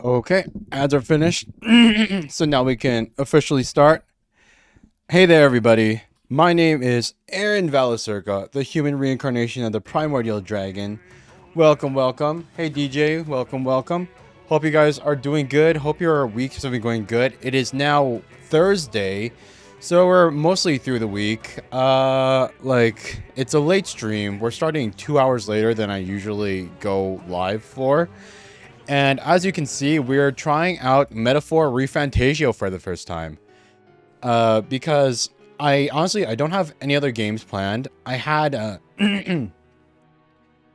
Okay, ads are finished. So now we can officially start. Hey there, everybody. My name is Aaron Valasurka, the human reincarnation of the primordial dragon. Welcome, welcome. Hey, DJ, welcome, welcome. Hope you guys are doing good. Hope your week has been going good. It is now Thursday, So we're mostly through the week. Like it's a late stream. We're starting 2 hours later than I usually go live for. And as you can see, we're trying out Metaphor REFANTAZIO for the first time. Because I honestly I don't have any other games planned. I had I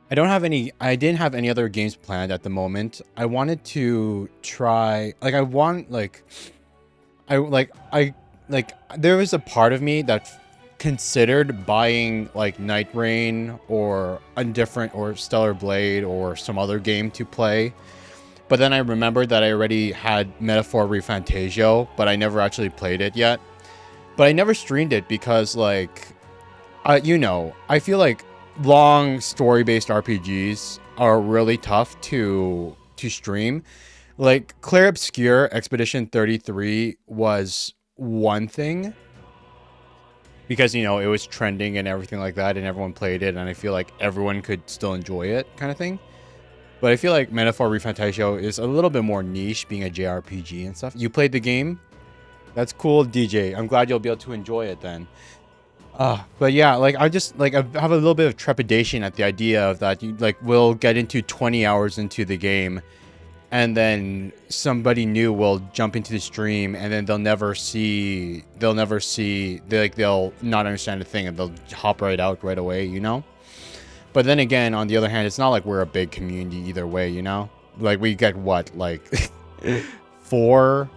didn't have any other games planned at the moment. I wanted to try like there was a part of me that considered buying like Night Rain or a different or Stellar Blade or some other game to play. But then I remembered that I already had Metaphor ReFantazio, but I never actually played it yet. But I never streamed it because like I feel like long story-based RPGs are really tough to stream. Like Clair Obscur Expedition 33 was one thing because it was trending and everything like that and everyone played it and I feel like everyone could still enjoy it kind of thing. But I feel like Metaphor ReFantazio is a little bit more niche being a JRPG and stuff. You played the game? That's cool, DJ. I'm glad you'll be able to enjoy it then. But yeah, like I have a little bit of trepidation at the idea of that you we'll get into 20 hours into the game and then somebody new will jump into the stream and then they'll not understand a thing and they'll hop right out right away. But then again, on the other hand, it's not like we're a big community either way, like we get what, like four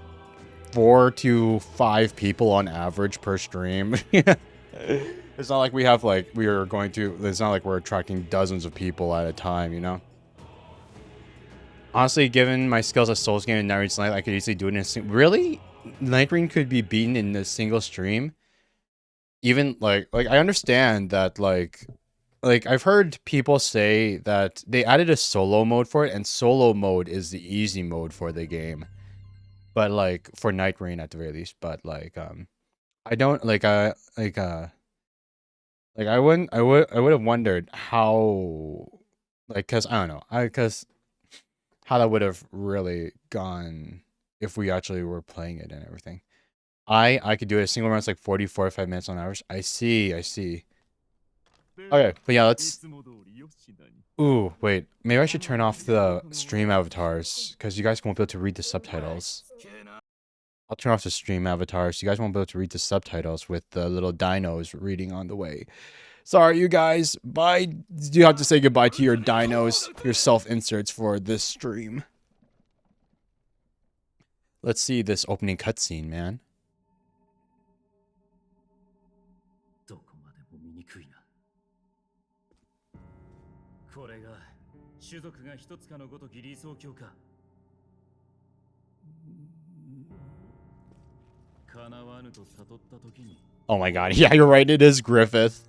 to five people on average per stream. It's not like it's not like we're attracting dozens of people at a time. Honestly, given my skills at Souls game and Night Rain's Night, I could easily do it in a really? Night Rain could be beaten in a single stream? Even, like I understand that, like, I've heard people say that they added a solo mode for it, and solo mode is the easy mode for the game. But, like, for Night Rain at the very least. But, like, I don't, I would have wondered how, cause, I don't know, cause how that would have really gone if we actually were playing it and everything. I could do it. A single round's like 45 minutes on average. I see. Okay, but yeah, let's... Ooh, wait. Maybe I should turn off the stream avatars, because you guys won't be able to read the subtitles. I'll turn off the stream avatars, so you guys won't be able to read the subtitles with the little dinos reading on the way. Sorry, you guys. Bye. Do you have to say goodbye to your dinos, your self-inserts for this stream? Let's see this opening cutscene, man. Oh my god, yeah, you're right, it is Griffith.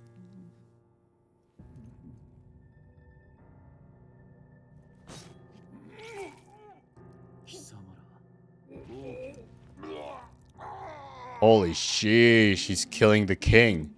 Holy sheesh, she's killing the king.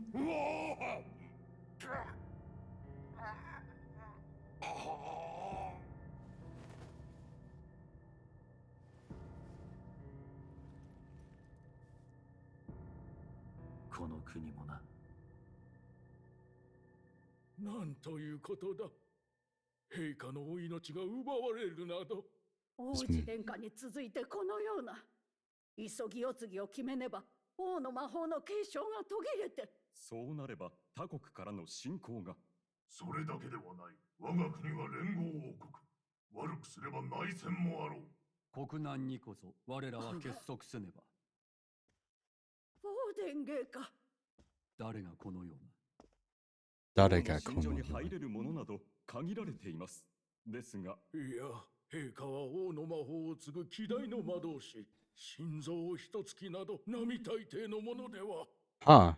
Huh.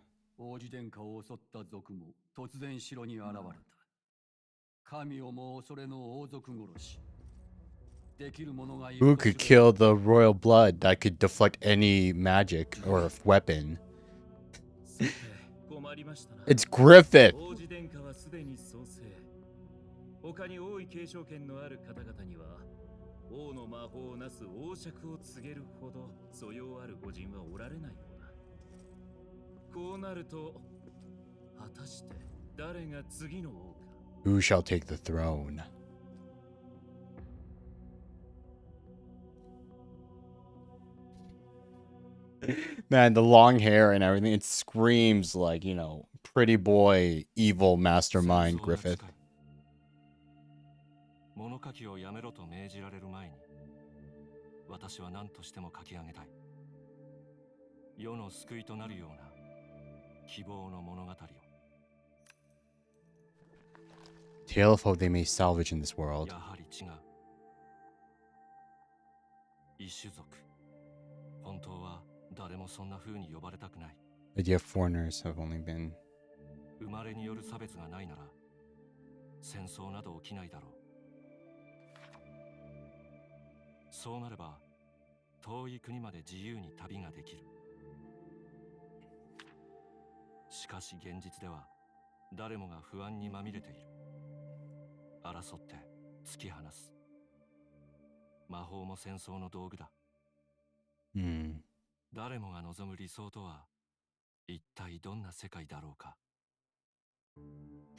Who could kill the royal blood that could deflect any magic or weapon? It's Griffith! Who shall take the throne? Man, the long hair and everything, it screams like, you know, pretty boy, evil mastermind Griffith. 物書きをやめろと命じられる前に、私は何としても書き上げたい。世の救いとなるような希望の物語を。Tale of hope they may salvage in this world. やはり違う。異種族。本当は誰もそんな風に呼ばれたくない。The idea of foreigners have only been. 生まれによる差別がないなら、戦争など起きないだろう。そうなれば、遠い国まで自由に旅ができる。しかし現実では、誰もが不安にまみれている。争って突き放す。魔法も戦争の道具だ。誰もが望む理想とは、一体どんな世界だろうか。Can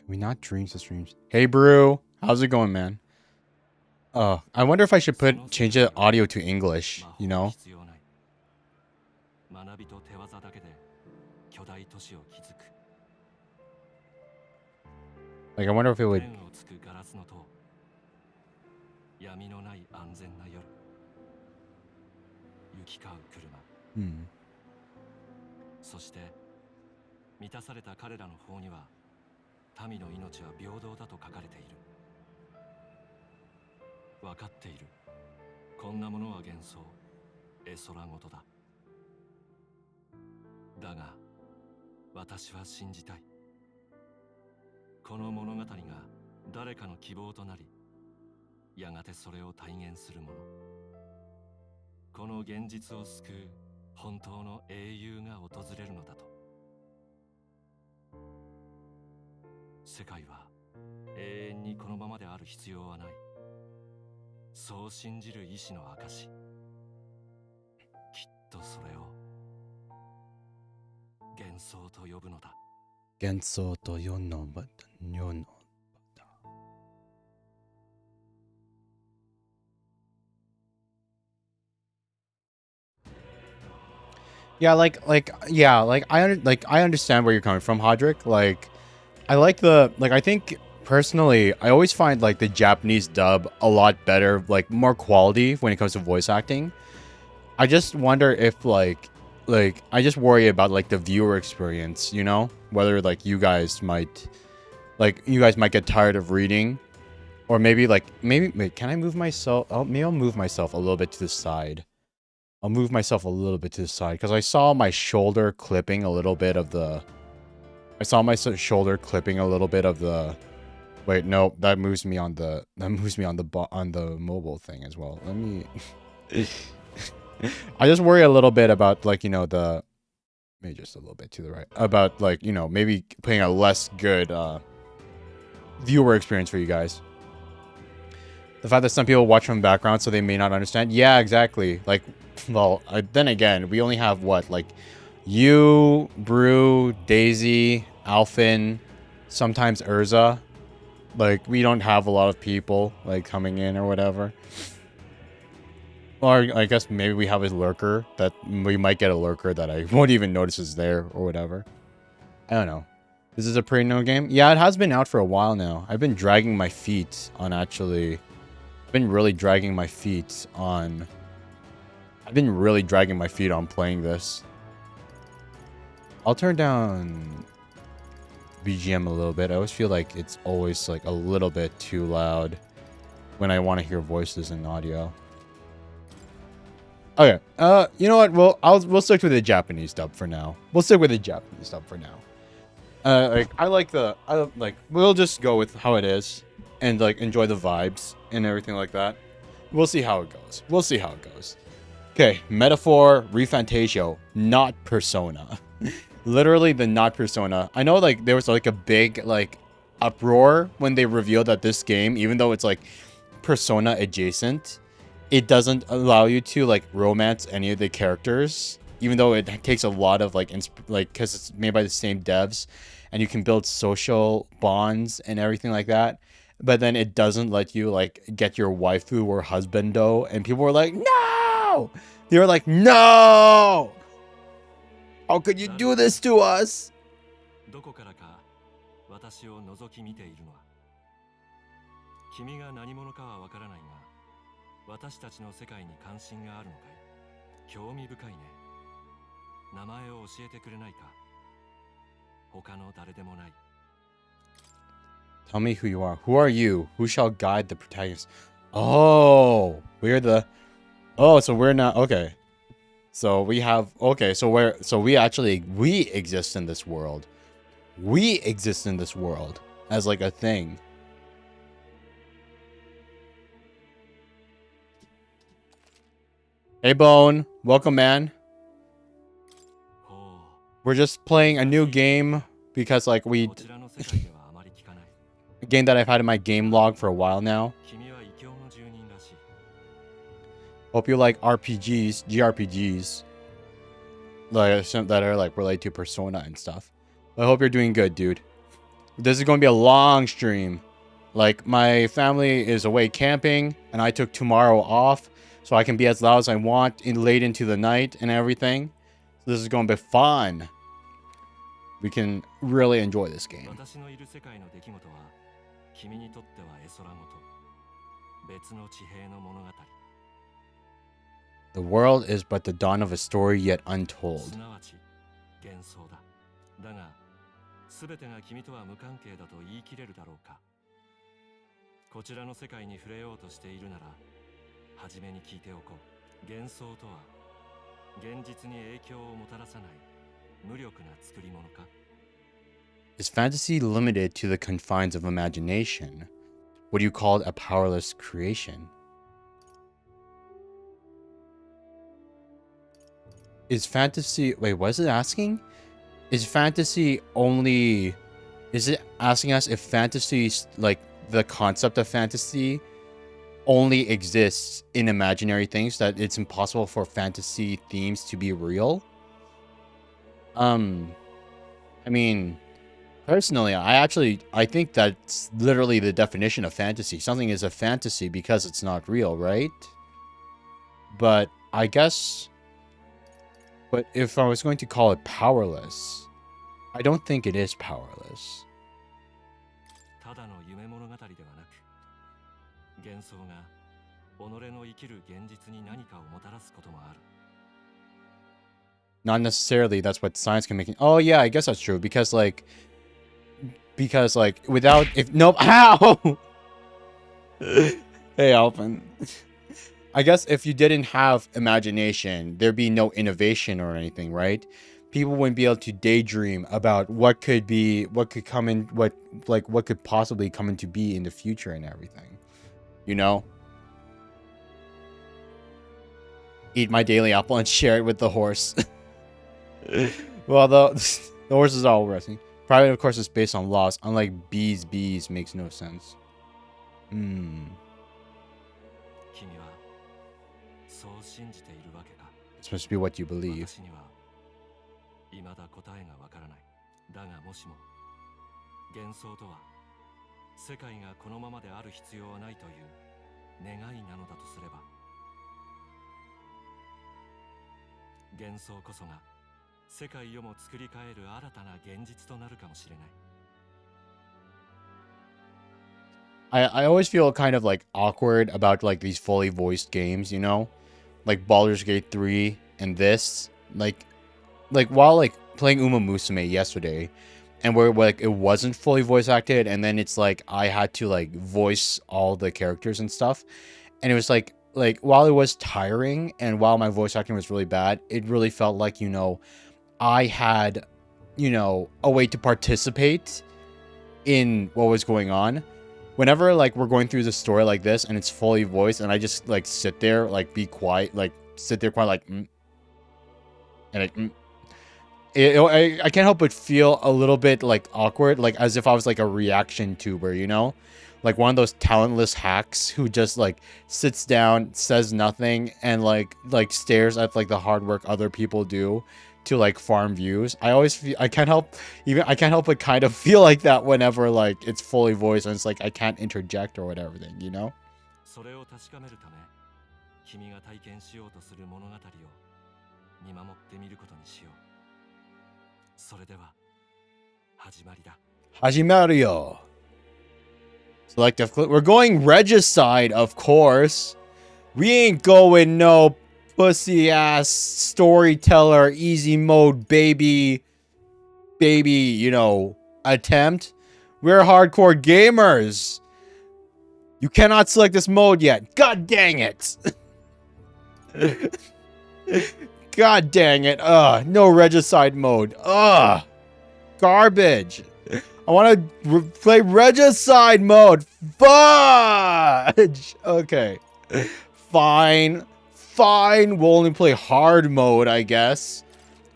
we not dream such dreams? Hey, Brew. How's it going, man? I wonder if I should change the audio to English, you know? Like, I wonder if it would... Hmm. そして満たされた彼らの方には民の命は平等だと書かれている。分かっている。こんなものは幻想、絵空事だ。だが私は信じたい。この物語が誰かの希望となり、やがてそれを体現するもの。この現実を救う本当の英雄が訪れるのだと。世界は永遠にこのままである必要はない。そう信じる意志の証。きっとそれを幻想と呼ぶのだ。幻想と呼ぶのだ。Yeah, I understand where you're coming from, Hodrick. Like, I think personally, I always find like the Japanese dub a lot better, like more quality when it comes to voice acting. I just wonder if like I just worry about like the viewer experience, you know, whether like you guys might get tired of reading, or maybe wait, can I move myself? Maybe I'll move myself a little bit to the side. I'll move myself a little bit to the side because I saw my shoulder clipping a little bit of the. Wait, no, that moves me on the mobile thing as well. Let me. I just worry a little bit about like, you know, maybe just a little bit to the right, about like, you know, maybe putting a less good viewer experience for you guys. The fact that some people watch from the background so they may not understand. Yeah, exactly. Like, well, then again, we only have what, like you, Brew, Daisy, Alphin, sometimes Urza. Like, we don't have a lot of people like coming in or whatever. Or I guess maybe we have a lurker that we might get a lurker that I won't even notice is there or whatever. I don't know. This is a pretty new game. Yeah, it has been out for a while now. I've been dragging my feet on actually. I've been really dragging my feet on playing this. I'll turn down BGM a little bit. I always feel like it's always like a little bit too loud when I want to hear voices in audio. Okay. You know what? We'll stick with the Japanese dub for now. We'll just go with how it is and like enjoy the vibes and everything like that. We'll see how it goes. Okay, metaphor, REFANTAZIO, not Persona. Literally the not Persona. I know like there was like a big like uproar when they revealed that this game, even though it's like Persona adjacent, it doesn't allow you to like romance any of the characters even though it takes a lot of like because it's made by the same devs, and you can build social bonds and everything like that. But then it doesn't let you like get your waifu or husbando, and people were like, "No!" They were like, "No! How could you do this to us?" どこからか私を覗き見ているのは君が何者かはわからないが私たちの世界に関心があるのかい興味深いね名前を教えてくれないか他の誰でもない Tell me who you are. Who are you? Who shall guide the protagonist? Oh, we're the... Oh, so we're not... Okay. So we have... Okay, so we actually... We exist in this world. We exist in this world as like a thing. Hey, Bone. Welcome, man. We're just playing a new game because like we... A game that I've had in my game log for a while now. Hope you like RPGs, JRPGs, like that are like related to Persona and stuff. I hope you're doing good, dude. This is going to be a long stream. Like my family is away camping, and I took tomorrow off, so I can be as loud as I want late into the night and everything. So this is going to be fun. We can really enjoy this game. The world is but the dawn of a story yet untold. Is fantasy limited to the confines of imagination? What do you call a powerless creation? Is fantasy... Wait, what is it asking? Is fantasy only... Is it asking us if fantasy, like, the concept of fantasy only exists in imaginary things, that it's impossible for fantasy themes to be real? I mean... Personally, I think that's literally the definition of fantasy. Something is a fantasy because it's not real, right? But I guess... But if I was going to call it powerless, I don't think it is powerless. Not necessarily that's what science can make it. Oh yeah, I guess that's true. Because like without... If... Nope. How? Hey, Alvin. I guess if you didn't have imagination, there'd be no innovation or anything, right? People wouldn't be able to daydream about what could be, what could come in, what could possibly come into be in the future and everything. You know? Eat my daily apple and share it with the horse. Well, the horse is all resting. Private, of course, is based on laws. Unlike bees makes no sense. It's supposed to be what you believe. I always feel kind of like awkward about like these fully voiced games, you know? Like Baldur's Gate 3 and this. Like while like playing Uma Musume yesterday, and where like it wasn't fully voice acted, and then it's like I had to like voice all the characters and stuff. And it was like while it was tiring and while my voice acting was really bad, it really felt like, you know, I had, you know, a way to participate in what was going on. Whenever like we're going through the story like this and it's fully voiced and I just like sit there, like be quiet, like sit there quiet, like and like I can't help but feel a little bit like awkward, like as if I was like a reaction tuber, you know? like one of those talentless hacks who just like sits down, says nothing, and like stares at like the hard work other people do to like farm views. I always feel I can't help but kind of feel like that whenever like it's fully voiced and it's like I can't interject or whatever thing, you know? それを確かめるため、君が体験しようとする物語を見守ってみることにしよう。それでは始まりだ。Hajimaru. Selective clip. We're going regicide, of course. We ain't going no pussy ass storyteller easy mode baby, you know, attempt. We're hardcore gamers. You cannot select this mode yet. God dang it. God dang it. No regicide mode. Garbage. I want to play regicide mode. Fudge. Okay. Fine. We'll only play hard mode, I guess.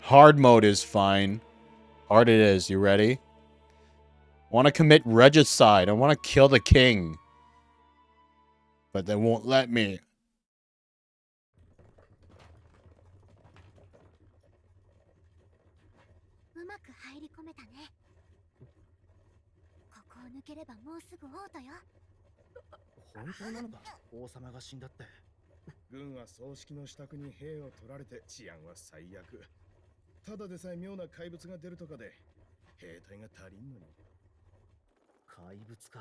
Hard mode is fine. Hard it is. You ready? I want to commit regicide. I want to kill the king. But they won't let me. うまく入り込めたね。ここを抜ければもうすぐ王都よ。本当なのか、王様が死んだって。軍は葬式の支度に兵を取られて治安は最悪。ただでさえ妙な怪物が出るとかで兵隊が足りんのに。怪物か。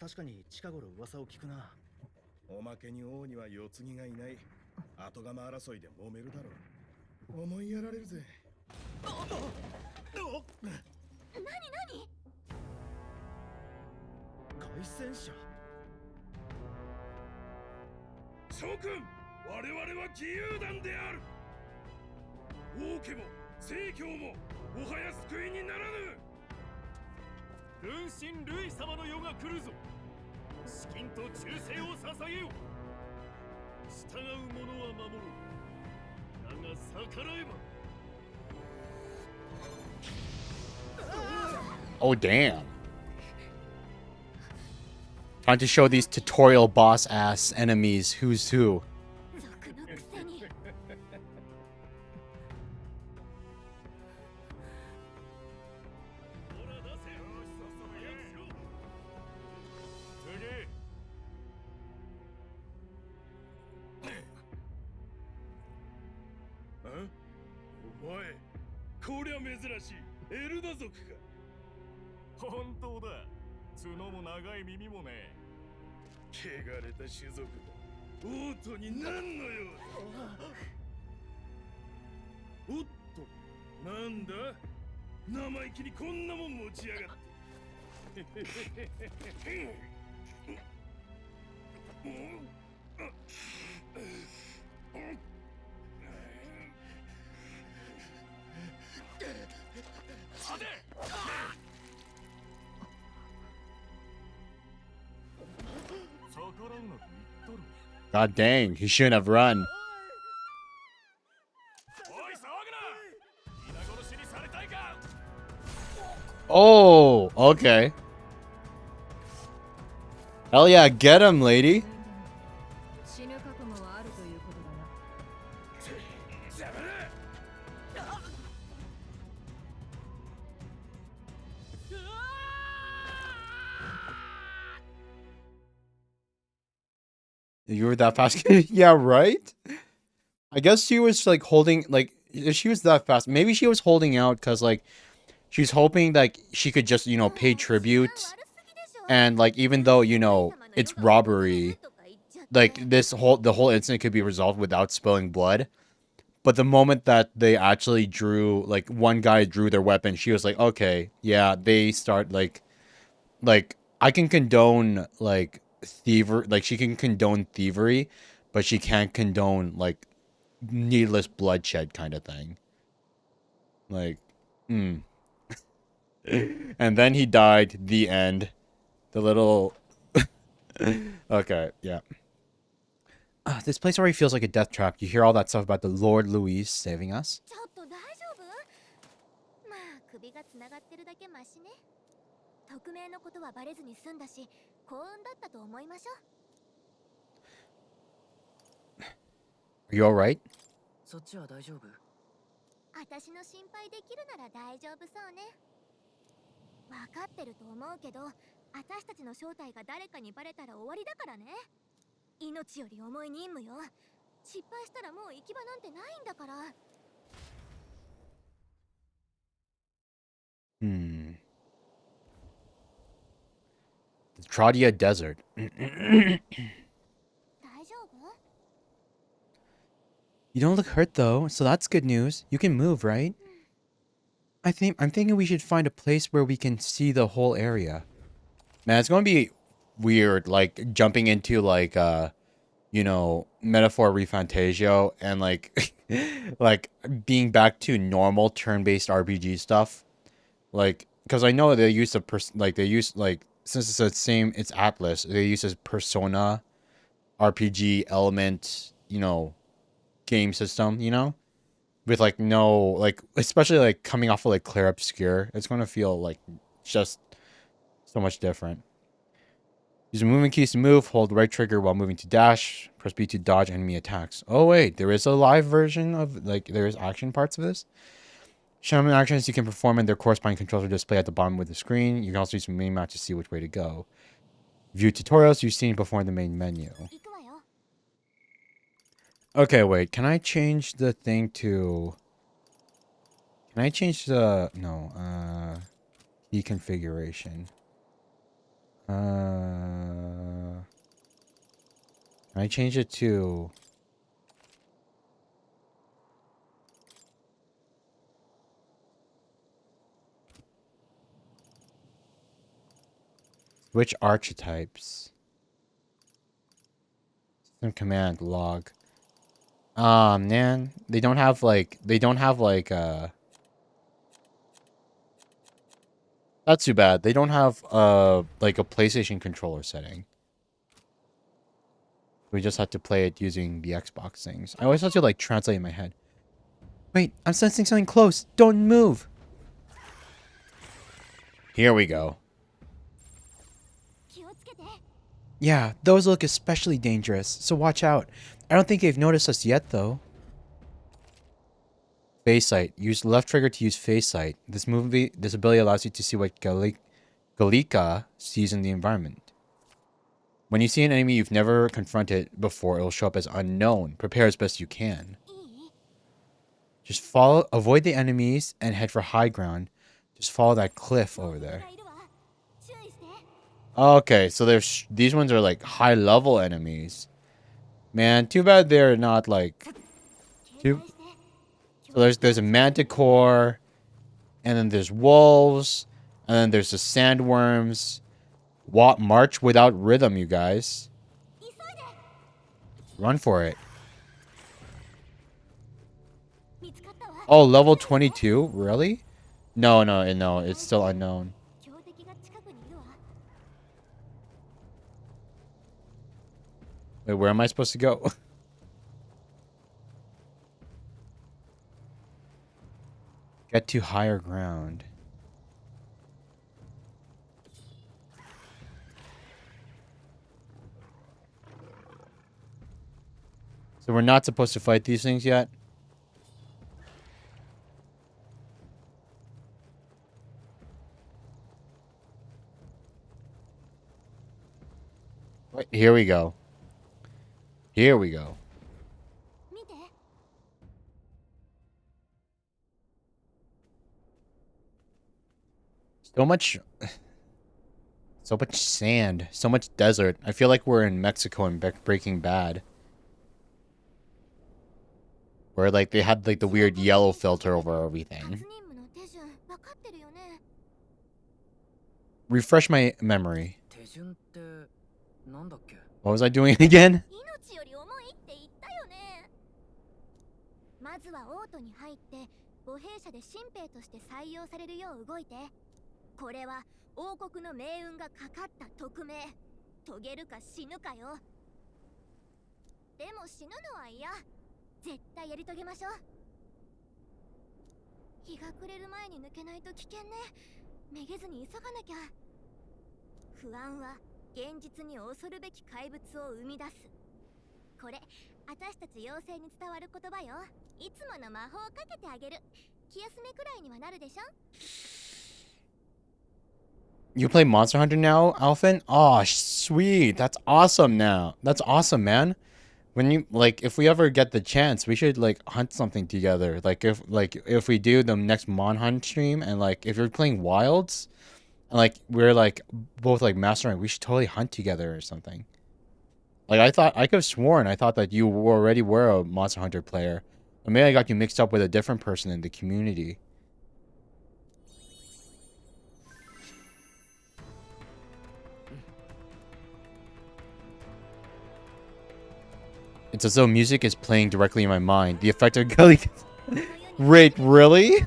確かに近頃噂を聞くな。おまけに王には世継ぎがいない。後釜争いで揉めるだろう。思いやられるぜ。何凱旋者。諸君、我々は義勇団である。王家も正教ももはや救いにならぬ。軍神ルイ様の世が来るぞ。資金と忠誠を捧げよう。従う者は守ろう。だが逆らえば。Oh, damn. Trying to show these tutorial boss ass enemies who's who. 族のくせに。ほら出せ。よし、そろそろ早くしろ。次。お前、こりゃ珍しい。エルダ族か。本当だ。角も長い耳もね。汚れた種族だ。王都に何の用だ。おっと、なんだ。生意気にこんなもん持ちやがって。God dang, he shouldn't have run. Oh, okay. Hell yeah, get him, lady. You were that fast? Yeah, right? I guess she was like holding, like, if she was that fast, maybe she was holding out because like she's hoping like she could just, you know, pay tribute. And like, even though, you know, it's robbery, like the whole incident could be resolved without spilling blood. But the moment that they actually drew, like one guy drew their weapon, she was like, okay, yeah, they start like I can condone like thievery, like she can condone thievery, but she can't condone like needless bloodshed kind of thing. Like, And then he died. The end. The little. Okay, yeah. This place already feels like a death trap. You hear all that stuff about the Lord Louise saving us. ちょっと大丈夫？まあ首がつながってるだけマシね。匿名のことはバレずに済んだし、幸運だったと思いましょう。 Are you alright? そっちは大丈夫？私の心配できるなら大丈夫そうね。分かってると思うけど、私たちの正体が誰かにバレたら終わりだからね。命より重い任務よ。失敗したらもう行き場なんてないんだから。The Trodia Desert. 大丈夫？ You don't look hurt though, so that's good news. You can move, right? I'm thinking we should find a place where we can see the whole area. Man, it's gonna be weird, like jumping into like metaphor REFANTAZIO and like like being back to normal turn-based RPG stuff. Like, because I know they use since it's the same, it's Atlas, they use this Persona RPG element, game system, with like no, like, especially like coming off of like Clair Obscure, it's going to feel like just so much different. Use the movement keys to move, hold right trigger while moving to dash, press B to dodge enemy attacks. Oh wait, there is a live version of, like, there is action parts of this. Shaman actions you can perform and their corresponding controls are displayed at the bottom of the screen. You can also use the mini map to see which way to go. View tutorials you've seen before in the main menu. 行くわよ。 Okay, wait, can I change the thing to... Can I change the... No, key configuration. Can I change it to... Which archetypes? System command log. Ah, man. They don't have like that's too bad. They don't have like a PlayStation controller setting. We just have to play it using the Xbox things. I always have to like translate in my head. Wait, I'm sensing something close. Don't move. Here we go. 気をつけて。 Yeah, those look especially dangerous, so watch out. I don't think they've noticed us yet, though. Phase sight. Use left trigger to use phase sight. This ability allows you to see what Galika sees in the environment. When you see an enemy you've never confronted before, it will show up as unknown. Prepare as best you can. いい？ Just avoid the enemies and head for high ground. Just follow that cliff over there. いるわ。注意して。 Okay, so these ones are like high level enemies. Man, too bad they're not like 警 too. 戒して。 So there's a manticore, and then there's wolves, and then there's the sandworms. March without rhythm, you guys. 急いで。 Run for it. 見つかったわ。 Oh, level 22? Really? No, it's still unknown. 強敵が近くにいるわ。 Wait, where am I supposed to go? Get to higher ground. So we're not supposed to fight these things yet? Wait, here we go. Here we go. 見て。 So much sand, so much desert. I feel like we're in Mexico in Breaking Bad. Where like they had like the weird yellow filter over 初 everything. 任務の手順分かってるよね。 Refresh my memory. 手順ってなんだっけ？ What was I doing again? 命より重いって言ったよね。まずはオートに入って歩兵者で新兵として採用されるよう動いて。これは王国の命運がかかった匿名。遂げるか死ぬかよ。でも死ぬのは嫌。絶対やり遂げましょう。日が暮れる前に抜けないと危険ね。めげずに急がなきゃ。不安は現実に恐るべき怪物を生み出す。これ私たち妖精に伝わる言葉よ。いつもの魔法をかけてあげる。気休めくらいにはなるでしょ。 You play Monster Hunter now, Alphen? Oh, sweet. That's awesome now. That's awesome, man. When you like, if we ever get the chance, we should like hunt something together. Like if we do the next Mon Hunt stream, and like if you're playing Wilds, and like we're like both like mastering, we should totally hunt together or something. Like I could have sworn I thought that you already were a Monster Hunter player, or maybe I got you mixed up with a different person in the community. It's as though music is playing directly in my mind. The effect of Gully. Wait, really?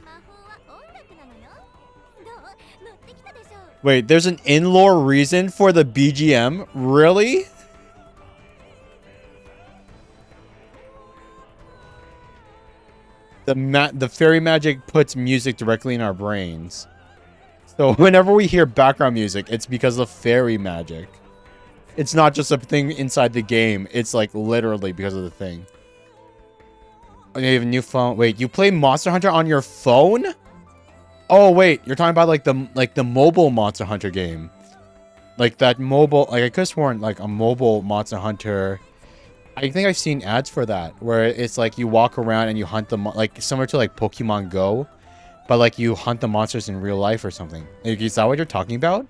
Wait, there's an in-lore reason for the BGM? Really? The fairy magic puts music directly in our brains. So whenever we hear background music, it's because of fairy magic. It's not just a thing inside the game. It's like literally because of the thing. Oh, you have a new phone. Wait, you play Monster Hunter on your phone? Oh wait, you're talking about like the mobile Monster Hunter game. Like that mobile, like I could have sworn like a mobile Monster Hunter. I think I've seen ads for that where it's like you walk around and you hunt them, like similar to like Pokemon Go, but like you hunt the monsters in real life or something. Like, is that what you're talking about?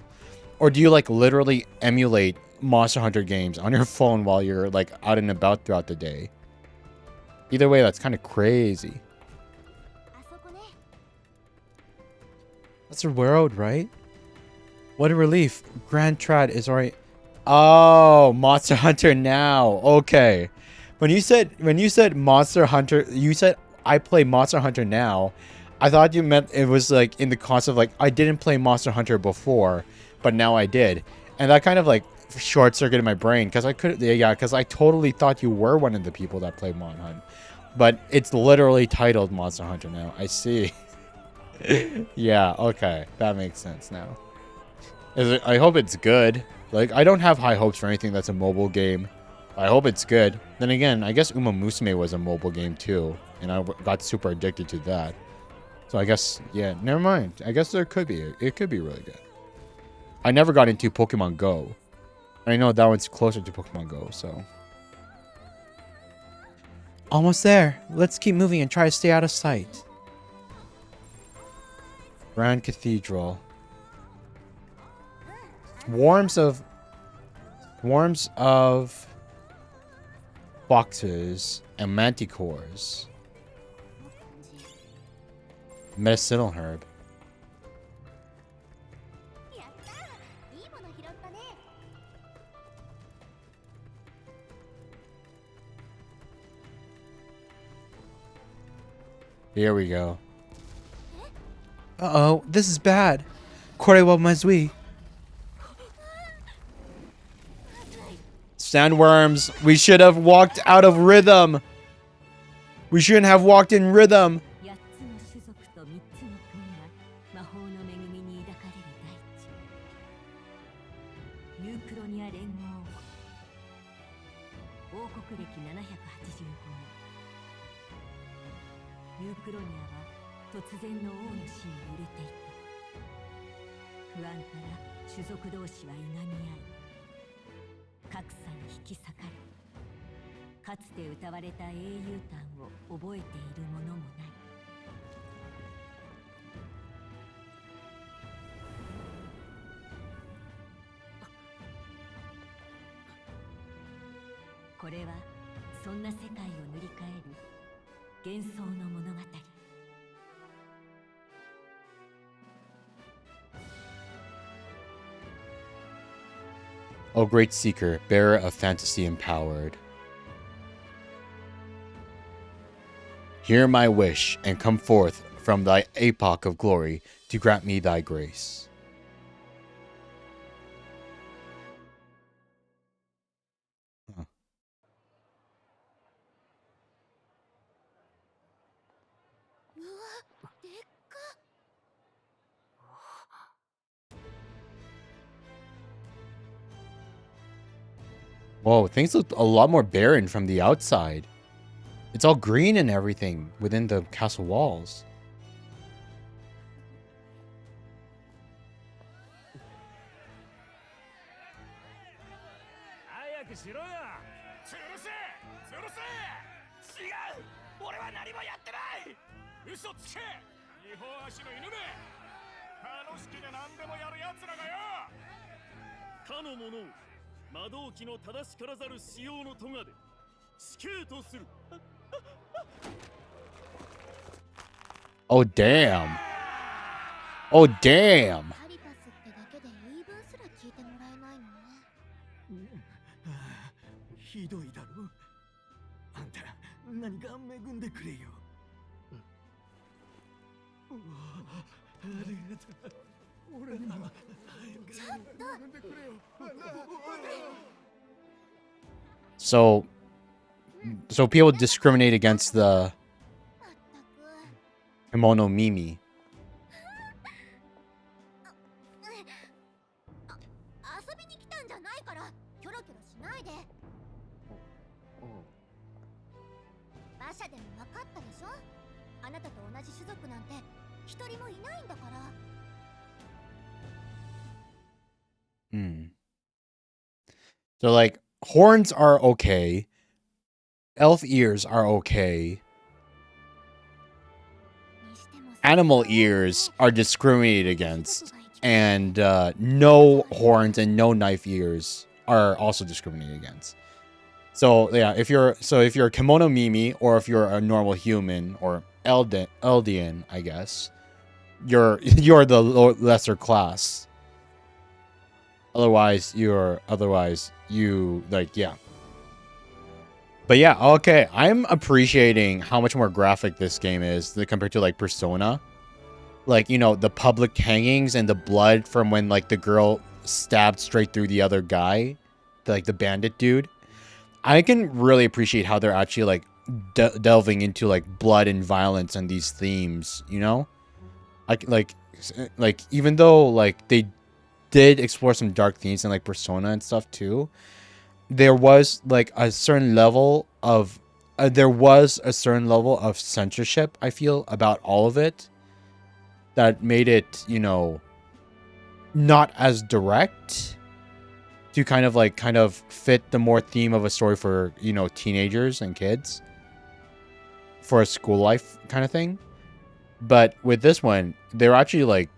Or do you like literally emulate Monster Hunter games on your phone while you're like out and about throughout the day? Either way, that's kind of crazy. That's a world, right? What a relief. Grand Trad is alright. Oh, Monster Hunter now. Okay. When you said Monster Hunter, you said I play Monster Hunter now. I thought you meant it was like in the concept of like I didn't play Monster Hunter before, but now I did. And that kind of like short circuited my brain because because I totally thought you were one of the people that played Mon Hunt. But it's literally titled Monster Hunter now. I see. Yeah, okay. That makes sense now. I hope it's good. Like, I don't have high hopes for anything that's a mobile game. I hope it's good. Then again, I guess Uma Musume was a mobile game too. And I got super addicted to that. So I guess, yeah, never mind. I guess there could be. It could be really good. I never got into Pokemon Go. I know that one's closer to Pokemon Go, so. Almost there. Let's keep moving and try to stay out of sight. Grand Cathedral. Swarms of foxes and manticores. Medicinal herb. Here we go. Uh-oh, this is bad. Korewa Mazui. Sandworms, we should have walked out of rhythm. We shouldn't have walked in rhythm. O great seeker, bearer of fantasy empowered. Hear my wish and come forth from thy epoch of glory to grant me thy grace. Huh. Whoa, things look a lot more barren from the outside. It's all green and everything within the castle walls. 早くしろよ。つるせつるせ。違う、俺は何もやってない。嘘つけ、二本足の犬め。楽しきで何でもやる奴らがよ。かの者を魔導機の正しからざる使用の咎で死刑とする。Oh damn. Oh damn. カリパスってだけで言い分すら聞いてもらえないのね。ひどいだろ。あんた何か恵んでくれよ。ありがとう。俺にも恵んでくれよ。 So people discriminate against the まったく。 kimono Mimi. 遊びに来たんじゃないからキョロキョロしないで。馬車でも分かったでしょ。あなたと同じ種族なんて一人もいないんだから。 So like horns are okay. Elf ears are okay. にしてもさ、 Animal ears are discriminated against. And no horns and no knife ears are also discriminated against. So yeah, if you're a kimono Mimi or if you're a normal human or Eldian, I guess, you're the lesser class. Otherwise you like, yeah. But yeah, okay, I'm appreciating how much more graphic this game is compared to like Persona. Like, you know, the public hangings and the blood from when like the girl stabbed straight through the other guy, like the bandit dude. I can really appreciate how they're actually like delving into like blood and violence and these themes, you know? Like even though like they did explore some dark themes in like Persona and stuff too, there was like a certain level of censorship, I feel, about all of it that made it, you know, not as direct to kind of fit the more theme of a story for, you know, teenagers and kids for a school life kind of thing. But with this one, they're actually like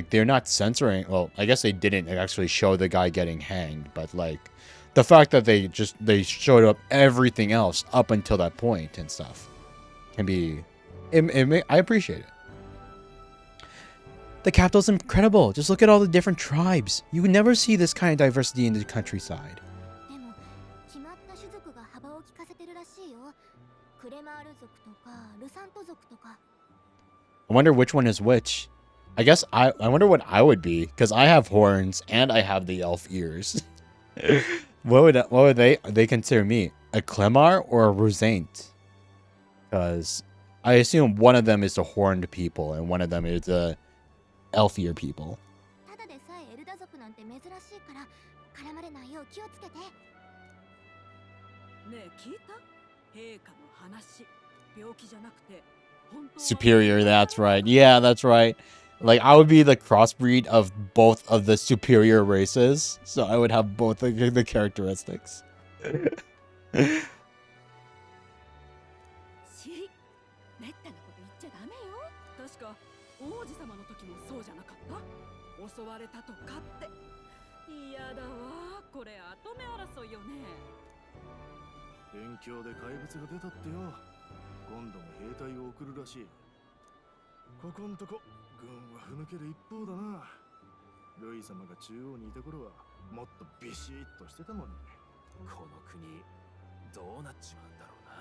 they're not censoring. Well, I guess they didn't actually show the guy getting hanged, but like the fact that they showed up everything else up until that point and stuff can be, I appreciate it. The capital's incredible. Just look at all the different tribes. You would never see this kind of diversity in the countryside. でも決まった種族が幅を利かせてるらしいよ。クレマール族とかルサント族とか。 I wonder which one is which. I guess I wonder what I would be, because I have horns and I have the elf ears. What would they consider me? A Clemar or a Rusaint? Because I assume one of them is the horned people and one of them is the elf ear people. ただでさえエルダ族なんて珍しいから絡まれないよう気をつけて。ねえ聞いた？陛下の話。病気じゃなくて本当は Superior, that's right. Yeah, that's right. Like, I would be the crossbreed of both of the superior races, so I would have both the characteristics. シリ、めったなこと言っちゃダメよ。確か王子様の時もそうじゃなかった？襲われたとかって。嫌だわ、これ跡目争いよね。辺境で怪物が出たってよ。今度も兵隊を送るらしい。ここんとこ軍はふぬける一方だな。ルイ様が中央にいた頃はもっとビシッとしてたもんね。この国どうなっちまうんだろうな。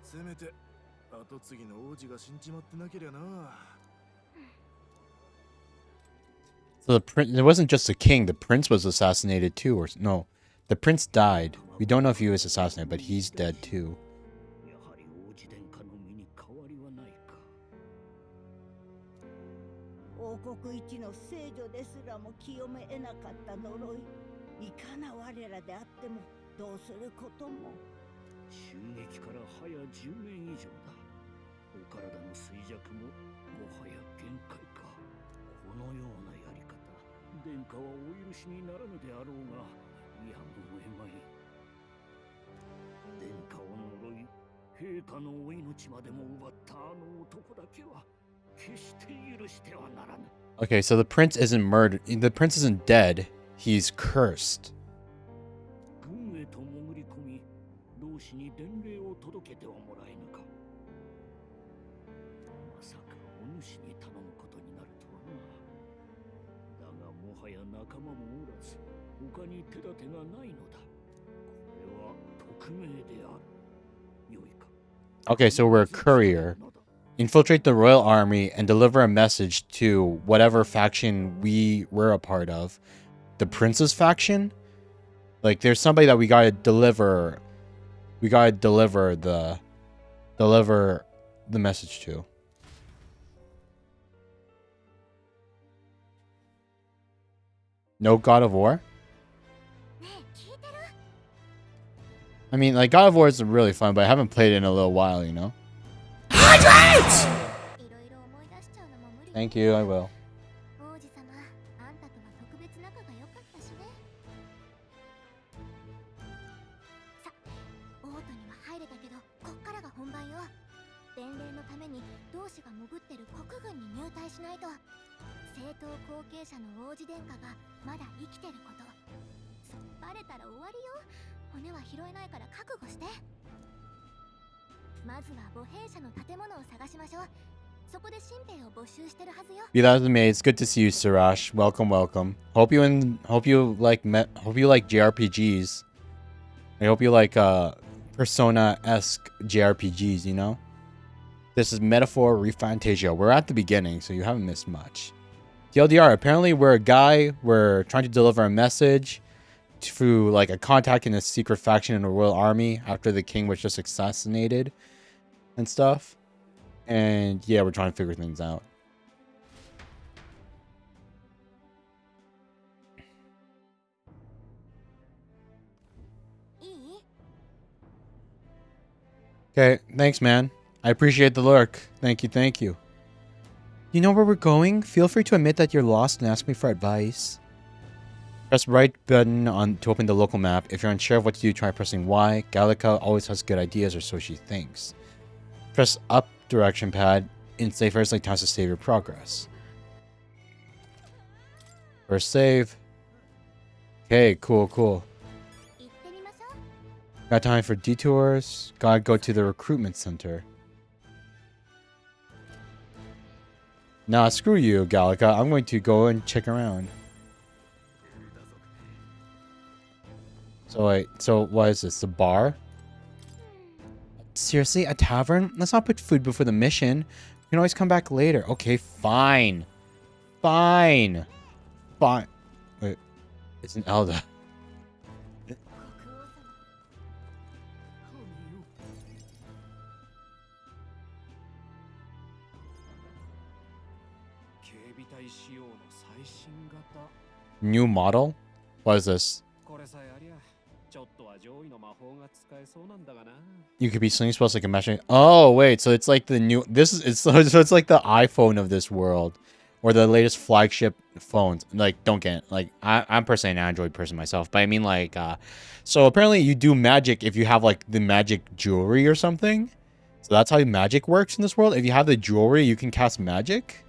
せめて後継ぎの王子が死んじまってなけりゃな。 So it wasn't just the king, the prince was assassinated too, or no, the prince died. We don't know if he was assassinated, but he's dead too. やはり王子殿下の身に変わりはないか。王国一の聖女ですらも清め得なかった呪い。いかな我らであってもどうすることも。襲撃から早10年以上だ。お体の衰弱ももはや限界か。このようなやり方、殿下はお許しにならぬであろうが、やむを得まい。殿下を呪い、陛下のお命までも奪ったあの男だけは決して許してはならぬ。Okay, so the prince isn't murdered. The prince isn't dead. He's cursed. 軍へと潜り込み、同志に伝令を届けてはもらえぬか。まさかお主に頼むことになるとはな。だがもはや仲間もおらず、他に手立てがないのだ。これは匿名である。よいか。 Okay, so we're a courier. Infiltrate the royal army and deliver a message to whatever faction we were a part of. The prince's faction? Like, there's somebody that we gotta deliver. We gotta deliver the message to. No God of War? ねえ聞いてる？ I mean, like, God of War is really fun, but I haven't played it in a little while, you know? いろいろ思い出しちゃうのも無理。 Thank you, I will. 王子様、あんたとは特別仲が良かったしね。さ、オートには入れたけど、こっからが本番よ。伝令のために同志が潜ってる国軍に入隊しないと。正統後継者の王子殿下がまだ生きてること。バレたら終わりよ。骨は拾えないから覚悟して。まずは母兵舎の建物を探しましょう。そこで新兵を募集してるはずよ。 Be that as it may, it's good to see you, Sirash. Welcome, welcome. Hope you like JRPGs. I hope you like Persona-esque JRPGs, you know? This is Metaphor REFANTAZIO. We're at the beginning, so you haven't missed much. TLDR, apparently we're a guy, we're trying to deliver a message to like a contact in a secret faction in the royal army after the king was just assassinated and stuff. And yeah, we're trying to figure things out. Okay, thanks, man. I appreciate the lurk. Thank you, thank you. You know where we're going? Feel free to admit that you're lost and ask me for advice. Press right button to open the local map. If you're unsure of what to do, try pressing Y. Gallica always has good ideas, or so she thinks. Press up direction pad and say first like times to save your progress. First save. Okay, cool, cool. 行ってみましょう。 Got time for detours. Gotta go to the recruitment center. Nah, screw you, Gallica. I'm going to go and check around. So wait, so what is this? The bar? Seriously, a tavern? Let's not put food before the mission. We can always come back later. Okay, fine. Fine. Fine. Wait, it's an Elda. 警備隊仕様の最新型。 New model? What is this? これさえありゃ、ちょっとは上位の魔法が使えそうなんだがな。 You could be slinging spells like a mashing. Oh wait, so it's like the new. This is so it's like the iPhone of this world, or the latest flagship phones. Like, don't get like I'm personally an Android person myself, but I mean like, so apparently you do magic if you have like the magic jewelry or something. So that's how magic works in this world. If you have the jewelry, you can cast magic.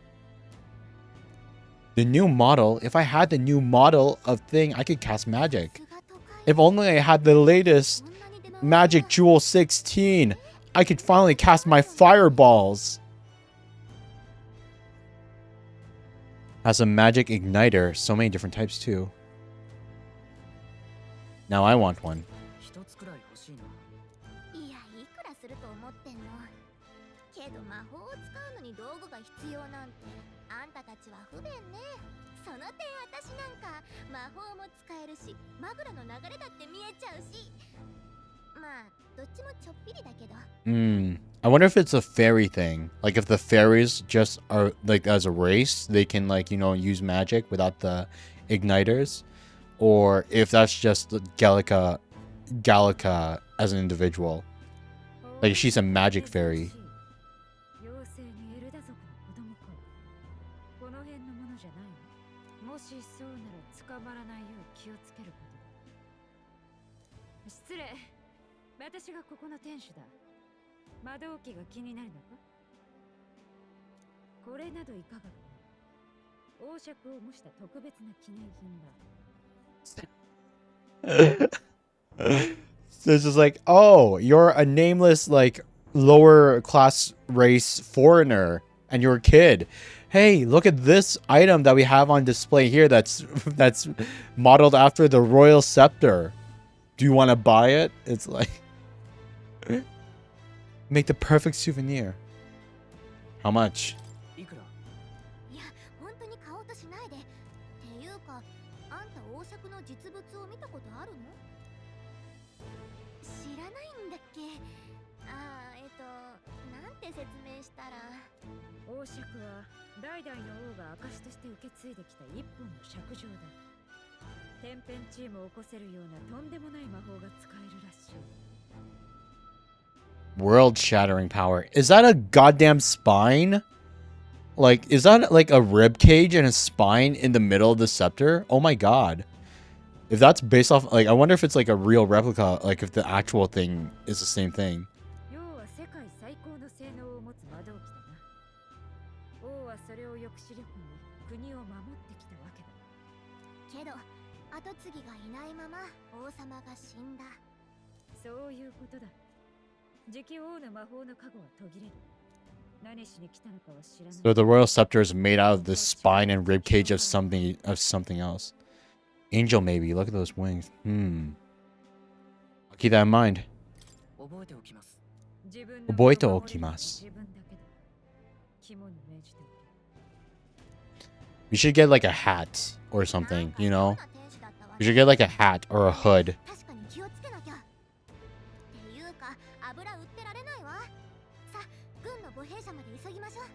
The new model. If I had the new model of thing, I could cast magic. If only I had the latest Magic Jewel 16, I could finally cast my fireballs. Has a magic igniter, so many different types too. Now I want one. 一つくらい欲しいな。いや、いくらすると思ってんの。けど魔法を使うのに道具が必要なんて、あんたたちは不便ね。その点私なんか魔法も使えるし、マグラの流れだって見えちゃうし。まあ、どっちもちょっぴりだけど。I wonder if it's a fairy thing. Like if the fairies just are like as a race, they can like, you know, use magic without the igniters. or if that's just Gallica as an individual. Like she's a magic fairy. 妖精にエルダ族の子供か。この辺のものじゃないの。もしそうなら捕まらないよう気をつけることだ。失礼。私がここの店主だ。窓置きが気になるのか。これなどいかがかな。王爵を模した特別な記念品だ。So it's just like, oh, you're a nameless, like, lower class race foreigner, and you're a kid. Hey, look at this item that we have on display here that's modeled after the royal scepter. Do you want to buy it? It's like, make the perfect souvenir. How much? いや、本当に買おうとしないで。っていうか、あんた王爵の実物を見たことあるの？知らないんだっけ？なんて説明したら。王爵は代々の王が証として受け継いできた一本の尺状だ。天変地異も起こせるようなとんでもない魔法が使えるらしい。World-shattering power. Is that a goddamn spine? Like, is that like a rib cage and a spine in the middle of the scepter? Oh my god. If that's based off, like, I wonder if it's like a real replica, like if the actual thing is the same thing. 要は世界最高の性能を持つ窓置きだな。王はそれを抑止力に国を守ってきたわけだ。けど、後継ぎがいないまま王様が死んだ。そういうことだ。次期王の魔法の加護は途切れる。何しに来たのかは知らない。 So the royal scepter is made out of the spine and rib cage of something else. Angel maybe. Look at those wings. I'll keep that in mind. 覚えておきます。覚えておきます。We should get like a hat or something, you know? We should get like a hat or a hood. 確かに気をつけなきゃ。っていうか、油売ってられないわ。さ、軍の母兵舎まで急ぎましょう。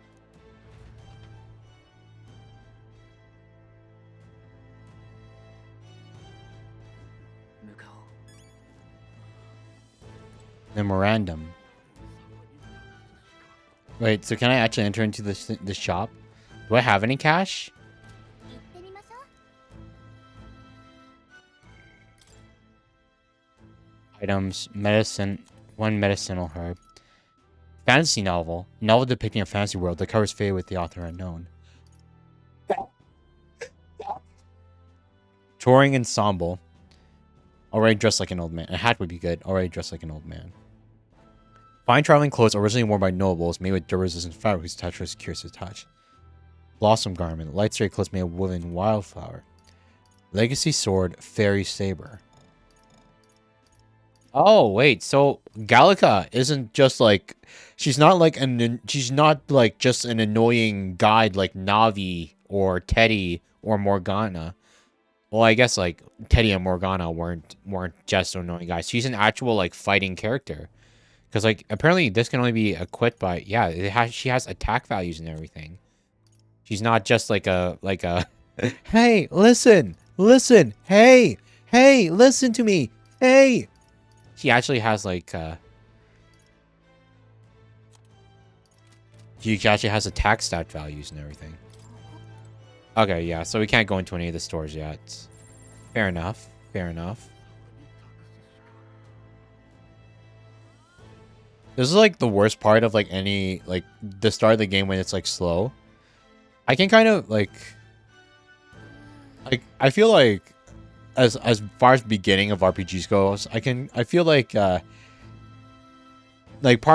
Memorandum. Wait, so can I actually enter into the shop? Do I have any cash? 行ってみましょう。 Items, medicine, one medicinal herb. Fantasy novel. Novel depicting a fantasy world. The cover's faded with the author unknown. Touring ensemble. Already dressed like an old man. A hat would be good. Already dressed like an old man. Fine traveling clothes originally worn by nobles, made with dirt-resistant fabric whose texture is curious to touch. Blossom garment. Light straight clothes made of woven wildflower. Legacy sword. Fairy saber. Oh, wait. So Gallica isn't just like... She's not like just an annoying guide like Navi or Teddy or Morgana. Well, I guess like Teddy and Morgana weren't just annoying guys. She's an actual like fighting character. Because like apparently this can only be equipped by she has attack values and everything. She's not just like a hey, listen, hey, listen to me, hey. She actually has like she actually has attack stat values and everything. Okay, yeah, so we can't go into any of the stores yet. Fair enough. Fair enough. This is like the worst part of like any like the start of the game when it's like slow. I can kind of like I feel like as far as beginning of RPGs goes, I feel like part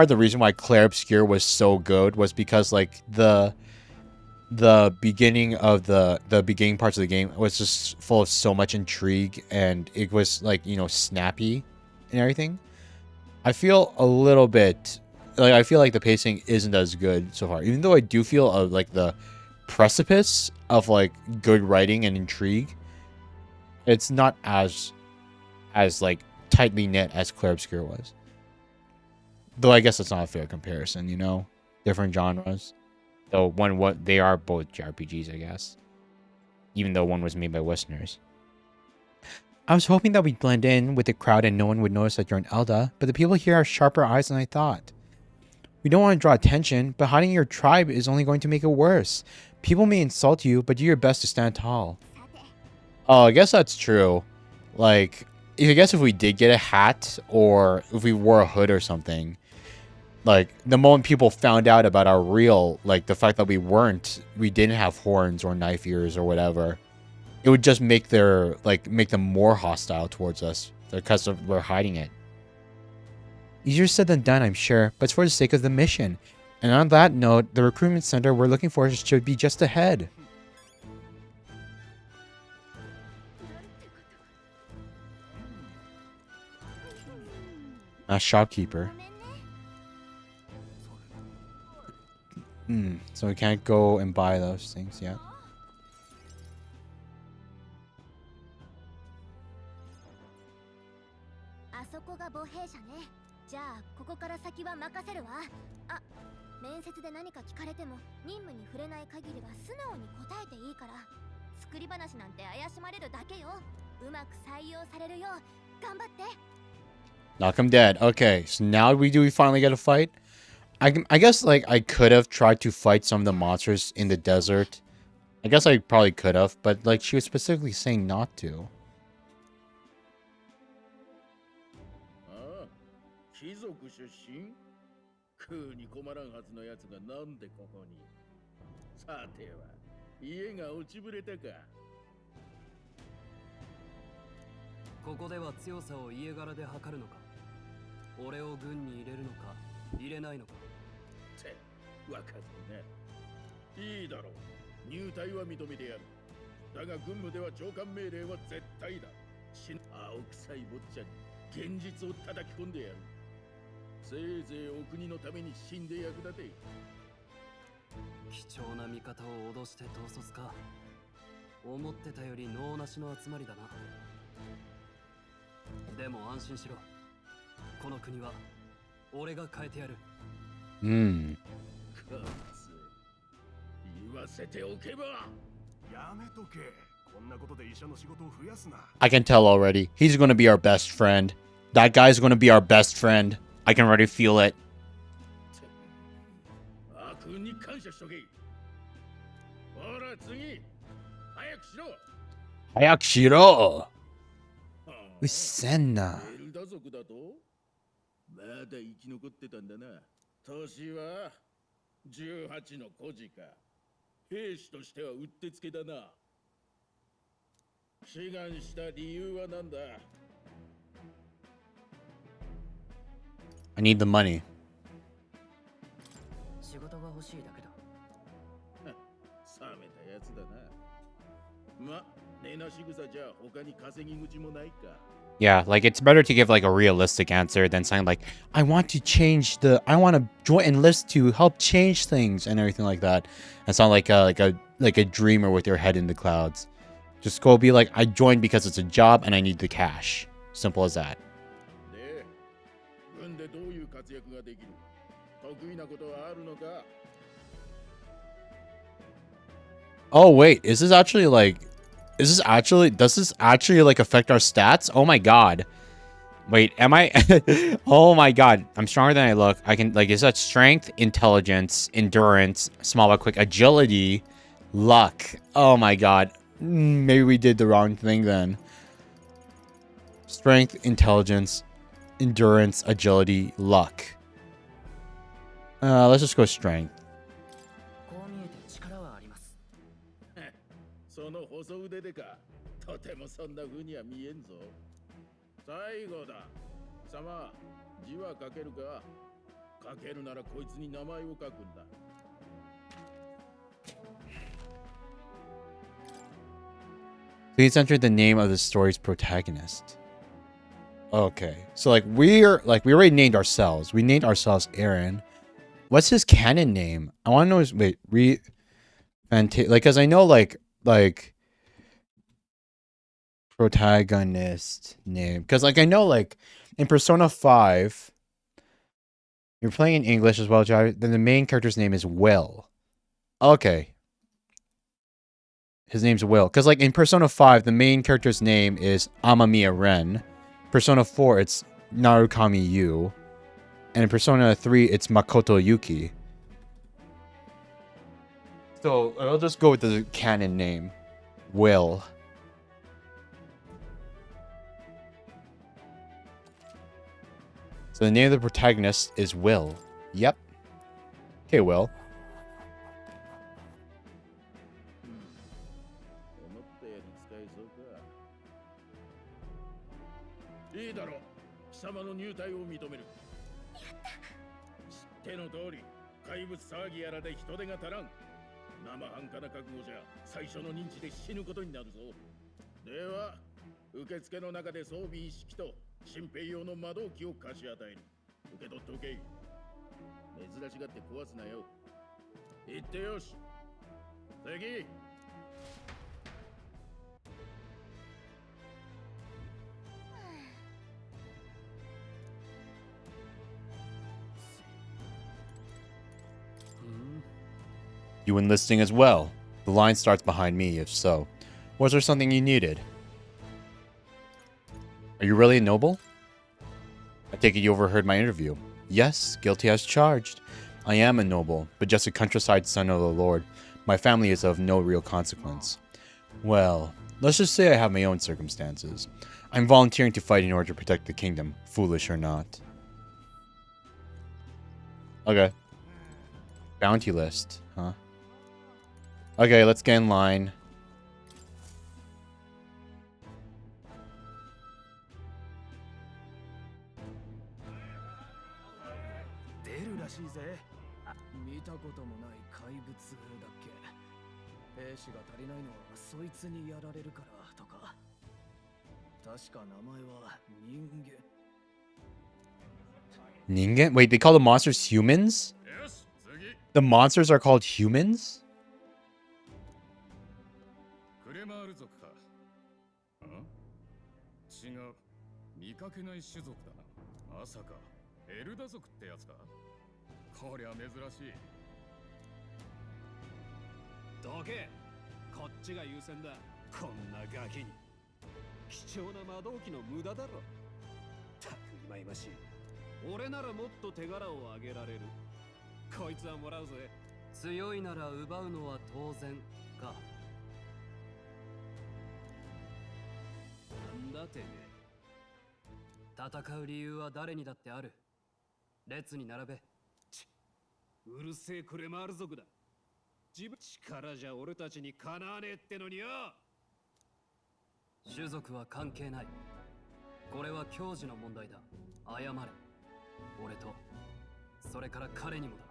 of the reason why Clair Obscur was so good was because like the beginning of the beginning parts of the game was just full of so much intrigue, and it was like, you know, snappy and everything. I feel a little bit like I feel like the pacing isn't as good so far, even though I do feel like the precipice of like good writing and intrigue. It's not as like tightly knit as Clair Obscur was. Though I guess it's not a fair comparison, you know, different genres. Though they are both JRPGs, I guess. Even though one was made by Westerners. I was hoping that we'd blend in with the crowd and no one would notice that you're an Elda, but the people here have sharper eyes than I thought. We don't want to draw attention, but hiding your tribe is only going to make it worse. People may insult you, but do your best to stand tall. Oh, I guess that's true. Like, I guess if we did get a hat or if we wore a hood or something, like the moment people found out about our real, like the fact that we didn't have horns or knife ears or whatever, it would just make make them more hostile towards us because we're hiding it. Easier said than done, I'm sure, but it's for the sake of the mission. And on that note, the recruitment center we're looking for should be just ahead. A shopkeeper. So we can't go and buy those things yet. Knock him dead. Okay, so now we finally get a fight? I guess, like, I could have tried to fight some of the monsters in the desert. I guess I probably could have, but, like, she was specifically saying not to. I can tell already. He's going to be our best friend. That guy's going to be our best friend. I can already feel it. Hayakshiro! Usenna. I need the money. Yeah, like it's better to give like a realistic answer than saying like I want to enlist to help change things and everything like that. It's not like a dreamer with your head in the clouds. Just go be like I joined because it's a job and I need the cash. Simple as that. Oh wait, does this actually like affect our stats? Oh my god. Wait, am I? Oh my god, I'm stronger than I look. I can, like, is that strength, intelligence, endurance, small but quick, agility, luck? Oh my god. Maybe we did the wrong thing then. Strength, intelligence, endurance, agility, luck. Let's just go strength. Please enter the name of the story's protagonist. Okay, so like we already named ourselves. We named ourselves Aaron. What's his canon name? I want to know his because I know like protagonist name, because like I know like in Persona 5 you're playing in English as well, then the main character's name is Will. Okay, His name's Will. Because, like, in Persona 5, the main character's name is Amamiya Ren. Persona 4, it's Narukami Yu. And in Persona 3, it's Makoto Yuki. So, I'll just go with the canon name. Will. So the name of the protagonist is Will. Yep. Okay, Will. 思ったより使えそうか。いいだろう。貴様の入隊を認める。やった。知っての通り、怪物騒ぎやらで人手が足らん。生半可な覚悟じゃ最初の認知で死ぬことになるぞ。では、受付の中で装備一式と新兵用の魔導機を貸し与える。受け取っておけ。珍しがって壊すなよ。言ってよし。次。You enlisting as well? The line starts behind me, if so. Was there something you needed? Are you really a noble? I take it you overheard my interview. Yes, guilty as charged. I am a noble, but just a countryside son of the Lord. My family is of no real consequence. Well, let's just say I have my own circumstances. I'm volunteering to fight in order to protect the kingdom, foolish or not. Okay. Bounty list, huh? Okay, let's get in line. 出るらしいぜ。見たこともない怪物だっけ。兵士が足りないのはそいつにやられるからとか。確か名前は人間。 Ningen? Wait, they call the monsters humans? The monsters are called humans? クレマール族か。違う。見かけない種族だな。まさかエルダ族ってやつか。こりゃ珍しい。どけ。こっちが優先だ。こんなガキに。貴重な魔導機の無駄だろ。たくいまいましい。俺ならもっと手柄をあげられる。こいつはもらうぜ。強いなら奪うのは当然か。なんだてめえ。戦う理由は誰にだってある。列に並べ。うるせえクレマール族だ。自分力じゃ俺たちにかなわねえってのによ。種族は関係ない。これは教授の問題だ。謝れ。俺と、それから彼にもだ。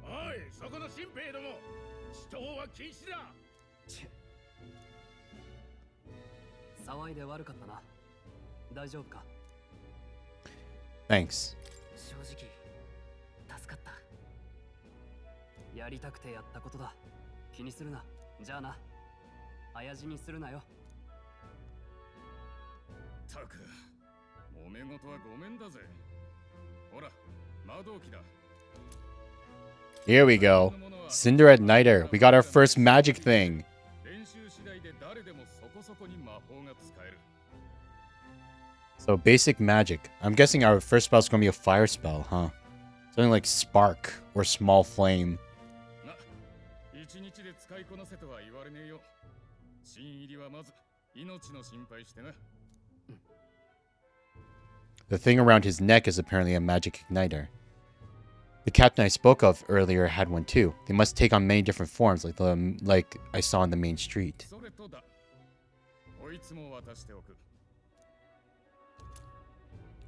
おい、そこの新兵ども、死闘は禁止だ。騒いで悪かったな。大丈夫か？ Thanks. 正直、助かった。やりたくてやったことだ。気にするな。じゃあな。早死にするなよ。たく、揉め事はごめんだぜ。ほら、魔導機だ。 Here we go. Cinder at Niter. We got our first magic thing. 練習次第で誰でもそこそこに魔法が使える。 So basic magic. I'm guessing our first spell is going to be a fire spell, huh? Something like spark or small flame. な、一日で使いこなせとは言われねえよ。新入りはまず命の心配してな。 The thing around his neck is apparently a magic igniter. The captain I spoke of earlier had one too. They must take on many different forms, like I saw on the main street. それとだ。こいつも渡しておく。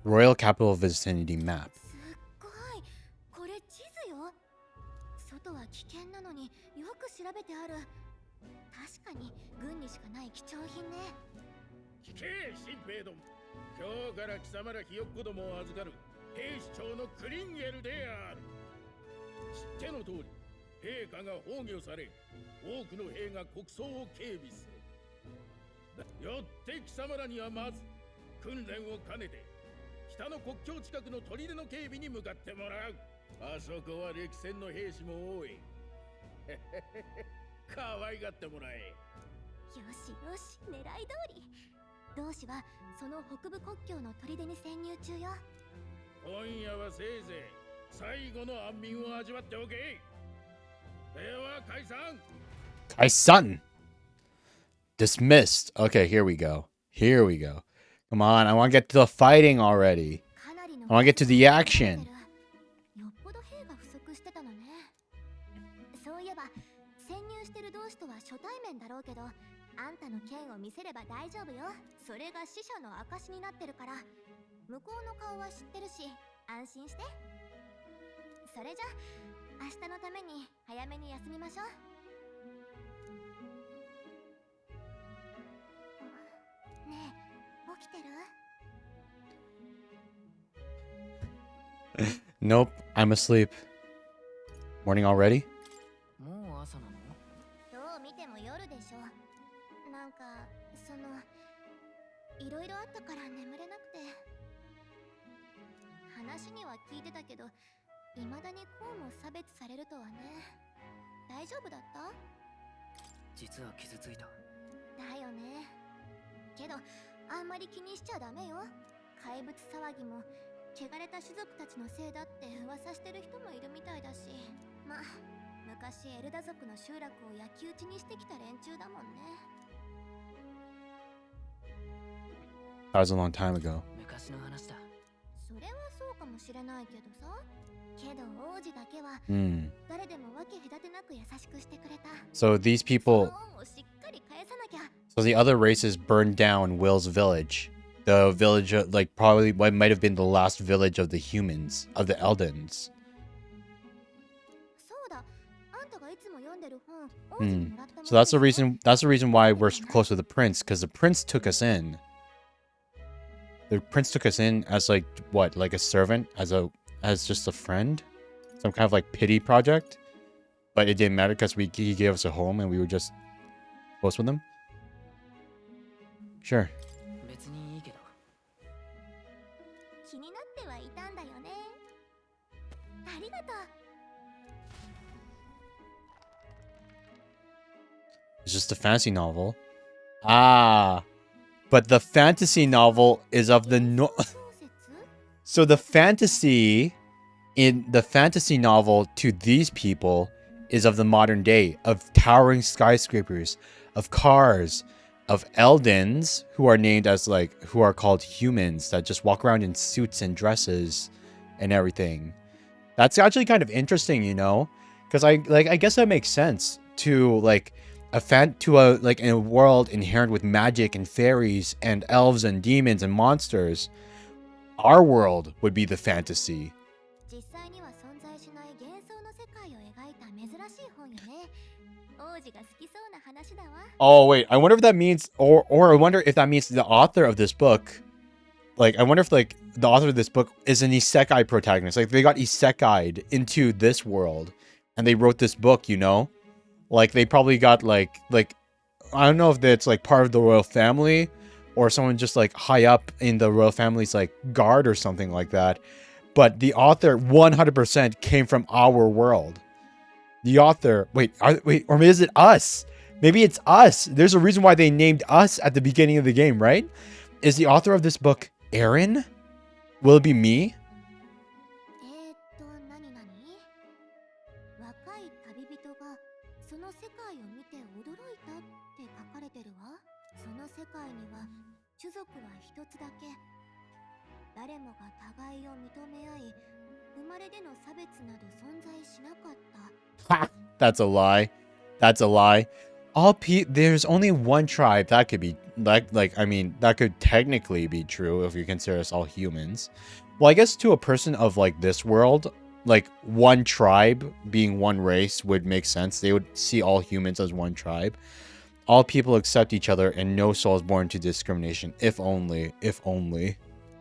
Royal Capital Vicinity Map. すっごい。これ地図よ。外は危険なのによく調べてある。確かに軍にしかない貴重品ね。聞け、新兵ども。今日から貴様らひよっこどもを預かる兵士長のクリンゲルである。知っての通り、陛下が崩御され、多くの兵が国葬を警備する。よって貴様らにはまず訓練を兼ねて北の国境近くの砦の警備に向かってもらう。あそこは歴戦の兵士も多い。可愛がってもらえ。よしよし、狙い通り。同志はその北部国境の砦に潜入中よ。今夜はせいぜい最後の安眠を味わっておけ。では解散。Kai-san! Dismissed. Okay, here we go. Here we go. Come on, I want to get to the fighting already. かなりの I want to get to the action. よっぽど兵が不足してたのね。そういえば潜入してる同士とは初対面だろうけど、あんたの剣を見せれば大丈夫よ。それが死者の証になってるから、向こうの顔は知ってるし安心して。それじゃ明日のために早めに休みましょう。ねえ、起きてる？ Nope, I'm asleep. Morning already? もう朝なの？どう見ても夜でしょ。なんかいろいろあったから眠れなくて。話には聞いてたけど、未だにこうも差別されるとはね。大丈夫だった？実は傷ついた。だよね。けどあんまり気にしちゃダメよ。怪物騒ぎも汚れた種族たちのせいだって噂してる人もいるみたいだし、まあ昔エルダ族の集落を焼き討ちにしてきた連中だもんね。That was a long time ago. 昔の話だ。それはそうかもしれないけどさ。けど王子だけは誰でも分け隔てなく優しくしてくれた。So these そ people, の恩をしっかり返さなきゃ。 so the other races burned down Will's village. The village, like probably what might have been the last village of the humans, of the Eldens. そうだ。あんたがいつも読んでる本、王子にもらったもの So that's the でしょ？ reason. That's the reason why we're close to the prince, because the prince took us in. The prince took us in as like what, like a servant, as just a friend, some kind of like pity project. But it didn't matter because he gave us a home and we were just close with him. Sure. 別にいいけど。気になってはいたんだよね。ありがとう。 It's just a fantasy novel. Ah, but the fantasy novel is of the no. 小説？ So the fantasy in the fantasy novel to these people is of the modern day, of towering skyscrapers, of cars, of Eldens who are named as like who are called humans that just walk around in suits and dresses and everything. That's actually kind of interesting, you know, because I guess that makes sense to like like in a world inherent with magic and fairies and elves and demons and monsters. Our world would be the fantasy. 実際には存在しない幻想の世界を描いた珍しい本よね。王子が好きそうな話だわ。 Oh wait, I wonder if that means, or I wonder if that means the author of this book, like I wonder if like the author of this book is an isekai protagonist. Like they got isekai'd into this world, and they wrote this book. You know, like they probably got like I don't know if it's like part of the royal family, or someone just like high up in the royal family's like guard or something like that. But the author 100% came from our world. The author, wait, or is it us? Maybe it's us. There's a reason why they named us at the beginning of the game, right? Is the author of this book Aaron? Will it be me? 何々？若い旅人がその世界を見て驚いたって書かれてるわ。その世界には種族は一つだけ。誰もが互いを認め合い、生まれでの差別など存在しなかった。 Ha! That's a lie. That's a lie. There's only one tribe that could be I mean that could technically be true if you consider us all humans. Well, I guess to a person of like this world, like one tribe being one race would make sense. They would see all humans as one tribe. All people accept each other and no soul is born to discrimination. If only.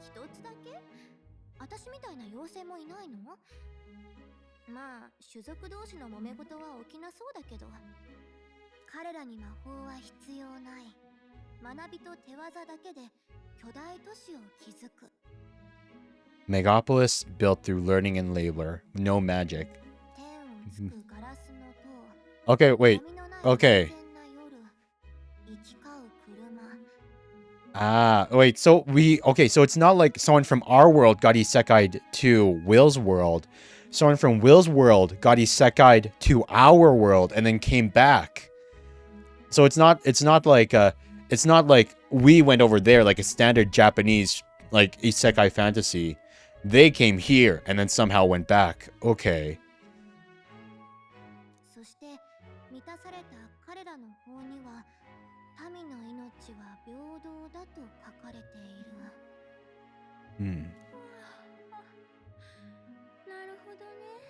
一つだけ？私みたいな妖精もいないの？まあ、種族同士の揉め事は起きなそうだけど、彼らに魔法は必要ない。学びと手技だけで巨大都市を築く。Megapolis built through learning and labor. No magic. 天をつくガラスの塔。 Okay, wait. 闇の Okay. Ah, wait, so so it's not like someone from our world got isekai'd to Will's world. Someone from Will's world got isekai'd to our world and then came back. So it's not like we went over there like a standard Japanese like isekai fantasy. They came here and then somehow went back. Okay. そして満たされた彼らの法には民の命は平等だと書かれている。Hmm. なるほどね。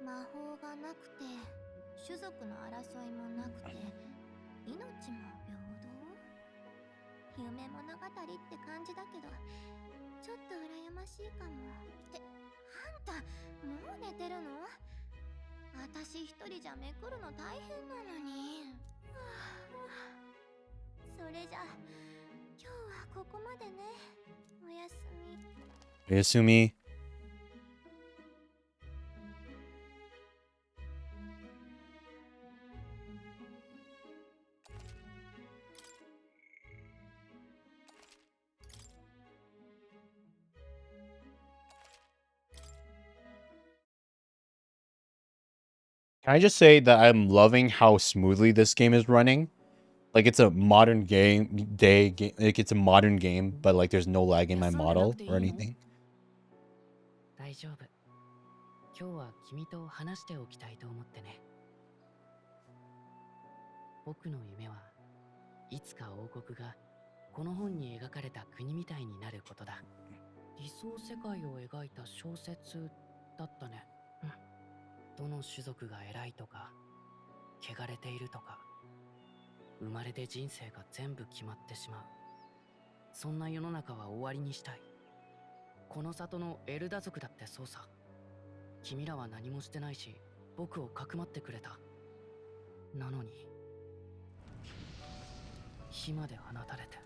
魔法がなくて種族の争いもなくて命も平等。夢物語って感じだけどちょっと羨ましいかも。ってあんたもう寝てるの？私一人じゃめくるの大変なのに。それじゃ今日はここまでね。おやすみ。おやすみ。Can I just say that I'm loving how smoothly this game is running? Like it's a modern game, like it's a modern game, but like there's no lag in my model or anything. 大丈夫。今日は君と話しておきたいと思ってね。僕の夢はいつか王国がこの本に描かれた国みたいになることだ。理想世界を描いた小説だったね。どの種族が偉いとか、汚れているとか、生まれて人生が全部決まってしまう。そんな世の中は終わりにしたい。この里のエルダ族だってそうさ。君らは何もしてないし、僕をかくまってくれた。なのに、火まで放たれて。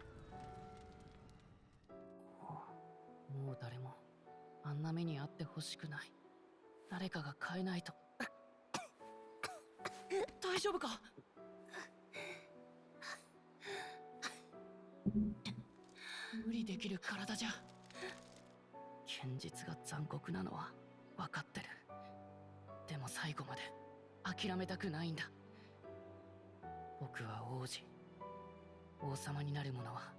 もう誰もあんな目に遭ってほしくない。誰かが変えないと。大丈夫か？無理できる体じゃ。現実が残酷なのは分かってる。でも最後まで諦めたくないんだ。僕は王子。王様になる者は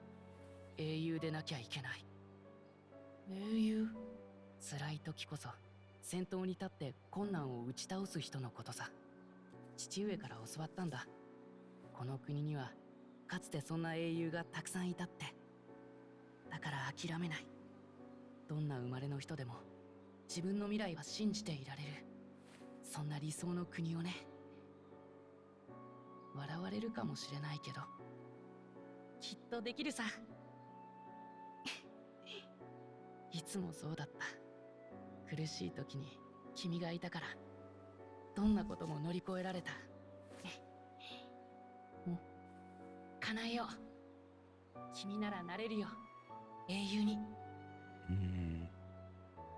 英雄でなきゃいけない。英雄？辛い時こそ先頭に立って困難を打ち倒す人のことさ。父上から教わったんだ。この国にはかつてそんな英雄がたくさんいたって。だから諦めない。どんな生まれの人でも自分の未来は信じていられる。そんな理想の国をね。笑われるかもしれないけどきっとできるさ。いつもそうだった。苦しい時に君がいたからどんなことも乗り越えられた。叶えよう。君ならなれるよ。英雄に。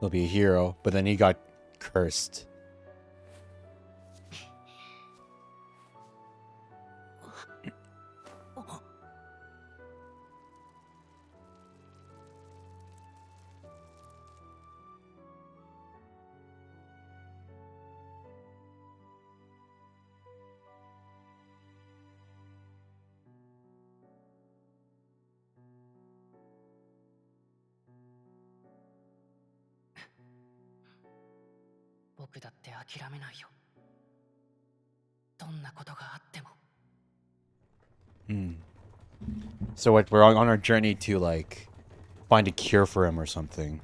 He'll be a hero, but then he got cursed. 僕だって諦めないよ。どんなことがあっても。So what? We're on our journey to like find a cure for him or something.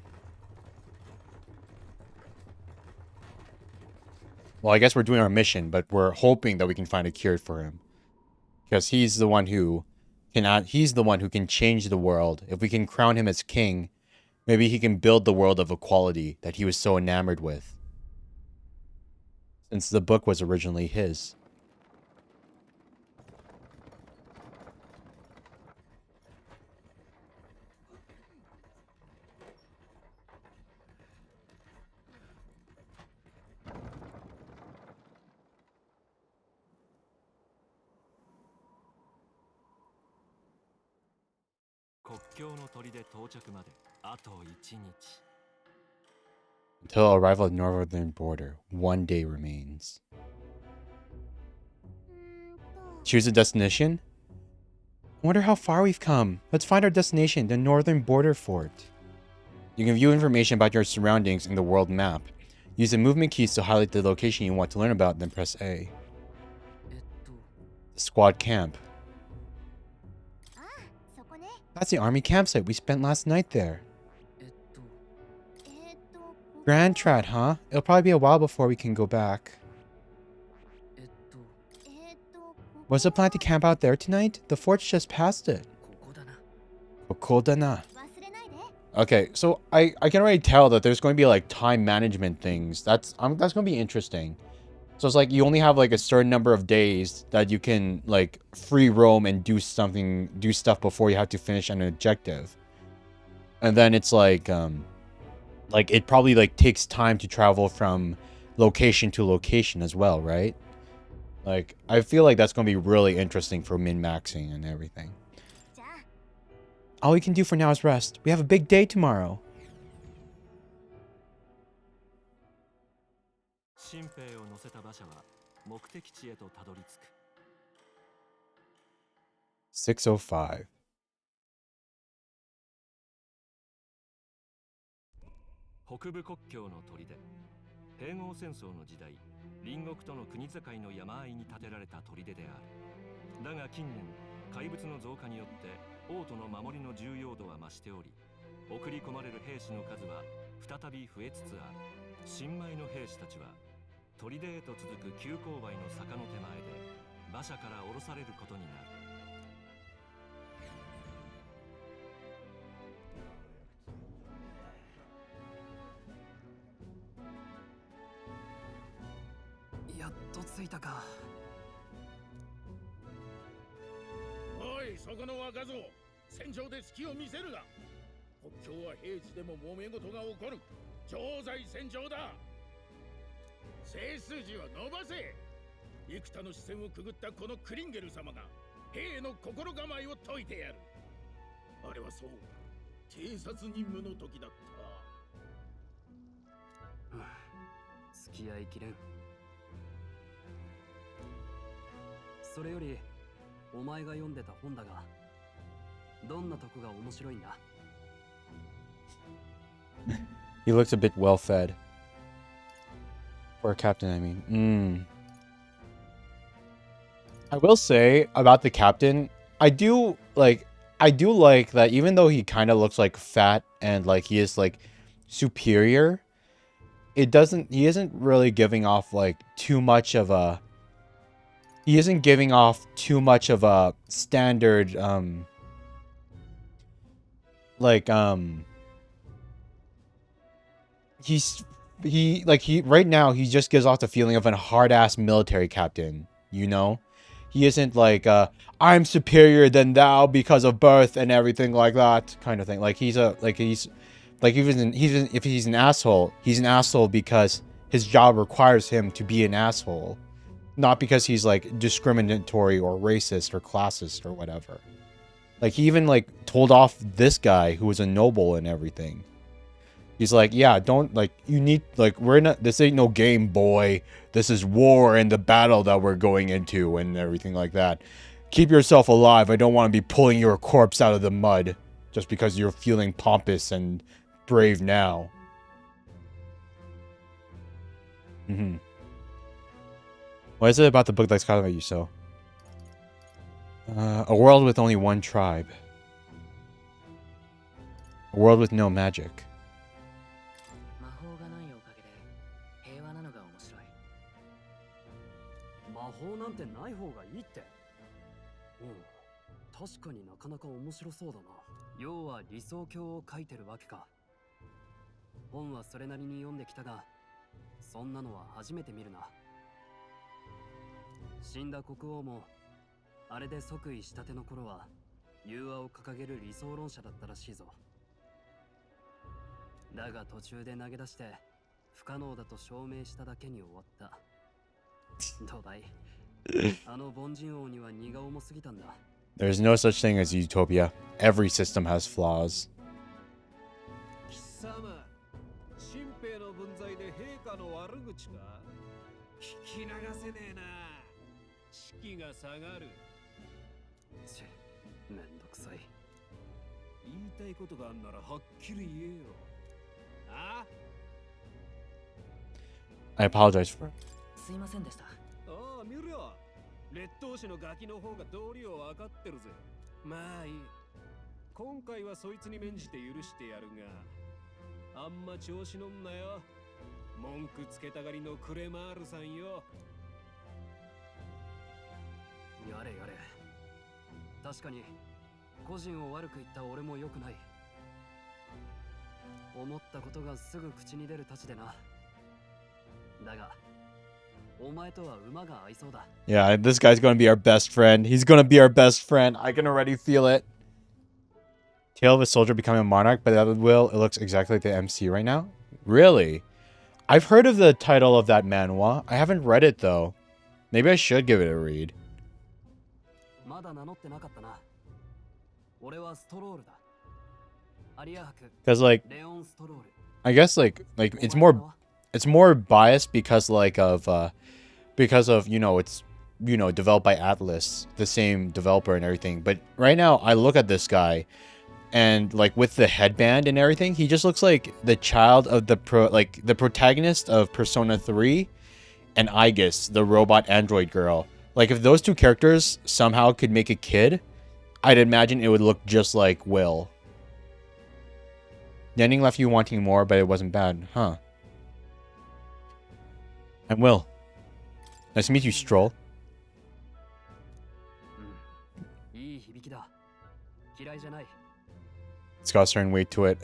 Well, I guess we're doing our mission, but we're hoping that we can find a cure for him, because he's the one who he's the one who can change the world. If we can crown him as king, maybe he can build the world of equality that he was so enamored with, since the book was originally his. 境の砦到着まであと1日。 Until arrival at northern border, 1 day remains. Choose a destination? I wonder how far we've come. Let's find our destination, the northern border fort. You can view information about your surroundings in the world map. Use the movement keys to highlight the location you want to learn about, then press A. Squad camp. That's the army campsite. We spent last night there. Grand Trad, huh? It'll probably be a while before we can go back. What's the plan to camp out there tonight? The fort's just past it. Kokodana. Okay, so I can already tell that there's going to be like time management things. That's going to be interesting. So it's like you only have like a certain number of days that you can like free roam and do stuff before you have to finish an objective. And then it's like it probably like takes time to travel from location to location as well, right? Like I feel like that's going to be really interesting for min-maxing and everything. All we can do for now is rest. We have a big day tomorrow. 新兵を乗せた馬車は目的地へとたどり着く。6:05. 北部国境の砦。併合戦争の時代、隣国との国境の山あいに建てられた砦である。だが近年、怪物の増加によって王都の守りの重要度は増しており、送り込まれる兵士の数は再び増えつつある。新米の兵士たちは砦へと続く急勾配の坂の手前で馬車から降ろされることになる。やっと着いたか。おい、そこの若造、戦場で隙を見せるな。国境は平時でも揉め事が起こる。常在戦場だ。背筋を伸ばせ。幾多の視線をくぐったこのクリンゲル様が兵の心構えを解いてやる。あれはそう、偵察任務の時だった。付き合いきれん。それよりお前が読んでた本だが、どんなとこが面白いんだ？ He looks a bit well fed. For a captain, I mean. I will say about the captain, I do like that even though he kind of looks like fat and like he is like superior, he isn't really giving off like too much of a standard right now he just gives off the feeling of a hard-ass military captain, you know? He isn't like I'm superior than thou because of birth and everything like that kind of thing. Like if he's an asshole, he's an asshole because his job requires him to be an asshole, not because he's like discriminatory or racist or classist or whatever. Like he even like told off this guy who was a noble and everything. He's like, yeah, don't like you need like this ain't no game, boy. This is war and the battle that we're going into and everything like that. Keep yourself alive. I don't want to be pulling your corpse out of the mud just because you're feeling pompous and brave now. What is it about the book that's caught about you so? A world with only one tribe. A world with no magic. 魔法なんてない方がいいって。確かになかなか面白そうだな。要は理想郷を書いてるわけか。本はそれなりに読んできたが、そんなのは初めて見るな。死んだ国王もあれで即位したての頃は融和を掲げる理想論者だったらしいぞ。だが途中で投げ出して不可能だと証明しただけに終わった。どうだい？あの凡人王には荷が重すぎたんだ。There's no such thing as utopia. Every system has flaws. 貴様、新兵の分際で陛下の悪口か？聞き流せねえな。士気が下がる。ち、めんどくさい。言いたいことがあんならはっきり言えよ。あ？ I apologize for it. すいませんでした。ああ、見ろ。劣等種のガキの方が道理を分かってるぜ。まあいい。今回はそいつに免じて許してやるが、あんま調子乗んなよ。文句つけたがりのクレマールさんよ。やれやれ。確かに個人を悪く言った俺も良くない。思ったことがすぐ口に出るたちでな。だがお前とは馬が合いそうだ。 Yeah, this guy's gonna be our best friend. He's gonna be our best friend. I can already feel it. Tale of a soldier becoming a monarch, but that will, it looks exactly like the MC right now. Really? I've heard of the title of that manhwa. I haven't read it though. Maybe I should give it a read. まだ名乗ってなかったな。俺はストロールだ。アリア博 Because like レオンストロール。 I guess like it's more biased because of you know it's developed by Atlas, the same developer and everything. But right now I look at this guy and like with the headband and everything, he just looks like the child of the protagonist of Persona 3 and Aegis, the robot android girl. Like if those two characters somehow could make a kid, I'd imagine it would look just like Will. The ending left you wanting more, but it wasn't bad, huh? I'm Will. Nice to meet you, Stroll. いい響きだ。嫌いじゃない。 It's got a certain weight to it.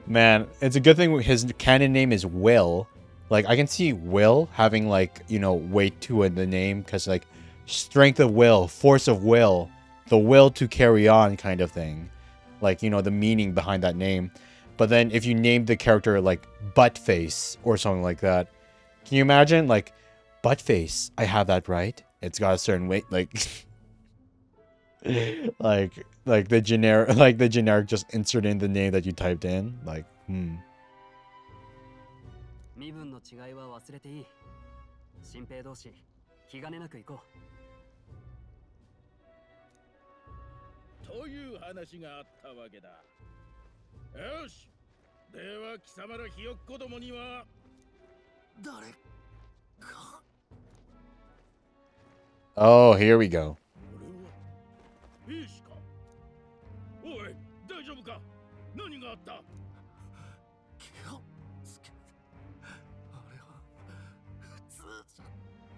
Man, it's a good thing his canon name is Will. Like, I can see Will having, like, weight to it, the name. Because, like, strength of will, force of will, the will to carry on kind of thing. Like, the meaning behind that name. But then if you name the character, like, Buttface or something like that. Can you imagine? Like, Buttface, I have that right. It's got a certain weight. Like... like the generic just insert in the name that you typed in. Like, 身分の違いは忘れていい。新兵同士、気兼ねなく行こう。という話があったわけだ。よし。では貴様らひよっこどもには誰か。Oh, here we go. 兵士か。おい、大丈夫か。何があった。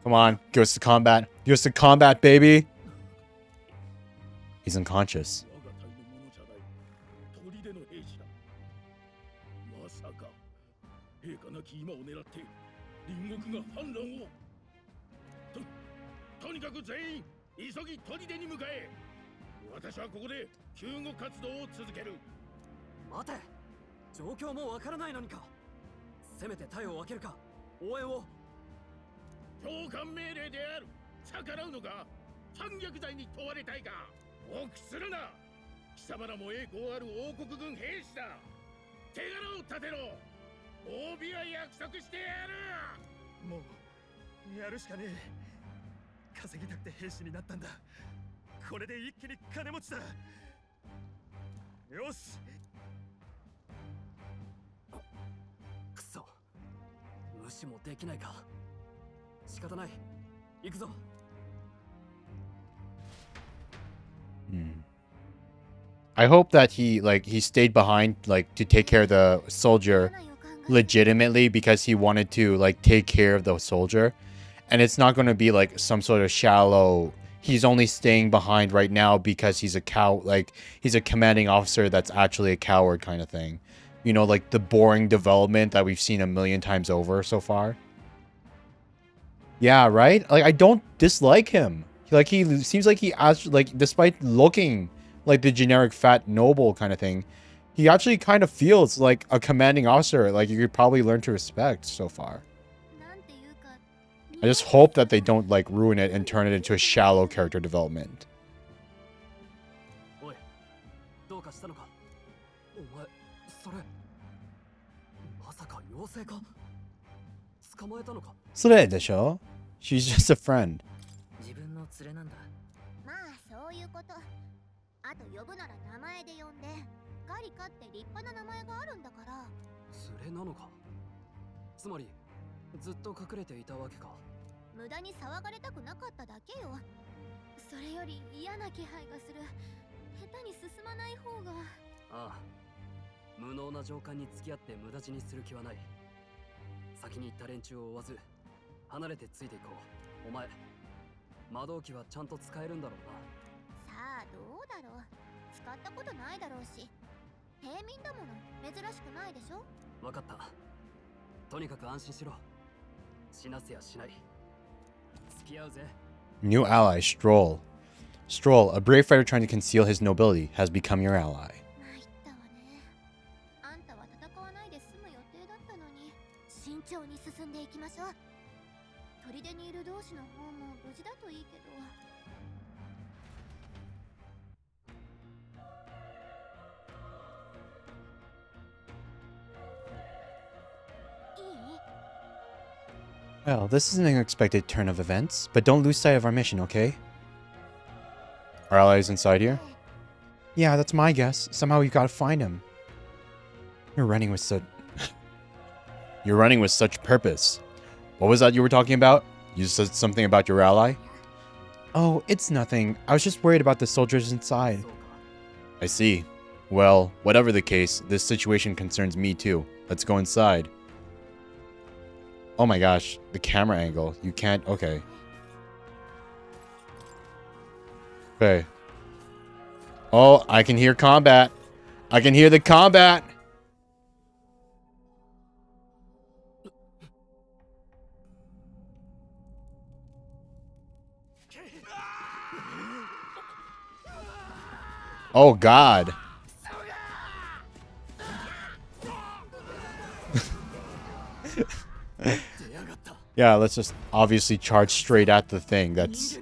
Come on, goes to combat. Goes to combat, baby. He's unconscious. まさか陛下なき今を狙って隣国が反乱を。とにかく全員急ぎ砦に向かえ。私はここで救護活動を続ける。待て、状況もわからないのにか。せめて隊を分けるか、応援を。教官命令である。逆らうのか。反逆罪に問われたいか。臆するな。貴様らも栄光ある王国軍兵士だ。手柄を立てろ。帯は約束してやる。もうやるしかねえ。稼ぎたくて兵士になったんだ。これで一気に金持ちだ。よし。くそ、無視もできないか。仕方ない。行くぞ。I hope that he stayed behind to take care of the soldier legitimately because he wanted to take care of the soldier, and it's not going to be like some sort of shallow he's only staying behind right now because he's he's a commanding officer that's actually a coward kind of thing. Like the boring development that we've seen a million times over so far. Yeah, right? Like, I don't dislike him. Like, he seems like he actually, despite looking like the generic fat noble kind of thing, he actually kind of feels like a commanding officer, like you could probably learn to respect so far. I just hope that they don't, ruin it and turn it into a shallow character development. 性か。捕まえたのか。それでしょ? She's just a friend. 自分の連れなんだ。まあそういうこと。あと呼ぶなら名前で呼んで。ガリカって立派な名前があるんだから。連れなのか。つまりずっと隠れていたわけか。無駄に騒がれたくなかっただけよ。それより嫌な気配がする。下手に進まない方が。ああ、無能な上官に付き合って無駄死にする気はない。先に行った連中を追わず離れてついていこう。お前魔導機はちゃんと使えるんだろうな。さあどうだろう。使ったことないだろうし。平民だもの、珍しくないでしょ。わかった。とにかく安心しろ。死なせやしない。付き合うぜ。 New ally, Stroll. Stroll, a brave fighter trying to conceal his nobility, has become your ally. 参ったわね。あんたは戦わないで済む予定だったのに。慎重に進んでいきましょう。砦にいる同士の方も無事だといいけど。Well, this is an unexpected turn of events, but don't lose sight of our mission, okay? Our ally is inside here? Yeah, that's my guess. Somehow we've got to find him. You're running with such... You're running with such purpose. What was that you were talking about? You said something about your ally? Oh, it's nothing. I was just worried about the soldiers inside. I see. Well, whatever the case, this situation concerns me too. Let's go inside. Oh my gosh, the camera angle. You can't... Okay. Okay. Oh, I can hear combat. I can hear the combat. Oh God. Yeah, let's just obviously charge straight at the thing. That's...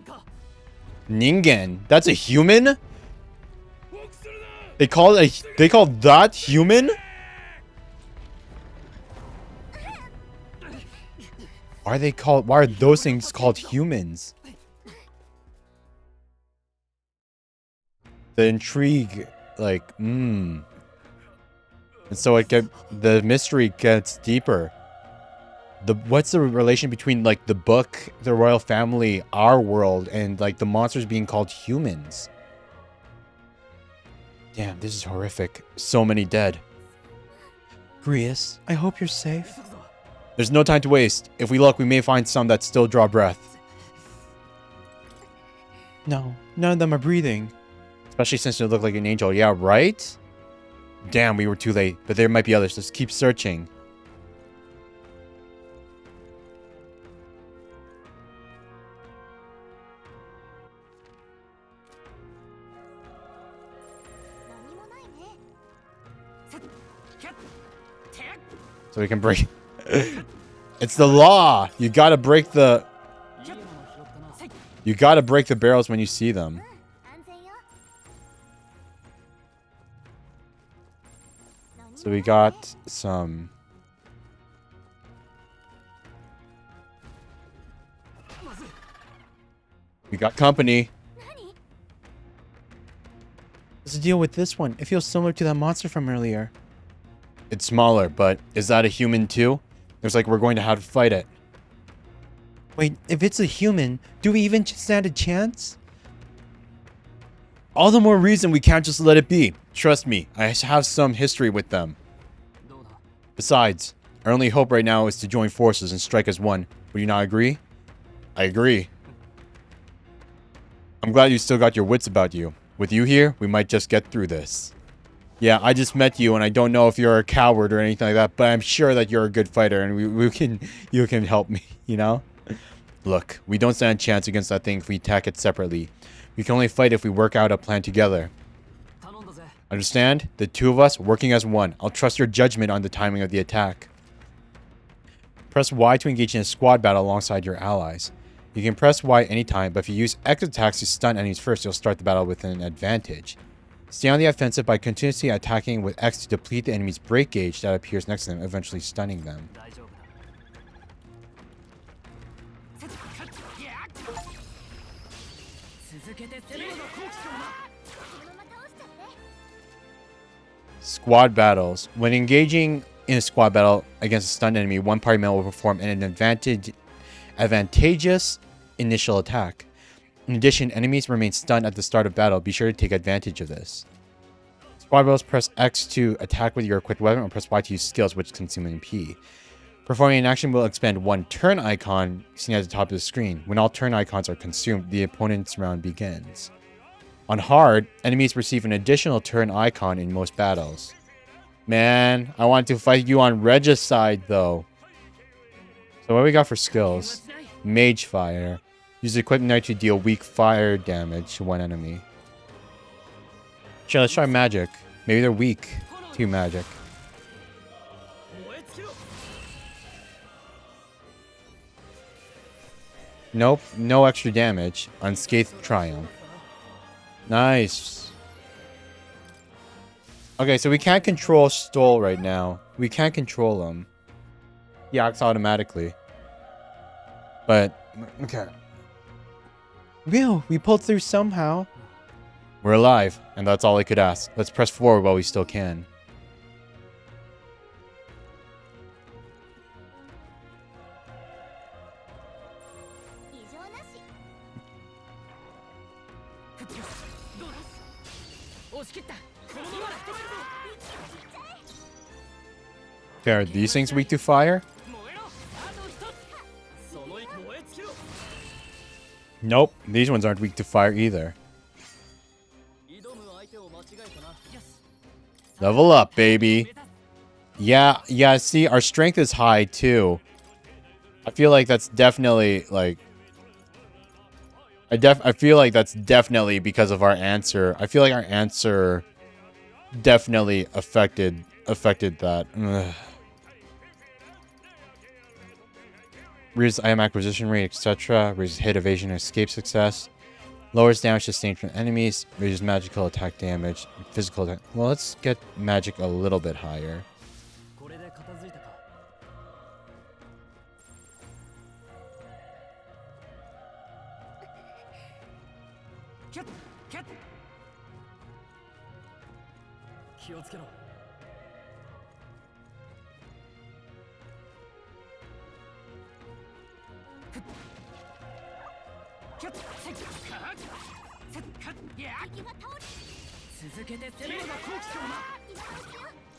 Ningen? That's a human? They call that human? Why are those things called humans? The intrigue, like, And so the mystery gets deeper. What's the relation between, like, the book, the royal family, our world, and, like, the monsters being called humans? Damn, this is horrific. So many dead. Grius, I hope you're safe. There's no time to waste. If we look, we may find some that still draw breath. No, none of them are breathing. Especially since they look like an angel. Yeah, right? Damn, we were too late. But there might be others. Let's keep searching. So we can break... It's the law! You gotta break the... You gotta break the barrels when you see them. So we got some... We got company. What's the deal with this one? It feels similar to that monster from earlier. It's smaller, but is that a human too? Looks like we're going to have to fight it. Wait, if it's a human, do we even stand a chance? All the more reason we can't just let it be. Trust me, I have some history with them. Besides, our only hope right now is to join forces and strike as one. Would you not agree? I agree. I'm glad you still got your wits about you. With you here, we might just get through this. Yeah, I just met you and I don't know if you're a coward or anything like that, but I'm sure that you're a good fighter and you can help me, you know? Look, we don't stand a chance against that thing if we attack it separately. We can only fight if we work out a plan together. Understand? The two of us working as one. I'll trust your judgment on the timing of the attack. Press Y to engage in a squad battle alongside your allies. You can press Y anytime, but if you use X attacks to stun enemies first, you'll start the battle with an advantage. Stay on the offensive by continuously attacking with X to deplete the enemy's break gauge that appears next to them, eventually stunning them. Squad battles. When engaging in a squad battle against a stunned enemy, one party member will perform an advantageous initial attack. In addition, enemies remain stunned at the start of battle. Be sure to take advantage of this. Squad battles, press X to attack with your equipped weapon, or press Y to use skills, which consume MP. Performing an action will expend one turn icon seen at the top of the screen. When all turn icons are consumed, the opponent's round begins. On hard, enemies receive an additional turn icon in most battles. Man, I want to fight you on Regicide though. So what do we got for skills? Mage Fire. Use the equipment knight to deal weak fire damage to one enemy. Sure, let's try magic. Maybe they're weak to magic. Nope, no extra damage. Unscathed Triumph. Nice. Okay, so we can't control Stoll right now. We can't control him. He acts automatically. But, okay. We pulled through somehow. We're alive, and that's all I could ask. Let's press forward while we still can. Okay, are these things weak to fire? Nope, these ones aren't weak to fire either. Level up, baby. Yeah, see, our strength is high too. I feel like that's definitely like I feel like that's definitely because of our answer. I feel like our answer definitely affected that. Ugh. Raises item acquisition rate, etc. Raises hit, evasion, and escape success. Lowers damage sustained from enemies. Raises magical attack damage. Physical attack. Well, let's get magic a little bit higher.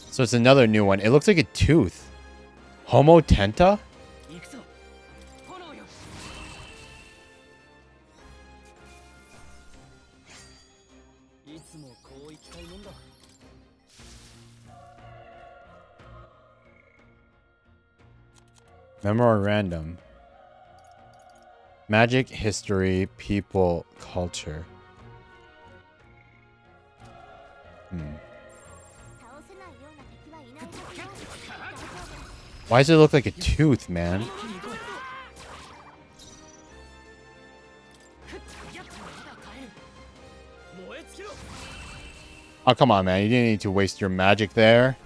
So it's another new one. It looks like a tooth. Homo Tenta? Memorandum. Magic, history, people, culture. Why does it look like a tooth, man? Oh, come on, man. You didn't need to waste your magic there.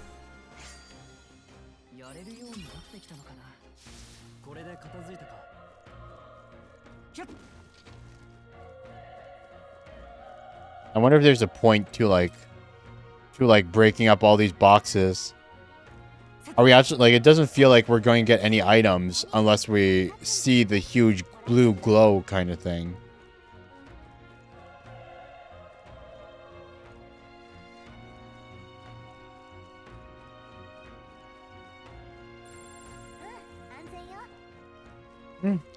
I wonder if there's a point to like breaking up all these boxes. Are we actually, like, it doesn't feel like we're going to get any items unless we see the huge blue glow kind of thing.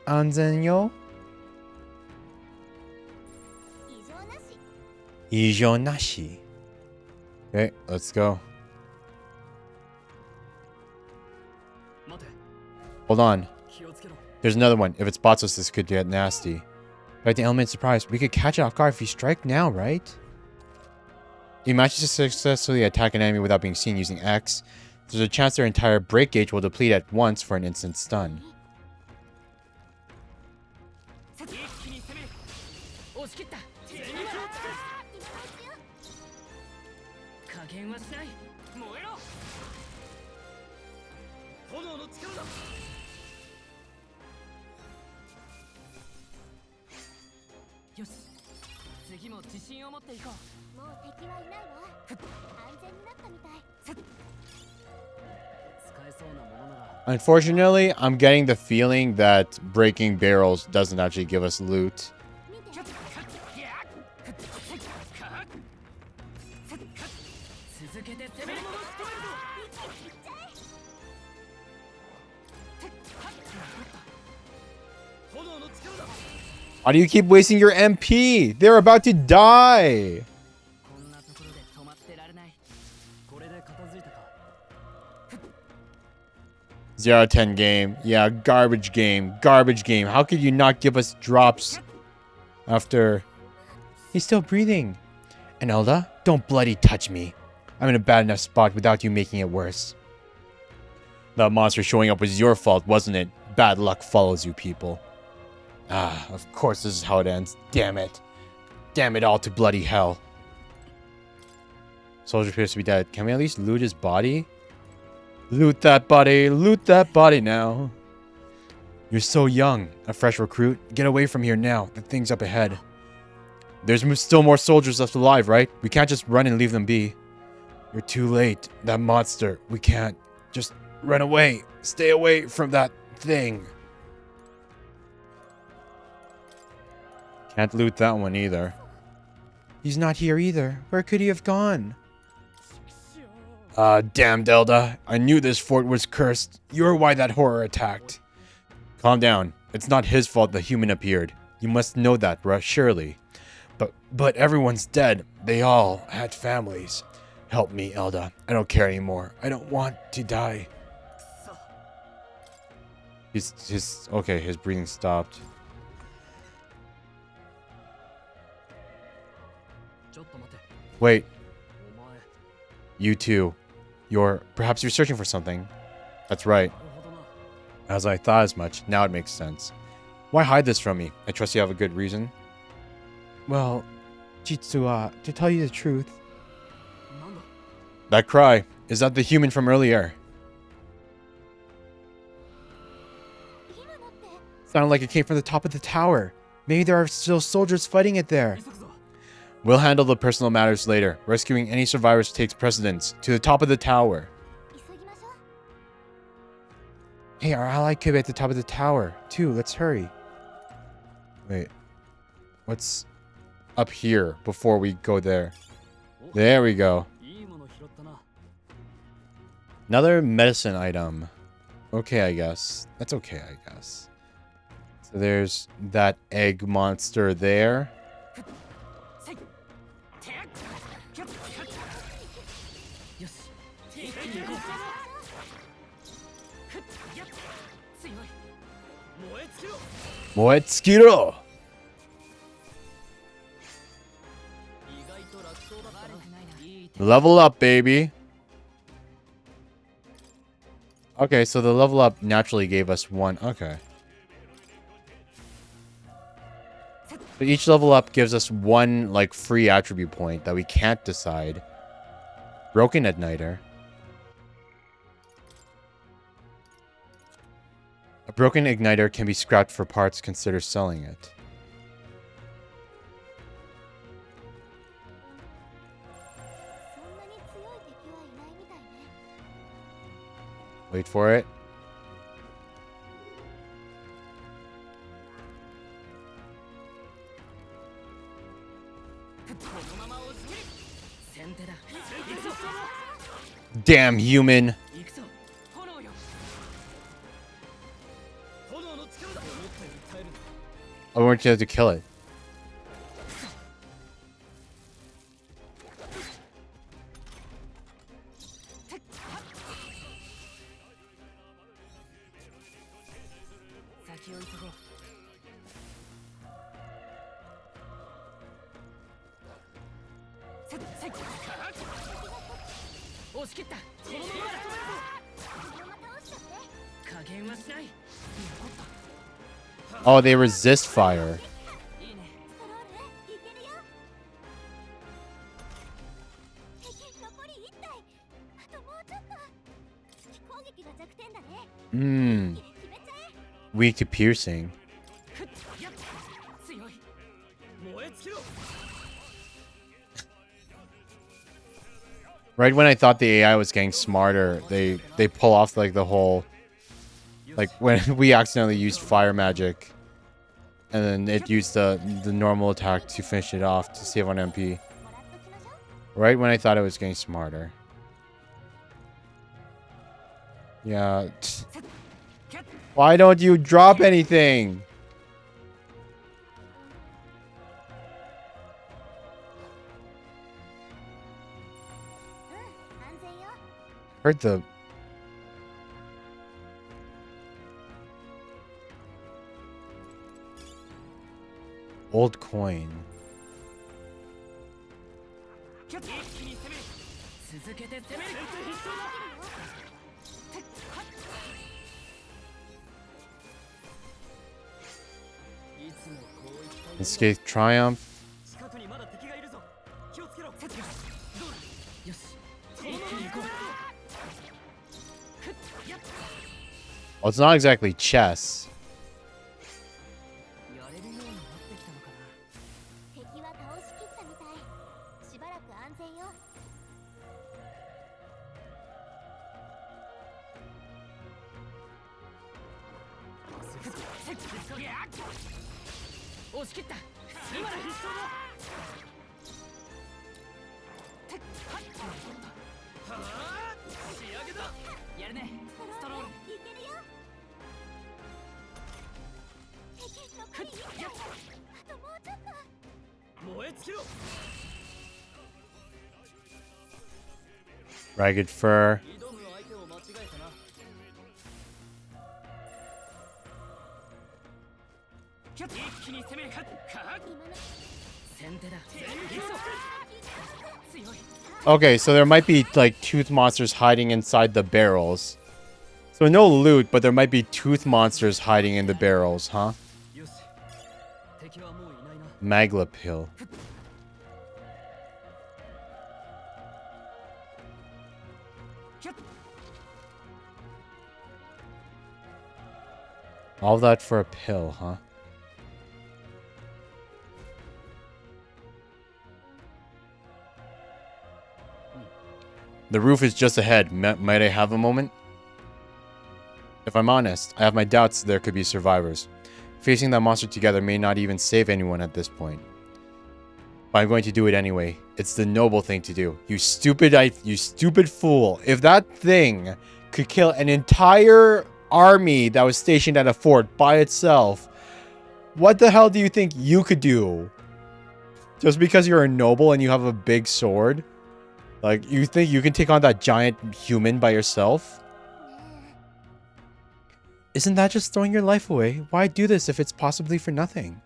Anzenyo? Ijo nashi. Okay, let's go. Hold on. There's another one. If it spots us, this could get nasty. Right, the element of surprise. We could catch it off guard if we strike now, right? You manage to successfully attack an enemy without being seen using X. There's a chance their entire break gauge will deplete at once for an instant stun. 加減はしない。燃えろ。炎の力だ。よし、次も自信を持っていこう。もう敵はいないわ。安全になったみたい。使えそうなものなら Unfortunately, I'm getting the feeling that breaking barrels doesn't actually give us loot. 見て。続けて攻める。炎の力だ。 Why do you keep wasting your MP? They're about to die. こんなところで止まってられない。これで片付いたか。 0 out of 10 game. Yeah, garbage game. Garbage game. How could you not give us drops after... He's still breathing. And Elda, don't bloody touch me. I'm in a bad enough spot without you making it worse. That monster showing up was your fault, wasn't it? Bad luck follows you, people. Ah, of course this is how it ends. Damn it. Damn it all to bloody hell. Soldier appears to be dead. Can we at least loot his body? Loot that body. Loot that body now. You're so young. A fresh recruit. Get away from here now. The thing's up ahead. There's still more soldiers left alive, right? We can't just run and leave them be. You're too late. That monster. We can't. Just run away. Stay away from that thing. Can't loot that one either. He's not here either. Where could he have gone? Ah, damn, Delta. I knew this fort was cursed. You're why that horror attacked. Calm down. It's not his fault the human appeared. You must know that, Rush, surely. But everyone's dead. They all had families. Help me, Elda. I don't care anymore. I don't want to die. Okay, his breathing stopped. Wait. You too. Perhaps you're searching for something. That's right. As I thought as much. Now it makes sense. Why hide this from me? I trust you have a good reason. Well, Jitsuwa, to tell you the truth. That cry, is that the human from earlier? Sounded like it came from the top of the tower. Maybe there are still soldiers fighting it there. We'll handle the personal matters later. Rescuing any survivors takes precedence. To the top of the tower. Hey, our ally could be at the top of the tower, too. Let's hurry. Wait. What's up here before we go there? There we go. Another medicine item. Okay, I guess. That's okay, I guess. So there's that egg monster there. Moetsukiru! Level up, baby. Okay, so the level up naturally gave us one. Okay. So each level up gives us one, like, free attribute point that we can't decide. Broken Igniter. A broken igniter can be scrapped for parts. Consider selling it. Wait for it. Damn human. I want you to kill it. Oh, they resist fire. weak to piercing. Right when I thought the AI was getting smarter, they pull off like the whole, like when we accidentally used fire magic, and then it used the normal attack to finish it off to save on MP. Right when I thought it was getting smarter. Yeah. Why don't you drop anything? Heard the... old coin. Escape Triumph. Well, it's not exactly chess. Ragged fur. Okay, so there might be like tooth monsters hiding inside the barrels. So no loot, but there might be tooth monsters hiding in the barrels, huh? Magla pill. All that for a pill, huh? The roof is just ahead. Might I have a moment? If I'm honest, I have my doubts there could be survivors. Facing that monster together may not even save anyone at this point. But I'm going to do it anyway. It's the noble thing to do. You stupid fool. If that thing could kill an entire army that was stationed at a fort by itself, what the hell do you think you could do? Just because you're a noble and you have a big sword? Like, you think you can take on that giant human by yourself? Isn't that just throwing your life away? Why do this if it's possibly for nothing?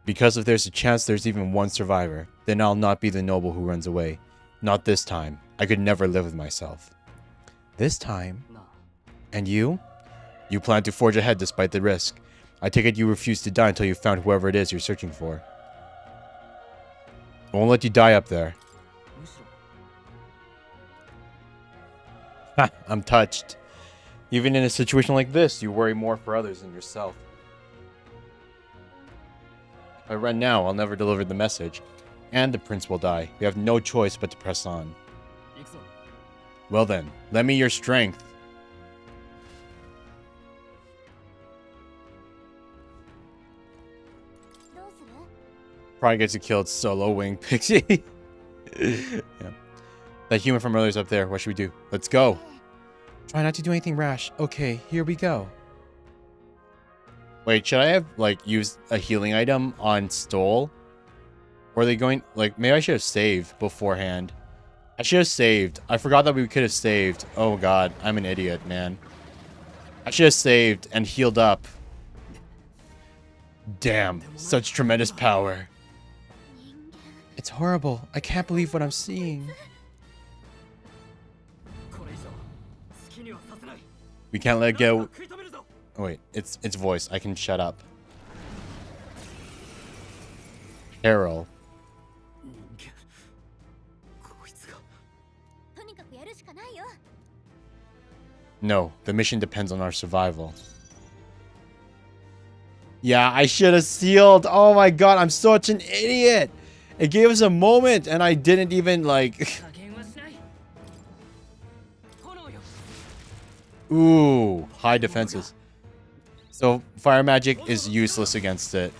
Because if there's a chance there's even one survivor, then I'll not be the noble who runs away. Not this time. I could never live with myself. This time? And you? You plan to forge ahead despite the risk. I take it you refuse to die until you found whoever it is you're searching for. I won't let you die up there. Ha! I'm touched. Even in a situation like this, you worry more for others than yourself. If I run now, I'll never deliver the message. And the prince will die. We have no choice but to press on. Well then, lend me your strength. Probably gets you killed solo, wing pixie. Yeah. That human from earlier's up there. What should we do? Let's go. Try not to do anything rash. Okay, here we go. Wait, should I have, like, used a healing item on Stole? Or are they going, like, maybe I should have saved beforehand. I should have saved. I forgot that we could have saved. Oh god, I'm an idiot, man. I should have saved and healed up. Damn, such tremendous power. It's horrible. I can't believe what I'm seeing. We can't let go. Oh wait, it's voice. I can shut up. Carol. No, the mission depends on our survival. Yeah, I should have sealed. Oh my god, I'm such an idiot. It gave us a moment and I didn't even like... Ooh, high defenses. So fire magic is useless against it.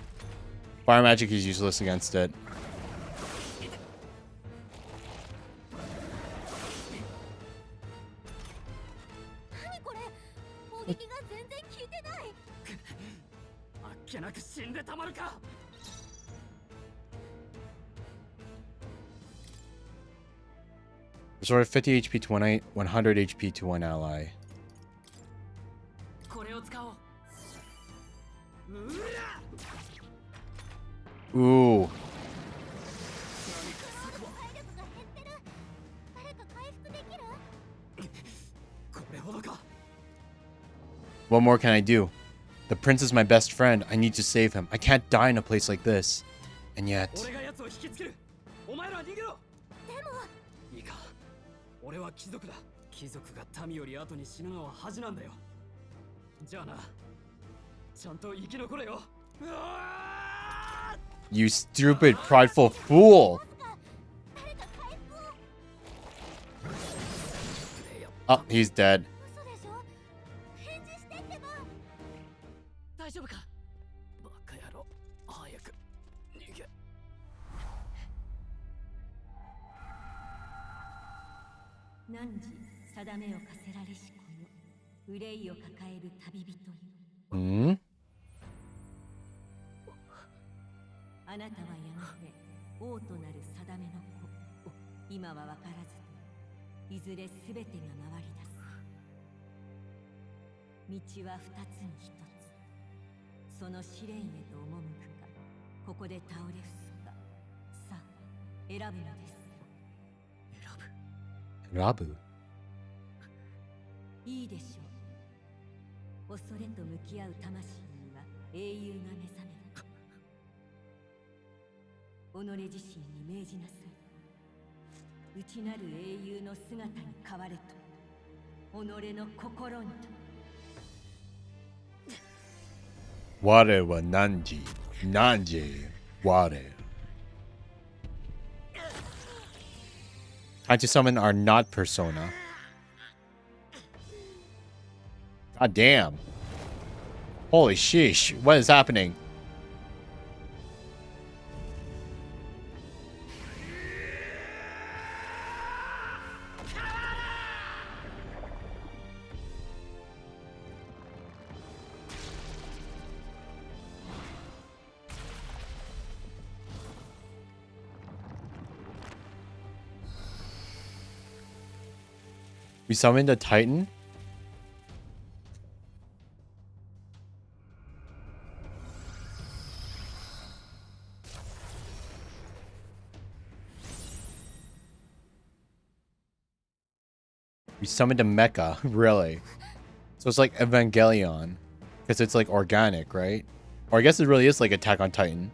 Fire magic is useless against it. Restore 50 HP to 100 HP to one ally. Ooh. What more can I do? The prince is my best friend. I need to save him. I can't die in a place like this. And yet... You stupid, prideful fool! Oh, he's dead. Hmm? あなたはやがて王となる定めの子。今は分からずといずれすべてが回り出す。道は二つに一つ。その試練へと赴くか、ここで倒れ伏すか。さあ、選ぶのです。ラブ？いいでしょう。恐れと向き合う魂には英雄が目覚める。己自身に命じなさい。内なる英雄の姿に変われと。己の心にと。我は何我。Time to summon our not persona. God damn. Holy sheesh. What is happening? We summoned a Titan? We summoned a mecha, really? So it's like Evangelion. Because it's like organic, right? Or I guess it really is like Attack on Titan.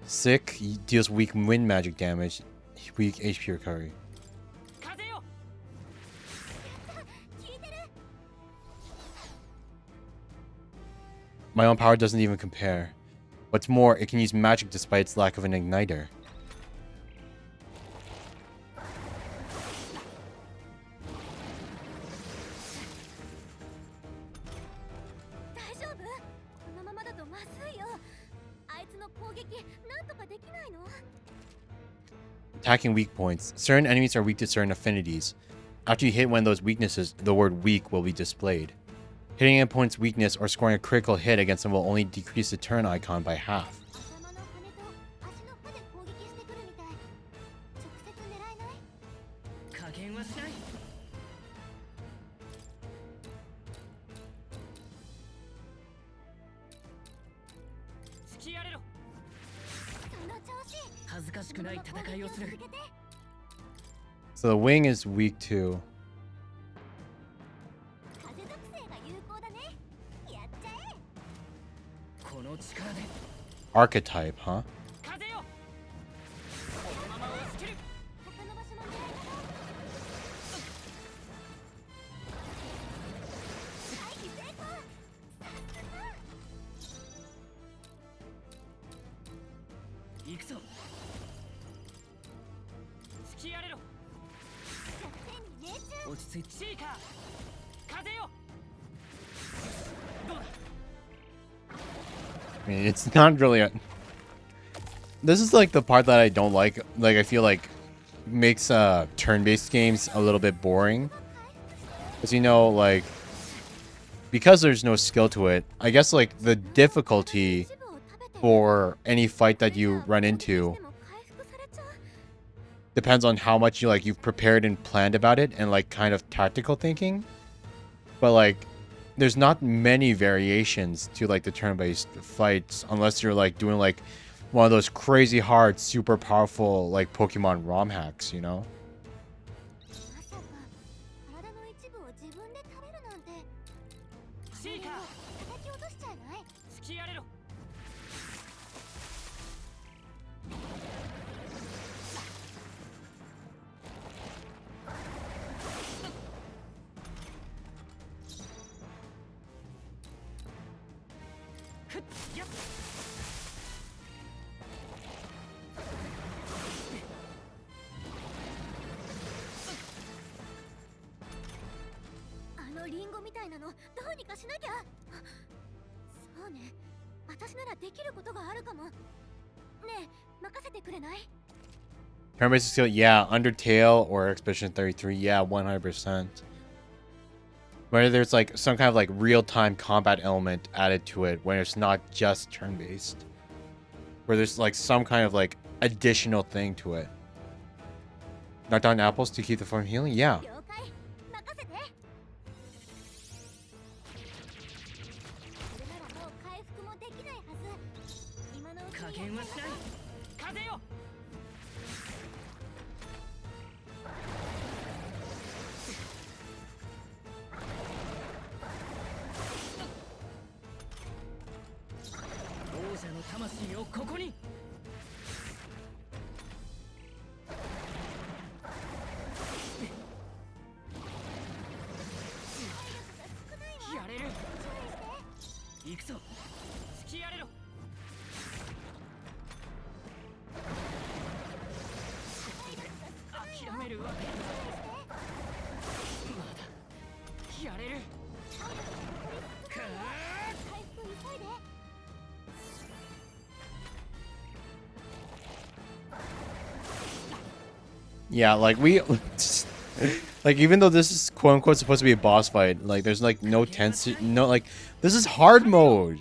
Sick, he deals weak wind magic damage, weak HP recovery. My own power doesn't even compare. What's more, it can use magic despite its lack of an igniter. Attacking weak points. Certain enemies are weak to certain affinities. After you hit one of those weaknesses, the word weak will be displayed. Hitting an opponent's weakness or scoring a critical hit against them will only decrease the turn icon by half. So the wing is weak too. Archetype, huh? 行くぞ。突きやれろ。落ち着いて。シーカー風よ。どうだ。 I mean, it's not really this is like the part that I don't like. Like, I feel like makes turn-based games a little bit boring. Because, you know, like, because there's no skill to it, I guess, like, the difficulty for any fight that you run into depends on how much you've prepared and planned about it and, like, kind of tactical thinking. But, like, there's not many variations to, like, the turn-based fights unless you're, like, doing, like, one of those crazy hard, super powerful, like, Pokemon ROM hacks, you know? Yep. リンゴみたいなのどうにかしなきゃ。そうね、私ならできることがあるかも。ねえ、任せてくれない？ Turn-based skill, yeah. Undertale or Expedition 33, yeah, 100%. Whether there's like some kind of like real-time combat element added to it, when it's not just turn-based, where there's like some kind of like additional thing to it. Knock down apples to keep the from healing, yeah. Yeah, like we like even though this is quote unquote supposed to be a boss fight, like there's like no tense, no, like this is hard mode.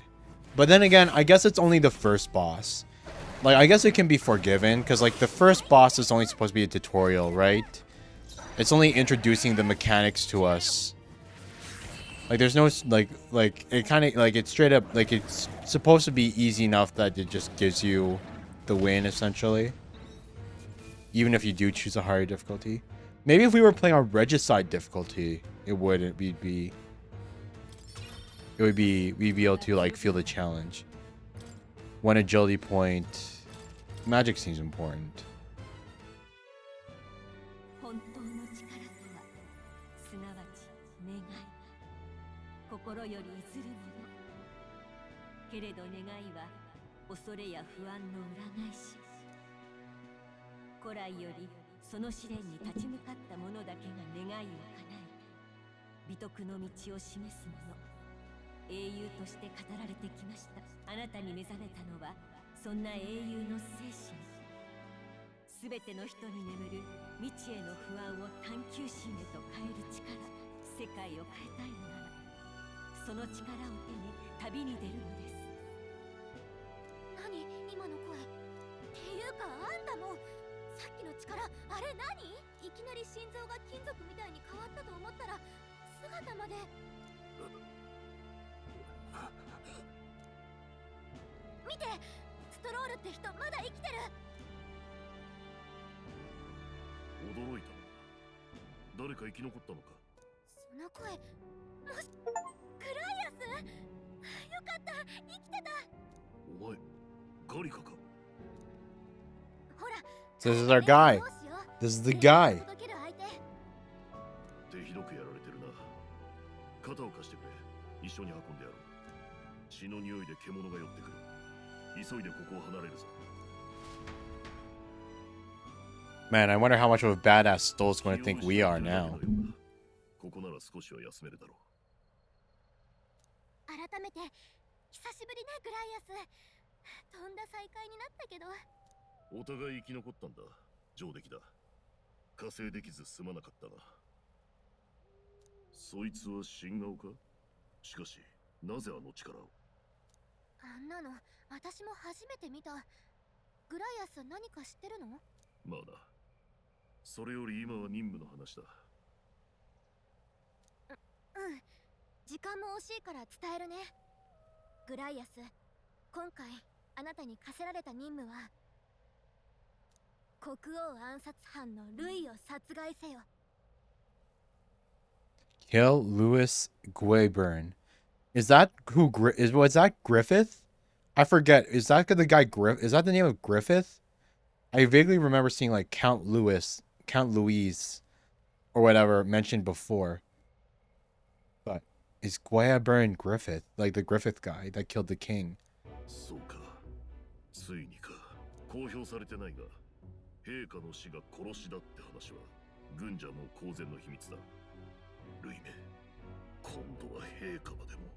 But then again, I guess it's only the first boss. Like I guess it can be forgiven because like the first boss is only supposed to be a tutorial, right? It's only introducing the mechanics to us. Like there's no like it kind of like it's straight up like it's supposed to be easy enough that it just gives you the win essentially. Even if you do choose a higher difficulty. Maybe if we were playing on Regicide difficulty, it wouldn't. We'd be able to like feel the challenge. One agility point. Magic seems important. 古来よりその試練に立ち向かった者だけが願いを叶え、美徳の道を示す者、英雄として語られてきました。あなたに目覚めたのはそんな英雄の精神。すべての人に眠る未知への不安を探求心へと変える力、世界を変えたいのなら、その力を手に旅に出るのです。何今の声？っていうかあんたも。 さっきの力、あれ何？いきなり心臓が金属みたいに変わったと思ったら姿まで。見て、ストロールって人まだ生きてる。驚いた。誰か生き残ったのか。その声、もしクライアス？よかった、生きてた。お前、ガリカか。ほら。 So this is our guy. This is the guy. 手ひどくやられてるな。肩を貸してくれ。一緒に運んでやろう。血の匂いで獣が寄ってくる。急いでここを離れるぞ。Man, I wonder how much of a badass Stoll's going to think we are now. ここなら少しは休めるだろ改めて久しぶりねグライアス。とんだ再会になったけど。う。お互い生き残ったんだ。上出来だ。加勢できずすまなかったな。そいつは新顔か？しかし、なぜあの力を？あんなの私も初めて見た。グライアス何か知ってるの？まあな。それより今は任務の話だ。うん。時間も惜しいから伝えるね。グライアス、今回あなたに課せられた任務は国王暗殺犯のルイを殺害せよ。Kill Louis Guayburn. Is that who? Was that Griffith? I forget. Is that the guy Griff? Is that the name of Griffith? I vaguely remember seeing like Count Louise, or whatever mentioned before. But is Guayburn Griffith like the Griffith guy that killed the king? そうか。ついにか。公表されてないが、陛下の死が殺しだって話は軍者も公然の秘密だ。ルイめ、今度は陛下までも。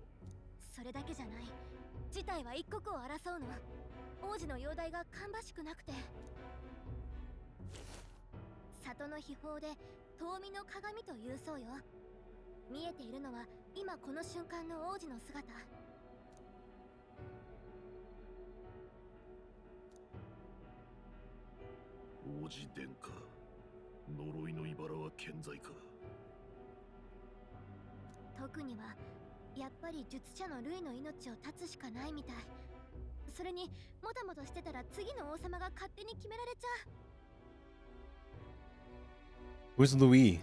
それだけじゃない。事態は一刻を争うの。王子の容体が芳しくなくて。里の秘宝で遠見の鏡というそうよ。見えているのは今この瞬間の王子の姿。王子殿下、呪いの茨は健在か？特にはやっぱり術者のルイの命を絶つしかないみたい。それにもたもたしてたら次の王様が勝手に決められちゃう。 Who's Louis?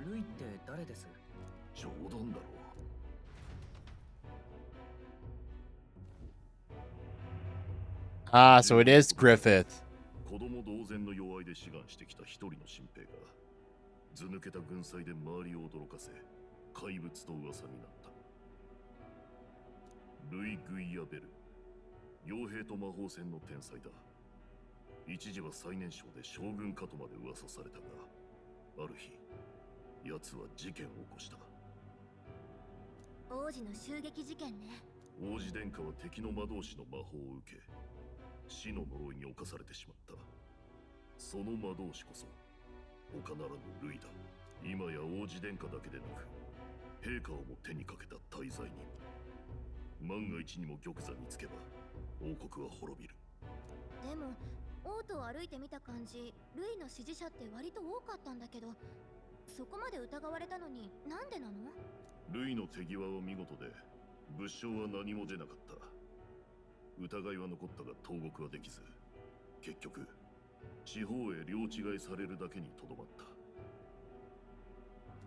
ルイって誰です？冗談だろう。Ah, so it is Griffith. 子供同然の弱いで志願してきた一人の新兵が図抜けた軍祭で周りを驚かせ怪物と噂になった。ルイ・グイアベル、傭兵と魔法戦の天才だ。一時は最年少で将軍かとまで噂されたが、ある日奴は事件を起こした。王子の襲撃事件ね。王子殿下は敵の魔導士の魔法を受け、死の呪いに侵されてしまった。その魔導士こそ他ならぬルイだ。今や王子殿下だけでなく陛下をも手にかけた大罪人。万が一にも玉座につけば王国は滅びる。でも王都を歩いてみた感じ、ルイの支持者って割と多かったんだけど、そこまで疑われたのになんでなの？ルイの手際は見事で物証は何も出なかった。疑いは残ったが投獄はできず、結局地方へ領違いされるだけにとどまった。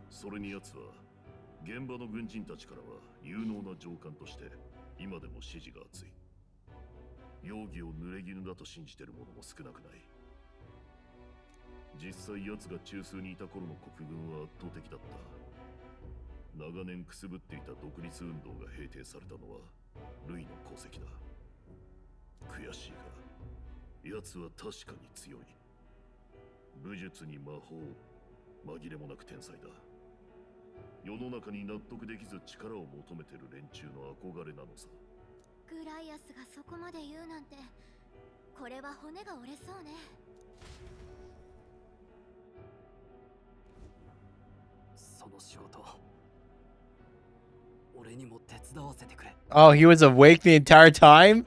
それに奴は現場の軍人たちからは有能な上官として今でも支持が厚い。容疑を濡れ衣だと信じている者も少なくない。実際奴が中枢にいた頃の国軍は圧倒的だった。長年くすぶっていた独立運動が平定されたのはルイの功績だ。悔しいが奴は確かに強い。武術に魔法、紛れもなく天才だ。世の中に納得できず力を求めてる連中の憧れなのさ。グライアスがそこまで言うなんて、これは骨が折れそうね。その仕事、俺にも手伝わせてくれ。 Oh, he was awake the entire time?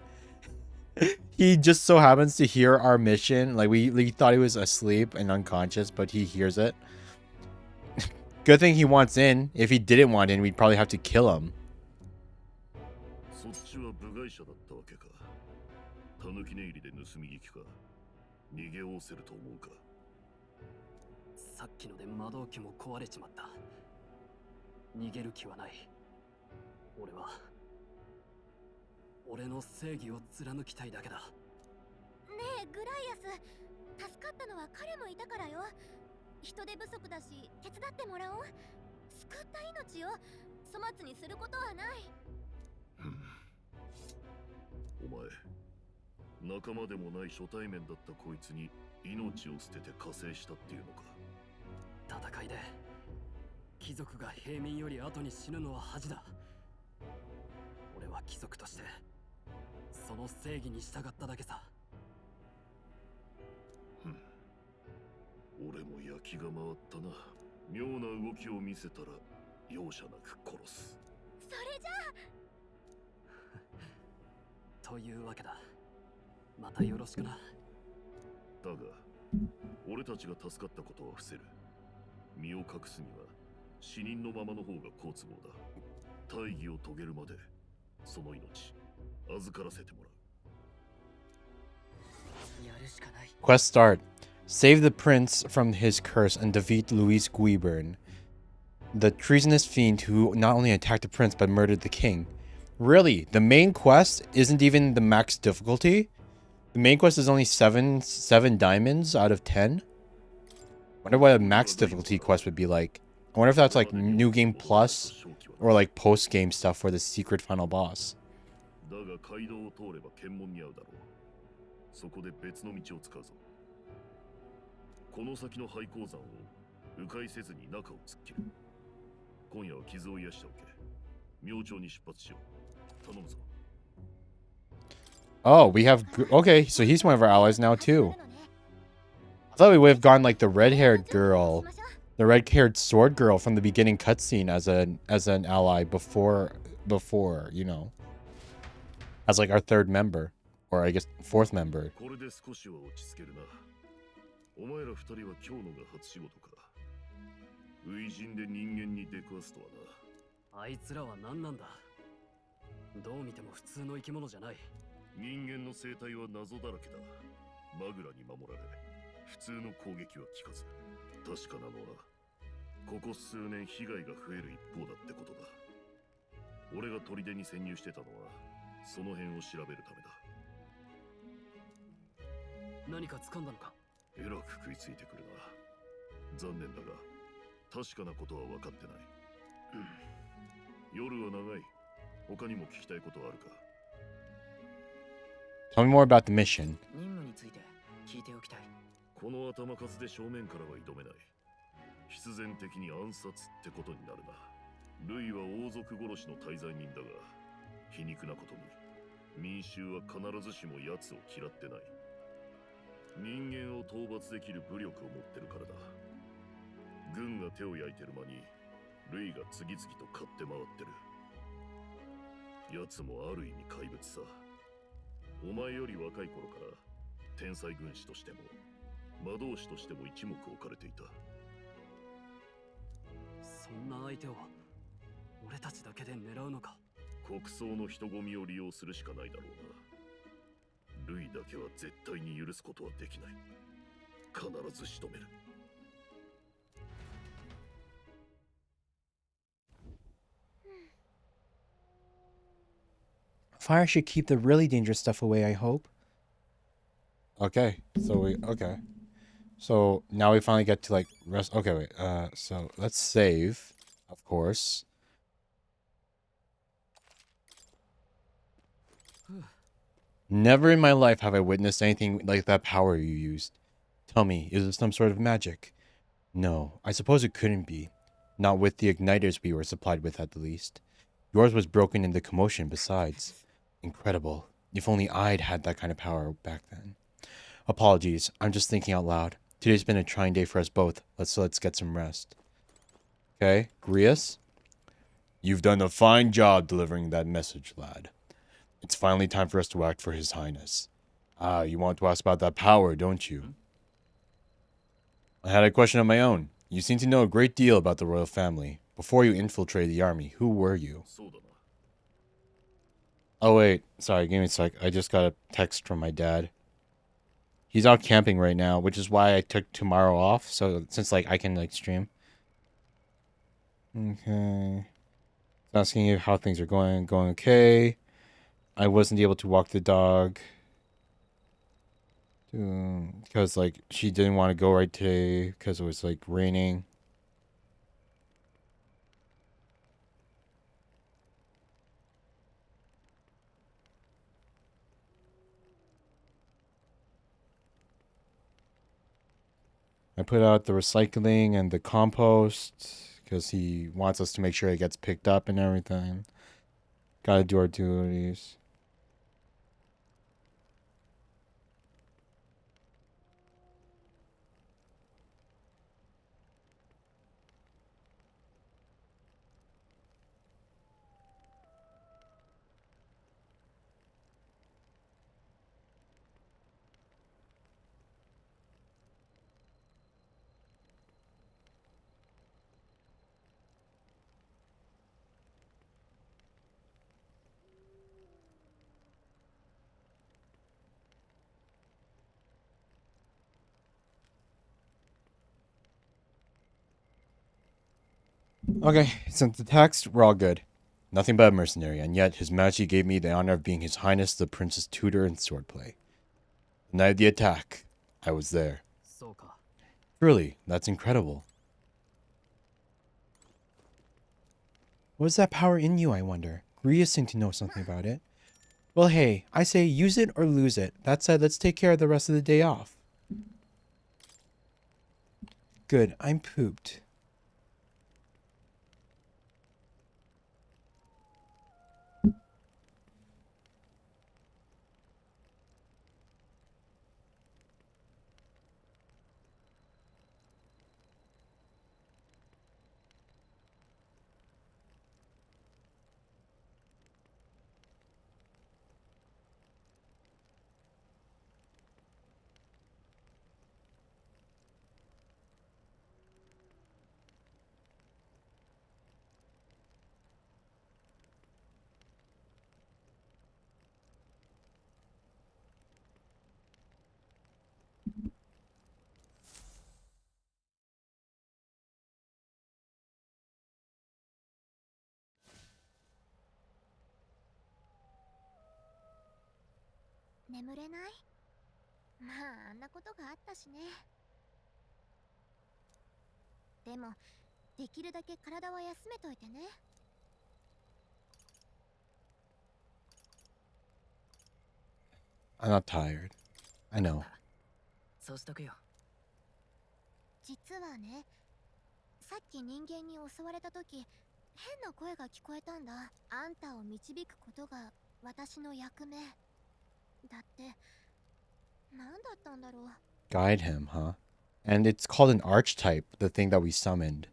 He just so happens to hear our mission. Like, we thought he was asleep and unconscious, but he hears it. Good thing he wants in. If he didn't want in, we'd probably have to kill him. そっちは部外者だったわけか。タヌキ寝入りで盗み聞きか。逃げおおせると思うか。さっきので魔導機も壊れちまった。逃げる気はない。俺は俺の正義を貫きたいだけだ。ねえグライアス、助かったのは彼もいたからよ。人手不足だし手伝ってもらおう。救った命を粗末にすることはない。お前、仲間でもない初対面だったこいつに命を捨てて加勢したっていうのか。戦いで貴族が平民より後に死ぬのは恥だ。俺は貴族としてその正義に従っただけさ。俺も焼きが回ったな。妙な動きを見せたら容赦なく殺す。それじゃあというわけだ。またよろしくな。だが俺たちが助かったことは伏せる。身を隠すには死人のままの方が好都合だ。大義を遂げるまでその命預からせてもらう。やるしかない。 Quest start. Save the prince from his curse and defeat Louis Guibern, the treasonous fiend who not only attacked the prince but murdered the king. Really? The main quest isn't even the max difficulty? The main quest is only 7 diamonds out of 10? Wonder what a max difficulty quest would be like. I wonder if that's like new game plus or like post game stuff for the secret final boss. だが街道を通れば検問に遭うだろう。そこで別の道を使うぞ。この先の廃鉱山を迂回せずに中を突っ切る。今夜は傷を癒しておけ。明朝に出発しよう。頼むぞ。Oh, we have... Okay, so he's one of our allies now, too. I thought we would have gone, like, the red-haired girl. The red-haired sword girl from the beginning cutscene as an ally before, you know. As, like, our third member. Or, I guess, fourth member. これで少しは落ち着けるな。お前ら二人は今日のが初仕事か。初陣で人間に出くわすとはな。あいつらは何なんだ。どう見ても普通の生き物じゃない。人間の生態は謎だらけだ。マグラに守られ、普通の攻撃は効かず。確かなのは、ここ数年被害が増える一方だってことだ。俺が砦に潜入してたのは、その辺を調べるためだ。何か掴んだのか。えらく食いついてくるな。残念だが、確かなことは分かってない。夜は長い。他にも聞きたいことはあるか。 Tell me more about the mission. 任務について聞いておきたい。この頭数で正面からは挑めない。必然的に暗殺ってことになるな。ルイは王族殺しの大罪人だが、皮肉なことに民衆は必ずしも奴を嫌ってない。人間を討伐できる武力を持ってるからだ。軍が手を焼いてる間にルイが次々と勝って回ってる。奴もある意味怪物さ。お前より若い頃から天才軍師としても魔導士としても一目置かれていた。そんな相手を俺たちだけで狙うのか。国葬の人混みを利用するしかないだろうな。ルイだけは絶対に許すことはできない。必ず仕留める。Fire should keep the really dangerous stuff away, I hope. Okay, so now we finally get to like rest. Okay, wait. So let's save, of course. Never in my life have I witnessed anything like that power you used. Tell me, is it some sort of magic? No, I suppose it couldn't be. Not with the igniters we were supplied with, at the least. Yours was broken in the commotion besides. Incredible. If only I'd had that kind of power back then. Apologies, I'm just thinking out loud. Today's been a trying day for us both. Let's get some rest. Okay, Grius? You've done a fine job delivering that message, lad. It's finally time for us to act for His Highness. Ah, you want to ask about that power, don't you? I had a question of my own. You seem to know a great deal about the royal family. Before you infiltrated the army, who were you? Oh wait, sorry, give me a sec. I just got a text from my dad. He's out camping right now, which is why I took tomorrow off, so since like I can like stream. Okay. Asking you how things are going okay. I wasn't able to walk the dog. Because like she didn't want to go right today because it was like raining. I put out the recycling and the compost because he wants us to make sure it gets picked up and everything. Gotta do our duties. Okay, since the text, we're all good. Nothing but a mercenary, and yet His Majesty gave me the honor of being His Highness the Prince's tutor in swordplay. The night of the attack, I was there. Really, that's incredible. What is that power in you, I wonder? Grievous seemed to know something about it. Well, hey, I say use it or lose it. That said, let's take care of the rest of the day off. Good, I'm pooped. I'm not tired. I know. そうしとくよ。実はね、さっき人間に襲われた時、変な声が聞こえたんだ。あんたを導くことが私の役目。だって、何だったんだろう。Guide him, huh? And it's called an archetype, the thing that we summoned.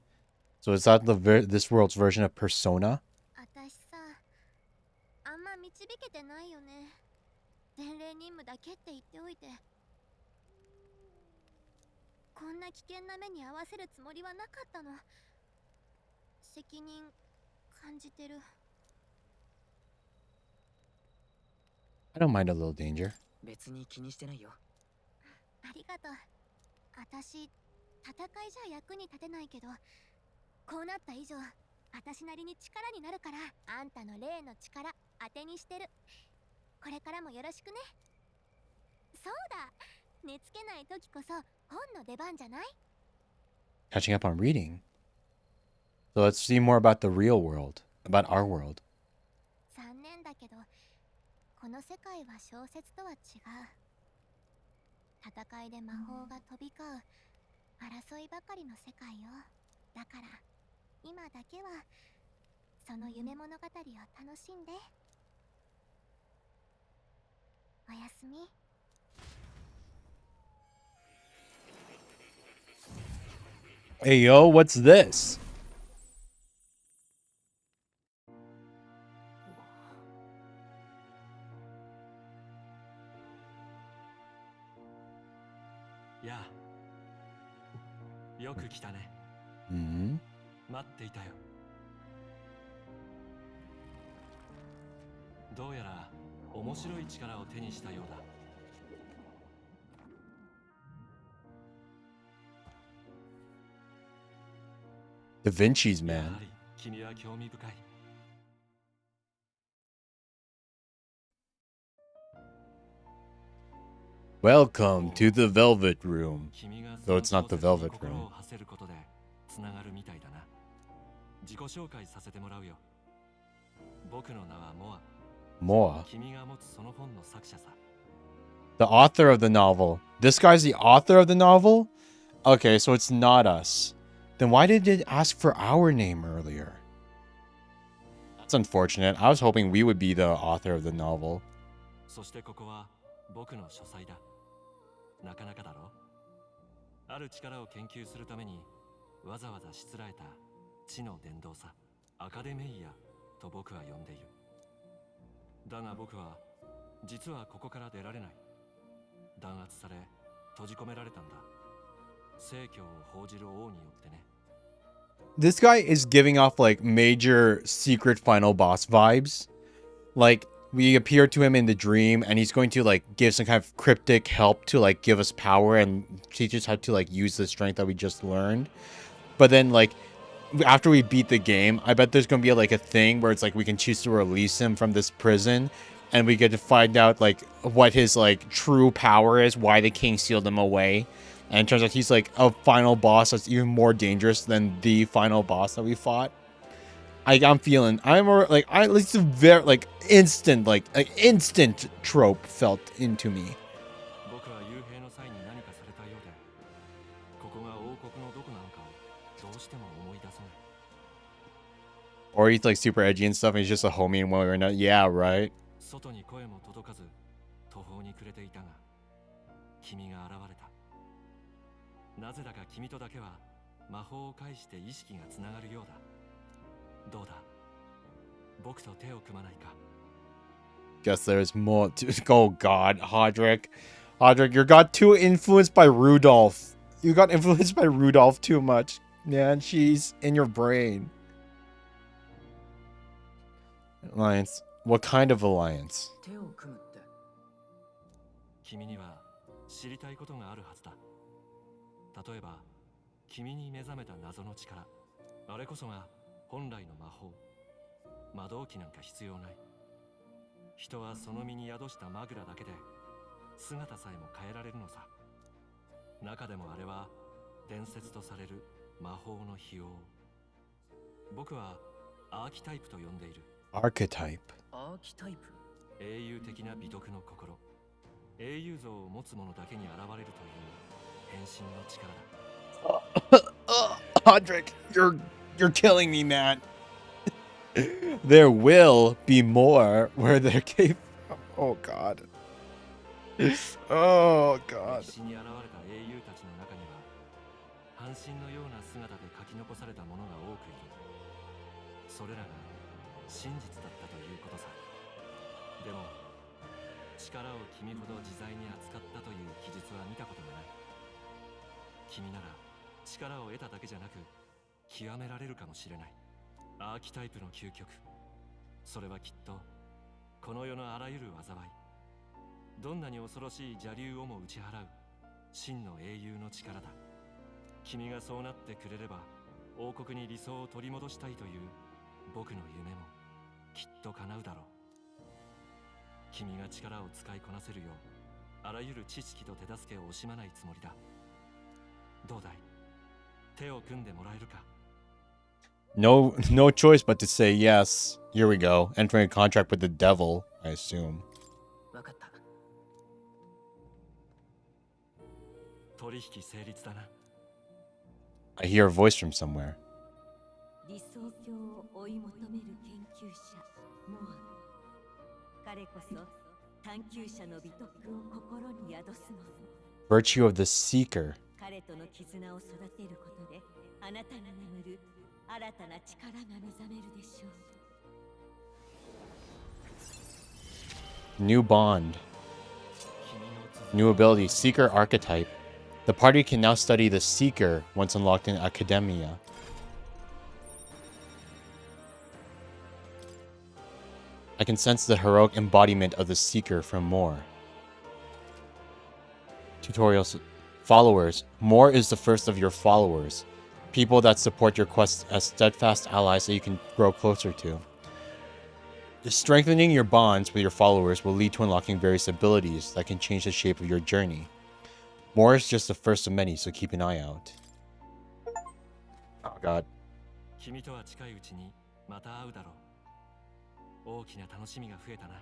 So is that this world's version of Persona? 私さ、あんま導けてないよね。伝令任務だけって言っておいて。こんな危険な目に遭わせるつもりはなかったの。責任感じてる。I don't mind a little danger. 別に気にしてないよ。ありがとう。私、戦いじゃ役に立てないけど、こうなった以上、私なりに力になるから、あんたの霊の力当てにしてる。これからもよろしくね。そうだ。寝つけない時こそ本の出番じゃない？ Catching up on reading. So let's see more about the real world, about our world. 残念だけど、この世界は小説とは違う。戦いで魔法が飛び交う争いばかりの世界よ。だから今だけはその夢物語を楽しんで。おやすみ。Hey yo, what's this? Yeah. よく来たね。Hmm? 待っていたよ。どうやら面白い力を手にしたようだ。Da Vinci's や man. はり君は興味深い。Welcome to the Velvet Room. 君が Though it's not the Velvet 心 Room. を馳せることでつながるみたいだな。自己紹介させてもらうよ。僕の名はモア。 Moa. 君が持つその本の作者さ。 The author of the novel. This guy's the author of the novel? Okay, so it's not us. Then why did it ask for our name earlier? That's unfortunate. I was hoping we would be the author of the novel. そしてここは僕の書斎だ。なかなかだろ。ある力を研究するためにわざわざしつらえた知の伝道さ、アカデメイアと僕は呼んでいる。だが僕は実はここから出られない。弾圧され閉じ込められたんだ。正教を報じる王によってね。This guy is giving off like major secret final boss vibes. Like we appear to him in the dream and he's going to like give some kind of cryptic help to like give us power and teach us how to like use the strength that we just learned. But then like after we beat the game, I bet there's going to be like a thing where it's like we can choose to release him from this prison and we get to find out like what his like true power is, why the king sealed him away. And it turns out he's like a final boss that's even more dangerous than the final boss that we fought. I'm feeling, it's a very like instant trope felt into me. 僕は幽閉の際に何かされたようで、ここが王国のどこなのかをどうしても思い出せない。Or he's like super edgy and stuff and he's just a homie and one way or another. Yeah, right. 外に声も届かず途方に暮れていたが、君が現れた。なぜだか君とだけは魔法を介して意識がつながるようだ。どうだ、僕と手を組まないか。 Guess there's more to. Oh God, Hodrick, you got too influenced by Rudolph. You got influenced by Rudolph too much. Man, she's in your brain. Alliance. What kind of alliance? 手を組むって。君には知りたいことがあるはずだ。例えば、君に目覚めた謎の力、あれこそが本来の魔法。魔導器なんか必要ない。人はその身に宿したマグラだけで姿さえも変えられるのさ。中でもあれは伝説とされる魔法の秘宝。僕はアーキタイプと呼んでいる。Archetype. アーキタイプ。英雄的な美徳の心、英雄像を持つ者だけに現れるという変身の力だ。Hodrick, you're killing me, man. There will be more where there came from. Oh God. Oh God. 歴史に現れた英雄たちの中には半身のような姿で書き残された者が多くいる。それらが真実だったということさ。でも力を君ほど自在に扱ったという記述は見たことがない。君なら力を得ただけじゃなく極められるかもしれない。アーキタイプの究極、それはきっとこの世のあらゆる災い、どんなに恐ろしい邪竜をも打ち払う真の英雄の力だ。君がそうなってくれれば王国に理想を取り戻したいという僕の夢もきっと叶うだろう。君が力を使いこなせるようあらゆる知識と手助けを惜しまないつもりだ。どうだい、手を組んでもらえるか。No choice but to say yes. Here we go. Entering a contract with the devil, I assume. わかった。取引成立だな。I hear a voice from somewhere. 理想郷を追い求める研究者モア。彼こそ探求者の美徳を心に宿すもの。 Virtue of the seeker. 彼との絆を育てることであなたに眠る新たな力が目覚めるでしょう。 New bond. New ability. Seeker archetype. The party can now study the seeker once unlocked in Academia. I can sense the heroic embodiment of the seeker from more. Tutorials. Followers. More is the first of your followers. People that support your quest as steadfast allies that you can grow closer to. Strengthening your bonds with your followers will lead to unlocking various abilities that can change the shape of your journey. More is just the first of many, so keep an eye out. Oh God. 君とは近いうちにまた会うだろう。大きな楽しみが増えたな。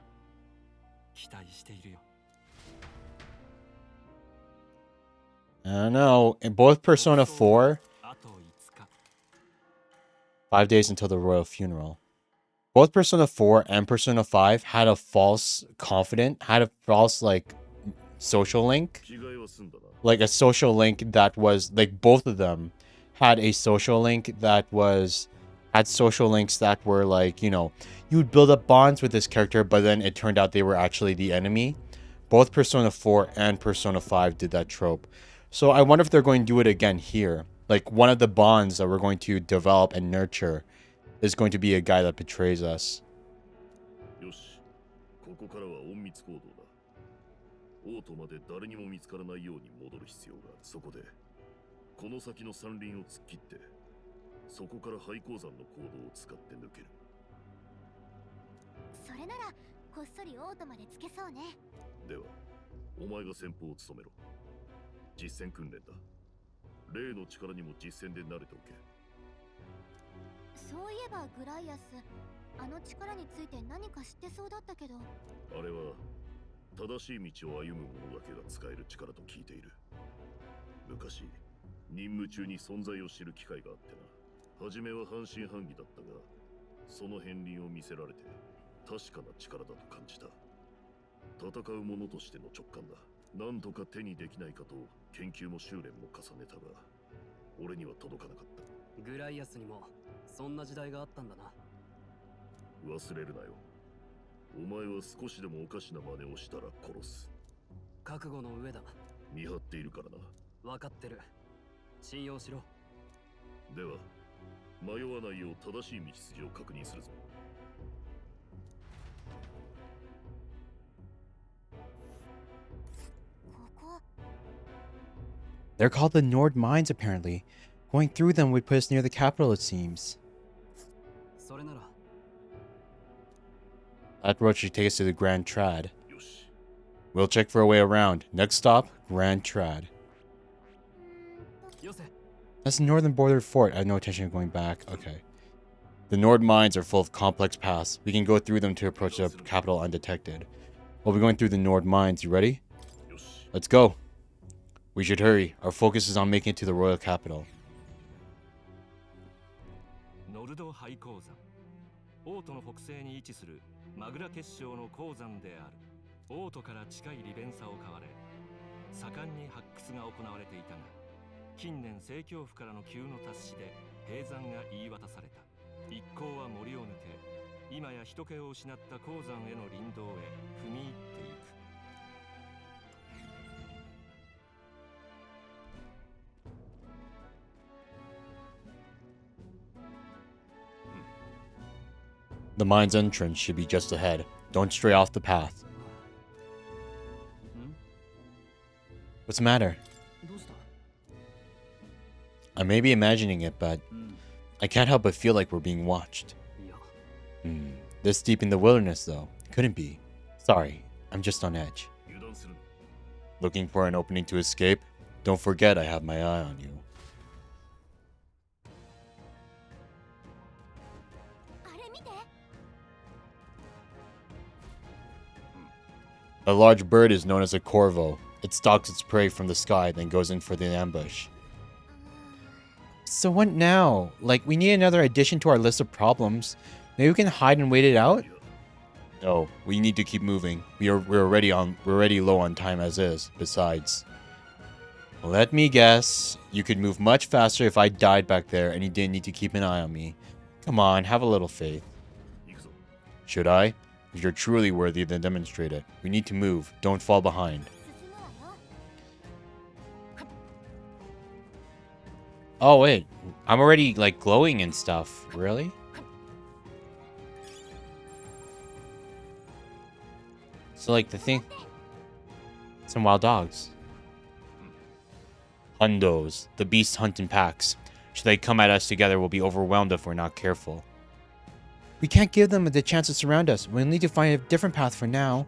期待しているよ。I don't know. In both Persona 4, 5 days until the royal funeral. Both Persona 4 and Persona 5 had a false like social link. Like a social link that was like both of them had a social link that had social links that were like, you know, you would build up bonds with this character, but then it turned out they were actually the enemy. Both Persona 4 and Persona 5 did that trope. So I wonder if they're going to do it again here. Like one of the bonds that we're going to develop and nurture is going to be a guy that betrays us. よし、ここからは隠密行動だ。王都まで誰にも見つからないように戻る必要がある。そこで、この先の山林を突っ切って、そこから廃鉱山の坑道を使って抜ける。それならこっそり王都までつけそうね。では、お前が先鋒を務めろ。実践訓練だ。例の力にも実践で慣れておけ。そういえばグライアス、あの力について何か知ってそうだったけど。あれは正しい道を歩む者だけが使える力と聞いている。昔、任務中に存在を知る機会があってな。初めは半信半疑だったが、その片鱗を見せられて確かな力だと感じた。戦う者としての直感だ。なんとか手にできないかと研究も修練も重ねたが、俺には届かなかった。グライアスにもそんな時代があったんだな。忘れるなよ。お前は少しでもおかしな真似をしたら殺す。覚悟の上だ。見張っているからな。分かってる。信用しろ。では、迷わないよう正しい道筋を確認するぞ。They're called the Nord Mines, apparently. Going through them would put us near the capital, it seems. それなら That road should take us to the Grand Trad. We'll check for a way around. Next stop, Grand Trad. That's the northern border fort. I have no intention of going back. Okay. The Nord Mines are full of complex paths. We can go through them to approach the capital undetected. We'll be going through the Nord Mines. You ready? Let's go. We should hurry. Our focus is on making it to the royal capital. ノルド廃鉱山。王都の北西に位置するマグラ結晶の鉱山である。王都から近い利便さを買われ、盛んに発掘が行われていたが、近年政教府からの急の達しで閉山が言い渡された。一行は森を抜け、今や人気を失った鉱山への林道へ踏み入っていく。The mine's entrance should be just ahead. Don't stray off the path. What's the matter? I may be imagining it, but I can't help but feel like we're being watched. This deep in the wilderness, though. Couldn't be. Sorry, I'm just on edge. Looking for an opening to escape? Don't forget I have my eye on you. A large bird is known as a corvo. It stalks its prey from the sky, then goes in for the ambush. So what now? Like, we need another addition to our list of problems. Maybe we can hide and wait it out? No, we need to keep moving. We're already low on time as is. Besides, let me guess. You could move much faster if I died back there and you didn't need to keep an eye on me. Come on, have a little faith. Should I? If you're truly worthy, then demonstrate it. We need to move. Don't fall behind. Oh, wait. I'm already, like, glowing and stuff. Really? So, like, the thing... Some wild dogs. Hundos. The beasts hunt in packs. Should they come at us together, we'll be overwhelmed if we're not careful. We can't give them the chance to surround us. We'll need to find a different path for now.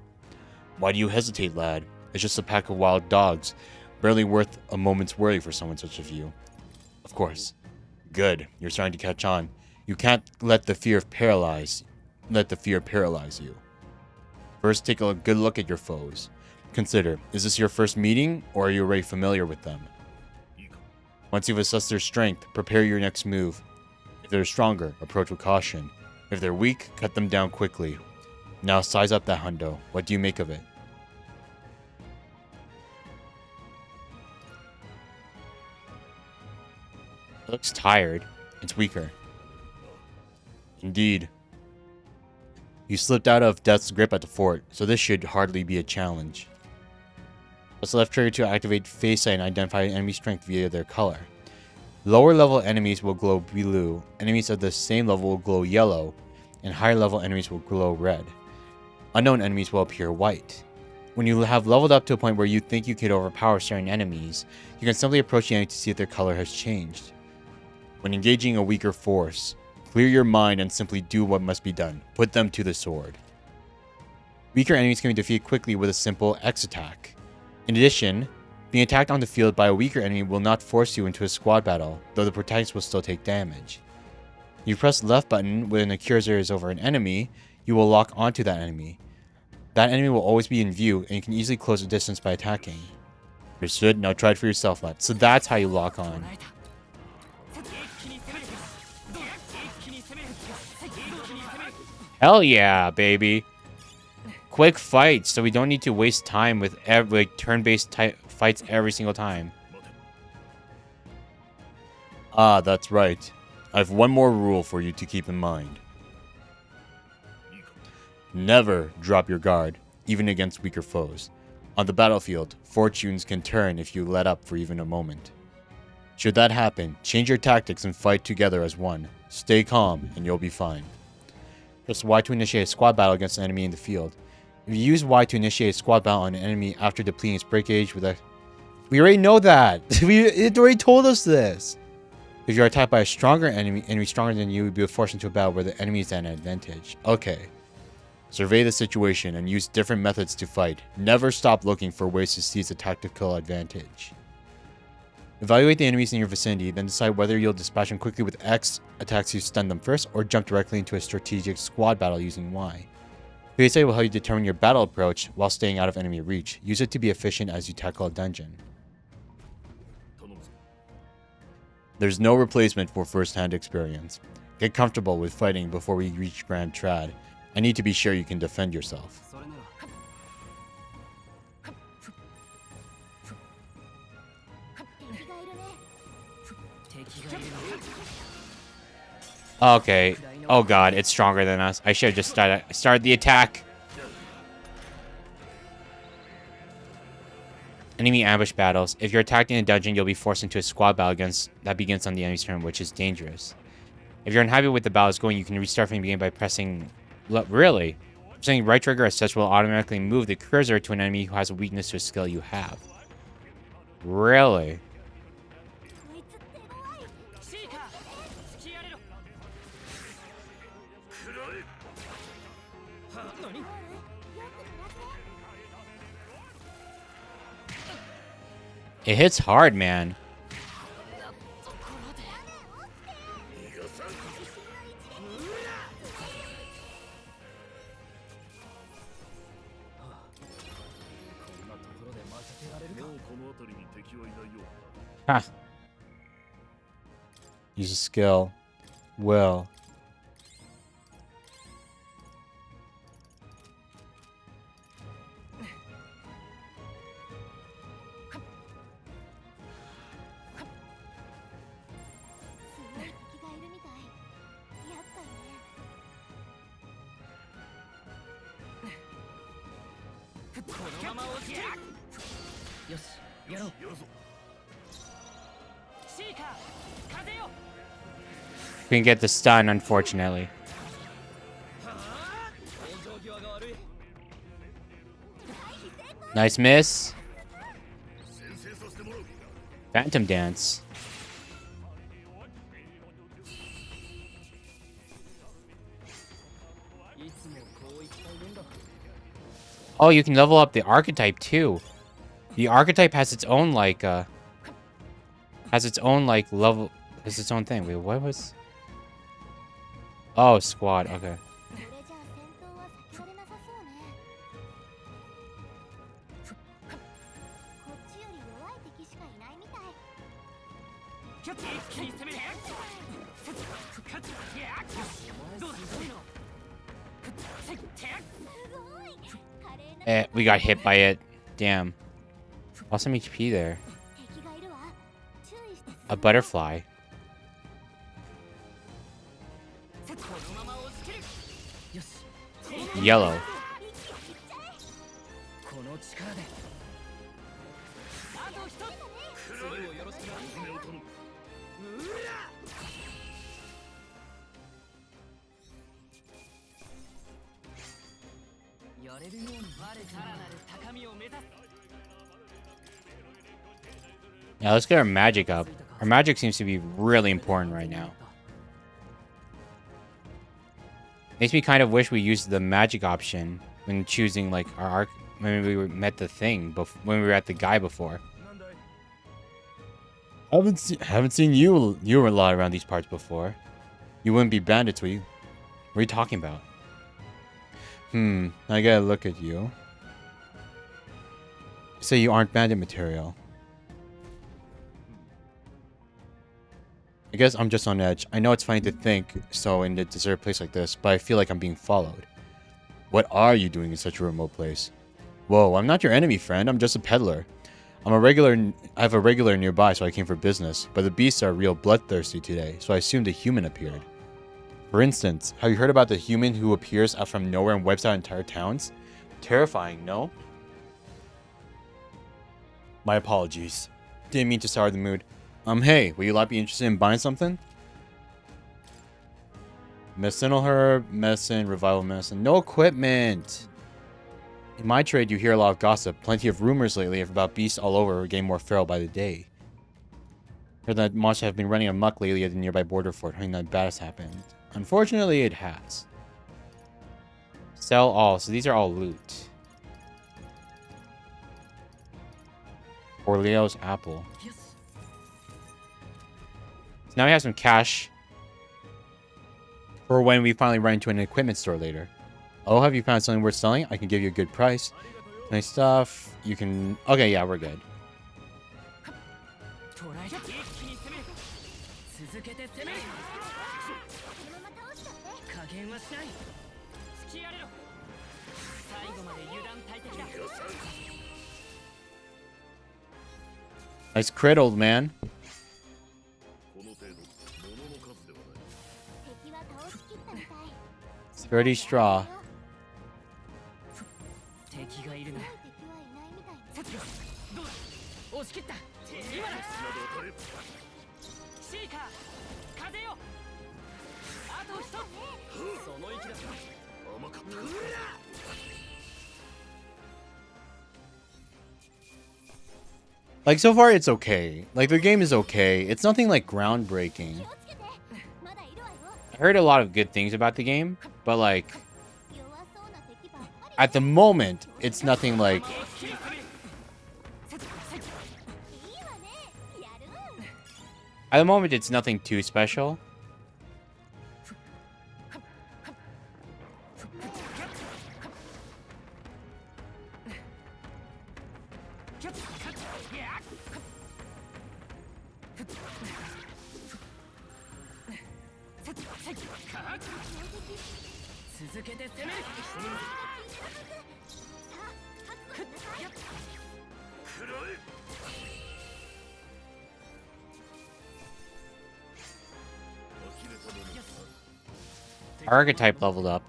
Why do you hesitate, lad? It's just a pack of wild dogs. Barely worth a moment's worry for someone such as you. Of course. Good. You're starting to catch on. You can't let the fear paralyze you. First, take a good look at your foes. Consider, is this your first meeting, or are you already familiar with them? Once you've assessed their strength, prepare your next move. If they're stronger, approach with caution. If they're weak, cut them down quickly. Now size up that hundo. What do you make of it? It looks tired. It's weaker. Indeed. You slipped out of Death's grip at the fort, so this should hardly be a challenge. Press the left trigger to activate face sight and identify enemy strength via their color. Lower level enemies will glow blue, enemies at the same level will glow yellow, and higher level enemies will glow red. Unknown enemies will appear white. When you have leveled up to a point where you think you could overpower certain enemies, you can simply approach the enemy to see if their color has changed. When engaging a weaker force, clear your mind and simply do what must be done. Put them to the sword. Weaker enemies can be defeated quickly with a simple X attack. In addition, being attacked on the field by a weaker enemy will not force you into a squad battle, though the protagonist will still take damage. If you press the left button when a cursor is over an enemy, you will lock onto that enemy. That enemy will always be in view, and you can easily close the distance by attacking. Understood? Now try it for yourself, lad. So that's how you lock on. Hell yeah, baby. Quick fights, so we don't need to waste time with turn-based fights every single time. Ah, that's right. I have one more rule for you to keep in mind. Never drop your guard, even against weaker foes. On the battlefield, fortunes can turn if you let up for even a moment. Should that happen, change your tactics and fight together as one. Stay calm, and you'll be fine. Press Y to initiate a squad battle against an enemy in the field. If you use Y to initiate a squad battle on an enemy after depleting its break gauge with a... We already know that! It already told us this! If you're attacked by a stronger enemy stronger than you, you'll be forced into a battle where the enemy is at an advantage. Okay. Survey the situation and use different methods to fight. Never stop looking for ways to seize a tactical advantage. Evaluate the enemies in your vicinity, then decide whether you'll dispatch them quickly with X attacks to stun them first, or jump directly into a strategic squad battle using Y. VSA will help you determine your battle approach while staying out of enemy reach. Use it to be efficient as you tackle a dungeon. There's no replacement for first-hand experience. Get comfortable with fighting before we reach Grand Trad. I need to be sure you can defend yourself. Okay. Oh god, it's stronger than us. I should have just started the attack. Enemy ambush battles. If you're attacked in a dungeon, you'll be forced into a squad battle that begins on the enemy's turn, which is dangerous. If you're unhappy with the battles going, you can restart from the beginning by pressing... Really? Pressing right trigger as such will automatically move the cursor to an enemy who has a weakness to a skill you have. Really? It hits hard, man. Ha. Use a skill. Will. We can get the stun, unfortunately. Nice miss. Phantom Dance. Oh, you can level up the archetype too. The archetype has its own level, has its own thing. Wait, what was? Oh, squad. Okay. We got hit by it. Damn. Lost some HP there. A butterfly. Yellow. Yeah, let's get our magic up. Our magic seems to be really important right now. Makes me kind of wish we used the magic option when choosing like our arc when we met the thing when we were at the guy before. Haven't seen you a lot around these parts before. You wouldn't be bandits, would you? What are you talking about? I gotta look at you. Say you aren't bandit material. I guess I'm just on edge. I know it's funny to think so in a deserted place like this, but I feel like I'm being followed. What are you doing in such a remote place? Whoa, I'm not your enemy, friend. I'm just a peddler. I have a regular nearby, so I came for business. But the beasts are real bloodthirsty today, so I assumed a human appeared. For instance, have you heard about the human who appears out from nowhere and wipes out entire towns? Terrifying, no? My apologies. Didn't mean to sour the mood. Hey, would you like be interested in buying something? Medicinal herb, medicine, revival medicine. No equipment! In my trade, you hear a lot of gossip. Plenty of rumors lately about beasts all over getting more feral by the day. Heard that monsters have been running amok lately at the nearby border fort, hoping that bad has happened. Unfortunately, it has. Sell all. So these are all loot. Orleo's apple. So now we have some cash for when we finally run into an equipment store later. Oh, have you found something worth selling? I can give you a good price. Nice stuff. You can... Okay, yeah, we're good. Nice crit, old man. 30 straw. Like, so far it's okay. Like, the game is okay. It's nothing like groundbreaking. I heard a lot of good things about the game, but like, at the moment, it's nothing like... At the moment, it's nothing too special. Archetype leveled up.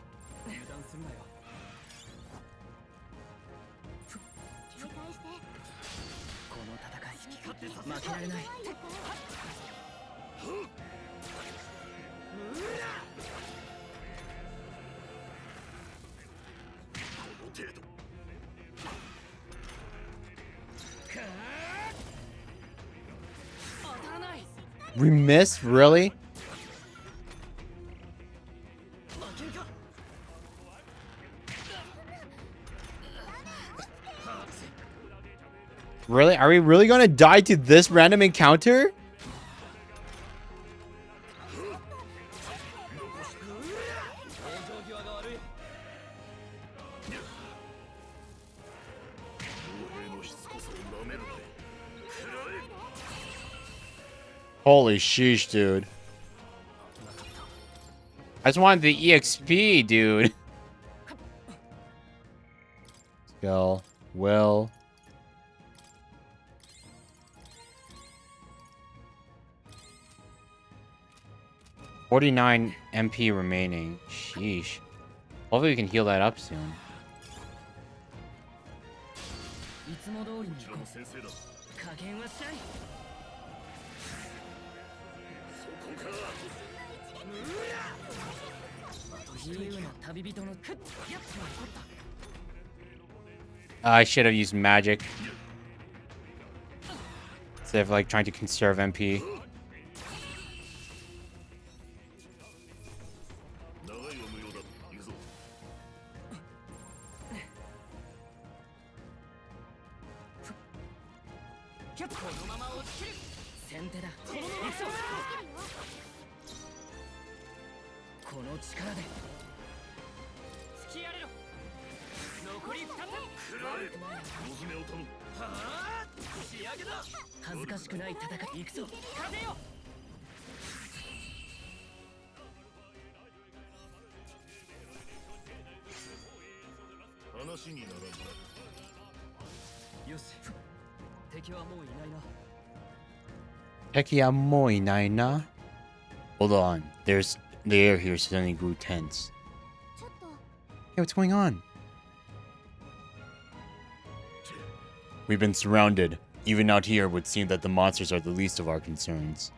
We missed? Really? Really? Are we really gonna die to this random encounter? Holy sheesh, dude. I just wanted the EXP, dude. Skill. Will. $49 MP remaining. Sheesh. Hopefully we can heal that up soon. いつも通りに行こう。加減はしない。自由な旅人のやつが起こった。 I should have used magic instead of like trying to conserve MP. Hold on. The air here suddenly grew tense. Hey, what's going on? We've been surrounded. Even out here, it would seem that the monsters are the least of our concerns.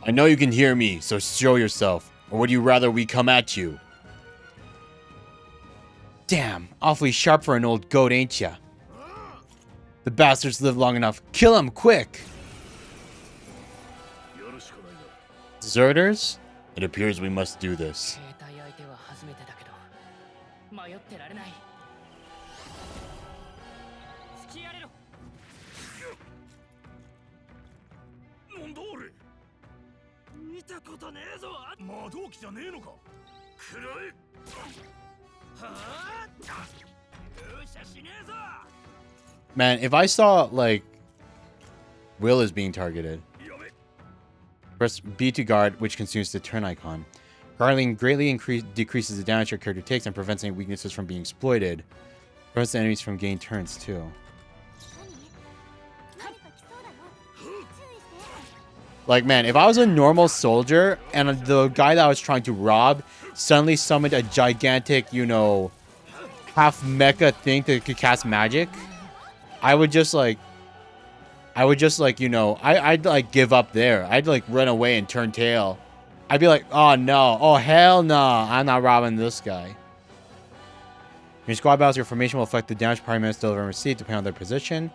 I know you can hear me, so show yourself. Or would you rather we come at you? Damn, awfully sharp for an old goat, ain't ya? The bastards live long enough. Kill him, quick! Deserters? It appears we must do this. Man, if I saw, like, Will is being targeted. Press B to guard, which consumes the turn icon. Guarding greatly decreases the damage your character takes and prevents any weaknesses from being exploited. Prevents the enemies from gaining turns, too. Like, man, if I was a normal soldier and the guy that I was trying to rob suddenly summoned a gigantic, you know, half mecha thing that could cast magic, I would just like, you know, I'd like give up there. I'd like run away and turn tail. I'd be like, oh no, oh hell no, I'm not robbing this guy. Your squad battles, your formation will affect the damage party members deliver and receive depending on their position.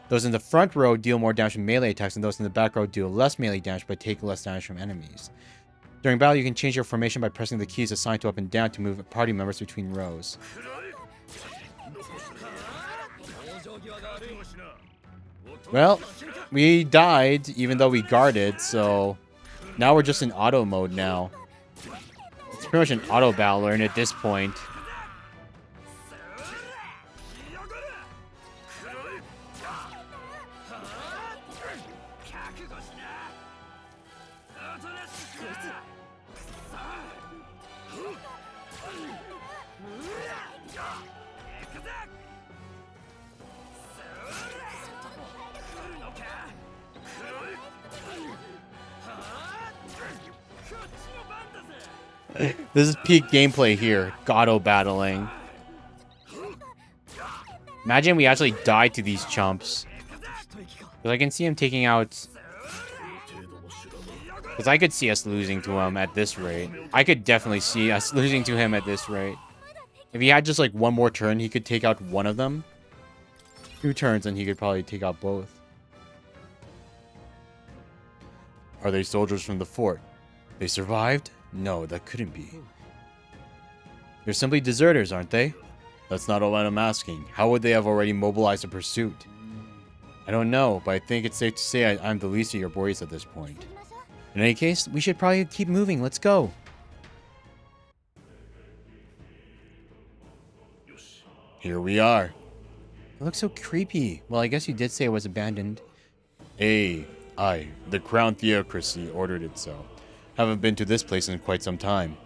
Those in the front row deal more damage from melee attacks, and those in the back row deal less melee damage but take less damage from enemies. During battle, you can change your formation by pressing the keys assigned to up and down to move party members between rows. Well, we died even though we guarded, so now we're just in auto mode now. It's pretty much an auto battler and at this point. This is peak gameplay here. Auto battling. Imagine we actually died to these chumps. Because I can see him taking out... Because I could see us losing to him at this rate. I could definitely see us losing to him at this rate. If he had just like one more turn, he could take out one of them. 2 turns and he could probably take out both. Are they soldiers from the fort? They survived? No, that couldn't be. They're simply deserters, aren't they? That's not all I'm asking. How would they have already mobilized a pursuit? I don't know, but I think it's safe to say I'm the least of your worries at this point. In any case, we should probably keep moving. Let's go. Here we are. It looks so creepy. Well, I guess you did say it was abandoned. Hey, Aye, the Crown Theocracy ordered it so. Haven't been to this place in quite some time.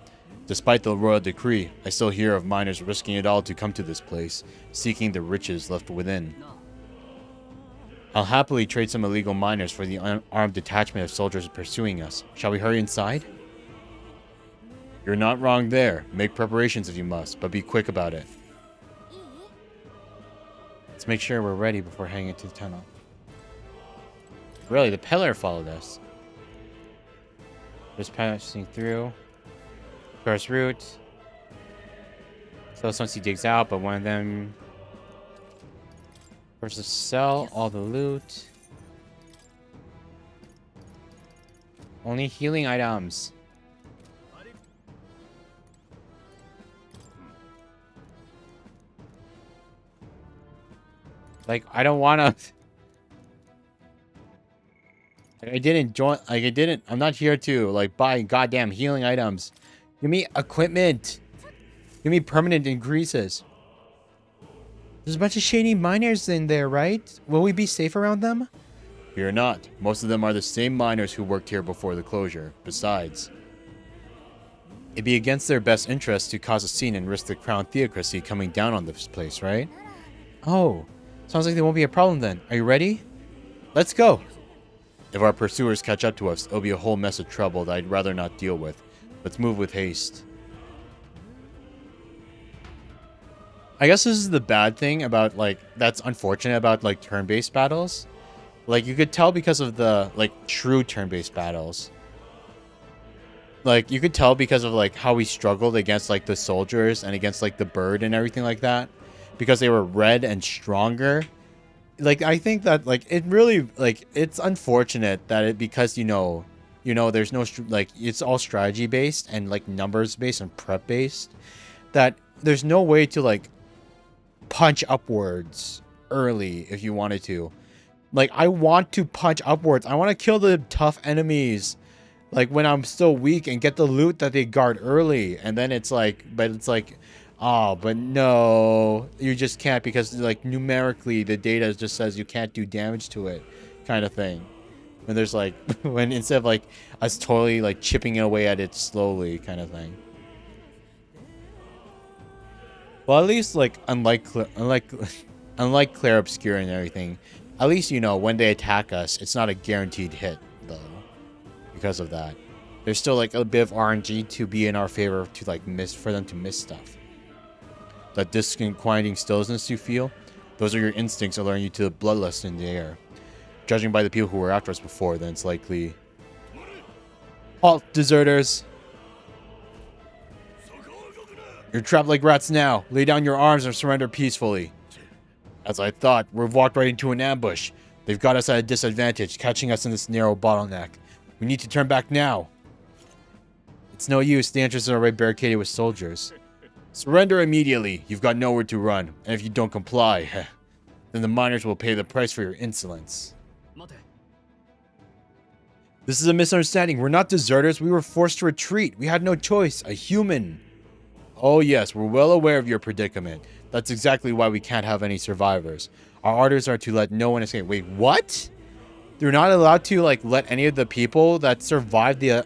Despite the royal decree, I still hear of miners risking it all to come to this place, seeking the riches left within. I'll happily trade some illegal miners for the unarmed detachment of soldiers pursuing us. Shall we hurry inside? You're not wrong there. Make preparations if you must, but be quick about it. Let's make sure we're ready before heading into the tunnel. Really, the pillar followed us. Just passing through. First route. So once he digs out, but one of them versus sell all the loot. Only healing items. Like, I don't wanna. I didn't join. Like, I didn't. I'm not here to like buy goddamn healing items. Give me equipment. Give me permanent increases. There's a bunch of shady miners in there, right? Will we be safe around them? Fear not. Most of them are the same miners who worked here before the closure. Besides, it'd be against their best interest to cause a scene and risk the Crown Theocracy coming down on this place, right? Oh, sounds like there won't be a problem then. Are you ready? Let's go. If our pursuers catch up to us, it'll be a whole mess of trouble that I'd rather not deal with. Let's move with haste. I guess this is the bad thing about, like, that's unfortunate about, like, turn-based battles. Like, you could tell because of the, like, true turn-based battles. Like, you could tell because of, like, how we struggled against, like, the soldiers and against, like, the bird and everything like that. Because they were red and stronger. Like, I think that, like, it really, like, it's unfortunate that it, because, you know, there's no, like, it's all strategy-based and, like, numbers-based and prep-based. That there's no way to, like, punch upwards early if you wanted to. Like, I want to punch upwards. I want to kill the tough enemies, like, when I'm still weak and get the loot that they guard early. And then it's like, but it's like, oh, but no, you just can't because, like, numerically the data just says you can't do damage to it, kind of thing. When there's like, when instead of like us totally like chipping away at it slowly, kind of thing. Well, at least, like, unlike Claire Obscura and everything, at least, you know, when they attack us, it's not a guaranteed hit, though. Because of that. There's still, like, a bit of RNG to be in our favor to, like, for them to miss stuff. That disquieting stillness you feel, those are your instincts alerting you to the bloodlust in the air. Judging by the people who were after us before, then it's likely... Halt, deserters! You're trapped like rats now. Lay down your arms and surrender peacefully. As I thought, we've walked right into an ambush. They've got us at a disadvantage, catching us in this narrow bottleneck. We need to turn back now. It's no use. The entrances are already barricaded with soldiers. Surrender immediately. You've got nowhere to run. And if you don't comply, then the miners will pay the price for your insolence. This is a misunderstanding. We're not deserters. We were forced to retreat. We had no choice. A human. Oh yes, we're well aware of your predicament. That's exactly why we can't have any survivors. Our orders are to let no one escape. Wait, what? They're not allowed to, like, let any of the people that survived the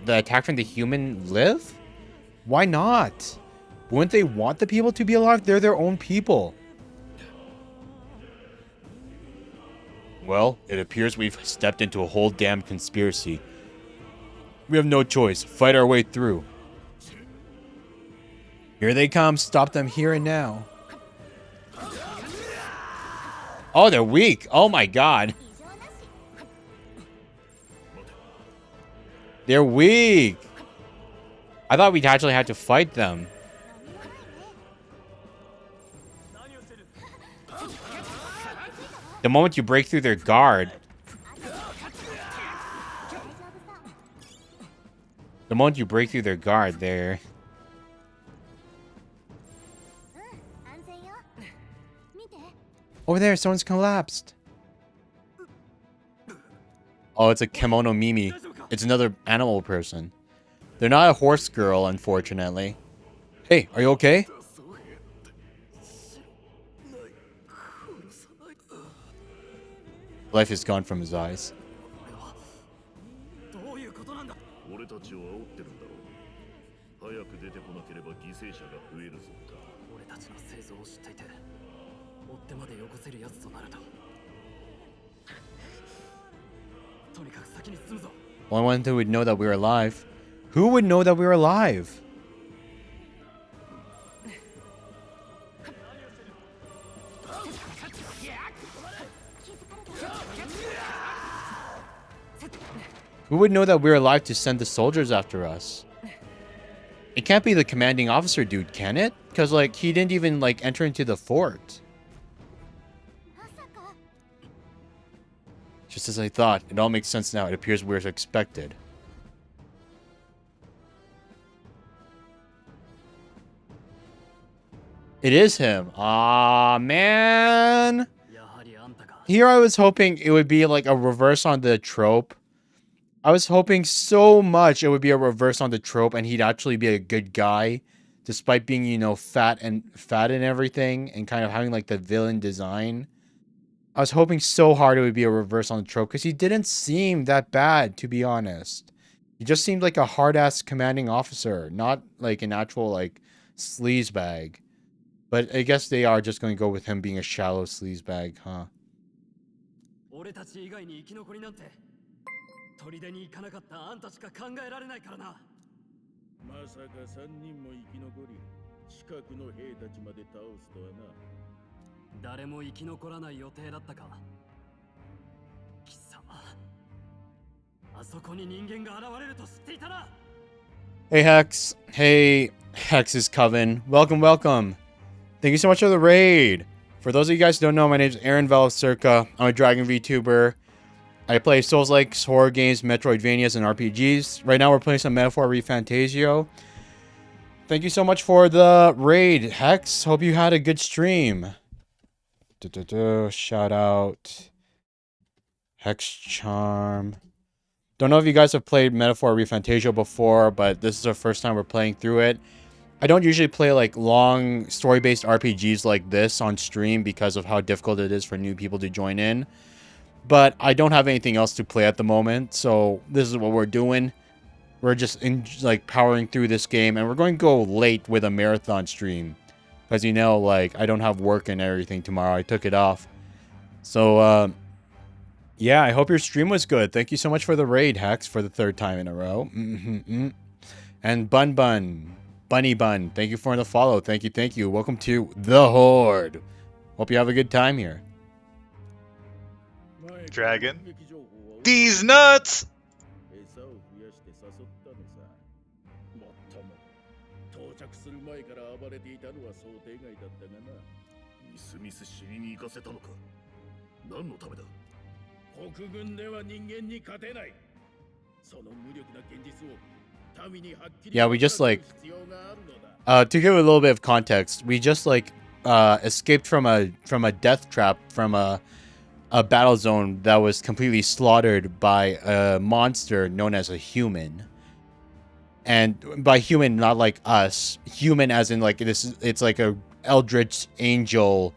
attack from the human live? Why not? Wouldn't they want the people to be alive? They're their own people. Well, it appears we've stepped into a whole damn conspiracy. We have no choice. Fight our way through. Here they come. Stop them here and now. Oh, they're weak. Oh my god. They're weak. I thought we actually had to fight them. The moment you break through their guard. The moment you break through their guard, they're... Over there, someone's collapsed. Oh, it's a kimono Mimi. It's another animal person. They're not a horse girl, unfortunately. Hey, are you okay? Life is gone from his eyes. たちを煽ってるんだろう。早く出てこなければ犠牲者が増えるぞ。俺たちの製造を知っていて追ってまでよこせるやつとなるととにかく先に進むぞ。 Only one who would know that we were alive. Who would know that we were alive? Who would know that we were alive to send the soldiers after us? It can't be the commanding officer dude, can it? Because, like, he didn't even, like, enter into the fort. Just as I thought. It all makes sense now. It appears we're as expected. It is him. Aw, man. Here I was hoping it would be like a reverse on the trope. I was hoping so much it would be a reverse on the trope and he'd actually be a good guy. Despite being, you know, fat and everything. And kind of having like the villain design. I was hoping so hard it would be a reverse on the trope. Because he didn't seem that bad, to be honest. He just seemed like a hard-ass commanding officer. Not like an actual like sleazebag. But I guess they are just going to go with him being a shallow sleazebag, huh? 俺たち以外に生き残りなんて砦に行かなかったあんたしか考えられないからな。まさか3人も生き残り近くの兵たちまで倒すとはな。誰も生き残らない予定だったか。貴様、あそこに人間が現れると知っていたな。 Hey Hex. Hey Hex's Coven. Welcome, welcome. Thank you so much for the raid. For those of you guys who don't know, my name is Aaron Valcirca. I'm a Dragon VTuber. I play Souls-like, horror games, Metroidvanias, and RPGs. Right now we're playing some Metaphor REFANTAZIO. Thank you so much for the raid, Hex. Hope you had a good stream. Shout out. Hex Charm. Don't know if you guys have played Metaphor REFANTAZIO before, but this is our first time we're playing through it. I don't usually play like long story-based RPGs like this on stream because of how difficult it is for new people to join in. But I don't have anything else to play at the moment, so this is what we're doing. We're just like powering through this game, and we're going to go late with a marathon stream. As you know, like I don't have work and everything tomorrow. I took it off. So yeah, I hope your stream was good. Thank you so much for the raid, Hex, for the 3rd time in a row. And Bunny Bun, thank you for the follow. Thank you, thank you. Welcome to the Horde. Hope you have a good time here. Dragon. These nuts! 餌を増やして誘ったのさ。もっとも到着する前から暴れていたのは想定外だったがな。みすみす死にに行かせたのか。何のためだ。国軍では人間に勝てない。その無力な現実を。Yeah, we just like to give a little bit of context. We just like escaped from a death trap from a battle zone that was completely slaughtered by a monster known as a human. And by human, not like us. Human as in like this. It's like a eldritch angel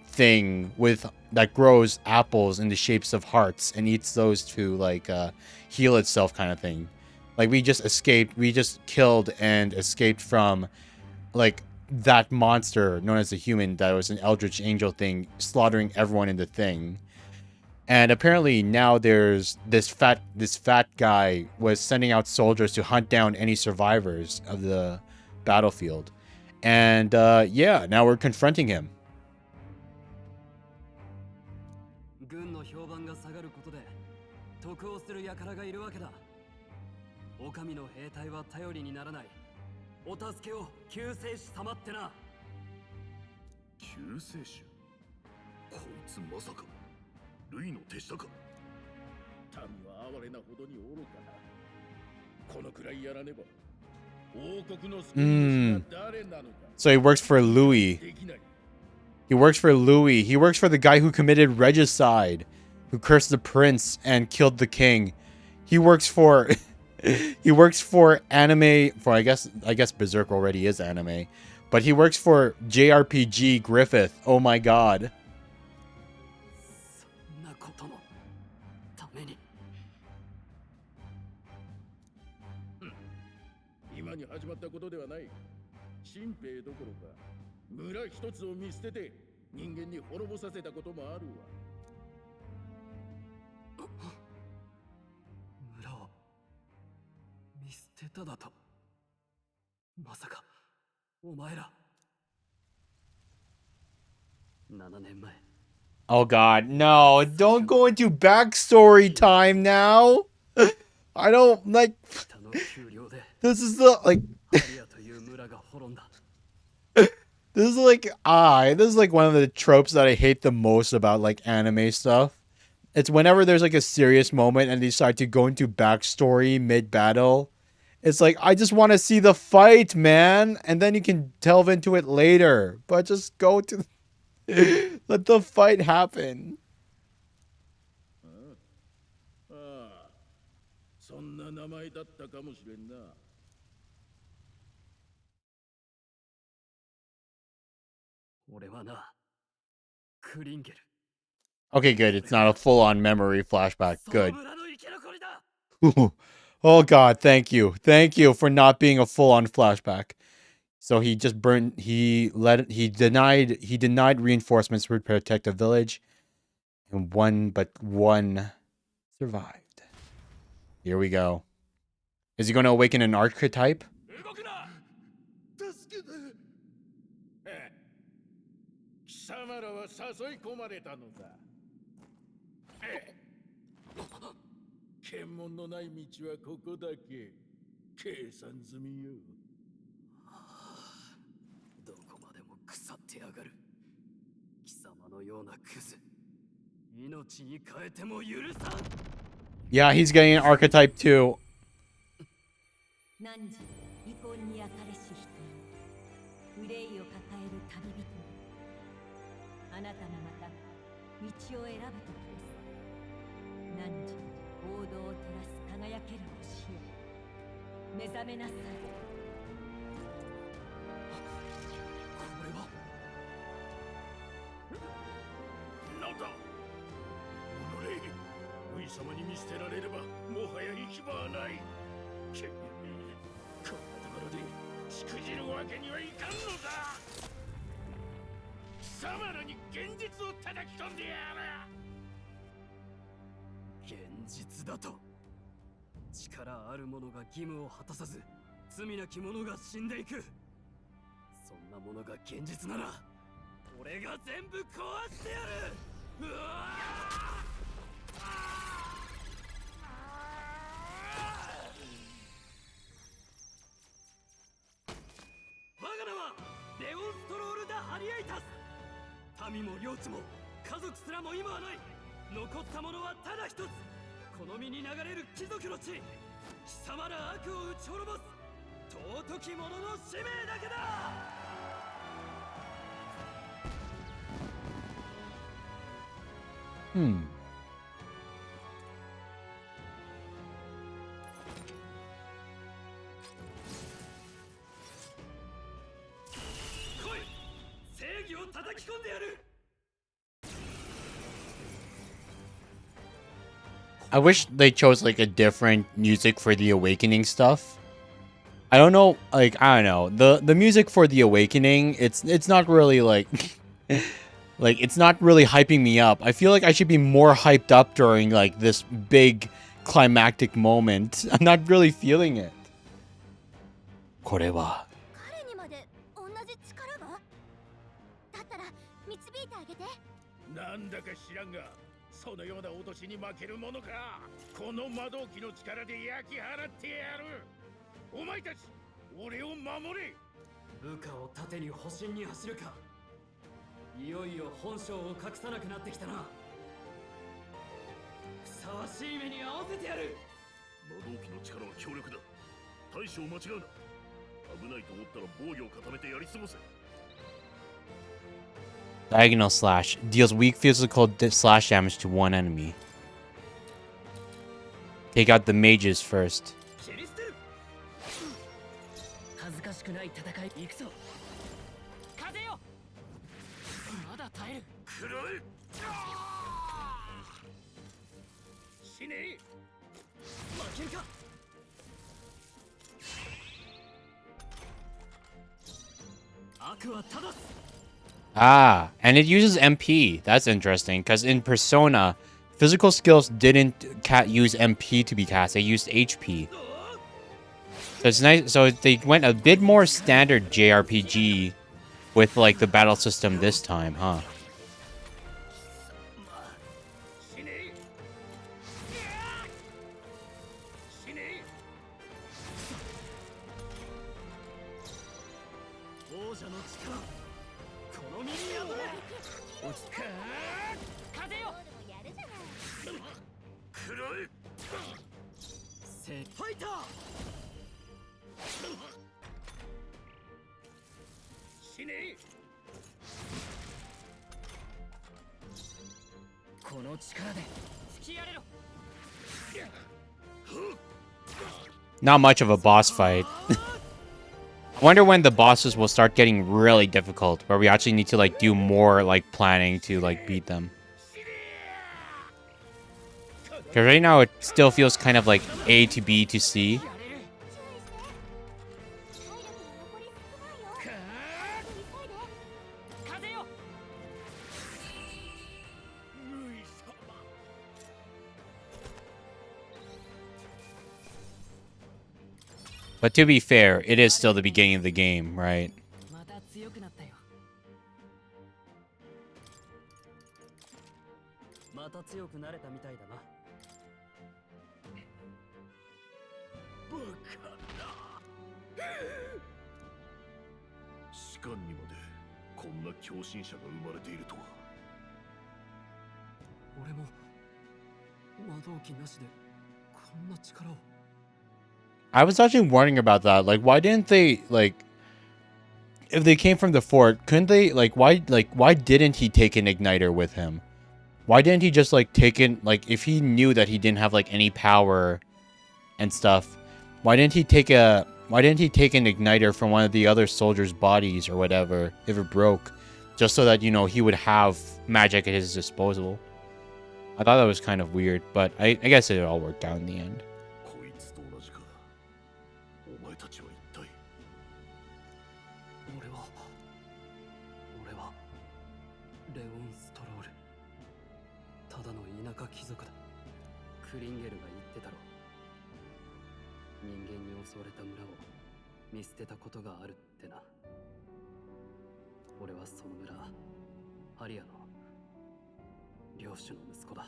thing with that grows apples in the shapes of hearts and eats those to like heal itself, kind of thing. Like, we just escaped, we just killed and escaped from, like, that monster known as a human that was an eldritch angel thing, slaughtering everyone in the thing. And apparently now there's this fat guy was sending out soldiers to hunt down any survivors of the battlefield. And, yeah, now we're confronting him. お上の兵隊は頼りにならない。お助けを救世主様ってな。救世主。こいつまさかルイの手下か。民は哀れなほどに愚かな。このくらいやらねば王国の救い主が誰なのか。So he works for Louis. He works for Louis. He works for the guy who committed regicide, who cursed the prince and killed the king. He works for he works for anime, for I guess Berserk already is anime, but he works for JRPG Griffith. Oh my god. ったことではない。新兵どころか村一つを見捨てて人間に滅ぼさせたこともあるわ。村を見捨てただと。まさかお前ら7年前。 Oh god, no, don't go into backstory time now. I don't like. This is the like. This is like this is like one of the tropes that I hate the most about like anime stuff. It's whenever there's like a serious moment and they decide to go into backstory mid battle. It's like I just want to see the fight, man, and then you can delve into it later. But just go to let the fight happen. ああ、そんな名前だったかもしれんな。俺はな、クリンゲル。 Okay, good. It's not a full-on memory flashback. Good. Oh god, thank you. Thank you for not being a full-on flashback. So he just burned he denied reinforcements to protect the village. And one survived. Here we go. Is he going to awaken an archetype? 貴様らは誘い込まれたのだ。検問のない道はここだけ。計算済みよ。どこまでも腐ってやがる。貴様のようなクズ。命に変えても許さん。 Yeah, he's getting an archetype too. 汝遺恨に焼かれし人よ、憂いを抱える旅人よ、あなたもまた道を選ぶ時です。汝王道を照らす輝ける星よ、目覚めなさい。これはなんだ。おのれ、上様に見捨てられればもはや行き場はない。こんなところでしくじるわけにはいかんのだ。貴様らに現実を叩き込んでやる。現実だと。力ある者が義務を果たさず、罪なき者が死んでいく。そんなものが現実なら、俺が全部壊してやる。うわ我が名はレオンストロール・ダ・ハリエイタス。民も領地も家族すらも今はない。残ったものはただ一つ、この身に流れる貴族の血。貴様ら悪を打ち滅ぼす尊き者の使命だけだ。来い、正義を叩き込んでやる。 I wish they chose like a different music for the Awakening stuff. I don't know, like I don't know. The music for the Awakening, it's not really like like it's not really hyping me up. I feel like I should be more hyped up during like this big climactic moment. I'm not really feeling it. これは彼にまで同じ力が？だったら導いてあげて。なんだか知らんが、そのような脅しに負けるものか。この魔導機の力で焼き払ってやる。お前たち、俺を守れ。部下を盾に保身に走るか。いよいよ本性を隠さなくなってきたな。ふさわしい目に合わせてやる。魔導機の力は強力だ。大将間違うな。危ないと思ったら防御を固めてやり過ごせ。 Diagonal slash deals weak physical slash damage to one enemy. Take out the mages first. 恥ずかしくない戦い行くぞ。風よ。まだ耐える。くらえ。死ねえ。負けるか。Ah, and it uses MP. That's interesting, because in Persona, physical skills didn't use MP to be cast. They used HP. So it's nice. So they went a bit more standard JRPG with like the battle system this time, huh? Not much of a boss fight. I wonder when the bosses will start getting really difficult, where we actually need to like do more like planning to like beat them. Because right now it still feels kind of like A to B to C. But to be fair, it is still the beginning of the game, right? また強くなれたみたいだな。バカな。士官にまでこんな狂信者が生まれているとは。俺も魔導機なしでこんな力を。 I was actually wondering about that. Like, why didn't they, like, if they came from the fort, couldn't they, why didn't he take an igniter with him? Why didn't he just, like, take in, like, if he knew that he didn't have, like, any power and stuff, why didn't he take an igniter from one of the other soldiers' bodies or whatever, if it broke, just so that, you know, he would have magic at his disposal? I thought that was kind of weird, but I guess it all worked out in the end. 貴族だ。クリンゲルが言ってたろ。人間に襲われた村を見捨てたことがあるってな。俺はその村、ハリアの領主の息子だ。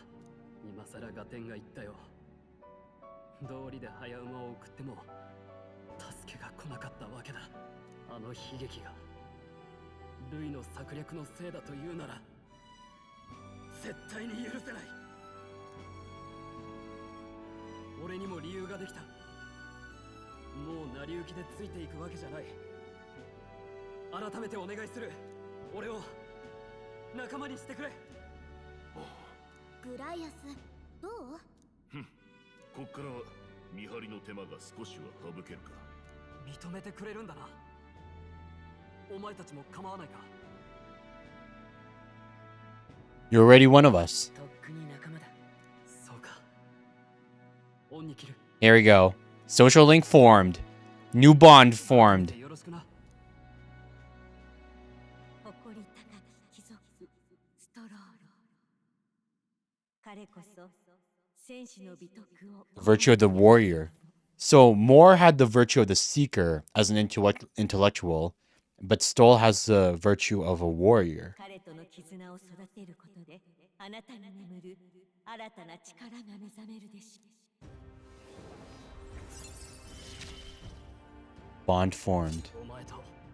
今さら合点が言ったよ。道理で早馬を送っても助けが来なかったわけだ。あの悲劇がルイの策略のせいだというなら絶対に許せない。 俺にも理由ができた。もう成り行きでついていくわけじゃない。改めてお願いする。俺を仲間にしてくれ。グライアス、どう？こっから見張りの手間が少しは省けるか。認めてくれるんだな。お前たちも構わないか。 You're already one of us. とっくに仲間だ。そうか。 Here we go. Social link formed. New bond formed. Virtue of the warrior. So Moore had the virtue of the seeker as an intellectual, but Stoll has the virtue of a warrior. Bond formed.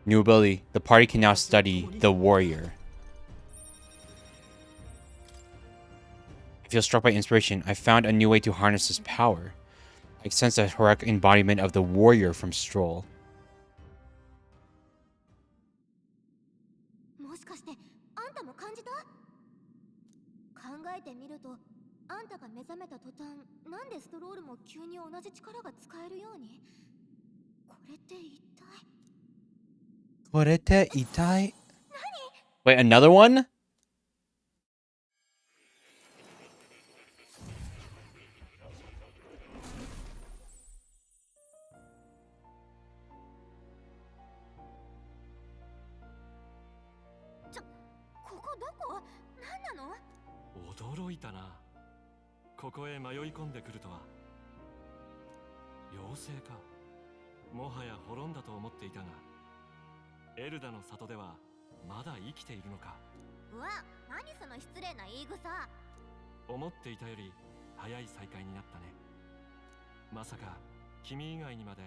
New ability. The party can now study the warrior. I feel struck by inspiration. I found a new way to harness this power. I sense a heroic embodiment of the warrior from Stroll. もしかしてあんたも感じた？考えてみると、あんたが目覚めた途端、なんでストロールも急に同じ力が使えるように？ Wait, another one? の？驚いたな。ここへ迷い込んでくるとは。妖精か。もはや滅んだと思っていたが、エルダの里ではまだ生きているのか。うわ、何その失礼な言い草。思っていたより早い再会になったね。まさか君以外にまで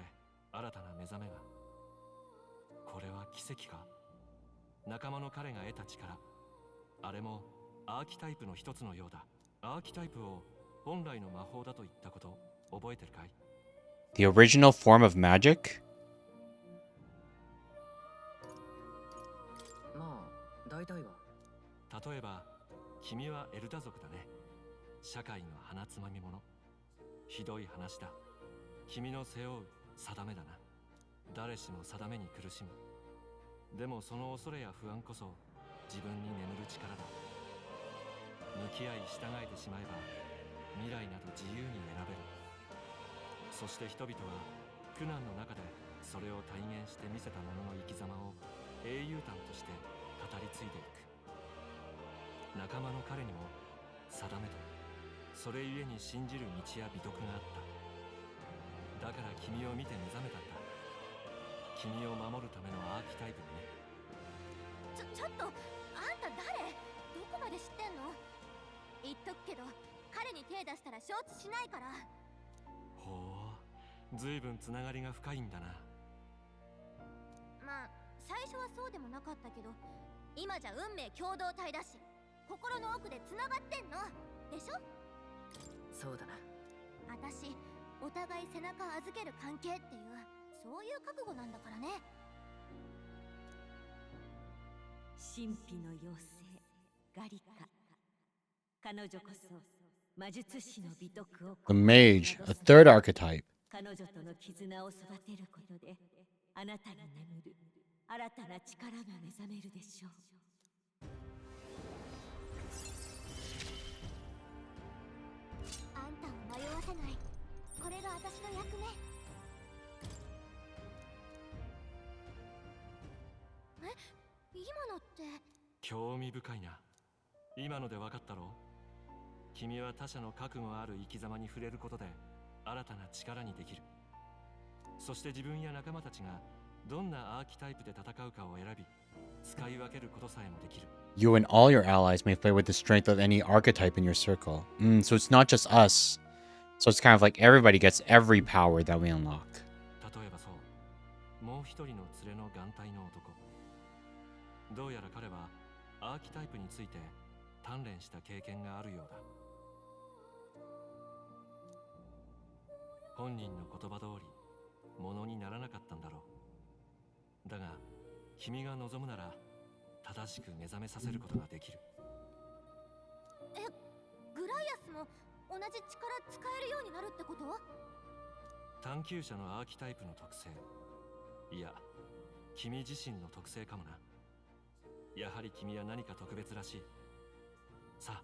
新たな目覚めが。これは奇跡か。仲間の彼が得た力、あれもアーキタイプの一つのようだ。アーキタイプを本来の魔法だと言ったこと覚えてるかい？ The original form of magic? まあ大体は。例えば君はエルダ族だね。社会の鼻つまみ者。ひどい話だ。君の背負う定めだな。誰しも定めに苦しむ。でもその恐れや不安こそ自分に眠る力だ。向き合い従えてしまえば未来など自由に選べる。そして人々は苦難の中でそれを体現して見せた者の生き様を英雄譚として語り継いでいく。仲間の彼にも定めとそれゆえに信じる道や美徳があった。だから君を見て目覚めたんだ。君を守るためのアーキタイプにね。ちょっと、あんた誰？どこまで知ってんの？言っとくけど、彼に手出したら承知しないから。ほう、ずいぶんつながりが深いんだな。まあ、最初はそうでもなかったけど、今じゃ運命共同体だし、心の奥でつながってんのでしょ？そうだな。私、お互い背中預ける関係っていう、そういう覚悟なんだからね。神秘の妖精ガリカ。彼女こそ魔術師の美徳を。 The mage, a third archetype. 彼女との絆を育てることで、あなたに眠る新たな力が目覚めるでしょう。あんたを迷わせない、これが私の役目。今のって興味深いな。今ので分かったろ？君は他者の覚悟ある生き様に触れることで新たな力にできる。そして自分や仲間たちがどんなアーキタイプで戦うかを選び使い分けることさえもできる。 You and all your allies may play with the strength of any archetype in your circle. So it's not just us. So it's kind of like everybody gets every power that we unlock. 例えばそう、もう一人の連れの眼帯の男。どうやら彼はアーキタイプについて鍛錬した経験があるようだ。本人の言葉通りものにならなかったんだろう。だが君が望むなら正しく目覚めさせることができる。グライアスも同じ力使えるようになるってこと？探求者のアーキタイプの特性、いや君自身の特性かもな。やはり君は何か特別らしい。さあ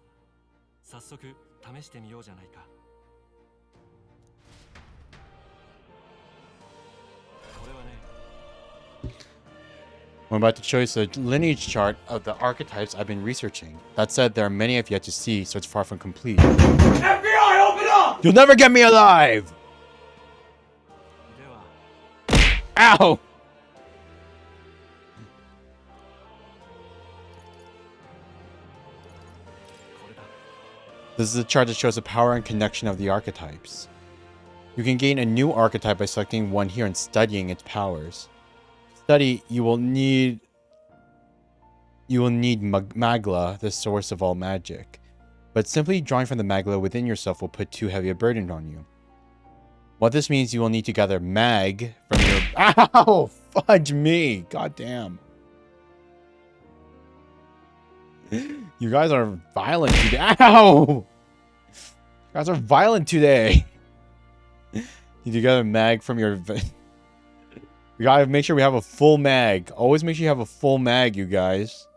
早速試してみようじゃないか。これはね、I'm about to show you the lineage chart of the archetypes I've been researching. That said, there are many I've yet to see, so it's far from complete. FBI, open up! You'll never get me alive! では Ow! This is a chart that shows the power and connection of the archetypes. You can gain a new archetype by selecting one here and studying its powers. To study, you will need Magla, the source of all magic. But simply drawing from the Magla within yourself will put too heavy a burden on you. What this means, you will need to gather Mag from your... Ow! Fudge me! God damn. You guys are violent today. Ow! You guys are violent today. You gather Mag from your... We gotta make sure we have a full Mag. Always make sure you have a full Mag, you guys.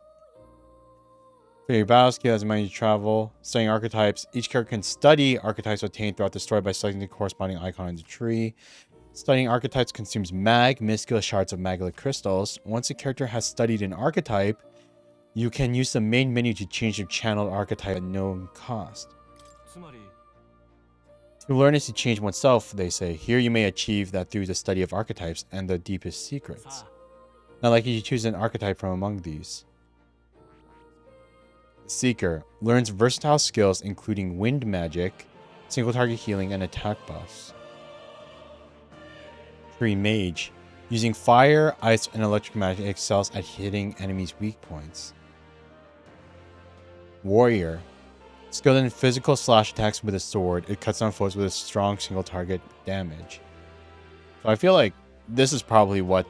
Your battle skill has money to travel. Studying archetypes. Each character can study archetypes obtained throughout the story by selecting the corresponding icon in the tree. Studying archetypes consumes Mag, minuscule shards of Magla crystals. Once a character has studied an archetype, You can use the main menu to change the channeled archetype at no cost. To learn is to change oneself, they say. Here you may achieve that through the study of archetypes and the deepest secrets. Not likely you choose an archetype from among these. The Seeker learns versatile skills including wind magic, single target healing, and attack buffs. Tree Mage, using fire, ice, and electric magic, excels at hitting enemies' weak points. Warrior, skilled in physical slash attacks with a sword, it cuts down foes with a strong single target damage. So I feel like this is probably what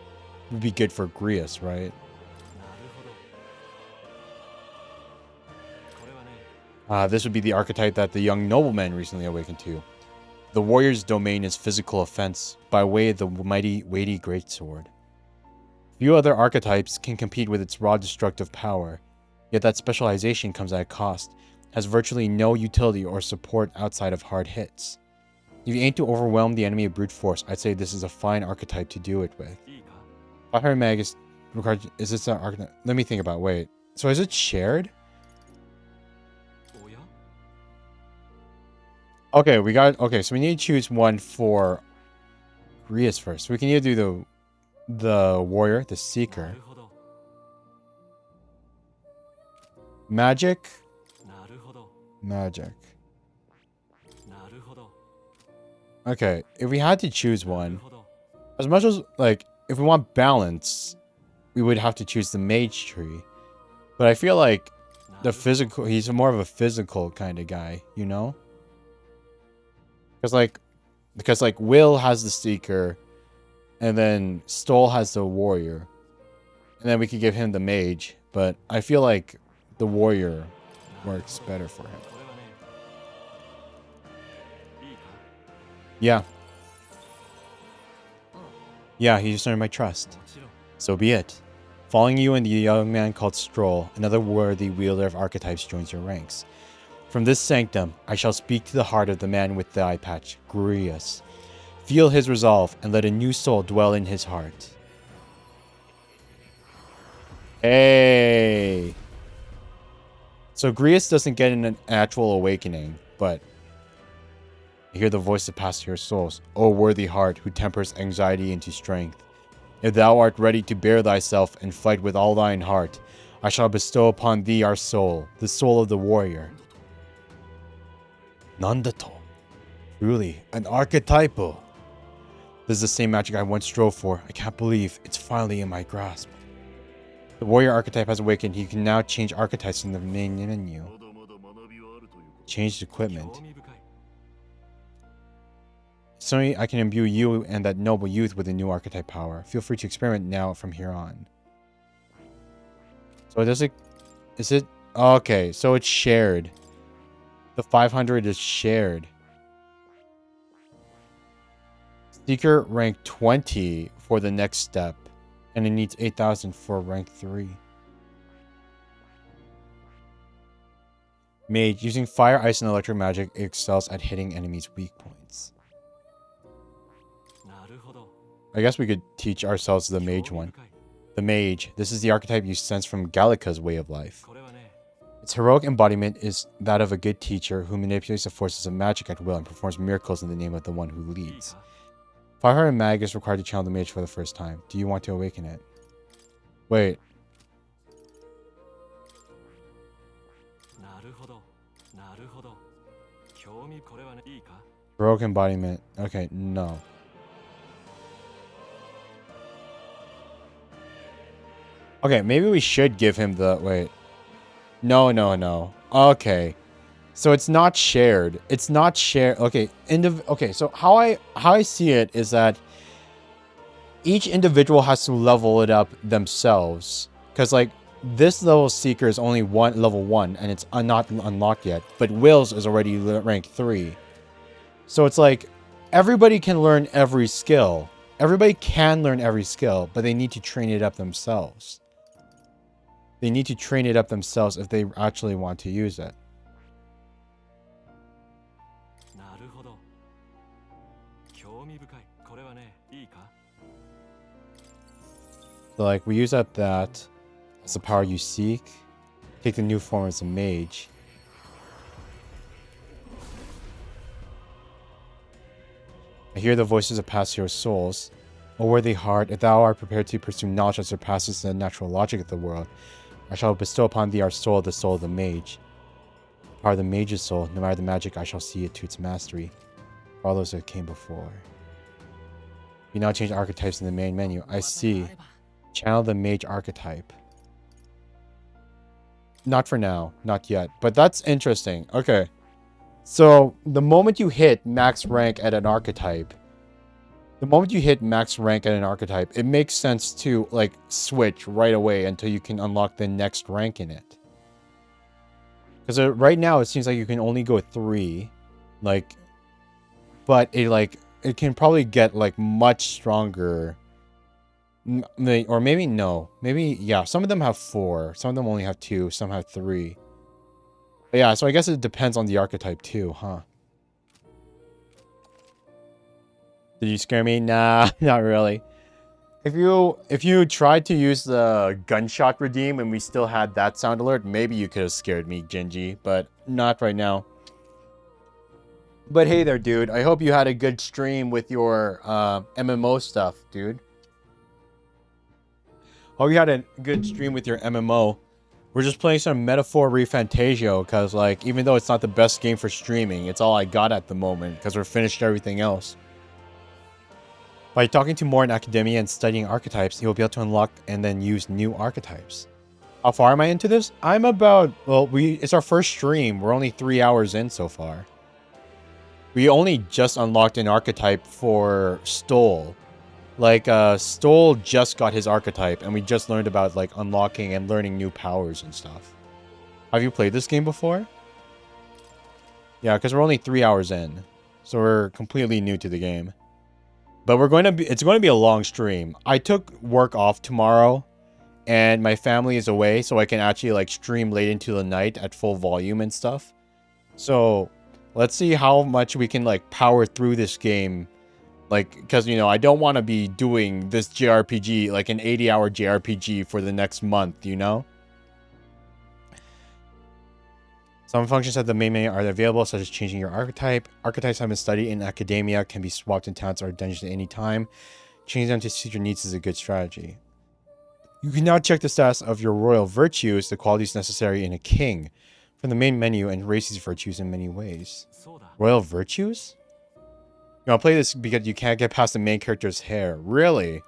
would be good for Grius, right? This would be the archetype that the young nobleman recently awakened to. The warrior's domain is physical offense by way of the mighty, weighty greatsword. Few other archetypes can compete with its raw destructive power, yet that specialization comes at a cost, has virtually no utility or support outside of hard hits. If you aim to overwhelm the enemy of brute force, I'd say this is a fine archetype to do it with. Fire Mag is required. Is this an archetype? Let me think about it. Wait. So is it shared? Okay, so we need to choose one for Grius first. We can either do the warrior, the seeker. Magic. Okay, if we had to choose one, as much as, like, if we want balance, we would have to choose the mage tree. But I feel like the physical, he's more of a physical kind of guy, you know? Because like Will has the seeker, and then Stoll has the warrior, and then we could give him the mage. But I feel like the warrior works better for him. Yeah. Yeah, he just earned my trust. So be it. Following you and the young man called Stroll, another worthy wielder of archetypes joins your ranks. From this sanctum, I shall speak to the heart of the man with the eye patch, Grius. Feel his resolve, and let a new soul dwell in his heart. Hey! So Grius doesn't get an actual awakening, but I hear the voice that passes your souls. O worthy heart, who tempers anxiety into strength. If thou art ready to bear thyself and fight with all thine heart, I shall bestow upon thee our soul, the soul of the warrior. Nandato. Truly, an archetypo. This is the same magic I once strove for. I can't believe it's finally in my grasp. The warrior archetype has awakened. He can now change archetypes in the main menu. Changed equipment. Suddenly, I can imbue you and that noble youth with a new archetype power. Feel free to experiment now from here on. So does it... Is it... Okay, so it's shared. The 500 is shared. Seeker rank 20 for the next step. And it needs 8,000 for rank 3. Mage, using fire, ice, and electric magic, excels at hitting enemies' weak points. I guess we could teach ourselves the mage one. The mage. This is the archetype you sense from Gallica's way of life. Its heroic embodiment is that of a good teacher who manipulates the forces of magic at will and performs miracles in the name of the one who leads. Fire and Mag is required to channel the mage for the first time. Do you want to awaken it? Wait. Heroic embodiment. Okay, no. Okay, maybe we should give him the... Wait. No. Okay. So it's not shared. It's not shared. Okay. Okay, so how I see it is that each individual has to level it up themselves. Because, like, this level Seeker is only level 1, and it's not unlocked yet. But Will's is already rank 3. So it's like, everybody can learn every skill. Everybody can learn every skill, but they need to train it up themselves. They need to train it up themselves if they actually want to use it. So like we use up that as the power you seek. Take the new form as a mage. I hear the voices of past heroes' souls. O worthy heart, if thou art prepared to pursue knowledge that surpasses the natural logic of the world, I shall bestow upon thee our soul, the soul of the mage. The power of the mage's soul, no matter the magic, I shall see it to its mastery. For all those that came before. You now change archetypes in the main menu. I see. Channel the mage archetype. Not for now. Not yet. But that's interesting. Okay. So, the moment you hit max rank at an archetype, it makes sense to, like, switch right away until you can unlock the next rank in it. Because right now, it seems like you can only go 3. Like, but it can probably get, like, much stronger. Or maybe no. Maybe, yeah, some of them have 4. Some of them only have 2. Some have 3. But yeah, so I guess it depends on the archetype too, huh? Did you scare me? Nah, not really. If you tried to use the gunshot redeem and we still had that sound alert, maybe you could have scared me, Genji, but not right now. But hey there, dude. I hope you had a good stream with your MMO stuff, dude. Hope you had a good stream with your MMO. We're just playing some Metaphor REFANTAZIO because, like, even though it's not the best game for streaming, it's all I got at the moment because we're finished everything else. By talking to more in academia and studying archetypes, you'll be able to unlock and then use new archetypes. How far am I into this? I'm about, well, it's our first stream. We're only 3 hours in so far. We only just unlocked an archetype for Stoll. Like, Stoll just got his archetype, and we just learned about, like, unlocking and learning new powers and stuff. Have you played this game before? Yeah, because we're only 3 hours in. So we're completely new to the game. But it's going to be a long stream. I took work off tomorrow, and my family is away, so I can actually, like, stream late into the night at full volume and stuff. So, let's see how much we can, like, power through this game. Like, because, you know, I don't want to be doing this JRPG, like an 80-hour JRPG for the next month, you know? Some functions at the main menu are available, such as changing your archetype. Archetypes have been studied in academia, can be swapped in towns or dungeons at any time. Changing them to suit your needs is a good strategy. You can now check the status of your royal virtues, the qualities necessary in a king, from the main menu and raise these virtues in many ways. Royal virtues? You know, play this because you can't get past the main character's hair. Really?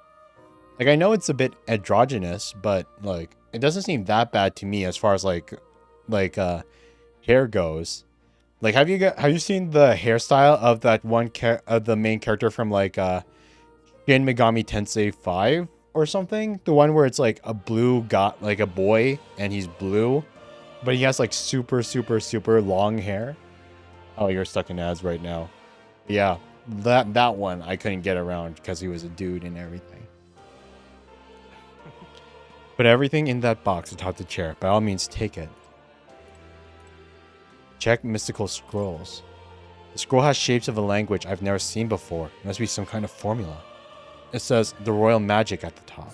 Like, I know it's a bit androgynous, but, like, it doesn't seem that bad to me as far as, like, hair goes. Like, have you seen the hairstyle of that one of the main character from, like, Shin Megami Tensei 5 or something? The one where it's, like, a blue like, a boy, and he's blue, but he has, like, super, super, super long hair. Oh, you're stuck in ads right now. Yeah. That one I couldn't get around because he was a dude and everything. Put everything in that box atop the chair. By all means, take it. Check mystical scrolls. The scroll has shapes of a language I've never seen before. It must be some kind of formula. It says the royal magic at the top.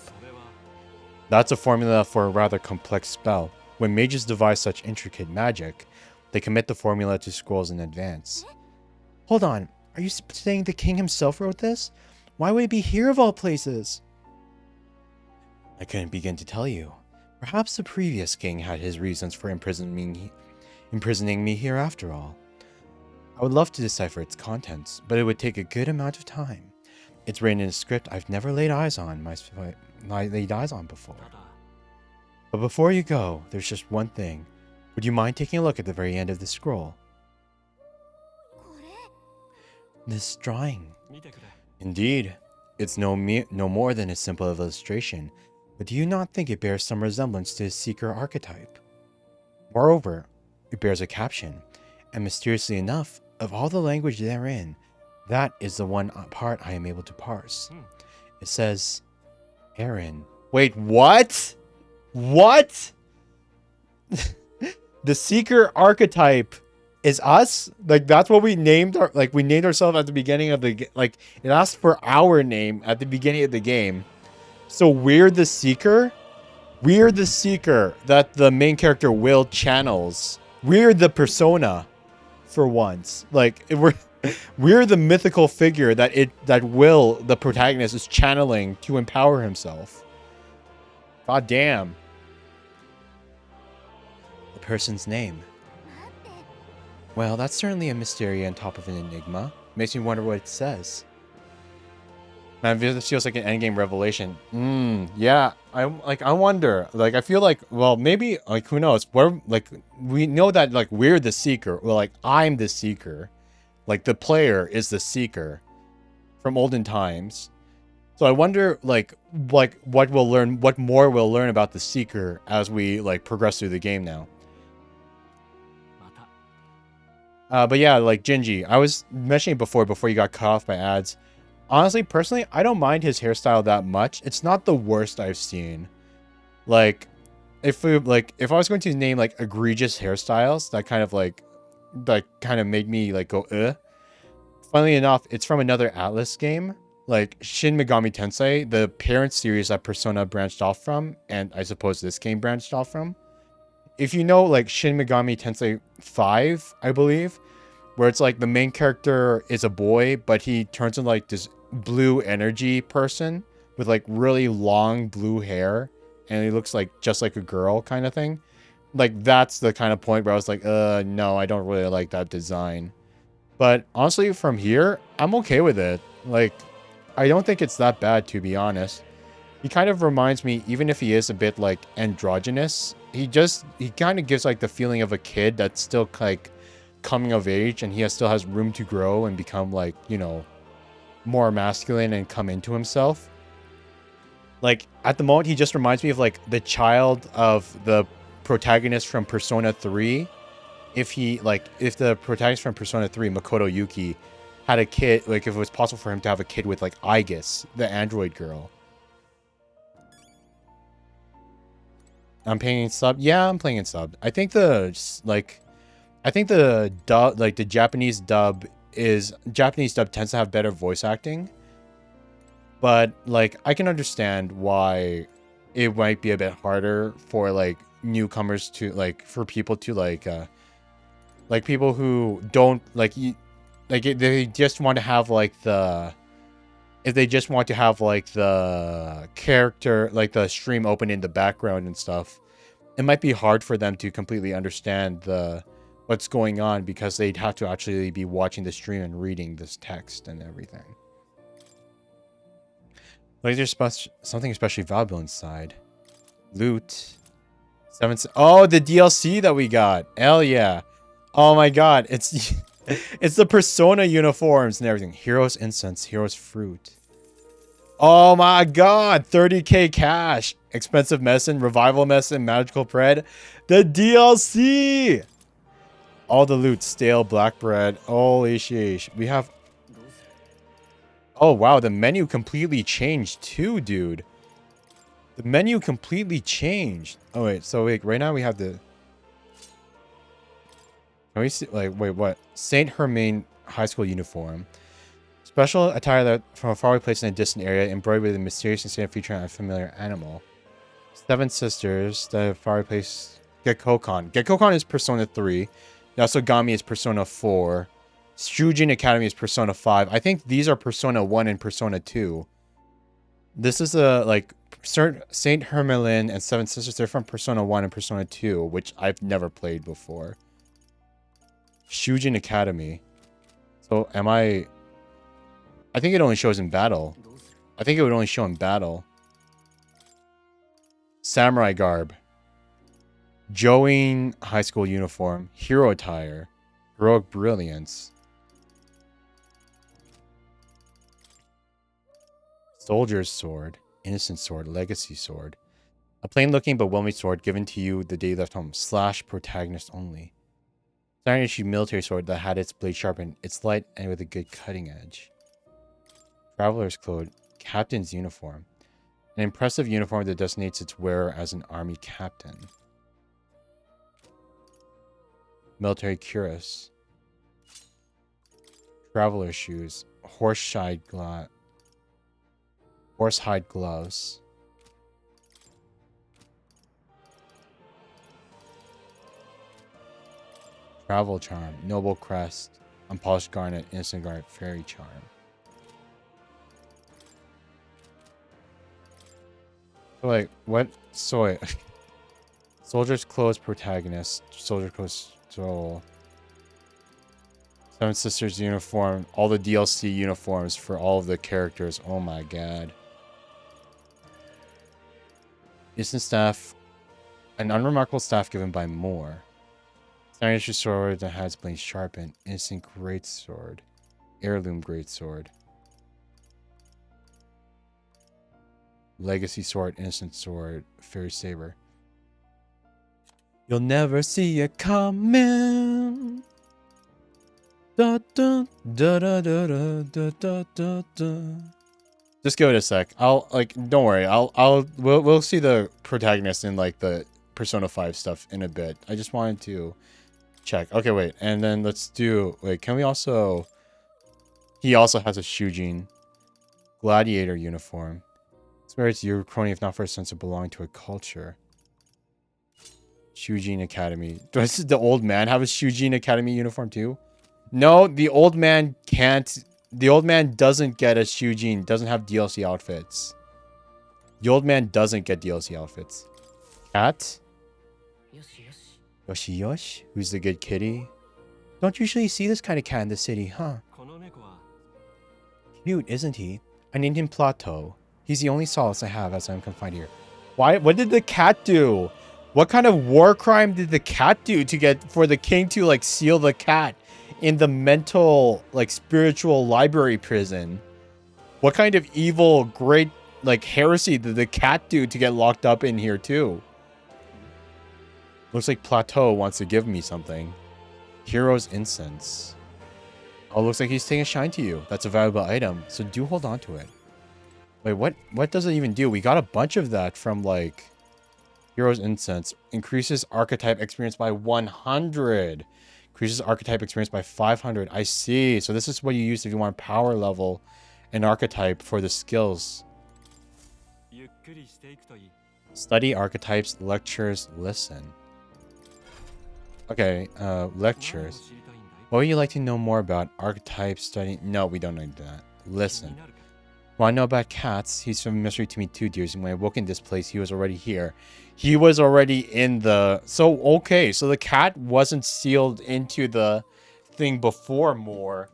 That's a formula for a rather complex spell. When mages devise such intricate magic, they commit the formula to scrolls in advance. Hold on. Are you saying the king himself wrote this? Why would he be here of all places? I couldn't begin to tell you. Perhaps the previous king had his reasons for imprisoning me here after all. I would love to decipher its contents, but it would take a good amount of time. It's written in a script I've never laid eyes on before. But before you go, there's just one thing. Would you mind taking a look at the very end of the scroll? This drawing. Indeed, it's no more than a simple illustration, but do you not think it bears some resemblance to a seeker archetype? Moreover, it bears a caption, and mysteriously enough, of all the language therein, that is the one part I am able to parse. It says, Aaron. Wait, what? What? The seeker archetype is us? Like, that's what we named we named ourselves at the beginning of the like, it asked for our name at the beginning of the game. So we're the seeker? We're the seeker that the main character Will channels. We're the persona for once. Like we're the mythical figure that Will, the protagonist, is channeling to empower himself. God damn. The person's name. Well, that's certainly a mystery on top of an enigma. Makes me wonder what it says. Man, this feels like an endgame revelation. Yeah. I wonder. Like, I feel like, well, maybe, like, who knows? We know that, like, we're the seeker. Well, like, I'm the seeker. Like, the player is the seeker from olden times. So I wonder, like what more we'll learn about the seeker as we, like, progress through the game now. But yeah, like Jinji, I was mentioning before you got cut off by ads. Honestly, personally, I don't mind his hairstyle that much. It's not the worst I've seen. Like, if I was going to name, like, egregious hairstyles that kind of made me, like, go ugh. Funnily enough, it's from another Atlas game, like Shin Megami Tensei, the parent series that Persona branched off from, and I suppose this game branched off from. If you know, like, Shin Megami Tensei 5, I believe, where it's like the main character is a boy, but he turns into, like, this blue energy person with, like, really long blue hair, and he looks like just like a girl kind of thing. Like, that's the kind of point where I was like, no, I don't really like that design. But honestly, from here, I'm okay with it. Like, I don't think it's that bad, to be honest. He kind of reminds me, even if he is a bit, like, androgynous, he kind of gives, like, the feeling of a kid that's still, like, coming of age, and he still has room to grow and become, like, you know, more masculine and come into himself. Like, at the moment, he just reminds me of, like, the child of the protagonist from Persona 3. If the protagonist from Persona 3, Makoto Yuki, had a kid, like, if it was possible for him to have a kid with, like, Aigis, the android girl. I'm playing in sub? Yeah, I'm playing in sub. I think the dub, like, the Japanese dub tends to have better voice acting. But, like, I can understand why it might be a bit harder for, like, newcomers to, like, for people to, like, people who don't, they just want to have, like, if they just want to have, like, the character, like, the stream open in the background and stuff, it might be hard for them to completely understand what's going on, because they'd have to actually be watching the stream and reading this text and everything. Like, there's something especially valuable inside. Loot. Oh, the DLC that we got. Hell yeah. Oh my god, it's it's the Persona uniforms and everything. Hero's Incense, Hero's Fruit. Oh my god, 30k cash. Expensive Medicine, Revival Medicine, Magical Bread. The DLC! All the loot, stale black bread. Holy sheesh. We have... Oh wow, the menu completely changed too, dude. The menu completely changed. Oh wait, so wait, right now we have the... Can we see, like, wait, what? Saint Hermain High School uniform. Special attire that from a faraway place in a distant area, embroidered with a mysterious incident featuring a familiar animal. Seven Sisters, the faraway place. Gekkoukan. Gekkoukan is Persona 3. Yasogami is Persona 4. Shujin Academy is Persona 5. I think these are Persona 1 and Persona 2. This is like, Saint Hermelin and Seven Sisters. They're from Persona 1 and Persona 2, which I've never played before. Shujin Academy. So am I think it only shows in battle. I think it would only show in battle. Samurai garb. Join high school uniform. Hero attire. Heroic brilliance. Soldier's sword. Innocent sword. Legacy sword. A plain looking but well-made sword given to you the day you left home. / protagonist only. Standard issue military sword that had its blade sharpened. It's light and with a good cutting edge. Traveler's cloak. Captain's uniform. An impressive uniform that designates its wearer as an army captain. Military cuirass. Traveler's shoes. Horsehide gloves. Travel charm, noble crest, unpolished garnet, instant garnet, fairy charm. So wait, what? So wait. Soldier's clothes protagonist, soldier clothes soul. Seven Sisters uniform, all the DLC uniforms for all of the characters. Oh my god. Instant staff, an unremarkable staff given by Moore. Signature sword that has blade sharpened. Instant great sword, heirloom great sword. Legacy sword, instant sword, fairy saber. You'll never see it coming. Da, da, da, da, da, da, da, da, da. Just give it a sec. Don't worry. We'll see the protagonist in like the Persona 5 stuff in a bit. I just wanted to check. Okay, wait. And then let's do, wait, can we also, he also has a Shujin gladiator uniform. Swear it's your crony if not for a sense of belonging to a culture. Shujin Academy. Does the old man have a Shujin Academy uniform too? No, the old man can't. The old man doesn't get a Shujin. Doesn't have DLC outfits. The old man doesn't get DLC outfits. Cat? Yoshi Yoshi? Who's the good kitty? Don't usually see this kind of cat in the city, huh? Cute, isn't he? I named him Plateau. He's the only solace I have as I'm confined here. Why? What did the cat do? What kind of war crime did the cat do to get for the king to like seal the cat in the mental, like spiritual library prison? What kind of evil, great, like heresy did the cat do to get locked up in here too? Looks like Plateau wants to give me something. Hero's Incense. Oh, looks like he's taking a shine to you. That's a valuable item, so do hold on to it. Wait, what does it even do? We got a bunch of that from like Hero's Incense. Increases archetype experience by 100. Increases archetype experience by 500. I see. So this is what you use if you want power level an archetype for the skills. Study archetypes, lectures, listen. Okay, lectures. What would you like to know more about? Archetype study? No, we don't need that. Listen. Well, I know about cats. He's a mystery to me too, dears. And when I woke in this place, he was already here. He was already in the... So, okay. So the cat wasn't sealed into the thing before Moore.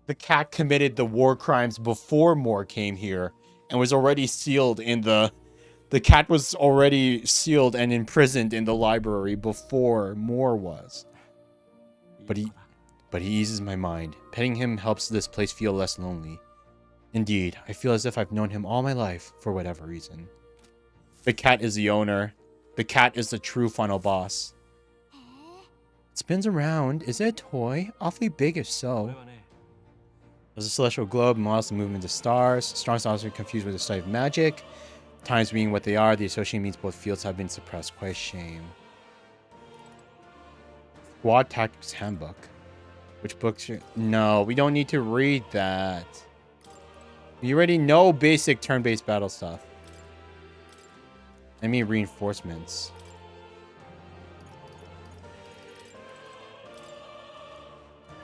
The cat committed the war crimes before Moore came here. And was already sealed in the... The cat was already sealed and imprisoned in the library before Moore was. But he eases my mind. Petting him helps this place feel less lonely. Indeed, I feel as if I've known him all my life, for whatever reason. The cat is the owner. The cat is the true final boss. It spins around. Is it a toy? Awfully big if so. There's a celestial globe, models the movement of stars. Stars are also confused with the study of magic. Times being what they are, the association means both fields have been suppressed. Quite a shame. Squad Tactics Handbook. Which books? No, we don't need to read that. We already know basic turn-based battle stuff. Enemy reinforcements.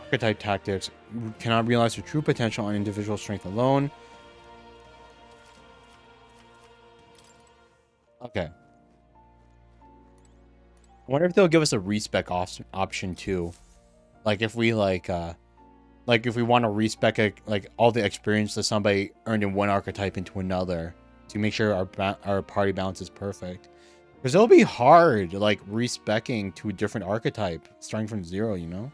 Archetype tactics. We cannot realize their true potential on individual strength alone. Okay. I wonder if they'll give us a respec option too. Like if we if we want to respec like all the experience that somebody earned in one archetype into another to make sure our party balance is perfect. Because it'll be hard like respecing to a different archetype starting from 0, you know?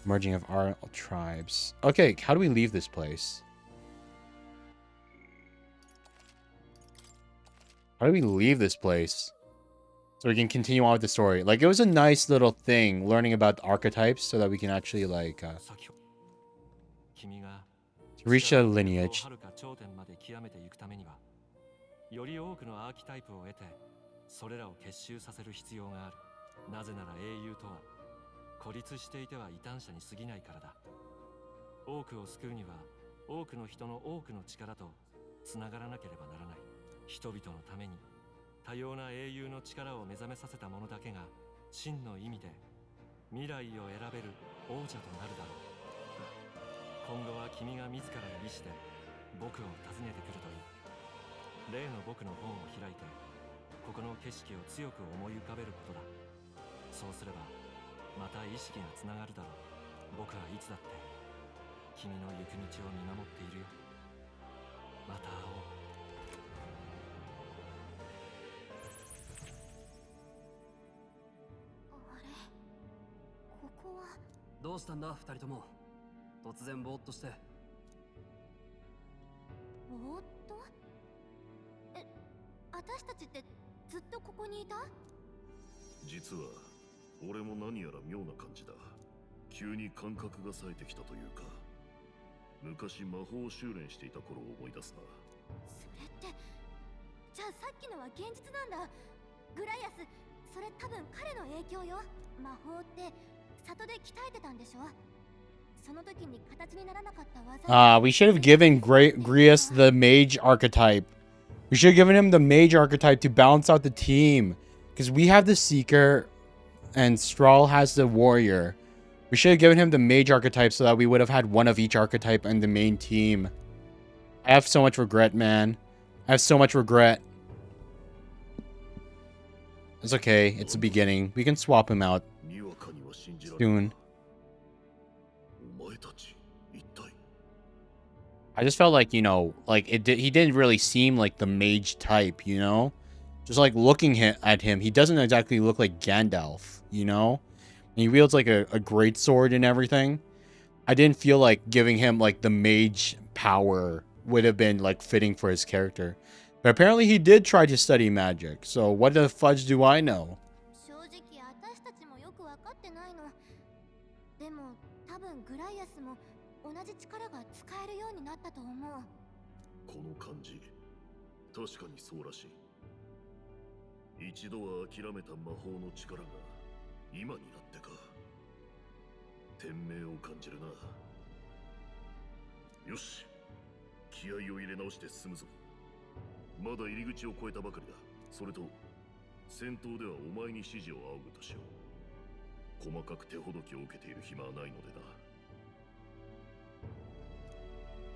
Merging of our tribes. Okay, how do we leave this place? How do we leave this place? So we can continue on with the story. Like, it was a nice little thing, learning about the archetypes so that we can actually, like, to reach a lineage. より多くのアーキタイプを得て、それらを結集させる必要がある。なぜなら英雄とは孤立していては異端者に過ぎないからだ。多くを救うには多くの人の多くの力とつながらなければならない。人々のために多様な英雄の力を目覚めさせた者だけが真の意味で未来を選べる王者となるだろう。今後は君が自らの意志で僕を訪ねてくるといい。例の僕の本を開いてここの景色を強く思い浮かべることだ。そうすればまた意識がつながるだろう。僕はいつだって君の行く道を見守っているよ。また会おう。あれ、ここは。どうしたんだ二人とも。突然ぼーっとして。ぼーっと？私たちってずっとここにいた？実は俺も何やら妙な感じだ。急に感覚が冴えてきたというか、昔魔法修練していた頃を思い出すな。それって、じゃあさっきのは現実なんだ。グライアス、それ多分彼の影響よ。魔法って里で鍛えてたんでしょ。その時に形にならなかった技。We should have given Grius the mage archetype. We should have given him the mage archetype to balance out the team. Because we have the Seeker and Strahl has the Warrior. We should have given him the mage archetype so that we would have had one of each archetype in the main team. I have so much regret, man. I have so much regret. It's okay. It's the beginning. We can swap him out soon. I just felt like, you know, like he didn't really seem like the mage type, you know? Just like looking at him, he doesn't exactly look like Gandalf, you know? And he wields like a great sword and everything. I didn't feel like giving him like the mage power would have been like fitting for his character. But apparently he did try to study magic. So what the fudge do I know? 正直私たちもよく分かってないの。でも多分グライアスも同じ力が使えるようになったと思う。この感じ、確かにそうらしい。一度は諦めた魔法の力が今になってか。天命を感じるな。よし、気合を入れ直して進むぞ。まだ入り口を越えたばかりだ。それと戦闘ではお前に指示を仰ぐとしよう。細かく手ほどきを受けている暇はないのでな。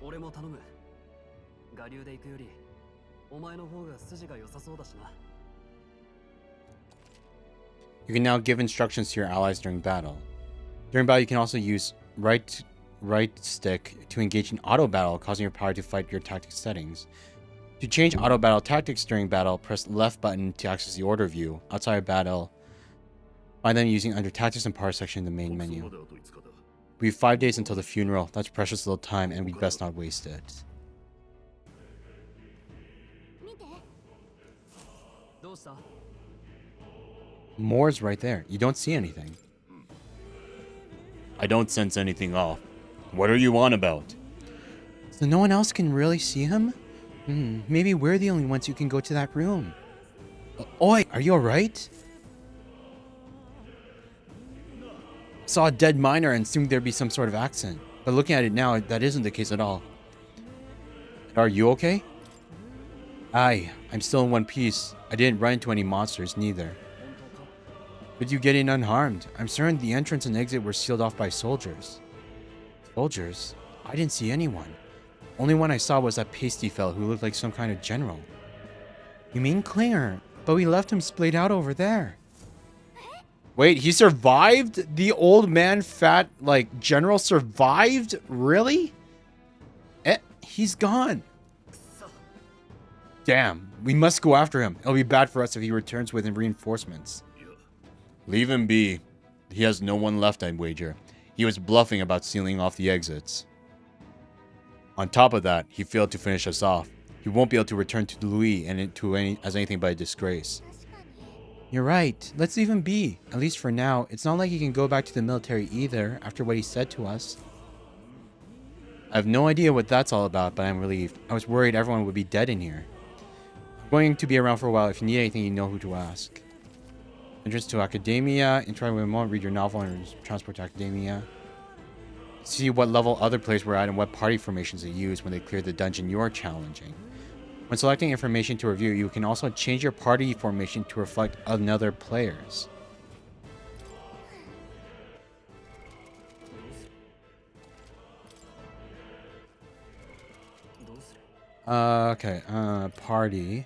俺も頼む。我流で行くよりお前の方が筋が良さそうだしな。You can now give instructions to your allies during battle. During battle, you can also use right stick to engage in auto battle, causing your power to fight your tactics settings. To change auto battle tactics during battle, press left button to access the order view. Outside of battle, find them using under tactics and power section in the main menu. We have 5 days until the funeral. That's precious little time, and we'd best not waste it. Moore's right there. You don't see anything. I don't sense anything off. What are you on about? So no one else can really see him? Maybe we're the only ones who can go to that room. Oi, are you alright? Saw a dead miner and assumed there'd be some sort of accident. But looking at it now, that isn't the case at all. Are you okay? Aye, I'm still in one piece. I didn't run into any monsters, neither. But you get in unharmed. I'm certain the entrance and exit were sealed off by soldiers. Soldiers? I didn't see anyone. Only one I saw was that pasty fellow who looked like some kind of general. You mean Klinger? But we left him splayed out over there. Wait, he survived? The old man, fat, like, general survived? Really? He's gone. Damn, we must go after him. It'll be bad for us if he returns with reinforcements. Leave him be. He has no one left, I'd wager. He was bluffing about sealing off the exits. On top of that, he failed to finish us off. He won't be able to return to Louis as anything but a disgrace. You're right. Let's leave him be. At least for now. It's not like he can go back to the military either, after what he said to us. I have no idea what that's all about, but I'm relieved. I was worried everyone would be dead in here. I'm going to be around for a while. If you need anything, you know who to ask. Entrance to Academia. Interact with a moment. Read your novel and transport to Academia. See what level other players were at and what party formations they used when they cleared the dungeon you're challenging. When selecting information to review, you can also change your party formation to reflect another player's. Okay. Party.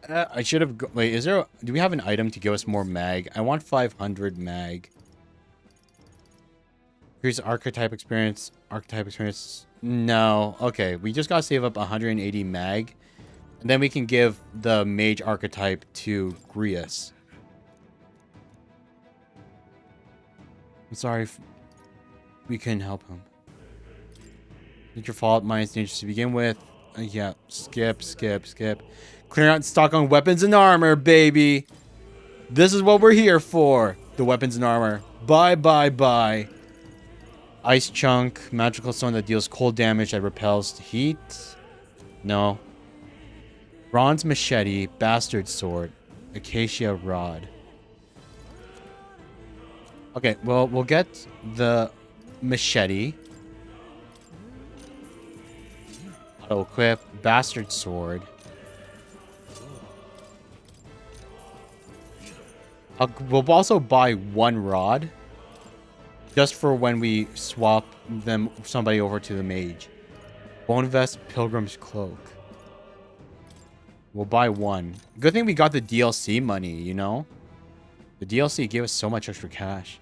I should have. Wait, is there? Do we have an item to give us more mag? I want 500 mag. Here's archetype experience. Archetype experience. No. Okay, we just gotta save up 180 mag, and then we can give the mage archetype to Grius. I'm sorry if we couldn't help him. It's your fault. Mine's dangerous to begin with. Yeah. Skip. Clear out stock on weapons and armor, baby. This is what we're here for. The weapons and armor. Bye. Ice chunk. Magical stone that deals cold damage that repels heat. No. Bronze machete. Bastard sword. Acacia rod. Okay, well, we'll get the machete. Auto equip. Bastard sword. We'll also buy one rod. Just for when we swap somebody over to the mage. Bone vest, pilgrim's cloak. We'll buy one. Good thing we got the DLC money, you know? The DLC gave us so much extra cash.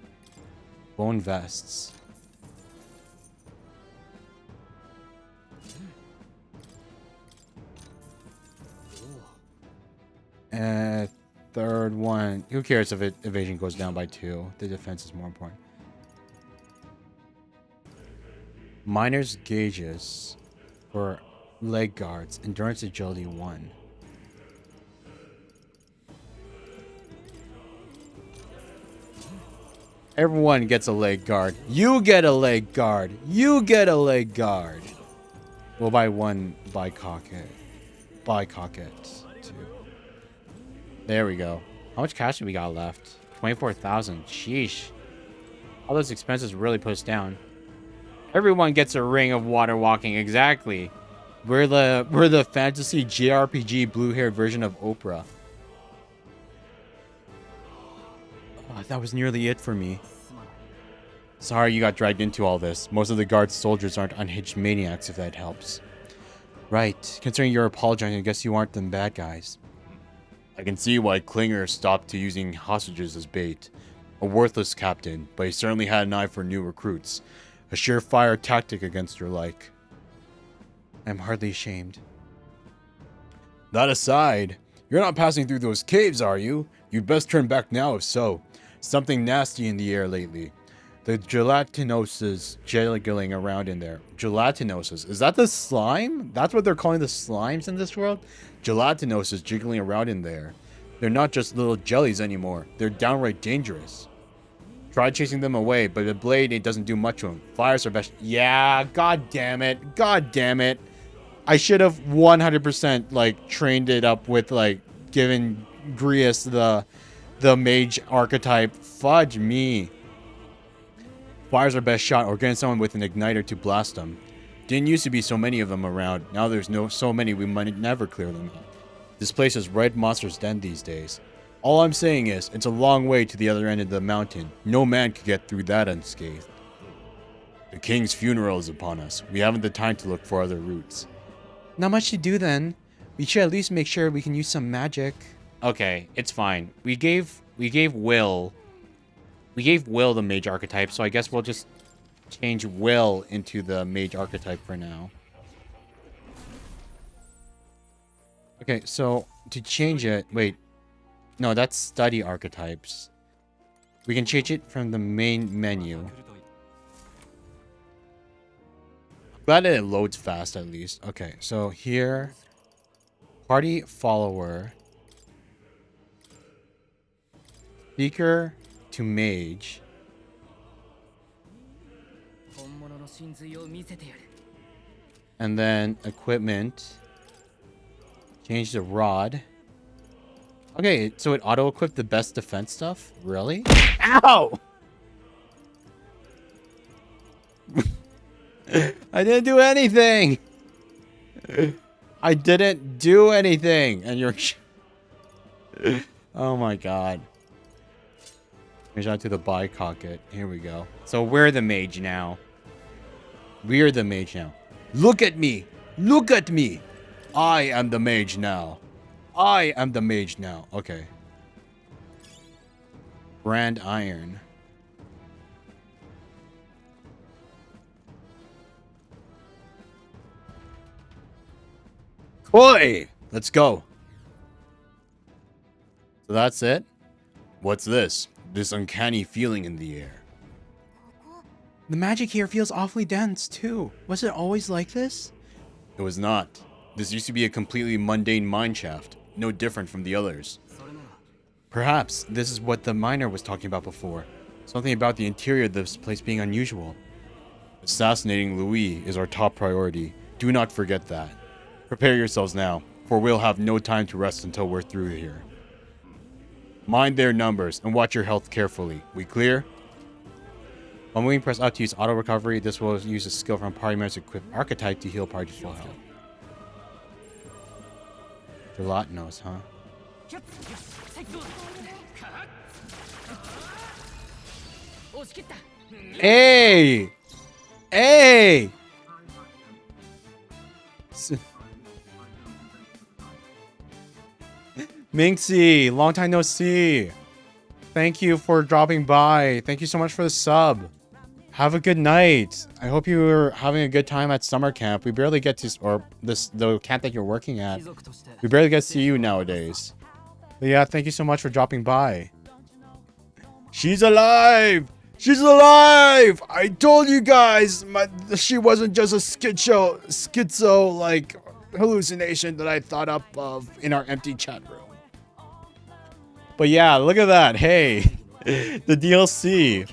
Bone vests. Third one. Who cares if evasion goes down by 2? The defense is more important. Miner's gauges for leg guards. Endurance agility 1. Everyone gets a leg guard. You get a leg guard. You get a leg guard. We'll buy one bicocket. Bicocket. 2. There we go. How much cash do we got left? 24,000. Sheesh. All those expenses really put us down. Everyone gets a ring of water walking. Exactly. We're the fantasy JRPG blue-haired version of Oprah. Oh, that was nearly it for me. Sorry you got dragged into all this. Most of the guard's soldiers aren't unhinged maniacs, if that helps. Right. Considering you're apologizing, I guess you aren't them bad guys. I can see why Klinger stopped to using hostages as bait. A worthless captain, but he certainly had an eye for new recruits. A surefire tactic against your like. I'm hardly ashamed. That aside, you're not passing through those caves, are you? You'd best turn back now if so. Something nasty in the air lately. The gelatinoses jiggling around in there. Gelatinoses. Is that the slime? That's what they're calling the slimes in this world? Gelatinoses jiggling around in there. They're not just little jellies anymore. They're downright dangerous. Try chasing them away, but the blade, it doesn't do much to them. Fires are best. Yeah, god damn it. God damn it. I should have 100% like trained it up with like giving Grius the mage archetype. Fudge me. Fires are best shot or getting someone with an igniter to blast them. Didn't used to be so many of them around. Now there's so many we might never clear them out. This place is Red Monster's Den these days. All I'm saying is, it's a long way to the other end of the mountain. No man could get through that unscathed. The king's funeral is upon us. We haven't the time to look for other routes. Not much to do then. We should at least make sure we can use some magic. Okay, it's fine. We gave Will the mage archetype, so I guess we'll just change Will into the mage archetype for now. Okay, so to change it, wait. No, that's study archetypes. We can change it from the main menu. Glad that it loads fast at least. Okay, so here, party follower, seeker to mage, and then equipment. Change the rod. Okay, so it auto-equipped the best defense stuff? Really? Ow! I didn't do anything! I didn't do anything! And you're... Oh my god. Change out to the bicocket. Here we go. So we're the mage now. We are the mage now. Look at me! Look at me! I am the mage now. I am the mage now. Okay. Brand iron. Boy! Let's go. So that's it? What's this? This uncanny feeling in the air. The magic here feels awfully dense, too. Was it always like this? It was not. This used to be a completely mundane mine shaft, no different from the others. Perhaps this is what the miner was talking about before. Something about the interior of this place being unusual. Assassinating Louis is our top priority. Do not forget that. Prepare yourselves now, for we'll have no time to rest until we're through here. Mind their numbers and watch your health carefully. We clear? When we press up to use auto recovery, this will use a skill from party members equipped archetype to heal party full health. Gelatinos, huh? Hey! Hey! Minxie, long time no see. Thank you for dropping by. Thank you so much for the sub. Have a good night. I hope you were having a good time at summer camp. We barely get to, or the camp that you're working at. We barely get to see you nowadays. But yeah, thank you so much for dropping by. She's alive! She's alive! I told you guys, she wasn't just a schizo like hallucination that I thought up of in our empty chat room. But yeah, look at that. Hey, the DLC.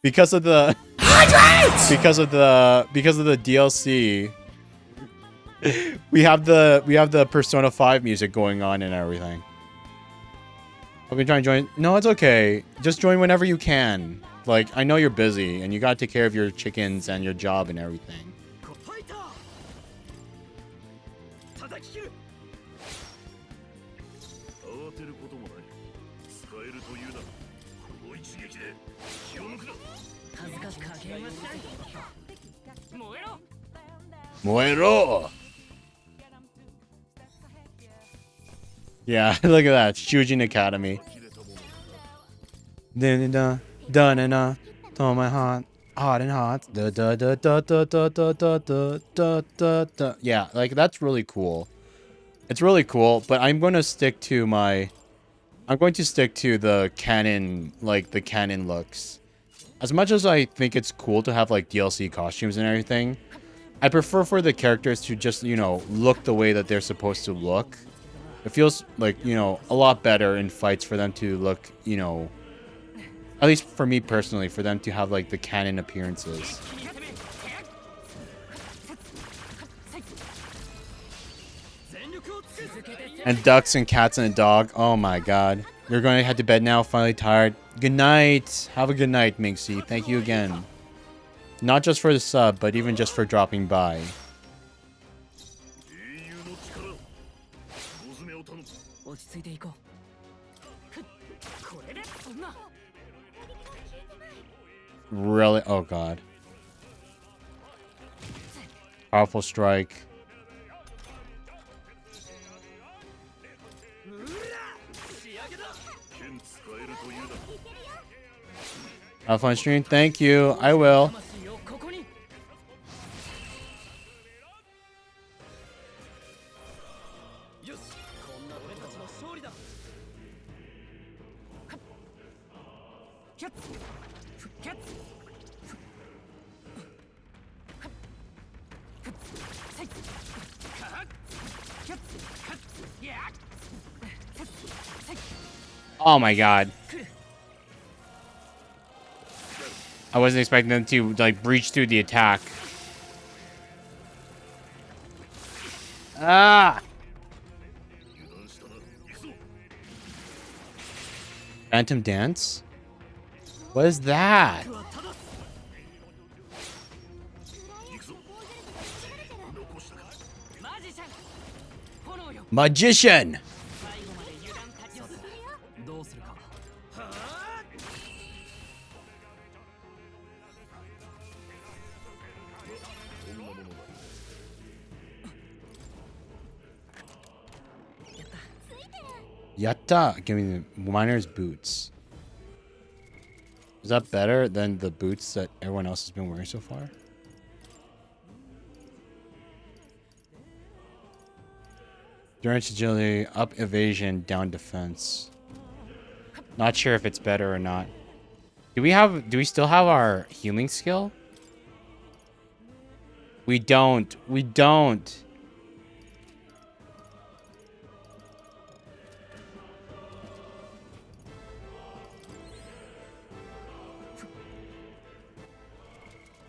Because of the DLC, we have the Persona 5 music going on and everything. I've been trying to join. No, it's okay. Just join whenever you can. Like, I know you're busy and you gotta take care of your chickens and your job and everything. Muero! Yeah, look at that. Shujin Academy. Da da da da to my heart, hot and hot. Da da da da da da da da da da da. Yeah, like that's really cool. It's really cool, but I'm going to stick to the canon, like the canon looks. As much as I think it's cool to have like DLC costumes and everything, I prefer for the characters to just, you know, look the way that they're supposed to look. It feels like, you know, a lot better in fights for them to look, you know, at least for me personally, for them to have like the canon appearances. And ducks and cats and a dog. Oh my god. You're going to head to bed now, finally tired. Good night. Have a good night, Minxie. Thank you again. Not just for the sub, but even just for dropping by. Really? Oh god. Powerful strike. Have a fun stream. Thank you. I will. Oh my god. I wasn't expecting them to like breach through the attack. Ah! Phantom Dance? What is that? Magician! Yatta! Give me the miner's boots. Is that better than the boots that everyone else has been wearing so far? Endurance, agility, up evasion, down defense. Not sure if it's better or not. Do we still have our healing skill? We don't. We don't.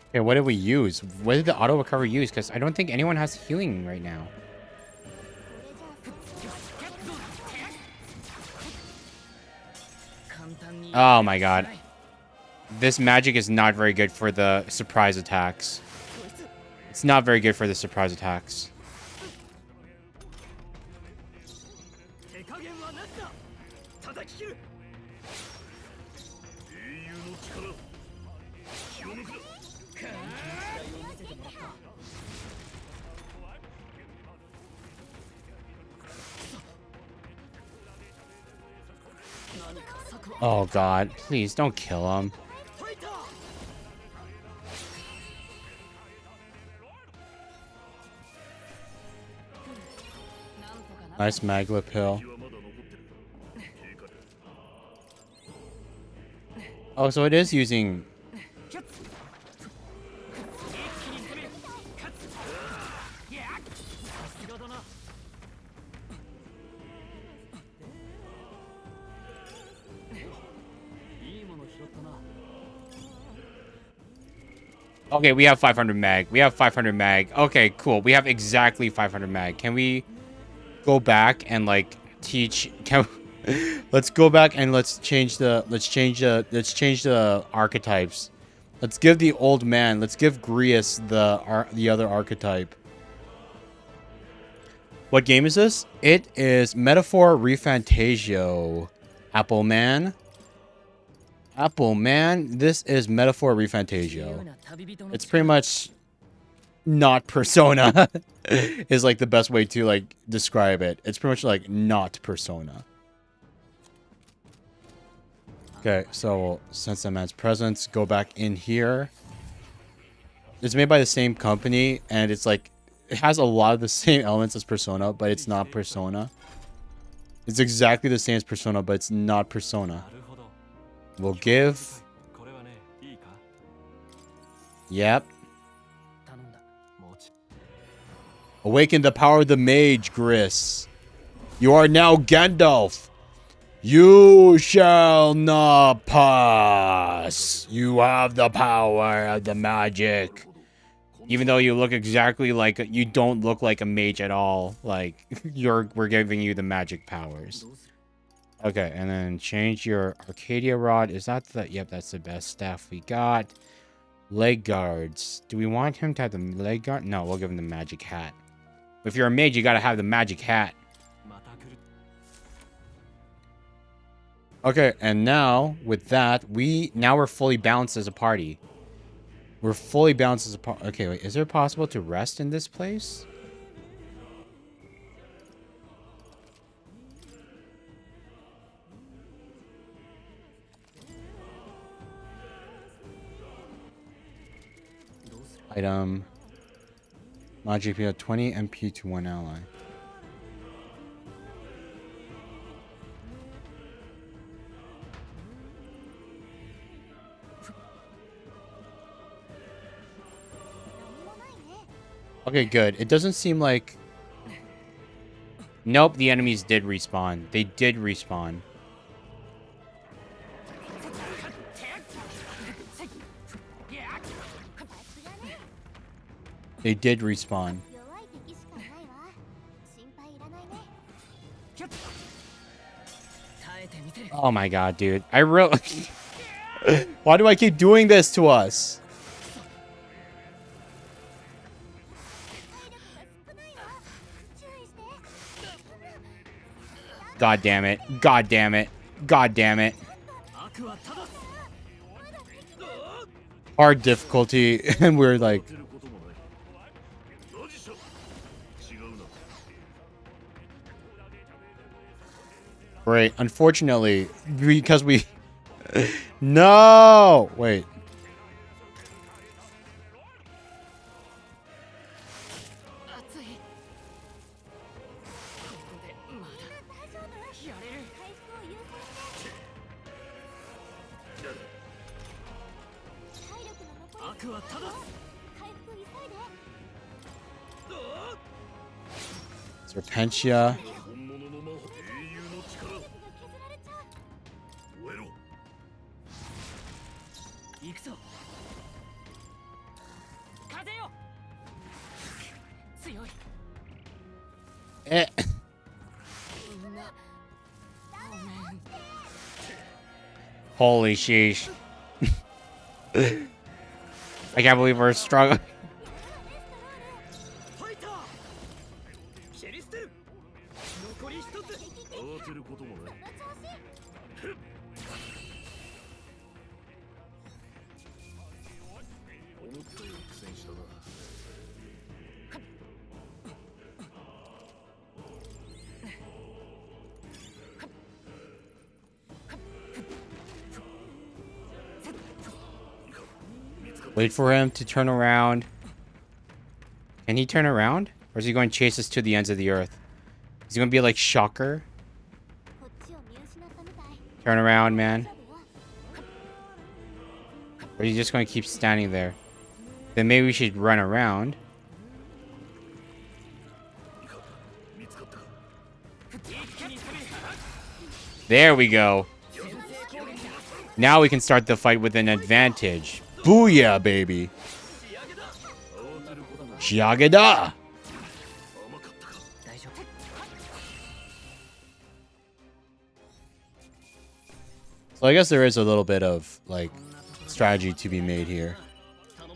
Okay, what did we use? What did the auto recovery use? Because I don't think anyone has healing right now. Oh my god. This magic is not very good for the surprise attacks. It's not very good for the surprise attacks. Oh god, please don't kill him. Nice magla pill. Oh, so it is using... Okay, we have 500 mag. We have 500 mag. Okay, cool. We have exactly 500 mag. Can we go back and like teach? Let's go back and let's change the archetypes. Let's give the old man. Let's give Grius the other archetype. What game is this? It is Metaphor REFANTAZIO. Apple Man. Apple Man. This is Metaphor REFANTAZIO. It's pretty much not Persona. Is like the best way to like describe it. It's pretty much like not Persona. Okay, so we'll sense that man's presence. Go back in here. It's made by the same company, and it's like it has a lot of the same elements as Persona, but it's not Persona. It's exactly the same as Persona, but it's not Persona. We'll give... Yep. Awaken the power of the mage, Gris. You are now Gandalf. You shall not pass. You have the power of the magic. Even though you look exactly like... You don't look like a mage at all. Like, we're giving you the magic powers. Okay, and then change your Arcadia Rod. Is that the... Yep, that's the best staff we got. Leg guards. Do we want him to have the leg guard? No, we'll give him the magic hat. If you're a mage, you gotta have the magic hat. Okay, and now, with that, now we're fully balanced as a party. We're fully balanced as a party. Okay, wait, is it possible to rest in this place? Item. Mod GPO 20 MP to one ally. Okay, good. It doesn't seem like... Nope, the enemies did respawn. They did respawn. They did respawn. Oh my god, dude. I really... Why do I keep doing this to us? God damn it. God damn it. God damn it. Hard difficulty, and we're like... Great. Unfortunately, because we... No! Wait. Serpentia. Eh. Holy sheesh. I can't believe we're struggling. Wait for him to turn around. Can he turn around? Or is he going to chase us to the ends of the earth? Is he going to be like Shocker? Turn around, man. Or are you just going to keep standing there? Then maybe we should run around. There we go. Now we can start the fight with an advantage. Booyah, baby. Shiagada. So I guess there is a little bit of, like, strategy to be made here.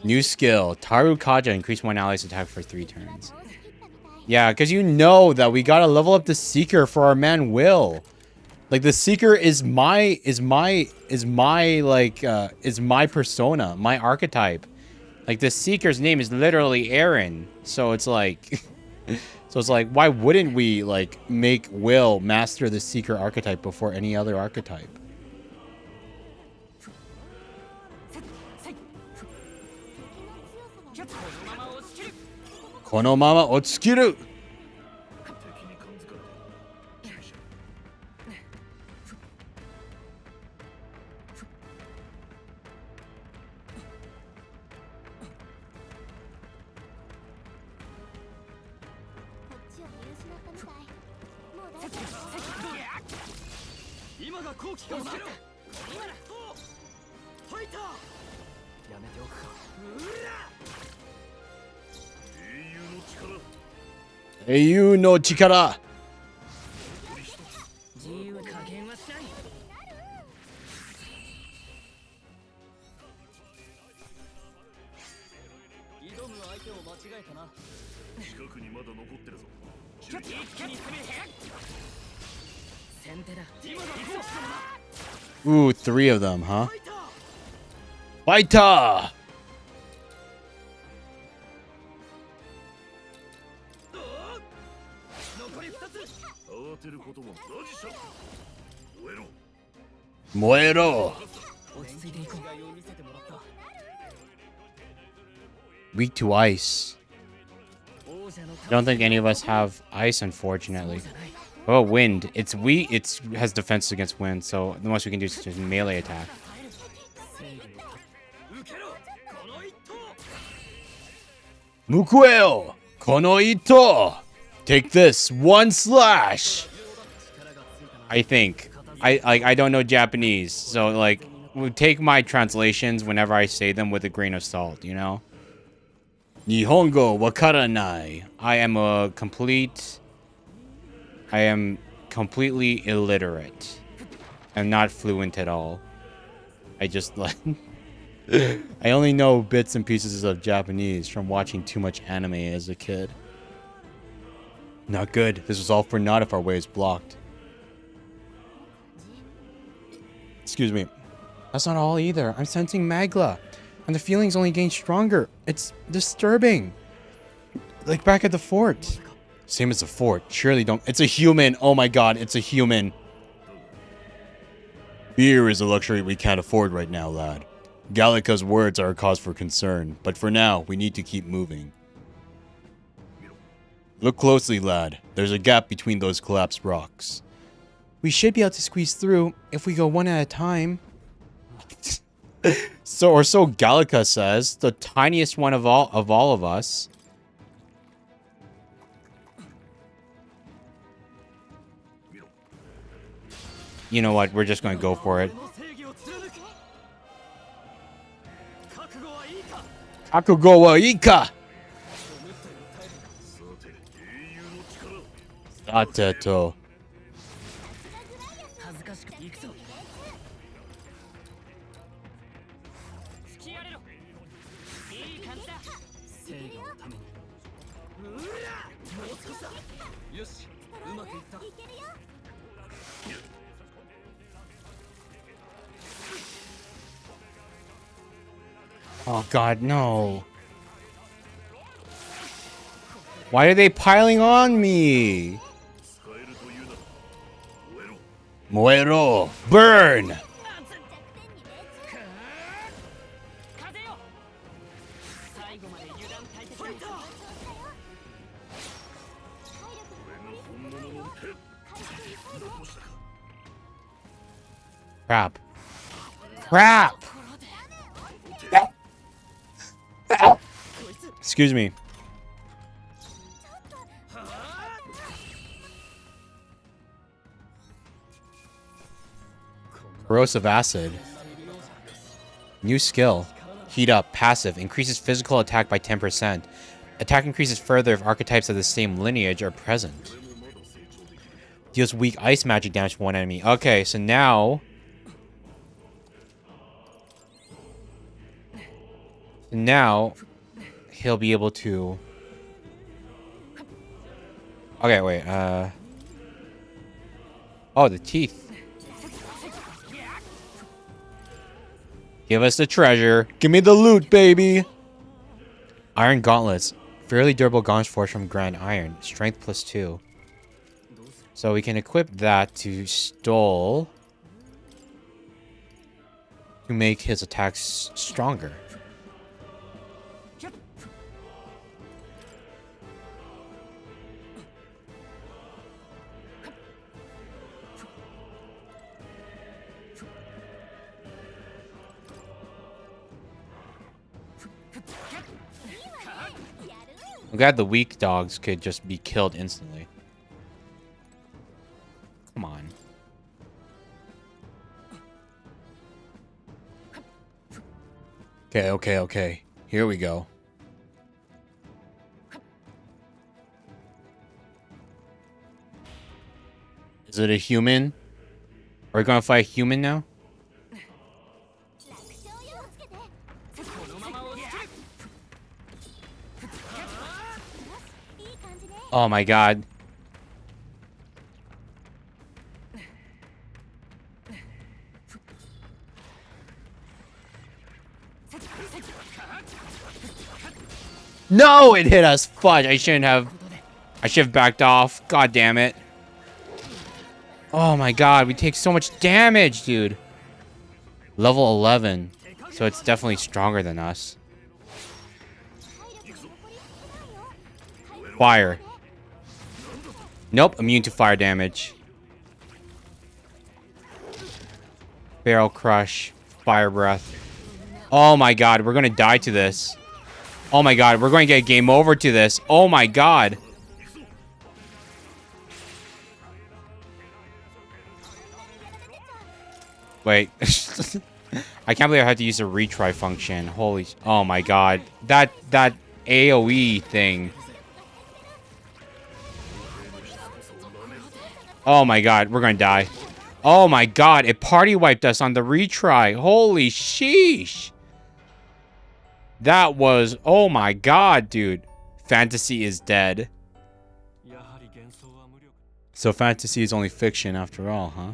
New skill. Taru Kaja increase one ally's attack for 3 turns. Yeah, because you know that we gotta level up the Seeker for our man Will. Like, the Seeker is my persona, my archetype. Like, the Seeker's name is literally Aaron. So it's like, why wouldn't we, like, make Will master the Seeker archetype before any other archetype? Kono mama otsukiru. Eiyu no chikara. Ooh, 3 of them, huh? Fighter! Muero! Weak to ice. I don't think any of us have ice, unfortunately. Oh, wind. It's weak. It has defense against wind, so the most we can do is just melee attack. Mukueo! Kono ito! Take this. 1 slash! I think. I don't know Japanese, so, like, take my translations whenever I say them with a grain of salt, you know? Nihongo wakaranai. I am completely illiterate. I'm not fluent at all. I just, like... I only know bits and pieces of Japanese from watching too much anime as a kid. Not good. This was all for naught if our way is blocked. Excuse me. That's not all either. I'm sensing Magla. And the feelings only gain stronger. It's disturbing. Like back at the fort. Same as the fort. Surely don't... It's a human. Oh my god, it's a human. Beer is a luxury we can't afford right now, lad. Gallica's words are a cause for concern, but for now, we need to keep moving. Look closely, lad. There's a gap between those collapsed rocks. We should be able to squeeze through if we go one at a time. So Gallica says, the tiniest one of all of us. You know what? We're just going to go for it. Kakugo wa ika. Sateto. Oh god, no. Why are they piling on me? Muero! Burn! Crap. Crap! Excuse me. Corrosive acid. New skill. Heat up. Passive. Increases physical attack by 10%. Attack increases further if archetypes of the same lineage are present. Deals weak ice magic damage to one enemy. Okay, so now... he'll be able to... Okay, wait, oh, the teeth. Give us the treasure. Give me the loot, baby. Iron gauntlets. Fairly durable gauntlets forged from grand iron. Strength +2. So we can equip that to Stole. To make his attacks stronger. I'm glad the weak dogs could just be killed instantly. Come on. Okay. Here we go. Is it a human? Are we gonna fight a human now? Oh my god. No, it hit us. Fudge. I should have backed off. God damn it. Oh my god, we take so much damage, dude. Level 11. So it's definitely stronger than us. Fire. Nope, immune to fire damage. Barrel crush. Fire breath. Oh my god, we're gonna die to this. Oh my god, we're going to get game over to this. Oh my god. Wait. I can't believe I had to use a retry function. Holy... Oh my god. That AoE thing. Oh my god, we're gonna die. Oh my god, it party wiped us on the retry. Holy sheesh. That was... Oh my god, dude. Fantasy is dead. So fantasy is only fiction after all, huh?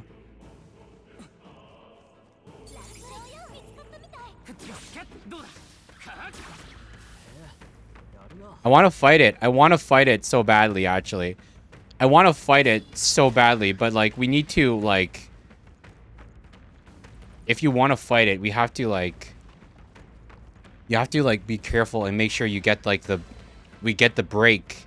I want to fight it. I want to fight it so badly, actually. I want to fight it so badly, but, like, we need to, like... if you want to fight it, we have to like, you have to like be careful and make sure you get like we get the break.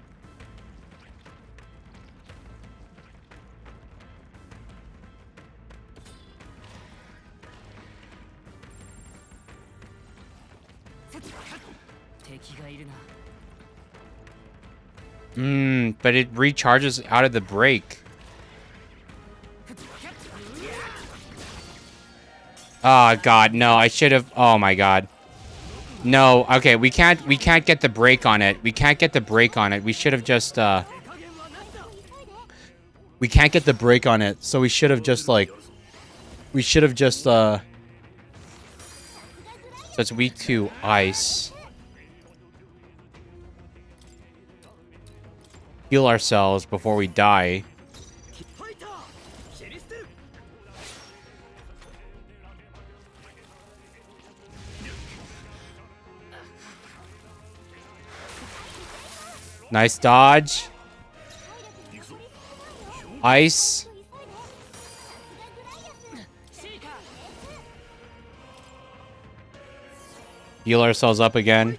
But it recharges out of the break. Oh god, no, I should have. Oh my god. No, okay, we can't get the break on it. We can't get the break on it. We should have just we can't get the break on it, so we should have just like so it's weak to ice. Heal ourselves before we die. Nice dodge. Ice. Heal ourselves up again.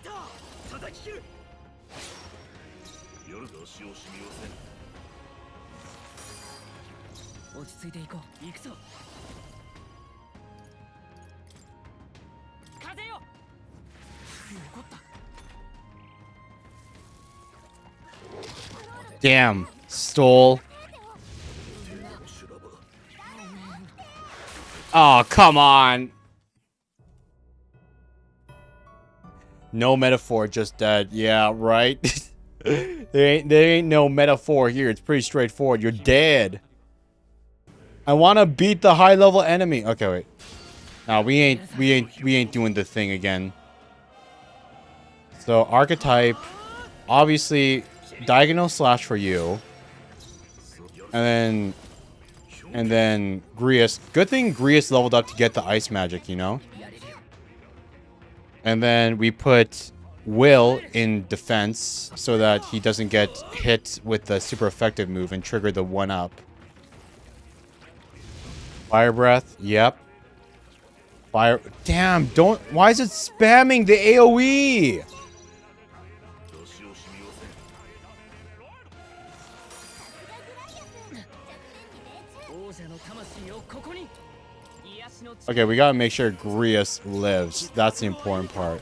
Damn. Stole. Oh, come on. No metaphor, just dead. Yeah, right? there ain't no metaphor here. It's pretty straightforward. You're dead. I want to beat the high level enemy. Okay, wait. No, we ain't doing the thing again. So, archetype, obviously diagonal slash for you. And then Grius. Good thing Grius leveled up to get the ice magic, you know? And then we put Will in defense so that he doesn't get hit with the super effective move and trigger the 1-up. Fire breath. Yep. Fire. Damn, don't. Why is it spamming the AoE? Okay, we gotta make sure Grius lives. That's the important part.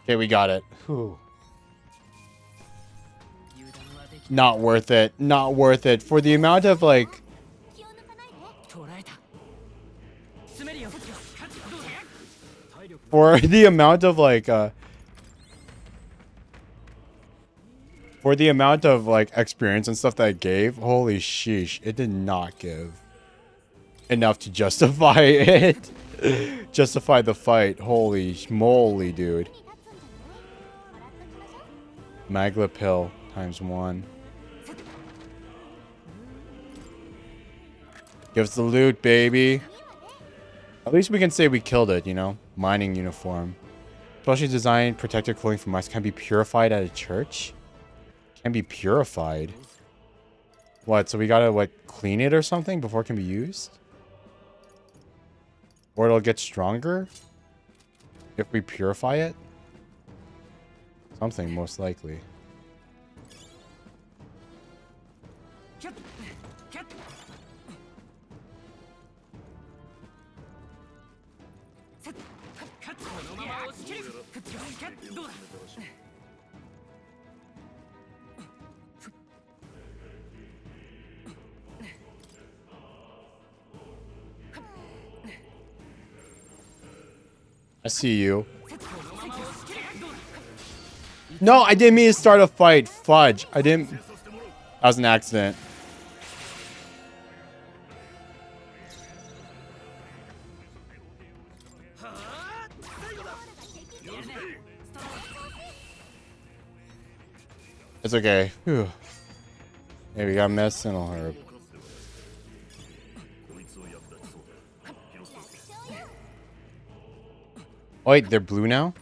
Okay, we got it. Whew. Not worth it. Not worth it. For the amount of, like... For the amount of, like, for the amount of, like, experience and stuff that it gave, holy sheesh, it did not give enough to justify it. Justify the fight. Holy moly, dude. Magla pill times 1. Give us the loot, baby. At least we can say we killed it, you know? Mining uniform. Specially designed protective clothing from mice. Can be purified at a church? Can be purified? What, so we gotta, what, clean it or something before it can be used? Or it'll get stronger? If we purify it? Something, most likely. I see you. No, I didn't mean to start a fight. Fudge. I didn't. That was an accident. It's okay. Whew. Hey, we got mess and a herb. Oh, wait, they're blue now?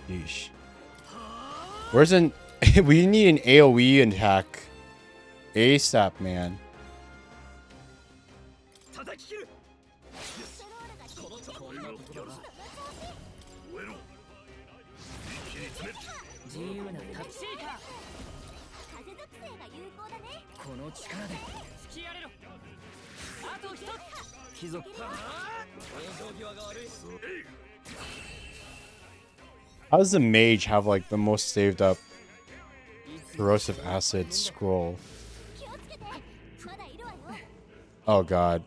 Yeesh. Where's an... we need an AoE attack. ASAP, man. How does the mage have like the most saved up corrosive acid scroll? Oh god.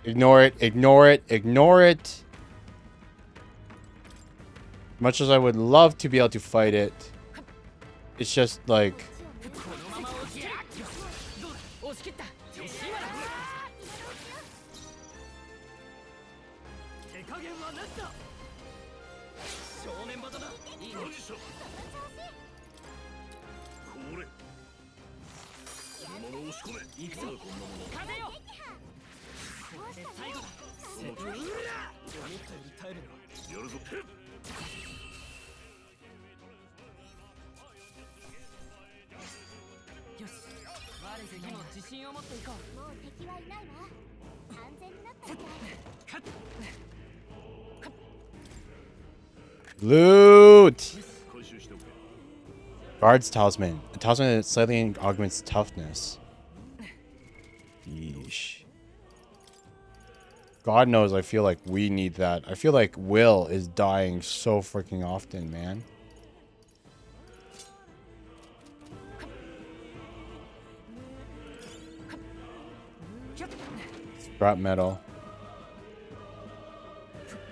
Ignore it, ignore it, ignore it. Much as I would love to be able to fight it, it's just like... Loot! Guard's talisman. A talisman that slightly augments toughness. Yeesh. God knows I feel like we need that. I feel like Will is dying so freaking often, man. Scrap metal.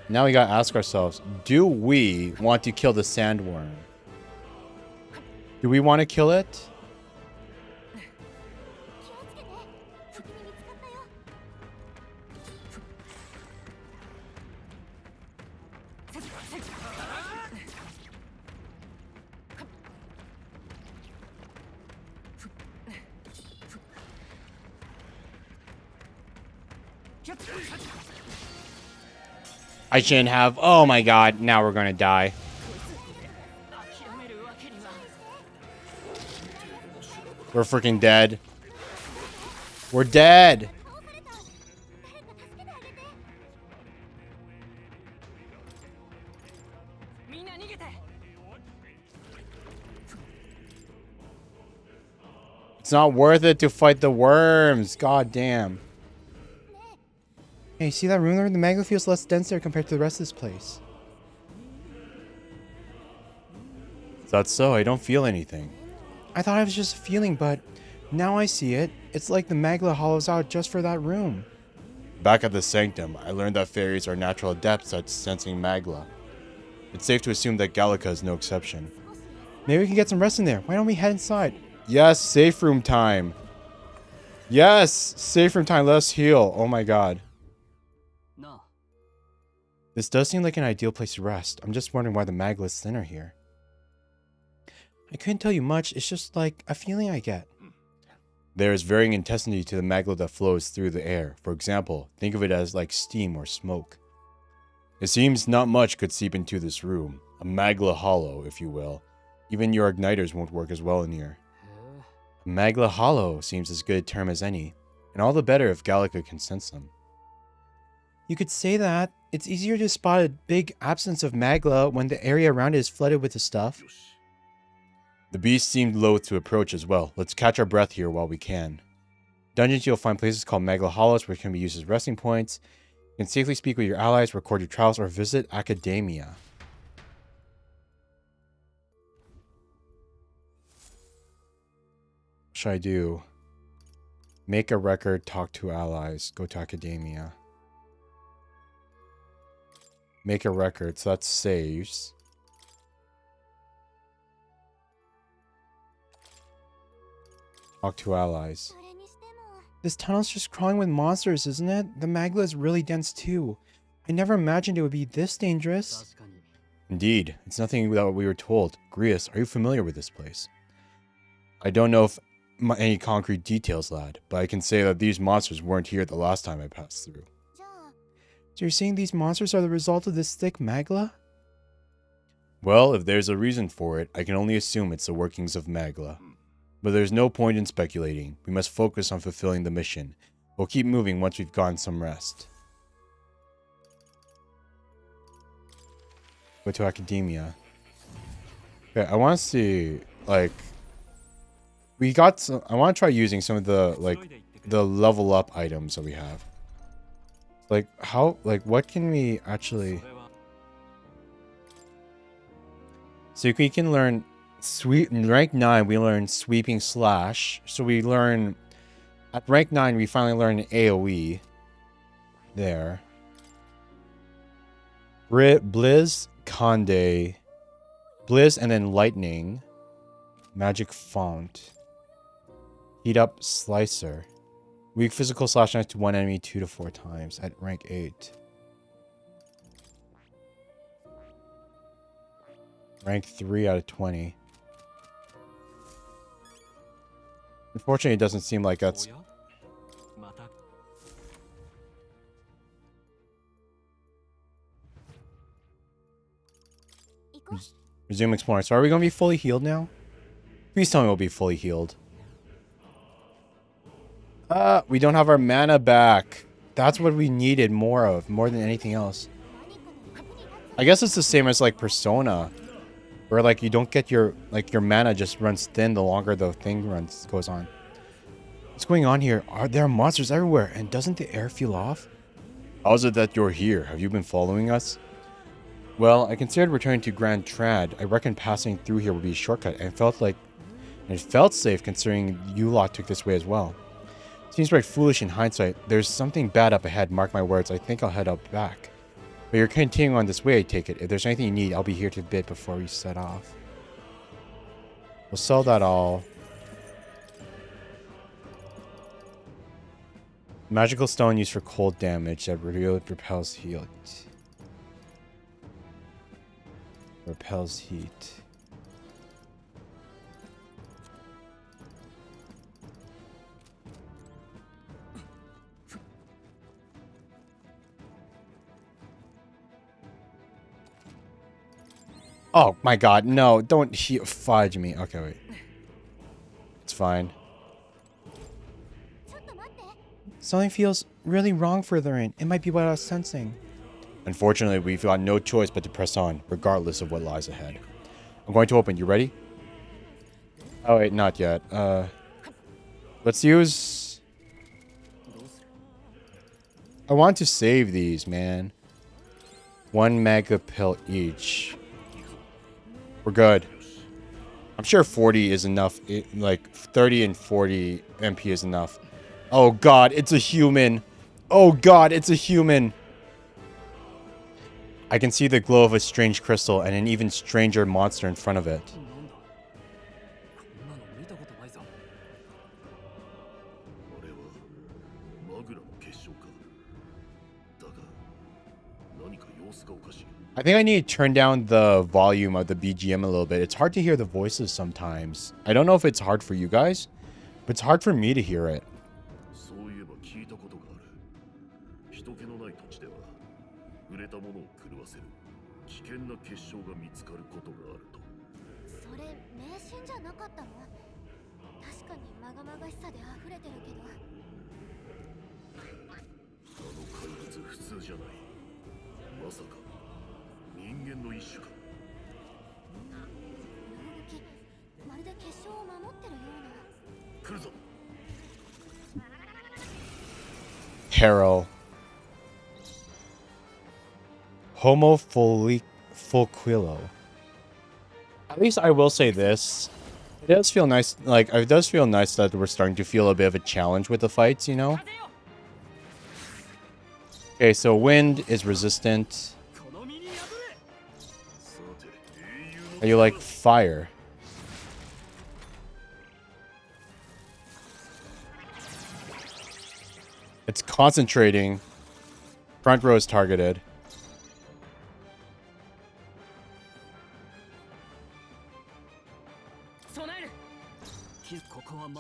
Now we gotta ask ourselves, do we want to kill the sandworm? Do we want to kill it? I shouldn't have. Oh my god, now we're gonna die. We're freaking dead. We're dead. It's not worth it to fight the worms. God damn. Hey, see that room there? The magma feels less dense there compared to the rest of this place. That's so. I don't feel anything. I thought it was just a feeling, but now I see it. It's like the magma hollows out just for that room. Back at the sanctum, I learned that fairies are natural adepts at sensing magma. It's safe to assume that Gallica is no exception. Maybe we can get some rest in there. Why don't we head inside? Yes, safe room time. Yes, safe room time. Let us heal. Oh my god. No. This does seem like an ideal place to rest. I'm just wondering why the magma is thinner here. I couldn't tell you much. It's just like a feeling I get. There is varying intensity to the magma that flows through the air. For example, think of it as like steam or smoke. It seems not much could seep into this room. A magma hollow, if you will. Even your igniters won't work as well in here. A magma hollow seems as good a term as any, and all the better if Gallica can sense them. You could say that. It's easier to spot a big absence of magma when the area around it is flooded with the stuff. The beast seemed loath to approach as well. Let's catch our breath here while we can. Dungeons, you'll find places called magma hollows which can be used as resting points. You can safely speak with your allies, record your trials, or visit academia. should I do? Make a record, talk to allies, go to academia. Make a record, so that saves. Talk to allies. This tunnel's just crawling with monsters, isn't it? The magla is really dense too. I never imagined it would be this dangerous. Indeed, it's nothing that we were told. Grius, are you familiar with this place? I don't know if any concrete details, lad, but I can say that these monsters weren't here the last time I passed through. So you're saying these monsters are the result of this thick magla? Well, if there's a reason for it, I can only assume it's the workings of magla. But there's no point in speculating. We must focus on fulfilling the mission. We'll keep moving once we've gotten some rest. Go to academia. Okay, I want to see, like, we got some, I want to try using some of the, like, the level up items that we have. Like, how, like, what can we actually... So we can learn, in rank 9, we learn sweeping slash. So we learn, at rank 9, we finally learn AoE. There. Blizz, Conde, Blizz, and then Lightning, Magic Font, Heat Up Slicer, Weak Physical Slash Knife to one enemy 2 to 4 times at rank 8. Rank 3 out of 20. Unfortunately, it doesn't seem like that's... Resume exploring. So are we going to be fully healed now? Please tell me we'll be fully healed. We don't have our mana back. That's what we needed more of, more than anything else. I guess it's the same as like Persona, where like you don't get your mana just runs thin the longer the thing goes on. What's going on here? There are monsters everywhere, and doesn't the air feel off? How is it that you're here? Have you been following us? Well, I considered returning to Grand Trad. I reckon passing through here would be a shortcut, and it felt safe considering you lot took this way as well. Seems right foolish in hindsight. There's something bad up ahead, mark my words. I think I'll head up back. But you're continuing on this way, I take it. If there's anything you need, I'll be here to bid before we set off. We'll sell that all. Magical stone used for cold damage that repels heat. Repels heat. Oh my god, no, don't fudge me. Okay, wait. It's fine. Something feels really wrong further in. It might be what I was sensing. Unfortunately, we've got no choice but to press on, regardless of what lies ahead. I'm going to open. You ready? Oh wait, not yet. Let's use... I want to save these, man. 1 mega pill each. We're good. I'm sure 40 is enough. Like 30 and 40 MP is enough. Oh god, it's a human. Oh god, it's a human. I can see the glow of a strange crystal and an even stranger monster in front of it. I think I need to turn down the volume of the BGM a little bit. It's hard to hear the voices sometimes. I don't know if it's hard for you guys, but it's hard for me to hear it. Peril. Homo fulquillo. At least I will say this. It does feel nice, like, it does feel nice that we're starting to feel a bit of a challenge with the fights, you know? Okay, so wind is resistant. Are you like fire? It's concentrating. Front row is targeted.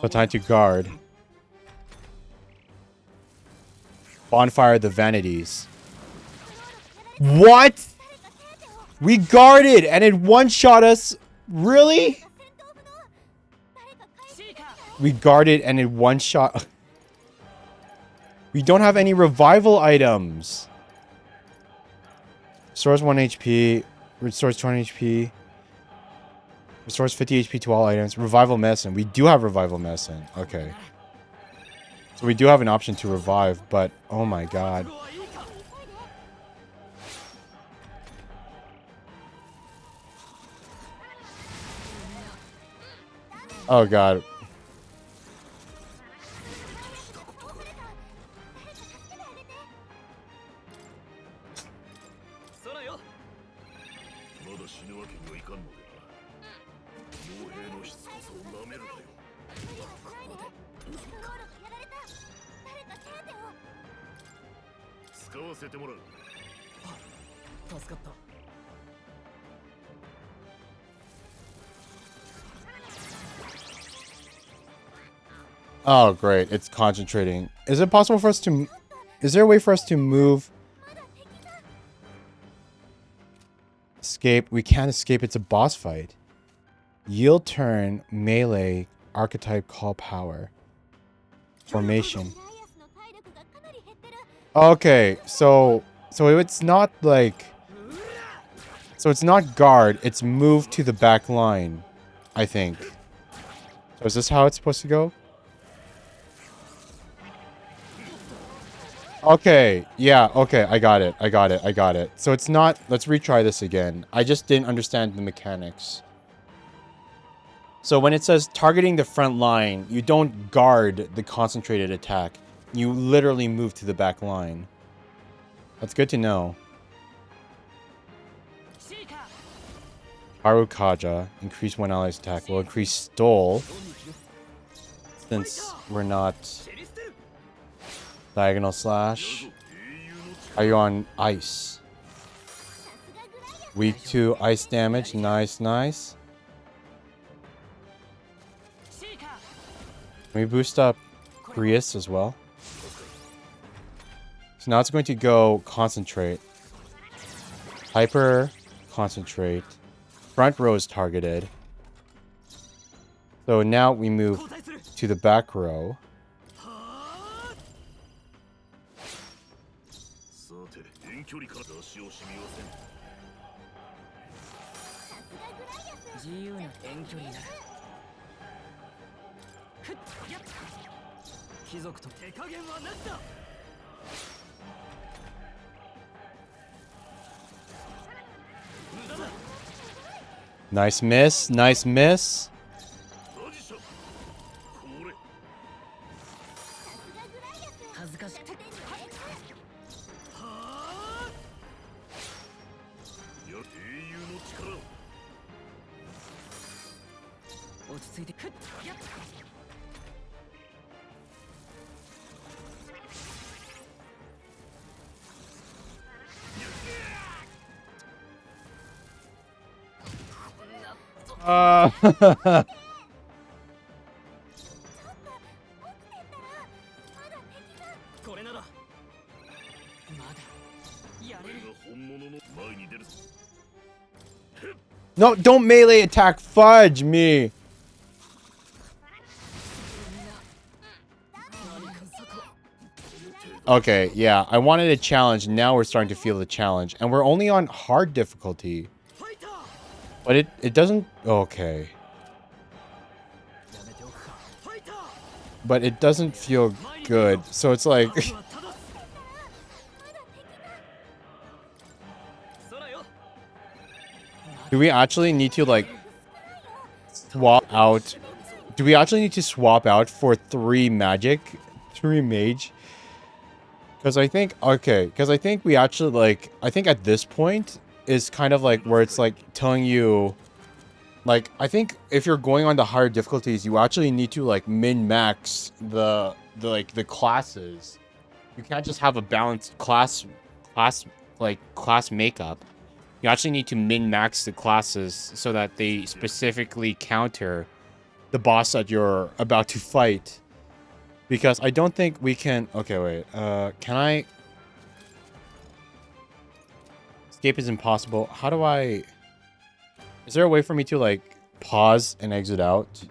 So time to guard. Bonfire the vanities. What? We guarded and it one-shot us? Really? We guarded and it one-shot... We don't have any revival items. Restores 1 HP. Restores 20 HP. Restores 50 HP to all items. Revival medicine. We do have revival medicine. Okay. So we do have an option to revive, but oh my god. Oh god. Oh, great. It's concentrating. Is it possible for us to... Is there a way for us to move... Escape? We can't escape. It's a boss fight. Yield turn, melee, archetype, call power. Formation. Okay, so it's not like... So it's not guard, it's move to the back line, I think. So is this how it's supposed to go? Okay, yeah, okay, I got it. So it's not... Let's retry this again. I just didn't understand the mechanics. So when it says targeting the front line, you don't guard the concentrated attack. You literally move to the back line. That's good to know. Harukaja. Increase one ally's attack. Will increase stole. Since we're not... Diagonal slash. Are you on ice? Weak to ice damage. Nice, nice. Can we boost up Grius as well? So now it's going to go concentrate. Hyper, concentrate. Front row is targeted. So now we move to the back row. Nice miss, nice miss. No, don't melee attack fudge me. Okay, yeah, I wanted a challenge. Now we're starting to feel the challenge. And we're only on hard difficulty. But it doesn't... Okay. But it doesn't feel good. So it's like... Do we actually need to, like, swap out? Do we actually need to swap out for 3 magic, 3 mage? Because I think, okay, because I think we actually, like, I think at this point is kind of like where it's like telling you, like, I think if you're going on the higher difficulties, you actually need to like min-max the classes. You can't just have a balanced class makeup. You actually need to min-max the classes so that they specifically counter the boss that you're about to fight. Because I don't think we can... Okay, wait. Can I... Escape is impossible. How do I... Is there a way for me to, like, pause and exit out?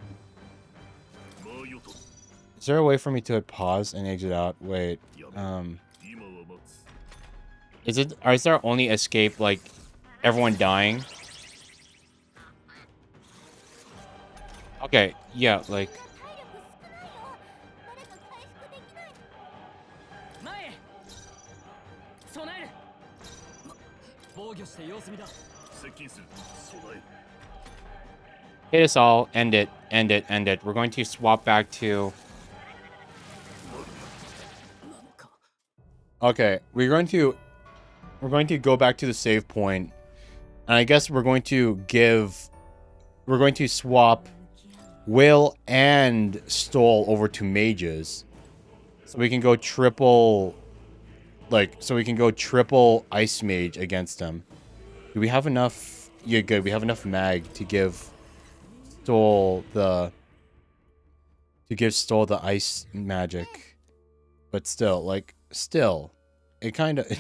Is there a way for me to pause and exit out? Wait. Is it... Or is there only escape, like, everyone dying? Okay, yeah, like... Hit us all. End it. End it. End it. We're going to swap back to... Okay, we're going to go back to the save point. And I guess we're going to swap Will and Stole over to mages. So we can go triple... Like, so we can go triple Ice Mage against them. Do we have enough... Yeah, good. We have enough mag to give Stole the... ice magic. But still, like, it kind of...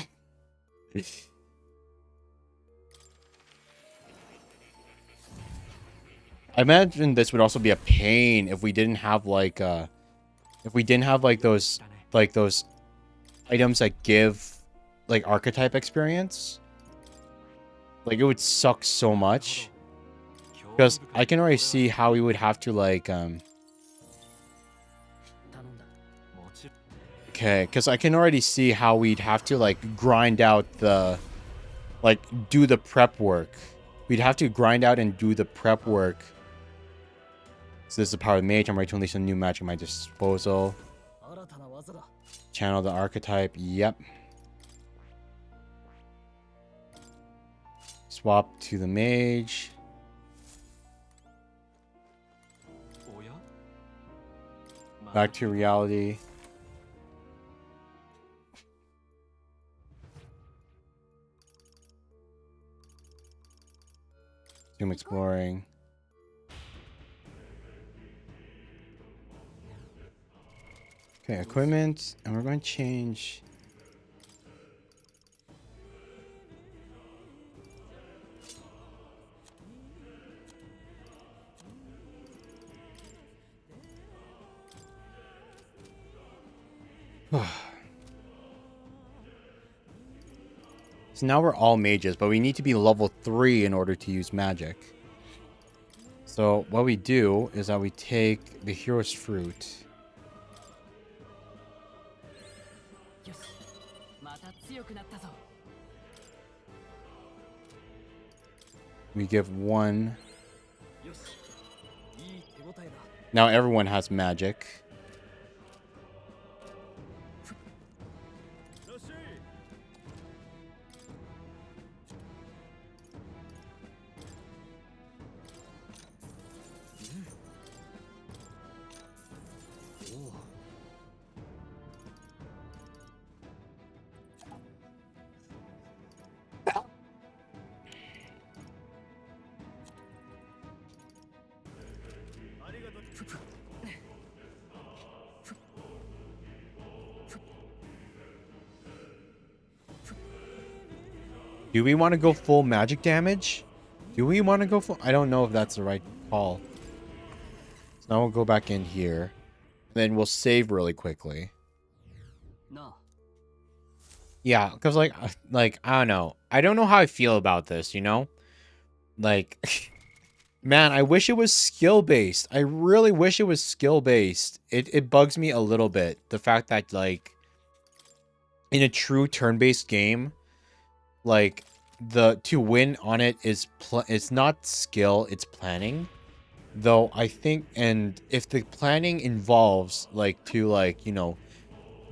I imagine this would also be a pain if we didn't have, like, those items that give, like, archetype experience. Like, it would suck so much. Because I can already see how we would have to, like, Okay, because I can already see how we'd have to, like, grind out the... Like, do the prep work. We'd have to grind out and do the prep work. So this is the power of the mage. I'm ready to unleash a new magic at my disposal. Channel the archetype. Yep. Swap to the mage. Back to reality. Zoom exploring. Okay, equipment, and we're going to change. So now we're all mages, but we need to be level 3 in order to use magic. So what we do is that we take the hero's fruit. We give 1. Now everyone has magic. Do we want to go full magic damage? Do we want to go full? I don't know if that's the right call. So now we'll go back in here. Then we'll save really quickly. No. Yeah, because like, I don't know. I don't know how I feel about this, you know? Like, man, I wish it was skill-based. I really wish it was skill-based. It bugs me a little bit. The fact that, like, in a true turn-based game, like, to win on it is it's not skill, it's planning. Though I think, and if the planning involves like to like, you know,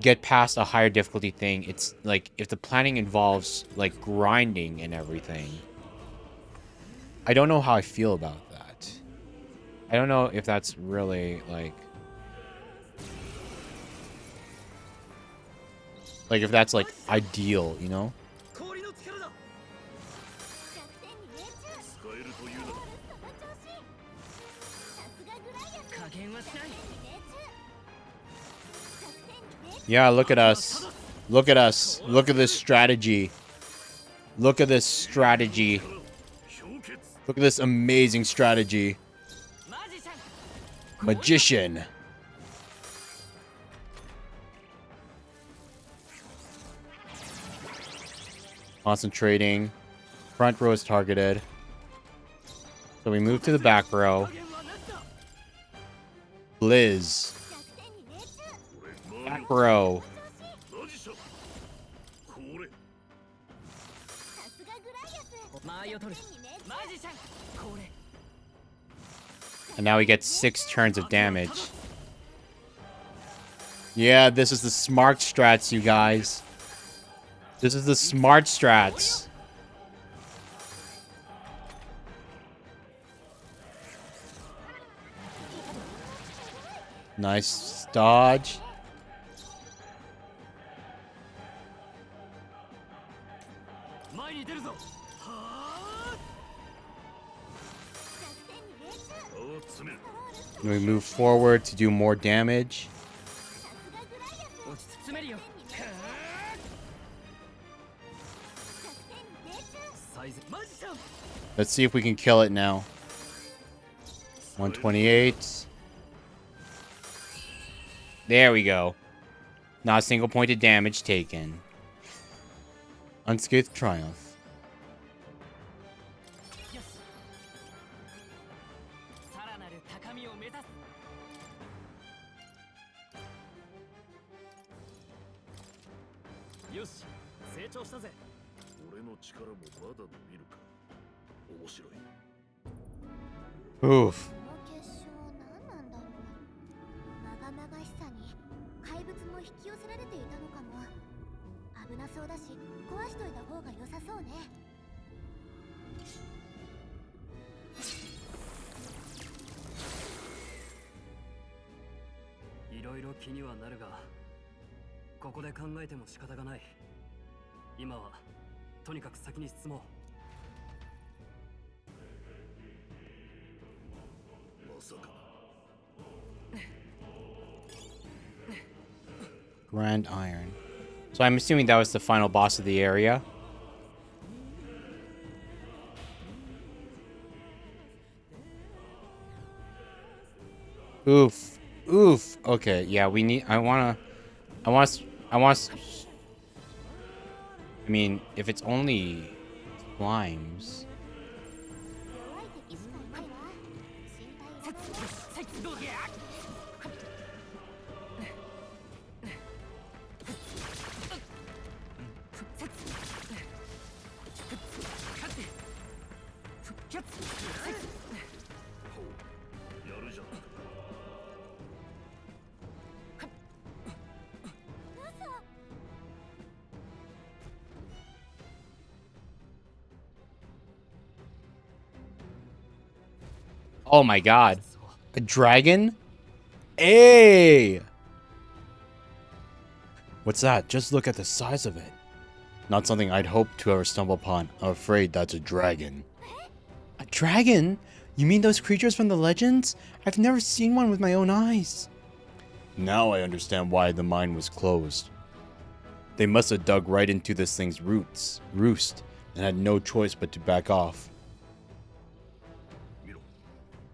get past a higher difficulty thing, it's like if the planning involves like grinding and everything. I don't know how I feel about that. I don't know if that's really like if that's like ideal, you know? 使えるというなら Yeah, look at us. Look at us. Look at this strategy. Look at this strategy. Look at this amazing strategy. Magician. Concentrating. Front row is targeted. So we move to the back row. Blizz. Back row. And now we get 6 turns of damage. Yeah, this is the smart strats, you guys. This is the smart strats. Nice dodge. And we move forward to do more damage. Let's see if we can kill it now. 128. There we go. Not a single point of damage taken. Unscathed triumph. Oof. 長々しさに怪物も引き寄せられていたのかも。危なそうだし壊しといた方が良さそうね。いろいろ気にはなるが、ここで考えても仕方がない。今はとにかく先に進もう。 Grand Iron. So I'm assuming that was the final boss of the area. Oof. Oof. Okay, yeah, we need... I mean, if it's only slimes... Oh my god. A dragon? Hey! What's that? Just look at the size of it. Not something I'd hope to ever stumble upon. I'm afraid that's a dragon. A dragon? You mean those creatures from the legends? I've never seen one with my own eyes. Now I understand why the mine was closed. They must have dug right into this thing's roost, and had no choice but to back off.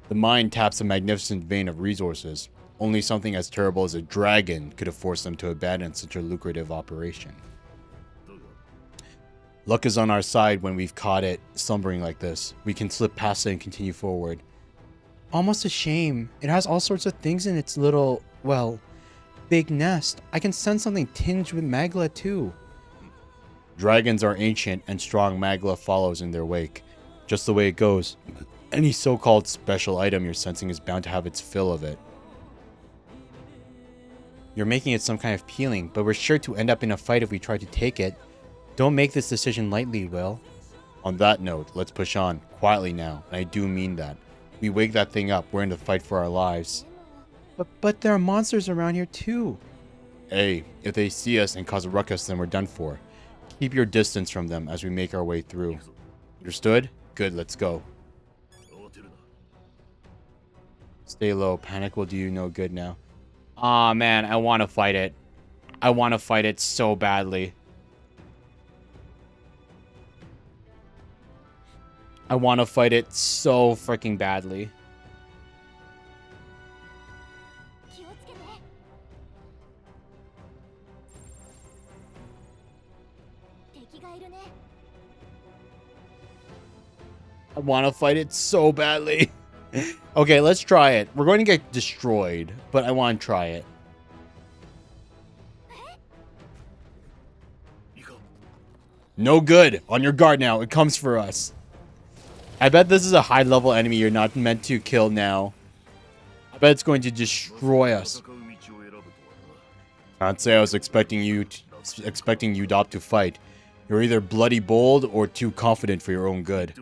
The mine taps a magnificent vein of resources. Only something as terrible as a dragon could have forced them to abandon such a lucrative operation. Luck is on our side when we've caught it slumbering like this. We can slip past it and continue forward. Almost a shame. It has all sorts of things in its little, well, big nest. I can sense something tinged with magla too. Dragons are ancient and strong magla follows in their wake. Just the way it goes. Any so-called special item you're sensing is bound to have its fill of it. You're making it some kind of peeling, but we're sure to end up in a fight if we try to take it. Don't make this decision lightly, Will. On that note, let's push on. Quietly now, and I do mean that. If we wake that thing up, we're in the fight for our lives. But there are monsters around here too. Hey, if they see us and cause a ruckus, then we're done for. Keep your distance from them as we make our way through. Understood? Good, let's go. Stay low. Panic will do you no good now. Aw, man, I want to fight it. I want to fight it so badly. I want to fight it so freaking badly. I want to fight it so badly. Okay, let's try it. We're going to get destroyed, but I want to try it. No good. On your guard now. It comes for us. I bet this is a high-level enemy you're not meant to kill now. I bet it's going to destroy us. Can't say I was expecting you Udop to fight. You're either bloody bold or too confident for your own good.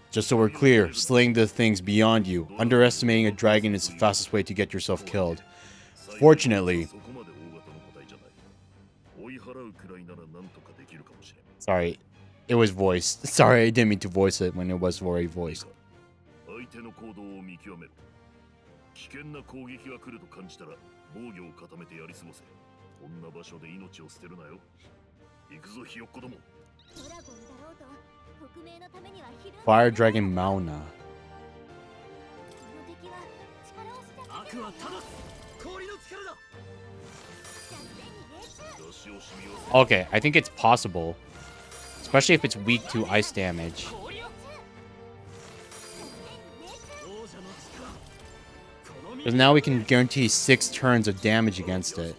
Just so we're clear, slaying the things beyond you, underestimating a dragon is the fastest way to get yourself killed. Fortunately... Sorry, it was voiced. Sorry, I didn't mean to voice it when it was already voiced. Fire Dragon Mauna. Okay, I think it's possible. Especially if it's weak to ice damage. Because now we can guarantee 6 turns of damage against it.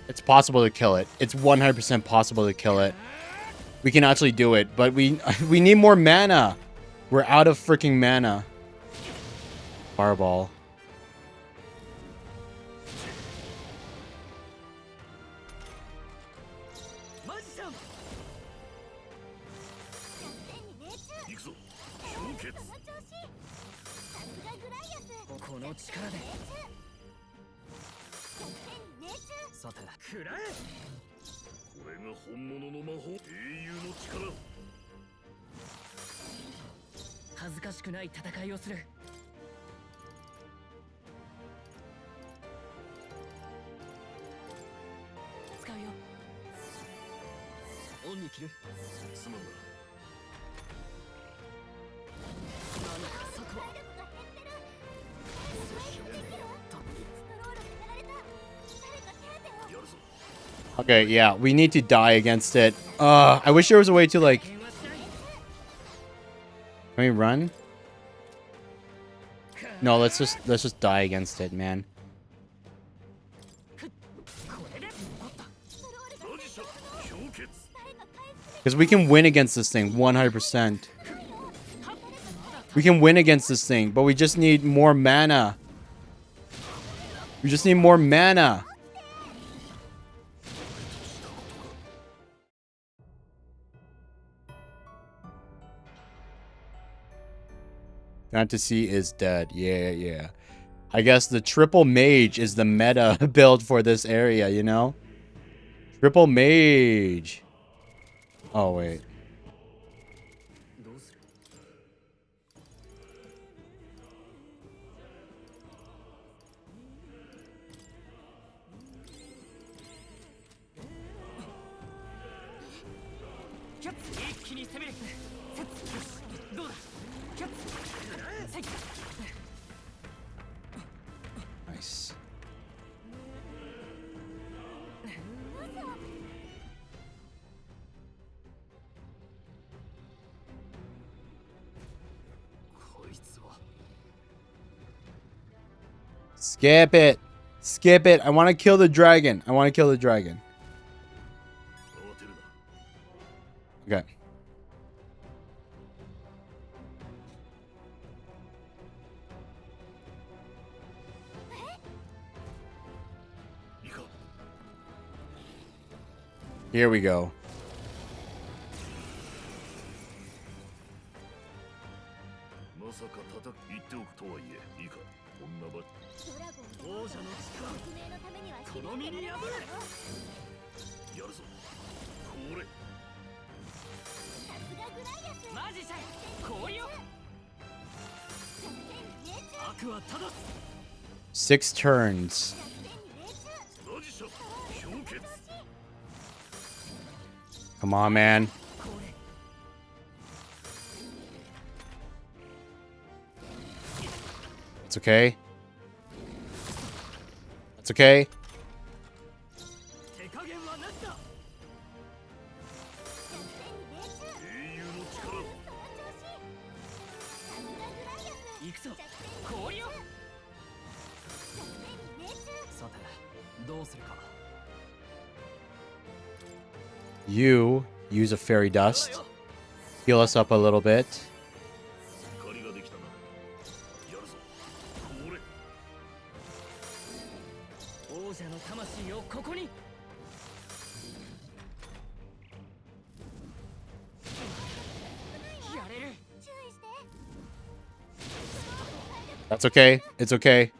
It's possible to kill it. It's 100% possible to kill it. We can actually do it, but we need more mana. We're out of freaking mana. Fireball. Okay, yeah, we need to die against it. I wish there was a way to, like... Can we run? No, let's just die against it, man. Because we can win against this thing, 100%. We can win against this thing, but we just need more mana. We just need more mana. Fantasy is dead. Yeah. I guess the triple mage is the meta build for this area, you know? Triple mage. Oh, wait. Nice. Skip it. Skip it. I want to kill the dragon. I want to kill the dragon. Okay. Here we go. Six turns. Come on, man. It's okay. It's okay. You use a fairy dust. Heal us up a little bit. That's okay. It's okay.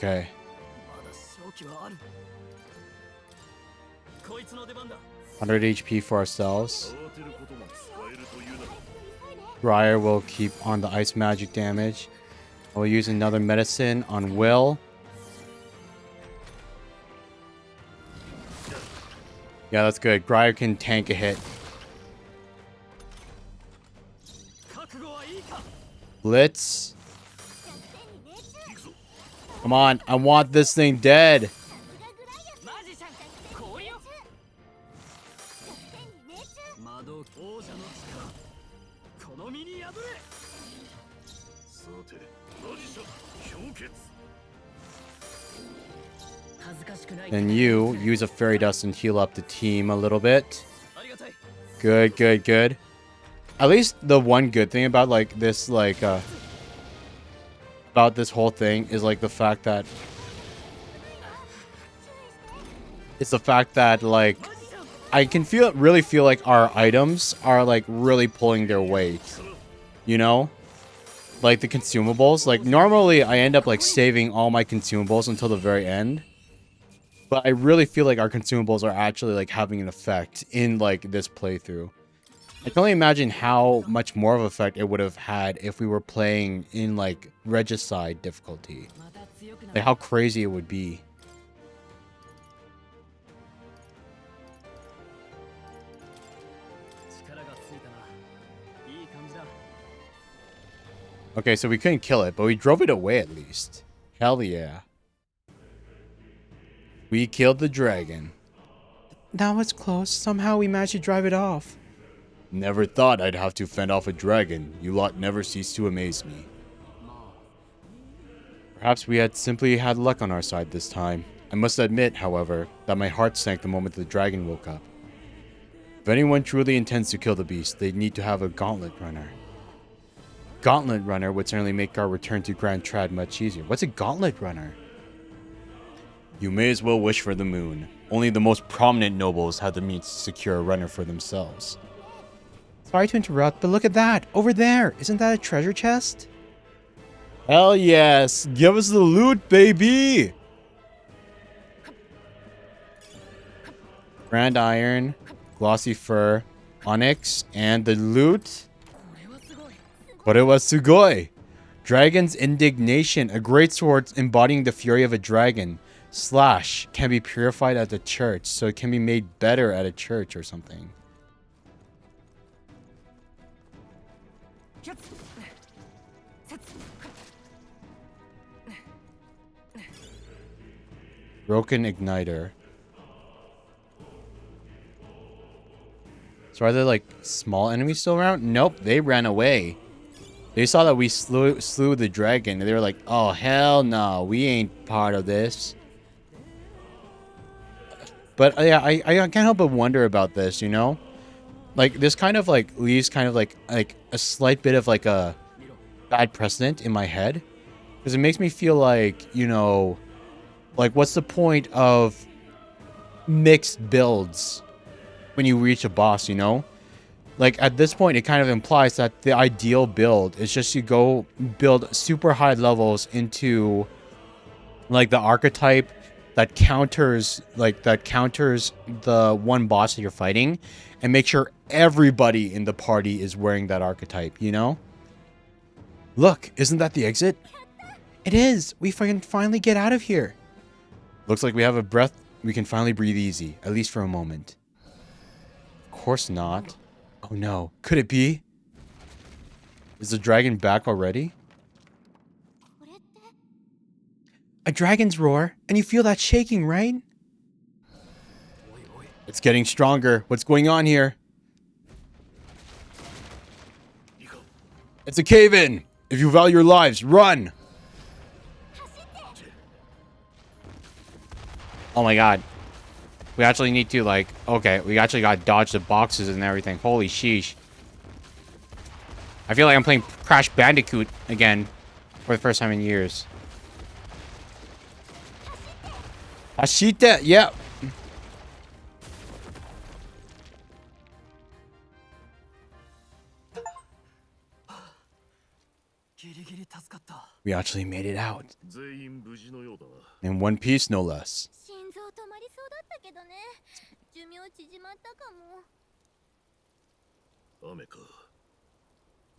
Okay. 100 HP for ourselves. Briar will keep on the ice magic damage. We'll use another medicine on Will. Yeah, that's good. Briar can tank a hit. Blitz. Come on, I want this thing dead. Then you use a fairy dust and heal up the team a little bit. Good, good, good. At least the one good thing about like this, about this whole thing is like the fact that like I can really feel like our items are like really pulling their weight, you know, like the consumables. Like normally I end up like saving all my consumables until the very end, but I really feel like our consumables are actually like having an effect in like this playthrough. I can only imagine how much more of an effect it would have had if we were playing in like Regicide difficulty. Like how crazy it would be. Okay, so we couldn't kill it, but we drove it away at least. Hell yeah. We killed the dragon. That was close. Somehow we managed to drive it off. Never thought I'd have to fend off a dragon. You lot never cease to amaze me. Perhaps we had simply had luck on our side this time. I must admit, however, that my heart sank the moment the dragon woke up. If anyone truly intends to kill the beast, they need to have a gauntlet runner. Gauntlet runner would certainly make our return to Grand Trad much easier. What's a gauntlet runner? You may as well wish for the moon. Only the most prominent nobles have the means to secure a runner for themselves. Sorry to interrupt, but look at that! Over there! Isn't that a treasure chest? Hell yes! Give us the loot, baby! Grand iron, glossy fur, onyx and the loot. Korewa sugoi. Dragon's indignation. A great sword embodying the fury of a dragon. Slash can be purified at the church, so it can be made better at a church or something. Broken igniter. So are there like small enemies still around? Nope, they ran away. They saw that we slew the dragon and they were like, oh hell no, we ain't part of this. But yeah, I can't help but wonder about this, you know? Like this kind of like leaves kind of like a slight bit of like a bad precedent in my head. Because it makes me feel like, you know, like what's the point of mixed builds when you reach a boss, you know? Like at this point, it kind of implies that the ideal build is just you go build super high levels into like the archetype that counters the one boss that you're fighting, and make sure everybody in the party is wearing that archetype, you know? Look, isn't that the exit? It is. We can finally get out of here. Looks like we have a breath. We can finally breathe easy, at least for a moment. Of course not. Oh no, could it be? Is the dragon back already? A dragon's roar, and you feel that shaking, right? It's getting stronger. What's going on here? It's a cave-in. If you value your lives, run. Oh my god. We actually need to, like... Okay, we actually got to dodge the boxes and everything. Holy sheesh. I feel like I'm playing Crash Bandicoot again for the first time in years. Ashita, yeah. We actually made it out. In one piece, no less.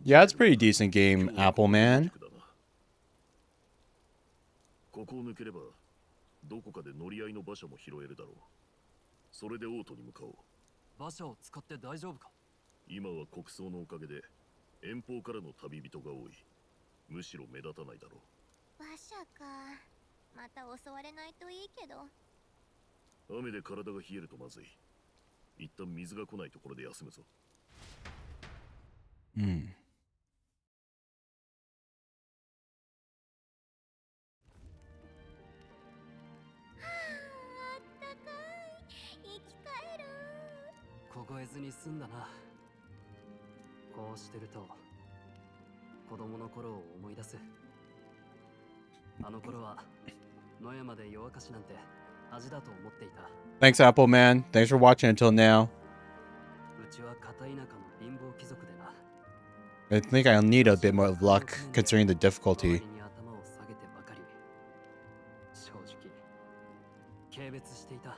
Yeah, it's a pretty decent game, Apple Man. ここを抜ければどこかで乗り合いの馬車も拾えるだろう。それでオートに向かおう。馬車を使って大丈夫か？今は国葬のおかげで遠方からの旅人が多い。むしろ目立たないだろう。馬車か。また襲われないといいけど。雨で体が冷えるとまずい。一旦水が来ないところで休むぞ。凍えずに済んだな。こうしてると子供の頃を思い出す。あの頃は野山で夜明かしなんて恥だと思っていた。 Thanks, Apple Man. Thanks for watching until now. うちは片田舎の貧乏貴族でな。 I think I'll need a bit more of luck considering the difficulty. 頭を下げてばかり。正直軽蔑していた。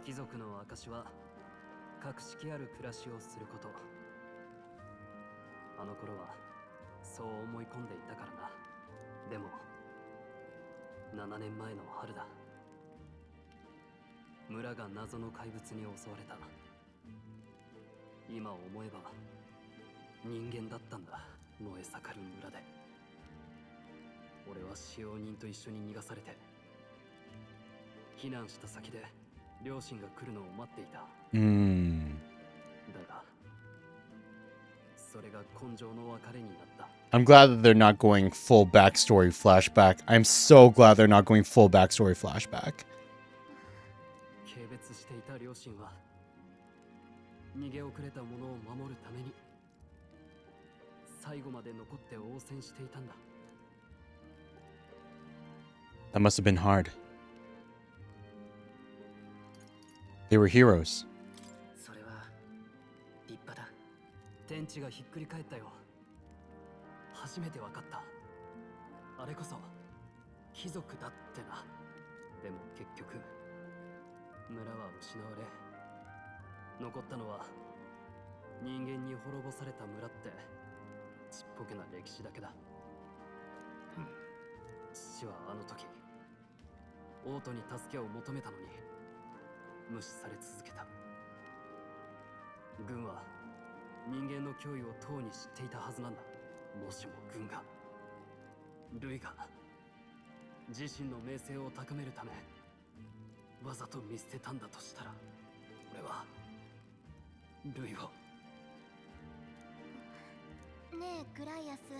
貴族の証は格式ある暮らしをすること。あの頃はそう思い込んでいたからな。でも7年前の春だ。村が謎の怪物に襲われた。今思えば人間だったんだ。燃え盛る村で俺は使用人と一緒に逃がされて避難した先で両親が来るのを待っていた。だがそれが根性の別れになった。 I'm glad that they're not going full backstory flashback. I'm so glad they're not going full backstory flashback. 軽蔑していた両親は逃げ遅れた者を守るために最後まで残って応戦していたんだ。 That must have been hard. They were heroes. それは立派だ。天地がひっくり返ったよ。初めて分かった。あれこそ貴族だってな。でも結局村は失われ残ったのは人間に滅ぼされた村ってちっぽけな歴史だけだ。父はあの時王都に助けを求めたのに無視され続けた。軍は人間の脅威をとうに知っていたはずなんだ。もしも軍がルイが自身の名声を高めるためわざと見捨てたんだとしたら、俺はルイを。ねえクライアス、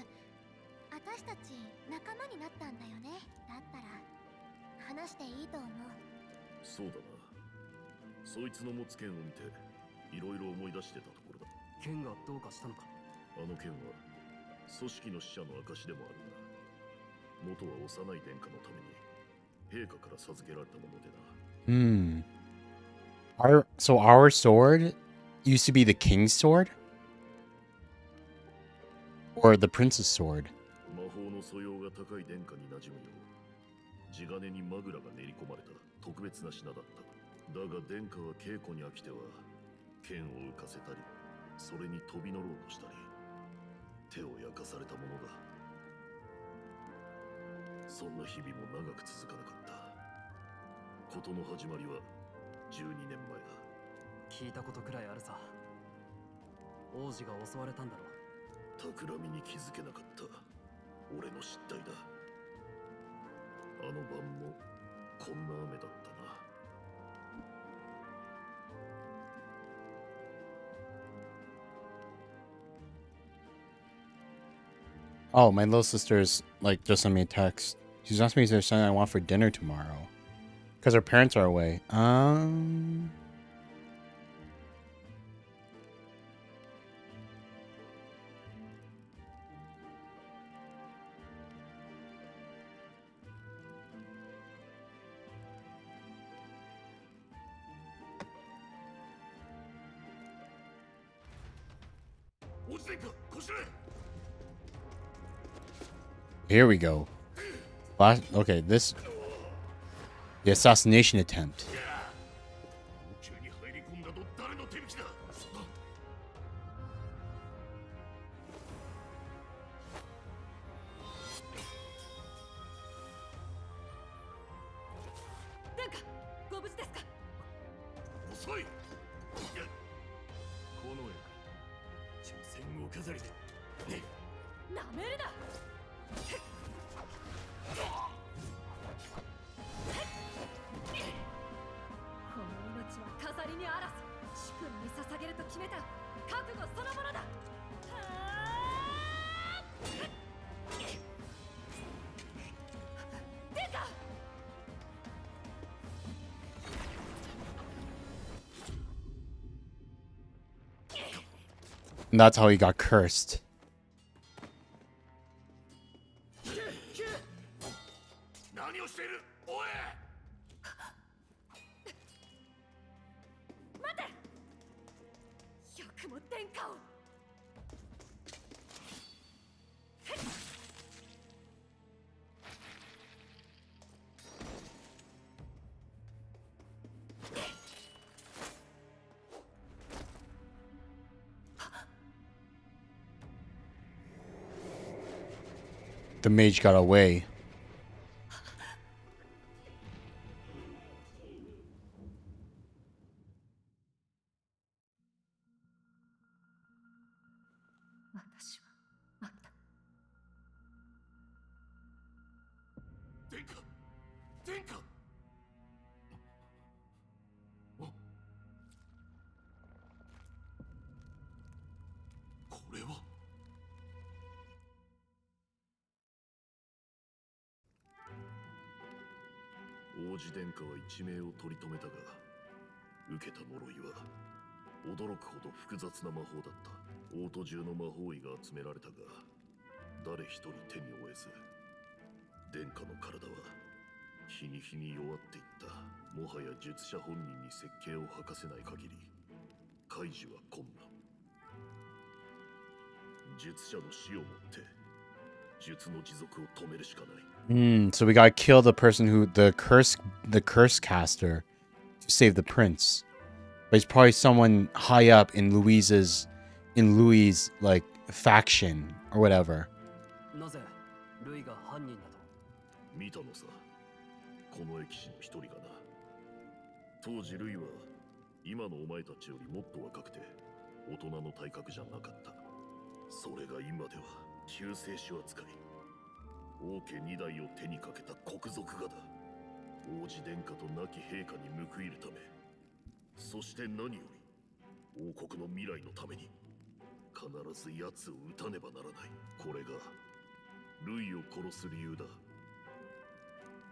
私たち仲間になったんだよね。だったら話していいと思う。そうだな。そいつの持つ剣を見ていろいろ思い出してたところだ。剣がどうかしたのか。あの剣は組織の使者の証でもあるが、元は幼い殿下のために陛下から授けられたものでな。So our sword used to be the king's sword? Or the prince's sword? 魔法の素養が高い殿下に馴染むよう地金にマグラが練り込まれた特別な品だった。だが殿下は稽古に飽きては剣を浮かせたり、それに飛び乗ろうとしたり、手を焼かされたものだ。そんな日々も長く続かなかった。事の始まりは12年前だ。聞いたことくらいあるさ。王子が襲われたんだろう。企みに気づけなかった俺の失態だ。あの晩もこんな雨だったな。Oh, my little sister's like just sent me a text. She's asking me if there's something I want for dinner tomorrow. Because her parents are away. Here we go. Okay, this... The assassination attempt. And that's how he got cursed. The mage got away.王子殿下は一命を取り留めたが、受けた呪いは驚くほど複雑な魔法だった。王都中の魔法医が集められたが、誰一人手に負えず、殿下の体は日に日に弱っていった。もはや術者本人に設計を吐かせない限り解除は困難。術者の死をもって術の持続を止めるしかない。So we gotta kill the person who the curse caster to save the prince. But he's probably someone high up in Louis' like faction or whatever. なぜルイが犯人だと？見たのさ、この駅士の一人がな。当時ルイは今のお前たちよりもっと若くて大人の体格じゃなかった。それが今では救世主扱い。王家二代を手にかけた国賊がだ。王子殿下と亡き陛下に報いるため、そして何より王国の未来のために必ず奴を撃たねばならない。これがルイを殺す理由だ。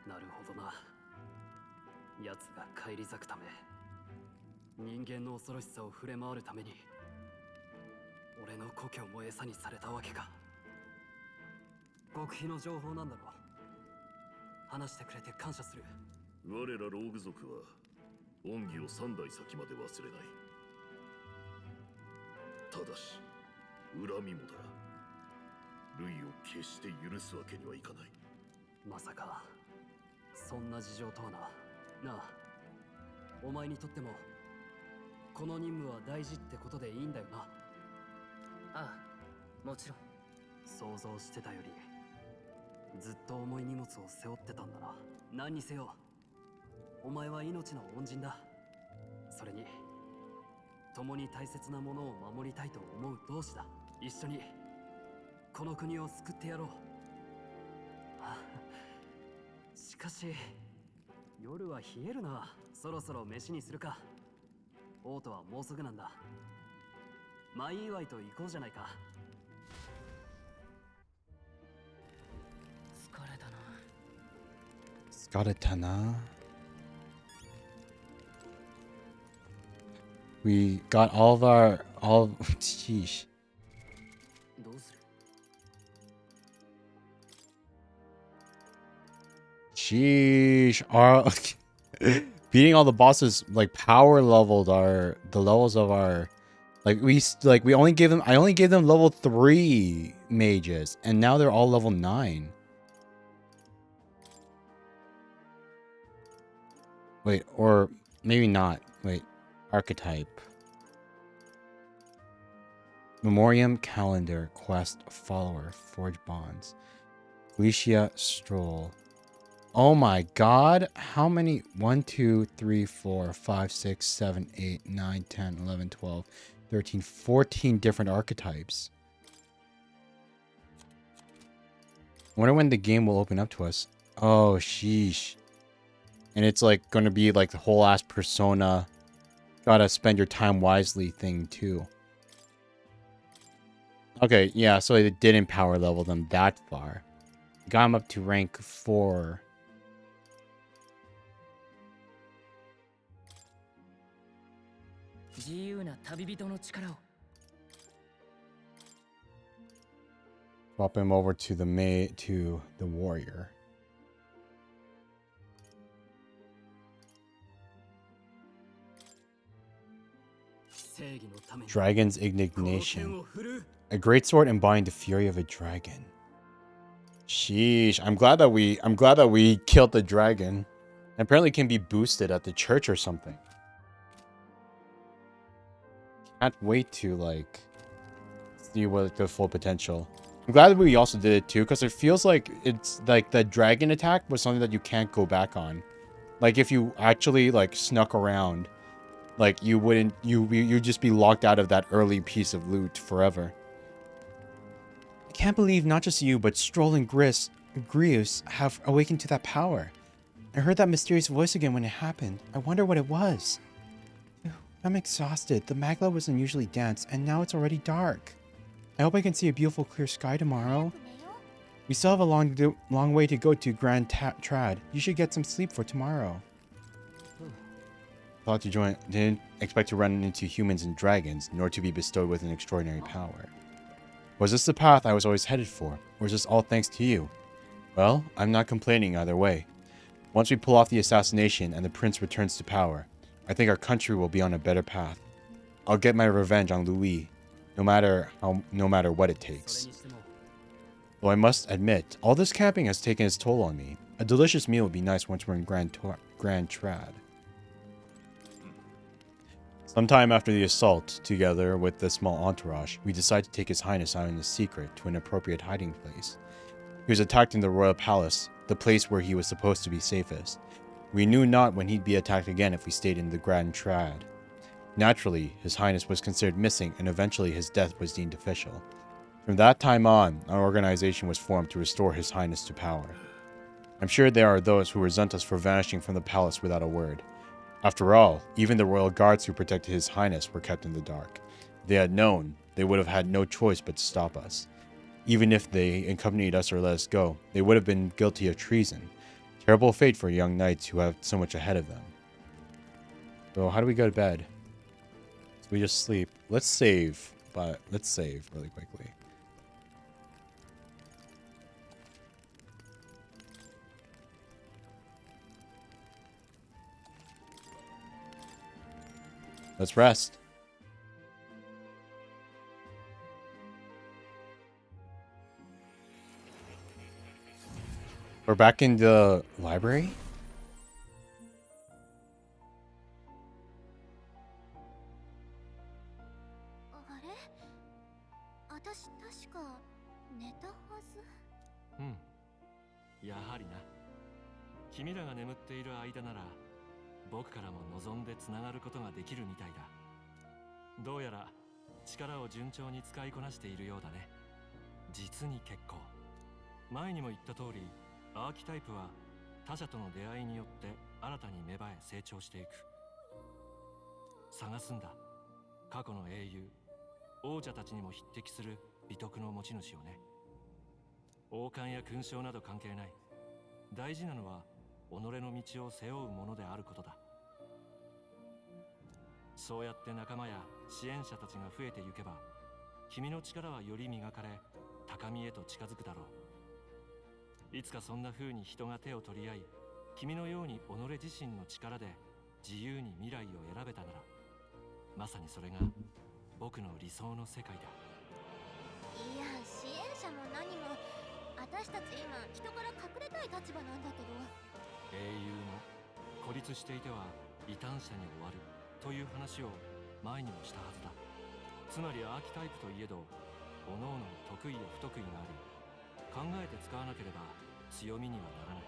なるほどな。奴が返り咲くため、人間の恐ろしさを触れ回るために、俺の故郷も餌にされたわけか。極秘の情報なんだろう。話してくれて感謝する。我らローグ族は恩義を三代先まで忘れない。ただし恨みもだ。ルイを決して許すわけにはいかない。まさかそんな事情とはな。なあ、お前にとってもこの任務は大事ってことでいいんだよな。ああ、もちろん。想像してたよりずっと重い荷物を背負ってたんだな。何にせよお前は命の恩人だ。それに共に大切なものを守りたいと思う同志だ。一緒にこの国を救ってやろう。しかし夜は冷えるな。そろそろ飯にするか。王都はもうすぐなんだ。舞祝いと行こうじゃないか。疲れたな。We got all sheesh. どうする？ Sheesh. Beating all the bosses like power leveled the levels of our I only gave them level 3 mages and now they're all level 9. Wait, or maybe not. Wait, archetype. Memoriam calendar quest follower forge bonds. Alicia Stroll. Oh my god, how many? 1, 2, 3, 4, 5, 6, 7, 8, 9, 10, 11, 12, 13, 14 different archetypes. I wonder when the game will open up to us. Oh, sheesh. And it's like going to be like the whole ass persona. Gotta spend your time wisely thing too. Okay, yeah, so it didn't power level them that far. Got him up to rank 4. Swap him over to the warrior. Dragon's indignation. A great sword embodying the fury of a dragon. Sheesh. I'm glad that we killed the dragon. Apparently it can be boosted at the church or something. Can't wait to like see what the full potential. I'm glad that we also did it too, because it feels like it's like the dragon attack was something that you can't go back on. Like if you actually like snuck around, like you'd just be locked out of that early piece of loot forever. I can't believe not just you, but Stroll and Grius have awakened to that power. I heard that mysterious voice again when it happened. I wonder what it was. I'm exhausted. The magla was unusually dense, and now it's already dark. I hope I can see a beautiful clear sky tomorrow. We still have a long way to go to Grand Trad. You should get some sleep for tomorrow. Didn't expect to run into humans and dragons, nor to be bestowed with an extraordinary power. Was this the path I was always headed for, or is this all thanks to you? Well, I'm not complaining either way. Once we pull off the assassination and the prince returns to power, I think our country will be on a better path. I'll get my revenge on Louis, no matter what it takes. Though I must admit, all this camping has taken its toll on me. A delicious meal would be nice once we're in Grand Trad. Sometime after the assault, together with the small entourage, we decided to take His Highness out in a secret to an appropriate hiding place. He was attacked in the royal palace, the place where he was supposed to be safest. We knew not when he'd be attacked again if we stayed in the Grand Trad. Naturally, His Highness was considered missing, and eventually his death was deemed official. From that time on, an organization was formed to restore His Highness to power. I'm sure there are those who resent us for vanishing from the palace without a word. After all, even the royal guards who protected His Highness were kept in the dark. If they had known, they would have had no choice but to stop us. Even if they accompanied us or let us go, they would have been guilty of treason. Terrible fate for young knights who have so much ahead of them. So how do we go to bed? So we just sleep. Let's save, but let's save really quickly. Let's rest. We're back in the library? Hmm. やはりな。君らが眠っている間なら、僕からも望んでつながることができるみたいだ。どうやら力を順調に使いこなしているようだね。実に結構。前にも言った通り、アーキタイプは他者との出会いによって新たに芽生え成長していく。探すんだ。過去の英雄、王者たちにも匹敵する美徳の持ち主をね。王冠や勲章など関係ない。大事なのは己の道を背負うものであることだ。そうやって仲間や支援者たちが増えてゆけば、君の力はより磨かれ、高みへと近づくだろう。いつかそんな風に人が手を取り合い、君のように己自身の力で自由に未来を選べたなら、まさにそれが僕の理想の世界だ。いや、支援者も何も、私たち今人から隠れたい立場なんだけど。英雄も孤立していては異端者に終わるという話を前にもしたはずだ。つまりアーキタイプといえど、各々の得意や不得意があり、考えて使わなければ強みにはならない。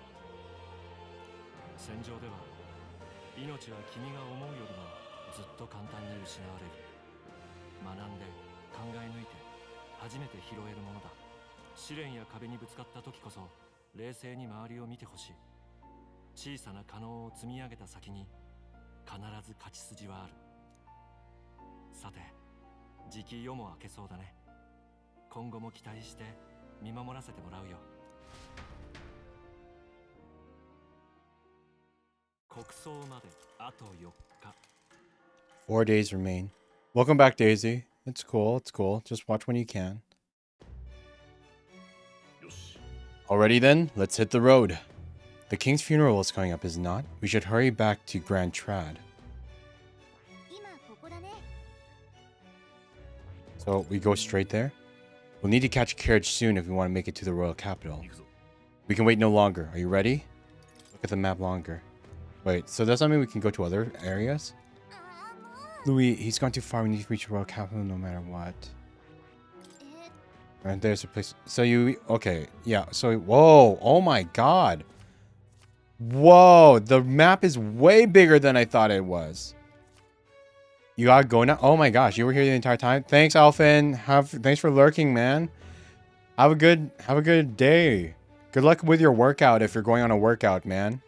戦場では命は君が思うよりもずっと簡単に失われる。学んで考え抜いて初めて拾えるものだ。試練や壁にぶつかった時こそ冷静に周りを見てほしい。小さな可能を積み上げた先に必ず勝ち筋はある。さて、じき夜も明けそうだね。今後も期待して見守らせてもらうよ。国葬まであと4日。4 days remain. Welcome back, Daisy. It's cool, it's cool. Just watch when you can. Alrighty then, let's hit the road. The king's funeral is coming up, is it not? We should hurry back to Grand Trad. So we go straight there? We'll need to catch a carriage soon if we want to make it to the royal capital. We can wait no longer. Are you ready? Look at the map longer. Wait, so does that mean we can go to other areas? Louis, he's gone too far. We need to reach the royal capital no matter what. And there's a place. So you... Okay, yeah. So... Whoa! Oh my god! Whoa! The map is way bigger than I thought it was. You gotta go now? Oh my gosh, you were here the entire time? Thanks, Alphin. Thanks for lurking, man. Have a good day. Good luck with your workout if you're going on a workout, man.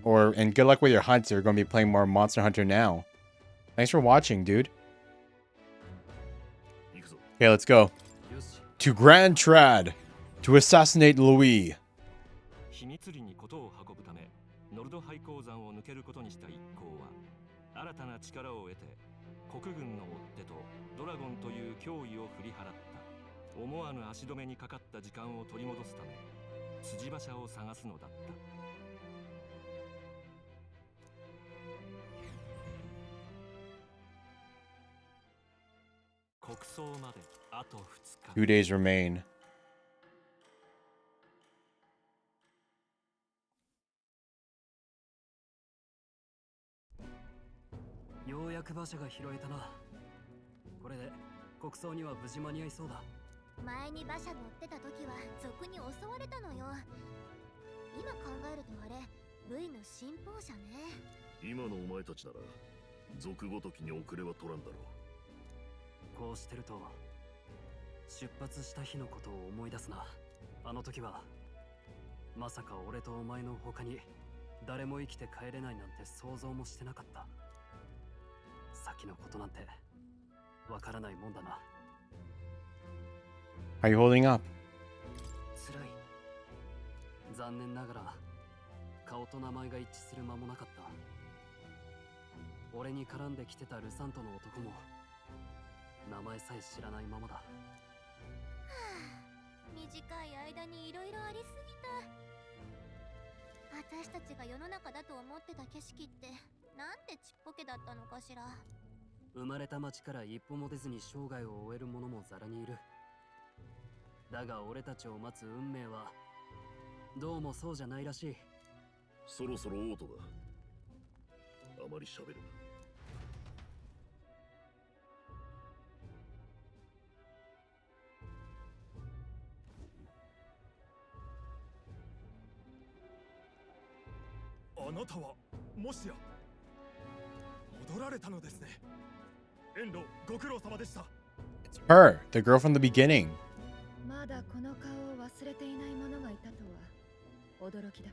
And good luck with your hunts. You're gonna be playing more Monster Hunter now. Thanks for watching, dude. Okay, let's go. To Grand Trad. To assassinate Louis. 秘密裏にことを運ぶため、ノルド廃鉱山を抜けることにした一行は、新たな力を得て、国軍の追っ手とドラゴンという脅威を振り払った。思わぬ足止めにかかった時間を取り戻すため、筋馬車を探すのだった。国葬まであと2日。2 days remain. ようやく馬車が拾えたな。これで国葬には無事間に合いそうだ。前に馬車乗ってた時は賊に襲われたのよ。今考えるとあれルイの信奉者ね。今のお前たちなら賊ごときに遅れは取らんだろこうしてると出発した日のことを思い出すな。あの時はまさか俺とお前の他に誰も生きて帰れないなんて想像もしてなかった。先のことなんてわからないもんだな。 How you holding up? 辛い。残念ながら顔と名前が一致する間もなかった。俺に絡んできてたルサントの男も名前さえ知らないままだ。短い間に色々ありすぎた。私たちが世の中だと思ってた景色ってなんてちっぽけだったのかしら。生まれた町から一歩も出ずに生涯を終える者もざらにいる。だが俺たちを待つ運命はどうもそうじゃないらしい。そろそろオートだ。あまり喋るな。あなたはもしや戻られたのですね。遠路ご苦労様でした。 It's her, the girl from the beginning. まだこの顔を忘れていない者がいたとは驚きだ。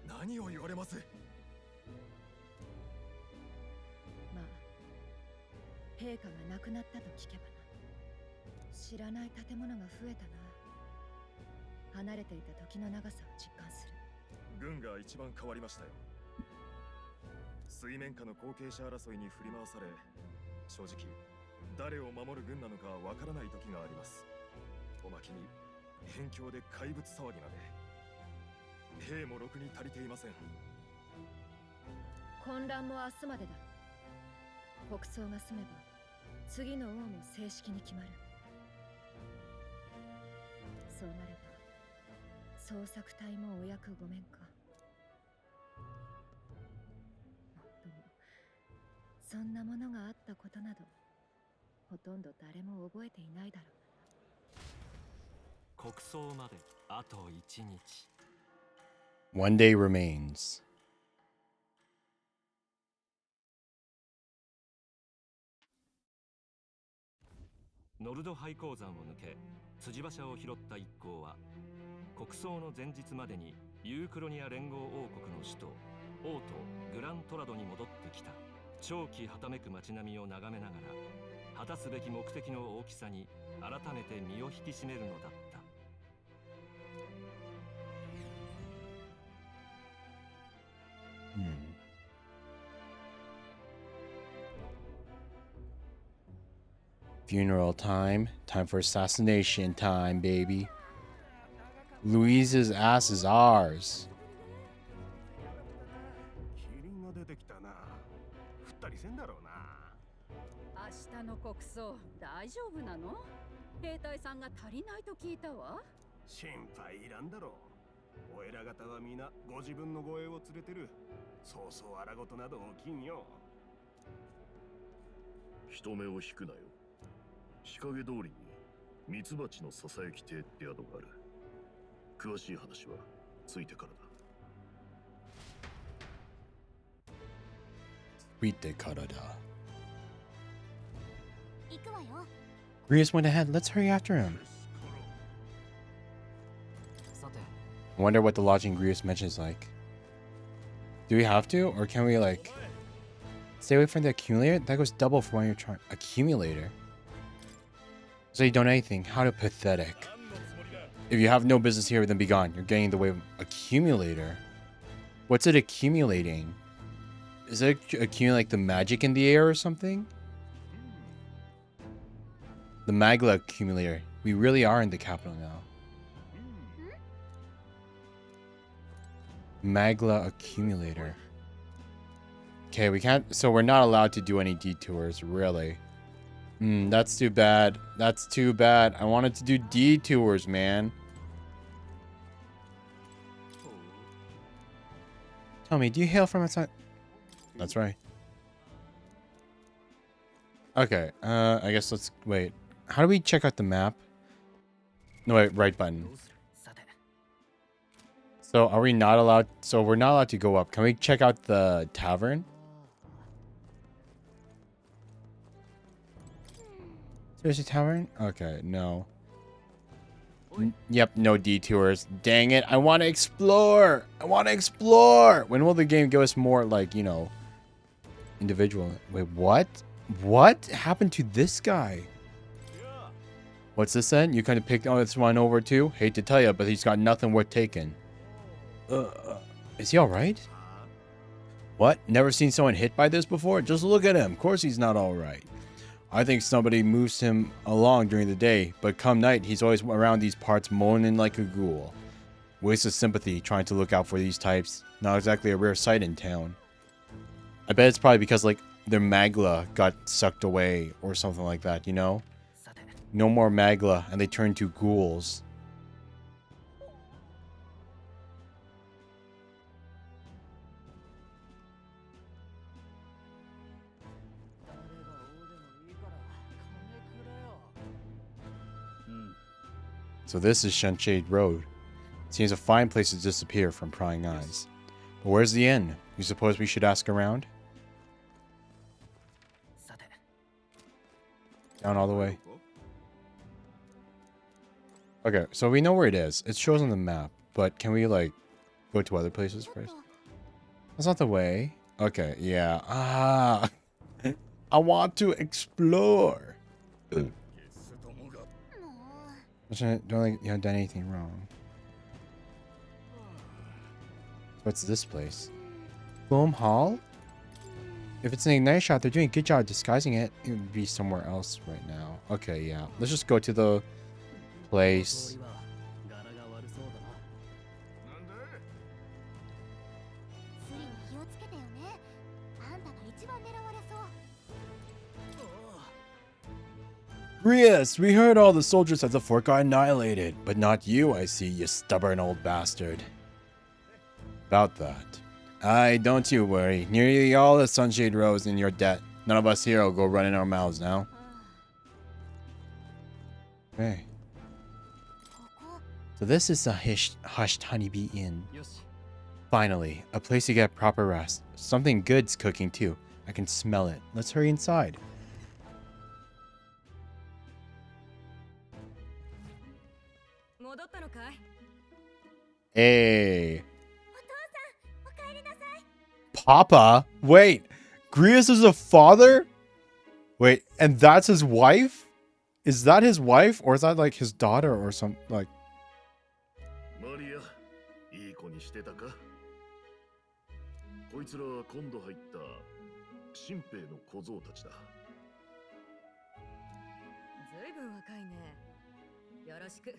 何を言われます。まあ陛下が亡くなったと聞けばな。知らない建物が増えたな。離れていた時の長さを実感する。軍が一番変わりましたよ。水面下の後継者争いに振り回され、正直誰を守る軍なのかわからない時があります。おまけに辺境で怪物騒ぎまで。兵もろくに足りていません。混乱も明日までだ。国葬が済めば次の王も正式に決まる。そうなれば捜索隊もお役御免か。もっともそんなものがあったことなどほとんど誰も覚えていないだろう。国葬まであと1日。 One day remains. ノルド廃鉱山を抜け辻馬車を拾った一行は国葬の前日までにユークロニア連合王国の首都オート・グラントラドに戻ってきた。長期はためく街並みを眺めながら果たすべき目的の大きさに改めて身を引き締めるのだった。Funeral time. Time for assassination time, baby. Louise's ass is ours. キリンが出てきたな。降ったりせんだろうな。明日の国葬大丈夫なの？兵隊さんが足りないと聞いたわ。心配いらんだろう。お偉方は皆ご自分の護衛を連れてる。そうそう荒事など起きんよ。人目を引くなよ。日陰通りにミツバチのささやき亭って宿がある。詳しい話はついてからだ。Sweet de Karada. 行くわよ。 Grius went ahead. Let's hurry after him. さて I wonder what the lodging Grius mentions like. Do we have to? Or can we like stay away from the accumulator? That goes double for when you're trying accumulator. So you don't know anything. How pathetic. If you have no business here, then be gone. You're getting in the way of accumulator. What's it accumulating? Is it accumulating like the magic in the air or something? The Magla accumulator. We really are in the capital now. Magla accumulator. Okay, we can't. So we're not allowed to do any detours, really. That's too bad. That's too bad. I wanted to do detours, man. Tell me, do you hail from outside? That's right. Okay, I guess let's wait. How do we check out the map? No, wait, right button. So are we not allowed? So we're not allowed to go up. Can we check out the tavern? There's a tavern? Okay, no. Yep, no detours. Dang it, I want to explore! I want to explore! When will the game give us more, like, you know, individual? Wait, what? What happened to this guy? What's this then? You kind of picked on this one over too? Hate to tell you, but he's got nothing worth taking. Is he alright? What? Never seen someone hit by this before? Just look at him. Of course he's not alright. I think somebody moves him along during the day, but come night, he's always around these parts moaning like a ghoul. Waste of sympathy trying to look out for these types. Not exactly a rare sight in town. I bet it's probably because, like, their magla got sucked away or something like that, you know? No more magla, and they turn to ghouls. So this is Sunshade Road. Seems a fine place to disappear from prying eyes. But where's the inn? You suppose we should ask around? Down all the way. Okay, so we know where it is. It shows on the map, but can we, like, go to other places first? That's not the way. Okay, yeah. Ah! I want to explore! Don't think you have done anything wrong. What's this place? Bloom Hall? If it's an Ignite shot, they're doing a good job disguising it. It would be somewhere else right now. Okay, yeah. Let's just go to the place. Rias, we heard all the soldiers at the fort got annihilated, but not you, I see, you stubborn old bastard. About that. Aye, don't you worry. Nearly all the Sunshade Rose in your debt. None of us here will go running our mouths now. Okay. So this is a hushed honeybee inn. Finally, a place to get proper rest. Something good's cooking too. I can smell it. Let's hurry inside. Hey. Papa? Wait. Grius is a father? Wait, and that's his wife? Is that his wife? Or is that like his daughter or something? Like. Maria, いい子にしてたか? こいつらは今度入った新兵の小僧たちだ。ずいぶん若いね。よろしく。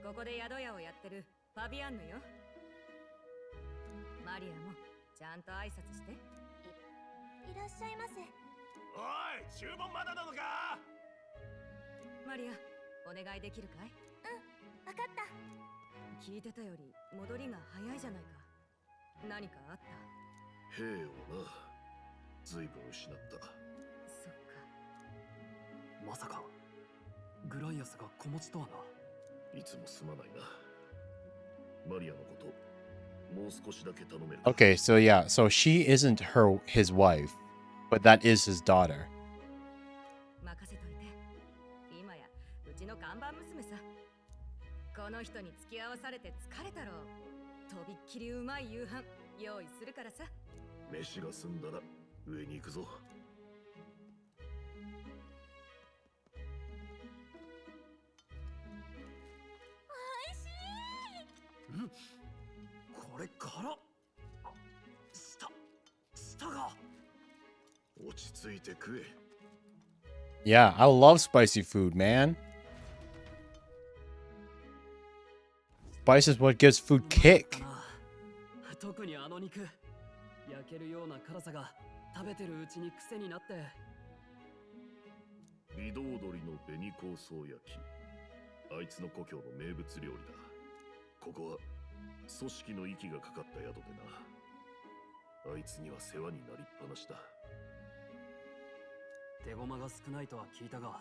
ここで宿屋をやってるファビアンヌよ。マリアもちゃんと挨拶して。いらっしゃいませ。おい、注文まだなのか？マリア、お願いできるかい？わかった。聞いてたより戻りが早いじゃないか。何かあった？兵をな、ずいぶん失った。そっか。まさかグライアスが子持ちとはな。いつもすまないな。マリアのこと、もう少しだけ頼める。Okay, so yeah, so she isn't his wife, but that is his daughter. 任せといて。今やうちの看板娘さ。この人に付き合わされて疲れたろう。とびっきりうまい夕飯用意するからさ。飯が済んだら上に行くぞ。これから舌が落ち着いて食え。Yeah, I love spicy food, man. Spice is what gives food kick. 特にあの肉、焼けるような辛さが食べてるうちに癖になって。微動鶏の紅香草焼き。あいつの故郷の名物料理だ。ここは組織の息がかかった宿でな。あいつには世話になりっぱなしだ。手駒が少ないとは聞いたが、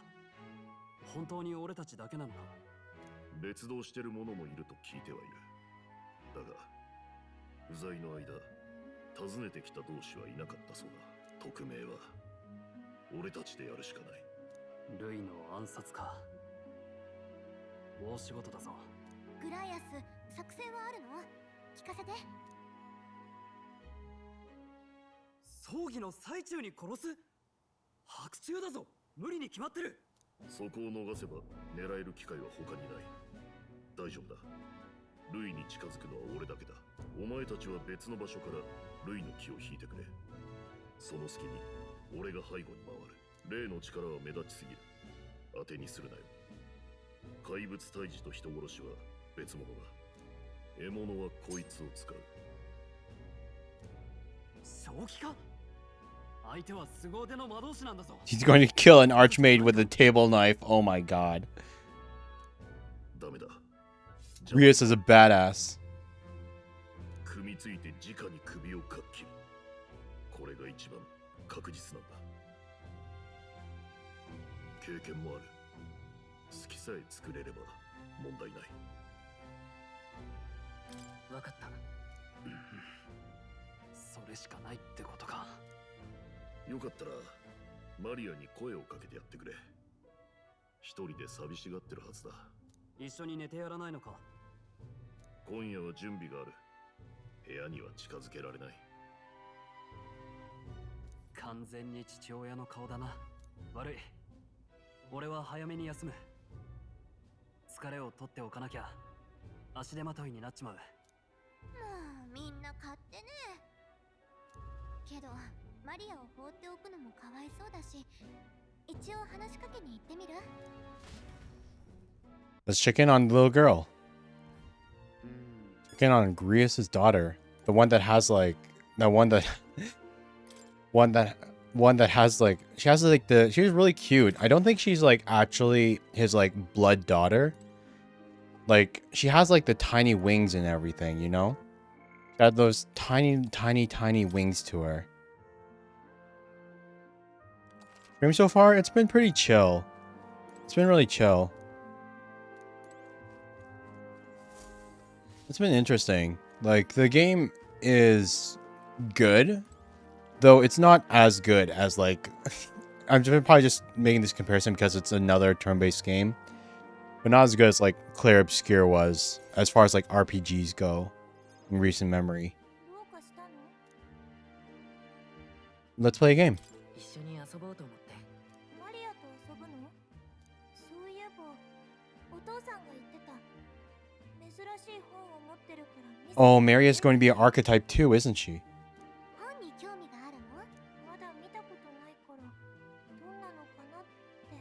本当に俺たちだけなのか？別動してる者もいると聞いてはいる。だが不在の間訪ねてきた同志はいなかったそうだ。匿名は俺たちでやるしかない。ルイの暗殺か。大仕事だぞ。グライアス、作戦はあるの？聞かせて。葬儀の最中に殺す？白昼だぞ。無理に決まってる。そこを逃せば狙える機会は他にない。大丈夫だ。ルイに近づくのは俺だけだ。お前たちは別の場所からルイの気を引いてくれ。その隙に俺が背後に回る。霊の力は目立ちすぎる。当てにするなよ。怪物退治と人殺しは別物だ。獲物はこいつを使う。正気か？相手は凄腕の魔導士なんだぞ。 He's going to kill an archmage with a table knife. Oh my god. ダメだ。 Rias is a badass. 組みついて直に首をかっ切る。これが一番確実なんだ。経験もある。好きさえ作れれば問題ない。分かった。それしかないってことか。よかったらマリアに声をかけてやってくれ。一人で寂しがってるはずだ。一緒に寝てやらないのか？今夜は準備がある。部屋には近づけられない。完全に父親の顔だな。悪い。俺は早めに休む。疲れを取っておかなきゃ足手まといになっちまう。もうみんな勝手ね。けどマリアを放っておくのもかわいそうだし、一応話しかけに行ってみる？ Let's check in on the little girl. Check in on Grius's daughter. The one that has like one that has like she's really cute. I don't think she's like actually his like blood daughter. Like she has like the tiny wings and everything, you know? She had those tiny wings to her. Stream so far, it's been pretty chill. It's been really chill. It's been interesting. Like the game is good, though it's not as good as like I'm probably just making this comparison because it's another turn-based game, but not as good as like Clair Obscure was as far as like RPGs go in recent memory. Let's play a game. 一緒に遊ぼうと思って。マリアと遊ぶの？そういえばお父さんが言ってた。珍しい本を持ってるから見せて。 Oh, Maria's going to be an archetype too, isn't she? 本に興味があるの？まだ見たことないからどんなのかなって。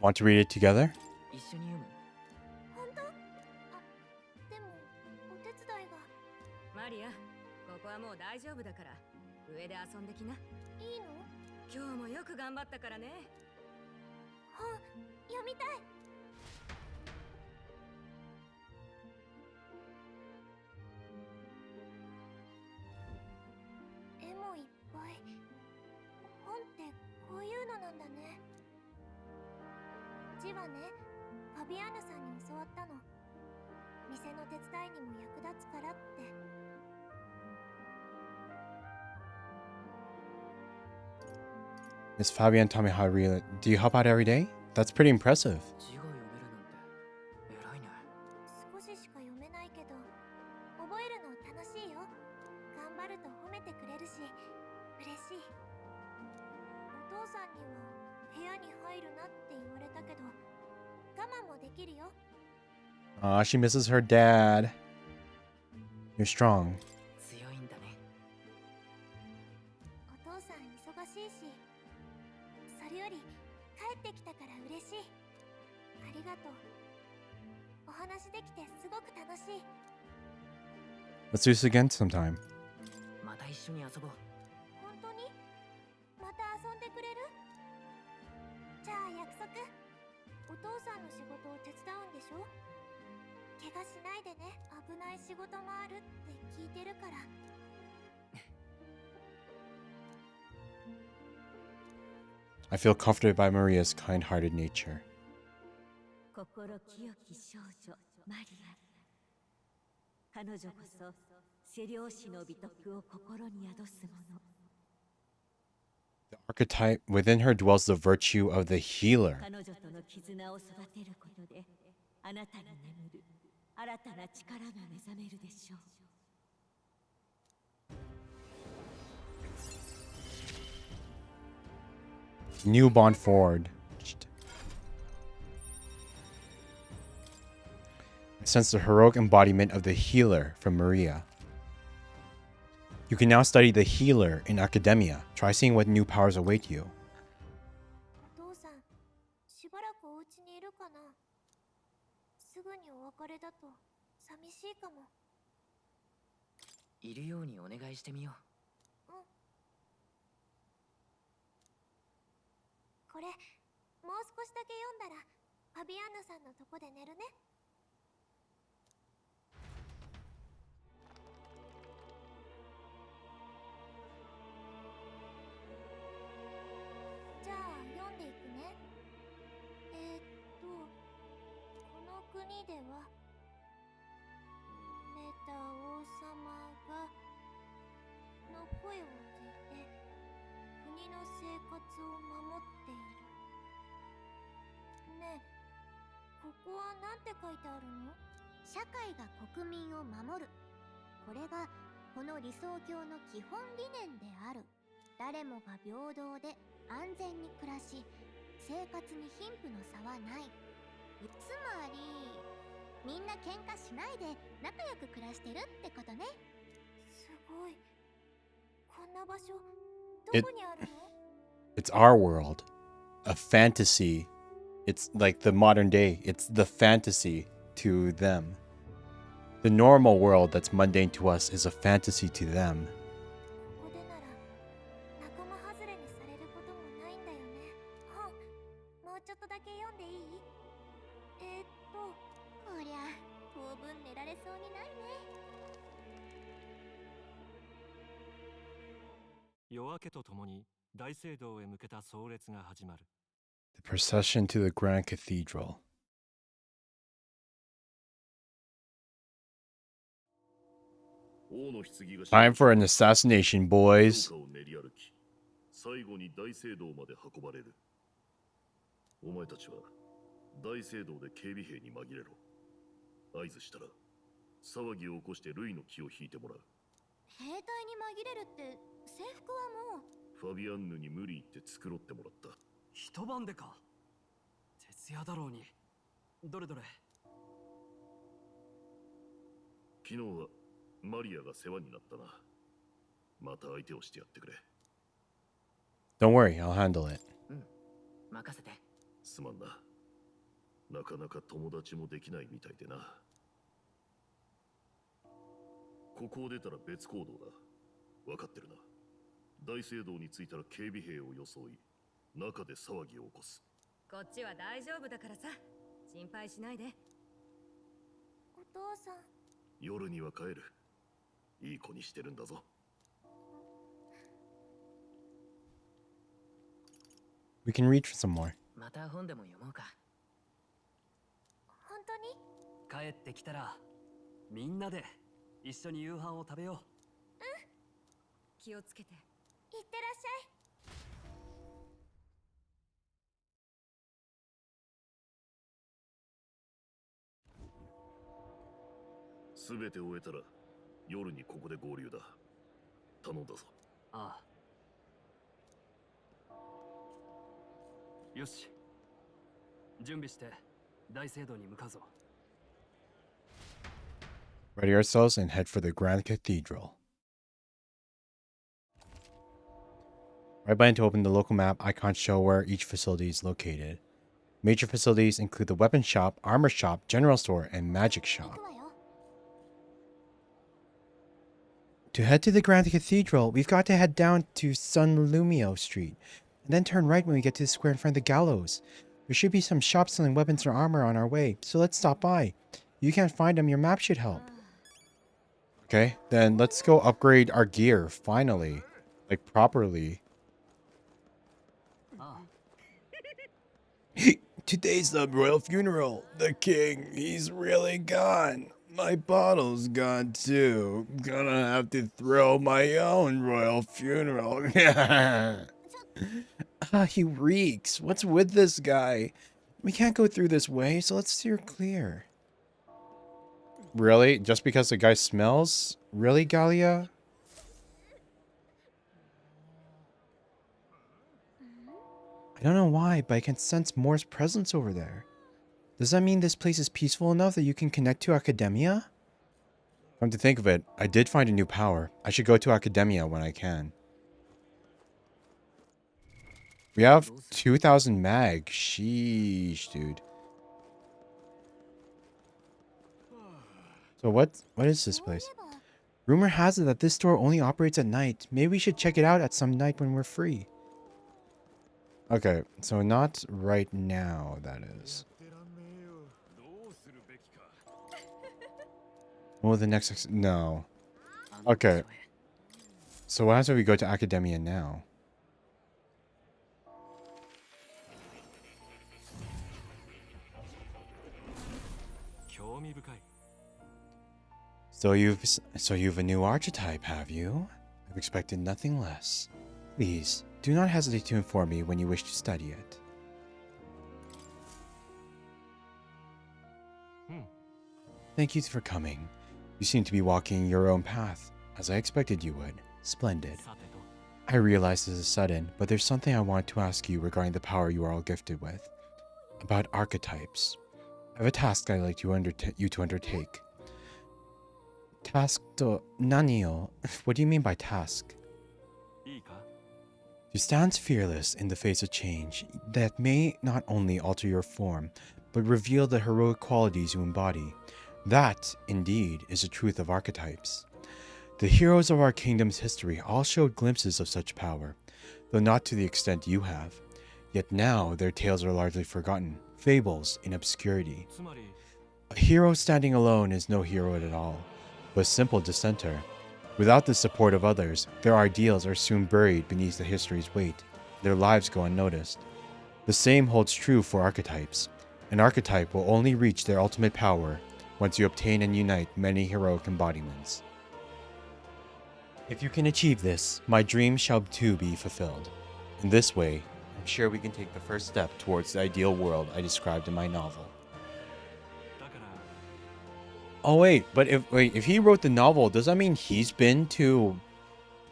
Want to read it together? 一緒に読む。本当？あ、でもお手伝いが。マリア、ここはもう大丈夫だから上で遊んできな。いいの？今日もよく頑張ったからね。本読みたい。絵もいっぱい。本ってこういうのなんだね。字はね、ファビアーナさんに教わったの。店の手伝いにも役立つからって。 Miss Fabian taught me how to read it. Do you help out every day? That's pretty impressive. 字が読めるなんて偉いね。少ししか読めないけど覚えるの楽しいよ。頑張ると褒めてくれるし嬉しい。お父さんには部屋に入るなって言われたけど我慢もできるよ。 She misses her dad. You're strong. 強いんだね。お父さん忙しいし、それより帰ってきたから嬉しい。ありがとう。お話できてすごく楽しい。 Let's do this again sometime. また一緒に遊ぼう。本当に？また遊んでくれる？じゃあ約束。お父さんの仕事を手伝うんでしょ？怪我しないでね。危ない仕事もあるって聞いてるから。I feel comforted by Maria's kind-hearted nature. 心清き少女マリア。彼女こそ背漁師の美徳を心に宿すもの。 The archetype within her dwells the virtue of the healer. 彼女との絆を育てることで、あなたに眠る新たな力が目覚めるでしょう。 New bond forward. I sense the heroic embodiment of the healer from Maria. You can now study the healer in academia. Try seeing what new powers await you. お父さん、しばらくお家にいるかな。すぐにお別れだと寂しいかも。いるようにお願いしてみよう。うん。これ、もう少しだけ読んだら、ファビアンナさんのとこで寝るね。じゃあ、読んでいくね。この国では、メタ王様が、の声を聞いて、国の生活を守っている。ねえ、ここはなんて書いてあるの？社会が国民を守る。これがこの理想郷の基本理念である。誰もが平等で安全に暮らし、生活に貧富の差はない。つまり、みんな喧嘩しないで仲良く暮らしてるってことね。すごい。こんな場所、どこにあるの？ It's our world. A fantasy. It's like the modern day. It's the fantasy to them. The normal world that's mundane to us is a fantasy to them. ここでなら仲間外れにされることもないんだよね。本、もうちょっとだけ読んでいい？こりゃ当分寝られそうにないね。夜明けとともに大聖堂へ向けた葬列が始まる。The procession to the Grand Cathedral. Time for an assassination, boys. 最後に大聖堂まで運ばれる。お前たちは大聖堂で警備兵に紛れろ。合図したら騒ぎを起こしてルイの気を引いてもらう。兵隊に紛れるって制服はもう。ファビアンヌに無理言って繕ってもらった。一晩でか。徹夜だろうに。どれどれ。昨日はマリアが世話になったな。また相手をしてやってくれ。Don't worry, I'll handle it. 任せて。すまんな。なかなか友達もできないみたいでな。ここを出たら別行動だ。分かってるな。大聖堂に着いたら警備兵を装い、中で騒ぎを起こす。こっちは大丈夫だからさ。心配しないで。お父さん。夜には帰る。いい子にしてるんだぞ。We can read for some more. また本でも読もうか。本当に？帰ってきたらみんなで一緒に夕飯を食べよう。気をつけて。いってらっしゃい。すべて終えたら夜にここで合流だ。頼んだぞ。ああ。よし。準備して大聖堂に向かうぞ。Ready ourselves and head for the Grand Cathedral. Right button to open the local map. Icons show where each facility is located. Major facilities include the weapon shop, armor shop, general store, and magic shop. To head to the Grand Cathedral, we've got to head down to San Lumio Street, and then turn right when we get to the square in front of the gallows. There should be some shops selling weapons or armor on our way, so let's stop by. You can't find them, your map should help. Okay, then let's go upgrade our gear, finally. Like, properly. Today's the royal funeral. The king, he's really gone. My bottle's gone too. Gonna have to throw my own royal funeral. He reeks. What's with this guy? We can't go through this way, so let's steer clear. Really? Just because the guy smells? Really, Galia? I don't know why, but I can sense Moore's presence over there. Does that mean this place is peaceful enough that you can connect to Academia? Come to think of it, I did find a new power. I should go to Academia when I can. We have 2,000 mag. Sheesh, dude. So what is this place? Rumor has it that this store only operates at night. Maybe we should check it out at some night when we're free. Okay, so not right now, that is. Well, the next... No. Okay. So what happens if we go to Academia now? So you've a new archetype, have you? I've expected nothing less. Please, do not hesitate to inform me when you wish to study it. Thank you for coming. You seem to be walking your own path, as I expected you would. Splendid. I realize this is sudden, but there's something I want to ask you regarding the power you are all gifted with. About archetypes. I have a task I'd like you to undertake. Task to Nanio. What do you mean by task? You stand fearless in the face of change that may not only alter your form, but reveal the heroic qualities you embody. That, indeed, is the truth of archetypes. The heroes of our kingdom's history all showed glimpses of such power, though not to the extent you have. Yet now their tales are largely forgotten, fables in obscurity. A hero standing alone is no hero at all, but a simple dissenter. Without the support of others, their ideals are soon buried beneath the history's weight. Their lives go unnoticed. The same holds true for archetypes. An archetype will only reach their ultimate power once you obtain and unite many heroic embodiments. If you can achieve this, my dream shall too be fulfilled. In this way, I'm sure we can take the first step towards the ideal world I described in my novel. Oh wait, but if he wrote the novel, does that mean he's been to,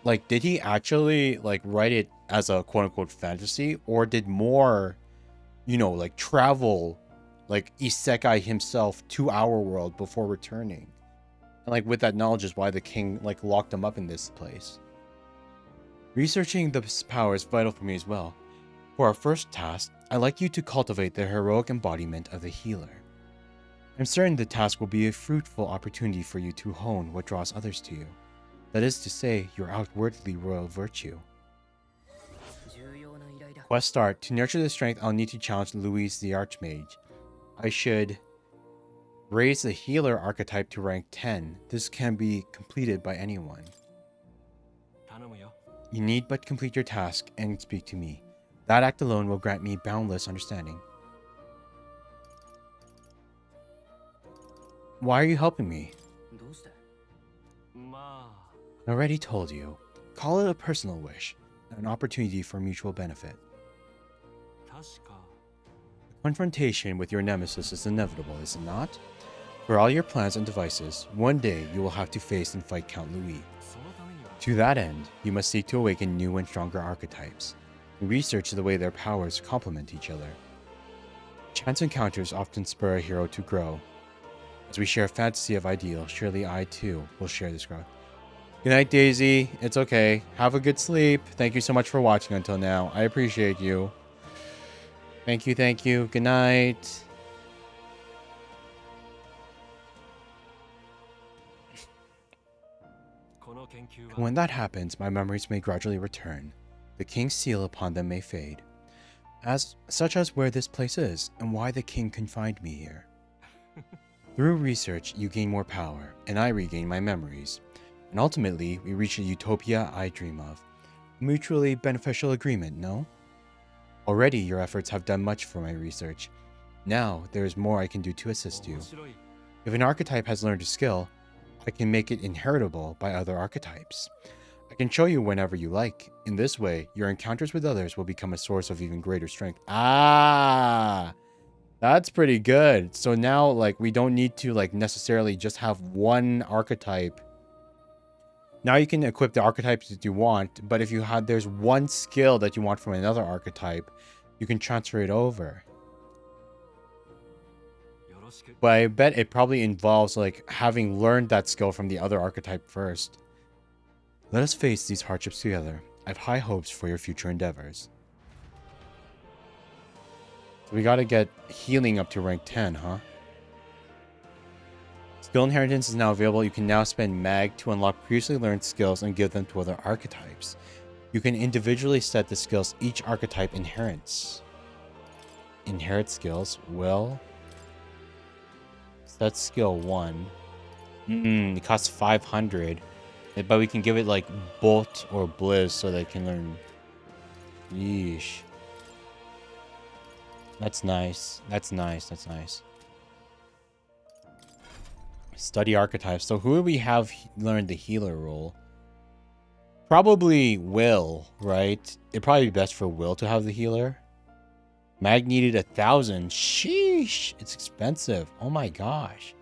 like, did he actually like write it as a quote-unquote fantasy, or did Moore, you know, like travel like isekai himself to our world before returning? And like with that knowledge is why the king like locked him up in this place. Researching this power is vital for me as well. For our first task, I'd like you to cultivate the heroic embodiment of the healer. I'm certain the task will be a fruitful opportunity for you to hone what draws others to you. That is to say, your outwardly royal virtue. Quest start. To nurture the strength, I'll need to challenge Louise the Archmage. I should raise the healer archetype to rank 10. This can be completed by anyone. You need but complete your task and speak to me. That act alone will grant me boundless understanding. Why are you helping me? I already told you. Call it a personal wish, an opportunity for mutual benefit. Confrontation with your nemesis is inevitable, is it not? For all your plans and devices, one day you will have to face and fight Count Louis. To that end, you must seek to awaken new and stronger archetypes, and research the way their powers complement each other. Chance encounters often spur a hero to grow. As we share a fantasy of ideal, surely I too will share this growth. Good night, Daisy. It's okay. Have a good sleep. Thank you so much for watching until now. I appreciate you. Thank you, thank you. Good night. And when that happens, my memories may gradually return. The king's seal upon them may fade. Such as where this place is, and why the king confined me here. Through research, you gain more power, and I regain my memories. And ultimately, we reach a utopia I dream of. A mutually beneficial agreement, no? Already, your efforts have done much for my research. Now, there is more I can do to assist you. If an archetype has learned a skill, I can make it inheritable by other archetypes. I can show you whenever you like. In this way, your encounters with others will become a source of even greater strength. Ah! That's pretty good. So now, like, we don't need to, like, necessarily just have one archetype. Now you can equip the archetypes that you want, but if you had, there's one skill that you want from another archetype, you can transfer it over. But I bet it probably involves, like, having learned that skill from the other archetype first. Let us face these hardships together. I have high hopes for your future endeavors. So we gotta get healing up to rank 10, huh? Skill inheritance is now available. You can now spend mag to unlock previously learned skills and give them to other archetypes. You can individually set the skills each archetype inherits. Inherit skills. Will. Set skill 1. It costs 500. But we can give it like Bolt or Blizz so they can learn. Yeesh. That's nice. That's nice. That's nice. Study archetypes. So who would we have learned the healer role? Probably Will, right? It'd probably be best for Will to have the healer. Mag needed 1,000. Sheesh. It's expensive. Oh my gosh.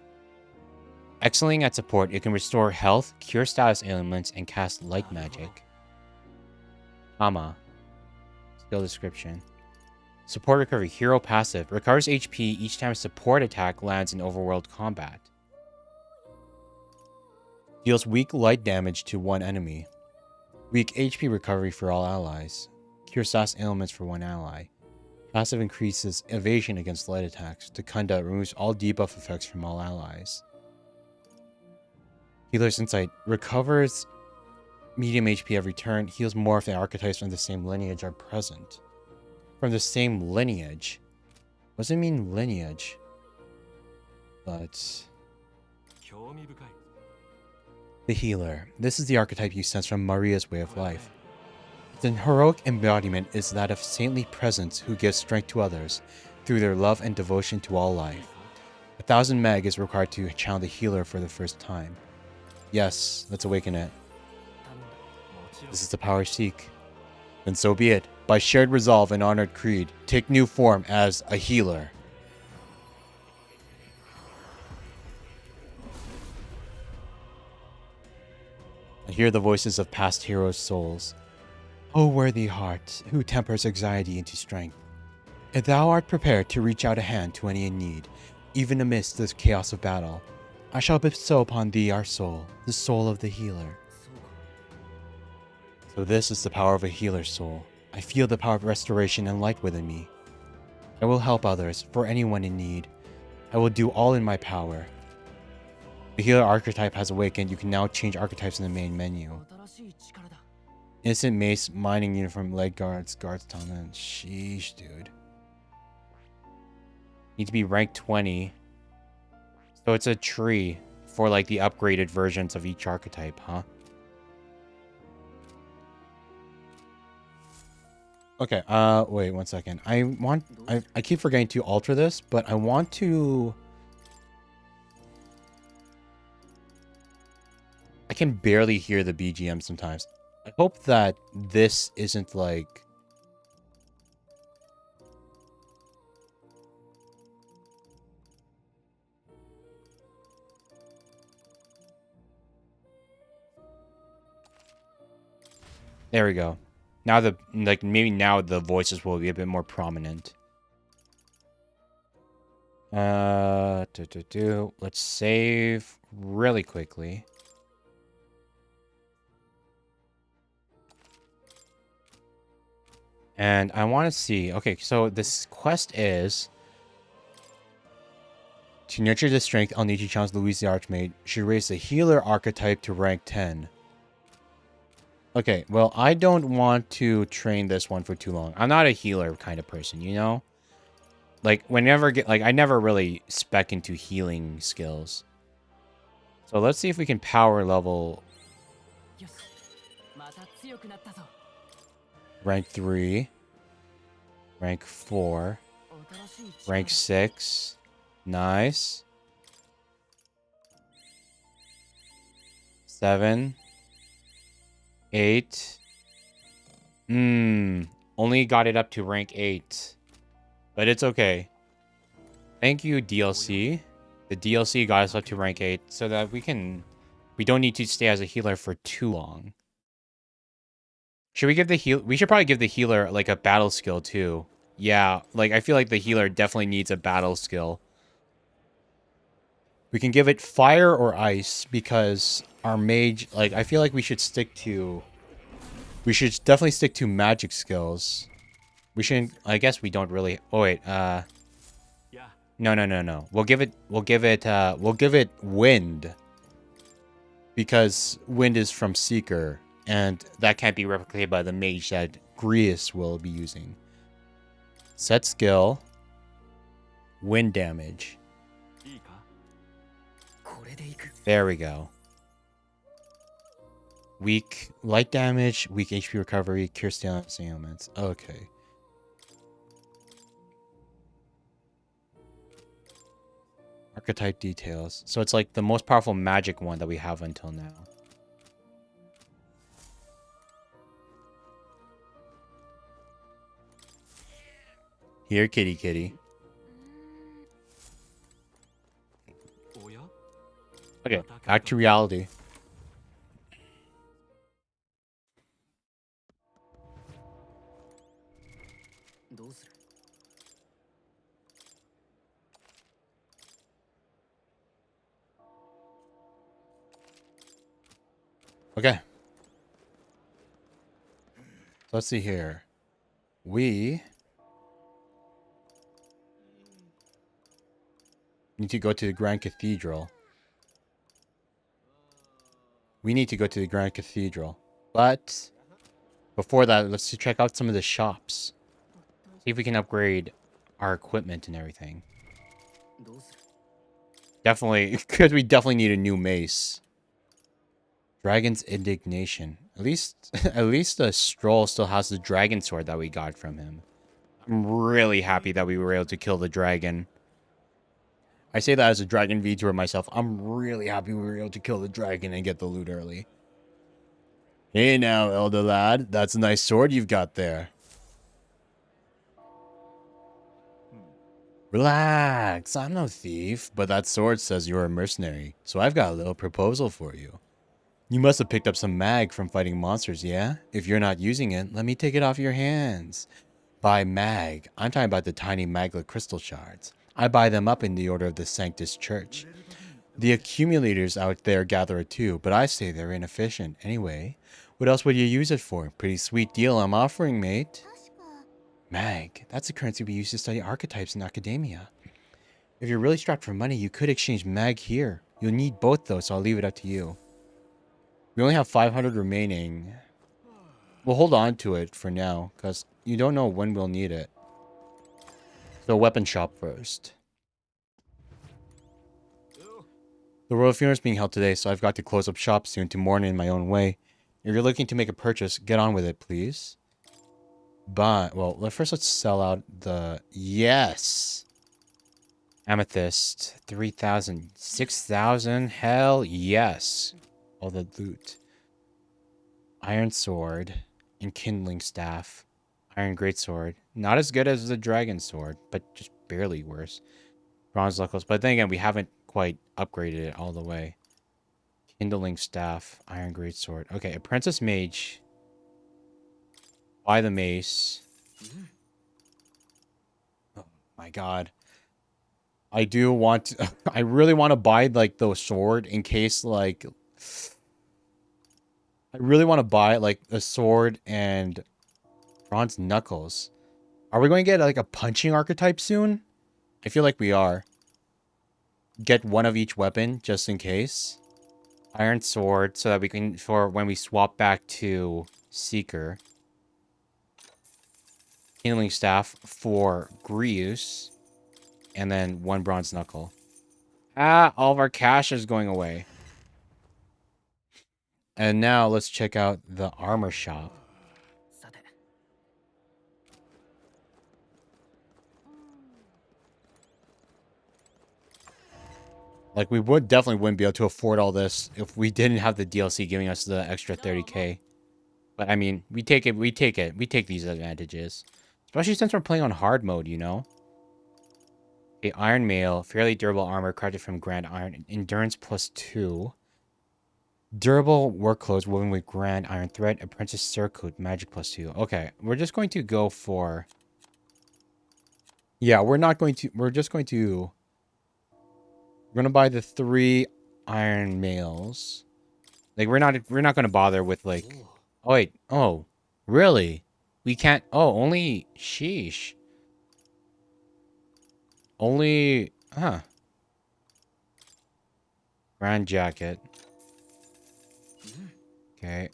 Excelling at support, it can restore health, cure status ailments, and cast light magic. Ama. Skill description. Support recovery. Hero passive. Recovers HP each time a support attack lands in overworld combat. Deals weak light damage to one enemy. Weak HP recovery for all allies. Cure status ailments for one ally. Passive increases evasion against light attacks. Takunda removes all debuff effects from all allies. Healer's Insight. Recovers medium HP every turn. Heals more if the archetypes from the same lineage are present. From the same lineage? What does it mean, lineage? But... The Healer. This is the archetype you sense from Maria's way of life. Its heroic embodiment is that of saintly presence who gives strength to others through their love and devotion to all life. 1,000 mag is required to channel the Healer for the first time. Yes, let's awaken it. This is the power I seek. Then so be it. By shared resolve and honored creed, take new form as a healer. I hear the voices of past heroes' souls. O worthy heart, who tempers anxiety into strength. If thou art prepared to reach out a hand to any in need, even amidst this chaos of battle, I shall bestow upon thee our soul, the soul of the healer. So this is the power of a healer's soul. I feel the power of restoration and light within me. I will help others, for anyone in need. I will do all in my power. The healer archetype has awakened. You can now change archetypes in the main menu. Instant mace, mining uniform, leg guards, guards talent. Sheesh, dude. Need to be rank 20. So it's a tree for like the upgraded versions of each archetype, huh? Okay, wait 1 second. I keep forgetting to alter this, but I want to... I can barely hear the BGM sometimes. I hope that this isn't like... There we go. Now maybe now the voices will be a bit more prominent. Let's save really quickly. And I want to see... Okay, so this quest is... To nurture the strength, I'll need to challenge Louise the Archmage. Should raise the healer archetype to rank 10. Okay, well, I don't want to train this one for too long. I'm not a healer kind of person, you know? Like, I never really spec into healing skills. So let's see if we can power level... Rank 3. Rank 4. Rank 6. Nice. 7. 8. Only got it up to rank 8. But it's okay. Thank you, DLC. The DLC got us up to rank 8 so that we don't need to stay as a healer for too long. Should we give the we should probably give the healer like a battle skill too. Yeah, like I feel like the healer definitely needs a battle skill. We can give it fire or ice because our mage, like I feel like we should definitely stick to magic skills. We shouldn't, I guess we don't really, oh wait, no. We'll give it wind. Because wind is from Seeker, and that can't be replicated by the mage that Grius will be using. Set skill. Wind damage. There we go. Weak light damage, weak HP recovery, cure status ailments. Okay. Archetype details. So it's like the most powerful magic one that we have until now. Here, kitty kitty. Okay, back to reality. Okay. Let's see here. We need to go to the Grand Cathedral. But before that, let's check out some of the shops. See if we can upgrade our equipment and everything. Definitely, because we definitely need a new mace. Dragon's Indignation. At least the Stroll still has the dragon sword that we got from him. I'm really happy that we were able to kill the dragon. I say that as a dragon VTuber myself. I'm really happy we were able to kill the dragon and get the loot early. Hey now, elder lad. That's a nice sword you've got there. Relax. I'm no thief, but that sword says you're a mercenary. So I've got a little proposal for you. You must have picked up some mag from fighting monsters, yeah? If you're not using it, let me take it off your hands. By mag, I'm talking about the tiny maglet crystal shards. I buy them up in the order of the Sanctus Church. The accumulators out there gather it too, but I say they're inefficient. Anyway, what else would you use it for? Pretty sweet deal I'm offering, mate. Mag, that's the currency we use to study archetypes in academia. If you're really strapped for money, you could exchange mag here. You'll need both though, so I'll leave it up to you. We only have 500 remaining. We'll hold on to it for now, because you don't know when we'll need it. So weapon shop first. The royal funeral is being held today, so I've got to close up shop soon to mourn in my own way. If you're looking to make a purchase, get on with it, please. But, well, first let's sell out the... Yes! Amethyst, 3,000. 6,000? Hell yes! All the loot. Iron sword. Enkindling staff. Iron greatsword. Not as good as the dragon sword, but just barely worse. Bronze knuckles. But then again, we haven't quite upgraded it all the way. Kindling staff. Iron greatsword. Okay, apprentice mage. Buy the mace. Oh my god. I do want to, I really want to buy like the sword in case like I really want to buy like a sword and bronze knuckles. Are we going to get like a punching archetype soon? I feel like we are. Get one of each weapon just in case. Iron sword so that we can, for when we swap back to Seeker. Healing staff for Grius. And then one bronze knuckle. Ah, all of our cash is going away. And now let's check out the armor shop. Like, we would definitely wouldn't be able to afford all this if we didn't have the DLC giving us the extra 30k. But I mean, we take these advantages. Especially since we're playing on hard mode, you know? A Iron Mail, fairly durable armor crafted from Grand Iron, endurance +2. Durable work clothes woven with Grand Iron thread, apprentice surcoat, magic +2. Okay, we're just going to go for... Yeah, we're gonna buy the 3 Iron Mails. Like, we're not gonna bother with, like... Oh, wait. Oh, really? We can't... Oh, only... Sheesh. Only... Huh. Grand jacket. Okay.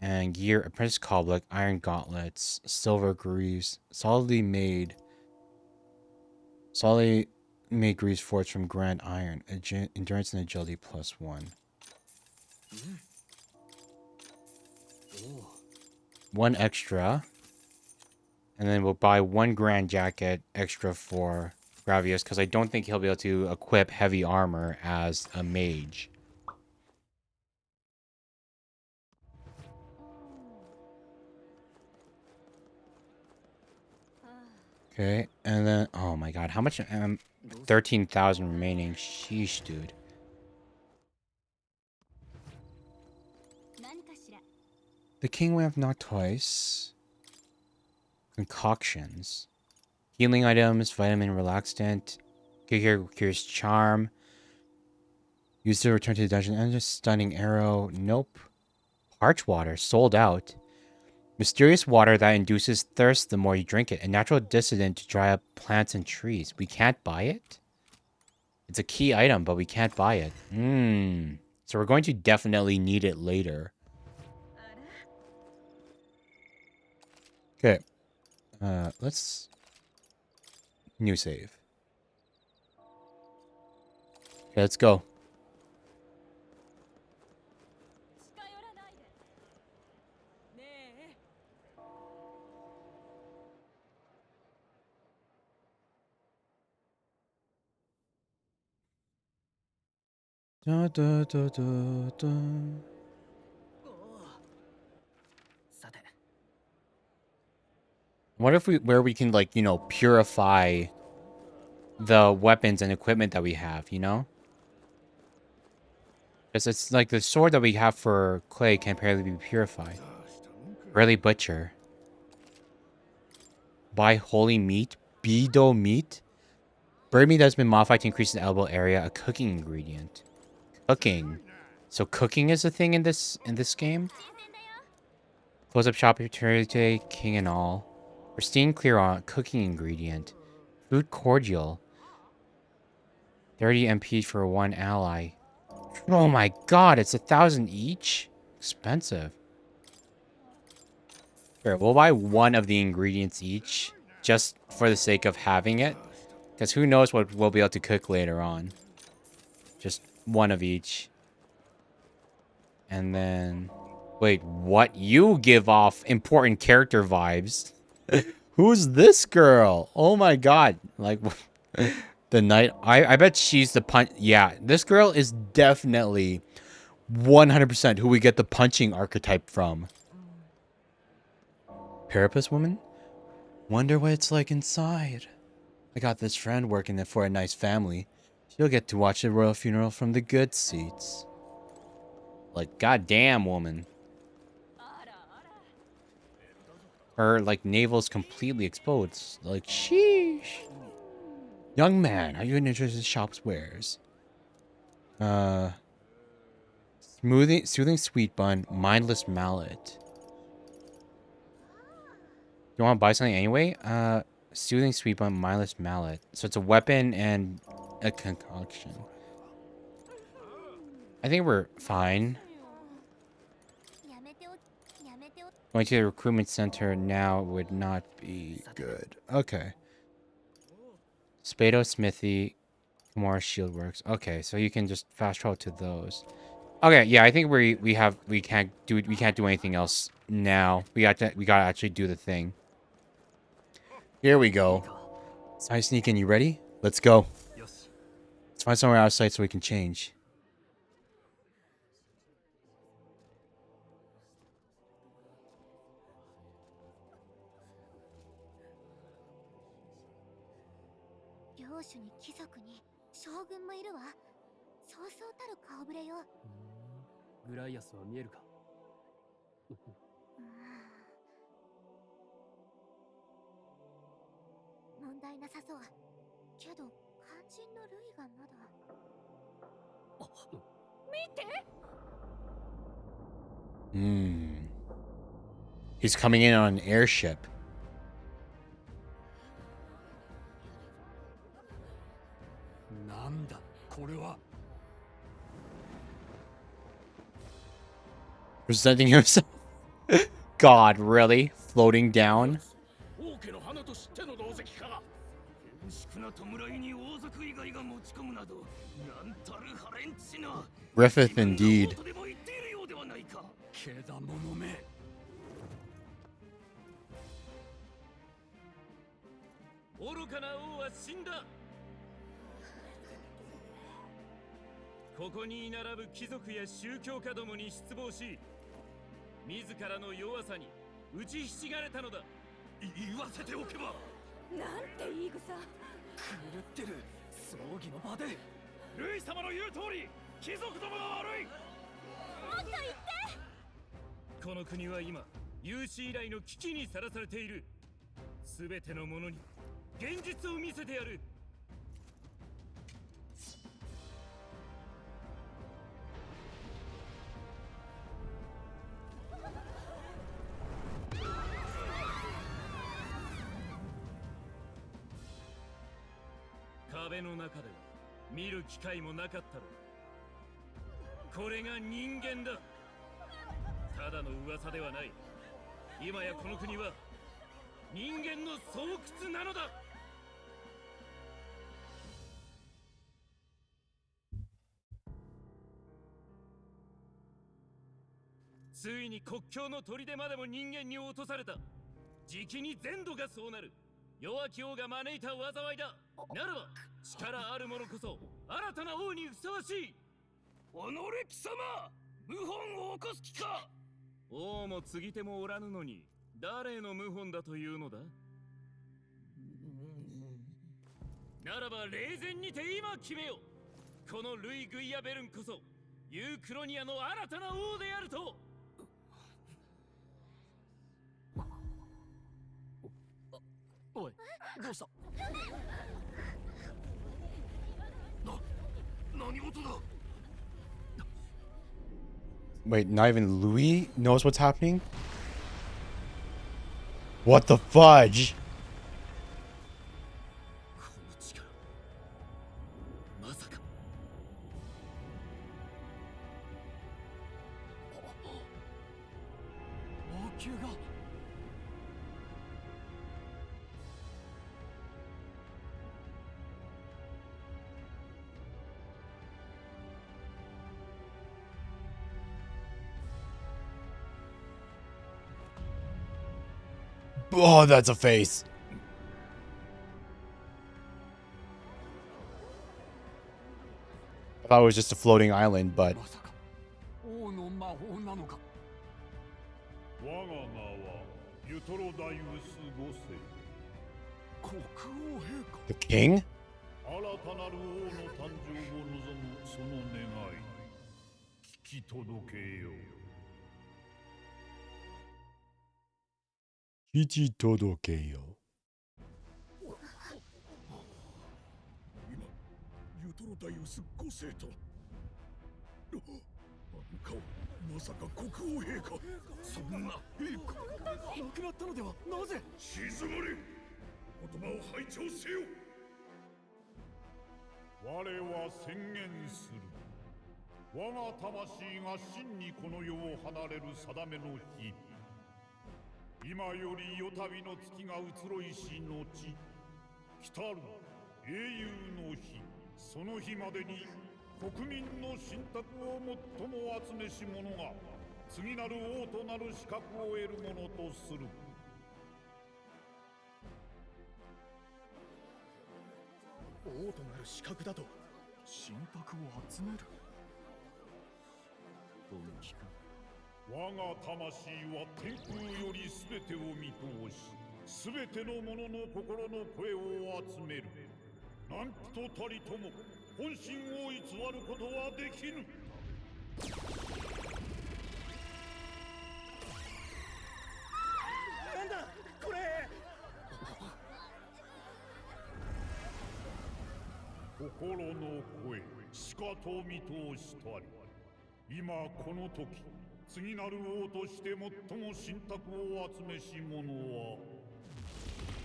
And gear, apprentice cobblek, iron gauntlets, silver greaves, solidly made greaves forged from grand iron, endurance and agility +1. One extra. And then we'll buy 1 grand jacket extra for Gravius, because I don't think he'll be able to equip heavy armor as a mage. Okay, and then, oh my god, how much? 13,000 remaining. Sheesh, dude. The King we have not twice. Concoctions. Healing items, vitamin relaxant. Curious charm. Used to return to the dungeon. And just stunning arrow. Nope. Parch water, sold out. Mysterious water that induces thirst the more you drink it. A natural dissident to dry up plants and trees. We can't buy it? It's a key item, but we can't buy it. So we're going to definitely need it later. Okay. Let's... New save. Okay, let's go. Da, da, da, da, da. What if where we can, like, you know, purify the weapons and equipment that we have, you know? Because it's like the sword that we have for clay can barely be purified. Really butcher. Buy holy meat. Bedo meat. Bird meat has been modified to increase the elbow area. A cooking ingredient. Cooking. So cooking is a thing in this game? Close up shop today, king and all. Pristine clear on cooking ingredient. Food cordial. 30 MP for 1 ally. Oh my god, it's 1,000 each? Expensive. Sure, we'll buy 1 of the ingredients each. Just for the sake of having it. Because who knows what we'll be able to cook later on. Just 1 of each. And then... Wait, what? You give off important character vibes. Who's this girl? Oh my god. Like... The knight. I bet she's the punch. Yeah, this girl is definitely 100% who we get the punching archetype from. Parapus woman? Wonder what it's like inside. I got this friend working for a nice family. She'll get to watch the royal funeral from the good seats. Like, goddamn, woman. Her, like, navel's completely exposed. Like, sheesh. Young man, are you interested in shop's wares? Soothing sweet bun, mindless mallet. You want to buy something anyway? Soothing sweet bun, mindless mallet. So it's a weapon and a concoction. I think we're fine. Going to the recruitment center now would not be good. Okay. Spado Smithy, more shield works. Okay, so you can just fast travel to those. Okay, yeah, I think we can't do anything else now. We gotta actually do the thing. Here we go. Side sneak in, you ready? Let's go. Let's find somewhere out of sight so we can change. 領主に貴族に将軍もいるわ。そうそうたる顔ぶれよ。グライアスは見えるか？問題なさそう。けど肝心のルイがまだ。見て。He's coming in on an airship. なんだこれは。 Presenting himself. God, really? Floating down? 王家の花と知っての同席か。厳粛な弔いに王族以外が持ち込むなど、なんたるハレンチな。 Griffith indeed. でも言っているようではないか。けだものめ。愚かな王は死んだ。ここに並ぶ貴族や宗教家どもに失望し、自らの弱さに打ちひしがれたのだ。言わせておけば。なんて言い草。狂ってる。葬儀の場で。ルイ様の言う通り、貴族どもが悪い。もっと言って。この国は今、有史以来の危機にさらされている。すべての者に現実を見せてやる。壁の中では見る機会もなかったろう。これが人間だ。ただの噂ではない。今やこの国は人間の巣窟なのだ。ついに国境の砦までも人間に落とされた。じきに全土がそうなる。弱き王が招いた災いだ。ならば力ある者こそ新たな王にふさわしい。己貴様、謀反を起こす気か。王も継ぎ手もおらぬのに誰の謀反だというのだ。ならば冷然にて今決めよ。このルイ・グイアベルンこそユークロニアの新たな王であると。おい、どうした？何事だ。 Wait, not even Louis knows what's happening? What the fudge? この力、まさか。王宮が。 Oh, that's a face. I thought it was just a floating island, but 王の魔法なのか。我が名はユトロダイウス5世。国王陛下。 the king? 新たなる王の誕生を望むその願い、聞き届けよう。 Kichi todoke yo. 今、ユトロダイウス5世と。あの顔、まさか国王陛下。そんな陛下。亡くなったのでは。なぜ。静まれ。言葉を拝聴せよ。我は宣言する。我が魂が真にこの世を離れる定めの日。今より夜旅の月が移ろいし後、来たる英雄の日、その日までに国民の信託を最も集めし者が次なる王となる資格を得るものとする。王となる資格だと。信託を集める。本気か。我が魂は天空より全てを見通し、全ての者の心の声を集める。何人たりとも本心を偽ることはできぬ。なんだこれ。心の声しかと見通したり、今この時次なる王として最も信託を集めし者は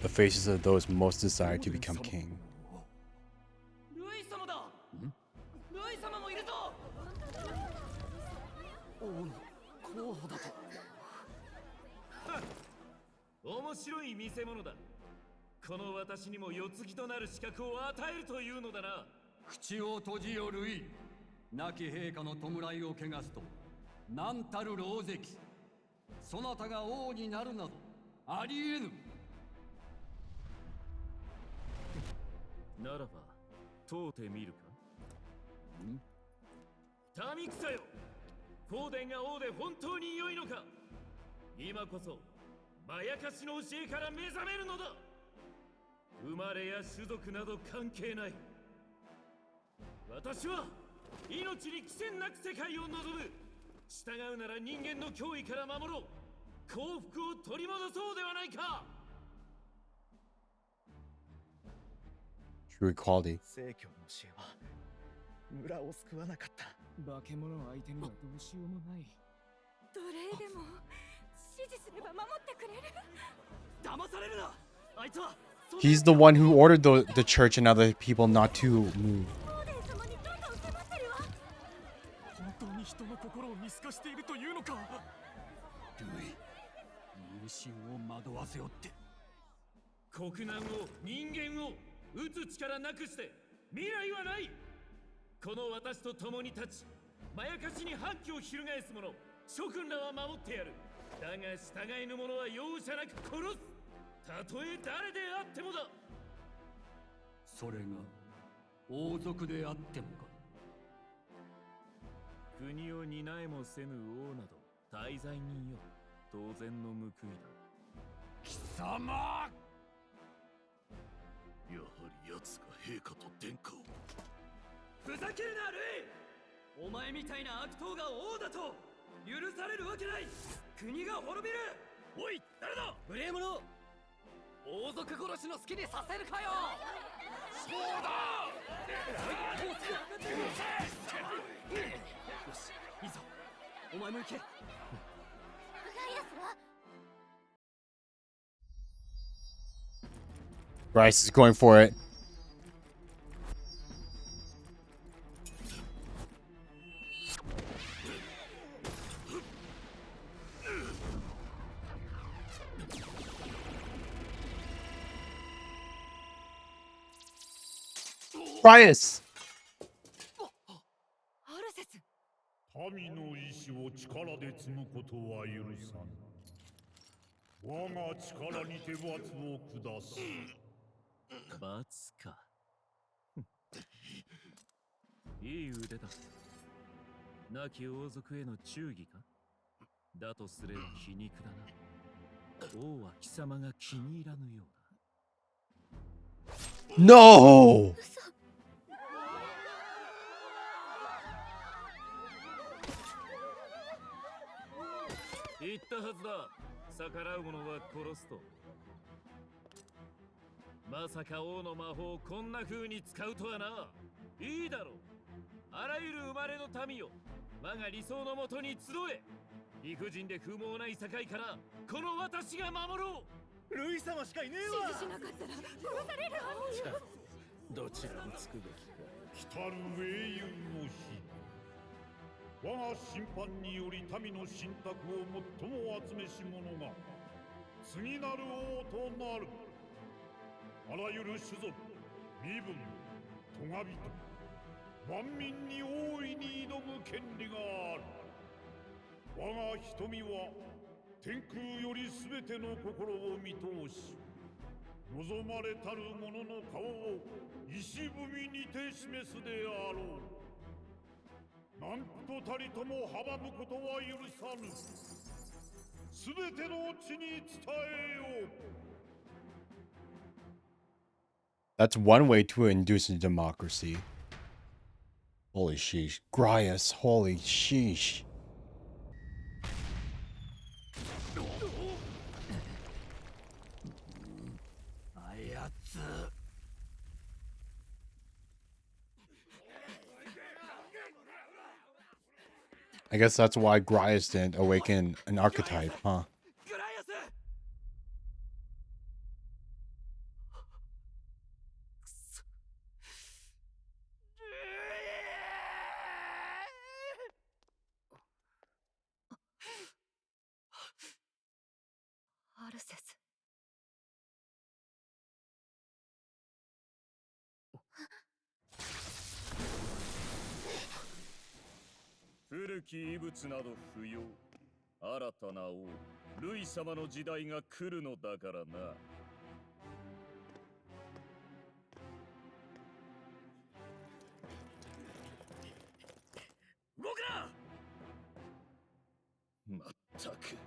The faces of those most desired to become king. ルイ様だ。ルイ様もいるぞ。王の候補だと。面白い見せ物だ。この私にも世継ぎとなる資格を与えるというのだな。口を閉じよルイ。亡き陛下の弔いを汚すと何たる狼藉。そなたが王になるなどありえぬ。ならば問うてみるか。民草よ、フォーデンが王で本当に良いのか。今こそまやかしの教えから目覚めるのだ。生まれや種族など関係ない。私は命に貴賤なく世界を望む。従うなら人間の脅威から守ろう。幸福を取り戻そうではないか。True equality. 聖教の教えは村を救わなかった。化け物相手にはどうしようもない。奴隷でも指示すれば守ってくれる。騙されるな。あいつは He's the one who ordered the church and other people not to move. 本当に人の心を見透かしているというのか。ルイ、民心を惑わせよって。国難を人間を打つ力なくして未来はない。この私と共に立ち、まやかしに反旗を翻す者、諸君らは守ってやる。だが従えぬ者は容赦なく殺す。たとえ誰であってもだ。それが王族であってもか。国を担えもせぬ王など大罪人よ。当然の報いだ。貴様、やはり奴が陛下と殿下を。ふざけるなルイ。お前みたいな悪党が王だと許されるわけない。国が滅びる。おい誰だ。無礼者。王族殺しの好きにさせるかよ。そうだ。よし、いいぞ。お前も行け。ガイアスは Bryce is going for it. Bryce! アルセス。民の意志を力で積むことは許さぬ。我が力にて罰を下す。罰か。いい腕だ。亡き王族への忠義か。だとすれば皮肉だな。王は貴様が気に入らぬようだ。No! 言ったはずだ。逆らう者は殺すと。まさか王の魔法をこんな風に使うとはな。いいだろう。あらゆる生まれの民よ、我が理想のもとに集え。理不尽で不毛な世界からこの私が守ろう。ルイ様しかいねえわ。指示しなかったら殺される。どちらをつくべきか。来たる英雄の日、我が審判により民の信託を最も集めし者が次なる王となる。あらゆる種族、身分、咎人、万民に大いに挑む権利がある。我が瞳は天空より全ての心を見通し、望まれたる者の顔を石踏みにて示すであろう。何とたりとも阻むことは許さぬ。すべての地に伝えよう。 That's one way to induce a democracy. Holy sheesh. Grias, holy sheesh. I guess that's why Grias didn't awaken an archetype, huh? "古き遺物など不要。新たな王、ルイ様の時代が来るのだからな。動くな！まったく。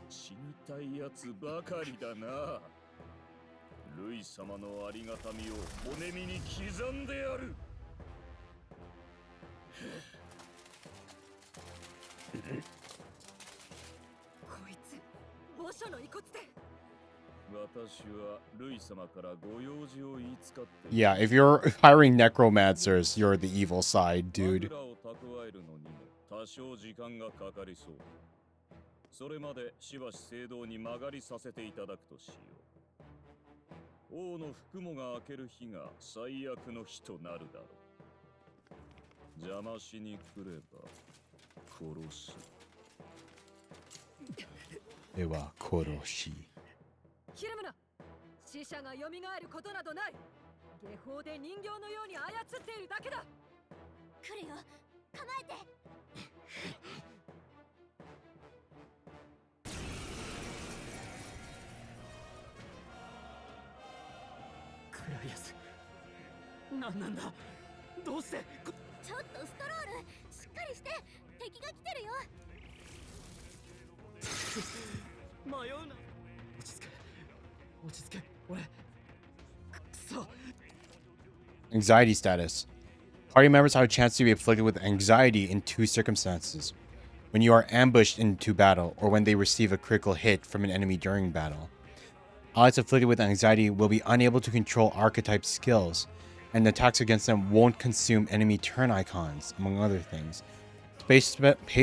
死にたいやつばかりだな。ルイ様のありがたみを骨身に刻んでやる。こいつ墓所の遺骨で。私はルイ様からご用事を言いつかって。 Yeah, if you're hiring necromancers, you're the evil side, dude. 枕を蓄えるのにも多少時間がかかりそう。それまでしばし聖堂に曲がりさせていただくとしよう。王の服もが開ける日が最悪の日となるだろう。邪魔しに来れば殺す。では殺し。ひるむな。死者が蘇ることなどない。下法で人形のように操っているだけだ。来るよ、構えて。クライアス、何なんだ。どうして。ちょっとストロール、しっかりして。敵が来てるよ。迷うな。落ち着け、落ち着け。俺くそ。 Anxiety status. Party members have a chance to be afflicted with anxiety in two circumstances: when you are ambushed into battle, or when they receive a critical hit from an enemy during battle. Allies afflicted with anxiety will be unable to control archetype skills, and attacks against them won't consume enemy turn icons, among other things. Pay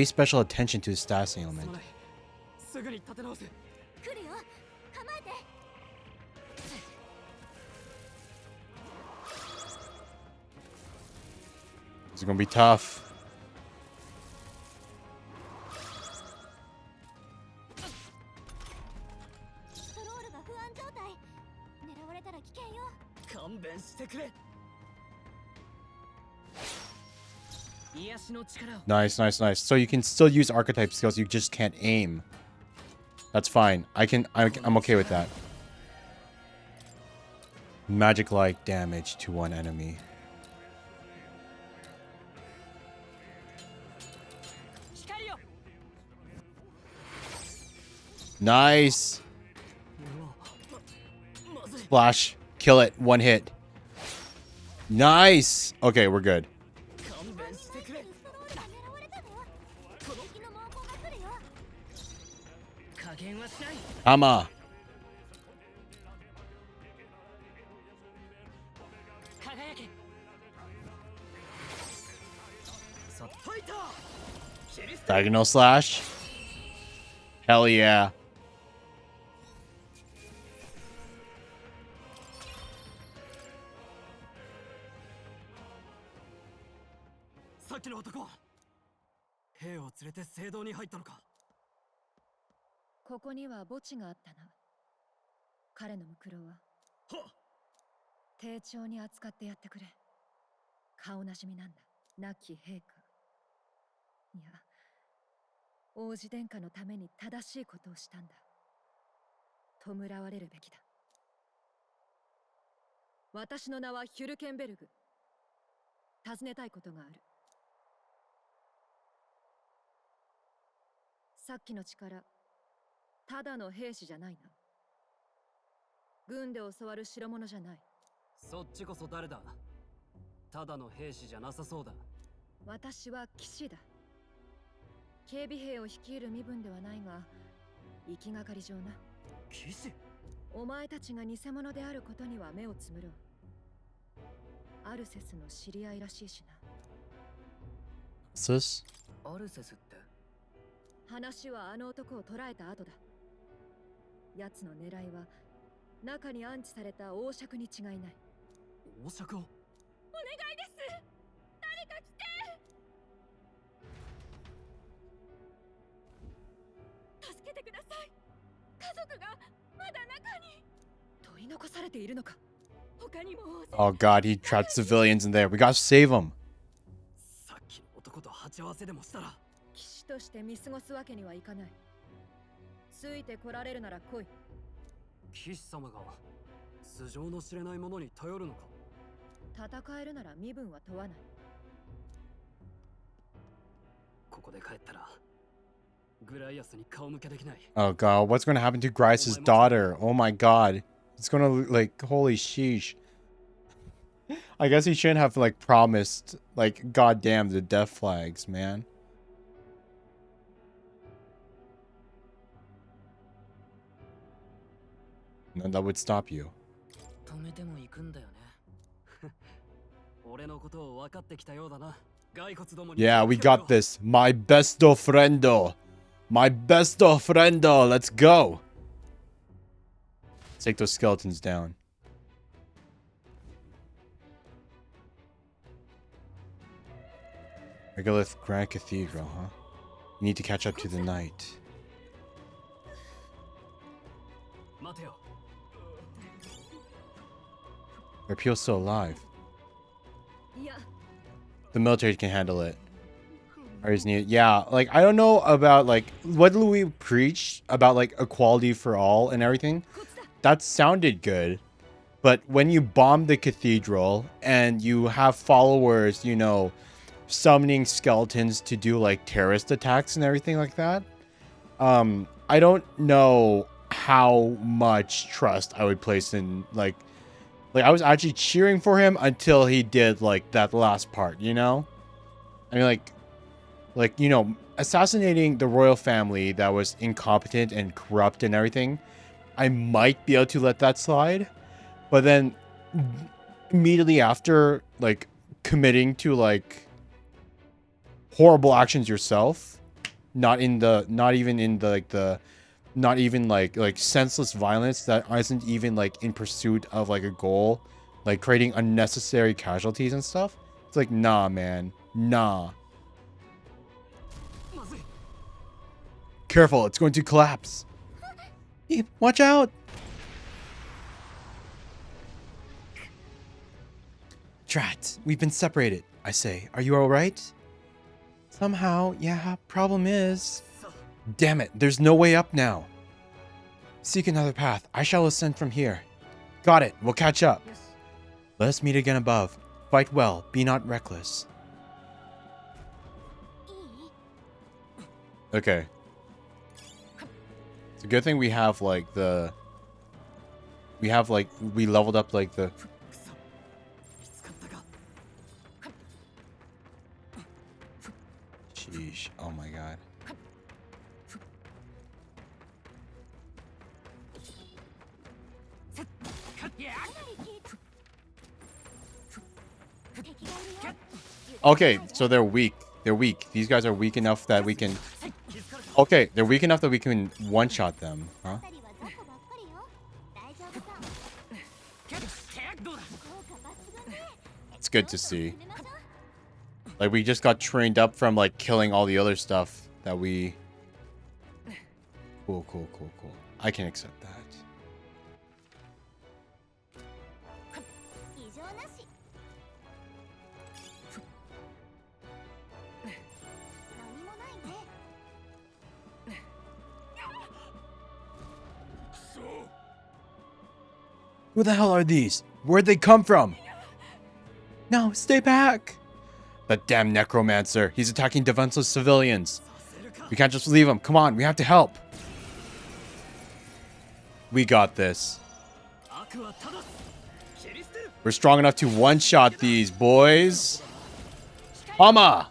special attention to the status ailment. すぐに立て直す。来るよ、構えて。 This is gonna be tough. ストロールが不安状態。狙われたら危険よ。勘弁してくれ。癒しの力を。 Nice, nice, nice. So you can still use archetype skills, you just can't aim. That's fine. I'm okay with that. Magic-like damage to one enemy. Nice. Splash. Kill it. One hit. Nice. Okay, we're good. Hama. Diagonal slash. Hell yeah. "ここには墓地があったな。彼のムクロは丁重に扱ってやってくれ。顔なじみなんだ、亡き陛下。いや、王子殿下のために正しいことをしたんだ。弔われるべきだ。私の名はヒュルケンベルグ。尋ねたいことがある。さっきの力、ただの兵士じゃないな。軍で教わる代物じゃない。そっちこそ誰だ？ただの兵士じゃなさそうだ。私は騎士だ。警備兵を率いる身分ではないが、行きがかり上な。騎士？お前たちが偽物であることには目をつむろう。アルセスの知り合いらしいしな。Sis? アルセスって？話はあの男を捕らえた後だ。奴の狙いは中に安置された王爵に違いない。王爵を？お願いです。誰か来て。助けてください。家族がまだ中に取り残されているのか。他にも。Oh god, he trapped civilians in there. We gotta save him. さっきの男と鉢合わせでもしたら。騎士として見過ごすわけにはいかない。ついて来られるなら来い。騎士様が素性の知れないものに頼るのか。戦えるなら身分は問わない。ここで帰ったらグライアスに顔向けできない。 Oh god, what's gonna happen to Grice's daughter? Oh my god. It's gonna like, holy sheesh. I guess he shouldn't have like promised like goddamn the death flags, man. None that would stop you. 止めても行くんだよね。俺のことを分かってきたようだな。骸骨どもに。Yeah, we got this. My besto friendo. My besto friendo. Let's go. Let's take those skeletons down. Regolith Grand Cathedral, huh? You need to catch up to the night. Are people still alive? The military can handle it. Or is needed. Yeah, like I don't know about like what Louis preached about like equality for all and everything. That sounded good. But when you bomb the cathedral and you have followers, you know, summoning skeletons to do like terrorist attacks and everything like that, I don't know how much trust I would place in like I was actually cheering for him until he did like that last part, you know? I mean like you know, assassinating the royal family that was incompetent and corrupt and everything, I might be able to let that slide. But then immediately after like committing to like horrible actions yourself, not even senseless violence that isn't even like in pursuit of like a goal, like creating unnecessary casualties and stuff. It's like, nah, man, nah. Careful, it's going to collapse. Watch out. Drat, we've been separated. I say, are you all right? Somehow, yeah, problem is... Damn it, there's no way up now. Seek another path. I shall ascend from here. Got it, we'll catch up. Yes. Let us meet again above. Fight well, be not reckless. Okay. It's a good thing we have like the... We leveled up like the... Sheesh, oh my god. Okay, so they're weak. They're weak. These guys are weak enough that we can... Okay, they're weak enough that we can one-shot them, huh? It's good to see. Like, we just got trained up from, like, killing all the other stuff that we... Cool, cool, cool, cool. I can accept that. Who the hell are these? Where'd they come from? No, stay back. That damn necromancer. He's attacking defenseless civilians. We can't just leave him. Come on, we have to help. We got this. We're strong enough to one-shot these boys. Mama!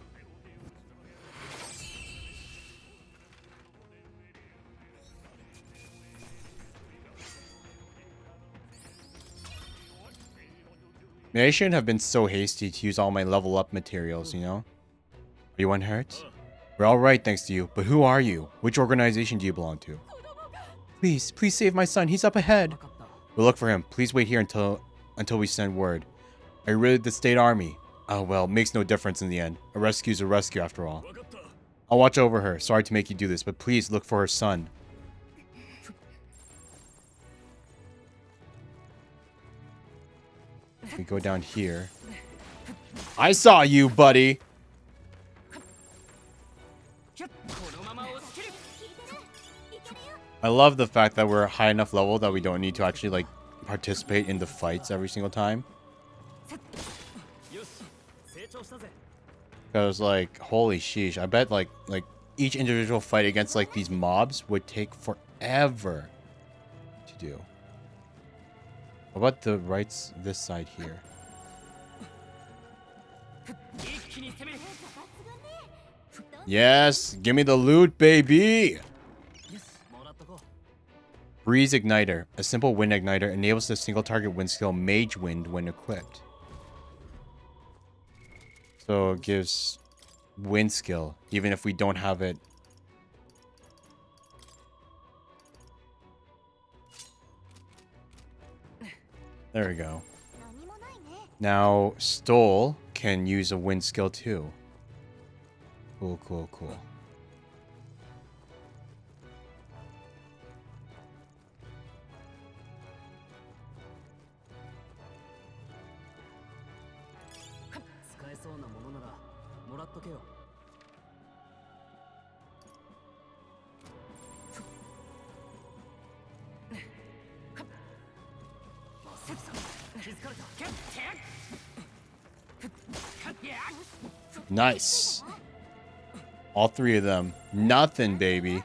Maybe I shouldn't have been so hasty to use all my level up materials, you know? Are you unhurt? We're alright thanks to you, but who are you? Which organization do you belong to? Please, please save my son. He's up ahead. We'll look for him. Please wait here until we send word. Are you really the state army? Oh well, makes no difference in the end. A rescue's a rescue after all. I'll watch over her. Sorry to make you do this, but please look for her son. We go down here. I saw you, buddy. I love the fact that we're high enough level that we don't need to actually like participate in the fights every single time. Because like, holy sheesh, I bet like each individual fight against like these mobs would take forever to do. What about the rights this side here? Yes, give me the loot, baby. Breeze Igniter. A simple wind igniter enables the single target wind skill Mage Wind when equipped. So it gives wind skill, even if we don't have it. There we go. Now, Stole can use a wind skill too. Cool, cool, cool. Nice. All three of them. Nothing, baby.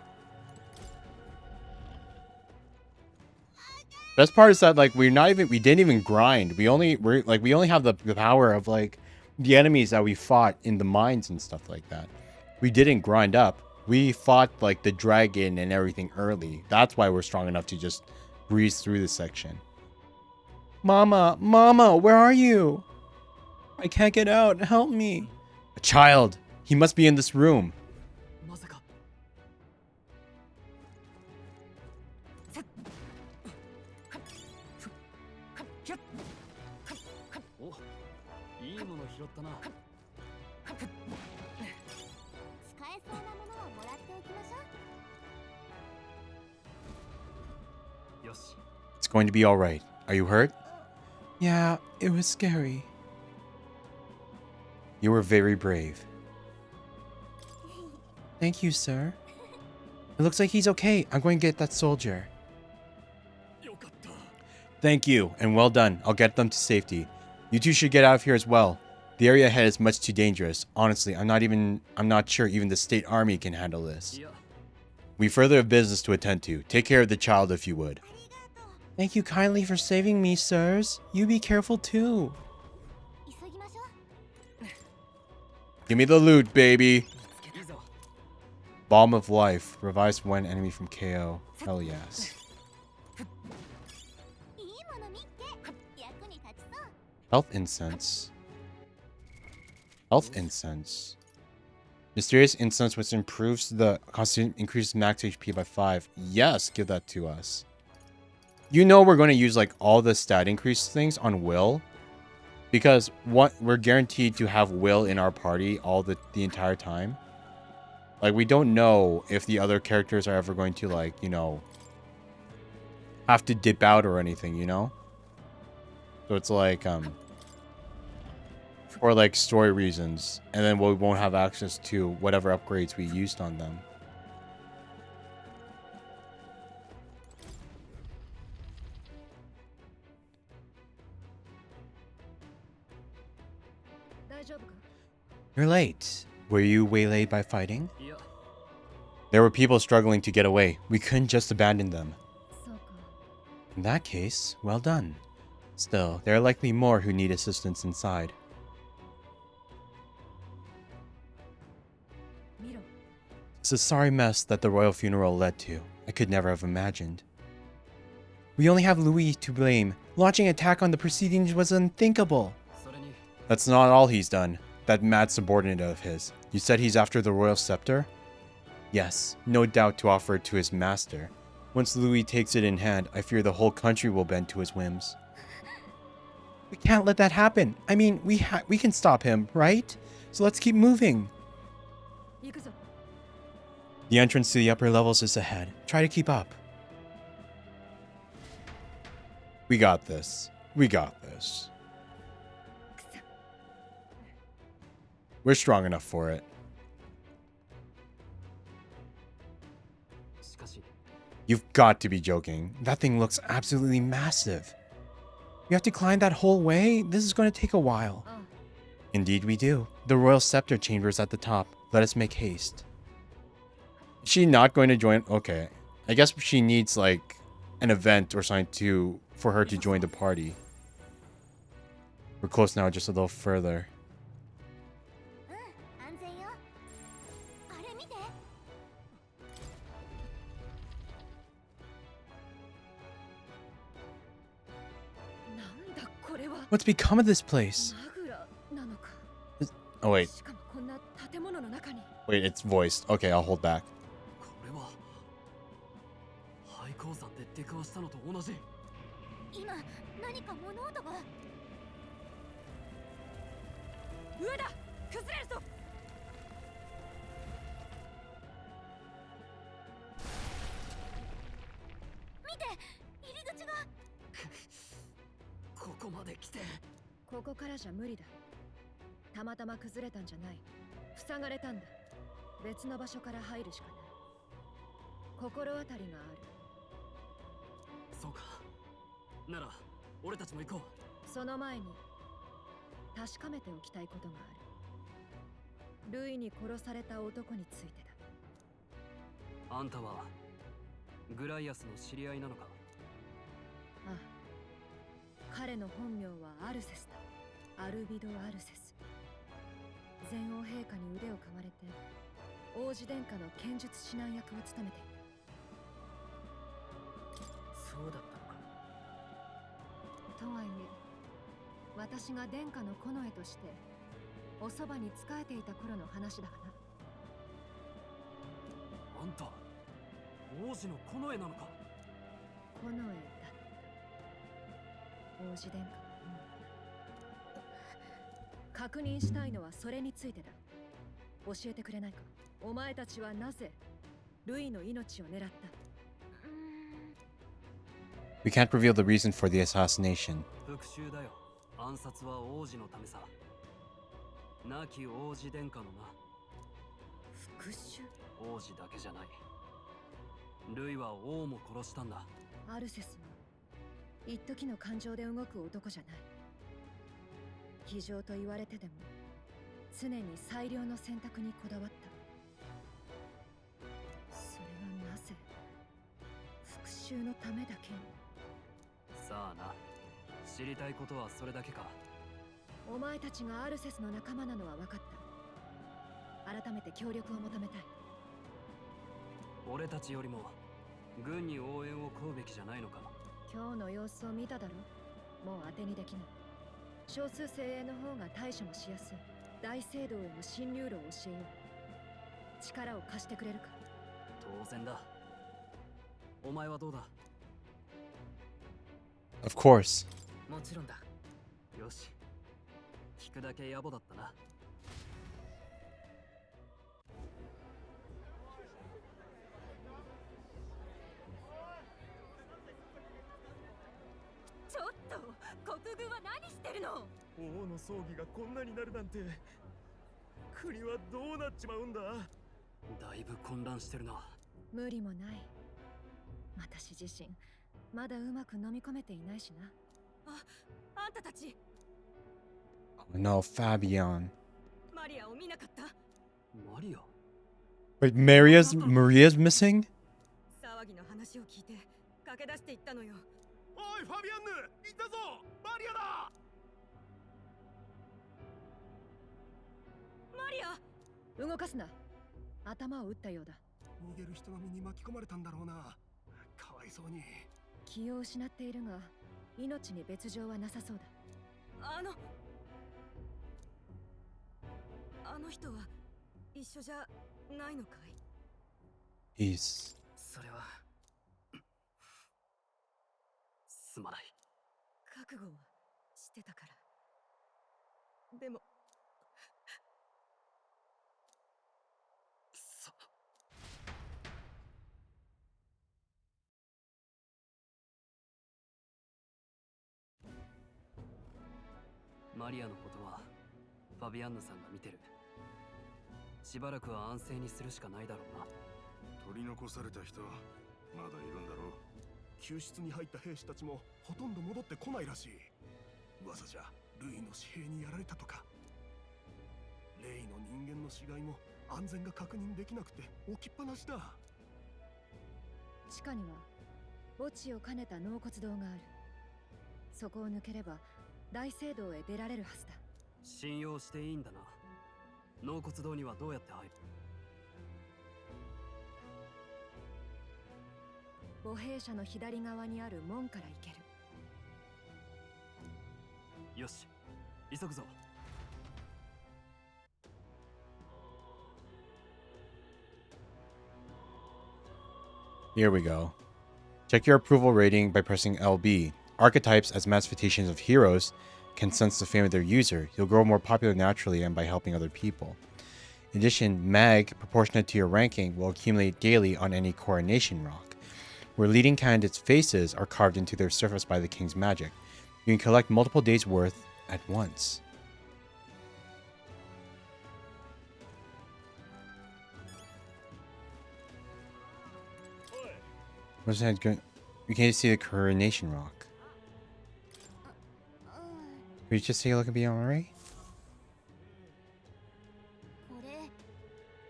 Best part is that like we didn't even grind. We only have the power of like the enemies that we fought in the mines and stuff like that. We didn't grind up. We fought like the dragon and everything early. That's why we're strong enough to just breeze through this section. Mama, Mama, where are you? I can't get out. Help me. A child. He must be in this room. It's going to be all right. Are you hurt? Yeah, it was scary. You were very brave. Thank you, sir. It looks like he's okay. I'm going to get that soldier. Thank you, and well done. I'll get them to safety. You two should get out of here as well. The area ahead is much too dangerous. Honestly, I'm not sure even the state army can handle this. We further have business to attend to. Take care of the child if you would. Thank you kindly for saving me, sirs. You be careful too. Give me the loot, baby. Balm of Life. Revives one enemy from KO. Hell yes. Health Incense. Health Incense. Mysterious Incense which improves the constant increases max HP by 5. Yes, give that to us. You know we're going to use like all the stat increase things on Will. Because we're guaranteed to have Will in our party all the entire time. Like we don't know if the other characters are ever going to like, you know, have to dip out or anything, you know? So it's like or like story reasons, and then we won't have access to whatever upgrades we used on them. You're late. Were you waylaid by fighting? There were people struggling to get away. We couldn't just abandon them. In that case, well done. Still, there are likely more who need assistance inside. It's a sorry mess that the royal funeral led to. I could never have imagined. We only have Louis to blame. Launching an attack on the proceedings was unthinkable. That's not all he's done. That mad subordinate of his. You said he's after the royal scepter? Yes, no doubt to offer it to his master. Once Louis takes it in hand, I fear the whole country will bend to his whims. We can't let that happen. I mean, we can stop him, right? So let's keep moving. The entrance to the upper levels is ahead. Try to keep up. We got this. We got this. We're strong enough for it. You've got to be joking. That thing looks absolutely massive. You have to climb that whole way? This is going to take a while. Indeed we do. The royal scepter chamber is at the top. Let us make haste. Is she not going to join? Okay. I guess she needs like an event or something for her to join the party. We're close now, just a little further. What's become of this place? Oh wait. Wait, it's voiced. Okay, I'll hold back. We can't reveal the reason for the assassination. Of course. No, Fabian. マリアを見なかった？マリア Wait, Maria's missing? 騒ぎの話を聞いて駆け出していったのよ。おいファビアンヌ、いたぞ、マリアだ。マリア。動かすな。頭を打ったようだ。逃げる人の身に巻き込まれたんだろうな。かわいそうに。気を失っているが、命に別状はなさそうだ。あの人は一緒じゃないのかい？ He's... それはすまない。覚悟はしてたから。でもマリアのことはファビアンヌさんが見てる。しばらくは安静にするしかないだろうな。取り残された人まだいるんだろう。救出に入った兵士たちもほとんど戻ってこないらしい。噂じゃルイの紙幣にやられたとか。レイの人間の死骸も安全が確認できなくて置きっぱなしだ。地下には墓地を兼ねた納骨堂がある。そこを抜ければ大聖堂へ出られるはずだ。信用していいんだな。納骨堂にはどうやって入る？墓兵舎の左側にある門から行ける。よし、急ぐぞ。Here we go. Check your approval rating by pressing LB. Archetypes as manifestations of heroes can sense the fame of their user. You'll grow more popular naturally and by helping other people. In addition, mag, proportionate to your ranking, will accumulate daily on any coronation rock, where leading candidates' faces are carved into their surface by the king's magic. You can collect multiple days' worth at once. What's that going? You can't see the coronation rock. Will you just take a look and be alright?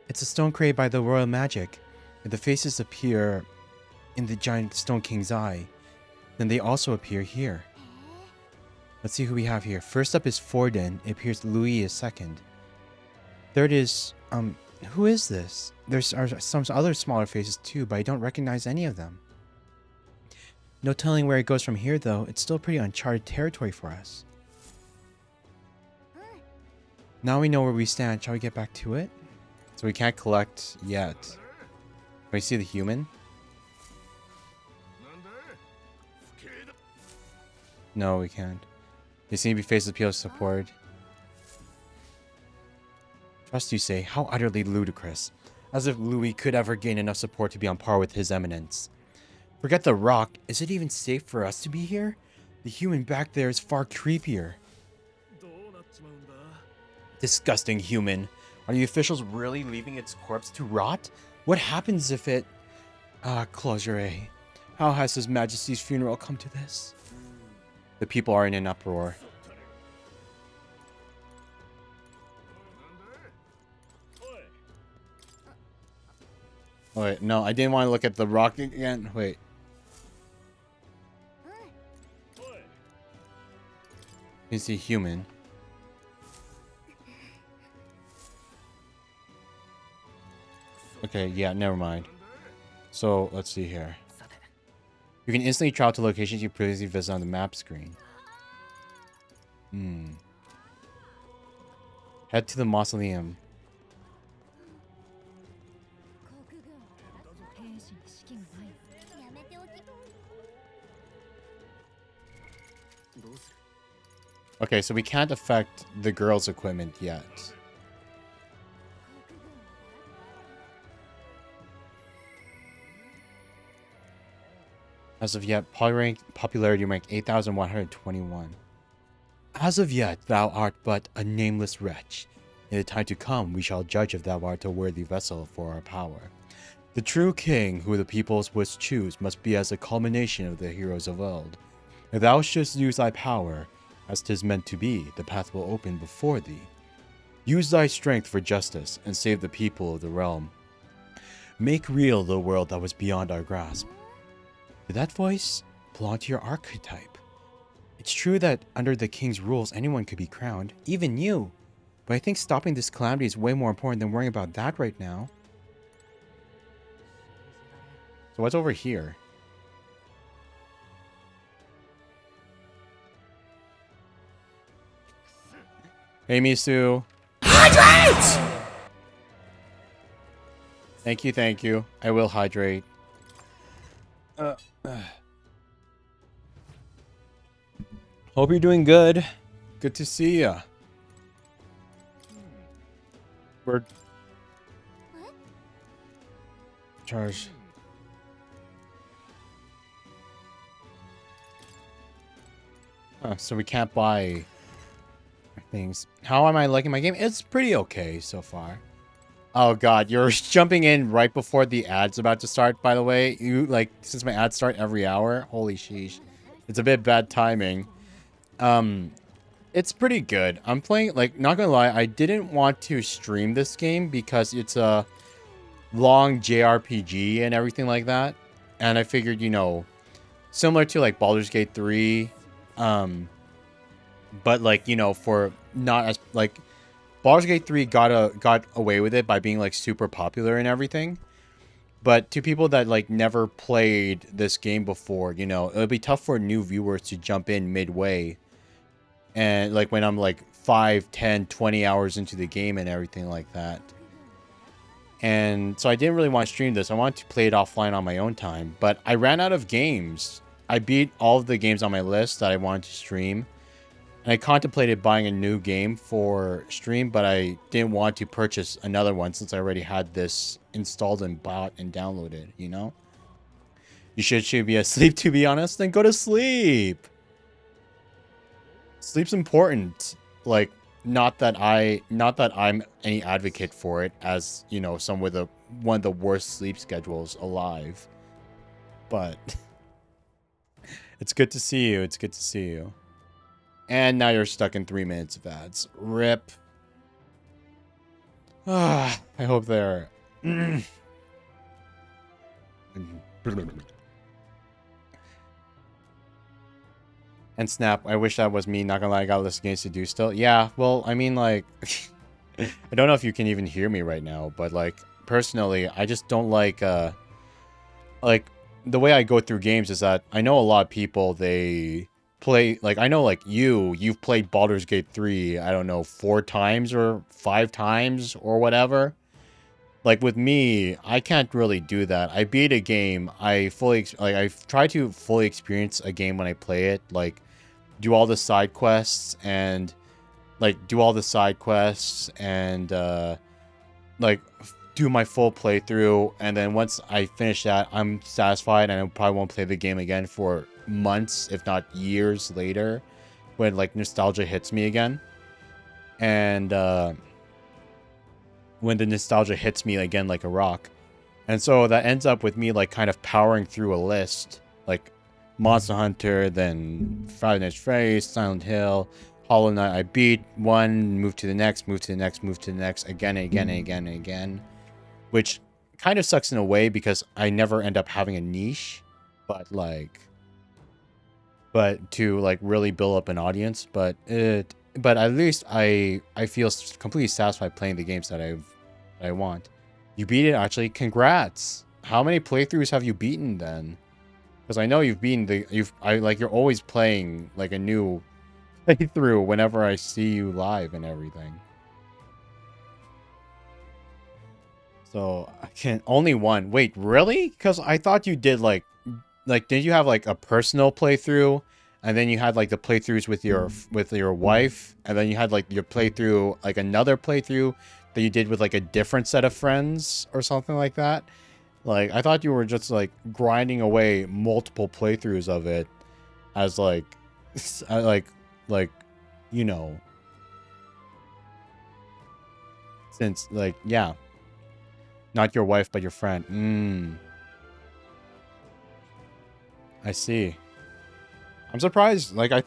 It's a stone created by the royal magic. If the faces appear in the giant stone king's eye, then they also appear here. Let's see who we have here. First up is Forden. It appears Louis is second. Third is, who is this? There's some other smaller faces too, but I don't recognize any of them. No telling where it goes from here though. It's still pretty uncharted territory for us. Now we know where we stand. Shall we get back to it? So we can't collect yet. Can we see the human? No, we can't. They seem to be faces appeal support. Trust, you say? How utterly ludicrous. As if Louis could ever gain enough support to be on par with his eminence. Forget the rock. Is it even safe for us to be here? The human back there is far creepier. Disgusting human. Are the officials really leaving its corpse to rot? What happens if it... Closure. How has His Majesty's funeral come to this? The people are in an uproar. Oh, wait, no, I didn't want to look at the rock again. Wait. You see human. Okay, yeah, never mind. So, let's see here. You can instantly travel to locations you previously visited on the map screen. Head to the mausoleum. Okay, so we can't affect the girl's equipment yet. As of yet, popularity rank 8,121. As of yet, thou art but a nameless wretch. In the time to come, we shall judge if thou art a worthy vessel for our power. The true king, who the peoples would choose, must be as a culmination of the heroes of old. If thou shouldst use thy power, as 'tis meant to be, the path will open before thee. Use thy strength for justice and save the people of the realm. Make real the world that was beyond our grasp. Did that voice belong to your archetype? It's true that under the king's rules, anyone could be crowned, even you. But I think stopping this calamity is way more important than worrying about that right now. So what's over here? Hey, Misu. Hydrate! Thank you, thank you. I will hydrate. Hope you're doing good. Good to see ya. We're... Charge. So we can't buy things. How am I liking my game? It's pretty okay so far. Oh god, you're jumping in right before the ad's about to start, by the way. You, like, since my ads start every hour, holy sheesh. It's a bit bad timing. It's pretty good. I'm playing, like, not gonna lie, I didn't want to stream this game because it's a long JRPG and everything like that. And I figured, you know, similar to, like, Baldur's Gate 3, but, like, you know, for not as, like, Baldur's Gate 3 got away with it by being, like, super popular and everything. But to people that, like, never played this game before, you know, it would be tough for new viewers to jump in midway. And, like, when I'm, like, 5, 10, 20 hours into the game and everything like that. And so I didn't really want to stream this. I wanted to play it offline on my own time. But I ran out of games. I beat all of the games on my list that I wanted to stream. And I contemplated buying a new game for stream, but I didn't want to purchase another one since I already had this installed and bought and downloaded, you know? You should be asleep, to be honest. Then go to sleep. Sleep's important. Like, not that I'm any advocate for it, as, you know, someone with one of the worst sleep schedules alive. But it's good to see you. It's good to see you. And now you're stuck in 3 minutes of ads. RIP. I hope they're... And Snap, I wish that was me. Not gonna lie, I got list games to do still. Yeah, well, I mean, like... I don't know if you can even hear me right now, but, like, personally, I just don't like, like, the way I go through games is that I know a lot of people, they... play, like, I know, like, you've played Baldur's Gate 3, I don't know, 4 times or 5 times or whatever. Like, with me, I can't really do that. I beat a game, I try to fully experience a game when I play it, like, do all the side quests and, like, like, do my full playthrough, and then once I finish that, I'm satisfied, and I probably won't play the game again for months, if not years later, when, like, nostalgia hits me again. And when the nostalgia hits me again like a rock. And so that ends up with me, like, kind of powering through a list, like Monster Hunter, then Friday Night Freddy's, Silent Hill, Hollow Knight. I beat one, move to the next, move to the next, move to the next, again and again and again and again. Which kind of sucks in a way because I never end up having a niche, but to, like, really build up an audience. But at least I feel completely satisfied playing the games that I want. You beat it, actually. Congrats. How many playthroughs have you beaten then? Because I know you've beaten you're always playing, like, a new playthrough whenever I see you live and everything. So I can only one. Wait, really? Because I thought you did, like, did you have, like, a personal playthrough, and then you had, like, the playthroughs with your wife, and then you had, like, your playthrough, like, another playthrough that you did with, like, a different set of friends or something like that? Like, I thought you were just, like, grinding away multiple playthroughs of it as, like, you know, since, like, yeah. Not your wife, but your friend. I see. I'm surprised. Like I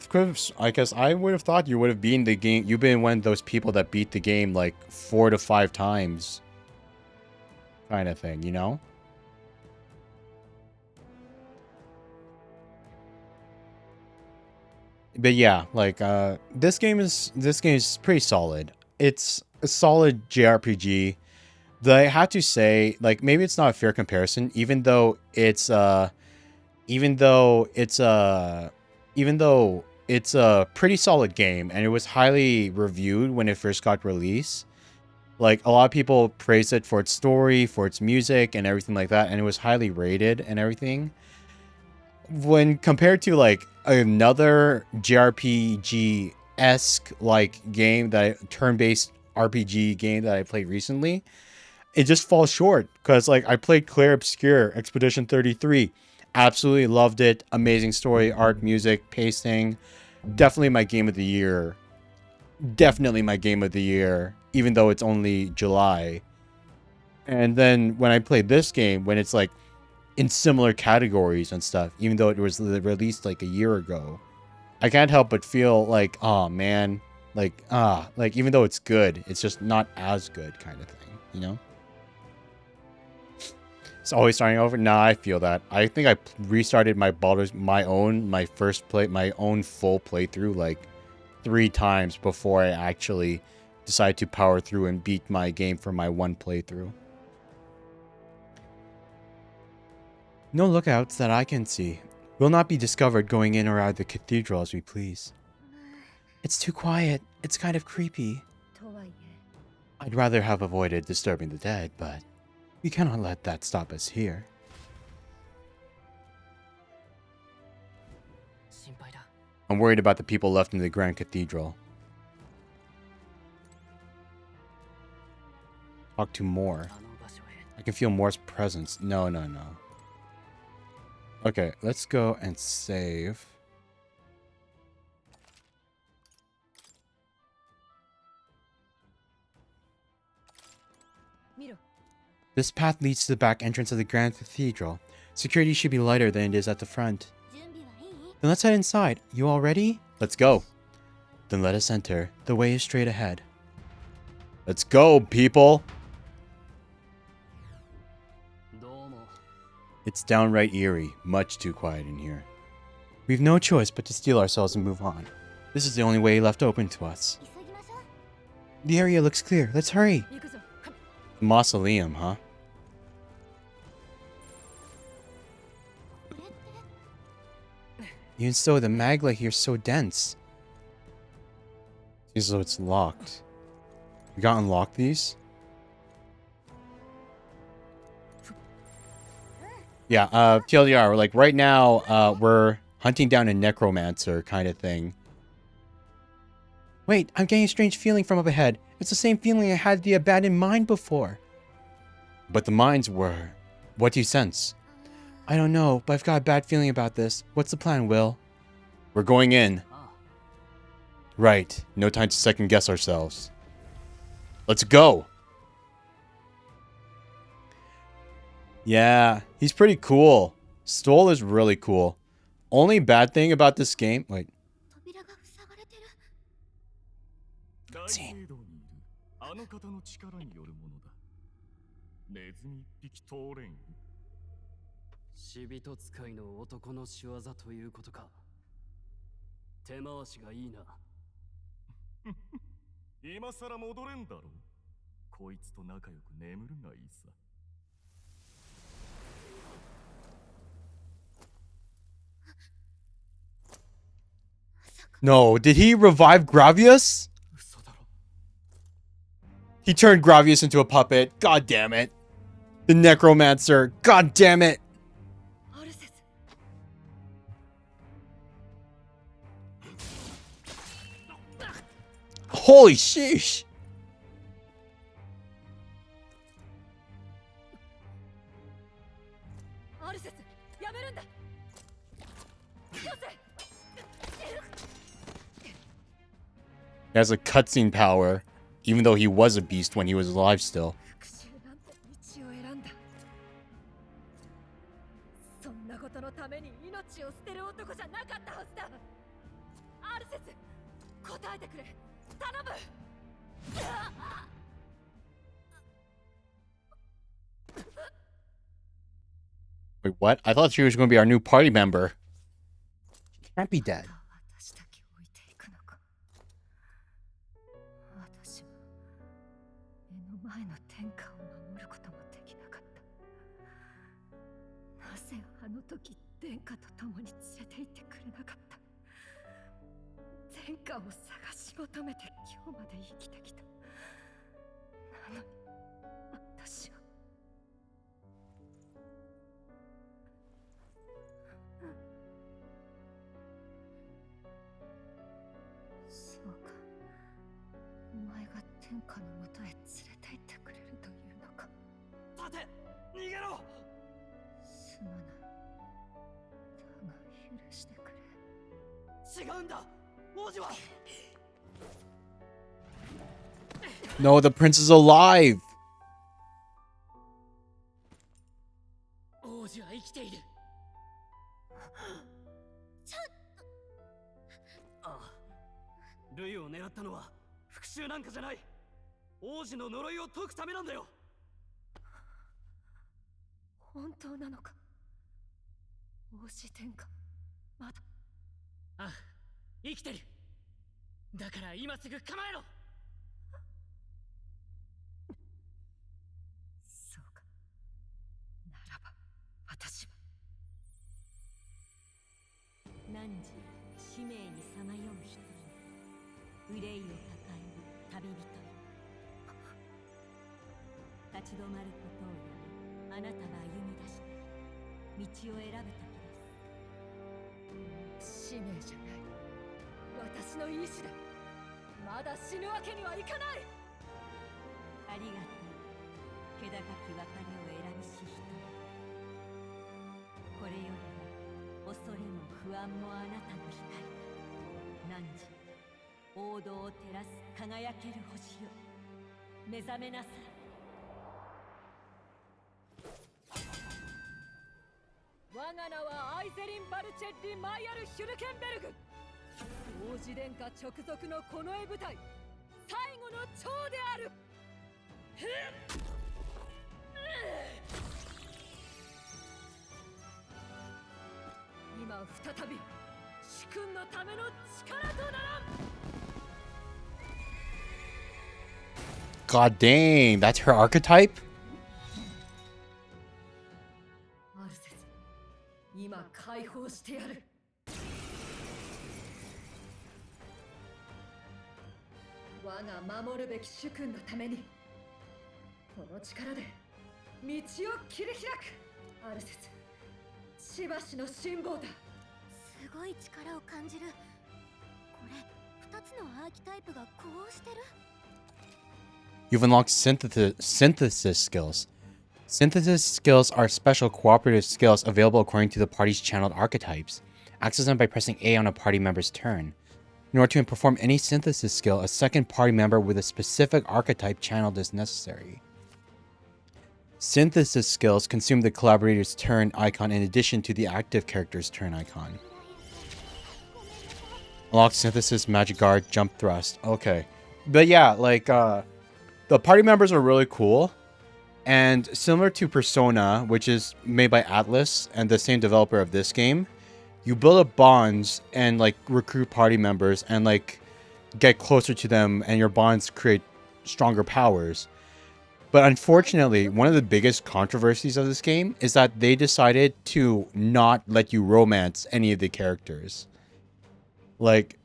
guess I would have thought you would have been the game. You've been one of those people that beat the game like 4 to 5 times, kind of thing. You know. But yeah, like this game is pretty solid. It's a solid JRPG. Though I have to say, like, maybe it's not a fair comparison, even though it's even though it's a pretty solid game and it was highly reviewed when it first got released. Like, a lot of people praised it for its story, for its music and everything like that, and it was highly rated and everything. When compared to like another JRPG-esque like game, that turn-based RPG game that I played recently, it just falls short. Because like I played Clair Obscur Expedition 33, absolutely loved it. Amazing story, art, music, pacing. Definitely my game of the year. Definitely my game of the year, even though it's only July. And then when I played this game, when it's like in similar categories and stuff, even though it was released like a year ago, I can't help but feel like, oh man, like even though it's good, it's just not as good, kind of thing, you know? It's always starting over. Nah, I feel that. I think I restarted my my own full playthrough like 3 times before I actually decided to power through and beat my game for my one playthrough. No lookouts that I can see. We'll not be discovered going in or out of the cathedral as we please. It's too quiet. It's kind of creepy. I'd rather have avoided disturbing the dead, but we cannot let that stop us here. I'm worried about the people left in the Grand Cathedral. Talk to Moore. I can feel Moore's presence. No. Okay, let's go and save. This path leads to the back entrance of the Grand Cathedral. Security should be lighter than it is at the front. Then let's head inside. You all ready? Let's go. Then let us enter. The way is straight ahead. Let's go, people! It's downright eerie. Much too quiet in here. We've no choice but to steel ourselves and move on. This is the only way left open to us. The area looks clear. Let's hurry. Mausoleum, huh? Even so, the magla here is so dense. Seems as though it's locked. We gotta unlock these? Yeah, TLDR, like right now, we're hunting down a necromancer kind of thing. Wait, I'm getting a strange feeling from up ahead. It's the same feeling I had at the abandoned mine before. But the mines were... What do you sense? I don't know, but I've got a bad feeling about this. What's the plan, Will? We're going in. Right, no time to second guess ourselves. Let's go! Yeah, he's pretty cool. Stoll is really cool. Only bad thing about this game... Wait. Scene. 死人使いの男の仕業ということか。手回しがいいな。今さら戻れんだろ。こいつと仲良く眠るがいいさ。No, did he revive Gravius? He turned Gravius into a puppet. God damn it. The Necromancer. God damn it. Holy sheesh. He has a cutscene power, even though he was a beast when he was alive still. 命を捨てる男じゃなかったはずだ。アルセス、答えてくれ、頼む。Wait, what? I thought she was going to be our new party member. She can't be dead. 私だけ置いていくのか。私は目の前の天下を守ることもできなかった。なぜあの時殿下と共に連れて行ってくれなかった。天下を探し求めて今日まで生きてきた。なのに私はそうか、お前が天下のもとへ連れて行ってくれるというのか。立て、逃げろ。すまない。だが許してくれ。違うんだ、王子は。No, the prince is alive. 王子は生きている。ああ、ルイを狙ったのは復讐なんかじゃない。王子の呪いを解くためなんだよ。本当なのか。王子天下、まだ。ああ、生きてる。だから今すぐ構えろ。そうか。ならば私は汝使命にさまよう人、憂いを抱える旅人よ。立ち止まることをやめ、あなたは歩み出した道を選ぶ時です。使命じゃない。私の意志だ。まだ死ぬわけにはいかない。ありがとう、気高き別れを選びし人。これよりも恐れも不安もあなたの光。汝、王道を照らす輝ける星よ、目覚めなさい。我が名はアイゼリン・バルチェッリ・マイヤル・ヒュルケンベルグ。王子殿下直属のこの絵舞台、最後の長である。今再び主君のための力とならん。 God dang, that's her archetype? アルセス、今解放してやる。我が守るべき主君のために、この力で道を切り開く。アルセス、しばしの辛抱だ。すごい力を感じる。これ2つのアーキタイプが呼応してる。 You've unlocked synthesis skills. Synthesis skills are special cooperative skills available according to the party's channeled archetypes. Access them by pressing A on a party member's turn. In order to perform any synthesis skill, a second party member with a specific archetype channeled is necessary. Synthesis skills consume the collaborator's turn icon in addition to the active character's turn icon. Unlock synthesis, magic guard, jump thrust. Okay. But yeah, like, the party members are really cool. And similar to Persona, which is made by Atlas and the same developer of this game, you build up bonds and like recruit party members and like get closer to them, and your bonds create stronger powers. But unfortunately, one of the biggest controversies of this game is that they decided to not let you romance any of the characters. Like,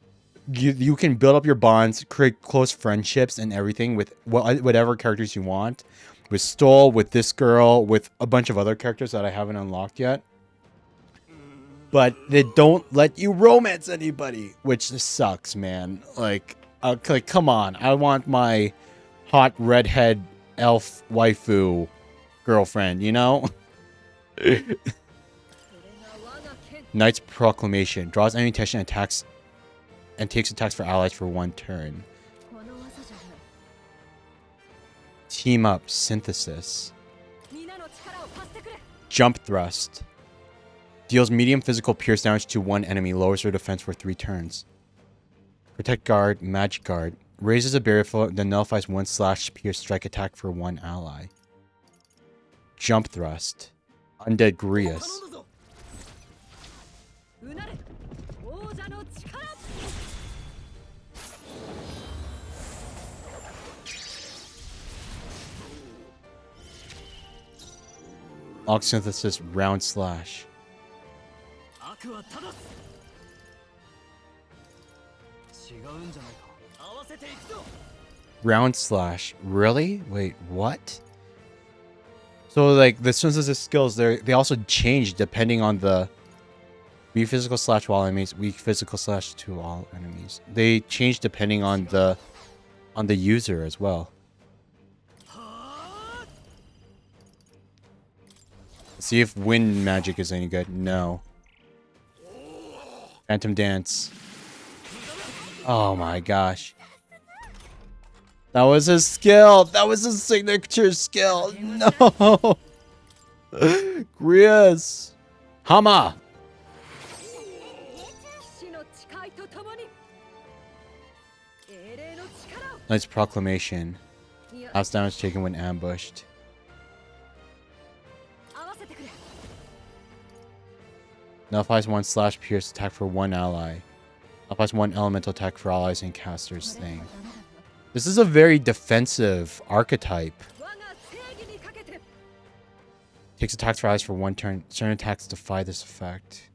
you can build up your bonds, create close friendships and everything with whatever characters you want. With Stoll, with this girl, with a bunch of other characters that I haven't unlocked yet. But they don't let you romance anybody, which sucks, man. Like, come on. I want my hot redhead elf waifu girlfriend, you know? Knight's Proclamation. Draws enemy attention, attacks, and takes attacks for allies for 1 turn. Team up, synthesis. Jump thrust. Deals medium physical pierce damage to one enemy. Lowers their defense for 3 turns. Protect guard, magic guard. Raises a barrier float, then nullifies 1 slash pierce strike attack for 1 ally. Jump thrust. Undead Grius. Log synthesis round slash. Round slash. Really? Wait, what? So like the synthesis skills, they also change depending on the weak physical slash to all enemies, weak physical slash to all enemies. They change depending on the user as well. See if wind magic is any good. No. Phantom dance. Oh my gosh. That was his skill. That was his signature skill. No. Grius. Hama. Nice proclamation. Last damage taken when ambushed. Nullifies 1 slash pierce attack for 1 ally. Nullifies 1 elemental attack for allies and casters thing. This is a very defensive archetype. Takes attacks for allies for 1 turn. Certain attacks defy this effect.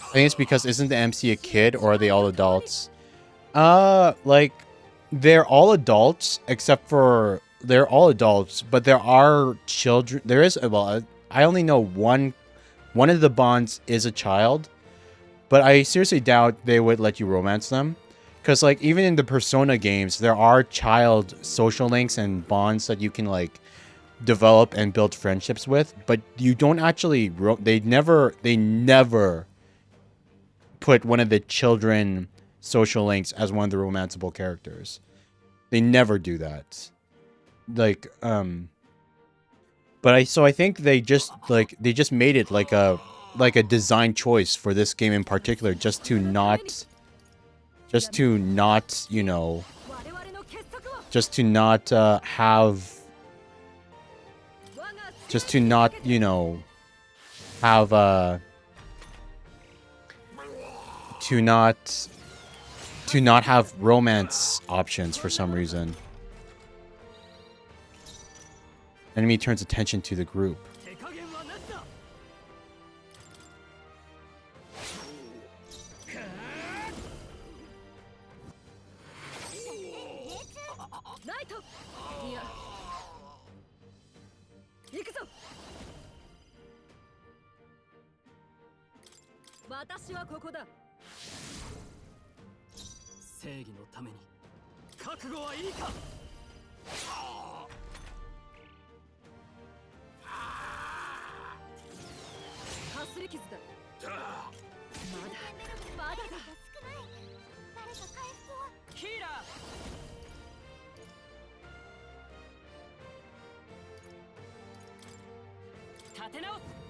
I think it's because isn't the MC a kid or are they all adults? Like they're all adults except for they're all adults, but there are children. There is well, I only know one of the bonds is a child, but I seriously doubt they would let you romance them. Because like even in the Persona games, there are child social links and bonds that you can like develop and build friendships with, but you don't actually they never put one of the children social links as one of the romanceable characters. They never do that. Like but I think they just made it like a design choice for this game in particular just to not you know to not have romance options for some reason. Enemy turns attention to the group.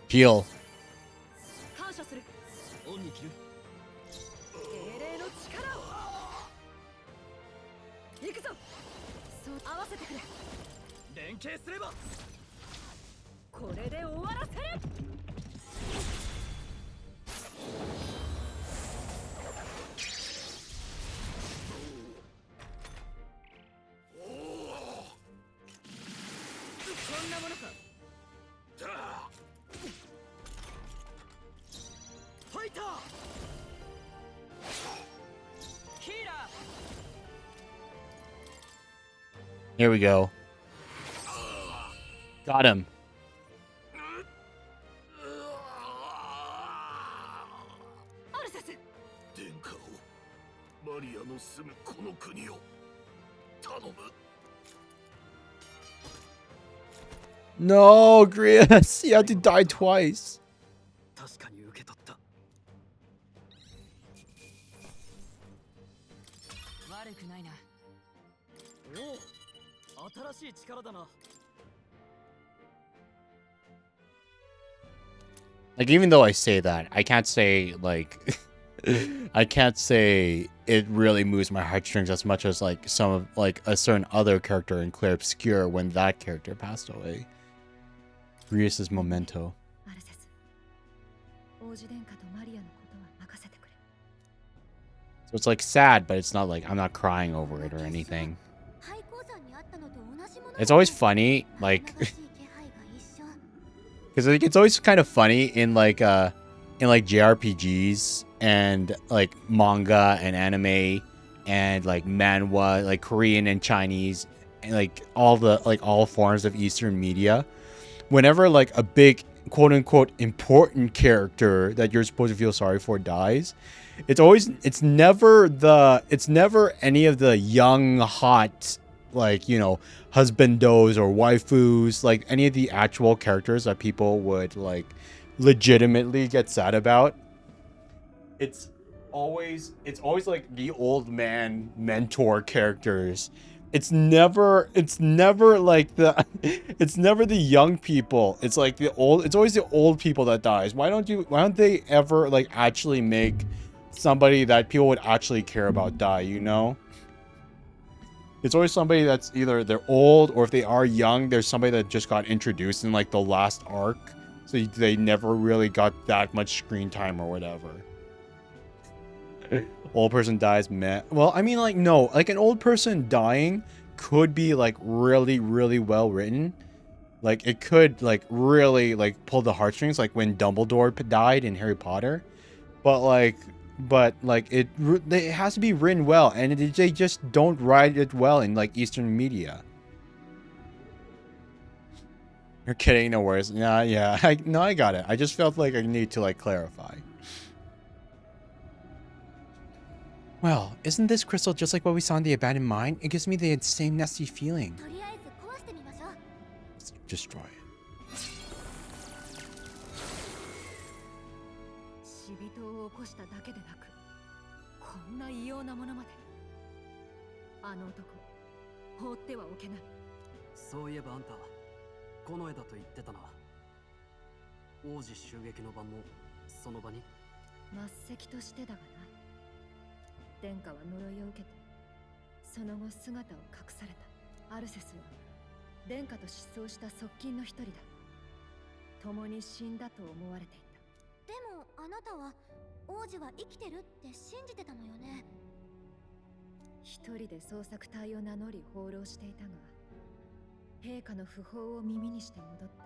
Heal. Here we go. Got him. No, Grius, you had to die twice. け取った。悪くないな。おお、新しい力だな。Like, even though I say that, I can't say, like, I can't say it really moves my heartstrings as much as, like, some of, like, a certain other character in Clear Obscure when that character passed away. Grievous' Memento. So it's, like, sad, but it's not, like, I'm not crying over it or anything. It's always funny, like... Because like, it's always kind of funny in like JRPGs and like manga and anime and like manhwa, like Korean and Chinese and like all forms of Eastern media. Whenever like a big quote unquote important character that you're supposed to feel sorry for dies, it's never any of the young hot, like, you know, husbandos or waifus, like any of the actual characters that people would like legitimately get sad about. It's always like the old man mentor characters. It's never like it's never the young people. It's like it's always the old people that dies. Why don't they ever like actually make somebody that people would actually care about die, you know? It's always somebody that's either they're old, or if they are young, there's somebody that just got introduced in like the last arc, so they never really got that much screen time or whatever. Old person dies, meh. Well, I mean, like, no, like an old person dying could be like really, really well written. Like it could like really like pull the heartstrings, like when Dumbledore died in Harry Potter. But it has to be written well, and they just don't write it well in like Eastern media. You're kidding, no worries. Yeah, I got it. I just felt like I need to like clarify. Well, isn't this crystal just like what we saw in the abandoned mine? It gives me the same nasty feeling. Let's destroy it. 死人を起こしただけでなく、こんな異様なものまで。あの男、放ってはおけない。そういえばあんた、この絵だと言ってたな。王子襲撃の晩もその場に。末席としてだがな。殿下は呪いを受けて、その後姿を隠された。アルセスは殿下と失踪した側近の一人だ。共に死んだと思われていた。でもあなたは王子は生きてるって信じてたのよね。一人で捜索隊を名乗り放浪していたが、陛下の訃報を耳にして戻った。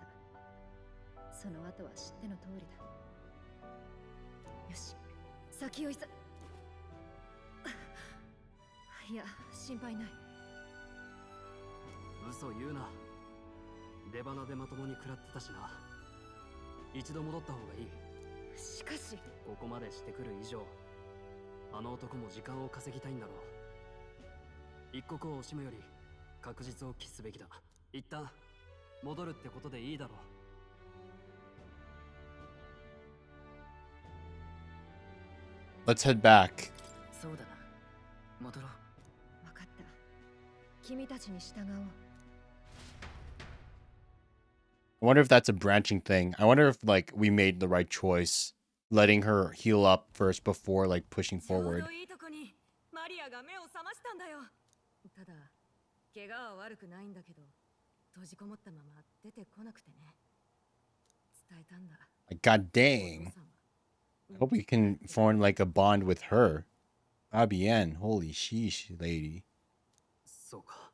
その後は知っての通りだ。よし、先を急いや、心配ない。嘘言うな。出花でまともに食らってたしな。一度戻った方がいい。しかしここまでしてくる以上、あの男も時間を稼ぎたいんだろう。一刻を惜しむより確実を期すべきだ。一旦戻るってことでいいだろう。Let's head back. そうだな。戻ろう。分かった。君たちに従おう。I wonder if that's a branching thing. I wonder if like we made the right choice, letting her heal up first before like pushing forward. マリアが目を覚ましたんだよ。ただ怪我は悪くないんだけど、閉じこもったまま出てこなくてね。伝えたんだ。Like, God dang. I hope we can form like a bond with her. Bien. Holy sheesh, lady. そうか。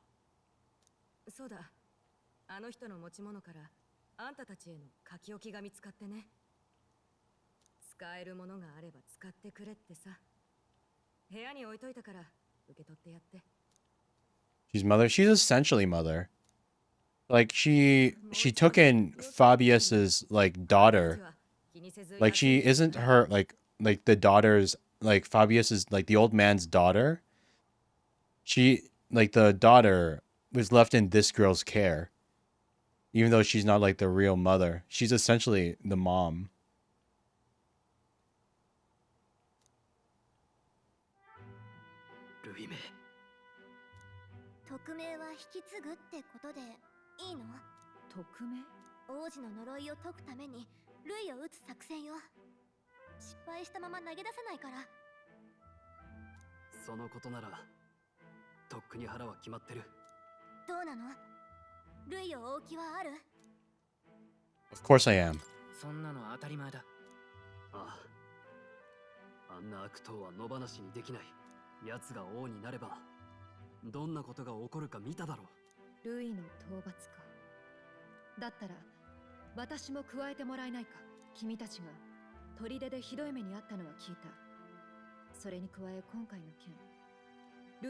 そうだ。あの人の持ち物からあんたたちへの書き置きが見つかってね。使えるものがあれば使ってくれってさ。部屋に置いといたから受け取ってやって。She's mother. She's essentially mother. Like she took in Fabius's like daughter. Like she isn't her like the daughter's like Fabius's like the old man's daughter. She like the daughter was left in this girl's care. Even though she's not like the real mother. She's essentially the mom. ルイめ。匿名は引き継ぐってことでいいの？匿名？王子の呪いを解くためにルイを撃つ作戦よ。失敗したまま投げ出さないから。そのことならとっくに腹は決まってる。どうなの？ルイを追う気はある？ Of course I am. そんなの当たり前だ。ああ、あんな悪党は野放しにできない。奴が王になればどんなことが起こるか見ただろう。ルイの討伐か。だったら私も加えてもらえないか。君たちが砦でひどい目に遭ったのは聞いた。それに加え今回の件、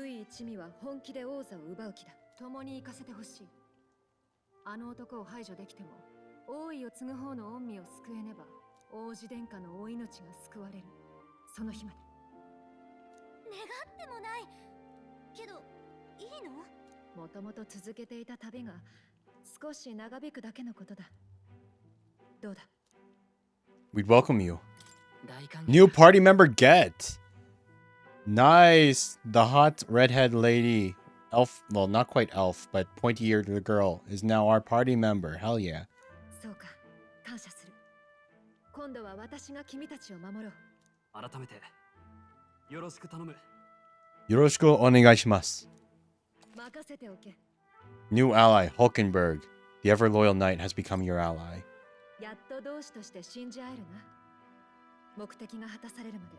ルイ一味は本気で王座を奪う気だ。共に行かせてほしい。あの男を排除できても王位を継ぐ方の御身を救えねば王子殿下のお命が救われる。その日まで。願ってもないけどいいの？もともと続けていた旅が少し長引くだけのことだ。どうだ？ We'd welcome you. 大歓迎。 New party member get. Nice. The hot redhead lady, elf, well, not quite elf, but pointy-eared girl is now our party member. Hell yeah. そうか、感謝する。今度は私が君たちを守ろう。改めてよろしく頼む。Yoroshiku onegaishimasu. 任せておけ。 New ally, Hulkenberg. The ever-loyal knight has become your ally. やっと同志として信じ合えるな。目的が果たされるまで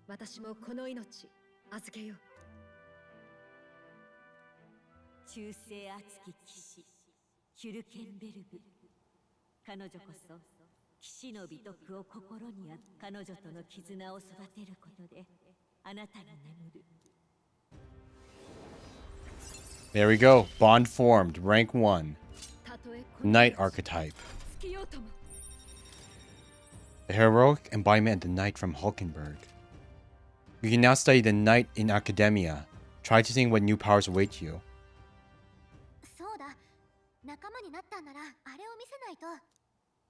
私もこの命預けよう。忠誠熱き騎士ヒュルケンベルグ。彼女こそ騎士の美徳を心にあって彼女との絆を育てることであなたに眠る。 There we go. Bond formed. Rank 1. Knight archetype. The heroic embodiment of the knight from Hulkenberg. You can now study the knight in academia. Try to think what new powers await you. そうだ、仲間になったんならあれを見せないと。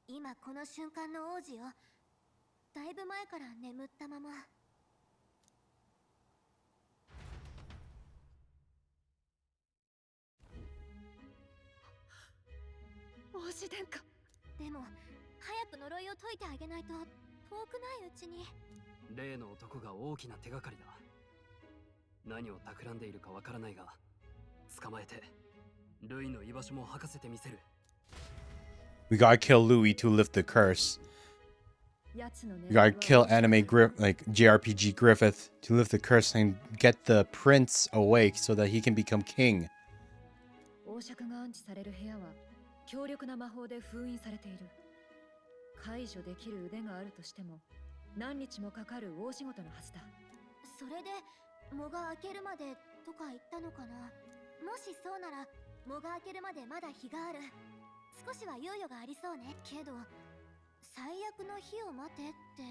今この瞬間の王子よ。だいぶ前から眠ったまま。王子殿下。でも早く呪いを解いてあげないと遠くないうちに。例の男が大きな手がかりだ。何を企んでいるかわからないが捕まえてルイの居場所も吐かせてみせる。 We gotta kill Louis to lift the curse. We gotta kill anime like JRPG Griffith to lift the curse and get the prince awake so that he can become king. 王爵が安置される部屋は強力な魔法で封印されている。解除できる腕があるとしても何日もかかる大仕事のはずだ。それで藻が明けるまでとか言ったのかな。もしそうなら藻が明けるまでまだ日がある。少しは猶予がありそうね。けど最悪の日を待てって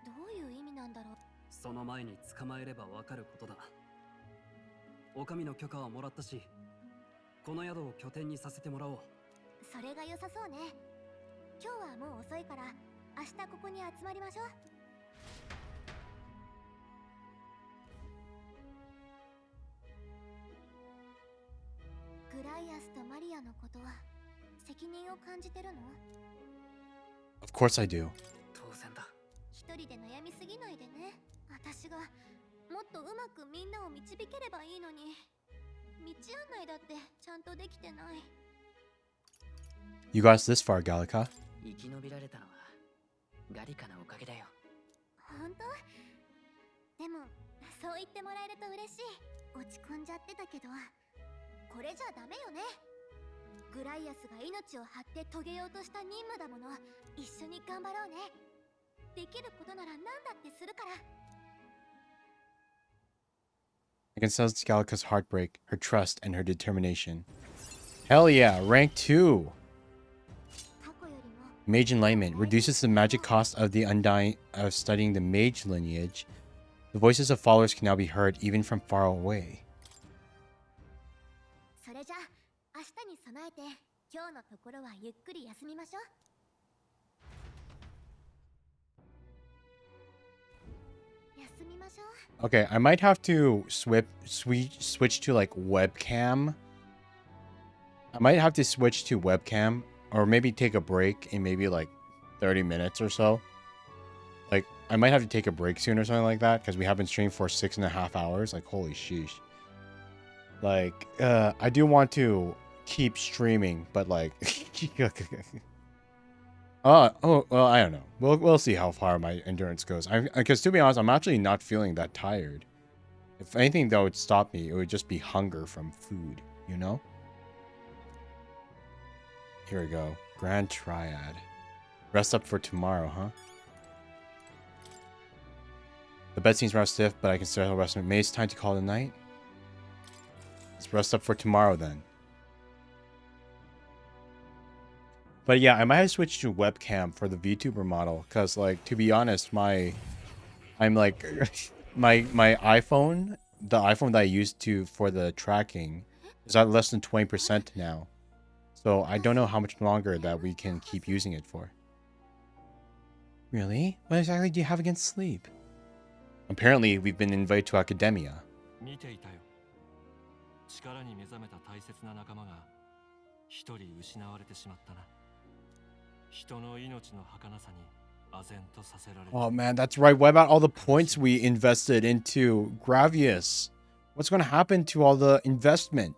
どういう意味なんだろう。その前に捕まえればわかることだ。お上の許可はもらったし、この宿を拠点にさせてもらおう。それが良さそうね。今日はもう遅いから明日ここに集まりましょう。グライアスとマリアのことは責任を感じてるの？ Of course I do. 当然だ。一人で悩みすぎないでね。私がもっとうまくみんなを導ければいいのに。道案内だってちゃんとできてない。 You got us this far, Gallica. 生き延びられたのはガリカのおかげだよ。本当？でもそう言ってもらえると嬉しい。落ち込んじゃってたけどこれじゃダメよね。グライアスが命を張って遂げようとした任務だもの。一緒に頑張ろうね。できることなら何だってするから。 I can sense Gallica's heartbreak, her trust, and her determination. Hell yeah, rank 2. Mage Enlightenment reduces the magic cost of the undying of studying the mage lineage. The voices of followers can now be heard even from far away. それじゃあ明日に備えて今日のところはゆっくり休みましょう。休みま Okay, I might have to switch to like webcam. I might have to switch to webcam or maybe take a break in maybe like 30 minutes or so. Like, I might have to take a break soon or something like that because we haven't streamed for 6.5 hours. Like, holy sheesh. Like, I do want to keep streaming, but like, oh, well, I don't know. We'll see how far my endurance goes. Because to be honest, I'm actually not feeling that tired. If anything that would stop me, it would just be hunger from food, you know? Here we go. Grand Triad. Rest up for tomorrow, huh? The bed seems rather stiff, but I can still rest. Maybe it's time to call it a night. Let's rest up for tomorrow then. But yeah, I might have switched to webcam for the VTuber model, because like, to be honest, my iPhone, the iPhone that I used for the tracking is at less than 20% now. So I don't know how much longer that we can keep using it for. Really? What exactly do you have against sleep? Apparently, we've been invited to academia. 見ていたよ。力に目覚めた大切な仲間が一人失われてしまったな。人の命の儚さに唖然とさせられる。 Oh man, that's right. What about all the points we invested into Gravius? What's going to happen to all the investment?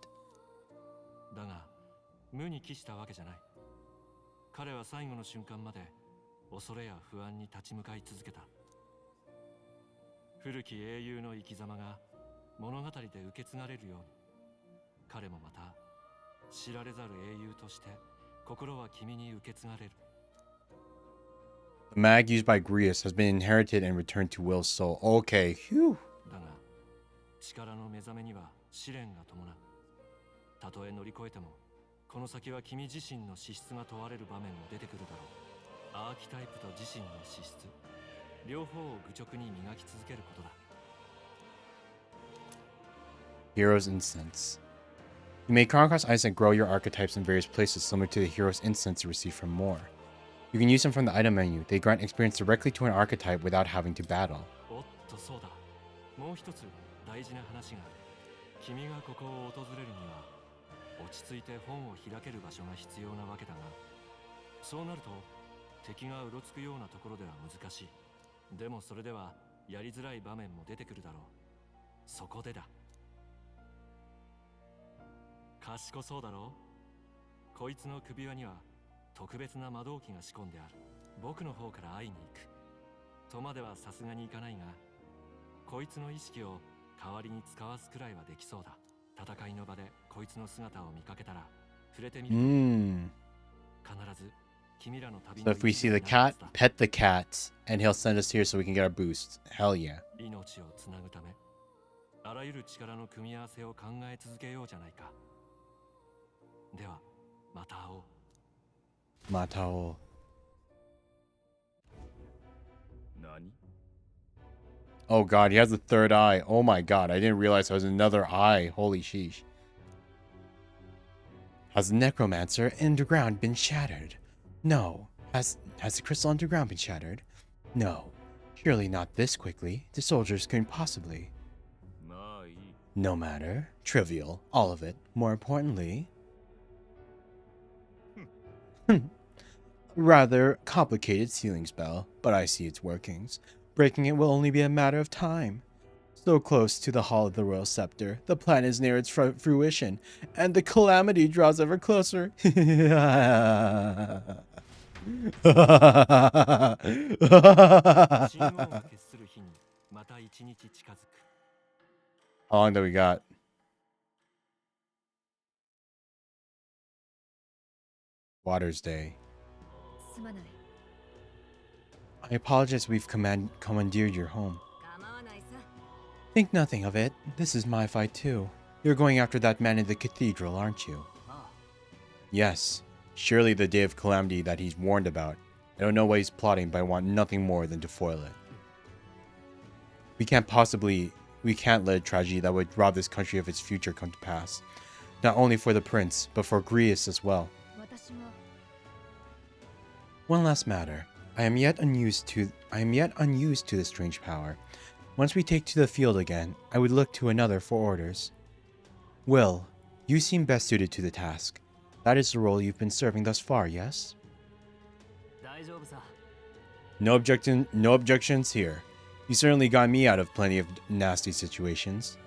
だが、無に帰したわけじゃない。彼は最後の瞬間まで恐れや不安に立ち向かい続けた。古き英雄の生き様が物語で受け継がれるように、彼もまた知られざる英雄として心は君に受け継がれる。 The mag used by Grius has been inherited and returned to Will's soul. Okay, phew. だが、力の目覚めには試練が伴う。たとえ乗り越えても、この先は君自身の資質が問われる場面も出てくるだろう。アーキタイプと自身の資質、両方を愚直に磨き続けることだ。 Hero's Incense. You may come across items that grow your archetypes in various places, similar to the Hero's Incense you receive from More. You can use them from the item menu. They grant experience directly to an archetype without having to battle. おっとそうだ。もう一つ大事な話がある。君がここを訪れるには、落ち着いて本を開ける場所が必要なわけだが、そうなると敵がうろつくようなところでは難しい。でもそれではやりづらい場面も出てくるだろう。そこでだ。賢そうだろう。こいつの首輪には特別な魔導器が仕込んである。僕の方から会いに行く。とまではさすがにいかないが、こいつの意識を代わりに使わすくらいはできそうだ。戦いの場でこいつの姿を見かけたら触れてみる。必ず君らの旅 So if we see the cat, pet the cat, and he'll send us here so we can get our boost. Hell yeah. 命をつなぐため、あらゆる力の組み合わせを考え続けようじゃないか。では、また会おう。Matao. 何? Oh god, he has a third eye. Oh my god, I didn't realize there was another eye. Holy sheesh. Has the necromancer underground been shattered? No. Has the crystal underground been shattered? No. Surely not this quickly. The soldiers couldn't possibly. No matter. Trivial. All of it. More importantly... Rather complicated sealing spell, but I see its workings. Breaking it will only be a matter of time. So close to the Hall of the Royal Scepter, the plan is near its fruition, and the calamity draws ever closer. How long do we got? Water's Day. I apologize we've commandeered your home. Think nothing of it. This is my fight too. You're going after that man in the cathedral, aren't you? Yes. Surely the day of calamity that he's warned about. I don't know what he's plotting, but I want nothing more than to foil it. We can't let a tragedy that would rob this country of its future come to pass. Not only for the prince, but for Grius as well. One last matter. I am yet unused to this strange power. Once we take to the field again, I would look to another for orders. Will, you seem best suited to the task. That is the role you've been serving thus far, yes? No objections here. You certainly got me out of plenty of nasty situations.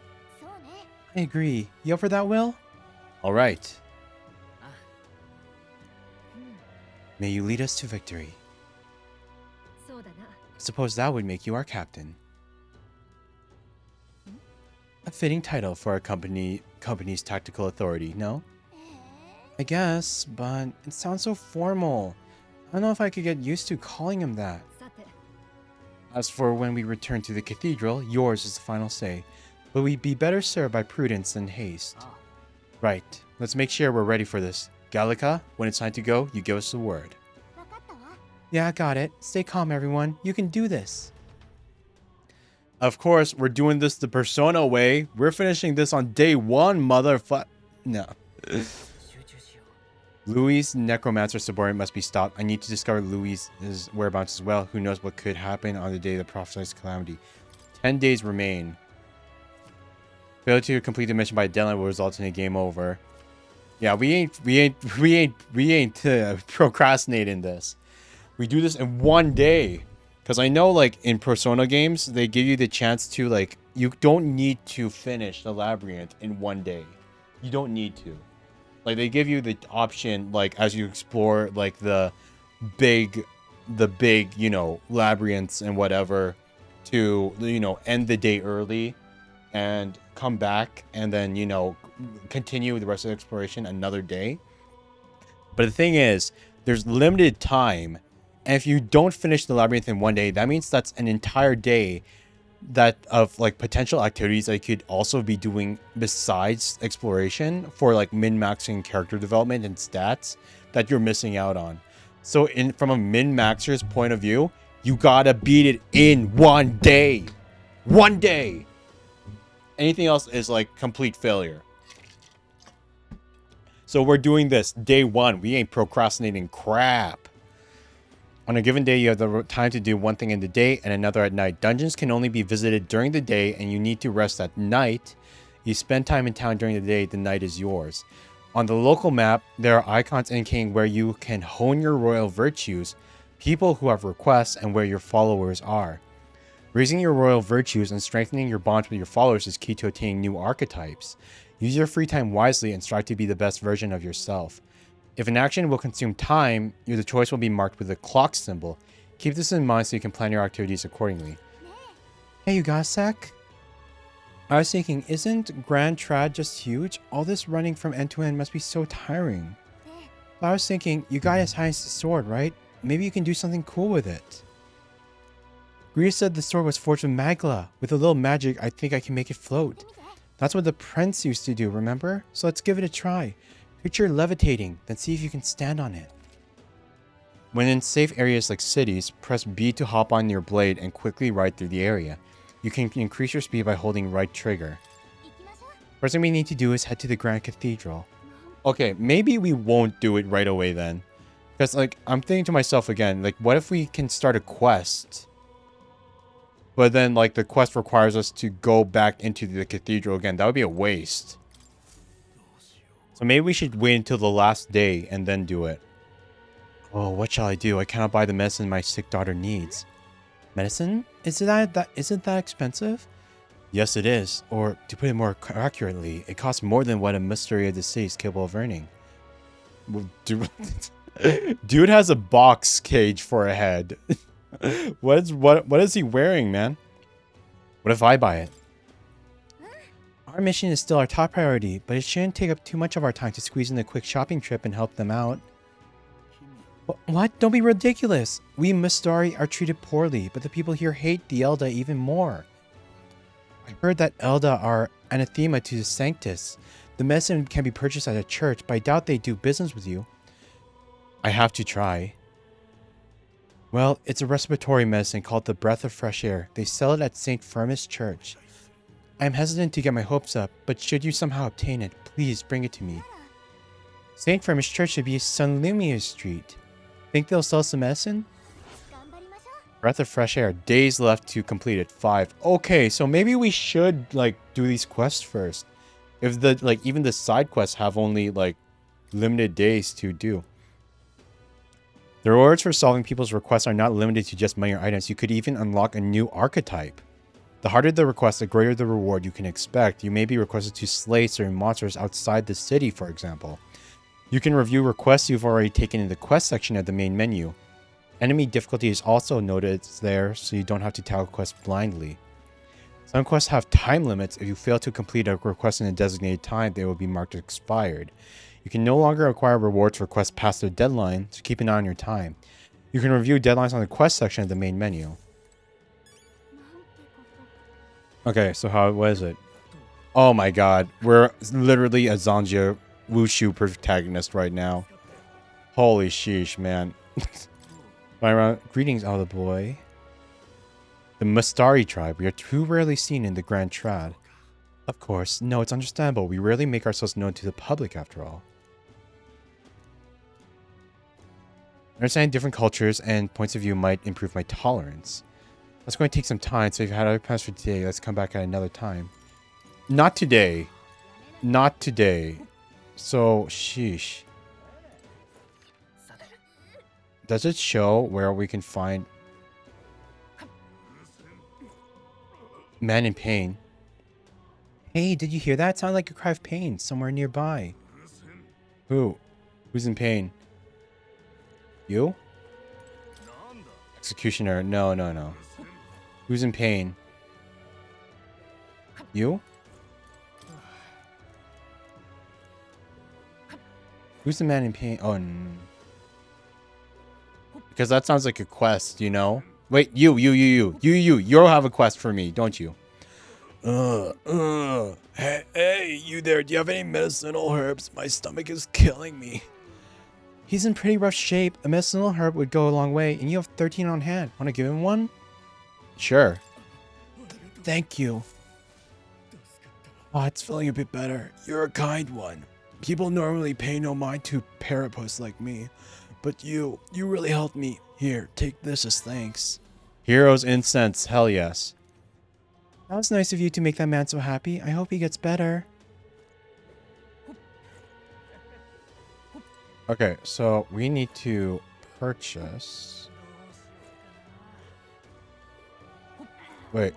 I agree. You up for that, Will? Alright. May you lead us to victory. I suppose that would make you our captain. A fitting title for our company's tactical authority, no? I guess, but it sounds so formal. I don't know if I could get used to calling him that. As for when we return to the cathedral, yours is the final say. But we'd be better served by prudence than haste. Right, let's make sure we're ready for this. Gallica, when it's time to go, you give us the word. Yeah, I got it. Stay calm, everyone. You can do this. Of course, we're doing this the Persona way. We're finishing this on day 1, motherfucker. No. Louis' necromancer subordinate must be stopped. I need to discover Louis' whereabouts as well. Who knows what could happen on the day of the prophesied calamity. 10 days remain. Failure to complete the mission by deadline will result in a game over. Yeah, we ain't procrastinating this. We do this in 1 day. Because I know, like, in Persona games, they give you the chance to, like, you don't need to finish the labyrinth in 1 day. You don't need to. Like, they give you the option, like, as you explore, like, the big, you know, labyrinths and whatever, to, you know, end the day early and come back and then, you know, continue the rest of the exploration another day. But the thing is, there's limited time. And if you don't finish the labyrinth in 1 day, that means that's an entire day that of like potential activities that you could also be doing besides exploration for like min-maxing character development and stats that you're missing out on. So from a min-maxer's point of view, you gotta beat it in 1 day. 1 day. Anything else is like complete failure. So we're doing this day 1. We ain't procrastinating crap. On a given day, you have the time to do one thing in the day and another at night. Dungeons can only be visited during the day, and you need to rest at night. You spend time in town during the day, the night is yours. On the local map, there are icons indicating where you can hone your royal virtues, people who have requests, and where your followers are. Raising your royal virtues and strengthening your bonds with your followers is key to attaining new archetypes. Use your free time wisely and strive to be the best version of yourself. If an action will consume time, the choice will be marked with a clock symbol. Keep this in mind so you can plan your activities accordingly. Hey, you got a sec? I was thinking, isn't Grand Trad just huge? All this running from end to end must be so tiring. But I was thinking, you got his highest sword, right? Maybe you can do something cool with it. Greer said the sword was forged with magla. With a little magic, I think I can make it float. That's what the prince used to do, remember? So let's give it a try. Picture levitating, then see if you can stand on it. When in safe areas like cities, press B to hop on your blade and quickly ride through the area. You can increase your speed by holding right trigger. First thing we need to do is head to the Grand Cathedral. Okay, maybe we won't do it right away then. Because, like, I'm thinking to myself again, like, what if we can start a quest? But then, like, the quest requires us to go back into the cathedral again. That would be a waste. So maybe we should wait until the last day and then do it. Oh, what shall I do? I cannot buy the medicine my sick daughter needs. Medicine? Isn't that expensive? Yes, it is. Or, to put it more accurately, it costs more than what a mystery of the city is capable of earning. Dude has a box cage for a head. What is he wearing, man? What if I buy it? Our mission is still our top priority, but it shouldn't take up too much of our time to squeeze in a quick shopping trip and help them out. What? Don't be ridiculous. We Mistari are treated poorly, but the people here hate the Elda even more. I heard that Elda are anathema to the Sanctus. The medicine can be purchased at a church, but I doubt they do business with you. I have to try. Well, it's a respiratory medicine called the Breath of Fresh Air. They sell it at St. Firmus Church. I am hesitant to get my hopes up, but should you somehow obtain it, please bring it to me. St. Firmus Church should be Sunlumia Street. Think they'll sell some medicine? Breath of fresh air. Days left to complete it. 5. Okay, so maybe we should like do these quests first. If the like even the side quests have only like limited days to do. The rewards for solving people's requests are not limited to just money or items. You could even unlock a new archetype. The harder the request, the greater the reward you can expect. You may be requested to slay certain monsters outside the city, for example. You can review requests you've already taken in the quest section of the main menu. Enemy difficulty is also noted there, so you don't have to tackle quests blindly. Some quests have time limits. If you fail to complete a request in a designated time, they will be marked expired. You can no longer acquire rewards for quests past their deadline, so keep an eye on your time. You can review deadlines on the quest section of the main menu. Okay, so what is it? Oh my god, we're literally a Zanjia Wushu protagonist right now. Holy sheesh, man. Greetings, Elder Boy. The Mustari tribe. We are too rarely seen in the Grand Trad. Of course, no, it's understandable. We rarely make ourselves known to the public, after all. Understanding different cultures and points of view might improve my tolerance. That's going to take some time, so if you had other plans for today, let's come back at another time. Not today. Not today. So, sheesh. Does it show where we can find man in pain? Hey, did you hear that? It sounded like a cry of pain somewhere nearby. Who? Who's in pain? You? Executioner. No, no, no. Who's in pain? You? Who's the man in pain? Oh, no. Because that sounds like a quest, you know? Wait, you have a quest for me, don't you? Hey, you there, do you have any medicinal herbs? My stomach is killing me. He's in pretty rough shape. A medicinal herb would go a long way, and you have 13 on hand. Want to give him one? Sure. Thank you. Oh, it's feeling a bit better. You're a kind one. People normally pay no mind to paraposts like me. But you really helped me. Here, take this as thanks. Hero's incense, hell yes. That was nice of you to make that man so happy. I hope he gets better. Okay, so we need to purchase... Wait.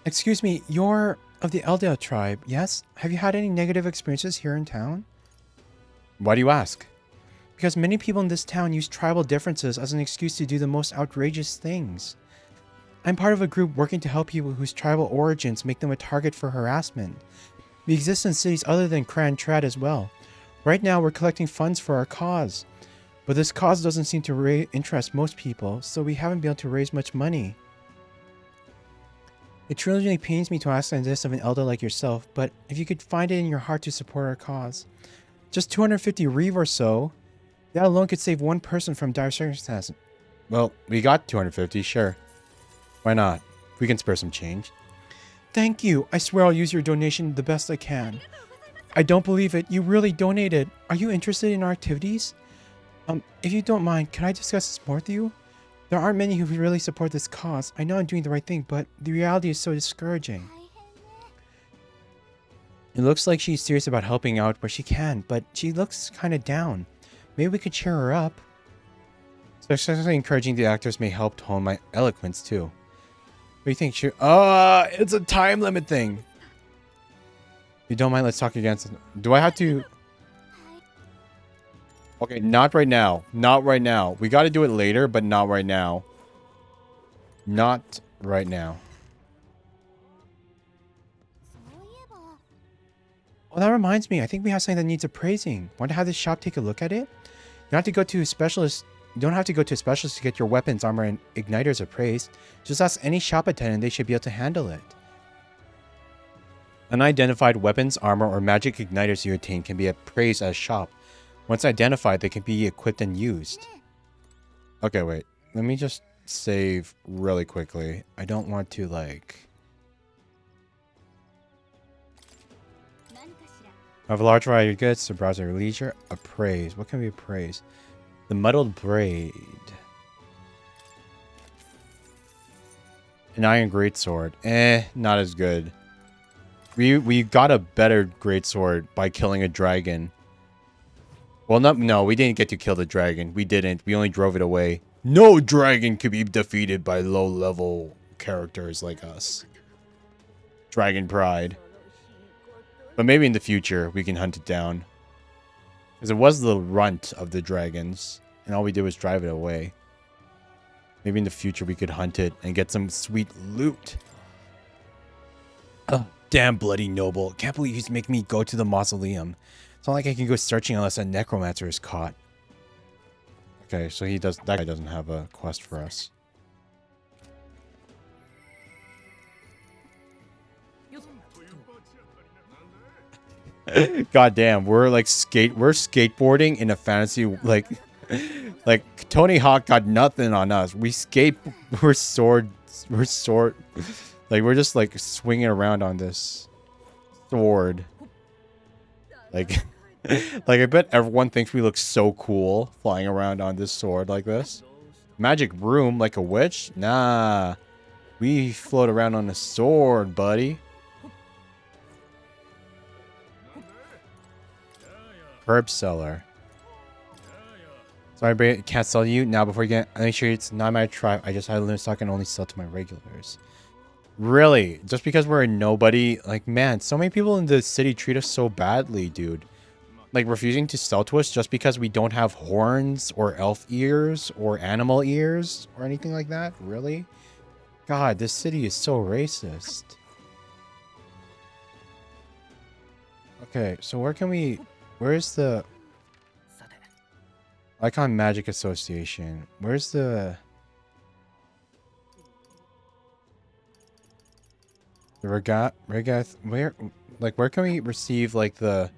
Excuse me, you're of the Eldale tribe, yes? Have you had any negative experiences here in town? Why do you ask? Because many people in this town use tribal differences as an excuse to do the most outrageous things. I'm part of a group working to help people whose tribal origins make them a target for harassment. We exist in cities other than Grand Trad as well. Right now we're collecting funds for our cause. But this cause doesn't seem to interest most people, so we haven't been able to raise much money. It truly pains me to ask this of an elder like yourself, but if you could find it in your heart to support our cause. Just 250 reeve or so, that alone could save one person from dire circumstances. Well, we got 250, sure. Why not? We can spare some change. Thank you. I swear I'll use your donation the best I can. I don't believe it. You really donated. Are you interested in our activities? If you don't mind, can I discuss this more with you? There aren't many who really support this cause. I know I'm doing the right thing, but the reality is so discouraging. It looks like she's serious about helping out where she can, but she looks kind of down. Maybe we could cheer her up. Especially encouraging the actors may help hone my eloquence too. What do you think? It's a time limit thing. If you don't mind, let's talk again. Do I have to... Okay, not right now. Not right now. We got to do it later, but not right now. Not right now. Oh, that reminds me. I think we have something that needs appraising. Want to have this shop take a look at it? You don't have to go to a specialist. You don't have to go to a specialist to get your weapons, armor, and igniters appraised. Just ask any shop attendant. They should be able to handle it. Unidentified weapons, armor, or magic igniters you attain can be appraised as shop. Once identified, they can be equipped and used. Okay, wait. Let me just save really quickly. I don't want to, like... I have a large variety of goods to browse at your leisure. Appraise. What can we appraise? The muddled braid. An iron greatsword. Not as good. We got a better greatsword by killing a dragon. Well, no, we didn't get to kill the dragon. We didn't. We only drove it away. No dragon could be defeated by low-level characters like us. Dragon pride. But maybe in the future, we can hunt it down. Because it was the runt of the dragons. And all we did was drive it away. Maybe in the future, we could hunt it and get some sweet loot. Oh, damn bloody noble. Can't believe he's making me go to the mausoleum. It's not like I can go searching unless a necromancer is caught. Okay, so that guy doesn't have a quest for us. God damn, we're skateboarding in a fantasy like Tony Hawk got nothing on us. We're just like swinging around on this sword. Like I bet everyone thinks we look so cool flying around on this sword like this. Magic broom like a witch? Nah. We float around on a sword, buddy. Herb seller. Sorry, I can't sell you now. Before you get, make sure it's not my tribe. I just had a limit stock and only sell to my regulars. Really? Just because we're a nobody? Like, man, so many people in the city treat us so badly, dude. Like, refusing to sell to us just because we don't have horns or elf ears or animal ears or anything like that? Really? God, this city is so racist. Okay, so where's the Icon Magic Association? Where's the regath? Where can we receive like the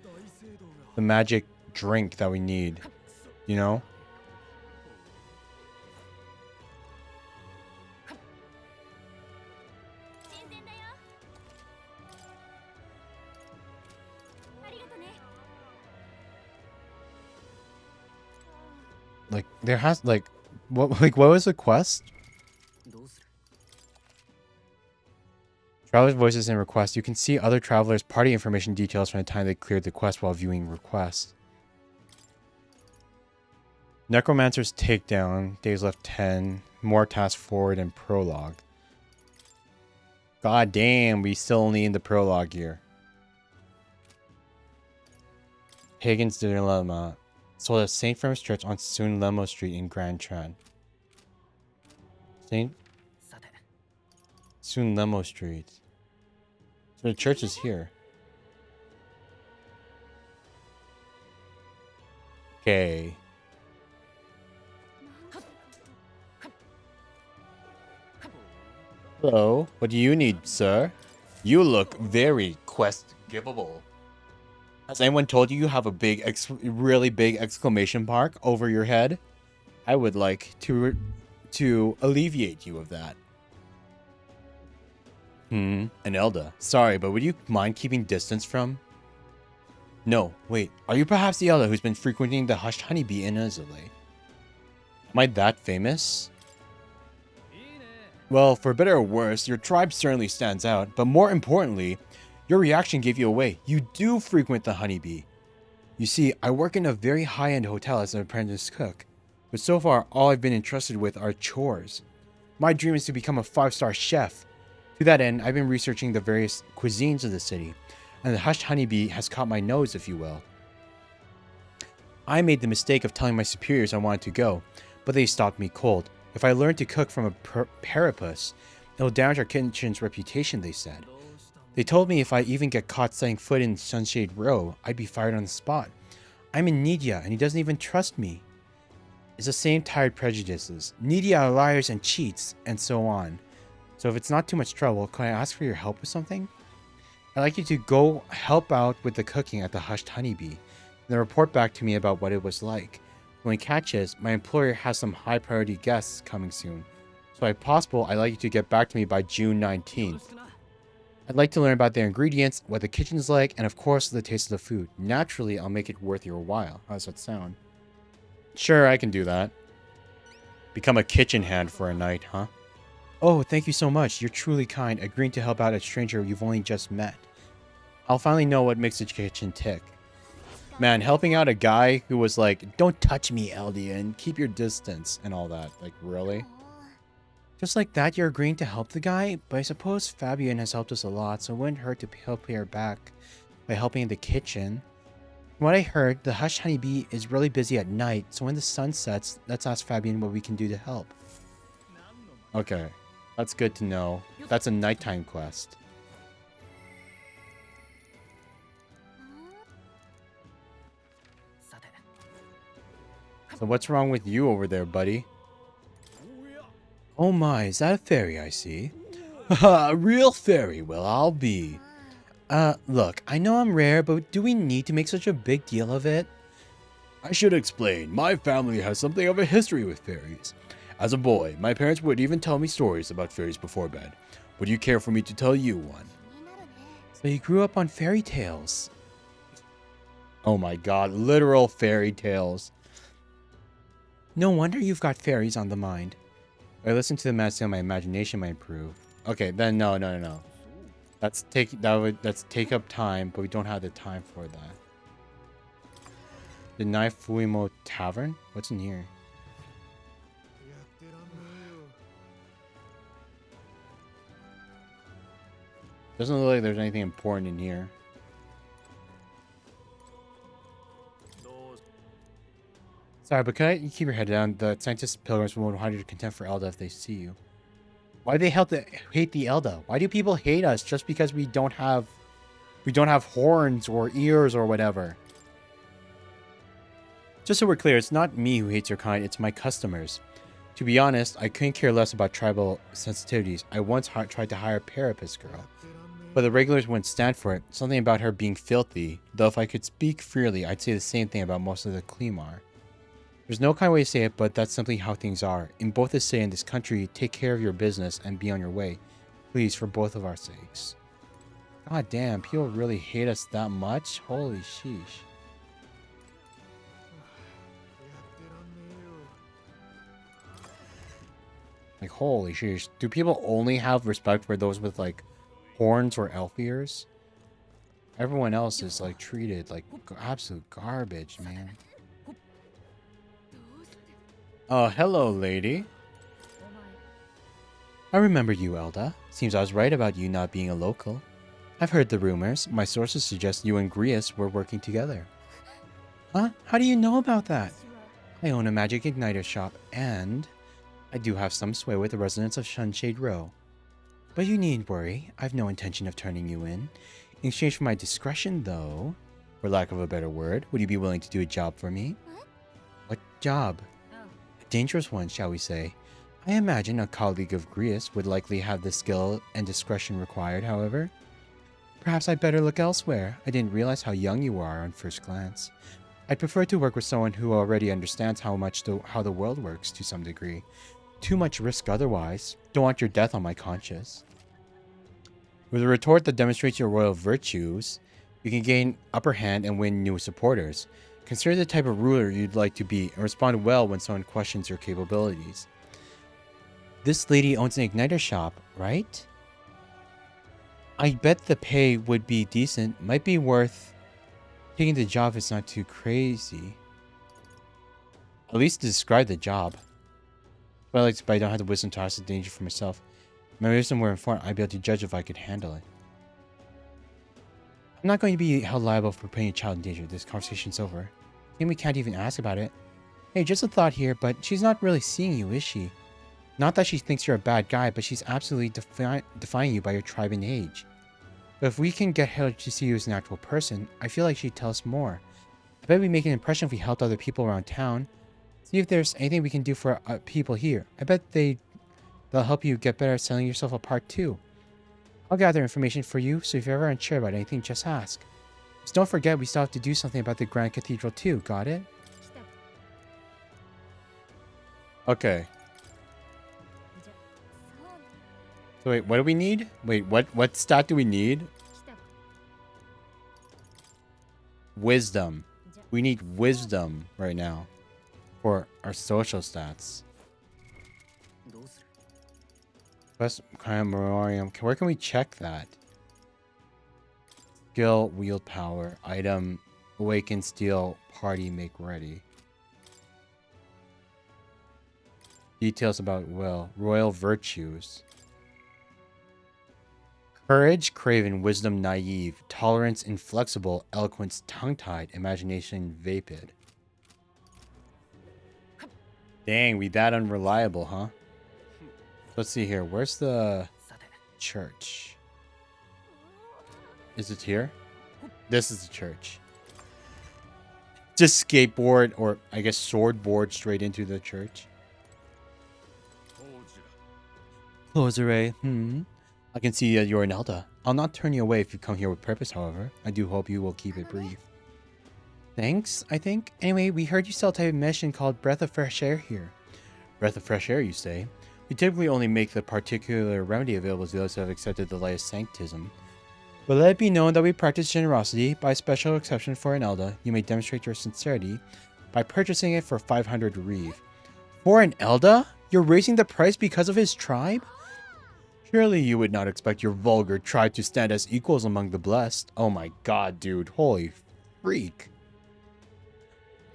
magic drink that we need? You know? Like there has what was the quest? Travelers' voices and requests. You can see other travelers' party information details from the time they cleared the quest while viewing requests. Necromancer's takedown. Days left 10. More tasks forward and prologue. God damn, we still only in the prologue here. Pagan's Dilemma. Sold at St. Francis Church on Sun Lemo Street in Grand Tran. Sun Lemo Street. So the church is here. Okay. Hello, what do you need, sir? You look very quest-givable. Has anyone told you you have a really big exclamation mark over your head? I would like to alleviate you of that. An Elda. Sorry, but would you mind keeping distance from? No, wait. Are you perhaps the Elda who's been frequenting the Hushed Honeybee in Azule? Am I that famous? Well, for better or worse, your tribe certainly stands out, but more importantly, your reaction gave you away. You do frequent the Honeybee. You see, I work in a very high-end hotel as an apprentice cook, but so far, all I've been entrusted with are chores. My dream is to become a 5-star chef. To that end, I've been researching the various cuisines of the city, and the Hushed Honeybee has caught my nose, if you will. I made the mistake of telling my superiors I wanted to go, but they stopped me cold. If I learned to cook from a parapus, it'll damage our kitchen's reputation, they said. They told me if I even get caught setting foot in Sunshade Row, I'd be fired on the spot. I'm in Nidia, and he doesn't even trust me. It's the same tired prejudices. Nidia are liars and cheats, and so on. So if it's not too much trouble, can I ask for your help with something? I'd like you to go help out with the cooking at the Hushed Honeybee, and then report back to me about what it was like. When we catch it, my employer has some high priority guests coming soon. So if possible, I'd like you to get back to me by June 19th. I'd like to learn about their ingredients, what the kitchen's like, and of course the taste of the food. Naturally, I'll make it worth your while. How does that sound? Sure, I can do that. Become a kitchen hand for a night, huh? Oh, thank you so much. You're truly kind, agreeing to help out a stranger you've only just met. I'll finally know what makes the kitchen tick. Man, helping out a guy who was like, don't touch me, Eldian, keep your distance, and all that. Like, really? Just like that, you're agreeing to help the guy? But I suppose Fabian has helped us a lot, so it wouldn't hurt to help her back by helping in the kitchen. From what I heard, the Hush Honeybee is really busy at night, so when the sun sets, let's ask Fabian what we can do to help. Okay, that's good to know. That's a nighttime quest. So what's wrong with you over there, buddy? Oh my, is that a fairy I see? Haha, a real fairy, well I'll be. Look, I know I'm rare, but do we need to make such a big deal of it? I should explain, my family has something of a history with fairies. As a boy, my parents would even tell me stories about fairies before bed. Would you care for me to tell you one? So you grew up on fairy tales. Oh my god, literal fairy tales. No wonder you've got fairies on the mind. If I listen to the man say my imagination might improve. Okay, then no. That's take up time, but we don't have the time for that. The Naifuimo Tavern? What's in here? Doesn't look like there's anything important in here. Sorry, but can you keep your head down? The scientists pilgrims won't hide your contempt for Elda if they see you. Why do they hate the Elda? Why do people hate us just because we don't have horns or ears or whatever? Just so we're clear, it's not me who hates your kind, it's my customers. To be honest, I couldn't care less about tribal sensitivities. I once tried to hire a Parapus girl, but the regulars wouldn't stand for it. Something about her being filthy, though if I could speak freely, I'd say the same thing about most of the Klimar. There's no kind way to say it, but that's simply how things are. In both this city and this country, take care of your business and be on your way. Please, for both of our sakes. God damn, people really hate us that much? Holy sheesh. Like, holy sheesh. Do people only have respect for those with, like, horns or elf ears? Everyone else is, like, treated like absolute garbage, man. Oh, hello, lady. I remember you, Elda. Seems I was right about you not being a local. I've heard the rumors. My sources suggest you and Grius were working together. Huh? How do you know about that? I own a magic igniter shop, and I do have some sway with the residents of Sunshade Row. But you needn't worry. I've no intention of turning you in. In exchange for my discretion, though, for lack of a better word, would you be willing to do a job for me? What job? A dangerous one, shall we say. I imagine a colleague of Grius would likely have the skill and discretion required, however. Perhaps I'd better look elsewhere. I didn't realize how young you are on first glance. I'd prefer to work with someone who already understands how the world works to some degree. Too much risk otherwise. Don't want your death on my conscience. With a retort that demonstrates your royal virtues, you can gain upper hand and win new supporters. Consider the type of ruler you'd like to be and respond well when someone questions your capabilities. This lady owns an igniter shop, right? I bet the pay would be decent. Might be worth taking the job if it's not too crazy. At least describe the job. But I don't have the wisdom to ask the danger for myself. If my wisdom were informed, I'd be able to judge if I could handle it. I'm not going to be held liable for putting a child in danger. This conversation's over. I think we can't even ask about it. Hey, just a thought here, but she's not really seeing you, is she? Not that she thinks you're a bad guy, but she's absolutely defying you by your tribe and age. But if we can get her to see you as an actual person, I feel like she'd tell us more. I bet we'd make an impression if we helped other people around town. See if there's anything we can do for people here. I bet they'll help you get better at selling yourself apart too. I'll gather information for you, so if you're ever unsure about anything, just ask. Just don't forget we still have to do something about the Grand Cathedral too, got it? Okay. So wait, what do we need? Wait, what stat do we need? Wisdom. We need wisdom right now. for our social stats. Quest Memoriam. Where can we check that? Skill, wield power, item, awaken steel, party, make ready. Details about will, royal virtues. Courage, craven, wisdom, naive, tolerance, inflexible, eloquence, tongue-tied, imagination, vapid. Dang, we that unreliable, huh? Let's see here. Where's the church? Is it here? This is the church. Just skateboard, or I guess swordboard straight into the church. Closere, I can see that you're an Elder. I'll not turn you away if you come here with purpose, however. I do hope you will keep it brief. Thanks, I think. Anyway, we heard you sell a type of mission called Breath of Fresh Air here. Breath of Fresh Air, you say? We typically only make the particular remedy available to those who have accepted the light of sanctism. But let it be known that we practice generosity. By special exception for an Elder, you may demonstrate your sincerity by purchasing it for 500 Reeve. For an Elder? You're raising the price because of his tribe? Surely you would not expect your vulgar tribe to stand as equals among the blessed. Oh my god, dude. Holy freak.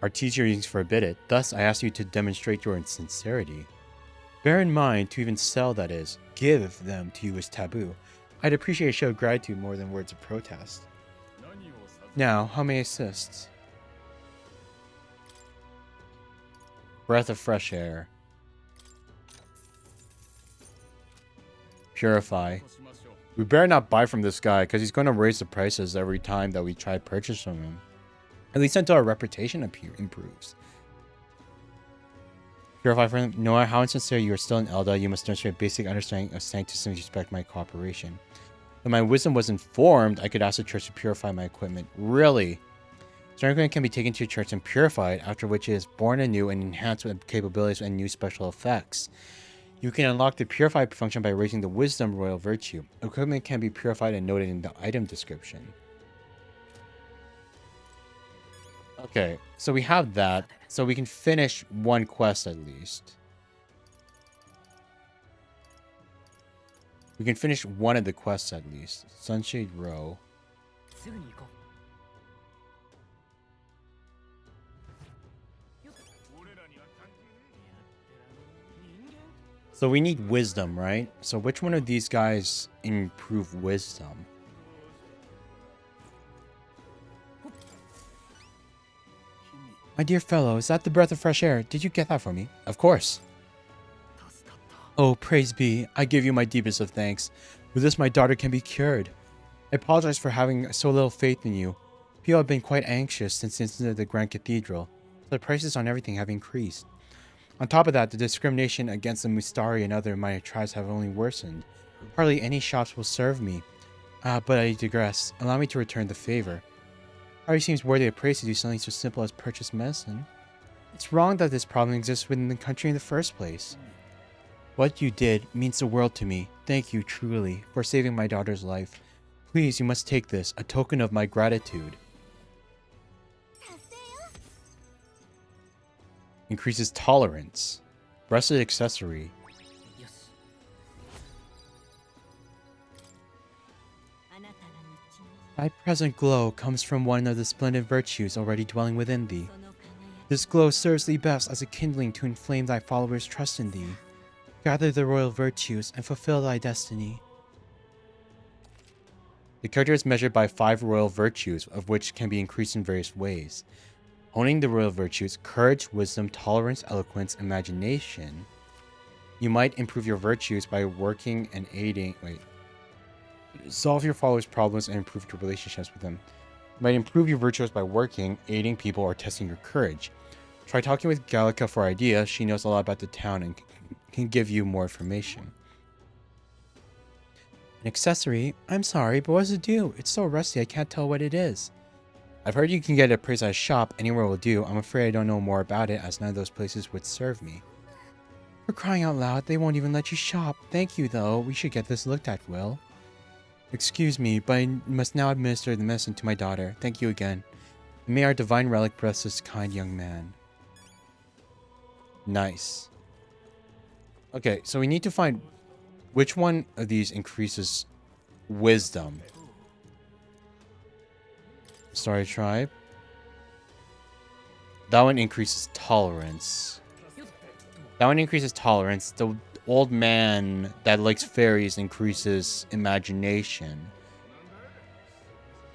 Our teachings forbid it. Thus, I ask you to demonstrate your sincerity. Bear in mind, to even sell, that is, give them to you is taboo. I'd appreciate a show of gratitude more than words of protest. Now, how may I assist? Breath of fresh air. Purify. We better not buy from this guy because he's going to raise the prices every time that we try to purchase from him. At least until our reputation improves. Purify for him. No matter how insincere you are still an Elder, you must demonstrate a basic understanding of sanctism and respect my cooperation. When my wisdom was informed, I could ask the church to purify my equipment. Really? Certain equipment can be taken to a church and purified, after which it is born anew and enhanced with capabilities and new special effects. You can unlock the purify function by raising the wisdom royal virtue. Equipment can be purified and noted in the item description. Okay, so we have that. So we can finish one quest at least. We can finish one of the quests at least. Sunshade Row. So we need wisdom, right? So which one of these guys improve wisdom? My dear fellow, is that the breath of fresh air? Did you get that for me? Of course. Oh, praise be. I give you my deepest of thanks. With this, my daughter can be cured. I apologize for having so little faith in you. People have been quite anxious since the incident of the Grand Cathedral. So the prices on everything have increased. On top of that, the discrimination against the Mustari and other minor tribes have only worsened. Hardly any shops will serve me. But I digress. Allow me to return the favor. Harry seems worthy of praise to do something so simple as purchase medicine. It's wrong that this problem exists within the country in the first place. What you did means the world to me. Thank you, truly, for saving my daughter's life. Please, you must take this, a token of my gratitude. Increases tolerance. Breasted accessory. Thy present glow comes from one of the splendid virtues already dwelling within thee. This glow serves thee best as a kindling to inflame thy followers' trust in thee. Gather the royal virtues and fulfill thy destiny. The character is measured by 5 royal virtues, of which can be increased in various ways. Owning the royal virtues, courage, wisdom, tolerance, eloquence, imagination. You might improve your virtues by working and aiding... Solve your followers' problems and improve your relationships with them. You might improve your virtues by working, aiding people, or testing your courage. Try talking with Gallica for ideas. She knows a lot about the town and can give you more information. An accessory? I'm sorry, but what does it do? It's so rusty I can't tell what it is. I've heard you can get it appraised at a shop. Anywhere will do. I'm afraid I don't know more about it, as none of those places would serve me. For crying out loud, they won't even let you shop. Thank you, though. We should get this looked at, Will. Excuse me, but I must now administer the medicine to my daughter. Thank you again. And may our divine relic bless this kind young man. Nice. Okay, so we need to find which one of these increases wisdom. Starry Tribe. That one increases tolerance. That one increases tolerance. The old man that likes fairies increases imagination.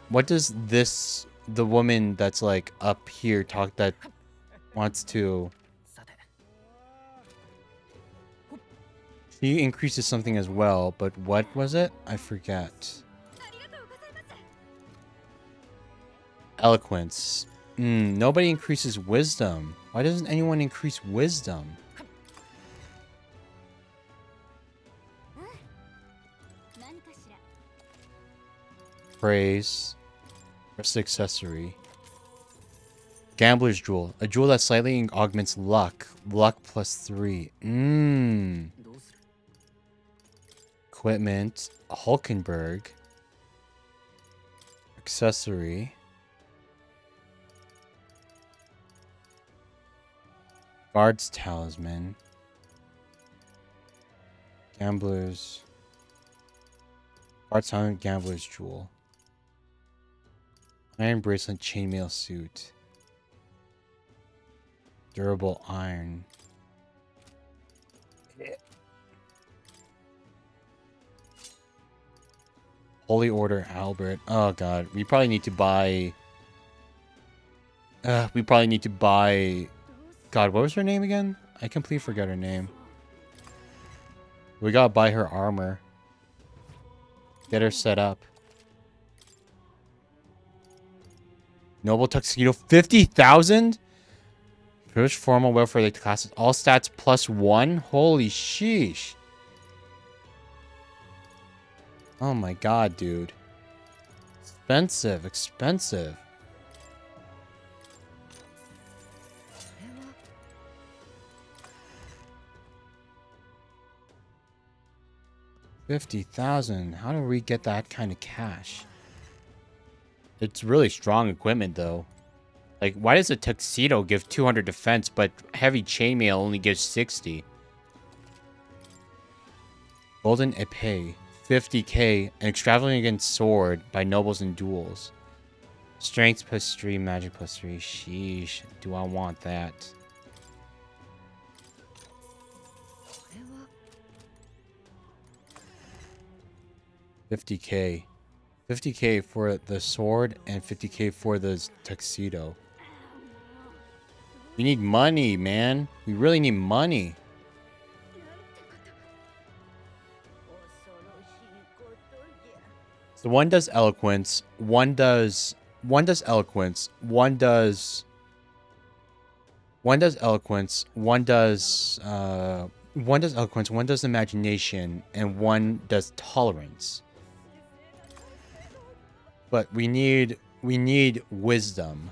What does this, the woman that's like up here talk that wants to... She increases something as well, but what was it? I forget. Eloquence. Nobody increases wisdom. Why doesn't anyone increase wisdom? Praise. First accessory. Gambler's Jewel. A jewel that slightly augments luck. Luck +3. Equipment. Hulkenberg. Accessory. Guard's Talisman. Gambler's... Guard's Talisman, Gambler's Jewel. Iron Bracelet, Chainmail Suit. Durable Iron. Holy Order Albert. Oh god, we probably need to buy... God, what was her name again? I completely forgot her name. We gotta buy her armor. Get her set up. Noble Tuxedo, 50,000? Privileged formal wear for the classes. All stats +1? Holy sheesh. Oh my god, dude. Expensive, expensive. $50,000. How do we get that kind of cash? It's really strong equipment, though. Like, why does a tuxedo give 200 defense, but heavy chainmail only gives 60? Golden épée, 50k, an extravagant sword by nobles and duels. Strength +3, magic +3. Sheesh, do I want that? $50k. 50k for the sword and 50k for the tuxedo. We need money, man. We really need money. So one does eloquence, one does eloquence, one does eloquence, one does eloquence, one does imagination, and one does tolerance. But we need wisdom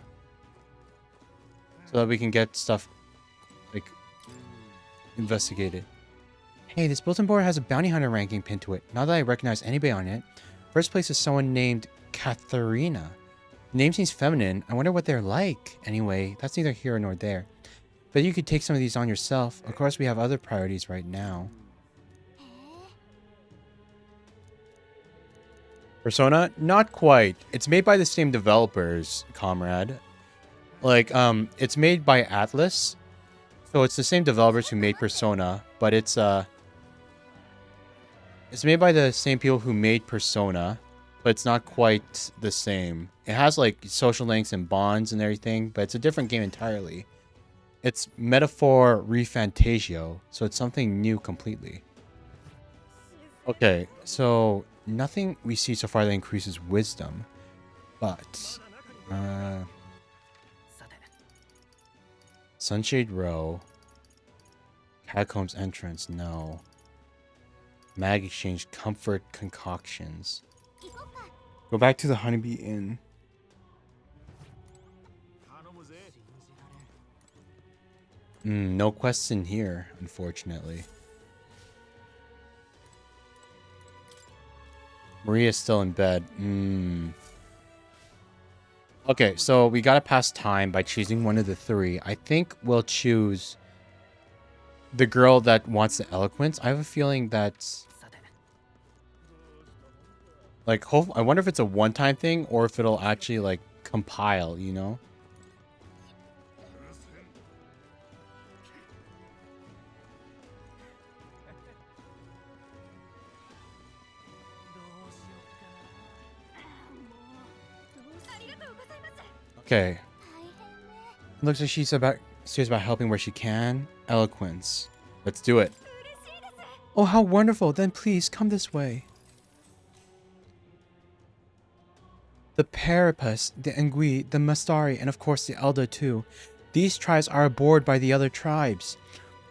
so that we can get stuff like investigated. Hey, this bulletin board has a bounty hunter ranking pinned to it. Not that I recognize anybody on it. First place is someone named Katharina. The name seems feminine. I wonder what they're like. Anyway, that's neither here nor there. But you could take some of these on yourself. Of course, we have other priorities right now. Persona? Not quite. It's made by the same developers, comrade. Like, it's made by Atlas. So it's the same developers who made Persona, but it's made by the same people who made Persona, but it's not quite the same. It has, like, social links and bonds and everything, but it's a different game entirely. It's Metaphor REFANTAZIO, so it's something new completely. Okay, so nothing we see so far that increases wisdom, but Sunshade Row, Catacombs Entrance, no. Mag Exchange, Comfort Concoctions. Go back to the Honeybee Inn. No quests in here, unfortunately. Maria's still in bed. Okay, so we gotta pass time by choosing one of the three. I think we'll choose the girl that wants the eloquence, I have a feeling that's like, I wonder if it's a one-time thing or if it'll actually like compile, you know? Okay. It looks like she's serious about helping where she can. Eloquence. Let's do it. Oh, how wonderful. Then please come this way. The Parapus, the Ngui, the Mastari, and of course the Elda too. These tribes are abhorred by the other tribes.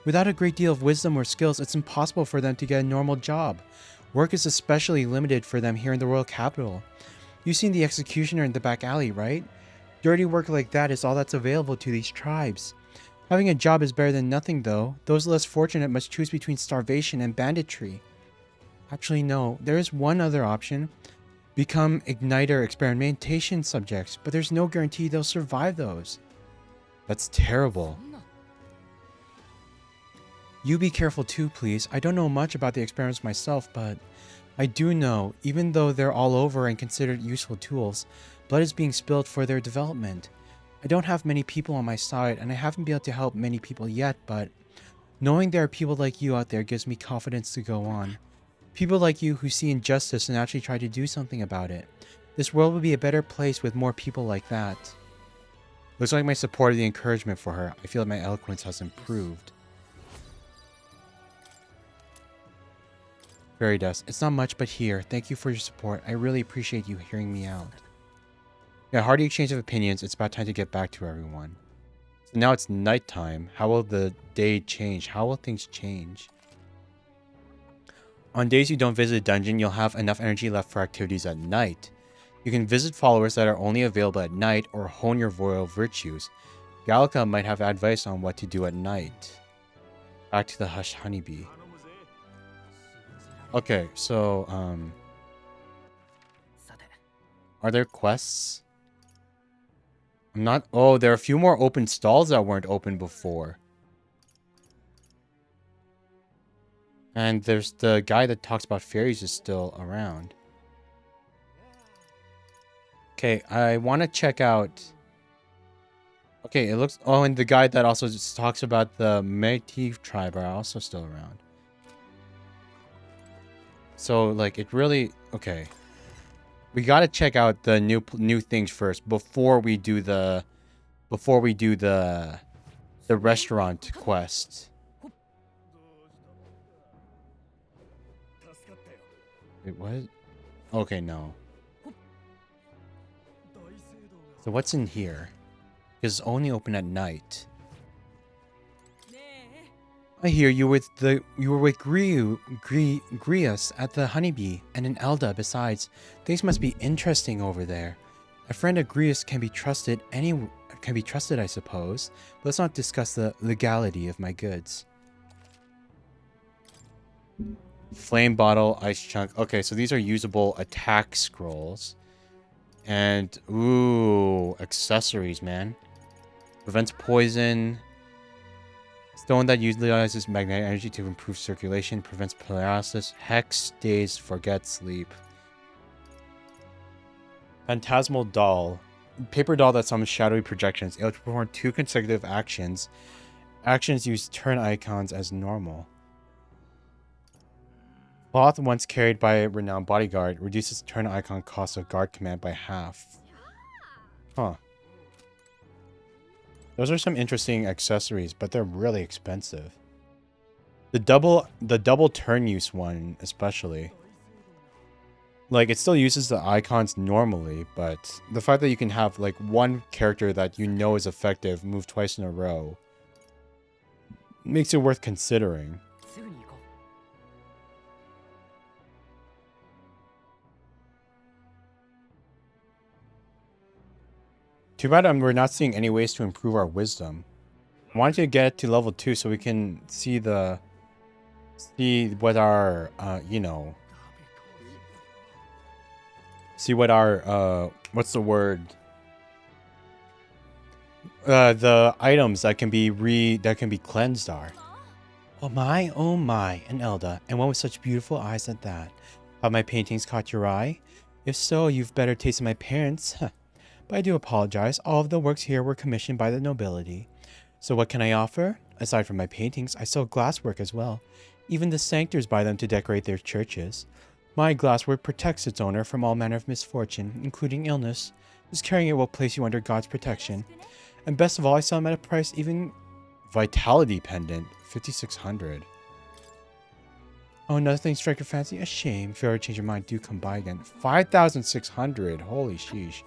Without a great deal of wisdom or skills, it's impossible for them to get a normal job. Work is especially limited for them here in the royal capital. You've seen the executioner in the back alley, right? Dirty work like that is all that's available to these tribes. Having a job is better than nothing, though. Those less fortunate must choose between starvation and banditry. Actually, no. There is one other option. Become igniter experimentation subjects, but there's no guarantee they'll survive those. That's terrible. You be careful too, please. I don't know much about the experiments myself, but I do know, even though they're all over and considered useful tools, blood is being spilled for their development. I don't have many people on my side, and I haven't been able to help many people yet, but knowing there are people like you out there gives me confidence to go on. People like you who see injustice and actually try to do something about it. This world would be a better place with more people like that. Looks like my support and the encouragement for her. I feel like my eloquence has improved. Fairy dust. It's not much, but here. Thank you for your support. I really appreciate you hearing me out. Yeah, hearty exchange of opinions. It's about time to get back to everyone. So now it's nighttime. How will the day change? How will things change? On days you don't visit a dungeon, you'll have enough energy left for activities at night. You can visit followers that are only available at night or hone your royal virtues. Gallica might have advice on what to do at night. Back to the Hush Honeybee. Okay, so, are there quests? I'm not... Oh, there are a few more open stalls that weren't open before. And there's the guy that talks about fairies is still around. Okay, I want to check out... Okay, it looks... Oh, and the guy that also just talks about the Métis tribe are also still around. So, like, it really... Okay. We gotta check out the new things first before we do the... the restaurant quest. Wait, what? Okay, no. So what's in here? Because it's only open at night. I hear you were with Grius at the Honeybee and an Elda besides. Things must be interesting over there. A friend of Grius can be trusted I suppose. But let's not discuss the legality of my goods. Flame bottle, ice chunk. Okay, so these are usable attack scrolls. And ooh, accessories, man. Prevents poison. Stone that utilizes magnetic energy to improve circulation, prevents paralysis, hex, daze, forget, sleep. Phantasmal doll. Paper doll that summons shadowy projections. Able to perform 2 consecutive actions. Actions use turn icons as normal. Cloth once carried by a renowned bodyguard reduces turn icon cost of guard command by half. Huh. Those are some interesting accessories, but they're really expensive. The double turn use one, especially. Like, it still uses the icons normally, but the fact that you can have, like, one character that you know is effective move twice in a row makes it worth considering. Too bad we're not seeing any ways to improve our wisdom. I wanted to get to level 2 so we can see what our, you know... See what our, what's the word? The items that can be cleansed are. Oh my, an Elda, and one with such beautiful eyes at that. Have my paintings caught your eye? If so, you've better tasted my parents. Huh. But I do apologize, all of the works here were commissioned by the nobility. So what can I offer? Aside from my paintings, I sell glasswork as well. Even the sanctors buy them to decorate their churches. My glasswork protects its owner from all manner of misfortune, including illness. Just carrying it will place you under God's protection. And best of all, I sell them at a price even... Vitality pendant, 5,600. Oh, nothing strike your fancy? A shame. If you ever change your mind, do come by again. 5,600. Holy sheesh.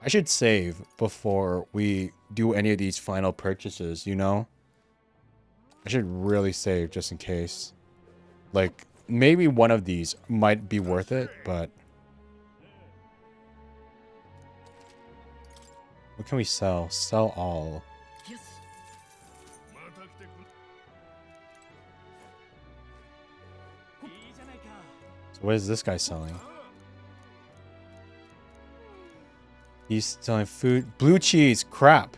I should save before we do any of these final purchases, you know? I should really save just in case. Like, maybe one of these might be worth it, but... What can we sell? Sell all. So what is this guy selling? He's selling food. Blue cheese. Crap.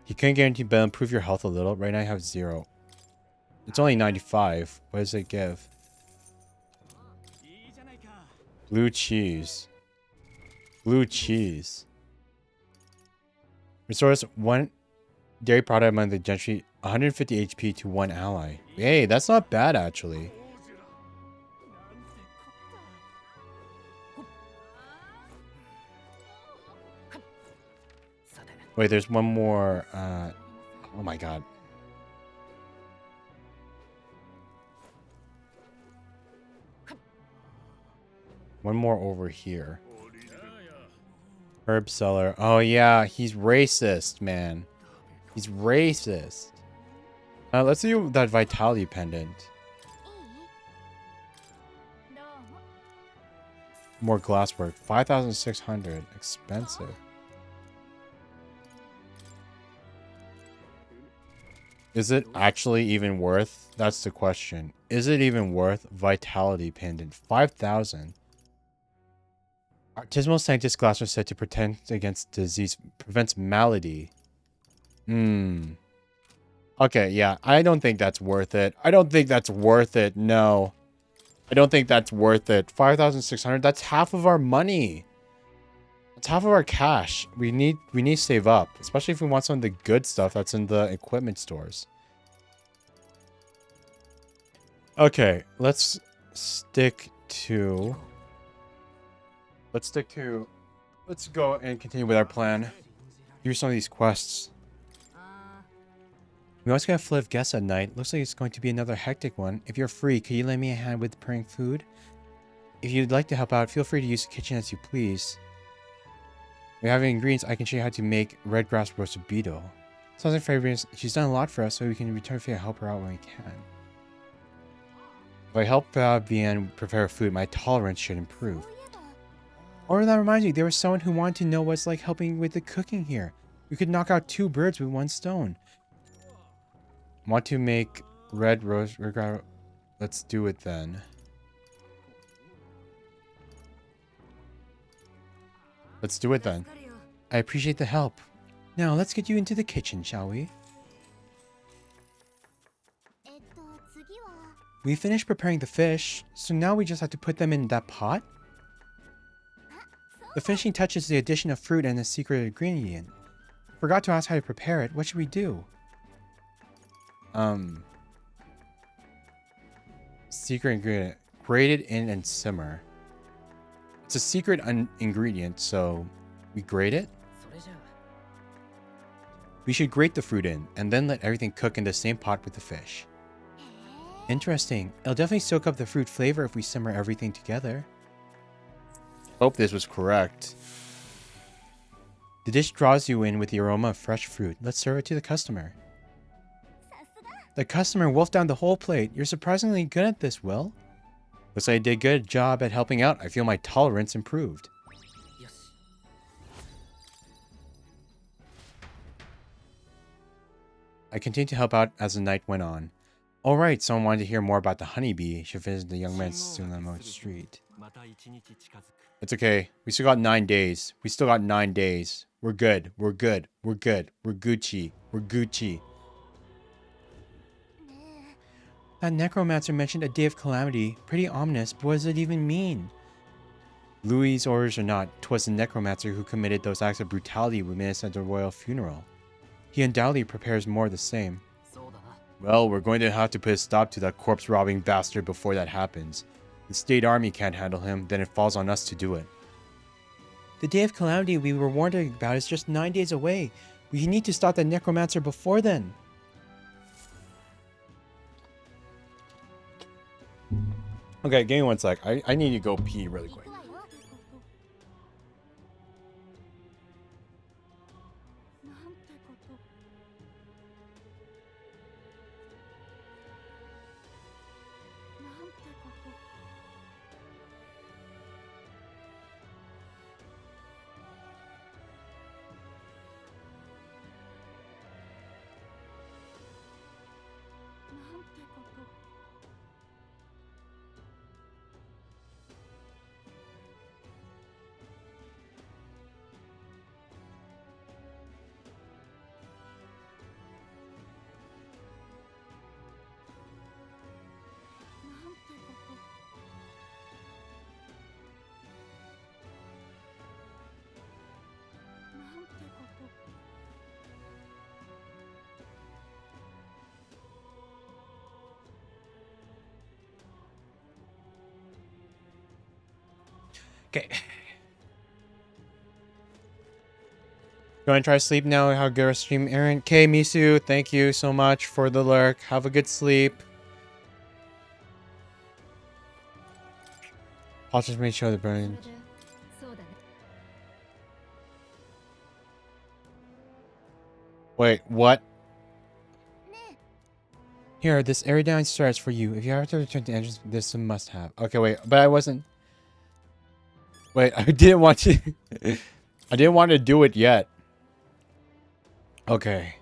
He couldn't guarantee, but improve your health a little. Right now I have 0. It's only 95. What does it give? Blue cheese. Blue cheese. Restores 1 dairy product among the gentry. 150 HP to 1 ally. Hey, that's not bad actually. Wait, there's one more. Oh my god. One more over here. Herb seller. Oh yeah, he's racist, man. He's racist. Let's do that vitality pendant. More glasswork. 5,600. Expensive. Is it actually even worth? That's the question. Is it even worth vitality pendant? 5,000. Artisanal Sanctus glass was said to protect against disease, prevents malady. Okay, yeah. I don't think that's worth it. I don't think that's worth it. No. I don't think that's worth it. 5,600. That's half of our money. That's half of our cash. We need to save up, especially if we want some of the good stuff that's in the equipment stores. Okay, let's stick to... Let's go and continue with our plan. Do some of these quests. We always got a flood of guests at night. Looks like it's going to be another hectic one. If you're free, could you lend me a hand with preparing food? If you'd like to help out, feel free to use the kitchen as you please. If you have any ingredients, I can show you how to make red grass roasted beetle. Sounds like Fabian, she's done a lot for us, so we can return fee and help her out when we can. If I help Fabian prepare food, my tolerance should improve. Or that reminds me, there was someone who wanted to know what's like helping with the cooking here. We could knock out 2 birds with 1 stone. Want to make red roast? Let's do it then. Let's do it then. I appreciate the help. Now let's get you into the kitchen, shall we? We finished preparing the fish, so now we just have to put them in that pot? The finishing touch is the addition of fruit and a secret ingredient. Forgot to ask how to prepare it. What should we do? Secret ingredient. Grate it in and simmer. It's a secret ingredient, so we grate it? We should grate the fruit in, and then let everything cook in the same pot with the fish. Interesting. It'll definitely soak up the fruit flavor if we simmer everything together. Hope this was correct. The dish draws you in with the aroma of fresh fruit. Let's serve it to the customer. The customer wolfed down the whole plate. You're surprisingly good at this, Will. Looks like I did a good job at helping out. I feel my tolerance improved. I continued to help out as the night went on. Alright, someone wanted to hear more about the honeybee. Should visit the young man's Tsunamo Street. It's okay. We still got 9 days. We still got 9 days. We're good. We're good. We're good. We're Gucci. We're Gucci. That necromancer mentioned a day of calamity. Pretty ominous, but what does it even mean? Louis' orders or not, 'twas the necromancer who committed those acts of brutality we witnessed at the royal funeral. He undoubtedly prepares more of the same. Well, we're going to have to put a stop to that corpse-robbing bastard before that happens. The state army can't handle him, then it falls on us to do it. The day of calamity we were warned about is just 9 days away. We need to stop that necromancer before then. Okay, give me one sec. I need to go pee really quick. Okay. You want to try to sleep now? How good our stream, Aaron? Okay, Misu, thank you so much for the lurk. Have a good sleep. I'll just make sure the burn. Wait, what? Here, this Aerodyne starts for you. If you have to return to the entrance, this is a must-have. Okay, wait, but I wasn't. Wait, I didn't want to. I didn't want to do it yet. Okay.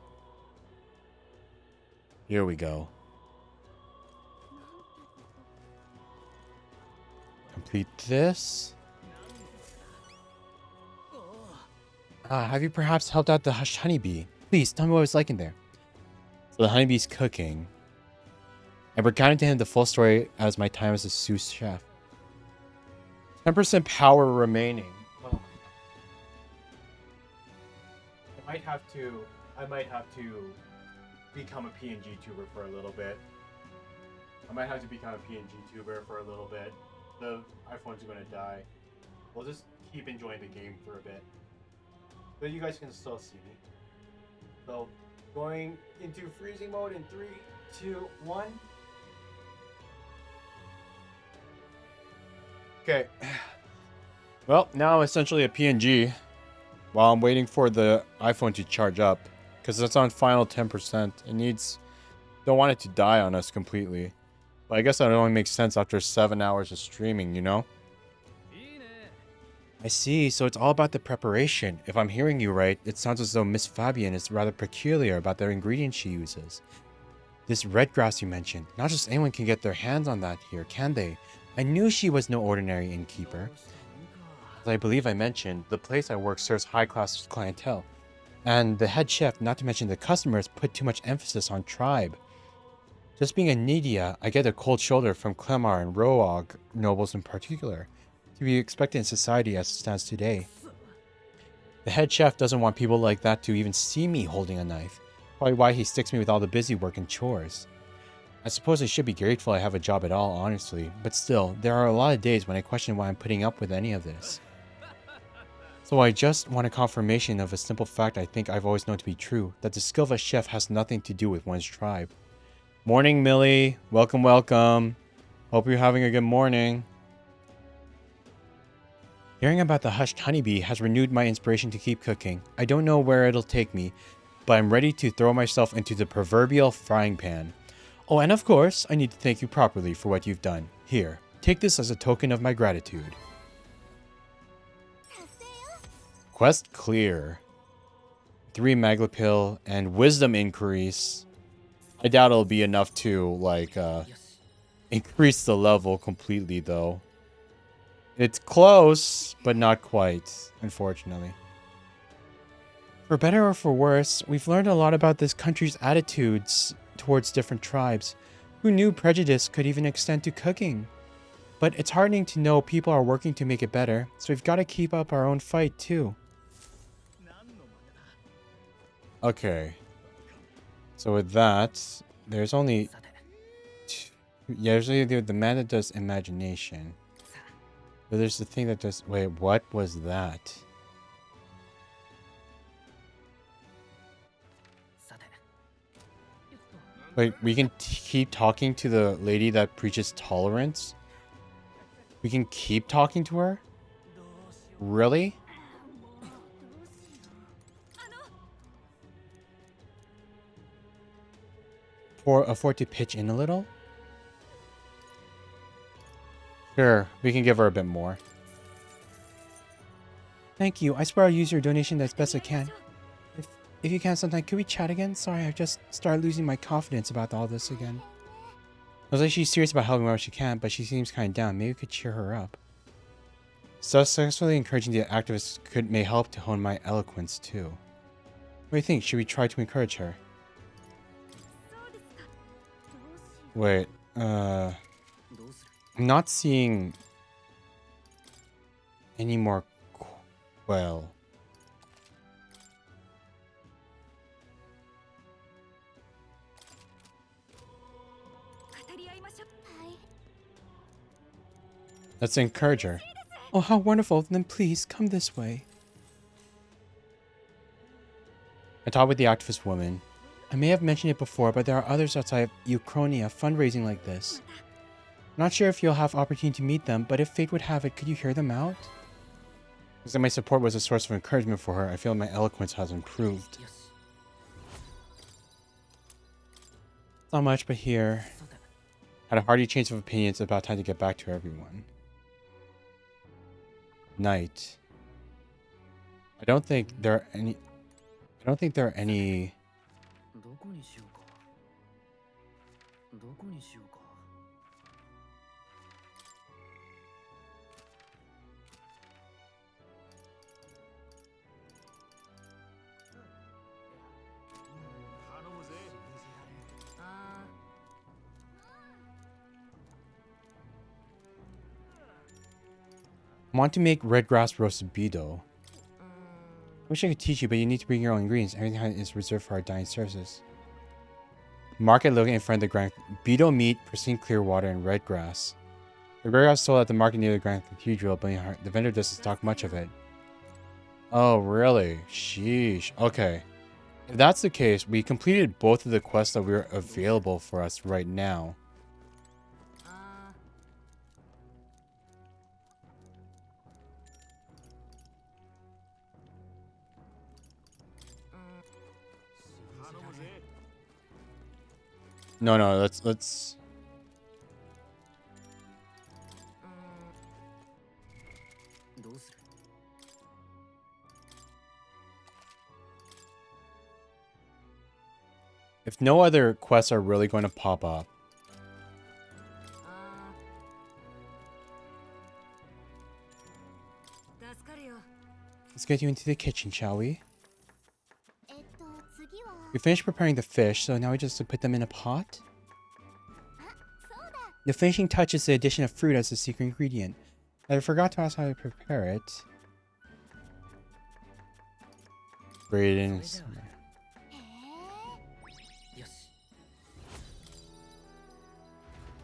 Here we go. Complete this. Have you perhaps helped out the hushed honeybee? Please, tell me what it's like in there. So the honeybee's cooking. I recounted to him the full story as my time as a sous chef. 10% power remaining. Oh. I might have to become a PNG tuber for a little bit. The iPhone's gonna die. We'll just keep enjoying the game for a bit. But you guys can still see me. So, going into freezing mode in 3, 2, 1. Okay. Well, now I'm essentially a PNG while I'm waiting for the iPhone to charge up. Because it's on final 10%. It needs... Don't want it to die on us completely. But I guess that only makes sense after 7 hours of streaming, you know? I see, so it's all about the preparation. If I'm hearing you right, it sounds as though Miss Fabian is rather peculiar about the ingredients she uses. This red grass you mentioned, not just anyone can get their hands on that here, can they? I knew she was no ordinary innkeeper. As I believe I mentioned, the place I work serves high-class clientele. And the head chef, not to mention the customers, put too much emphasis on tribe. Just being a Nidia, I get a cold shoulder from Clemar and Roag nobles in particular, to be expected in society as it stands today. The head chef doesn't want people like that to even see me holding a knife, probably why he sticks me with all the busy work and chores. I suppose I should be grateful I have a job at all, honestly, but still, there are a lot of days when I question why I'm putting up with any of this. So I just want a confirmation of a simple fact I think I've always known to be true, that the skill of a chef has nothing to do with one's tribe. Morning, Millie. Welcome, welcome. Hope you're having a good morning. Hearing about the hushed honeybee has renewed my inspiration to keep cooking. I don't know where it'll take me, but I'm ready to throw myself into the proverbial frying pan. Oh, and of course, I need to thank you properly for what you've done. Here, take this as a token of my gratitude. Quest clear. 3 Maglapil and wisdom increase. I doubt it'll be enough to, like, increase the level completely, though. It's close, but not quite, unfortunately. For better or for worse, we've learned a lot about this country's attitudes towards different tribes. Who knew prejudice could even extend to cooking? But it's heartening to know people are working to make it better, so we've got to keep up our own fight too. Okay. So with that, there's only two, yeah, there's only the man that does imagination. But there's the thing that does, wait, what was that? Wait, we can keep talking to the lady that preaches tolerance? We can keep talking to her? Really? Afford to pitch in a little? Sure, we can give her a bit more. Thank you. I swear I'll use your donation as best I can. If you can sometime, could we chat again? Sorry, I just started losing my confidence about all this again. I was like, she's serious about helping wherever she can, but she seems kind of down. Maybe we could cheer her up. Successfully encouraging the activists may help to hone my eloquence too. What do you think? Should we try to encourage her? Wait, I'm not seeing any more quell. Let's encourage her. Oh, how wonderful. Then please, come this way. I talked with the activist woman. I may have mentioned it before, but there are others outside Uchronia fundraising like this. Not sure if you'll have opportunity to meet them, but if fate would have it, could you hear them out? Because my support was a source of encouragement for her, I feel my eloquence has improved. Not much, but here. Had a hearty change of opinion. It's about time to get back to everyone. Night. I don't think there are any. I want to make red grass roasted beetle. I wish I could teach you, but you need to bring your own ingredients. Everything is reserved for our dining services. Market located in front of the Grand Beetle meat, pristine clear water, and red grass. The red grass sold at the market near the Grand Cathedral, but the vendor doesn't stock much of it. Oh, really? Sheesh. Okay. If that's the case, we completed both of the quests that were available for us right now. No, let's if no other quests are really going to pop up. Let's get you into the kitchen, shall we? We finished preparing the fish, so now we just put them in a pot. The finishing touch is the addition of fruit as the secret ingredient. I forgot to ask how to prepare it. Braid in.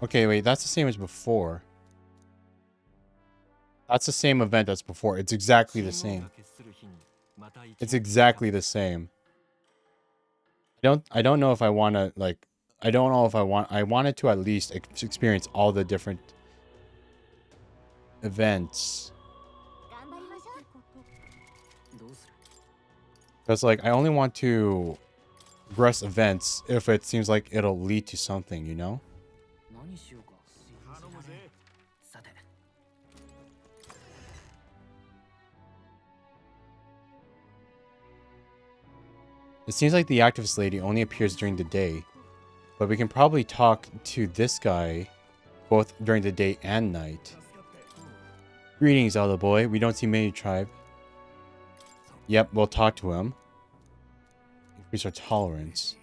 Okay, wait, that's the same as before. That's the same event as before. It's exactly the same. It's exactly the same. I don't know if I want to, like, I don't know if I wanted to at least experience all the different events. Because, like, I only want to progress events if it seems like it'll lead to something, you know? It seems like the activist lady only appears during the day, but we can probably talk to this guy both during the day and night. Greetings, Zelda boy. We don't see many tribe. Yep, we'll talk to him. Increase our tolerance.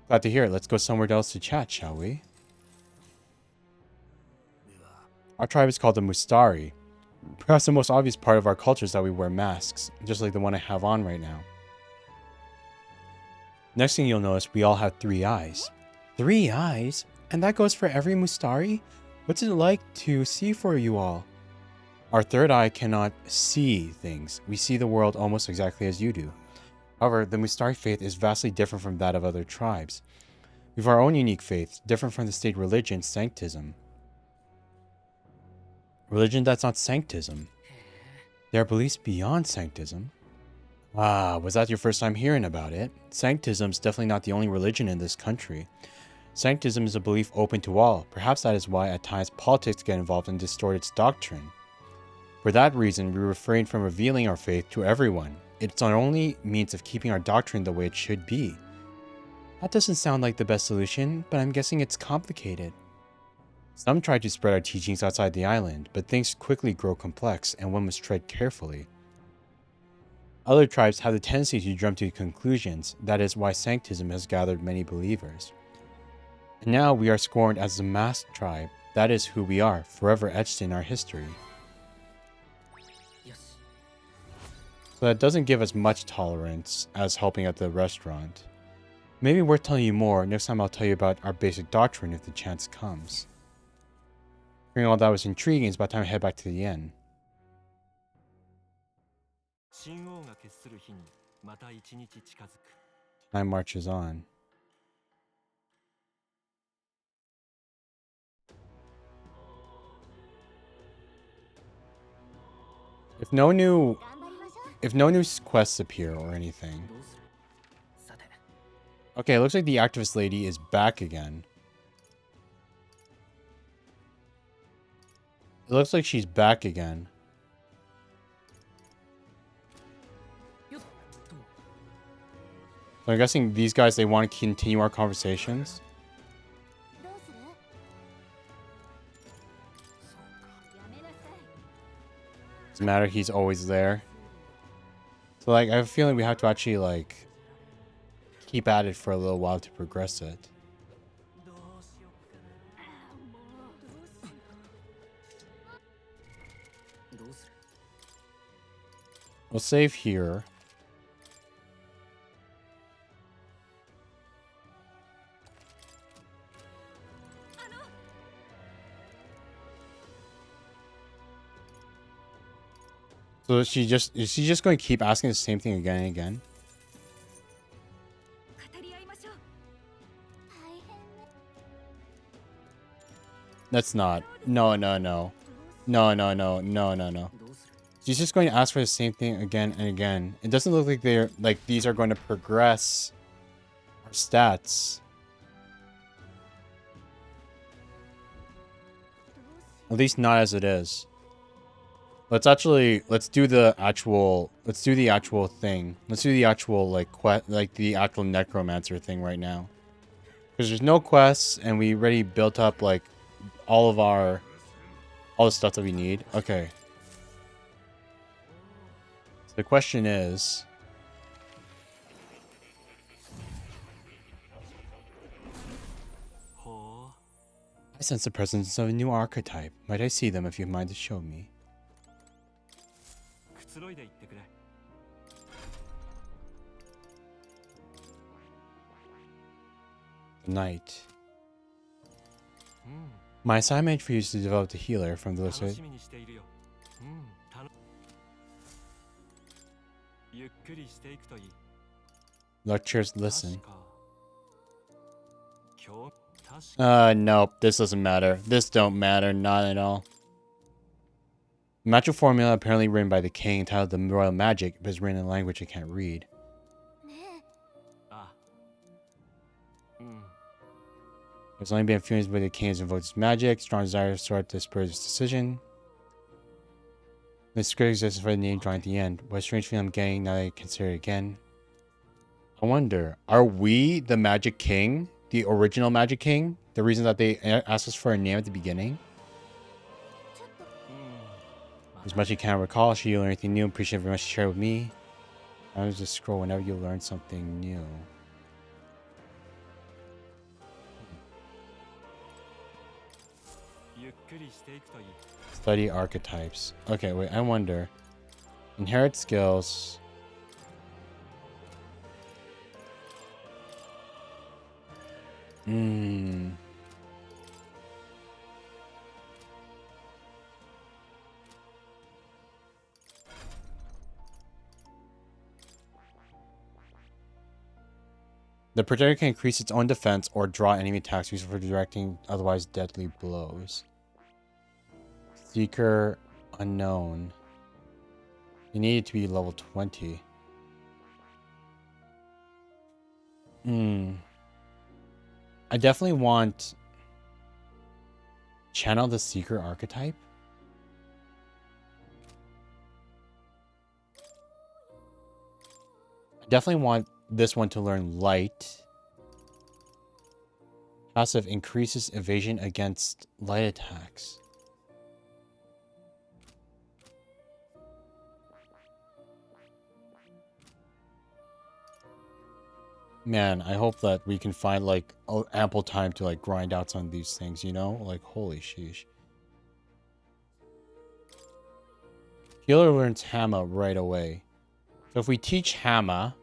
Glad to hear it. Let's go somewhere else to chat, shall we? Our tribe is called the Mustari. Perhaps the most obvious part of our culture is that we wear masks, just like the one I have on right now. Next thing you'll notice, we all have 3 eyes. 3 eyes? And that goes for every Mustari? What's it like to see for you all? Our third eye cannot see things. We see the world almost exactly as you do. However, the Mustari faith is vastly different from that of other tribes. We have our own unique faith, different from the state religion, Sanctism. Religion that's not Sanctism. There are beliefs beyond Sanctism. Ah, was that your first time hearing about it? Sanctism is definitely not the only religion in this country. Sanctism is a belief open to all. Perhaps that is why at times politics get involved and distort its doctrine. For that reason, we refrain from revealing our faith to everyone. It's our only means of keeping our doctrine the way it should be. That doesn't sound like the best solution, but I'm guessing it's complicated. Some try to spread our teachings outside the island, but things quickly grow complex and one must tread carefully. Other tribes have the tendency to jump to conclusions. That is why Sanctism has gathered many believers. And now we are scorned as the masked tribe. That is who we are, forever etched in our history. So that doesn't give us much tolerance as helping at the restaurant. Maybe worth telling you more. Next time I'll tell you about our basic doctrine if the chance comes. Hearing all that was intriguing, it's about time to head back to the inn. Time marches on. If no new quests appear or anything. Okay, it looks like the activist lady is back again. It looks like she's back again. So I'm guessing these guys, they want to continue our conversations. Doesn't matter, he's always there. So like, I have a feeling we have to actually like keep at it for a little while to progress it. We'll save here. So is she just going to keep asking the same thing again and again? That's not. No. She's just going to ask for the same thing again and again. It doesn't look like they're like these are going to progress our stats. At least not as it is. Let's do the actual thing. Let's do the actual the actual necromancer thing right now. Because there's no quests and we already built up like all the stuff that we need. Okay. So the question is, I sense the presence of a new archetype. Might I see them if you mind to show me? Knight. My assignment for you is to develop the healer from the list. Lectures, listen. Nope, this doesn't matter. This don't matter, not at all. Magic formula apparently written by the king entitled the Royal Magic, but is written in a language I can't read. There's only been a few minutes where the king has invoked his magic, strong desire to sort the spur of his decision. The script exists for the name drawing at the end. What a strange feeling I'm getting now that I consider it again. I wonder, are we the Magic King? The original Magic King? The reason that they asked us for a name at the beginning? As much as you can recall, should you learn anything new, appreciate very much to share with me. I was just scroll whenever you learn something new. Study archetypes. Okay, wait, I wonder. Inherit skills. Hmm. The projector can increase its own defense or draw enemy attacks used for directing otherwise deadly blows. Seeker unknown. You need it to be level 20. I definitely want channel the Seeker archetype. I definitely want this one to learn light. Passive increases evasion against light attacks. Man, I hope that we can find like ample time to like grind out some of these things, you know? Like, holy sheesh. Healer learns Hammer right away. So if we teach Hammer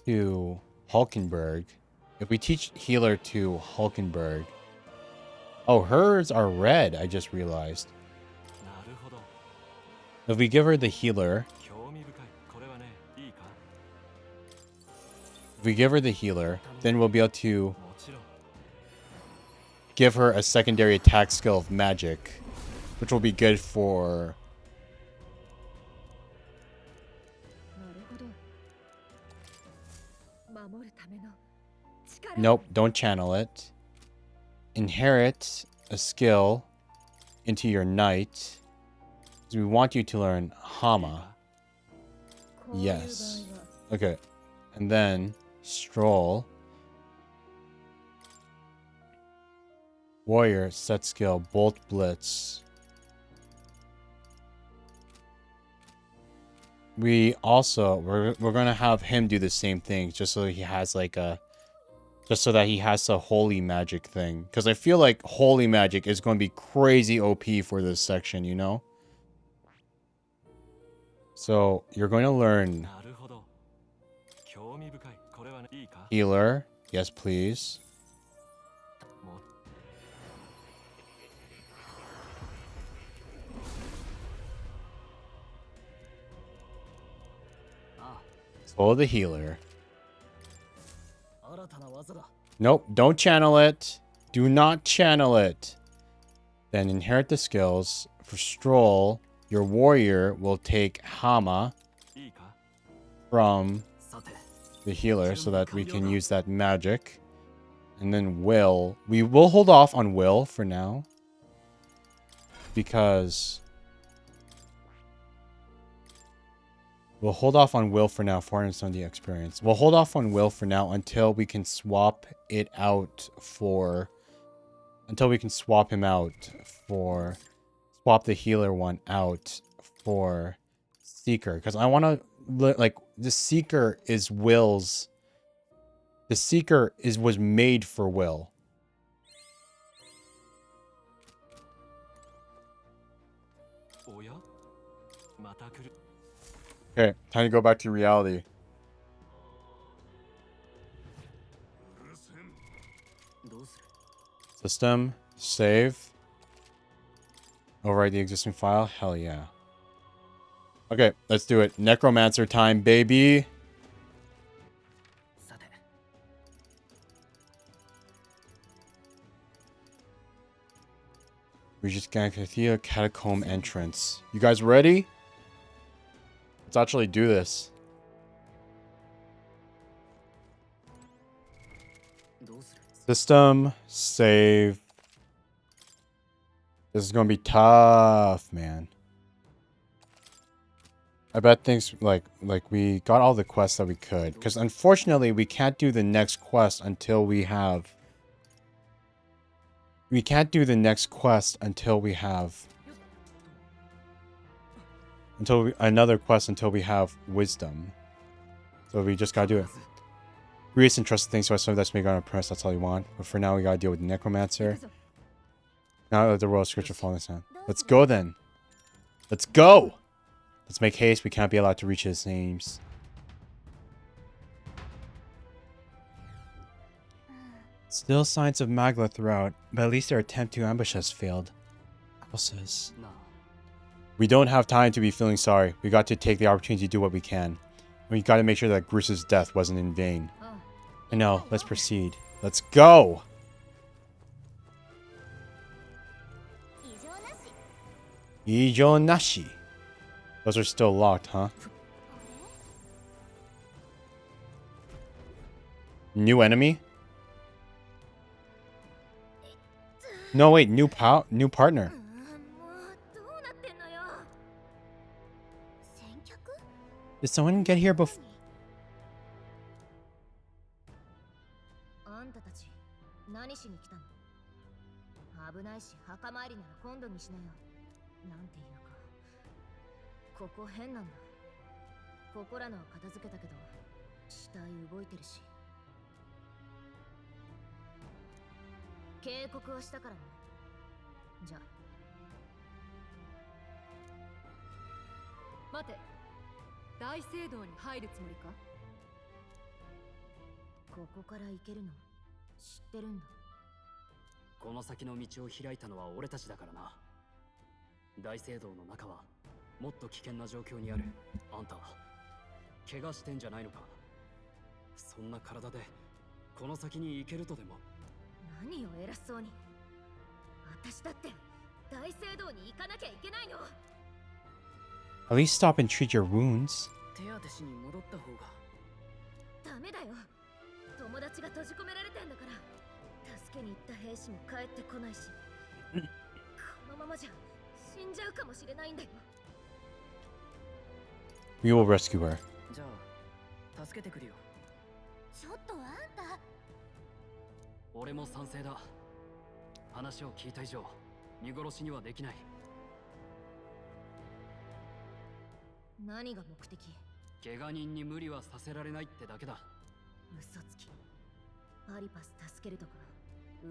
to Hulkenberg, if we teach Healer to Hulkenberg, oh, hers are red, I just realized. If we give her the Healer, then we'll be able to give her a secondary attack skill of magic, which will be good for... Nope, don't channel it. Inherit a skill into your knight. We want you to learn Hama. Yes. Okay. And then Stroll. Warrior, set skill, Bolt Blitz. We also, we're going to have him do the same thing just so he has like a... Just so that he has a holy magic thing. Because I feel like holy magic is going to be crazy OP for this section, you know? So, you're going to learn... Healer. Yes, please. Follow the healer. Nope, don't channel it. Do not channel it. Then inherit the skills. For Stroll, your warrior will take Hama from the healer so that we can use that magic. And then Will. We will hold off on Will for now. Because... We'll hold off on Will for now, 470 experience. We'll hold off on Will for now until we can swap it out for... Until we can swap him out for... Swap the healer one out for Seeker. Because I want to... Like, the Seeker is Will's... The Seeker was made for Will. Okay, time to go back to reality. System, save. Overwrite the existing file? Hell yeah. Okay, let's do it. Necromancer time, baby. We just got Cathedral Catacomb entrance. You guys ready? Let's actually do this. System, save. This is gonna be tough, man. I bet things like we got all the quests that we could. Because unfortunately, we can't do the next quest until we have... We can't do the next quest until we have... another quest until we have wisdom. So we just gotta do it. Recent trusted things, so I assume that's me going to press, that's all you want. But for now, we gotta deal with Necromancer. Now that the royal scripture fall in his hand. Let's go then. Let's go! Let's make haste. We can't be allowed to reach his aims. Still signs of Magla throughout, but at least their attempt to ambush has failed. Apple says. We don't have time to be feeling sorry. We got to take the opportunity to do what we can. We got to make sure that Bruce's death wasn't in vain. I know. Let's proceed. Let's go! Ijo nashi. Those are still locked, huh? New enemy? No, wait. New partner. Did someone get here before? あんたたち何しに来たの？危ないし墓参りなら今度にしなよ。なんていうか、ここ変なんだ。ここらのは片付けたけど、死体動いてるし。警告をしたからね。じゃあ。待て。大聖堂に入るつもりか？ここから行けるの知ってるんだ。この先の道を開いたのは俺たちだからな。大聖堂の中はもっと危険な状況にある。あんた怪我してんじゃないのか？そんな体でこの先に行けるとでも？何よ偉そうに。私だって大聖堂に行かなきゃいけないの。 At least stop and treat your wounds. 手当てしに戻った方が。ダメだよ。友達が閉じ込められてんだから。助けに行った兵士も帰ってこないし。このままじゃ死んじゃうかもしれないんだよ。 We will rescue her. じゃあ助けてくるよ。ちょっとあんた。俺も賛成だ。話を聞いた以上見殺しにはできない。何が目的？怪我人に無理はさせられないってだけだ。嘘つき。パリパス助けるとか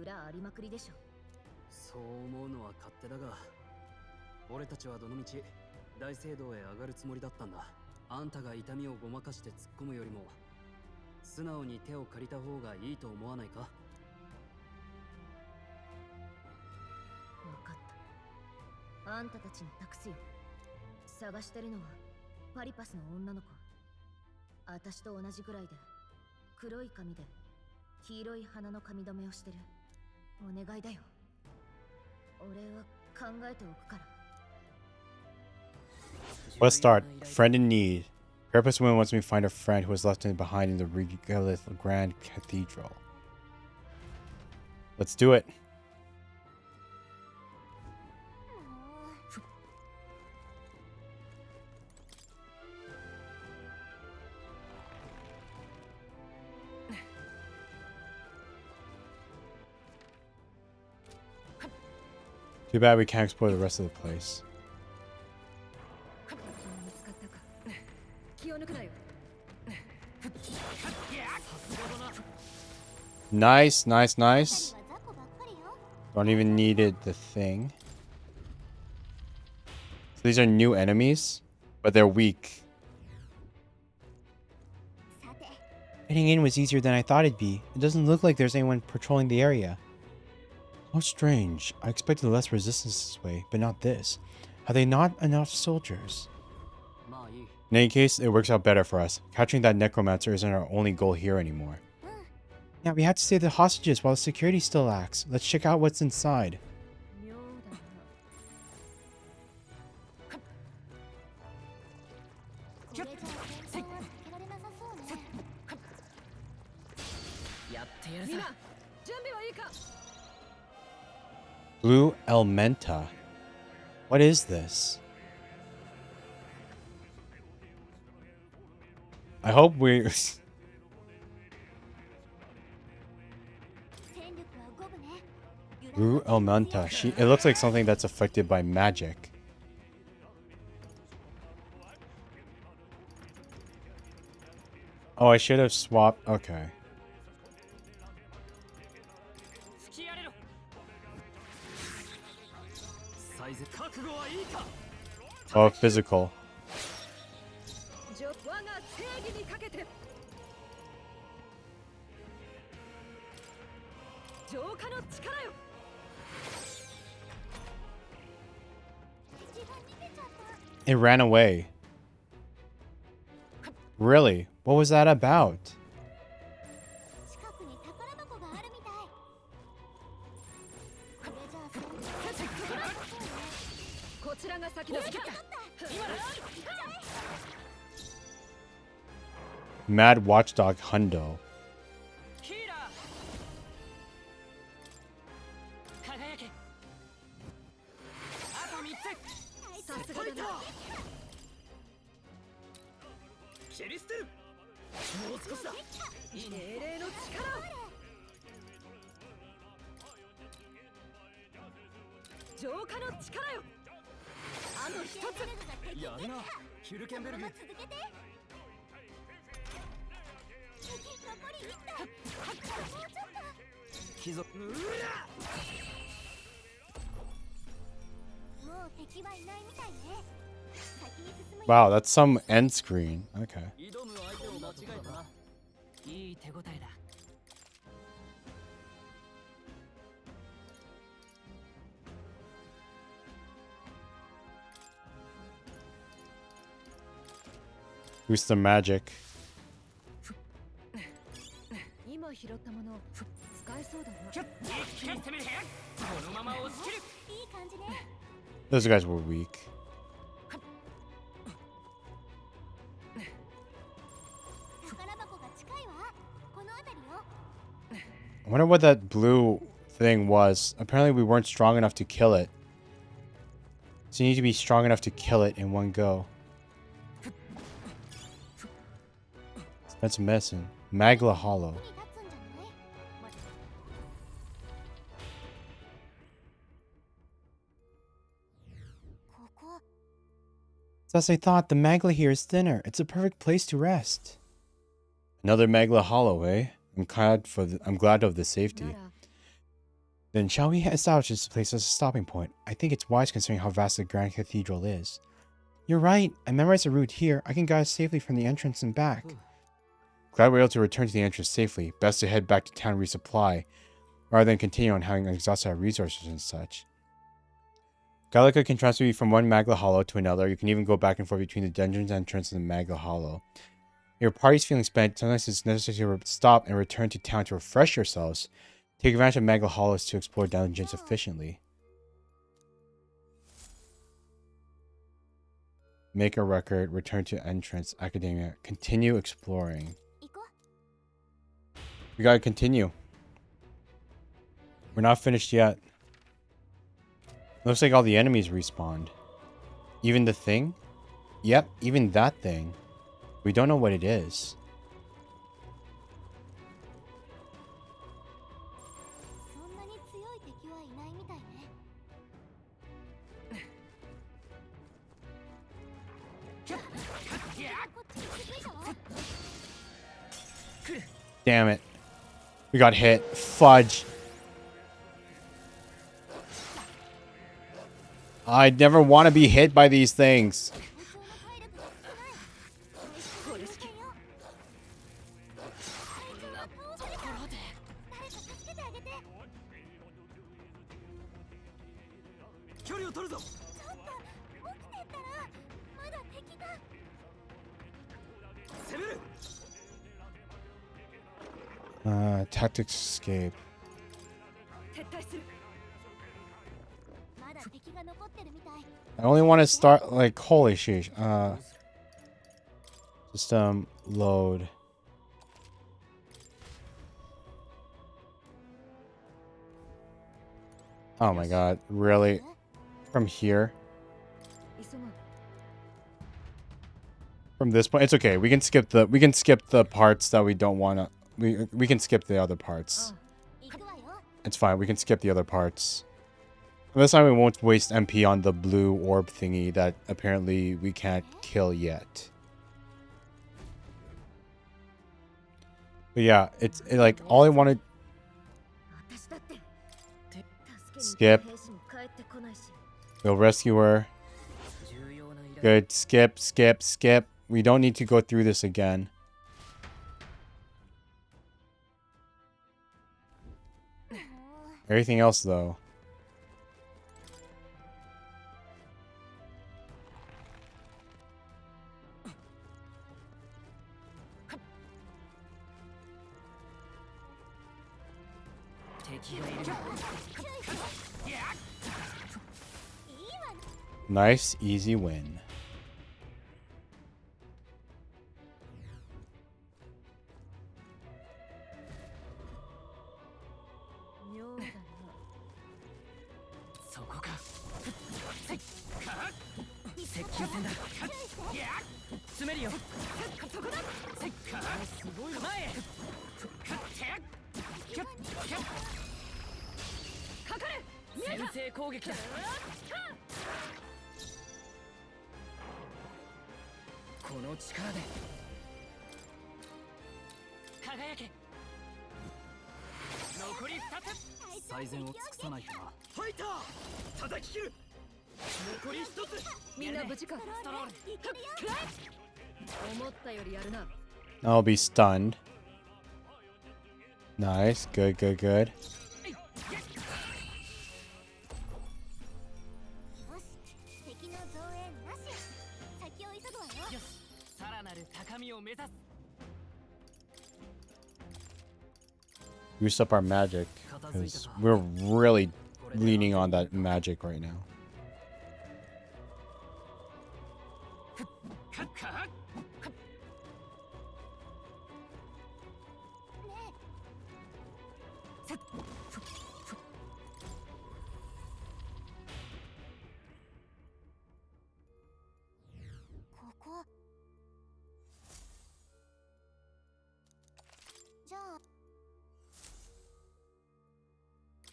裏ありまくりでしょ。そう思うのは勝手だが、俺たちはどのみち大聖堂へ上がるつもりだったんだ。あんたが痛みをごまかして突っ込むよりも素直に手を借りた方がいいと思わないか？分かった。あんたたちに託すよ。探してるのはパリパスの女の子。私と同じぐらいで黒い髪で黄色い花の髪留めをしてる。お願いだよ。俺は考えておくから。 Let's start. Friend in need. Purpose woman wants me to find a friend who was left behind in the regolith Grand Cathedral. Let's do it. Too bad we can't explore the rest of the place. Nice, nice, nice. Don't even needed the thing. So these are new enemies, but they're weak. Getting in was easier than I thought it'd be. It doesn't look like there's anyone patrolling the area. How strange. I expected less resistance this way, but not this. Have they not enough soldiers? In any case, it works out better for us. Capturing that necromancer isn't our only goal here anymore. Yeah, we have to save the hostages while the security still lacks. Let's check out what's inside. Blue Elementa. What is this? I hope we... Blue Elementa. It looks like something that's affected by magic. Oh, I should have swapped. Okay. Oh, physical. 我が正義にかけて浄化の力よ It ran away. Really? What was that about? 近くに宝箱があるみたい。これじゃあこちらが先だ。 Mad Watchdog Hundo. 切り捨てる。もう少しだ。精霊の力を浄化の力よあと一つやるなヒュルケンベルグ。続けて。残り1体。もうちょっと。貴族。もう敵はいないみたいね。先に進む。 Wow, that's some end screen. Okay. 挑む相手を間違えたな。いい手応えだ。 Boost the magic. 今拾ったもの使えそうだな。一気に攻める。このまま押し切る。いい感じね。 Those guys were weak. 宝箱が近いわ。この辺りよ。 I wonder what that blue thing was. Apparently we weren't strong enough to kill it. So you need to be strong enough to kill it in one go. That's missing. Magla Hollow. As I thought, the Magla here is thinner. It's a perfect place to rest. Another Magla Hollow, eh? I'm glad of the safety. Then shall we establish this place as a stopping point? I think it's wise considering how vast the Grand Cathedral is. You're right. I memorized the route here. I can guide us safely from the entrance and back. Glad we're able to return to the entrance safely. Best to head back to town and resupply, rather than continue on having exhausted our resources and such. Gallica can transfer you from one Magla Hollow to another. You can even go back and forth between the dungeon's entrance and the Magla Hollow. Your party's feeling spent, sometimes it's necessary to stop and return to town to refresh yourselves. Take advantage of Magla Hollows to explore dungeons efficiently. Make a record, return to entrance, academia, continue exploring. We gotta continue. We're not finished yet. Looks like all the enemies respawned. Even the thing? Yep, even that thing. We don't know what it is. Damn it. We got hit. Fudge. I never want to be hit by these things. Tactics escape. I only want to start like holy shit. System load. Oh my god, really? From here? From this point? It's okay. We can skip the parts that we don't want to. We can skip the other parts. It's fine. We can skip the other parts. This time we won't waste MP on the blue orb thingy that apparently we can't kill yet. But yeah, it's like all I wanted. Skip. We'll rescue her. Good. Skip, skip, skip. We don't need to go through this again. Everything else, though. Nice, easy win. I'll be stunned. Nice. Good, good, good. Boost up our magic, because we're really leaning on that magic right now.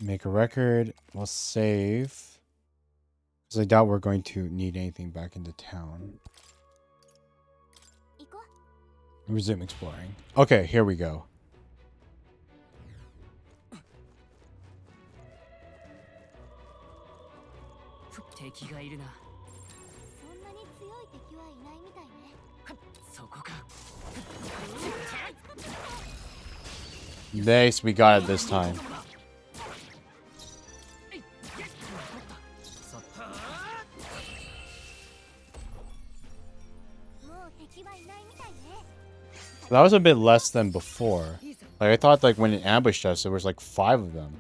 Make a record. We'll save. Because I doubt we're going to need anything back into town. Resume exploring. Okay, here we go. Nice, we got it this time. That was a bit less than before. Like I thought, like when it ambushed us, there was like 5 of them.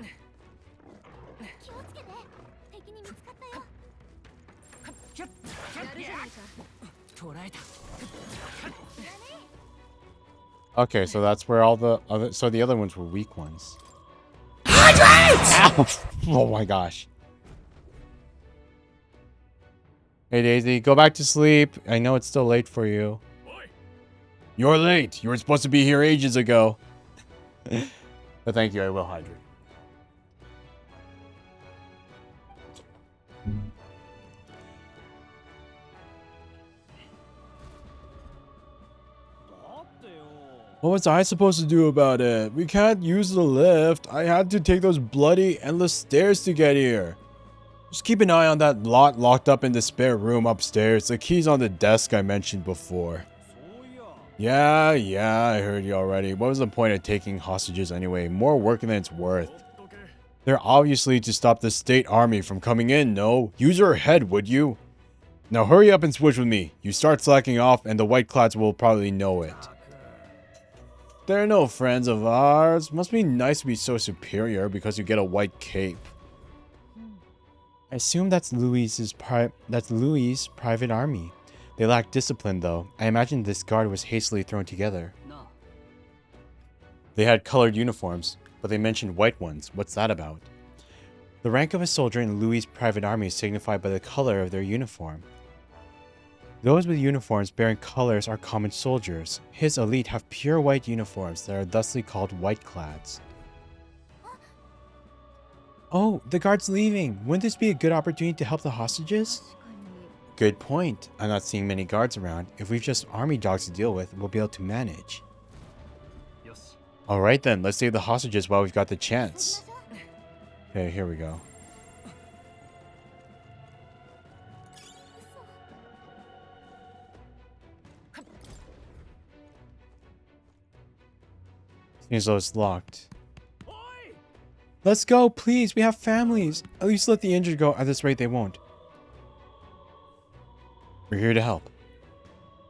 Okay, so that's where all the other, so the other ones were weak ones. Hydrate! Oh my gosh. Hey Daisy, go back to sleep. I know it's still late for you. You're late. You were supposed to be here ages ago. But thank you, I will hydrate. What was I supposed to do about it? We can't use the lift. I had to take those bloody endless stairs to get here. Just keep an eye on that lot locked up in the spare room upstairs. The key's on the desk I mentioned before. Yeah, I heard you already. What was the point of taking hostages anyway? More work than it's worth. They're obviously to stop the state army from coming in, no? Use your head, would you? Now hurry up and switch with me. You start slacking off and the white clads will probably know it. They're no friends of ours. Must be nice to be so superior because you get a white cape. I assume that's Louis's private army. They lack discipline, though. I imagine this guard was hastily thrown together. They had colored uniforms, but they mentioned white ones. What's that about? The rank of a soldier in Louis's private army is signified by the color of their uniform. Those with uniforms bearing colors are common soldiers. His elite have pure white uniforms that are thusly called white-clads. Oh, the guard's leaving. Wouldn't this be a good opportunity to help the hostages? Good point. I'm not seeing many guards around. If we've just army dogs to deal with, we'll be able to manage. Alright then, let's save the hostages while we've got the chance. Okay, here we go. Seems though it's locked. Let's go, please. We have families. At least let the injured go. At this rate, they won't. We're here to help.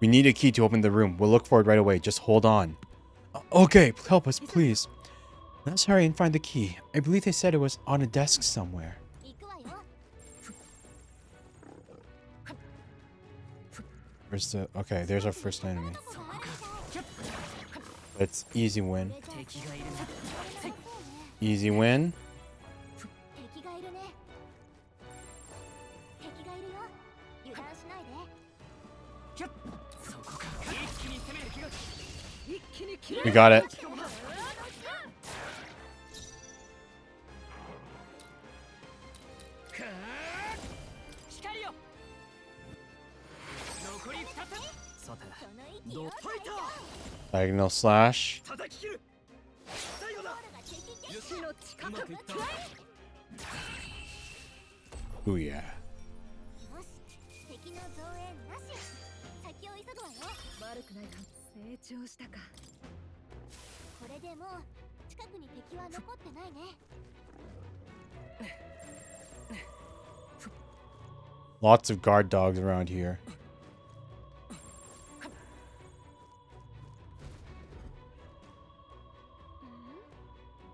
We need a key to open the room. We'll look for it right away. Just hold on. Okay, help us, please. Let's hurry and find the key. I believe they said it was on a desk somewhere. Where's the... Okay, there's our first enemy. It's easy win. Easy win. We got it. Diagonal slash. Ooh yeah. 成長したか。これでもう近くに敵は残ってないね。Lots of guard dogs around here.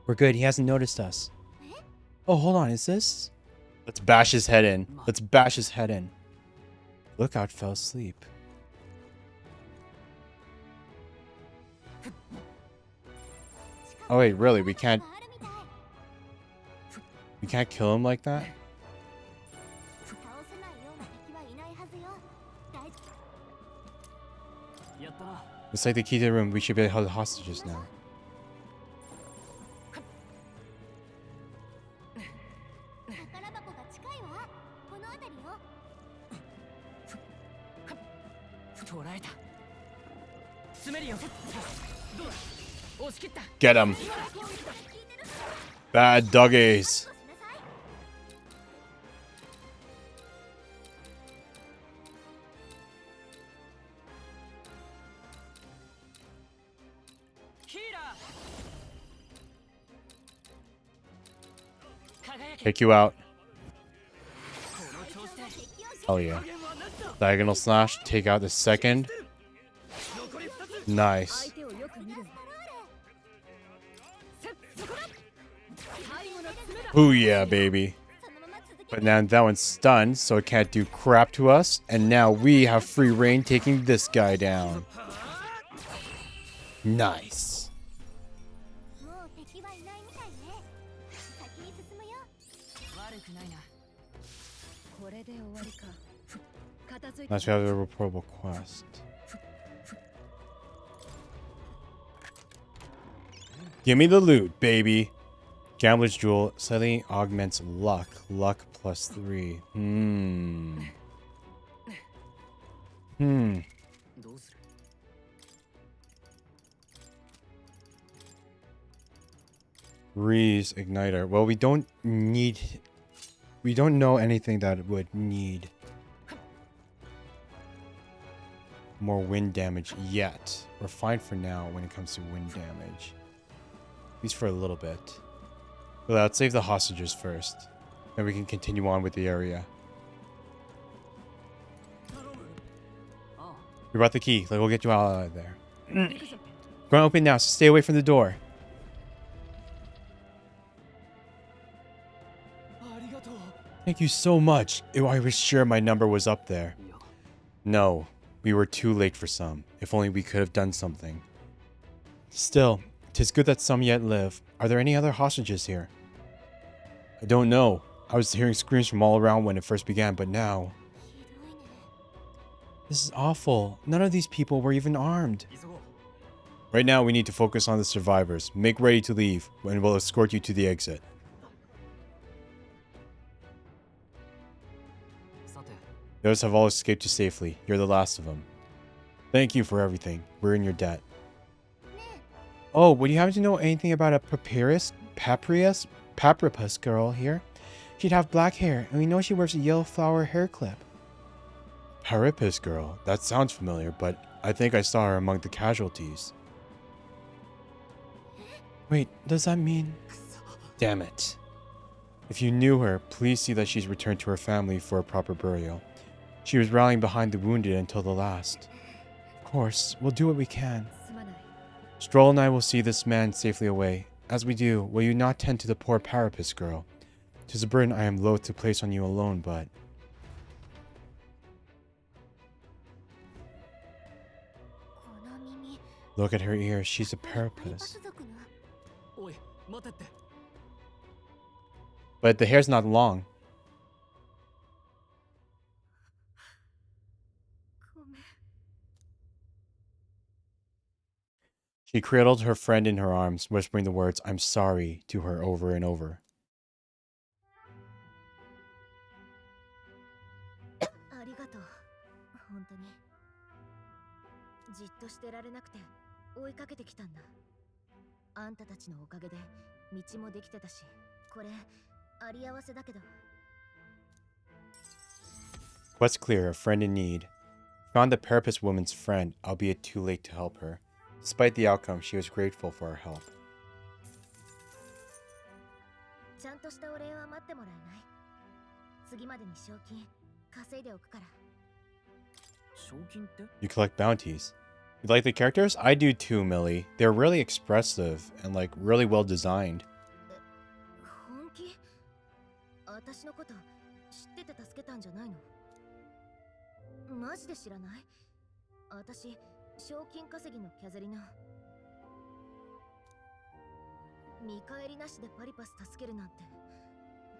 We're good. He hasn't noticed us. Oh, hold on. Is this? Let's bash his head in. Let's bash his head in. Lookout fell asleep. Oh wait, really? We can't kill him like that? It's like the key to the room. We should be able to hold the hostages now. Get him. Bad doggies. Take you out. Oh yeah. Diagonal slash. Take out the second. Nice. Ooh yeah, baby. But now that one's stunned, so it can't do crap to us. And now we have free reign taking this guy down. Nice. Nice, we have a reportable quest. Give me the loot, baby. Gambler's Jewel slightly augments luck. Luck plus 3. Reese Igniter. Well, we don't know anything that would need more wind damage yet. We're fine for now when it comes to wind damage. At least for a little bit. But let's save the hostages first. Then we can continue on with the area. We brought the key. Like, we'll get you out of there. Go and open now, so stay away from the door. Thank you so much. I was sure my number was up there. No, we were too late for some. If only we could have done something. Still, 'tis good that some yet live. Are there any other hostages here? I don't know. I was hearing screams from all around when it first began, but now... This is awful. None of these people were even armed. Right now, we need to focus on the survivors. Make ready to leave, and we'll escort you to the exit. The others have all escaped to safely. You're the last of them. Thank you for everything. We're in your debt. Oh, would you happen to know anything about a Papyrus girl here? She'd have black hair, and we know she wears a yellow flower hair clip. Papyrus girl? That sounds familiar, but I think I saw her among the casualties. Wait, does that mean... Damn it. If you knew her, please see that she's returned to her family for a proper burial. She was rallying behind the wounded until the last. Of course, we'll do what we can. Stroll and I will see this man safely away. As we do, will you not tend to the poor parapet girl? 'Tis a burden I am loath to place on you alone, but... Look at her ears, she's a parapet. But the hair's not long. She cradled her friend in her arms, whispering the words, "I'm sorry," to her over and over. ありがとう。本当に。じっとしてられなくて追いかけてきたんだ。あんたたちのおかげで道もできてたし、これあり合わせだけど。Quest clear, a friend in need. Found the parapet woman's friend, albeit too late to help her. Despite the outcome, she was grateful for her help. ちゃんとしたお礼は待ってもらえない？次までに賞金稼いでおくから。賞金って？ You collect bounties. You like the characters? I do too, Millie. They're really expressive and like really well designed. 本気？私のこと知ってて助けたんじゃないの？マジで知らない？私、賞金稼ぎのキャゼリナ。見返りなしでパリパス助けるなんて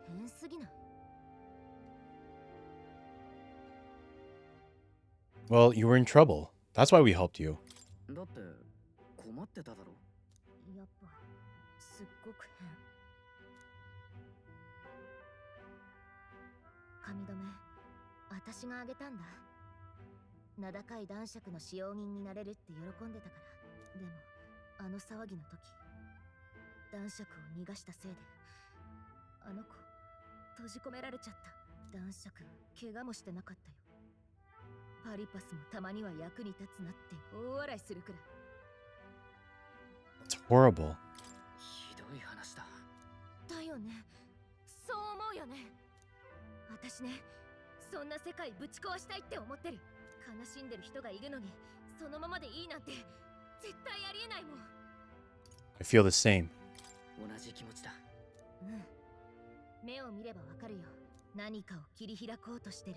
変すぎない？ Well, you were in trouble. That's why we helped you. だって困ってただろ。やっぱすっごく変。髪留め、私があげたんだ。名高い男爵の使用人になれるって喜んでたから。でもあの騒ぎの時、男爵を逃がしたせいであの子閉じ込められちゃった。男爵怪我もしてなかったよ。パリパスもたまには役に立つなって大笑いするくらい。 It's horrible. ひどい話だ。だよね。そう思うよね。私ね、そんな世界ぶち壊したいって思ってる。悲しんでる人がいるのにそのままでいいなんて絶対ありえないもん。 I feel the same. 同じ気持ちだ。うん。目を見ればわかるよ。何かを切り開こうとしてる。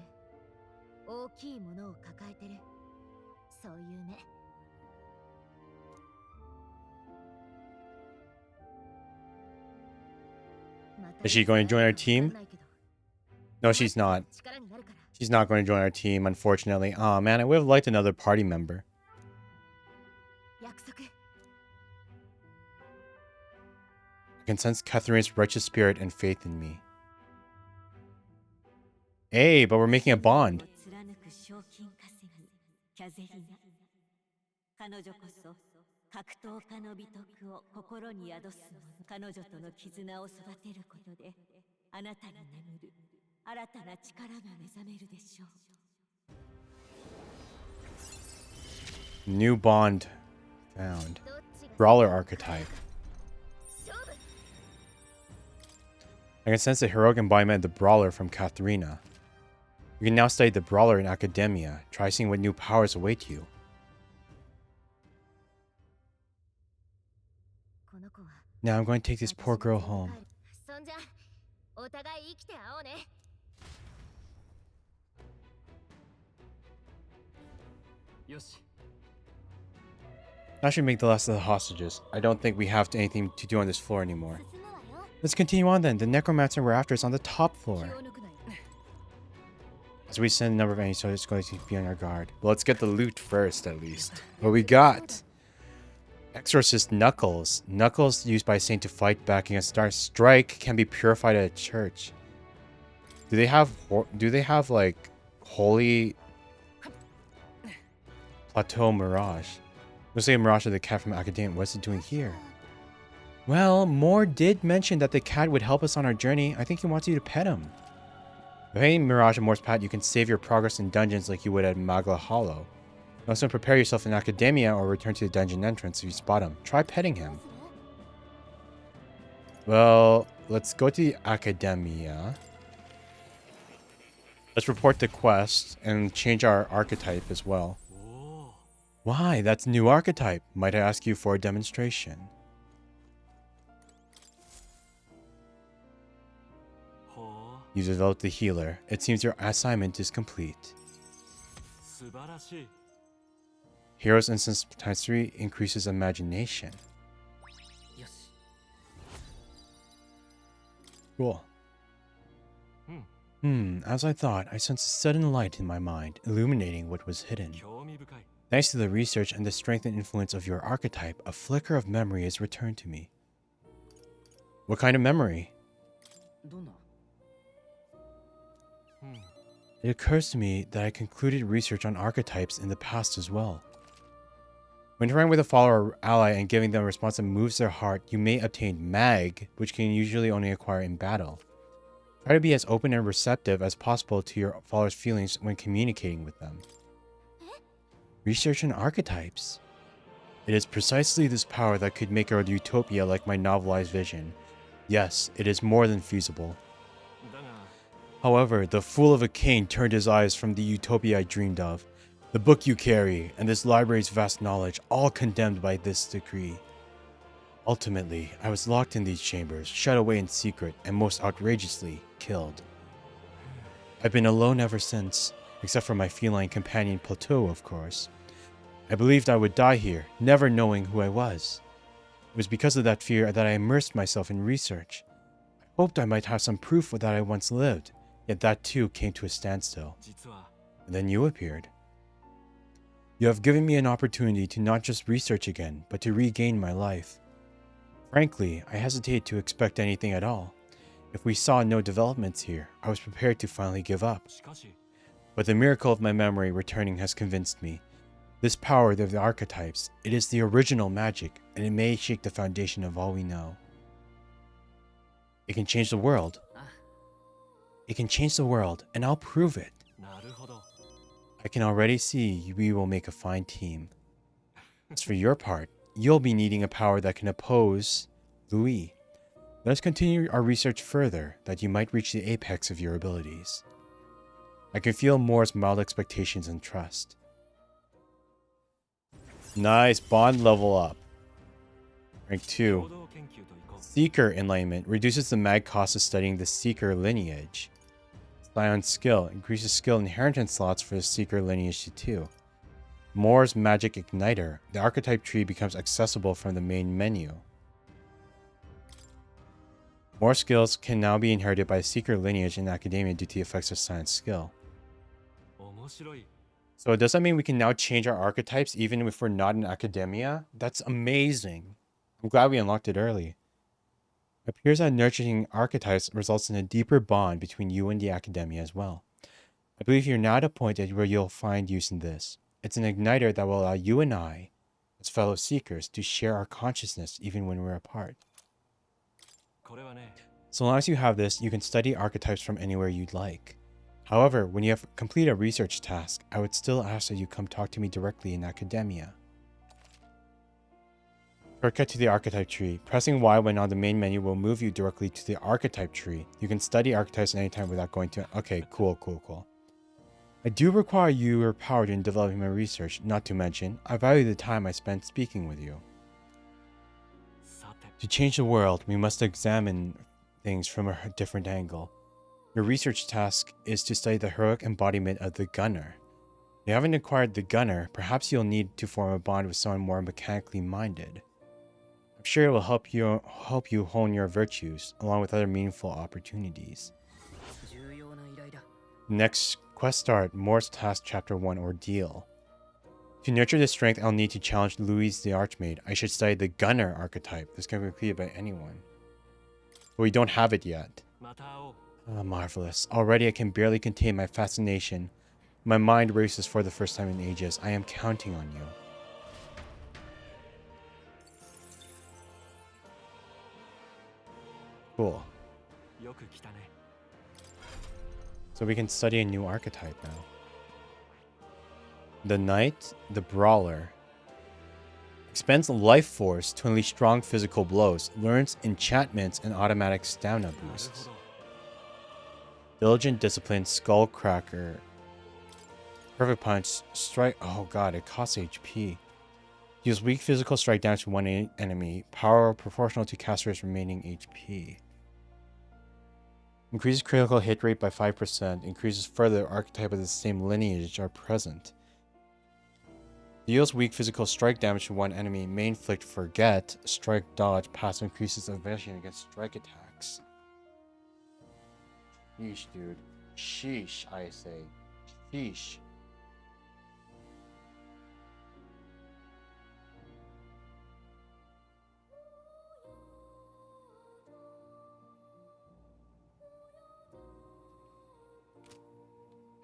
大きいものを抱えてる。そういう目。 Is she going to join our team? No, she's not. She's not going to join our team, unfortunately. Aw, man, I would have liked another party member. I can sense Catherine's righteous spirit and faith in me. Hey, but we're making a bond. 彼女こそ格闘家の美徳を心に宿す者。彼女との絆を育てることであなたに眠る新たな力が目覚めるでしょう。 New bond found. Brawler archetype. I can sense the heroic embodiment of the brawler from Katharina. You can now study the brawler in academia. Try seeing what new powers await you. Now I'm going to take this poor girl home. そんじゃお互い生きて会おうね。 よし。 Now should make the last of the hostages. I don't think we have anything to do on this floor anymore. Let's continue on then. The necromancer we're after is on the top floor. As we send a number of enemies, so it's going to be on our guard. Well, let's get the loot first, at least. What we got? Exorcist Knuckles. Knuckles used by a saint to fight back against Dark Strike can be purified at a church. Do they have like holy Plateau Mirage? Let's say Mirage of the cat from Academia. What's it doing here? Well, Moore did mention that the cat would help us on our journey. I think he wants you to pet him. By petting Mirage and Moore's pet, you can save your progress in dungeons like you would at Magla Hollow. Also prepare yourself in Academia or return to the dungeon entrance if you spot him. Try petting him. Well, let's go to the academia. Let's report the quest and change our archetype as well. Why? That's a new archetype. Might I ask you for a demonstration? You developed the healer. It seems your assignment is complete. Hero's instance times 3 increases imagination. Cool. As I thought, I sensed a sudden light in my mind, illuminating what was hidden. Thanks to the research and the strength and influence of your archetype, a flicker of memory is returned to me. What kind of memory? It occurs to me that I concluded research on archetypes in the past as well. When interacting with a follower or ally and giving them a response that moves their heart, you may obtain Mag, which can usually only acquire in battle. Try to be as open and receptive as possible to your followers' feelings when communicating with them. Research on archetypes. It is precisely this power that could make a utopia like my novelized vision. Yes, it is more than feasible. However, the fool of a king turned his eyes from the utopia I dreamed of. The book you carry, and this library's vast knowledge, all condemned by this decree. Ultimately, I was locked in these chambers, shut away in secret, and most outrageously, killed. I've been alone ever since, except for my feline companion Plateau, of course. I believed I would die here, never knowing who I was. It was because of that fear that I immersed myself in research. I hoped I might have some proof that I once lived, yet that too came to a standstill. And then you appeared. You have given me an opportunity to not just research again, but to regain my life. Frankly, I hesitated to expect anything at all. If we saw no developments here, I was prepared to finally give up. But the miracle of my memory returning has convinced me. This power of the archetypes, it is the original magic, and it may shake the foundation of all we know. It can change the world. It can change the world, and I'll prove it. I can already see we will make a fine team. As for your part, you'll be needing a power that can oppose Louis. Let's continue our research further, that you might reach the apex of your abilities. I can feel Moore's mild expectations and trust. Nice, bond level up. Rank 2. Seeker Enlightenment reduces the mag cost of studying the Seeker lineage. Scion skill increases skill inheritance slots for the Seeker lineage to 2. Moore's Magic Igniter. The archetype tree becomes accessible from the main menu. More skills can now be inherited by the Seeker lineage in Academia due to the effects of Science skill. So does that mean we can now change our archetypes even if we're not in Academia? That's amazing. I'm glad we unlocked it early. It appears that nurturing archetypes results in a deeper bond between you and the Academia as well. I believe you're now at a point where you'll find use in this. It's an igniter that will allow you and I, as fellow seekers, to share our consciousness even when we're apart. So long as you have this, you can study archetypes from anywhere you'd like. However, when you have completed a research task, I would still ask that you come talk to me directly in Academia. Shortcut to the archetype tree. Pressing Y when on the main menu will move you directly to the archetype tree. You can study archetypes at any time without going to... Okay, cool. I do require your power in developing my research, not to mention, I value the time I spent speaking with you. To change the world, we must examine things from a different angle. Your research task is to study the heroic embodiment of the gunner. If you haven't acquired the gunner, perhaps you'll need to form a bond with someone more mechanically minded. I'm sure it will help you hone your virtues, along with other meaningful opportunities. Next quest start, Moore's Task Chapter 1 Ordeal. To nurture this strength, I'll need to challenge Louise the Archmaid. I should study the Gunner archetype. This can be completed by anyone. But we don't have it yet. Marvelous. Already I can barely contain my fascination. My mind races for the first time in ages. I am counting on you. Cool. So we can study a new archetype now. The Knight, the Brawler. Expends life force to unleash strong physical blows. Learns enchantments and automatic stamina boosts. Diligent Discipline, Skullcracker. Perfect Punch, Strike. Oh god, it costs HP. Use weak physical strike damage to one enemy. Power proportional to caster's remaining HP. Increases critical hit rate by 5%. Increases further archetype of the same lineage are present. Deals weak physical strike damage to one enemy. May inflict Forget. Strike dodge. Passive increases evasion against strike attacks. Sheesh, dude. Sheesh, I say. Sheesh.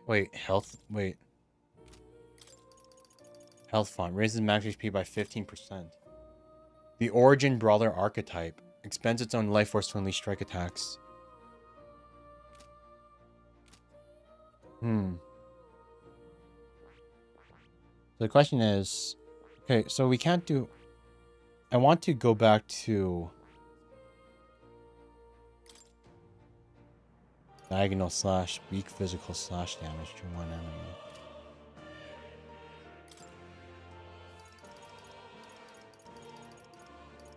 Wait, health? Wait. Health font. Raises max HP by 15%. The Origin Brawler archetype. Expends its own life force to unleash strike attacks. So the question is... Okay, so we can't do... I want to go back to... Diagonal slash weak physical slash damage to one enemy.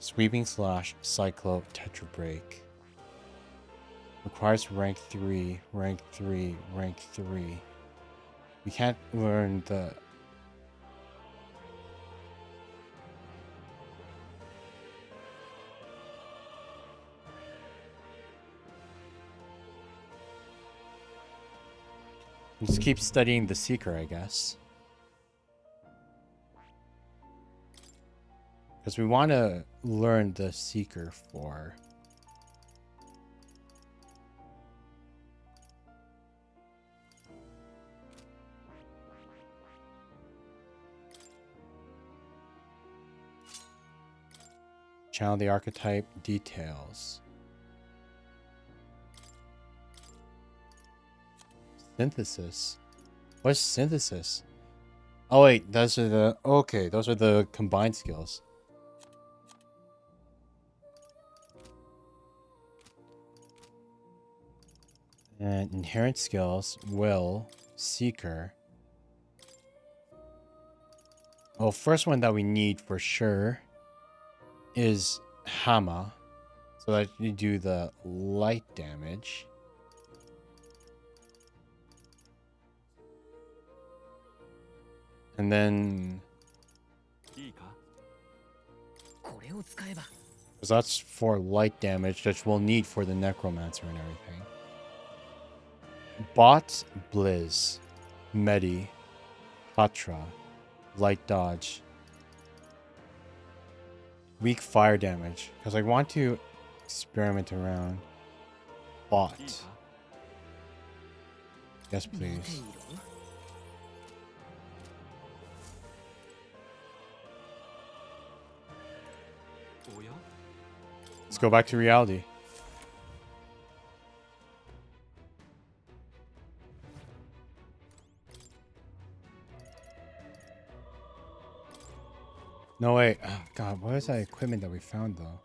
Sweeping slash cyclo tetra break. Requires rank 3, rank 3, rank 3. We can't learn the... Just keep studying the Seeker, I guess. Because we want to learn the Seeker for... Channel the archetype details. Synthesis. What's synthesis? Oh wait, those are the... Okay, those are the combined skills. And inherent skills, will, seeker. Well, first one that we need for sure is Hama. So that you do the light damage. And then... Because that's for light damage, which we'll need for the Necromancer and everything. Bot, Blizz, Medi, Patra, light dodge. Weak fire damage, because I want to experiment around. Bot. Yes, please. Let's go back to reality. No, wait. Oh, God, what is that equipment that we found, though?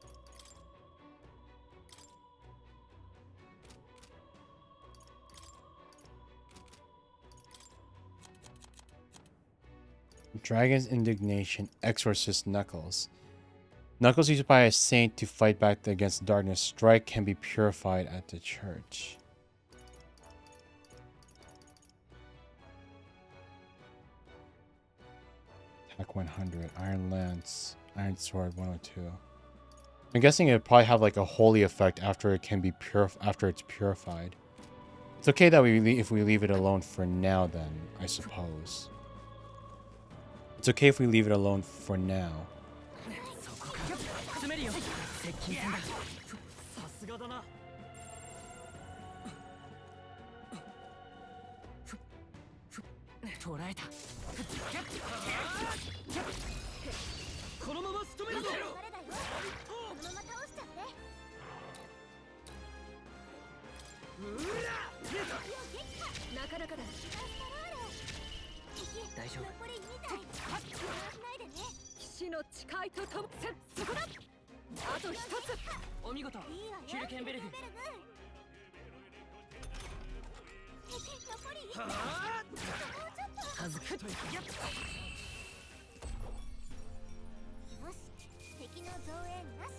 Dragon's Indignation, Exorcist Knuckles. Knuckles used by a saint to fight back against darkness. Strike can be purified at the church. Attack 100. Iron Lance. Iron Sword 102. I'm guessing it'd probably have like a holy effect after it can be after it's purified. It's okay that if we leave it alone for now then, I suppose. It's okay if we leave it alone for now. の誓いとともそこだ。あと一つ。お見事ヒルケンベルグ。はあ、数くっやっ。よし、敵の増援なし。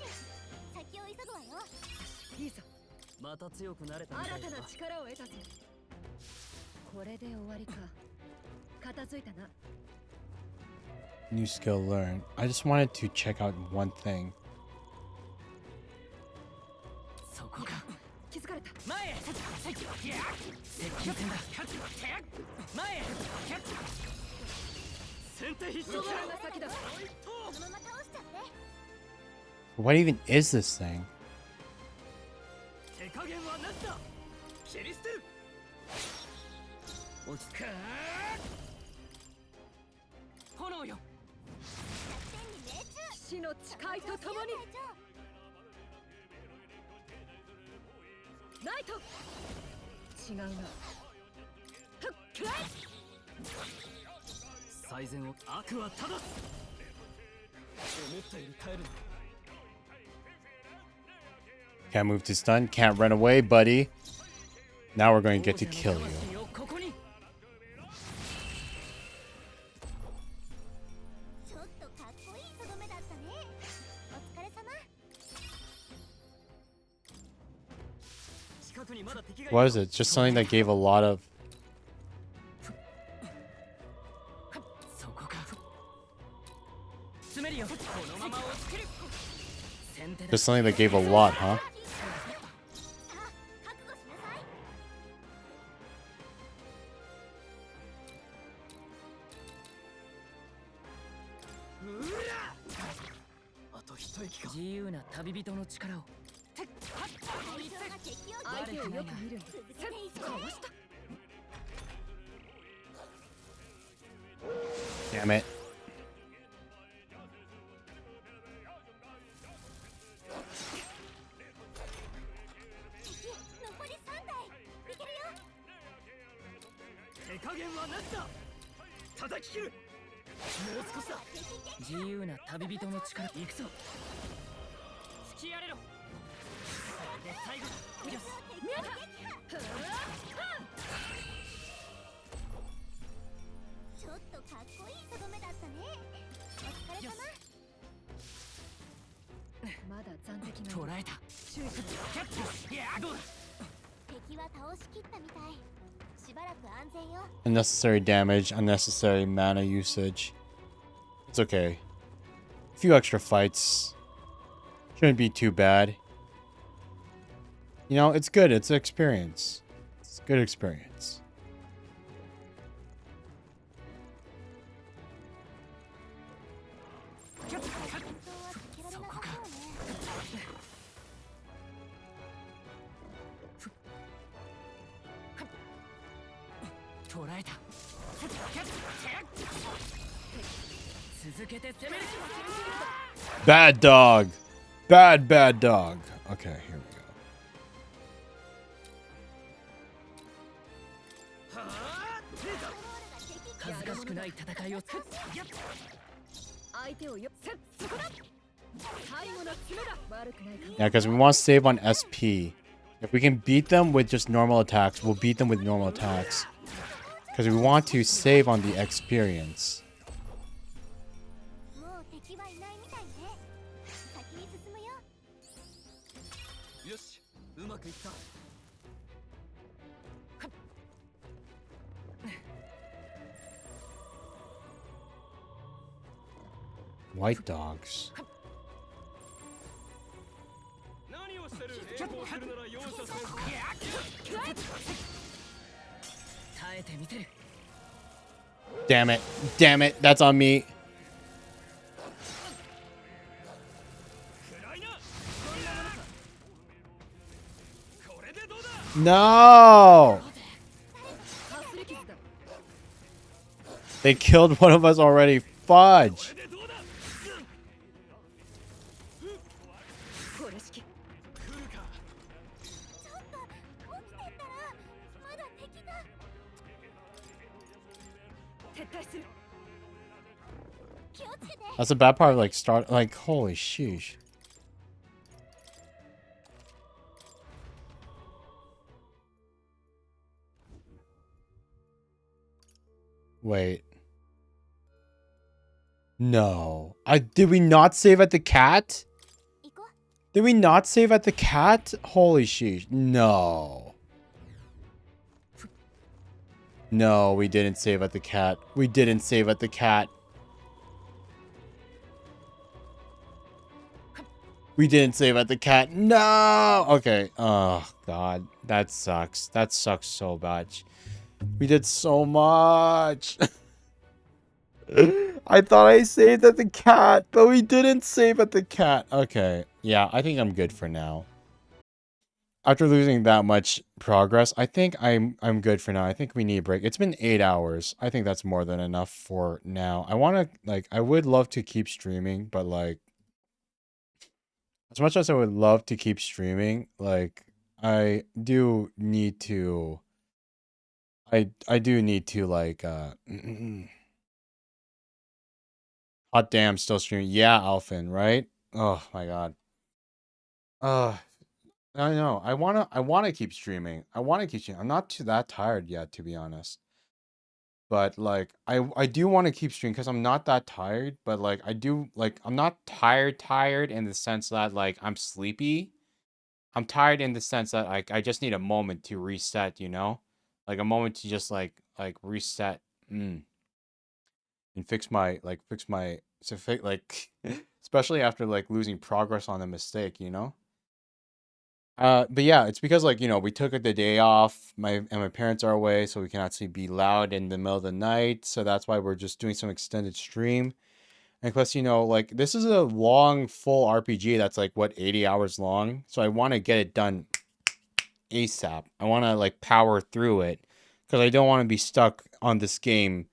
先を急ぐわよ。いいぞ。また強くなれたみたいだ。新たな力を得たぞ。これで終わりか。片付いたな。New skill learned. I just wanted to check out one thing. そこか。気づかれた。前へ。接近戦だ。前へ。先手必勝勝が先だ。このまま倒しちゃって。What even is this thing? 手加減はなしだ。切り捨てる。落ち着か。炎よ。死の誓いとともに。ナイト。違うな。最善を悪は正す。思ったより耐えるな。 Can't move to stun, can't run away, buddy. Now we're going to get to kill you. ちょっとかっこいいとどめだったね。お疲れ様。 近くにまだ敵がいる。 What is it? Just something that gave a lot of... そこか。詰めるよ。このまま押し切る。 Just something that gave a lot, huh? あと一息か。自由な旅人の力を。相手をよく見るんだ。かわした。 Damn it. 残り3台。いけるよ。手加減はなしだ。叩き切る。もう少しだ。自由な旅人の力。行くぞ。突きやれろ。これで最後だ。よし。見えた。ちょっとかっこいいとどめだったね。お疲れ様。まだ残敵が。捕らえた。注意しろ。いや、どうだ。敵は倒しきったみたい。しばらく安全よ。 Unnecessary damage, unnecessary mana usage. It's okay. A few extra fights. Shouldn't be too bad. You know, it's good. It's an experience. It's a good experience. Bad dog. Bad dog. Okay, here we go. 恥ずかしくない戦いを作っ。相手をよ。そこだ。最後の爪だ。悪くないか。 Yeah, because we want to save on SP. If we can beat them with just normal attacks, we'll beat them with normal attacks. Because we want to save on the experience. もう敵はいないみたいね。先に進むよ。よし、うまくいった。 White dogs. 何をしてる？抵抗するなら容赦せず。耐えてみせる。 Damn it. Damn it. That's on me. No! They killed one of us already. Fudge. That's the bad part of like start like holy sheesh. Wait. No. Did we not save at the cat? Did we not save at the cat? Holy sheesh. No. No, we didn't save at the cat. We didn't save at the cat. We didn't save at the cat. No! Okay. Oh, God. That sucks. That sucks so much. We did so much. I thought I saved at the cat, but we didn't save at the cat. Okay. Yeah, I think I'm good for now. After losing that much progress, I think I'm good for now. I think we need a break. It's been 8 hours. I think that's more than enough for now. I want to, like, I would love to keep streaming, but, like, as much as I would love to keep streaming, like, I do need to, I do need to, like, hot damn, still streaming. Yeah, Alphin, right? Oh, my God. I know. I wanna keep streaming. I wanna keep streaming. I'm not too that tired yet, to be honest. But like I do want to keep streaming because I'm not that tired, but like I do like I'm not tired in the sense that like I'm sleepy. I'm tired in the sense that like I just need a moment to reset, you know? Like a moment to just like reset and fix my so like especially after like losing progress on a mistake, you know? But yeah, it's because like, you know, we took the day off. My parents are away, so we can actually be loud in the middle of the night. So that's why we're just doing some extended stream. And plus, you know, like this is a long full RPG that's like what 80 hours long. So I want to get it done ASAP. I want to like power through it because I don't want to be stuck on this game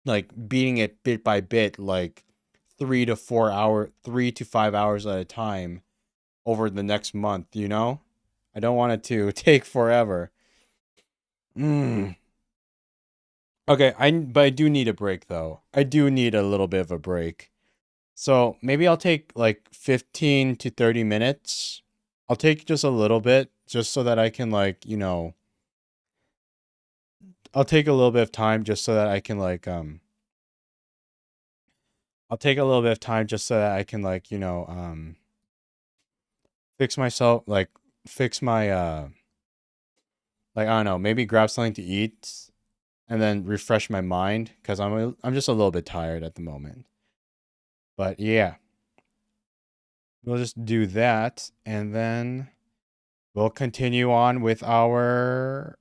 like beating it bit by bit like 3 to 5 hours at a time over the next month, you know? I don't want it to take forever. Okay, but I do need a break though. I do need a little bit of a break. So maybe I'll take like 15 to 30 minutes. I'll take just a little bit just so that I can like, you know, I'll take a little bit of time just so that I can like I'll take a little bit of time just so that I can like, you know, fix myself like fix my like I don't know, maybe grab something to eat and then refresh my mind because I'm just a little bit tired at the moment. But yeah, we'll just do that, and then we'll continue on with the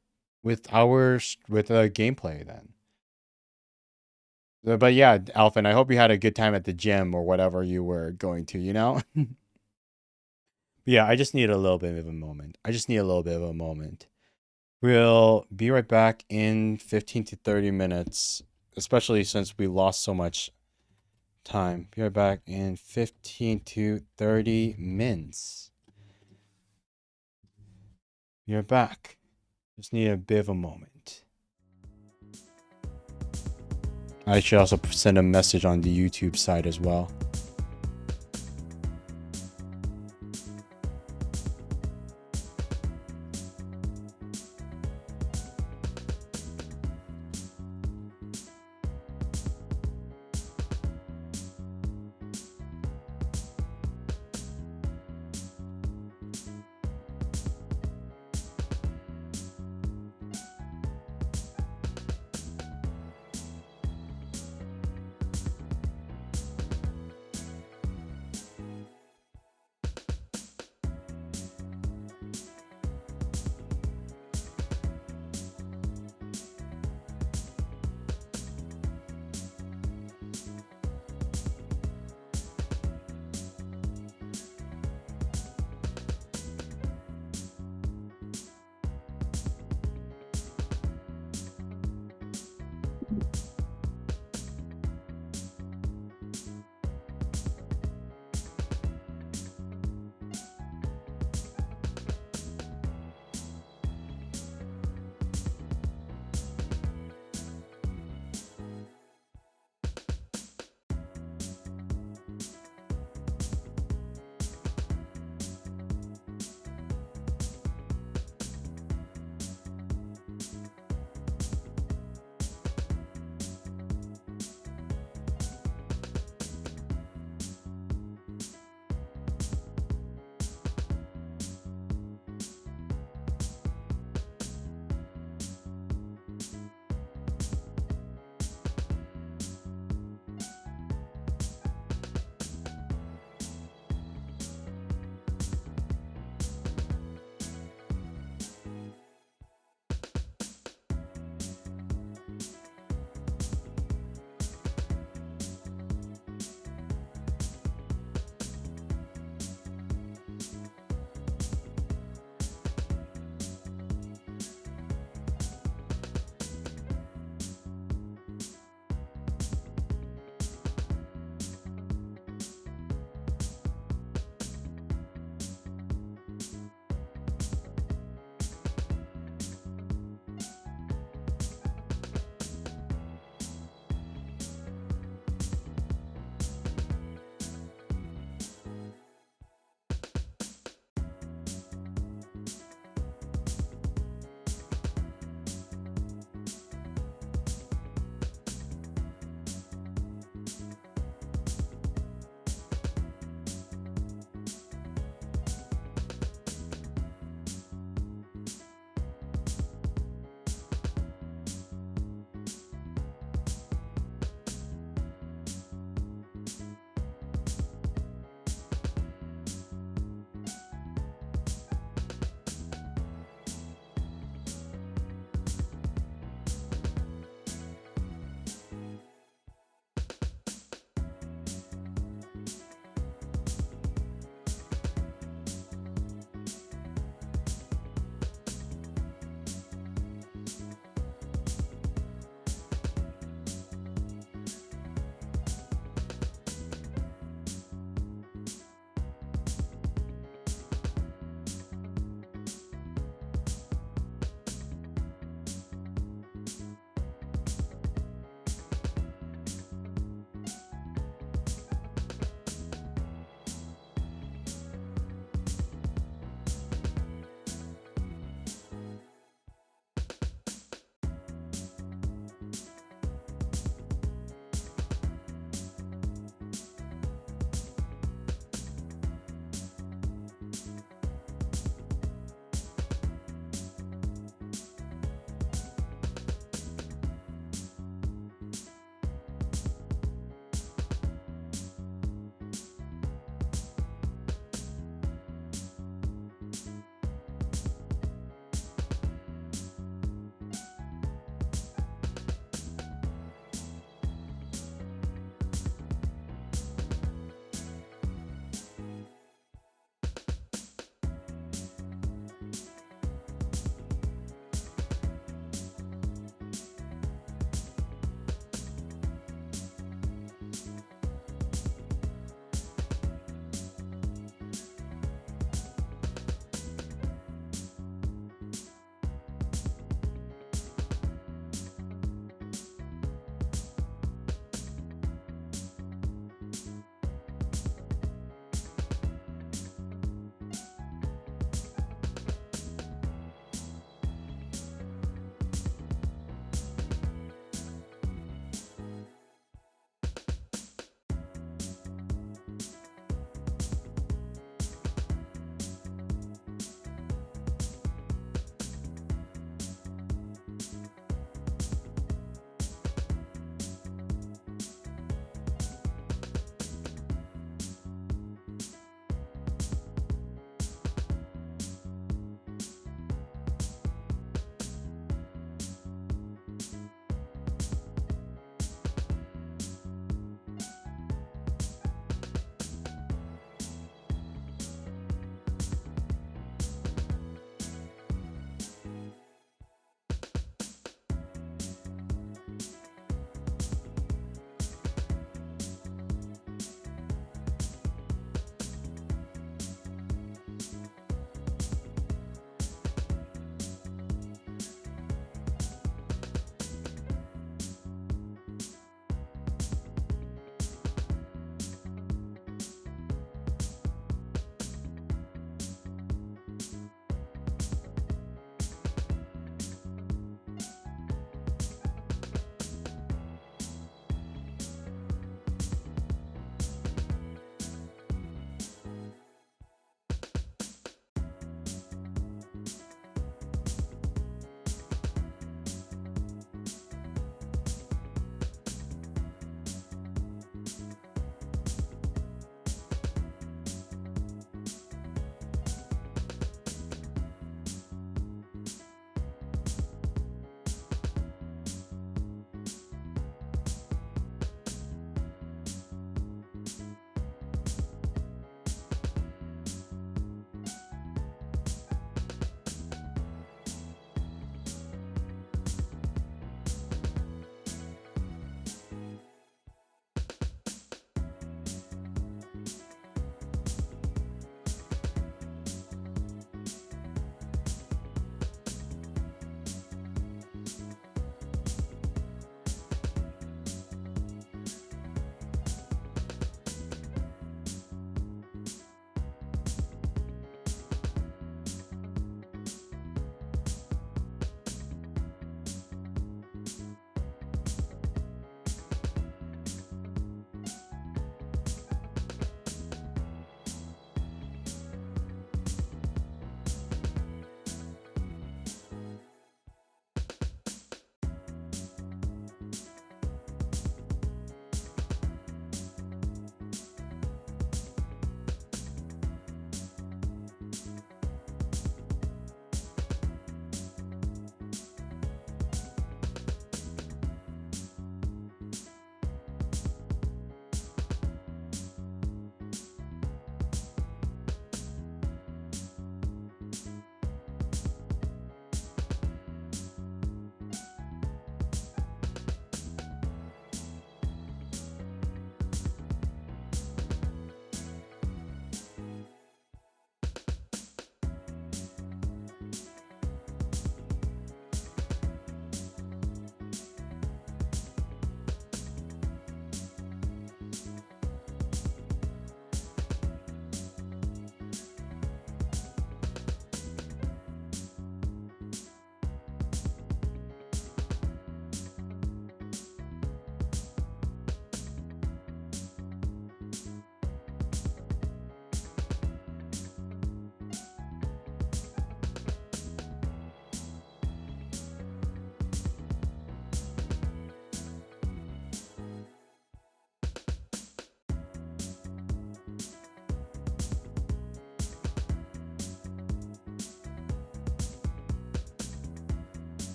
gameplay then. But yeah, Alphin, I hope you had a good time at the gym or whatever you were going to, you know? Yeah, I just need a little bit of a moment. We'll be right back in 15 to 30 minutes, especially since we lost so much time. Be right back in 15 to 30 minutes. You're back. Just need a bit of a moment. I should also send a message on the YouTube side as well.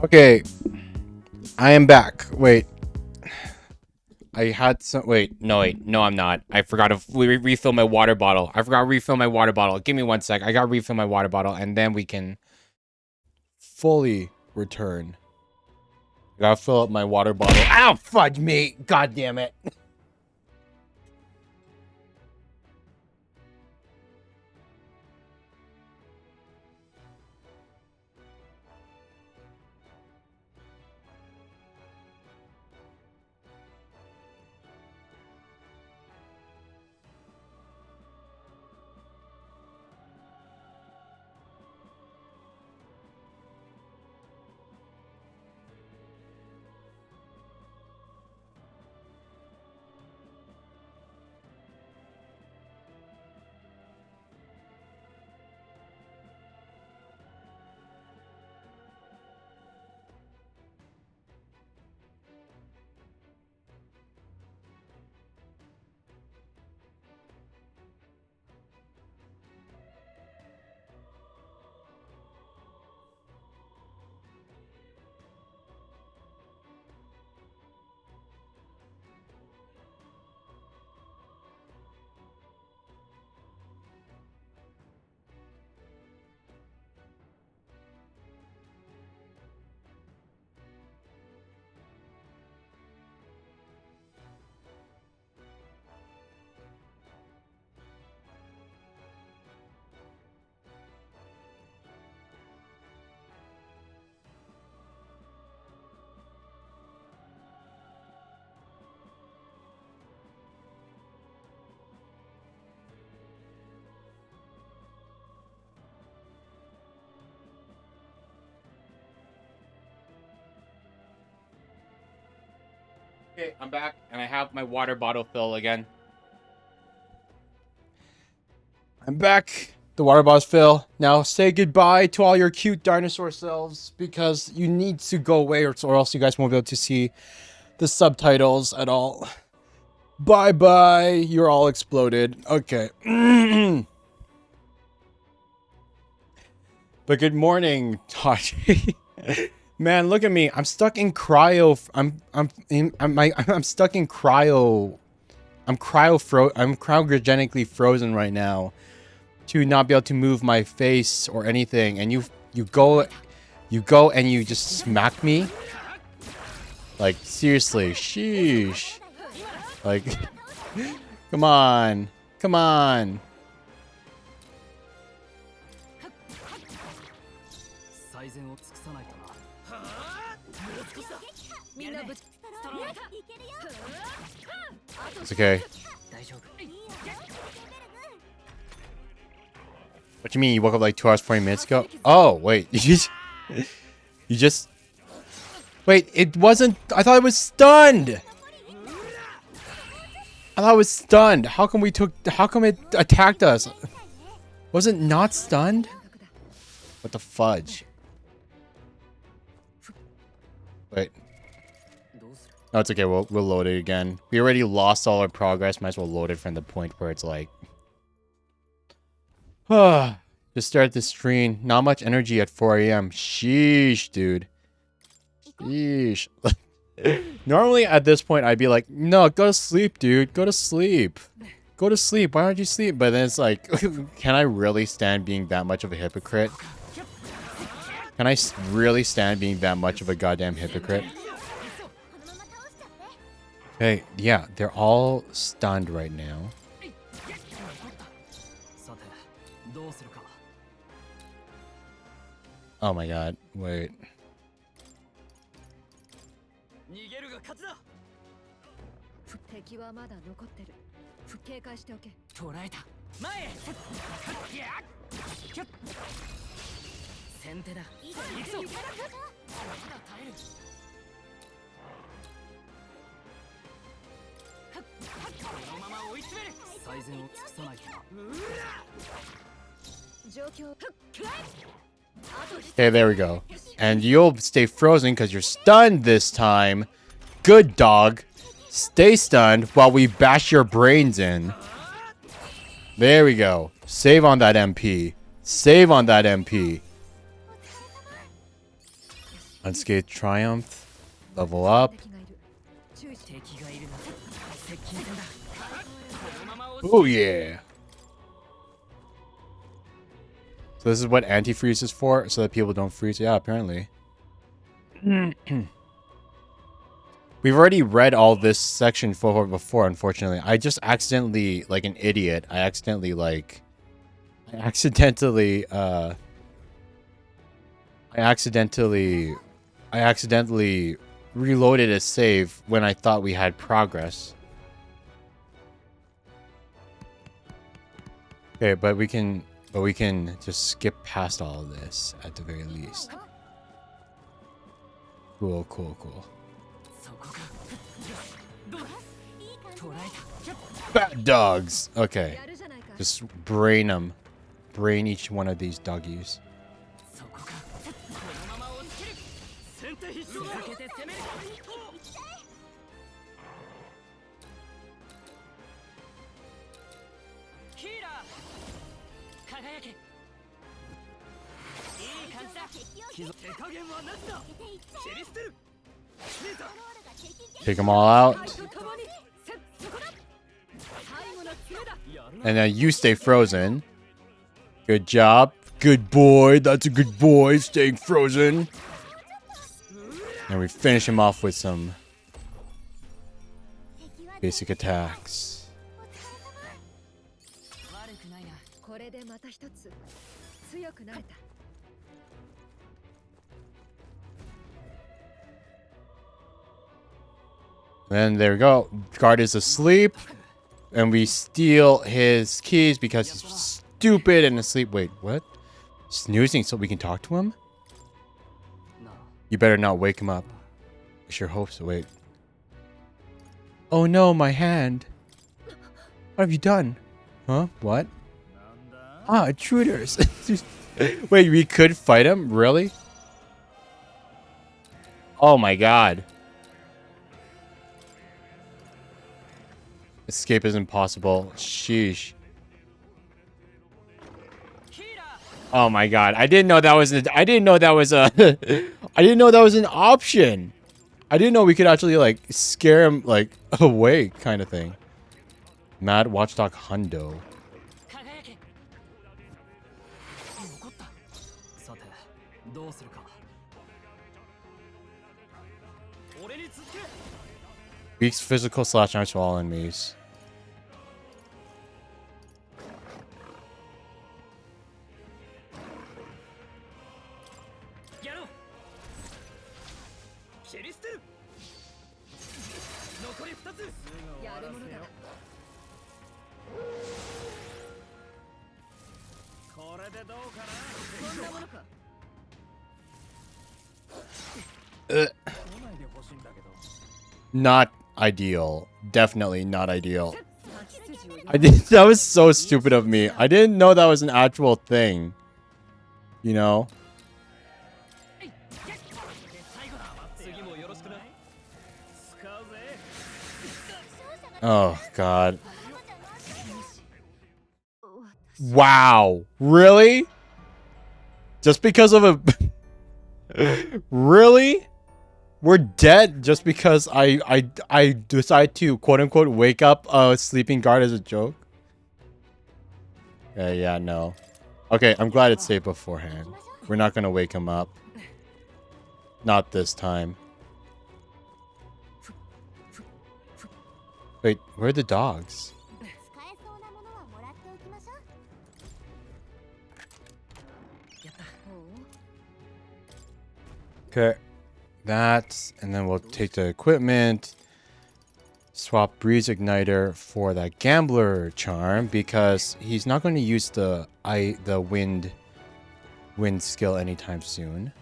Okay, I am back. Wait. I had some. Wait, no, I'm not. I forgot to refill my water bottle. I forgot to refill my water bottle. Give me 1 sec. I got to refill my water bottle, and then we can fully return. I gotta fill up my water bottle. Ow, fudge me! God damn it! Okay, I'm back, and I have my water bottle filled again. I'm back. The water bottle's filled. Now say goodbye to all your cute dinosaur selves, because you need to go away, or else you guys won't be able to see the subtitles at all. Bye-bye. You're all exploded. Okay. But good morning, Tachi. Man, look at me. I'm stuck in cryo. I'm stuck in cryo. I'm cryogenically frozen right now to not be able to move my face or anything. And you go and you just smack me. Like, seriously, sheesh. Like, come on. Come on. It's okay. What you mean? You woke up like 2 hours, 40 minutes ago? Oh, wait. You just... Wait, it wasn't... I thought it was stunned! I thought it was stunned. How come it attacked us? Was it not stunned? What the fudge? Wait. No, it's okay. We'll load it again. We already lost all our progress. Might as well load it from the point where it's like... Just start the stream. Not much energy at 4 a.m. Sheesh, dude. Sheesh. Normally at this point I'd be like, no, go to sleep, dude. Go to sleep. Go to sleep. Why don't you sleep? But then it's like, can I really stand being that much of a hypocrite? Can I really stand being that much of a goddamn hypocrite? Hey, yeah, they're all stunned right now. Oh my god, wait. Okay, there we go. And you'll stay frozen because you're stunned this time. Good dog. Stay stunned while we bash your brains in. There we go. Save on that MP. Save on that MP. Unscathed Triumph. Level up. Oh yeah. So this is what antifreeze is for, so that people don't freeze. Yeah, apparently. We've already read all this section before, unfortunately. I just accidentally, like an idiot, I accidentally reloaded a save when I thought we had progress. Okay, but we can just skip past all of this at the very least. Cool, cool, cool. Bad dogs. Okay. Just brain them. Brain each one of these doggies. Take them all out. And then you stay frozen. Good job. Good boy. That's a good boy. Staying frozen. And we finish him off with some basic attacks. And there we go. Guard is asleep. And we steal his keys because he's stupid and asleep. Wait, what? Snoozing so we can talk to him? You better not wake him up. I sure hope so. Wait. Oh no, my hand. What have you done? Huh? What? Ah, intruders. Wait, we could fight him? Really? Oh my god. Escape is impossible. Sheesh. Oh my god. I didn't know that was a I didn't know that was an option. I didn't know we could actually like scare him like away kind of thing. Mad Watchdog Hundo. Weaks physical slash damage to all enemies. Not ideal. Definitely not ideal. That was so stupid of me. I didn't know that was an actual thing. You know? Oh, God. Wow. Really? Just because of a... Really? We're dead just because I decide to quote unquote wake up a sleeping guard as a joke? Yeah, no. Okay, I'm glad it's safe beforehand. We're not gonna wake him up. Not this time. Wait, where are the dogs? Okay. That, and then we'll take the equipment, swap Breeze Igniter for that Gambler Charm because he's not going to use the wind skill anytime soon.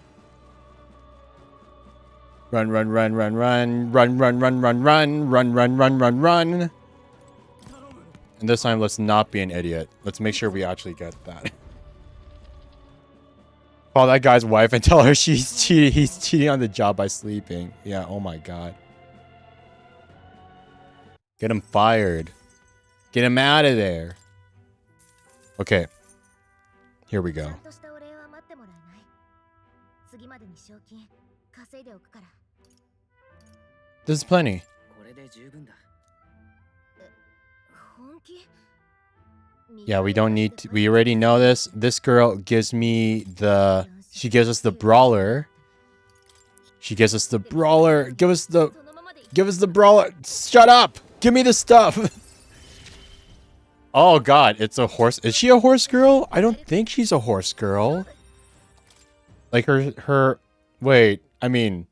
Run, run, run, run, run, run, run, run, run, run, run, run, run, run, run. And this time, let's not be an idiot. Let's make sure we actually get that. Call that guy's wife and tell her he's cheating on the job by sleeping. Yeah, oh my god. Get him fired. Get him out of there. Okay. Here we go. 稼いでおくから。 There's plenty. これで十分だ。本気? Yeah, we don't need to, we already know this. This girl gives me the, she gives us the brawler. She gives us the brawler. Give us the brawler. Shut up. Give me the stuff. Oh god, it's a horse. Is she a horse girl? I don't think she's a horse girl. Like wait, I mean,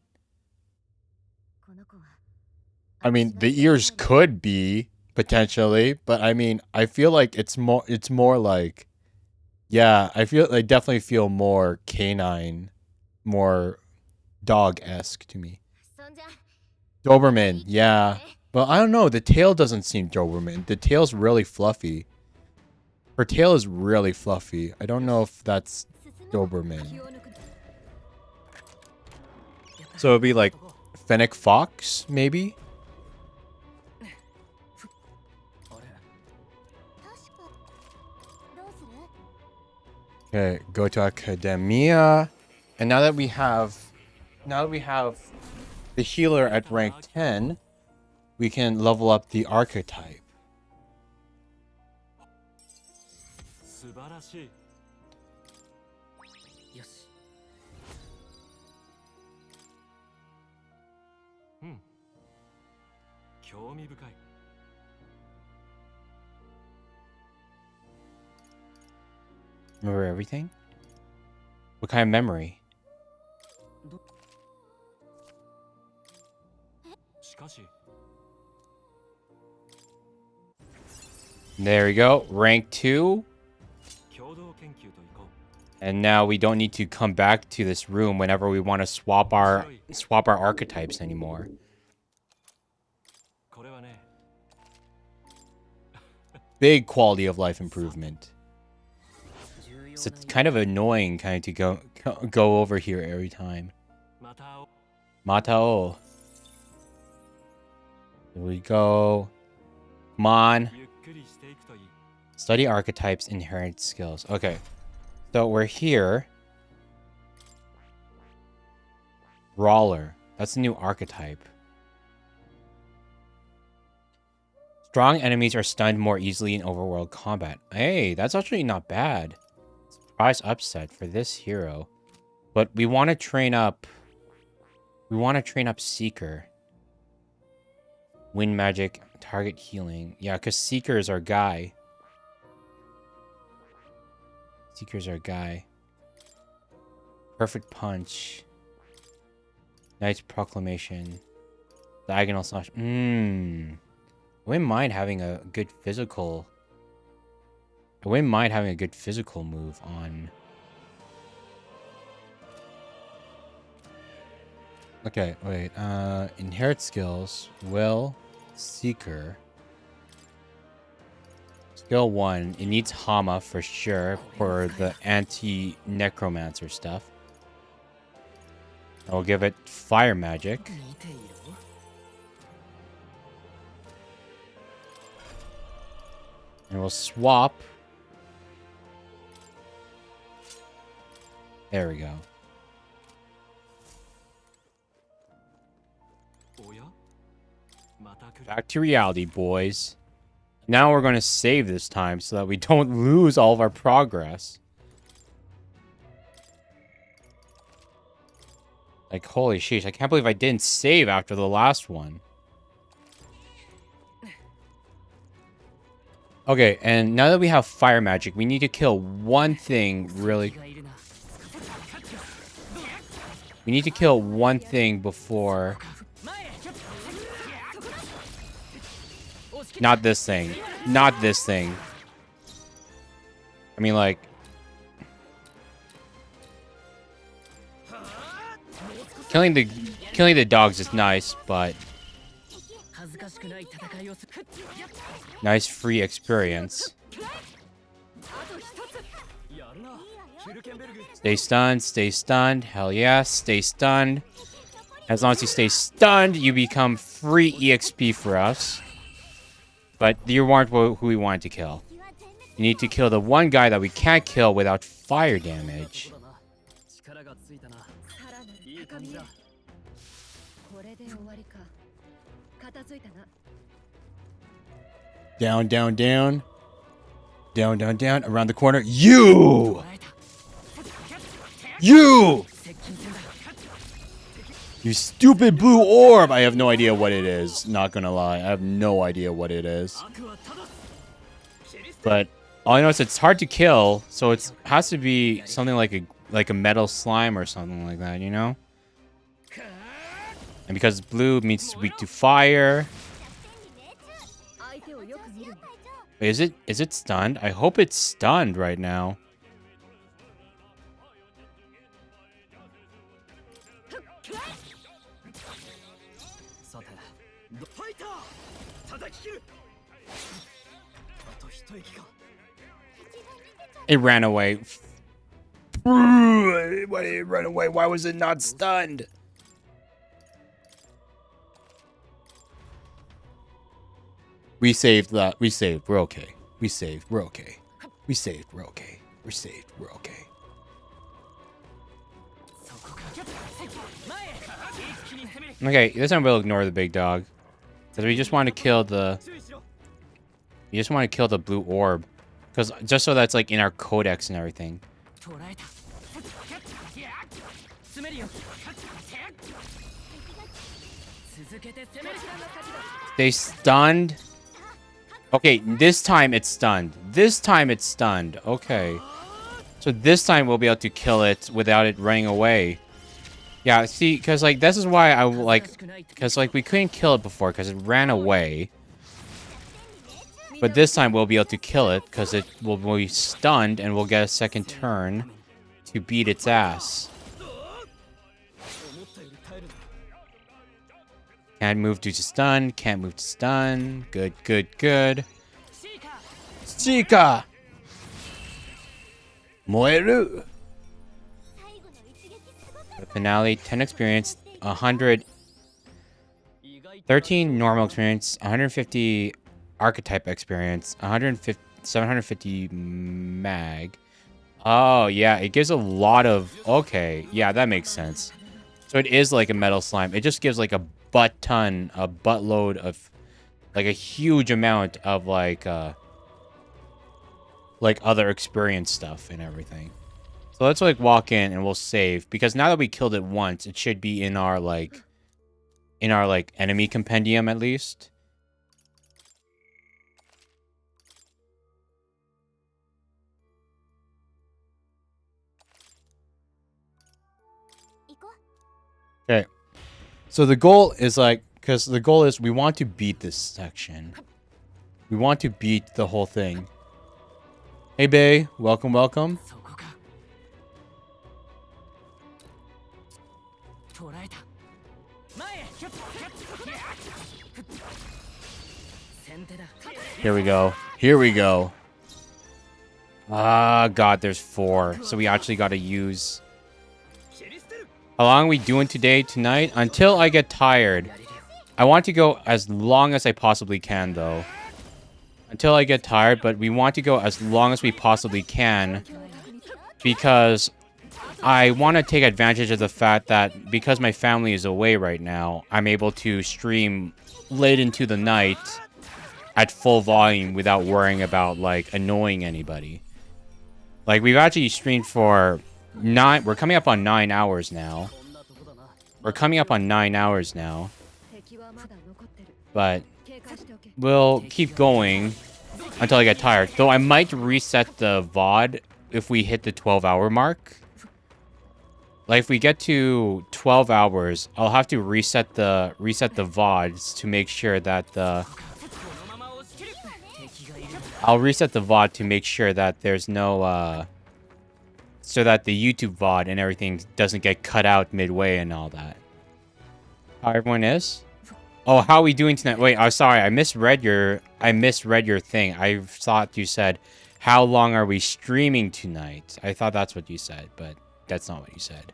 the ears could be potentially, but I mean, I feel like it's more like, yeah, I definitely feel more canine, more dog-esque to me. Doberman, yeah. But I don't know, the tail doesn't seem Doberman. The tail's really fluffy. Her tail is really fluffy. I don't know if that's Doberman. So it'd be like Fennec Fox, maybe? Okay, go to Academia. And now that we have the healer at rank 10, we can level up the archetype. Remember everything? What kind of memory? There we go. Rank 2. And now we don't need to come back to this room whenever we want to swap our archetypes anymore. Big quality of life improvement. So it's kind of annoying to go over here every time. Matao. Here we go. Come on. Study archetypes, inherent skills. Okay. So we're here. Brawler. That's a new archetype. Strong enemies are stunned more easily in overworld combat. Hey, that's actually not bad. Surprise upset for this hero. But we want to train up... We want to train up Seeker. Wind magic, target healing. Yeah, because Seeker is our guy. Seeker's our guy. Perfect punch. Knight's proclamation. Diagonal slash. I wouldn't mind having a good physical. I wouldn't mind having a good physical move on. Okay, wait. Inherit skills. Will. Seeker. Skill 1. It needs Hama for sure for the anti-necromancer stuff. I'll give it fire magic. And we'll swap. There we go. Back to reality, boys. Now we're going to save this time so that we don't lose all of our progress. Like, holy sheesh, I can't believe I didn't save after the last one. Okay, and now that we have fire magic, we need to kill one thing really... We need to kill one thing before... Not this thing. Not this thing. I mean, like... Killing the dogs is nice, but... Nice free experience. Stay stunned, stay stunned. Hell yeah, stay stunned. As long as you stay stunned, you become free EXP for us. But you weren't who we wanted to kill. You need to kill the one guy that we can't kill without fire damage. Down, down, down. Down, down, down. Around the corner. You! You! You stupid blue orb! I have no idea what it is. Not gonna lie. I have no idea what it is. But all I know is it's hard to kill, so it has to be something like a metal slime or something like that, you know? And because blue means weak to fire. Is it stunned? I hope it's stunned right now. It ran away. Why did it run away? Why was it not stunned? We saved that. We saved. We're okay. We saved. We're okay. We saved. We're okay. We're saved. We're okay. Okay, this time we'll ignore the big dog. Because we just want to kill the... We just want to kill the blue orb. Because just so that's like in our codex and everything. They stunned. Okay, this time it's stunned. This time it's stunned. Okay. So this time we'll be able to kill it without it running away. Yeah, see, because like this is why I like... Because like we couldn't kill it before because it ran away. But this time we'll be able to kill it because it will be stunned and we'll get a second turn to beat its ass. Can't move due to stun. Can't move to stun. Good, good, good. Chica! Moeru! The finale, 10 experience, 100... 13 normal experience, 150 archetype experience, 750 mag. Oh, yeah, it gives a lot of... Okay, yeah, that makes sense. So it is like a metal slime. It just gives like a buttload of... Like a huge amount of like other experience stuff and everything. So let's like walk in and we'll save. Because now that we killed it once, it should be in our like... enemy compendium at least. Okay. So the goal is like, because the goal is we want to beat this section. We want to beat the whole thing. Hey, Bae. Welcome, welcome. Here we go. Here we go. Ah, God, there's 4. So we actually got to use... How long are we doing tonight? Until I get tired. I want to go as long as I possibly can, though. Until I get tired, but we want to go as long as we possibly can. Because I want to take advantage of the fact that because my family is away right now, I'm able to stream late into the night at full volume without worrying about, like, annoying anybody. Like, we've actually streamed for... We're coming up on 9 hours now. But we'll keep going until I get tired. Though I might reset the VOD if we hit the 12-hour mark. Like if we get to 12 hours, I'll have to reset the VODs to make sure that I'll reset the VOD to make sure that there's no so that the YouTube VOD and everything doesn't get cut out midway and all that. How everyone is? Oh, how are we doing tonight? Wait, I'm sorry. I misread your thing. I thought you said, how long are we streaming tonight? I thought that's what you said, but that's not what you said.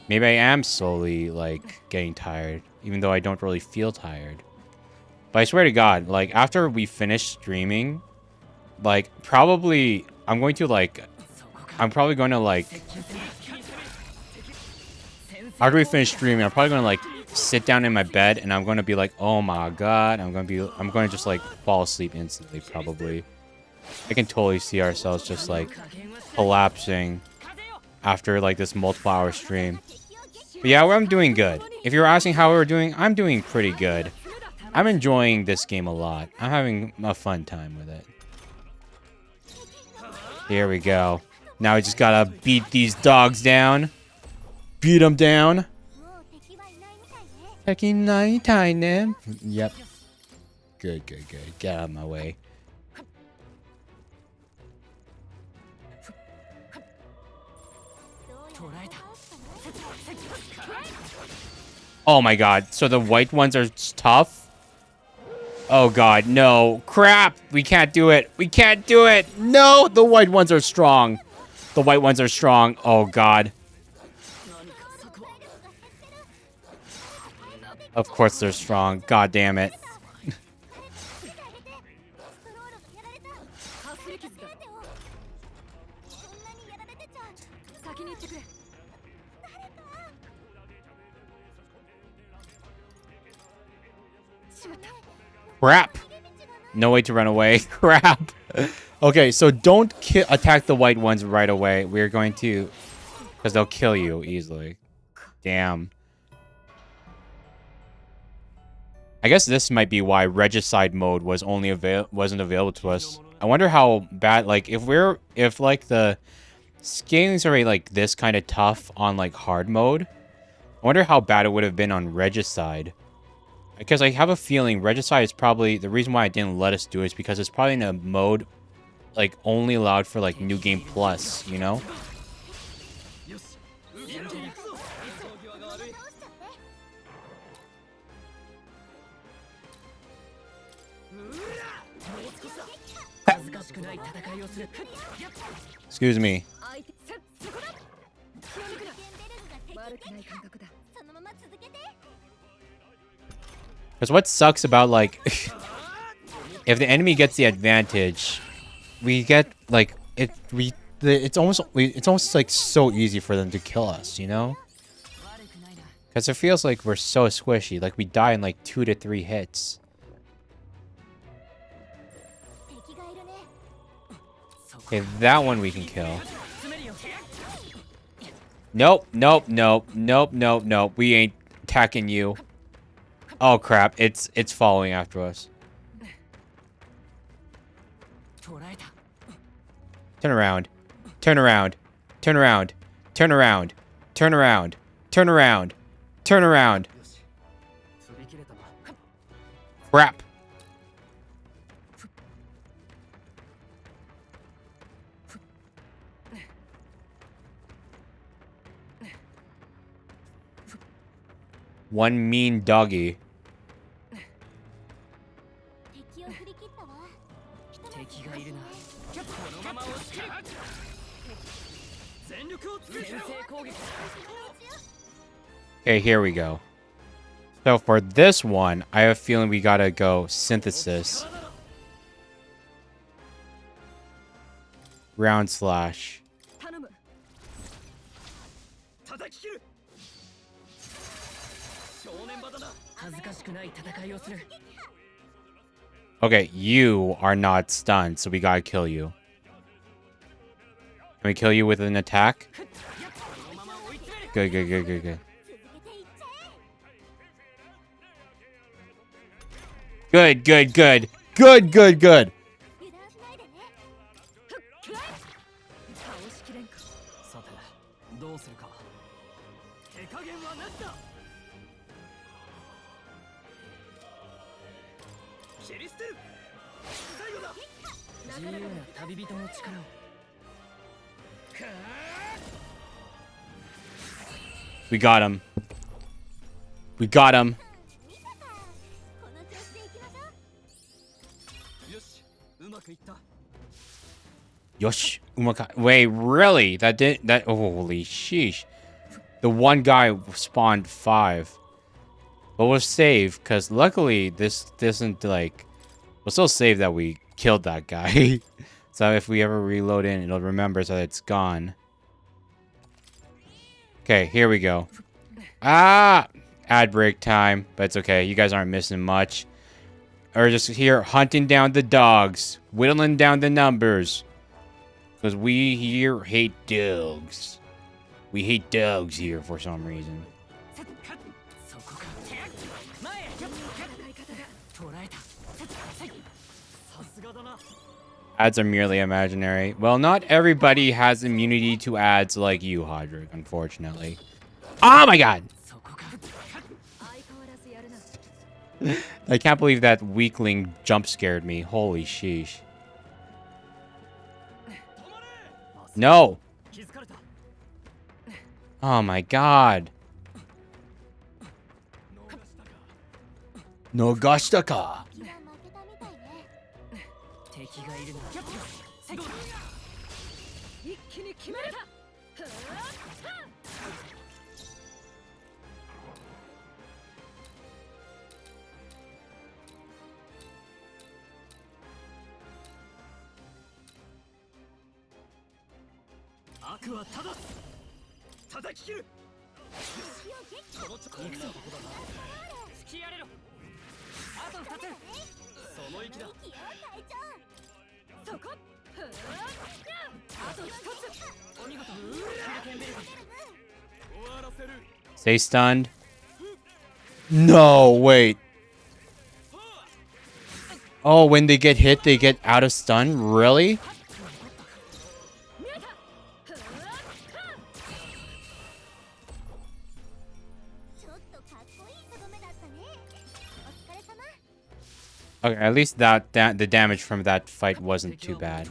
Maybe I am slowly, like, getting tired, even though I don't really feel tired. But I swear to God, like, after we finish streaming, like, probably, I'm probably going to, like, after we finish streaming, I'm probably going to, like, sit down in my bed and I'm going to be like, oh my god, I'm going to just like fall asleep instantly probably. I can totally see ourselves just like collapsing after like this multiple hour stream. But yeah, I'm doing good. If you're asking how we're doing, I'm doing pretty good. I'm enjoying this game a lot. I'm having a fun time with it. Here we go. Now we just gotta beat these dogs down. Beat them down. Taking 9 time. Yep. Good. Get out of my way. Oh my god. So the white ones are tough? Oh god, no. Crap! We can't do it. We can't do it! No! The white ones are strong. The white ones are strong. Oh god. Of course they're strong. God damn it. Crap. No way to run away. Crap. Okay, so don't attack the white ones right away. We're going to... Because they'll kill you easily. Damn. I guess this might be why regicide mode was only wasn't available to us. I wonder how bad, like, if like the scaling's already like this kind of tough on like hard mode, I wonder how bad it would have been on regicide. Because I have a feeling regicide is probably the reason why it didn't let us do it is because it's probably in a mode like only allowed for like New Game Plus, you know? Excuse me. Because what sucks about, like, if the enemy gets the advantage, we get, like, it's almost, like, so easy for them to kill us, you know? Because it feels like we're so squishy. Like, we die in, like, 2 to 3 hits. Okay, that one we can kill. Nope. We ain't attacking you. Oh crap, it's following after us. Turn around. Turn around. Turn around. Turn around. Turn around. Turn around. Turn around. Crap. One mean doggy. Okay, here we go. So for this one, I have a feeling we gotta go synthesis. Round slash. Okay, you are not stunned, so we gotta kill you. Can we kill you with an attack? Good. Good. We got him. We got him. Yosh, umaka. Wait, really? That holy sheesh. The one guy spawned 5. But we'll save, because luckily this isn't like... We'll still save that we killed that guy. So if we ever reload in, it'll remember that it's gone. Okay, here we go. Ah! ad break time, but it's okay. You guys aren't missing much. Or just here hunting down the dogs, whittling down the numbers. Because we here hate dogs. We hate dogs here for some reason. Ads are merely imaginary. Well, not everybody has immunity to ads like you, Hodrick, unfortunately. Oh my god! I can't believe that weakling jump scared me. Holy sheesh. No! Oh my god. Nogashitaka! 敵がいるな。一気に決めた。悪はただ叩き切る。この直後のここだな。突きやれろ。あと2つ。その息だ。そこ。あと1つ。お見事。終わらせる。 Stay stunned. No, wait. Oh, when they get hit, they get out of stun? Really? Okay, at least that the damage from that fight wasn't too bad.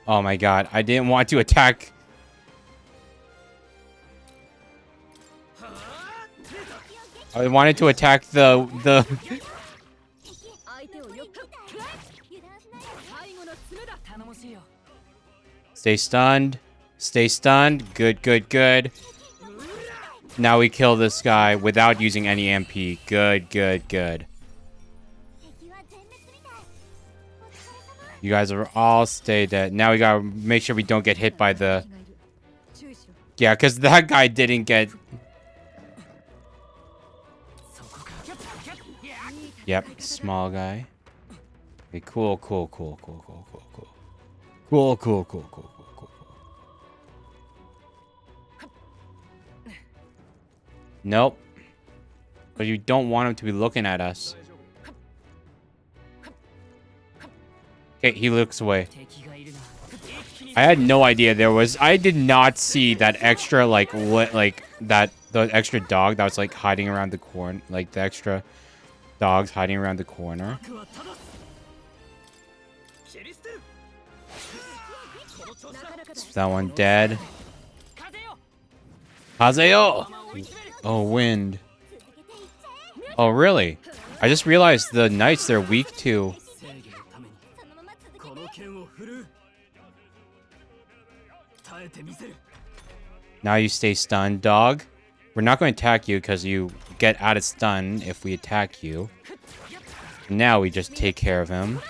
Oh my god, I didn't want to attack. I wanted to attack the Stay stunned. Stay stunned. Good, good, good. Now we kill this guy without using any MP. Good, good, good. You guys are all stay dead. Now we gotta make sure we don't get hit by the... Yeah, because that guy didn't get... Yep, small guy. Okay, cool, cool, cool, cool, cool, cool, cool. Cool, cool, cool, cool, cool, cool, cool. Nope. But you don't want him to be looking at us. Okay, he looks away. I had no idea there was... I did not see that extra, like, what, like, that... The extra dog that was, like, hiding around the corner. Like, the extra dogs hiding around the corner. Is that one dead? Kazeo! Oh, wind. Oh, really? I just realized the knights, they're weak to... Now you stay stunned, dog. We're not going to attack you because you get out of stun if we attack you. Now we just take care of him.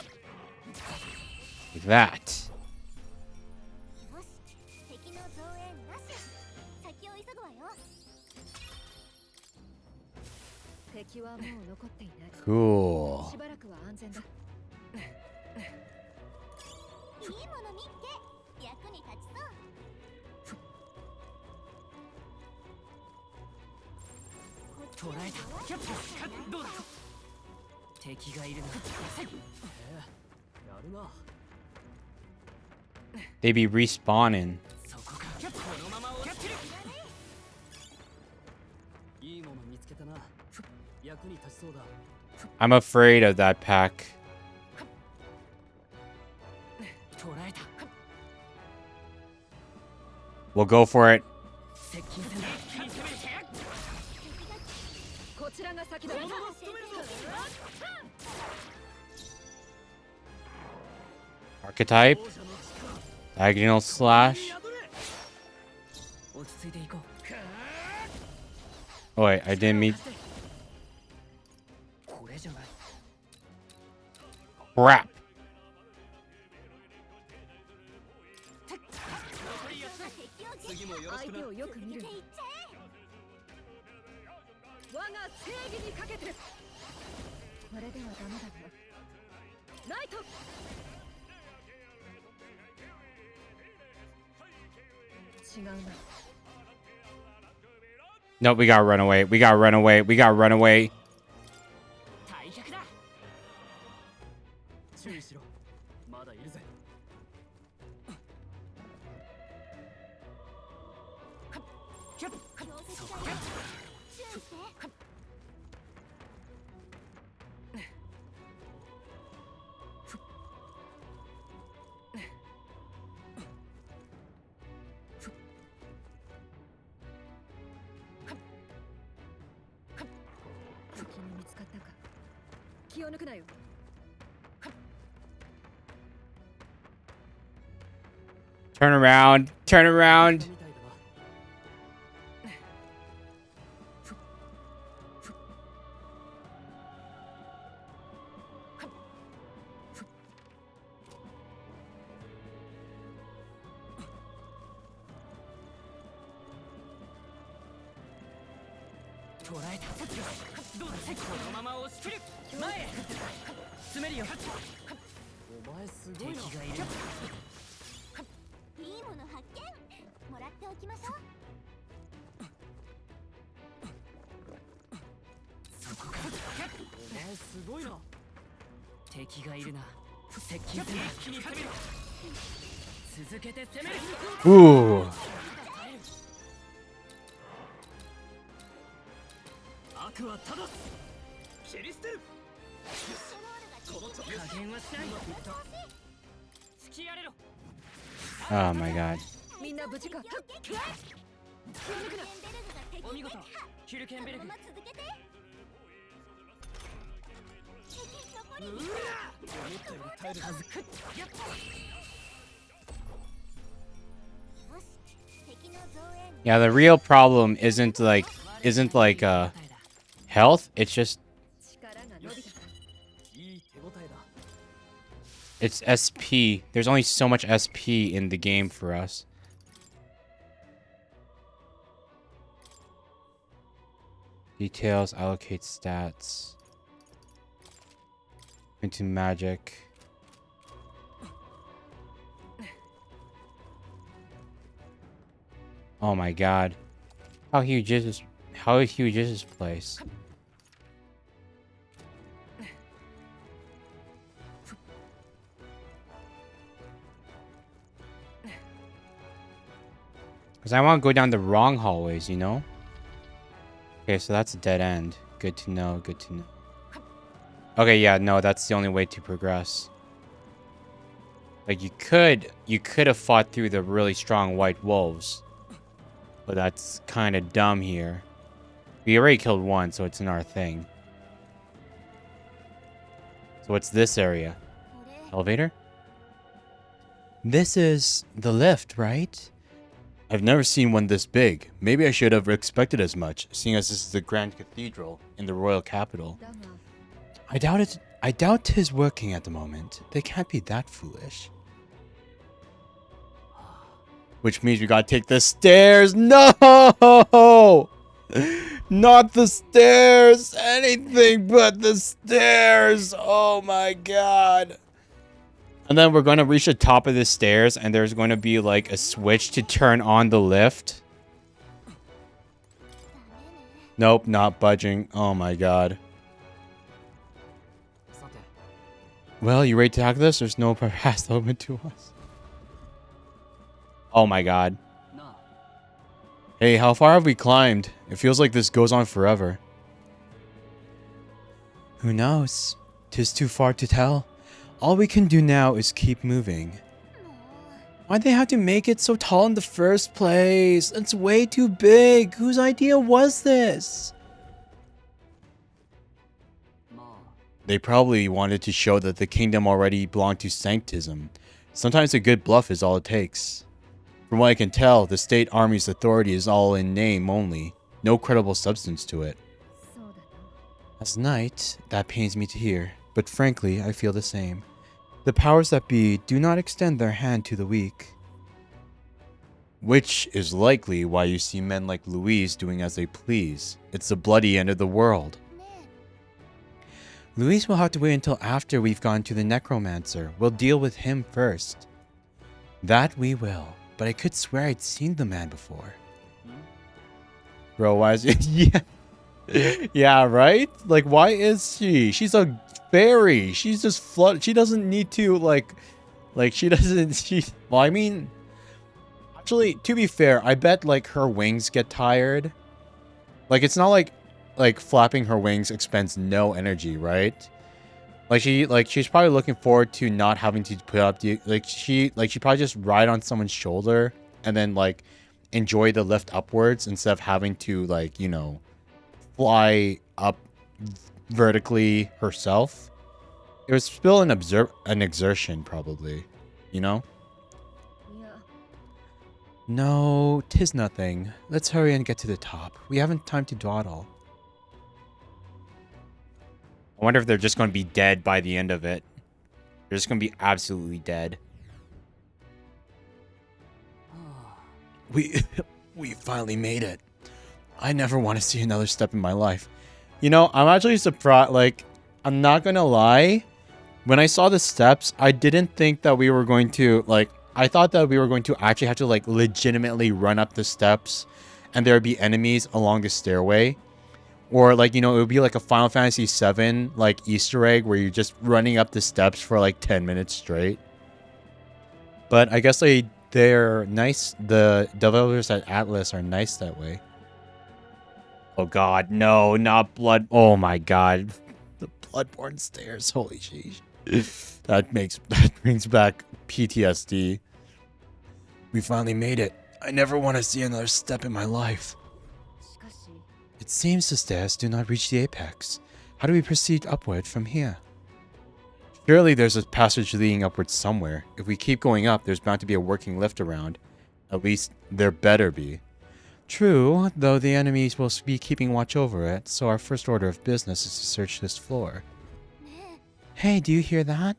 Like that. Cool. They be respawning. I'm afraid of that pack. We'll go for it. Archetype. Diagonal slash. Oh wait, I didn't mean... Crap. 相手をよく見る。我が正義にかけて。これではダメだな。ライト。違うな。 No, we gotta run away. We gotta run away. We gotta run away. 退却だ。注意しろ。まだいるぜ。敵に見つかったか。気を抜くなよ。 Turn around. Turn around. Ooh. 悪はただ切り捨てる。この加減はしない。突きやれろ。 Oh my god. みんな無事か。お見事。ヒルケンベルグ。Yeah, the real problem isn't like health. It's just it's SP. There's only so much SP in the game for us. Details, allocate stats. Into magic. Oh my god. How huge is this place? Because I want to go down the wrong hallways, you know? Okay, so that's a dead end. Good to know, good to know. Okay, yeah, no, that's the only way to progress. Like, you could have fought through the really strong white wolves. But that's kind of dumb here. We already killed one, so it's in our thing. So what's this area? Elevator? This is the lift, right? I've never seen one this big. Maybe I should have expected as much, seeing as this is the Grand Cathedral in the royal capital. I doubt 'tis working at the moment. They can't be that foolish. Which means we gotta take the stairs. No! Not the stairs! Anything but the stairs! Oh my god. And then we're gonna reach the top of the stairs and there's going to be like a switch to turn on the lift. Nope, not budging. Oh my god. Well, you ready to tackle this? There's no past element to us. Oh my god. Hey, how far have we climbed? It feels like this goes on forever. Who knows? 'Tis too far to tell. All we can do now is keep moving. Why'd they have to make it so tall in the first place? It's way too big. Whose idea was this? They probably wanted to show that the kingdom already belonged to Sanctism. Sometimes a good bluff is all it takes. From what I can tell, the state army's authority is all in name only. No credible substance to it. As knight, that pains me to hear, but frankly, I feel the same. The powers that be do not extend their hand to the weak. Which is likely why you see men like Louise doing as they please. It's the bloody end of the world. Louise will have to wait until after we've gone to the necromancer. We'll deal with him first. That we will. But I could swear I'd seen the man before. Bro, why is it? Yeah. Yeah, right? Like, why is she? She's a fairy. She's just flood. She doesn't need to, like, she doesn't, well, I mean, actually, to be fair, I bet, like, her wings get tired. Like, it's not like flapping her wings expends no energy, right? She's probably looking forward to not having to put up the, she probably just ride on someone's shoulder and then, like, enjoy the lift upwards instead of having to, like, you know, fly up vertically herself. It was still an exertion, probably, you know? No, 'tis nothing. Let's hurry and get to the top. We haven't time to dawdle. I wonder if they're just going to be dead by the end of it. They're just going to be absolutely dead. We finally made it. I never want to see another step in my life. You know, I'm actually surprised. Like, I'm not going to lie. When I saw the steps, I didn't think that we were going to, like, I thought that we were going to actually have to, like, legitimately run up the steps and there would be enemies along the stairway. Or, like, you know, it would be like a Final Fantasy VII, like, Easter egg where you're just running up the steps for, like, 10 minutes straight. But I guess they're nice. The developers at Atlas are nice that way. Oh, God. No, not blood. Oh, my God. The Bloodborne stairs. Holy sheesh. That brings back PTSD. We finally made it. I never want to see another step in my life. It seems the stairs do not reach the apex. How do we proceed upward from here? Surely there's a passage leading upward somewhere. If we keep going up, there's bound to be a working lift around. At least, there better be. True, though the enemies will be keeping watch over it, so our first order of business is to search this floor. Hey, do you hear that?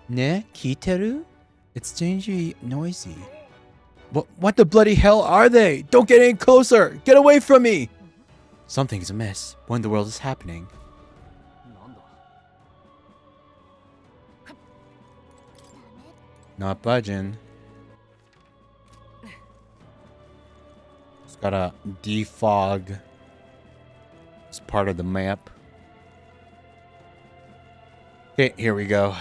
Ne? Kiteru? It's strangely noisy. What the bloody hell are they? Don't get any closer! Get away from me! Something's amiss. What in the world is happening? Not budging. It's got a defog. It's part of the map. Okay, here we go.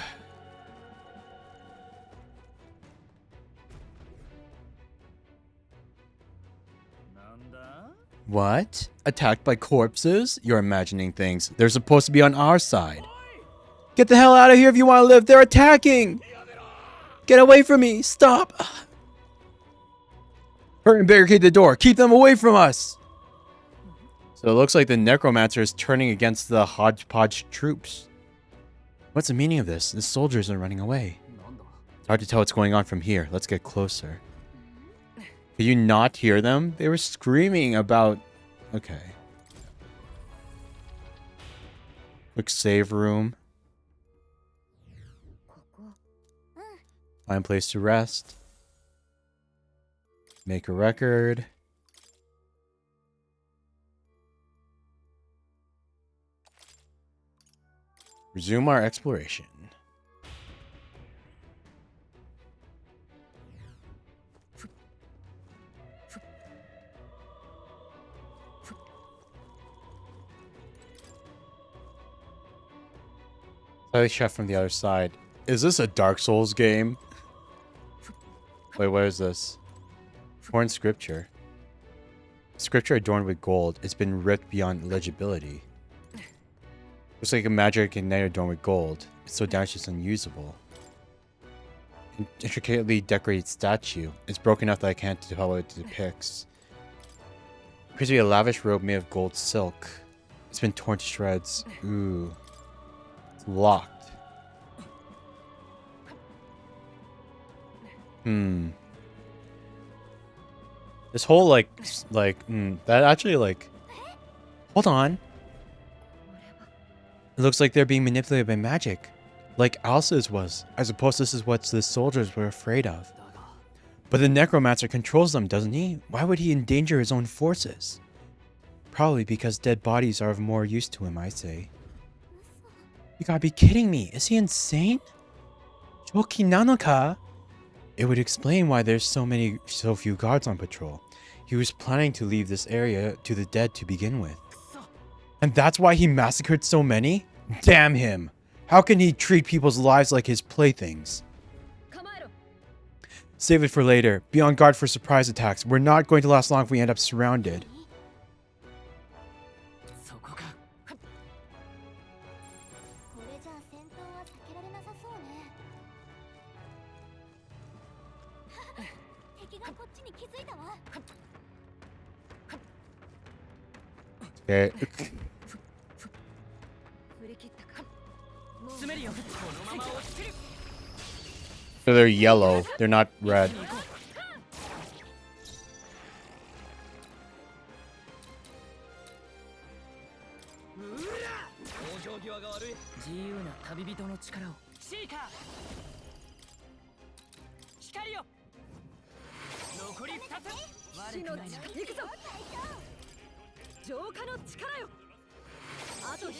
What? Attacked by corpses? You're imagining things. They're supposed to be on our side. Get the hell out of here if you want to live. They're attacking. Get away from me. Stop. Hurry and barricade the door. Keep them away from us. So it looks like the necromancer is turning against the hodgepodge troops. What's the meaning of this? The soldiers are running away. It's hard to tell what's going on from here. Let's get closer. Did you not hear them? They were screaming about... Okay. Quick save room. Find place to rest. Make a record. Resume our exploration. Slightly shot from the other side. Is this a Dark Souls game? Wait, what is this? Torn scripture. Scripture adorned with gold. It's been ripped beyond legibility. Looks like a magic igniter adorned with gold. It's so damaged it's unusable. An intricately decorated statue. It's broken enough that I can't tell what it depicts. Appears to be a lavish robe made of gold silk. It's been torn to shreds. Ooh. It's locked. This whole, that actually, hold on. It looks like they're being manipulated by magic. Like Alsa's was. I suppose this is what the soldiers were afraid of. But the necromancer controls them, doesn't he? Why would he endanger his own forces? Probably because dead bodies are of more use to him, I say. You gotta be kidding me. Is he insane? Shoki nanoka? It would explain why there's so few guards on patrol. He was planning to leave this area to the dead to begin with. And that's why he massacred so many? Damn him! How can he treat people's lives like his playthings? Save it for later. Be on guard for surprise attacks. We're not going to last long if we end up surrounded. Okay. So they're yellow. They're not red.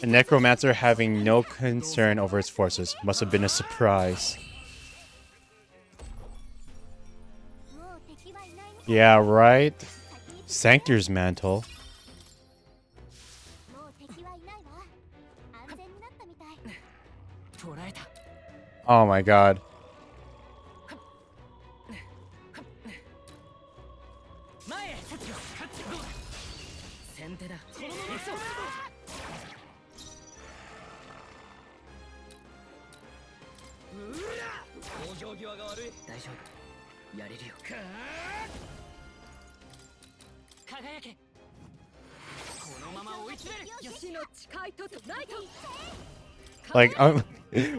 A necromancer having no concern over his forces must have been a surprise. Yeah, right? Sanctor's mantle. Oh my god. Like,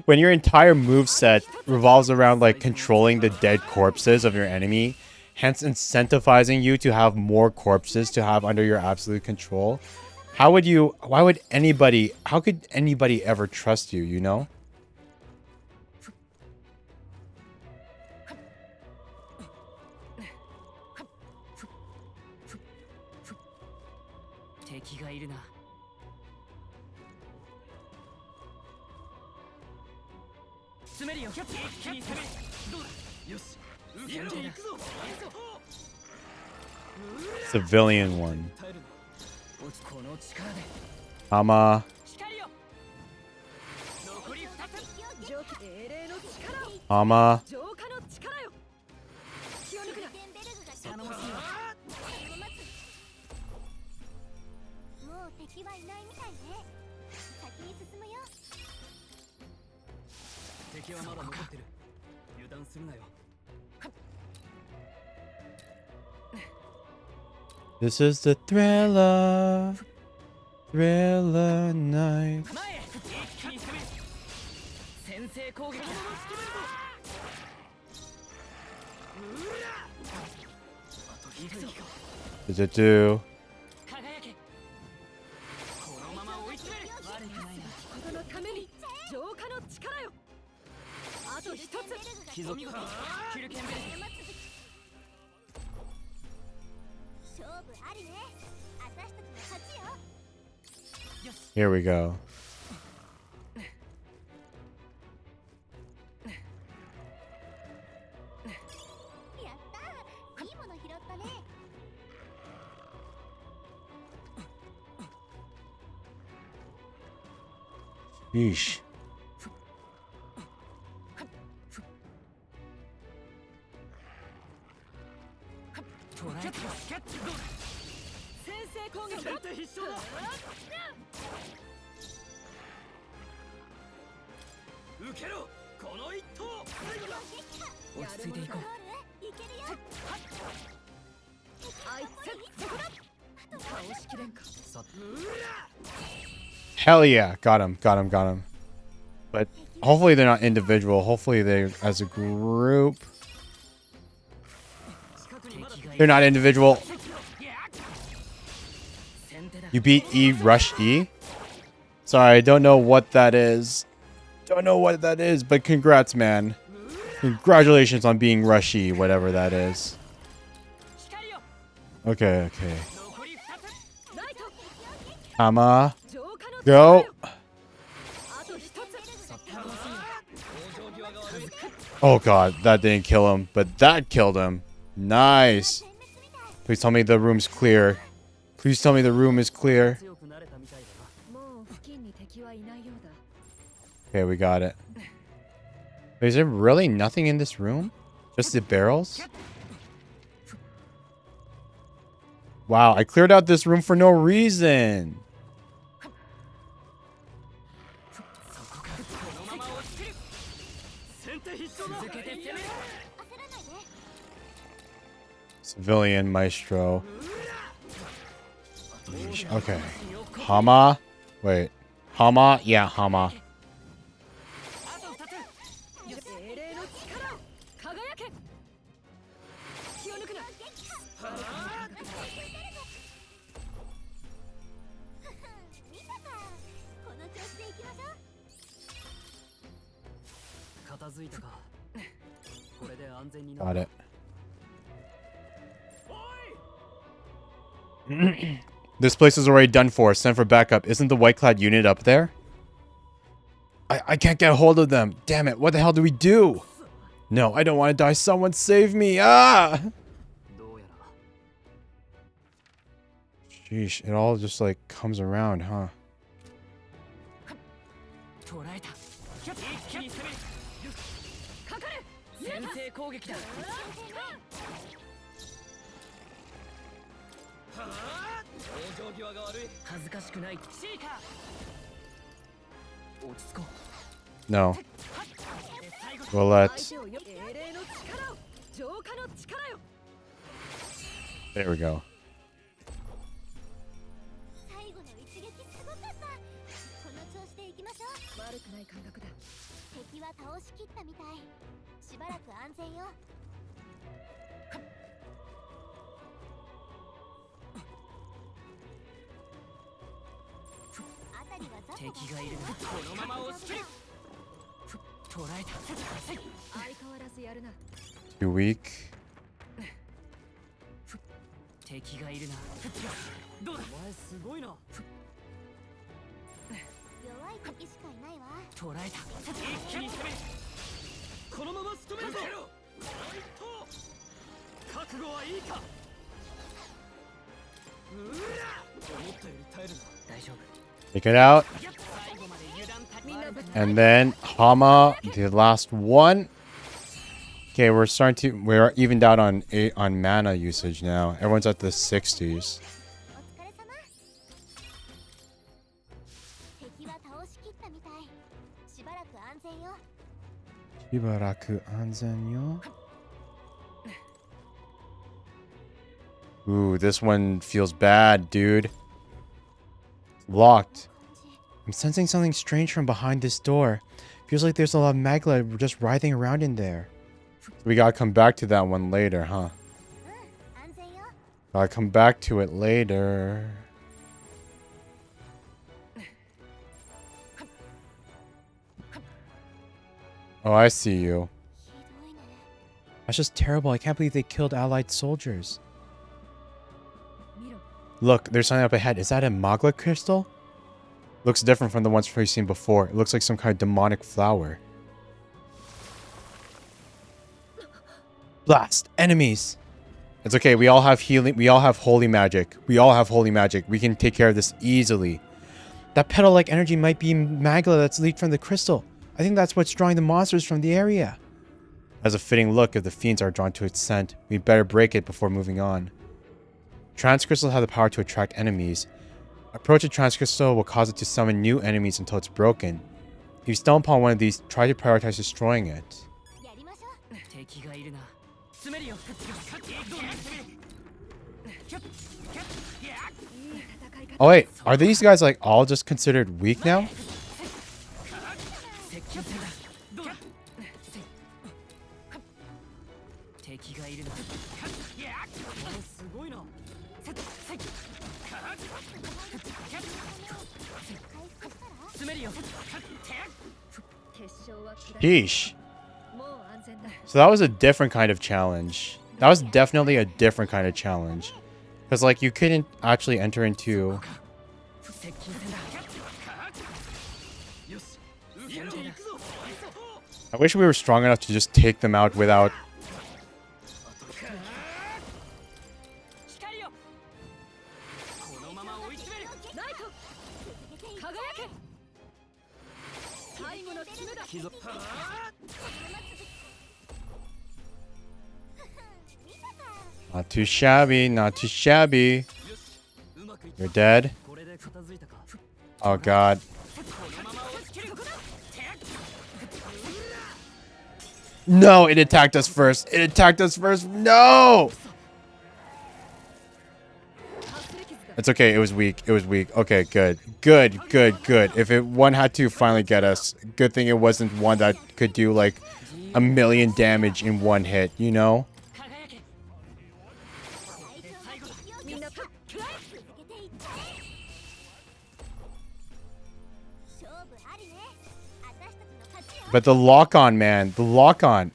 when your entire moveset revolves around, like, controlling the dead corpses of your enemy, hence incentivizing you to have more corpses to have under your absolute control, how could anybody ever trust you, you know? Civilian one. Ama. Ama. This is the thriller night. Does it do? Here we go. Yeesh. Hell yeah, got him. But hopefully they're not individual. Hopefully they're as a group. They're not individual. You beat E, rush E? Sorry, I don't know what that is. But congrats, man. Congratulations on being rushy, whatever that is. Okay, okay. Hama. Go. Oh god, that didn't kill him, but that killed him. Nice. Please tell me the room's clear. Please tell me the room is clear. Okay, we got it. Wait, is there really nothing in this room? Just the barrels? Wow, I cleared out this room for no reason. Civilian Maestro. Okay. Hama? Wait. Hama? Yeah, Hama. Got it. This place is already done for. Send for backup. Isn't the white clad unit up there? I can't get a hold of them. Damn it. What the hell do we do? No, I don't want to die. Someone save me. Ah! Sheesh. It all just like comes around, huh? No. We'll let... There we go. Too weak. Take it out. And then Hama, the last one. Okay, we're evened out on mana usage now. Everyone's at the 60s. Shibaraku anzen yo. Ooh, this one feels bad, dude. Locked. I'm sensing something strange from behind this door. Feels like there's a lot of magla just writhing around in there. We gotta come back to that one later, huh? Gotta come back to it later. Oh, I see you. That's just terrible. I can't believe they killed allied soldiers. Look, there's something up ahead. Is that a magla crystal? Looks different from the ones we've seen before. It looks like some kind of demonic flower. Blast! Enemies! It's okay, we all have healing, we all have holy magic. We all have holy magic. We can take care of this easily. That petal-like energy might be magla that's leaked from the crystal. I think that's what's drawing the monsters from the area. As a fitting look, if the fiends are drawn to its scent, we'd better break it before moving on. Transcrystals have the power to attract enemies. Approach a transcrystal will cause it to summon new enemies until it's broken. If you stumble upon one of these, try to prioritize destroying it. Oh wait, are these guys like all just considered weak now? Sheesh. So that was a different kind of challenge. That was definitely a different kind of challenge. Because, like, you couldn't actually enter into... I wish we were strong enough to just take them out without... Not too shabby, not too shabby. You're dead. Oh god. No, it attacked us first. It attacked us first. No! It's okay. It was weak. It was weak. Okay, good. Good, good, good. If one had to finally get us, good thing it wasn't one that could do like 1,000,000 damage in one hit, you know? But the lock-on, man. The lock-on.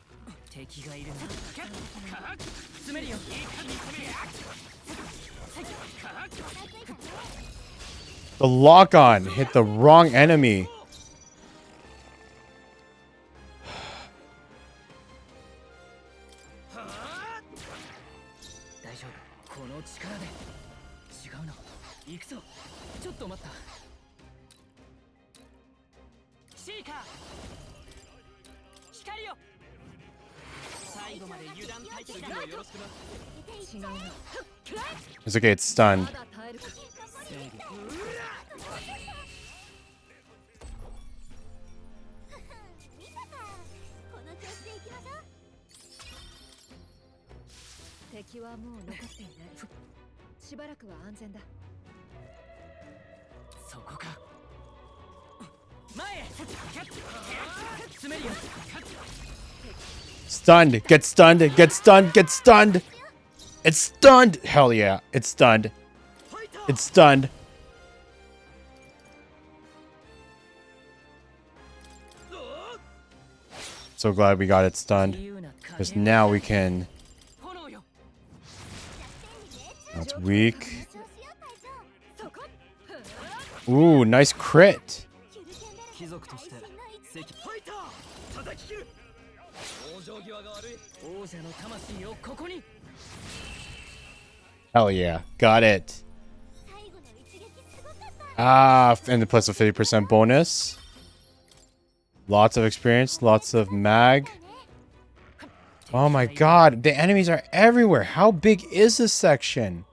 The lock-on hit the wrong enemy. It's okay, it's stunned. Stunned. Get stunned. Get stunned. Get stunned. It's stunned. Hell yeah. It's stunned. It's stunned. So glad we got it stunned. Because now we can... That's weak. Ooh, nice crit. Hell yeah. Got it. Ah, and the plus a 50% bonus. Lots of experience, lots of mag. Oh my god, the enemies are everywhere. How big is this section?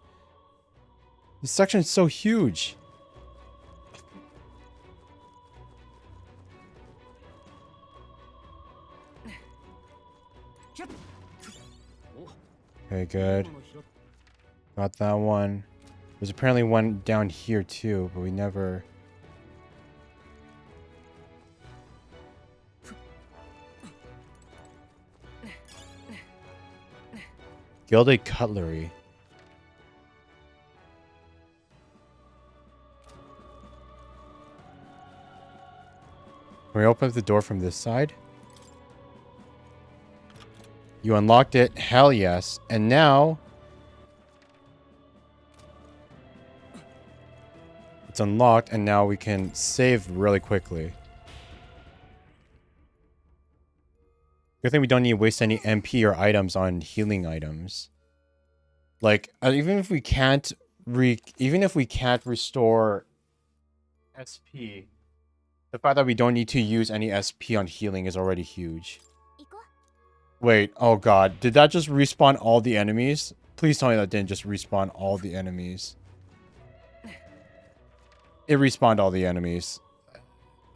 This section is so huge. Okay, good. Got that one. There's apparently one down here too, but we never... Gilded cutlery. Can we open up the door from this side? You unlocked it. Hell yes. And now... It's unlocked, and now we can save really quickly. Good thing we don't need to waste any MP or items on healing items. Like, even if we can't restore SP, the fact that we don't need to use any SP on healing is already huge. Wait, oh god, did that just respawn all the enemies? Please tell me that didn't just respawn all the enemies. It respawned all the enemies.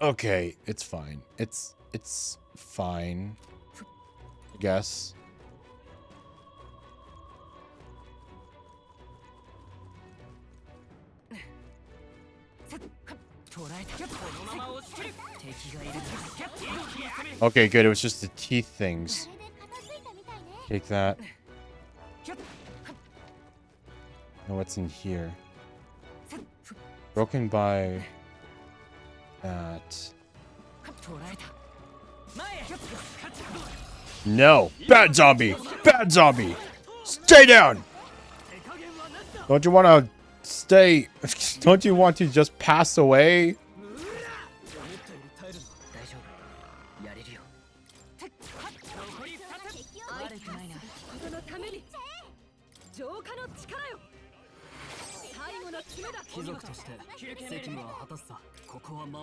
Okay, it's fine. It's fine. I guess. Okay, good. It was just the teeth things. Take that. And what's in here? Broken by that. No. Bad zombie. Bad zombie. Stay down. Don't you want to stay? Don't you want to just pass away?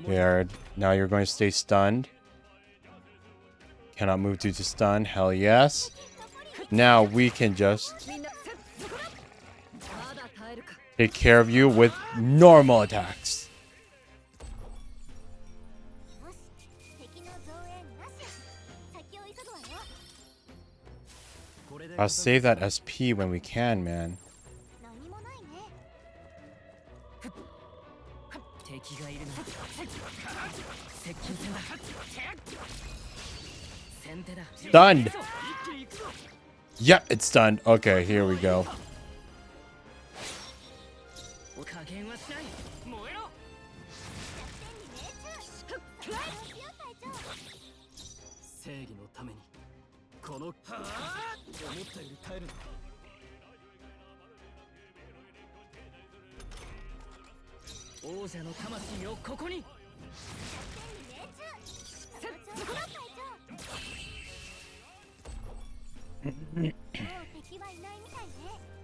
There. Now you're going to stay stunned. Cannot move due to stun. Hell yes. Now we can just take care of you with normal attacks. I'll save that SP when we can, man. Stunned. Yeah, it's stunned. Okay, here we go.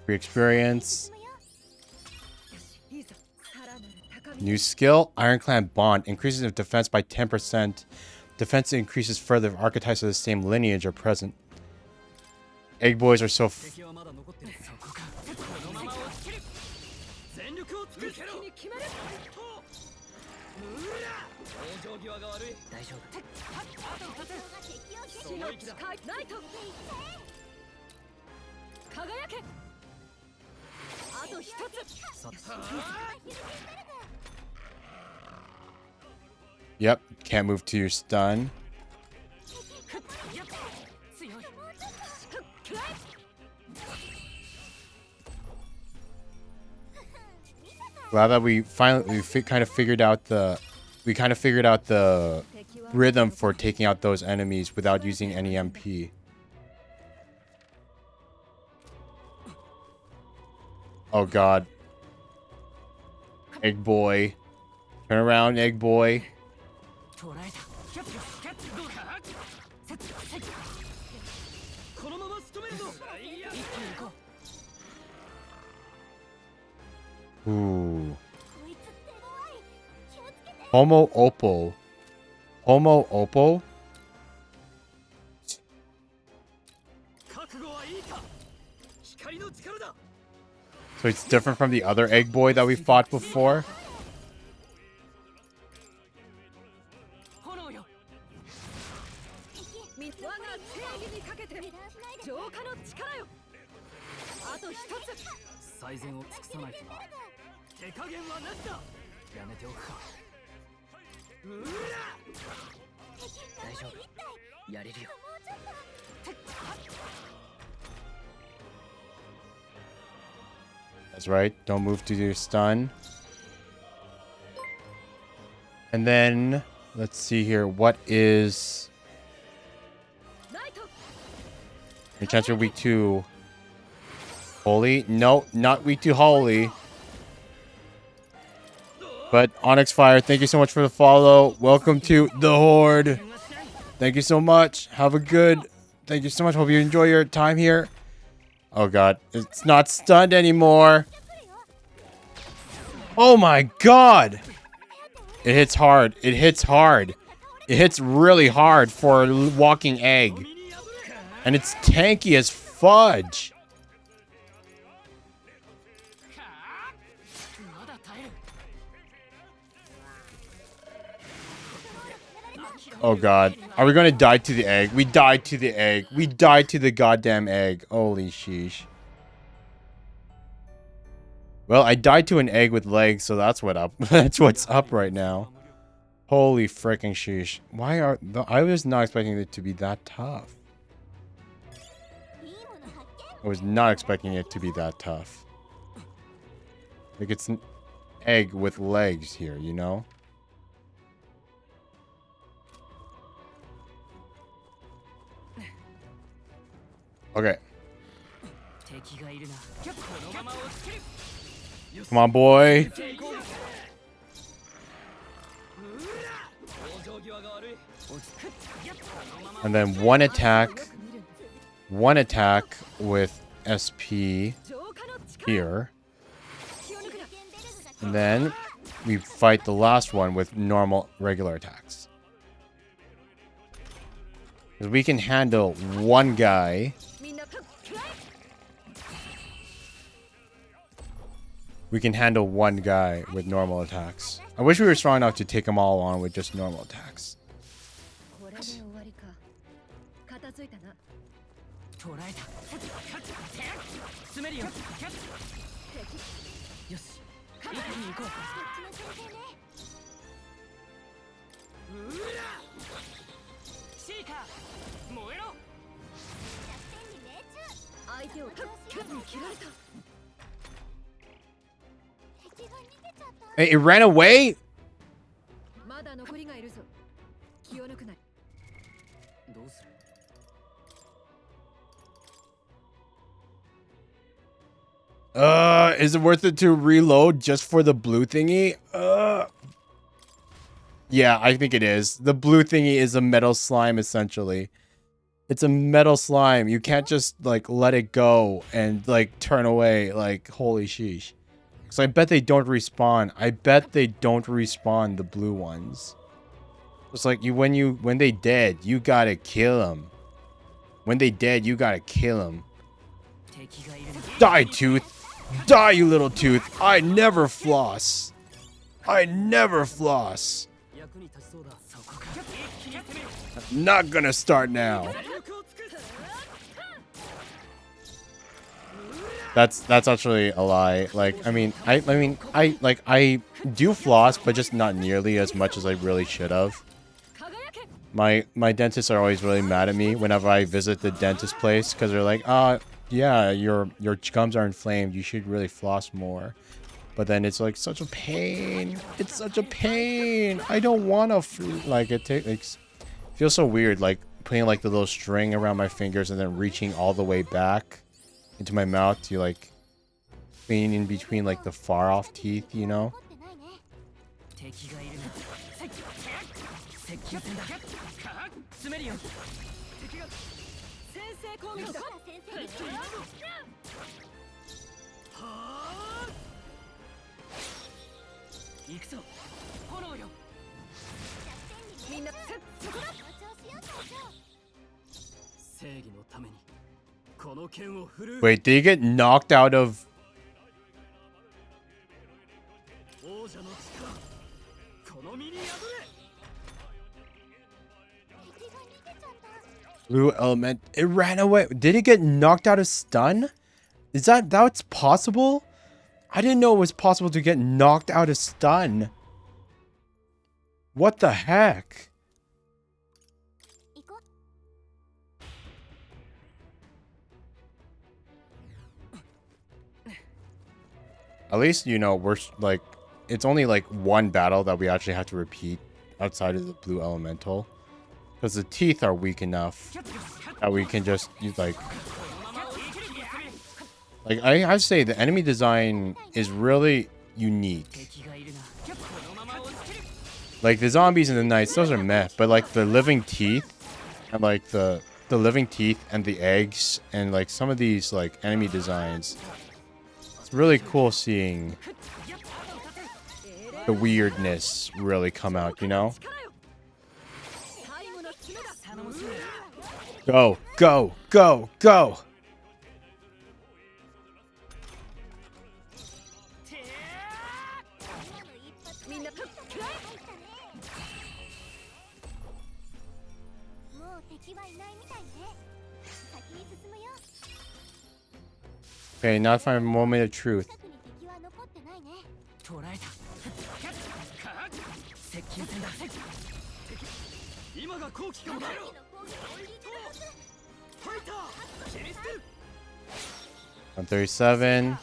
Free experience. New skill, Ironclad Bond. Increases of defense by 10%. Defense increases further if archetypes of the same lineage are present. Egg boys are so Yep, can't move to your stun. Glad that we finally kind of figured out the rhythm for taking out those enemies without using any MP. Oh god. Egg boy. Turn around, egg boy. Ooh. Homo Oppo. Homo Oppo? So it's different from the other egg boy that we fought before? That's right. Don't move to your stun. And then, let's see here. What is... Enchanter week 2. Holy? No, not week 2 Holy. But Onyx Fire, thank you so much for the follow. Welcome to the Horde. Thank you so much. Have a good... Thank you so much. Hope you enjoy your time here. Oh god. It's not stunned anymore. Oh my god. It hits hard. It hits hard. It hits really hard for a walking egg. And it's tanky as fudge. Oh god. Are we gonna die to the egg? We died to the egg. We died to the goddamn egg. Holy sheesh. Well, I died to an egg with legs, so that's that's what's up right now. Holy freaking sheesh. Why are I was not expecting it to be that tough. I was not expecting it to be that tough. Like it's an egg with legs here, you know? Okay. Come on, boy. And then one attack with SP here. And then we fight the last one with normal, regular attacks. 'Cause we can handle one guy. We can handle one guy with normal attacks. I wish we were strong enough to take them all on with just normal attacks. Hey, it ran away? Is it worth it to reload just for the blue thingy? Yeah, I think it is. The blue thingy is a metal slime, essentially. It's a metal slime. You can't just, like, let it go and, like, turn away. Like, holy sheesh. So I bet they don't respawn. I bet they don't respawn the blue ones. It's like when they dead, you gotta kill them. When they dead, you gotta kill them. Die, Tooth. Die, you little Tooth. I never floss. I never floss. Not gonna start now. That's actually a lie. Like, I do floss, but just not nearly as much as I really should have. My dentists are always really mad at me whenever I visit the dentist place because they're like, yeah, your gums are inflamed. You should really floss more. But then it's like such a pain. It's such a pain. I don't want to like it feels so weird, like putting like the little string around my fingers and then reaching all the way back into my mouth to like being in between like the far off teeth, you know? Wait, did he get knocked out of... Blue element. It ran away. Did it get knocked out of stun? Is that's possible? I didn't know it was possible to get knocked out of stun. What the heck? At least, you know, we're like, it's only like one battle that we actually have to repeat outside of the blue elemental. Because the teeth are weak enough that we can just use like I say the enemy design is really unique. Like the zombies and the knights, those are meh, but like the living teeth and like the living teeth and the eggs and like some of these like enemy designs, it's really cool seeing the weirdness really come out, you know? Go, go, go, go! Okay, now find a moment of truth. On 37,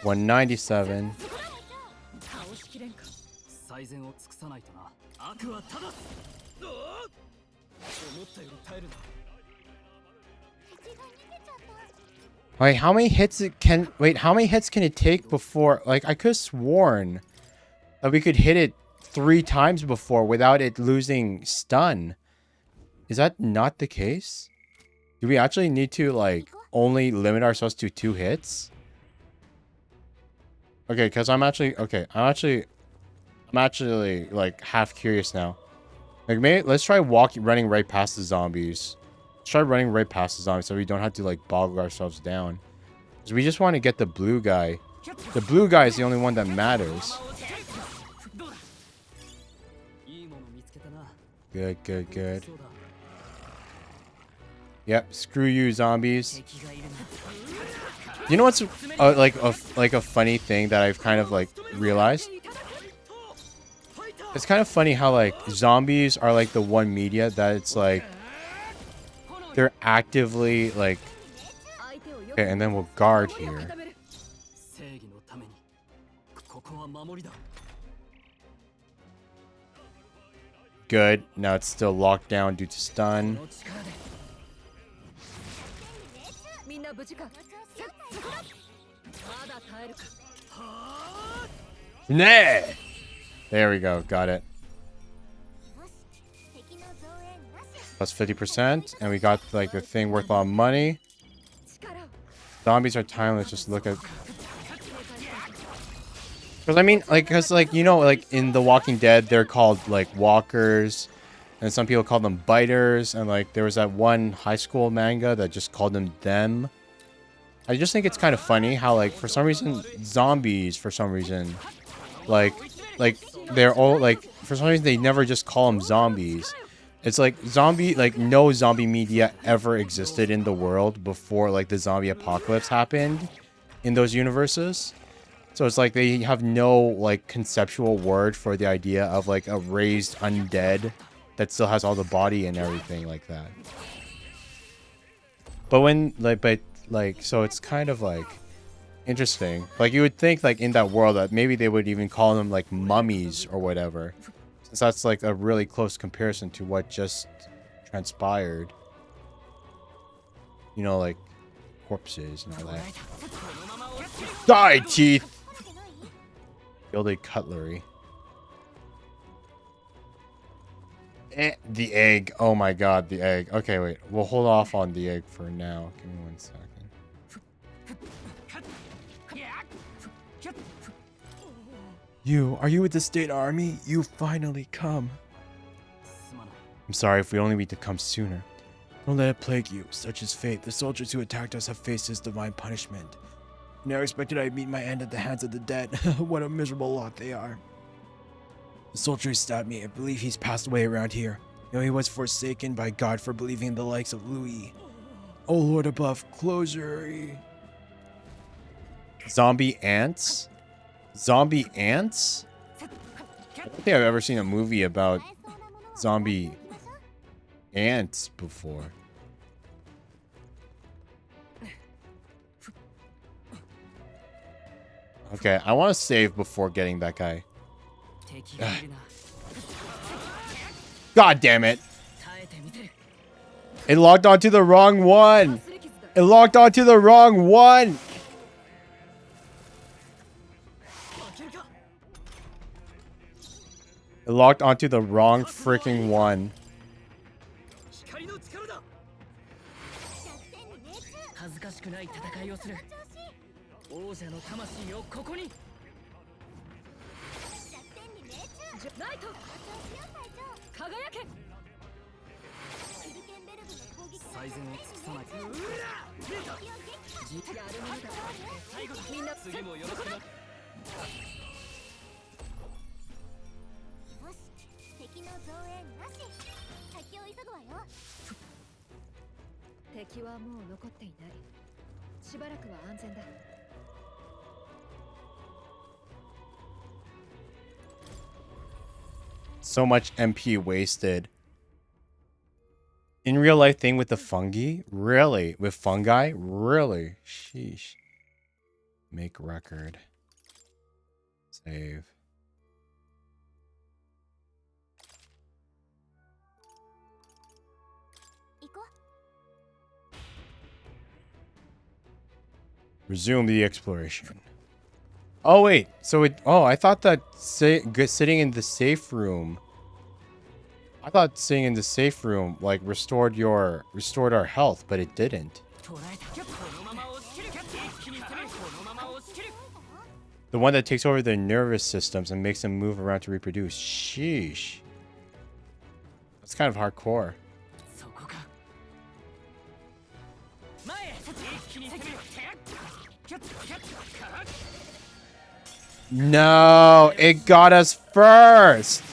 197. Wait, how many hits how many hits can it take before, like, I could have sworn that we could hit it 3 times before without it losing stun. Is that not the case? Do we actually need to, like, only limit ourselves to 2 hits? Okay, because I'm actually like half curious now. Like, maybe let's try running right past the zombies. Let's try running right past the zombies so we don't have to like boggle ourselves down. Because we just want to get the blue guy. The blue guy is the only one that matters. Good, good, good. Yep, screw you, zombies. You know what's like a funny thing that I've kind of like realized? It's kind of funny how like zombies are like the one media that it's like they're actively like, okay, and then we'll guard here. Good. Now it's still locked down due to stun. Nah! There we go. Got it. Plus 50%. And we got like the thing worth a lot of money. Zombies are timeless. Just look at... Because I mean, like, because like, you know, like in The Walking Dead, they're called like walkers. And some people call them biters. And like there was that one high school manga that just called them them. I just think it's kind of funny how like for some reason zombies like they're all like for some reason they never just call them zombies. It's like no zombie media ever existed in the world before like the zombie apocalypse happened in those universes. So it's like they have no like conceptual word for the idea of like a raised undead that still has all the body and everything like that. But so it's kind of like interesting. Like you would think like in that world that maybe they would even call them like mummies or whatever. Since that's like a really close comparison to what just transpired. You know, like corpses and all that. Die, teeth! Gilded cutlery. The egg. Oh my god, the egg. Okay, wait. We'll hold off on the egg for now. Give me 1 second. Are you with the State Army? You finally come. I'm sorry if we only need to come sooner. Don't let it plague you. Such is fate. The soldiers who attacked us have faced this divine punishment. Never expected I'd meet my end at the hands of the dead. What a miserable lot they are. The soldier who stabbed me, I believe he's passed away around here. You know, he was forsaken by God for believing in the likes of Louis. Oh Lord above, closure. Zombie ants? Zombie ants? I don't think I've ever seen a movie about zombie ants before. Okay, I want to save before getting that guy. God damn it. It logged onto the wrong one. It logged onto the wrong one. It locked onto the wrong freaking one. So much MP wasted. In real life thing with the fungi? Really? With fungi? Really? Sheesh. Make record. Save. Resume the exploration. Oh wait, so it. Oh, I thought that sitting in the safe room. I thought sitting in the safe room like restored our health, but it didn't. The one that takes over their nervous systems and makes them move around to reproduce. Sheesh. That's kind of hardcore. No, it got us first.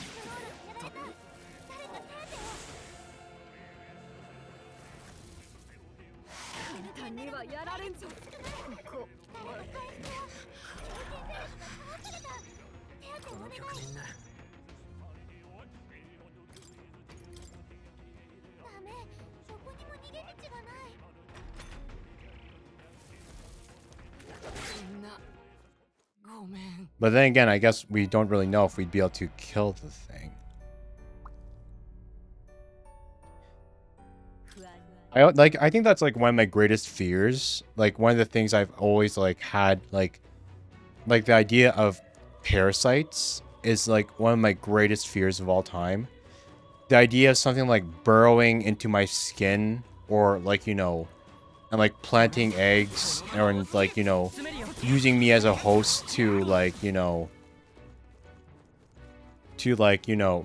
But then again, I guess we don't really know if we'd be able to kill the thing. I think that's like one of my greatest fears. Like one of the things I've always like had like the idea of parasites is like one of my greatest fears of all time. The idea of something like burrowing into my skin or like, you know, and like planting eggs or like, you know, using me as a host to like, you know,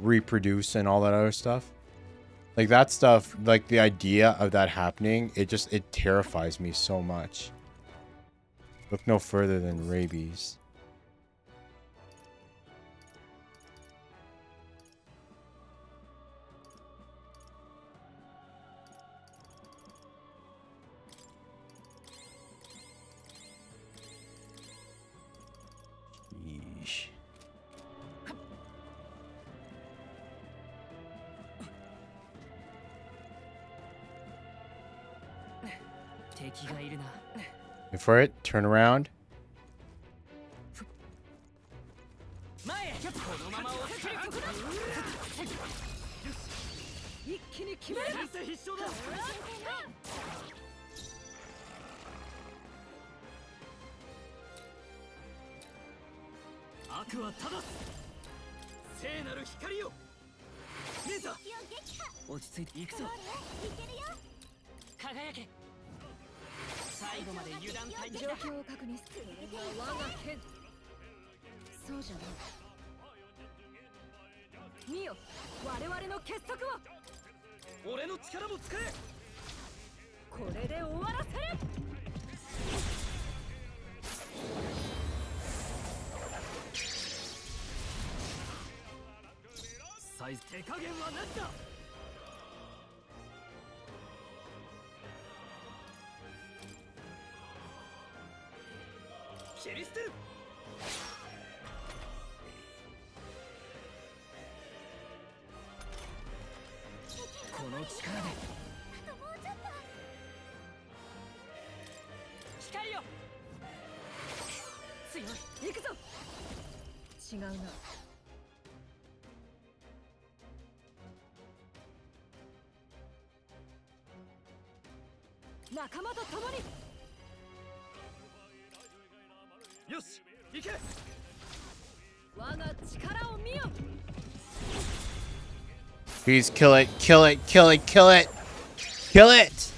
reproduce and all that other stuff. Like that stuff, like the idea of that happening, it terrifies me so much. Look no further than rabies. Yeesh. Wait for it. Turn around. Please kill it, kill it, kill it, kill it! Kill it!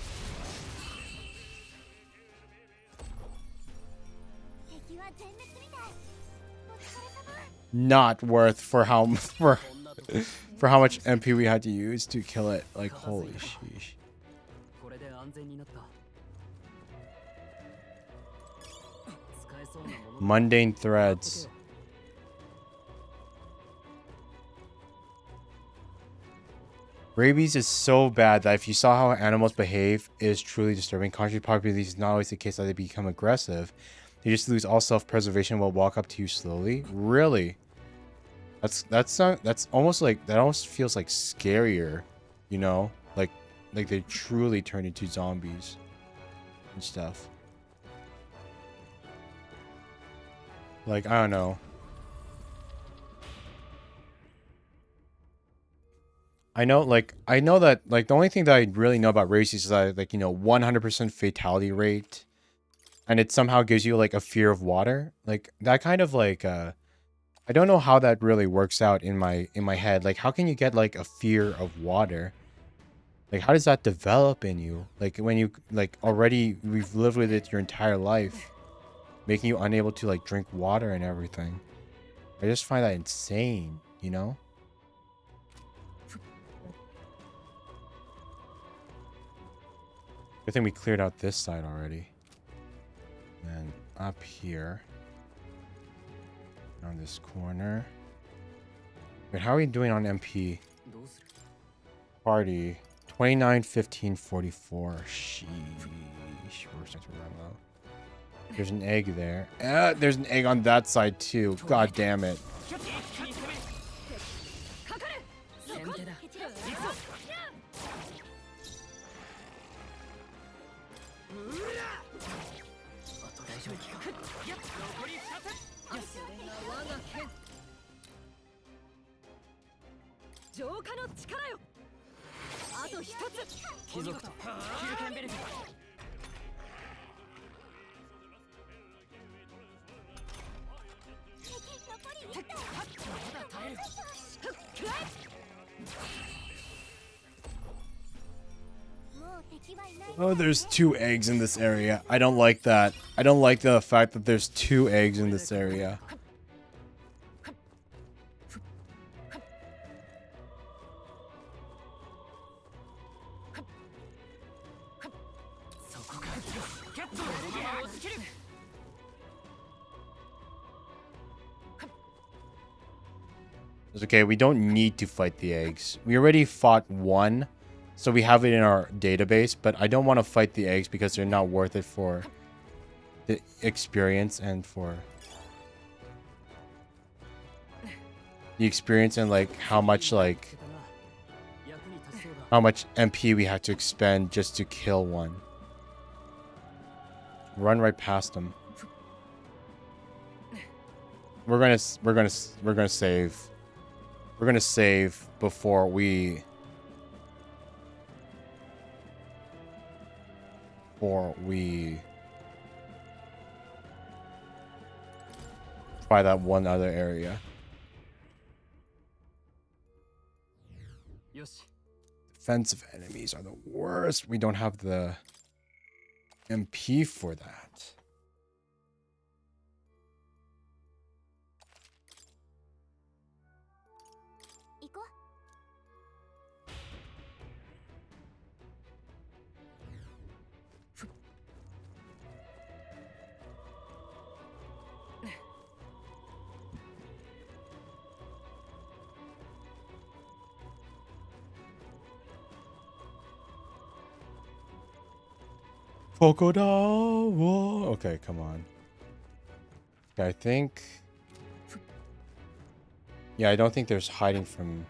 Not worth for how for how much MP we had to use to kill it. Like holy sheesh. Mundane threads. Rabies is so bad that if you saw how animals behave, it is truly disturbing. Contrary to popular belief, it's not always the case that they become aggressive. They just lose all self-preservation and will walk up to you slowly. Really? That's almost like that almost feels like scarier, you know? Like they truly turn into zombies and stuff. Like I don't know. I know that like the only thing that I really know about rabies is that like, you know, 100% fatality rate. and it somehow gives you like a fear of water. Like that kind of like I don't know how that really works out in my head. Like how can you get like a fear of water? Like how does that develop in you? Like when you like already we've lived with it your entire life, making you unable to like drink water and everything. I just find that insane, you know? Good thing we cleared out this side already. And up here. On this corner. Wait, how are we doing on MP? Party. 29, 15, 44. Sheesh. We're starting to run low. There's an egg there. There's an egg on that side too. God damn it. Oh, there's 2 eggs in this area. I don't like that. I don't like the fact that there's 2 eggs in this area. It's okay, we don't need to fight the eggs. We already fought one, so we have it in our database, but I don't want to fight the eggs because they're not worth it for the experience and for the experience and like how much MP we had to expend just to kill one. Run right past them. We're gonna save. We're gonna save before we try that one other area. Defensive enemies are the worst. We don't have the MP for that. Crocodile. Okay, come on. I think. Yeah, I don't think there's hiding from.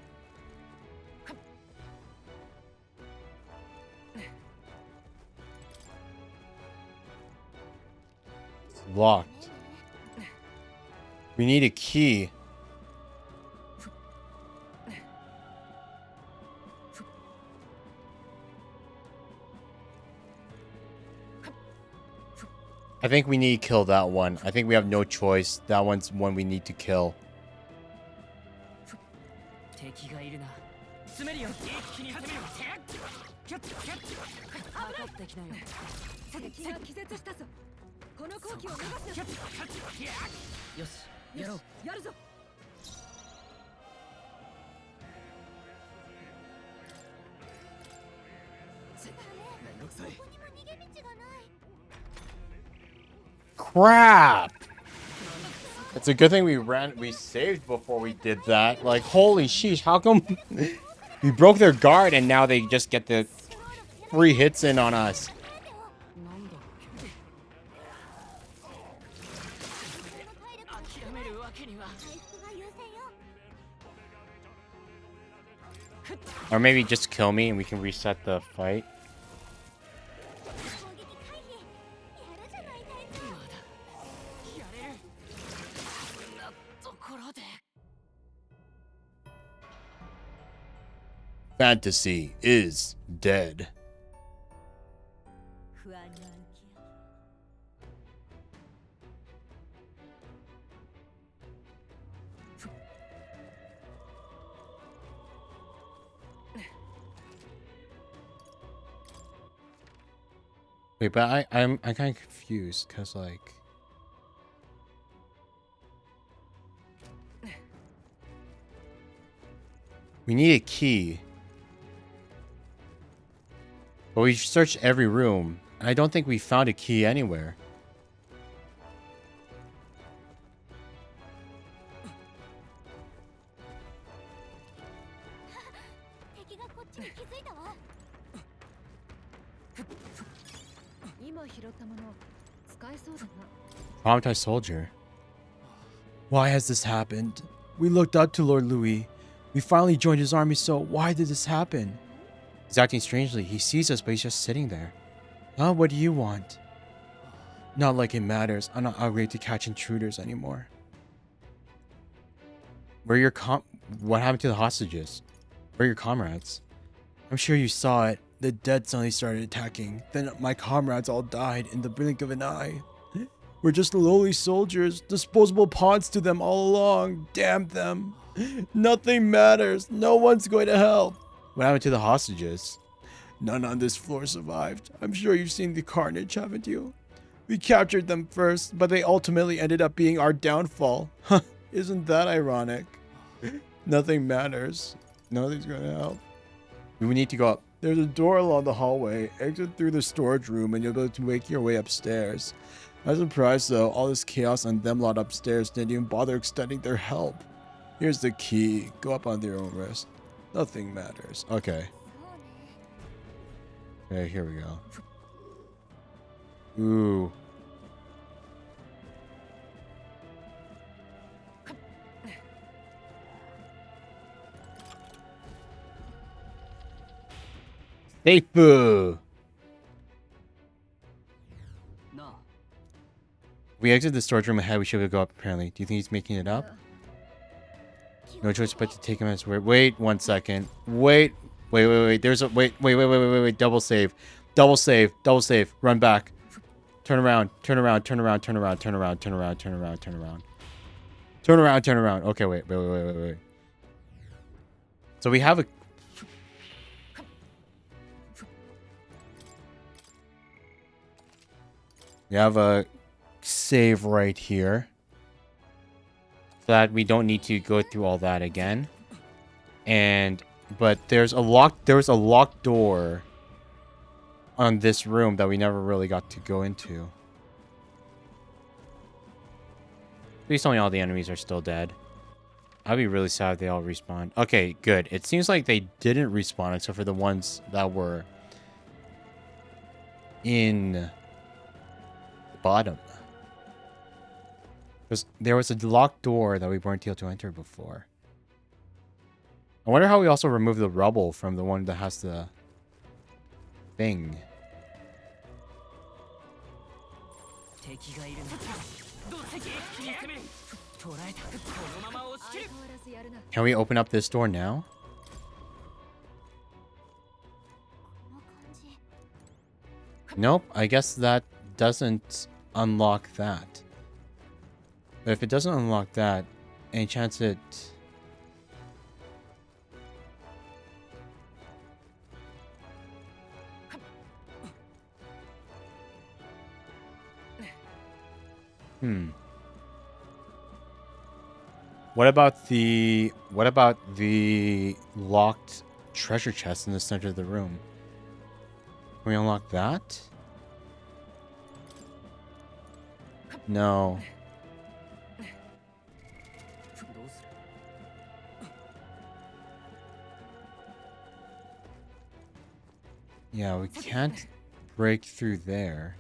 It's locked. We need a key. I think we need to kill that one. I think we have no choice. That one's one we need to kill. Crap! It's a good thing we saved before we did that. Like, holy sheesh, how come we broke their guard and now they just get the free hits in on us? Or maybe just kill me and we can reset the fight. Fantasy is dead. Wait, but I'm kind of confused because like. We need a key. But we searched every room, and I don't think we found a key anywhere. Traumatized soldier. Why has this happened? We looked up to Lord Louis. We finally joined his army, so why did this happen? He's acting strangely. He sees us, but he's just sitting there. Huh? What do you want? Not like it matters. I'm not hungry to catch intruders anymore. Where are your What happened to the hostages? Where are your comrades? I'm sure you saw it. The dead suddenly started attacking. Then my comrades all died in the blink of an eye. We're just lowly soldiers, disposable pawns to them all along. Damn them. Nothing matters. No one's going to help. What happened to the hostages? None on this floor survived. I'm sure you've seen the carnage, haven't you? We captured them first, but they ultimately ended up being our downfall. Huh, isn't that ironic? Nothing matters. Nothing's going to help. We need to go up. There's a door along the hallway. Exit through the storage room and you'll be able to make your way upstairs. I'm surprised though, all this chaos and them lot upstairs didn't even bother extending their help. Here's the key. Go up on your own risk. Nothing matters. Okay. Okay, here we go. Ooh. Safe. We exit the storage room ahead. We should go up, apparently. Do you think he's making it up? No choice but to take him as word. Wait 1 second. Wait. There's a wait. Double save. Double save. Run back. Turn around. Turn around. Okay, wait. So we have a save right here. So that we don't need to go through all that again. But there was a locked door on this room that we never really got to go into. Please tell me all the enemies are still dead. I'd be really sad if they all respawn. Okay, good. It seems like they didn't respawn except for the ones that were in the bottom. Because there was a locked door that we weren't able to enter before. I wonder how we also remove the rubble from the one that has the thing. Can we open up this door now? Nope, I guess that doesn't unlock that. But if it doesn't unlock that, any chance it... What about the locked treasure chest in the center of the room? Can we unlock that? No. Yeah, we can't break through there.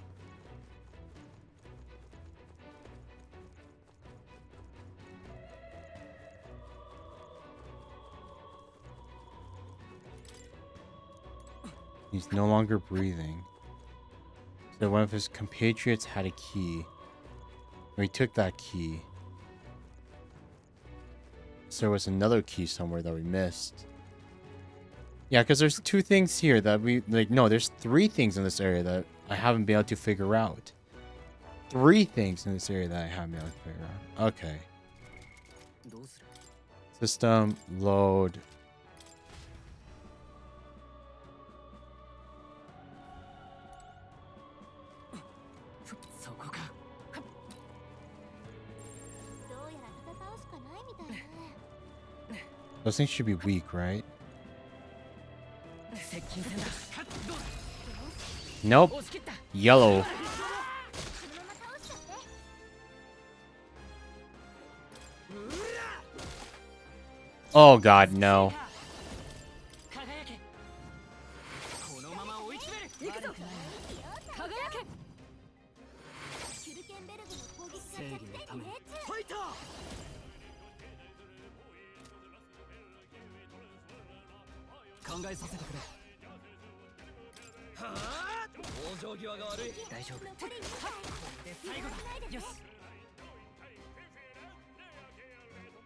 He's no longer breathing. So one of his compatriots had a key. We took that key. So there was another key somewhere that we missed. Yeah, because there's two things here that we... no, there's three things in this area that I haven't been able to figure out. Three things in this area that I haven't been able to figure out. Okay. System, load... Those things should be weak, right? Nope. Yellow. Oh god, no.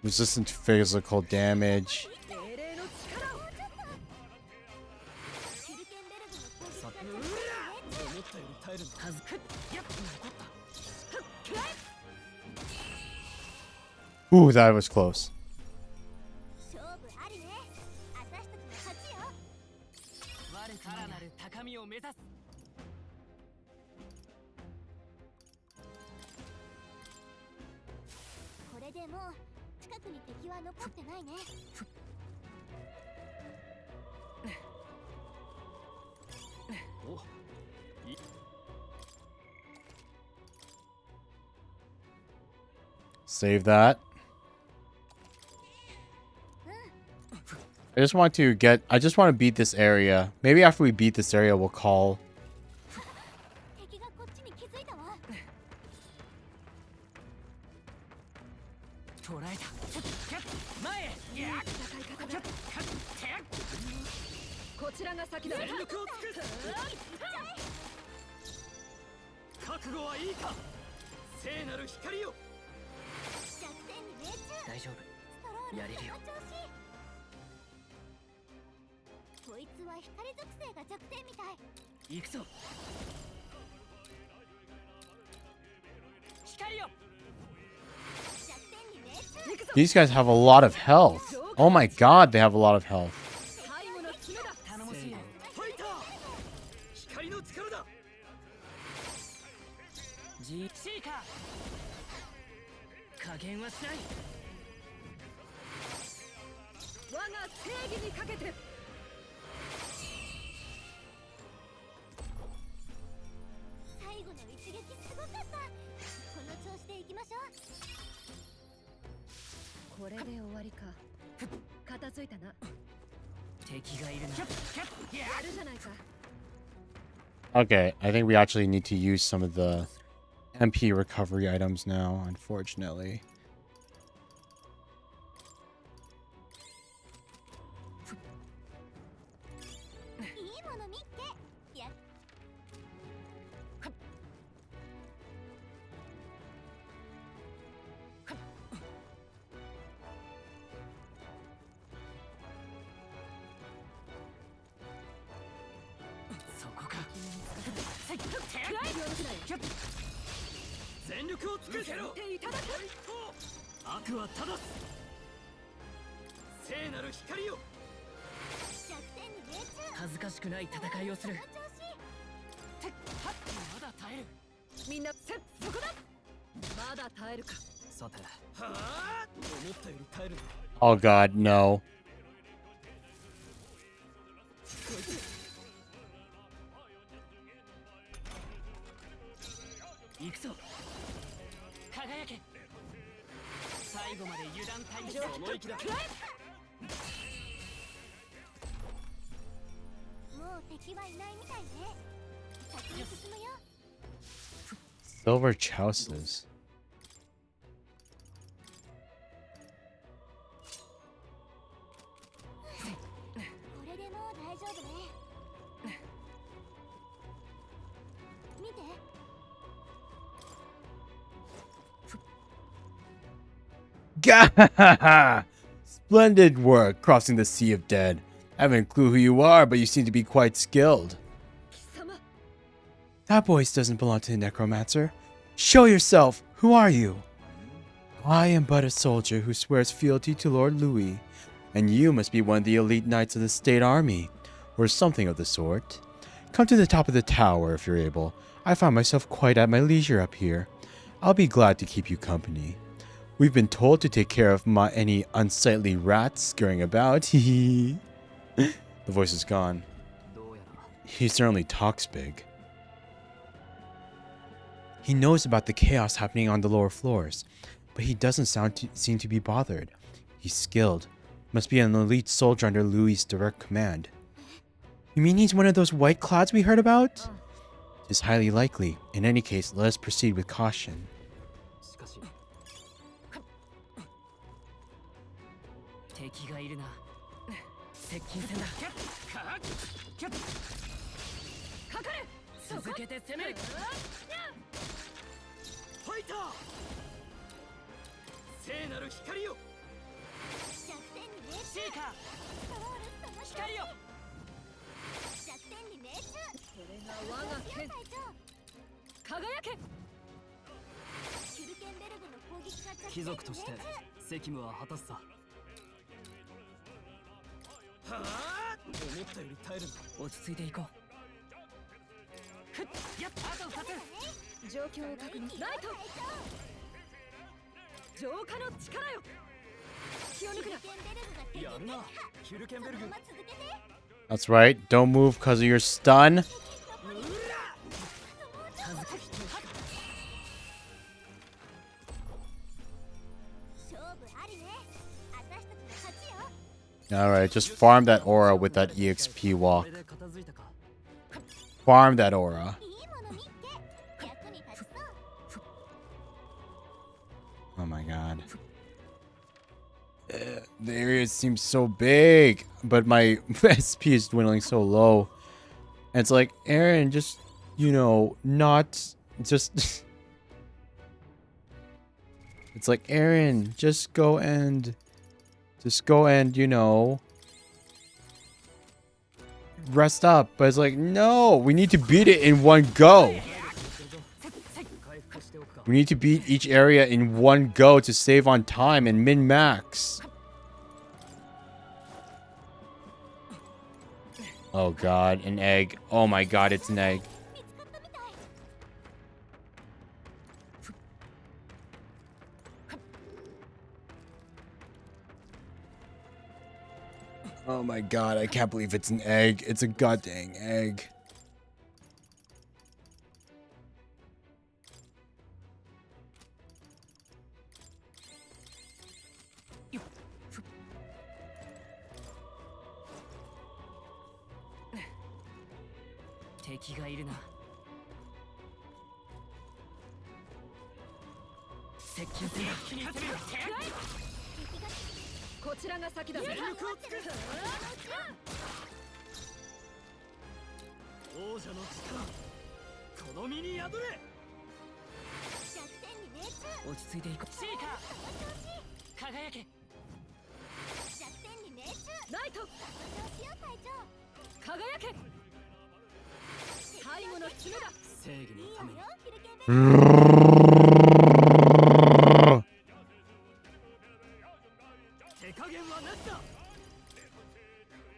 Resistant to physical damage. Ooh, that was close. これでもう近くに敵は残ってないね。Save that. I just want to beat this area. Maybe after we beat this area, we'll call. These guys have a lot of health. Oh my god, they have a lot of health. Okay, I think we actually need to use some of the MP recovery items now, unfortunately. Oh god, no. Silver chouses. Gahaha! Splendid work crossing the Sea of Dead. I haven't a clue who you are, but you seem to be quite skilled. That voice doesn't belong to the necromancer. Show yourself! Who are you? I am but a soldier who swears fealty to Lord Louis, and you must be one of the elite knights of the state army, or something of the sort. Come to the top of the tower if you're able. I find myself quite at my leisure up here. I'll be glad to keep you company. We've been told to take care of any unsightly rats scurrying about. The voice is gone. He certainly talks big. He knows about the chaos happening on the lower floors, but he doesn't seem to be bothered. He's skilled. Must be an elite soldier under Louis' direct command. You mean he's one of those white clouds we heard about? It's highly likely. In any case, let us proceed with caution. That's right. Don't move because of your stun. Alright, just farm that aura with that EXP walk. Farm that aura. Oh my god. The area seems so big, but my SP is dwindling so low. And it's like, Aaron, just, you know, not just... It's like, Aaron, just go and, you know, rest up. But it's like, no, we need to beat it in one go. We need to beat each area in one go to save on time and min-max. Oh god, an egg. Oh my god, it's an egg. Oh my god, I can't believe it's an egg. It's a goddamn egg.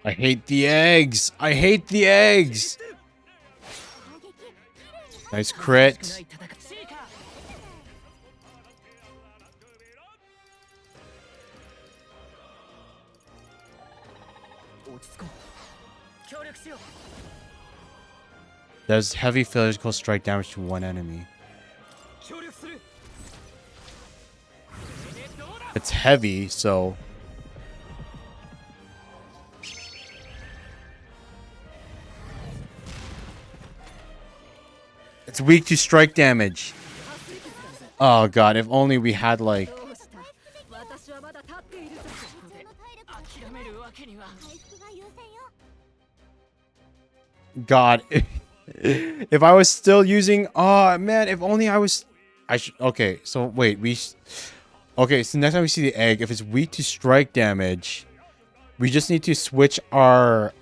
I hate the eggs. I hate the eggs. Nice crit. Does heavy physical strike damage to one enemy. It's heavy, so... It's weak to strike damage. Oh god, if only we had like... God. If I was still using... Oh man, if only I was... Okay, so wait, okay, so next time we see the egg, if it's weak to strike damage, we just need to switch our...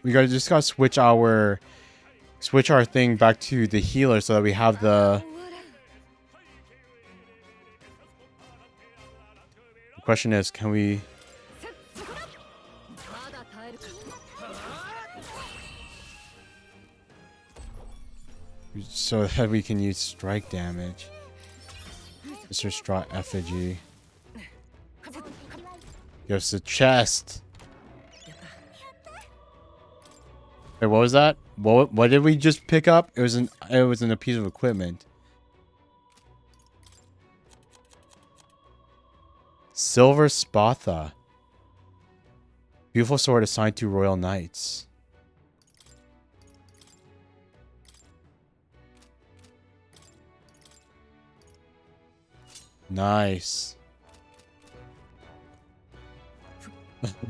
We gotta switch our thing back to the healer so that we have the... The question is, can we... So that we can use strike damage. Mr. Straw effigy. Gives the chest. Wait, what was that? What did we just pick up? It was a piece of equipment. Silver Spatha. Beautiful sword assigned to royal knights. Nice.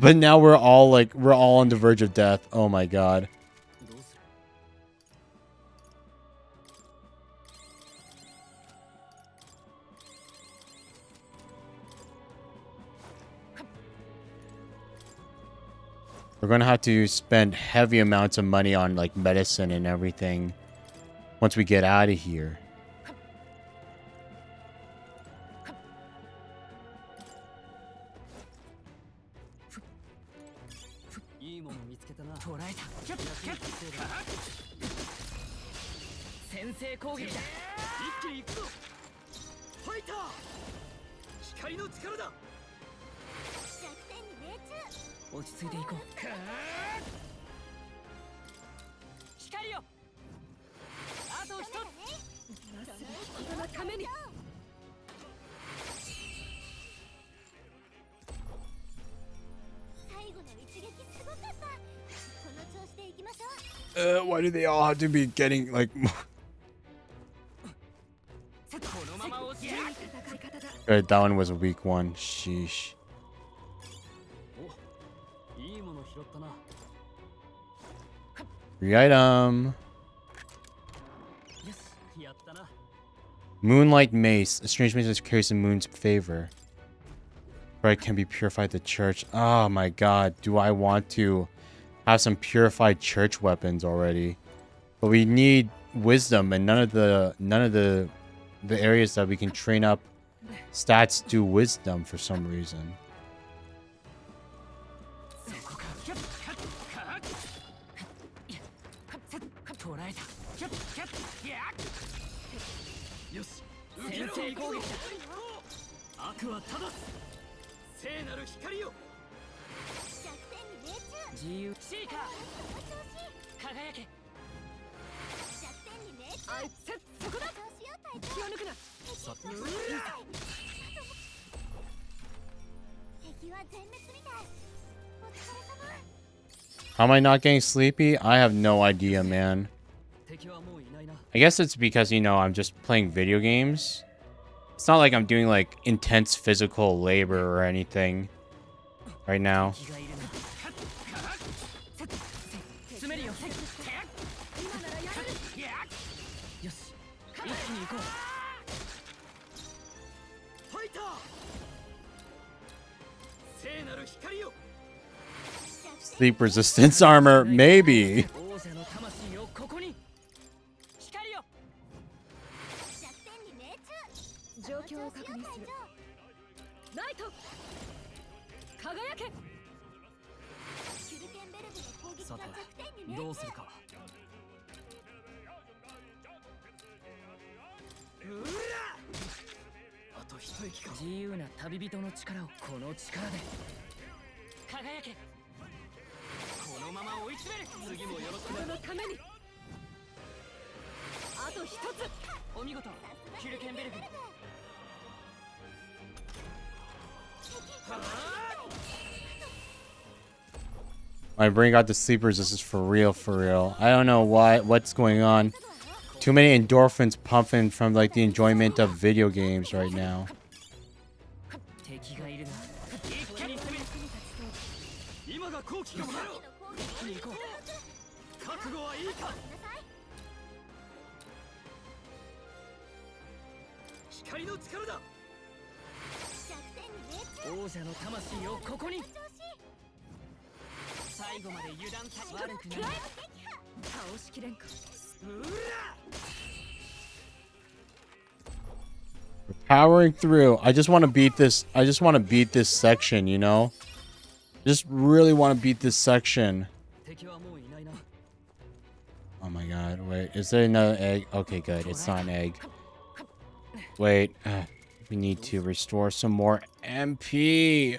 But now we're all on the verge of death. Oh my god. We're gonna have to spend heavy amounts of money on like medicine and everything once we get out of here. Why do they all have to be getting like Good, that one was a weak one. Sheesh. Free item. Moonlight Mace. A strange mace that carries the moon's favor. Right, can be purified the church. Oh my god. Do I want to have some purified church weapons already? But we need wisdom, and none of the areas that we can train up stats do wisdom for some reason. How am I not getting sleepy? I have no idea, man. I guess it's because, you know, I'm just playing video games. It's not like I'm doing, like, intense physical labor or anything right now. Sleep resistance armor, maybe. My brain got the sleep resistance for real, for real. I don't know what's going on. Too many endorphins pumping from like the enjoyment of video games right now. We're powering through. I just want to beat this. I just want to beat this section, you know? Just really want to beat this section. Oh my god, wait. Is there another egg? Okay, good. It's not an egg. Wait. We need to restore some more MP.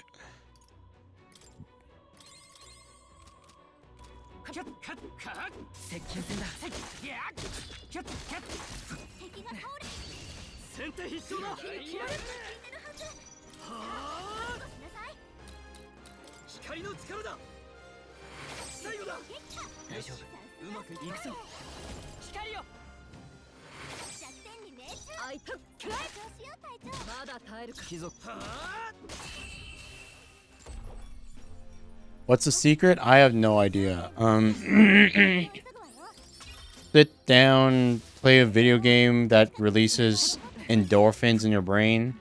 What's the secret? I have no idea. Sit down, play a video game that releases endorphins in your brain.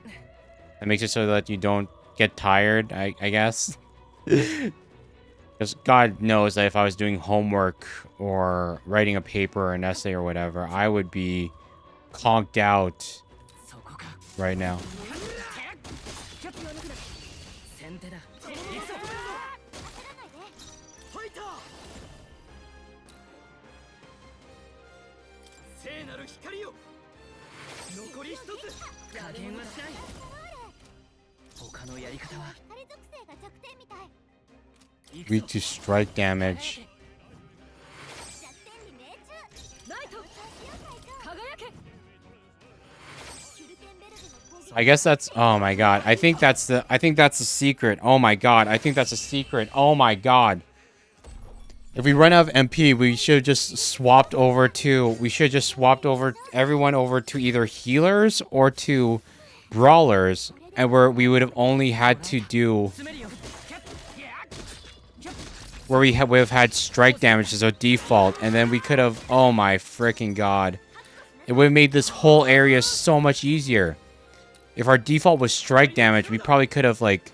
That makes it so that you don't get tired, I guess. Because God knows that if I was doing homework or writing a paper or an essay or whatever, I would be conked out right now. Weak to strike damage. I guess that's, oh my god. I think that's the secret. Oh my god. I think that's a secret. Oh my god. If we run out of MP, we should have just swapped over everyone over to either healers or to brawlers, and we would have only had to do where we would have had strike damage as a default, and then we could have, oh my freaking god. It would have made this whole area so much easier. If our default was strike damage, we probably could have, like,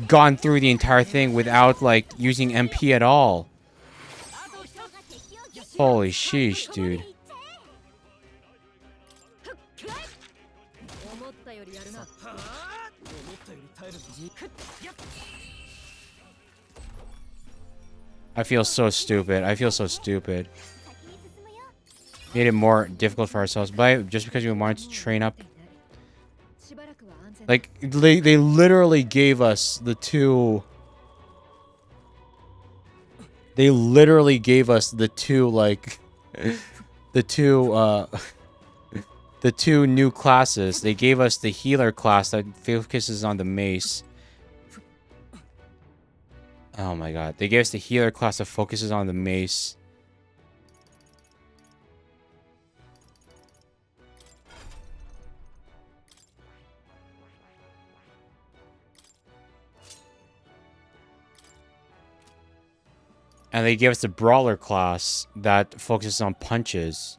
gone through the entire thing without, like, using MP at all. Holy sheesh, dude. I feel so stupid. I feel so stupid. Made it more difficult for ourselves, but just because we wanted to train up. Like, they literally gave us the two... They literally gave us the two, like... the two new classes. They gave us the healer class that focuses on the mace. Oh my god. They gave us the healer class that focuses on the mace. And they gave us the brawler class that focuses on punches.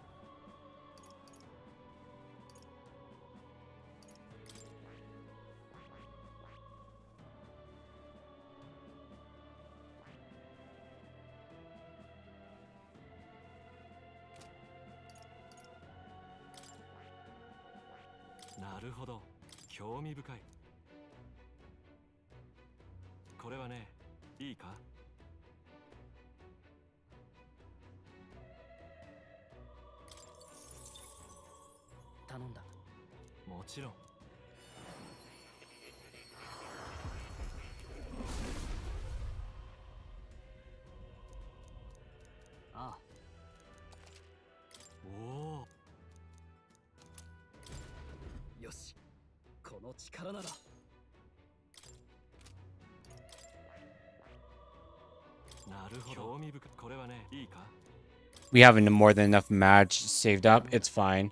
We have more than enough match saved up. It's fine.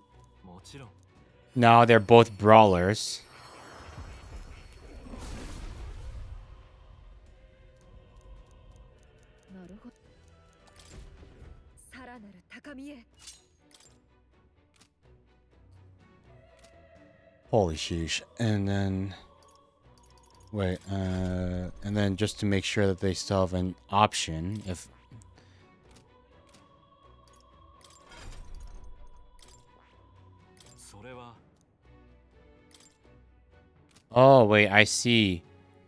No, they're both brawlers. Holy sheesh. And then... Wait, and then just to make sure that they still have an option, if... Oh, wait, I see.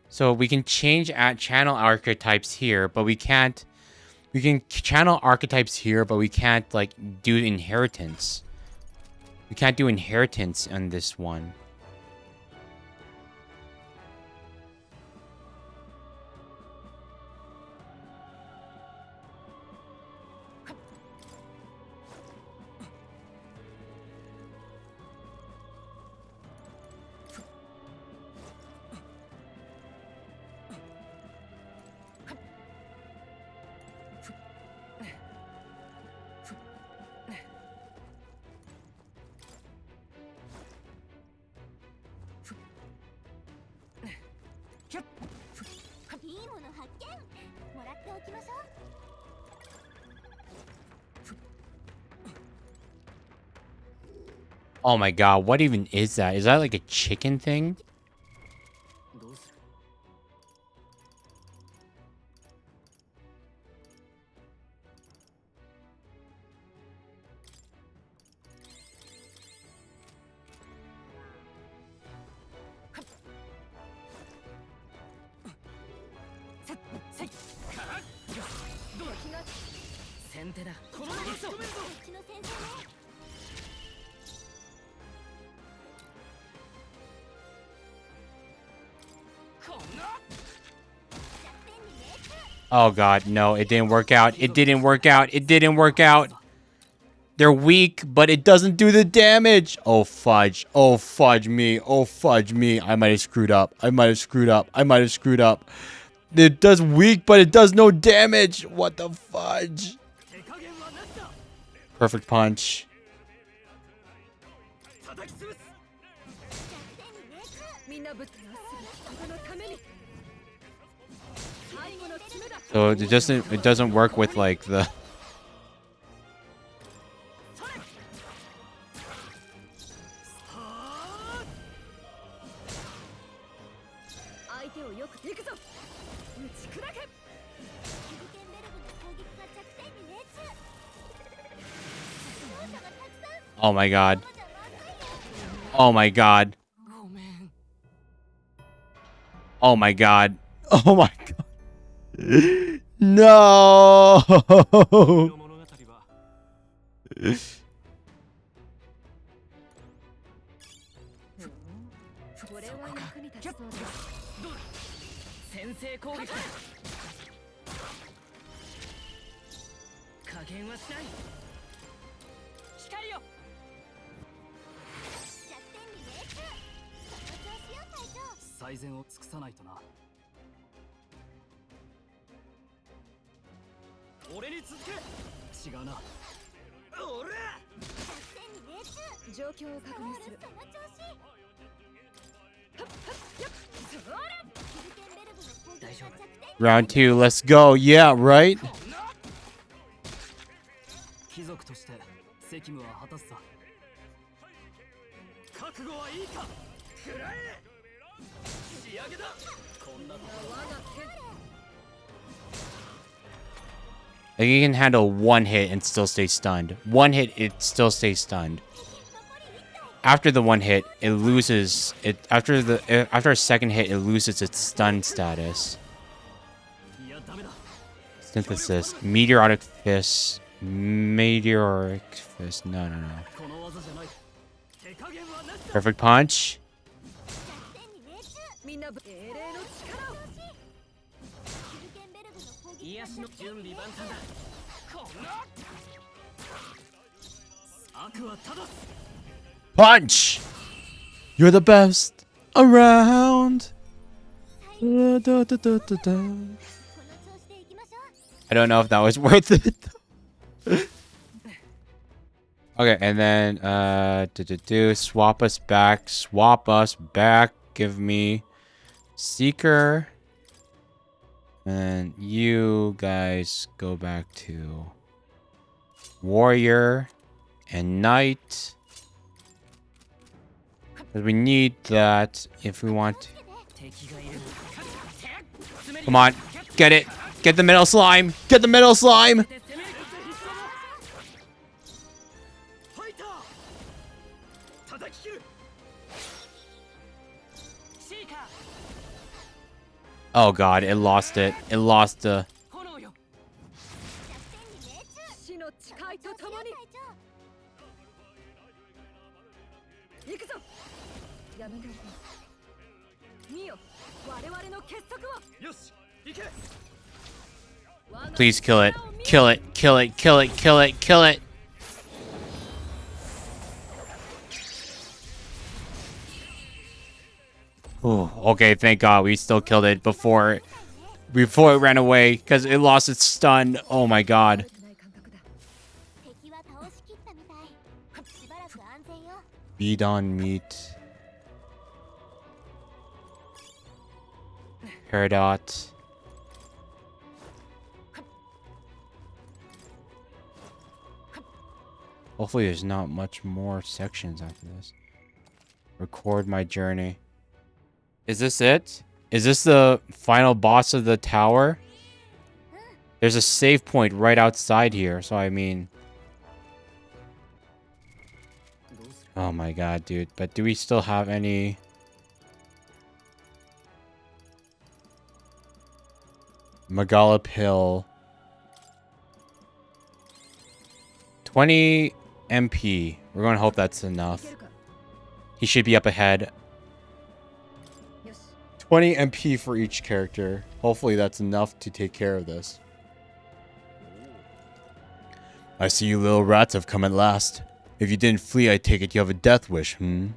So we can change at channel archetypes here, but we can't... We can channel archetypes here, but we can't, like, do inheritance. We can't do inheritance on this one. いもの発見。もらっておきましょう。 Oh my god, what even is that? Is that like a chicken thing? Oh god, no, it didn't work out. It didn't work out. It didn't work out. They're weak, but it doesn't do the damage. Oh fudge. Oh fudge me. Oh fudge me. I might have screwed up. I might have screwed up. I might have screwed up. It does weak, but it does no damage. What the fudge? Perfect punch. So it doesn't work with like the Oh my god. Oh my god. Oh my god. Oh my god. No. Round 2, let's go. Yeah, right? Like you can handle one hit and still stay stunned. One hit, it still stays stunned. After the one hit, it loses it. After a second hit, it loses its stun status. Synthesis, meteoric fist, meteoric fist. No. Perfect punch. Punch! You're the best around. I don't know if that was worth it. Okay, and then swap us back. Give me Seeker. And you guys go back to Warrior and Knight. Because we need that if we want to. Come on, get it. Get the middle slime. Get the middle slime. Oh god, it lost it. It lost the... Please kill it. Kill it. Kill it. Kill it. Kill it. Kill it. Oh, okay, thank god we still killed it before it ran away because it lost its stun. Oh my god. Beat on meat. Peridot. Hopefully there's not much more sections after this. Record my journey. Is this it? Is this the final boss of the tower? There's a save point right outside here, so I mean... Oh my god, dude. But do we still have any... Megalop Hill. 20 MP. We're going to hope that's enough. He should be up ahead. 20 MP for each character. Hopefully that's enough to take care of this. I see you little rats have come at last. If you didn't flee, I take it you have a death wish, hmm?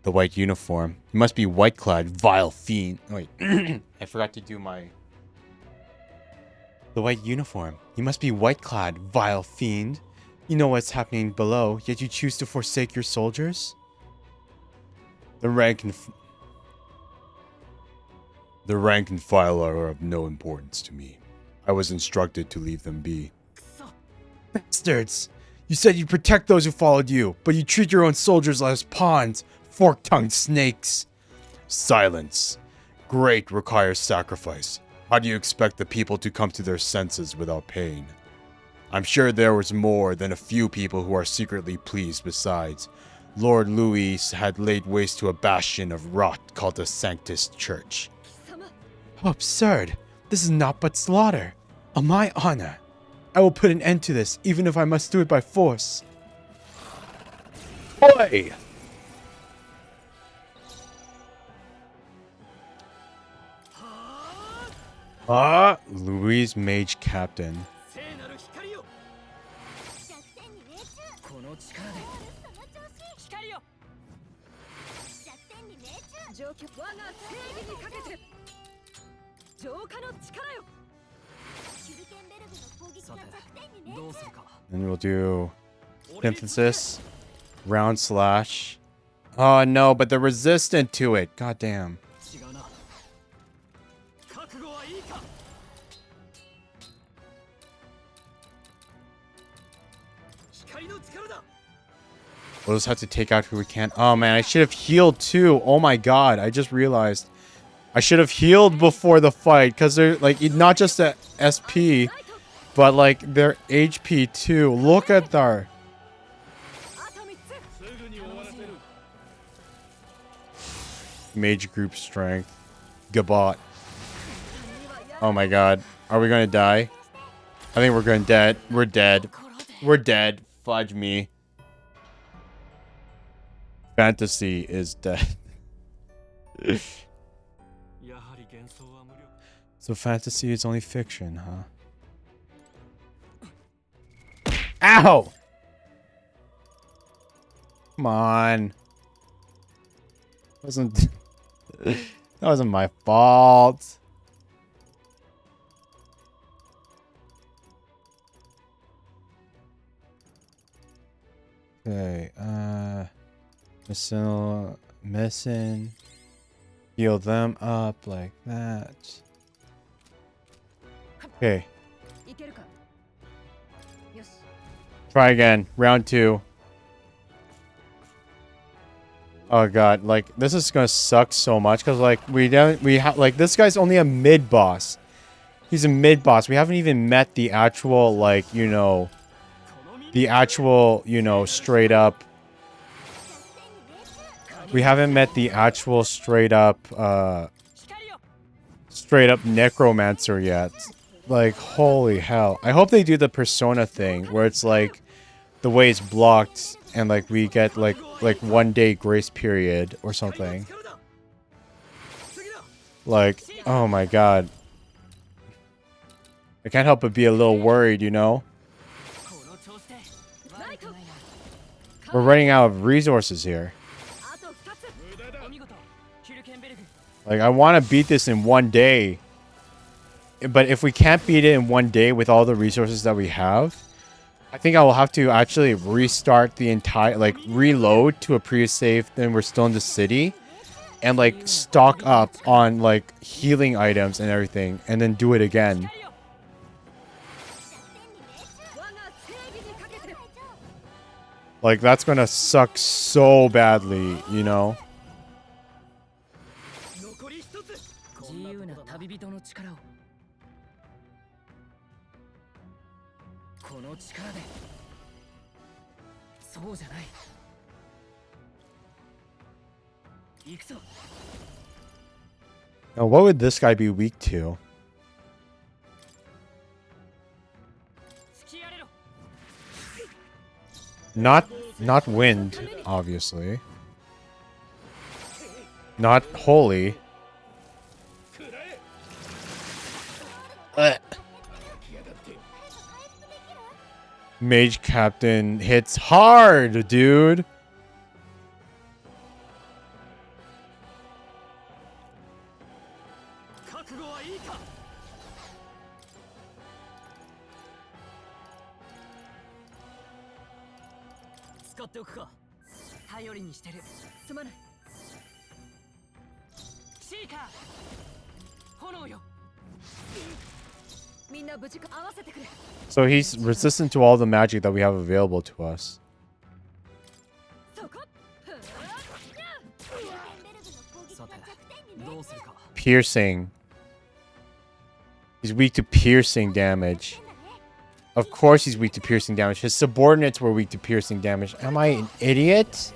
The white uniform. You must be white-clad, vile fiend. Oh, wait, I forgot to do my... The white uniform. You must be white-clad, vile fiend. You know what's happening below, yet you choose to forsake your soldiers? The rank and file are of no importance to me. I was instructed to leave them be. Bastards! You said you'd protect those who followed you, but you treat your own soldiers as pawns, fork-tongued snakes. Silence. Great requires sacrifice. How do you expect the people to come to their senses without pain? I'm sure there was more than a few people who are secretly pleased besides. Lord Louis had laid waste to a bastion of rot called the Sanctus Church. How absurd! This is naught but slaughter. On my honor, I will put an end to this, even if I must do it by force. Oi! Louis Mage Captain. And we'll do synthesis, round slash. Oh no, but they're resistant to it. God damn. We'll just have to take out who we can. Oh man, I should have healed too. Oh my god, I just realized. I should have healed before the fight, because they're like not just the SP, but like their HP too. Look at their... Mage group strength. Gabot. Oh my god. Are we gonna die? I think we're going dead. We're dead. We're dead. Fudge me. Fantasy is dead. So fantasy is only fiction, huh? Ow! Come on. That wasn't my fault. Okay, missing. Heal them up like that. Okay. Try again. Round 2. Oh god, like this is gonna suck so much because like like this guy's only a mid boss. He's a mid boss. We haven't even met the actual like, you know, straight up. We haven't met the actual straight up necromancer yet. Like, holy hell. I hope they do the persona thing where it's like the way it's blocked and like we get like 1 day grace period or something. Like, oh my god. I can't help but be a little worried, you know? We're running out of resources here. Like, I want to beat this in 1 day. But if we can't beat it in 1 day with all the resources that we have, I think I will have to actually restart the entire, like, reload to a previous save, then we're still in the city, and, like, stock up on, like, healing items and everything, and then do it again. Like, that's gonna suck so badly, you know? 残り一つ。自由な旅人の力を。この力で。そうじゃない。行くぞ。 Now, what would this guy be weak to? Not wind, obviously. Not holy. Mage Captain hits hard, dude. So he's resistant to all the magic that we have available to us. Piercing. He's weak to piercing damage. Of course he's weak to piercing damage. His subordinates were weak to piercing damage. Am I an idiot?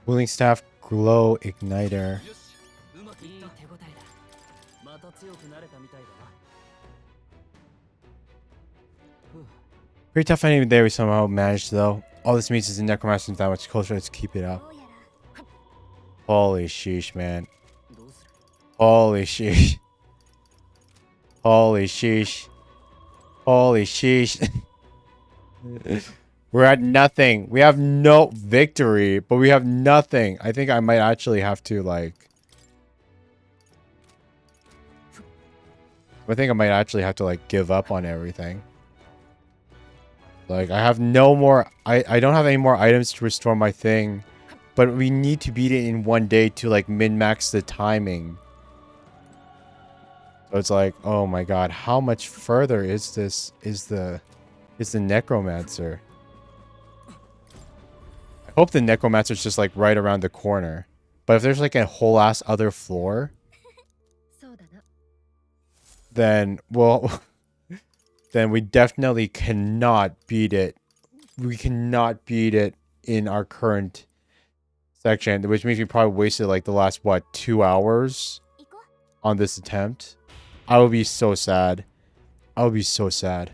Cooling staff glow igniter. Pretty tough enemy there we somehow managed though. All this means is the necromancer is that much closer. Let's keep it up. Holy sheesh, man. Holy sheesh. Holy sheesh. Holy sheesh. We're at nothing. We have no victory, but we have nothing. I think I might actually have to like... I think I might actually have to like give up on everything. Like I have no more... I don't have any more items to restore my thing. But we need to beat it in one day to like min-max the timing. So it's like, oh my god, how much further is this? Is the necromancer? I hope the necromancer's just like right around the corner. But if there's like a whole ass other floor, then well, then we definitely cannot beat it. We cannot beat it in our current section, which means we probably wasted like the last what 2 hours on this attempt. I would be so sad. I would be so sad.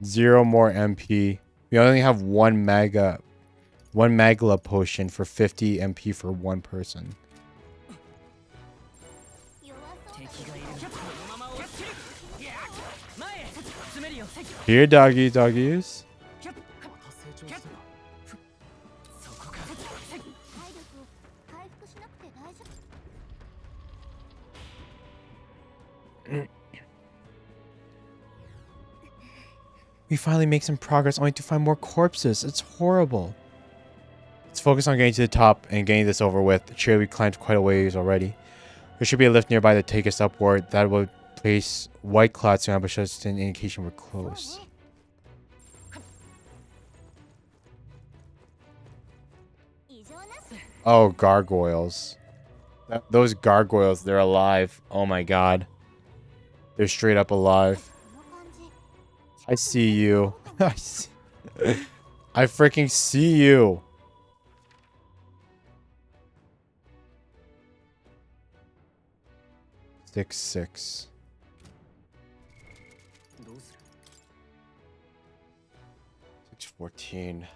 Zero more MP. We only have 1 mega One Magla potion for 50 MP for one person. Here, doggies. We finally make some progress only to find more corpses. It's horrible. Let's focus on getting to the top and getting this over with. Surely we climbed quite a ways already. There should be a lift nearby to take us upward. That will place white clouds to ambush us, an indication we're close. Oh, gargoyles. Those gargoyles, they're alive. Oh my god. They're straight up alive. I see you. I freaking see you. Six, 614.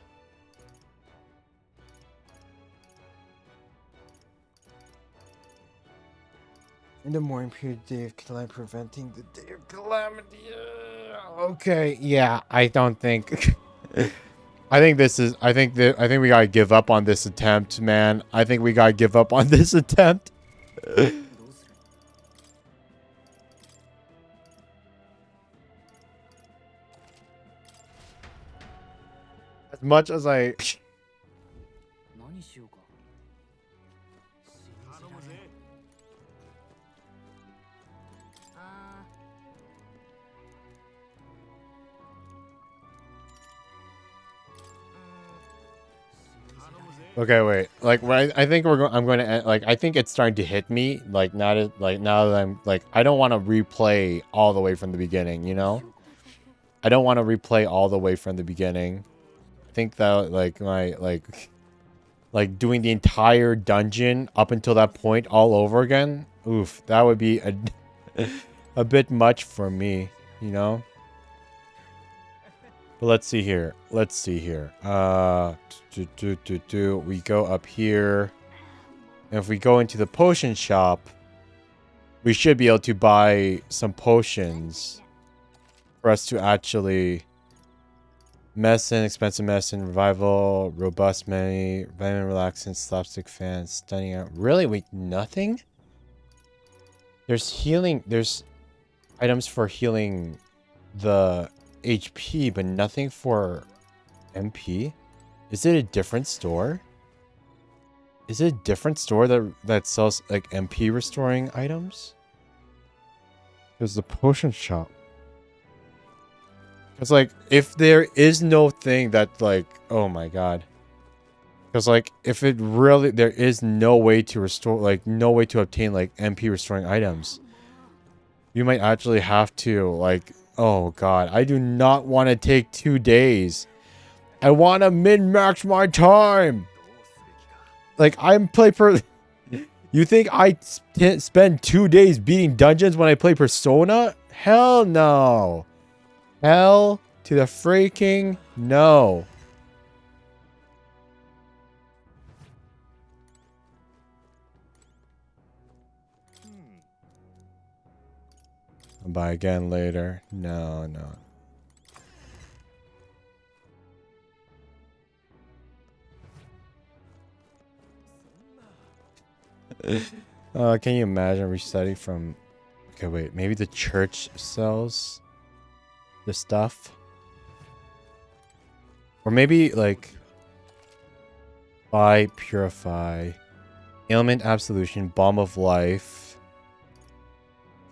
In the morning period, day of calamity, preventing the day of calamity. Okay, yeah, I don't think. I think we gotta give up on this attempt, man. I think we gotta give up on this attempt. As much as I. Okay, wait. Like, I think I'm going to end, like, I think it's starting to hit me. Like, now that I'm like, I don't want to replay all the way from the beginning. You know, I don't want to replay all the way from the beginning. I think that like doing the entire dungeon up until that point all over again. Oof, that would be a bit much for me. You know. But let's see here. We go up here. And if we go into the potion shop, we should be able to buy some potions for us to actually expensive medicine, revival, robust memory, vitamin relaxant, slapstick fan, stunning out. Really? Wait, nothing? There's healing, there's items for healing the HP, but nothing for MP? Is it a different store? Is it a different store that sells like MP restoring items? There's the potion shop. Because like, if there is no thing that like, oh my god. Because like, if it really, there is no way to restore, like no way to obtain like MP restoring items. You might actually have to like, oh god, I do not want to take 2 days. I want to min-max my time. Like, you think I spend 2 days beating dungeons when I play Persona? Hell no. Hell to the freaking no. I'll buy again later. No. Can you imagine resetting from... Okay, wait. Maybe the church sells the stuff? Or maybe, like... Buy, purify. Ailment absolution. Balm of life.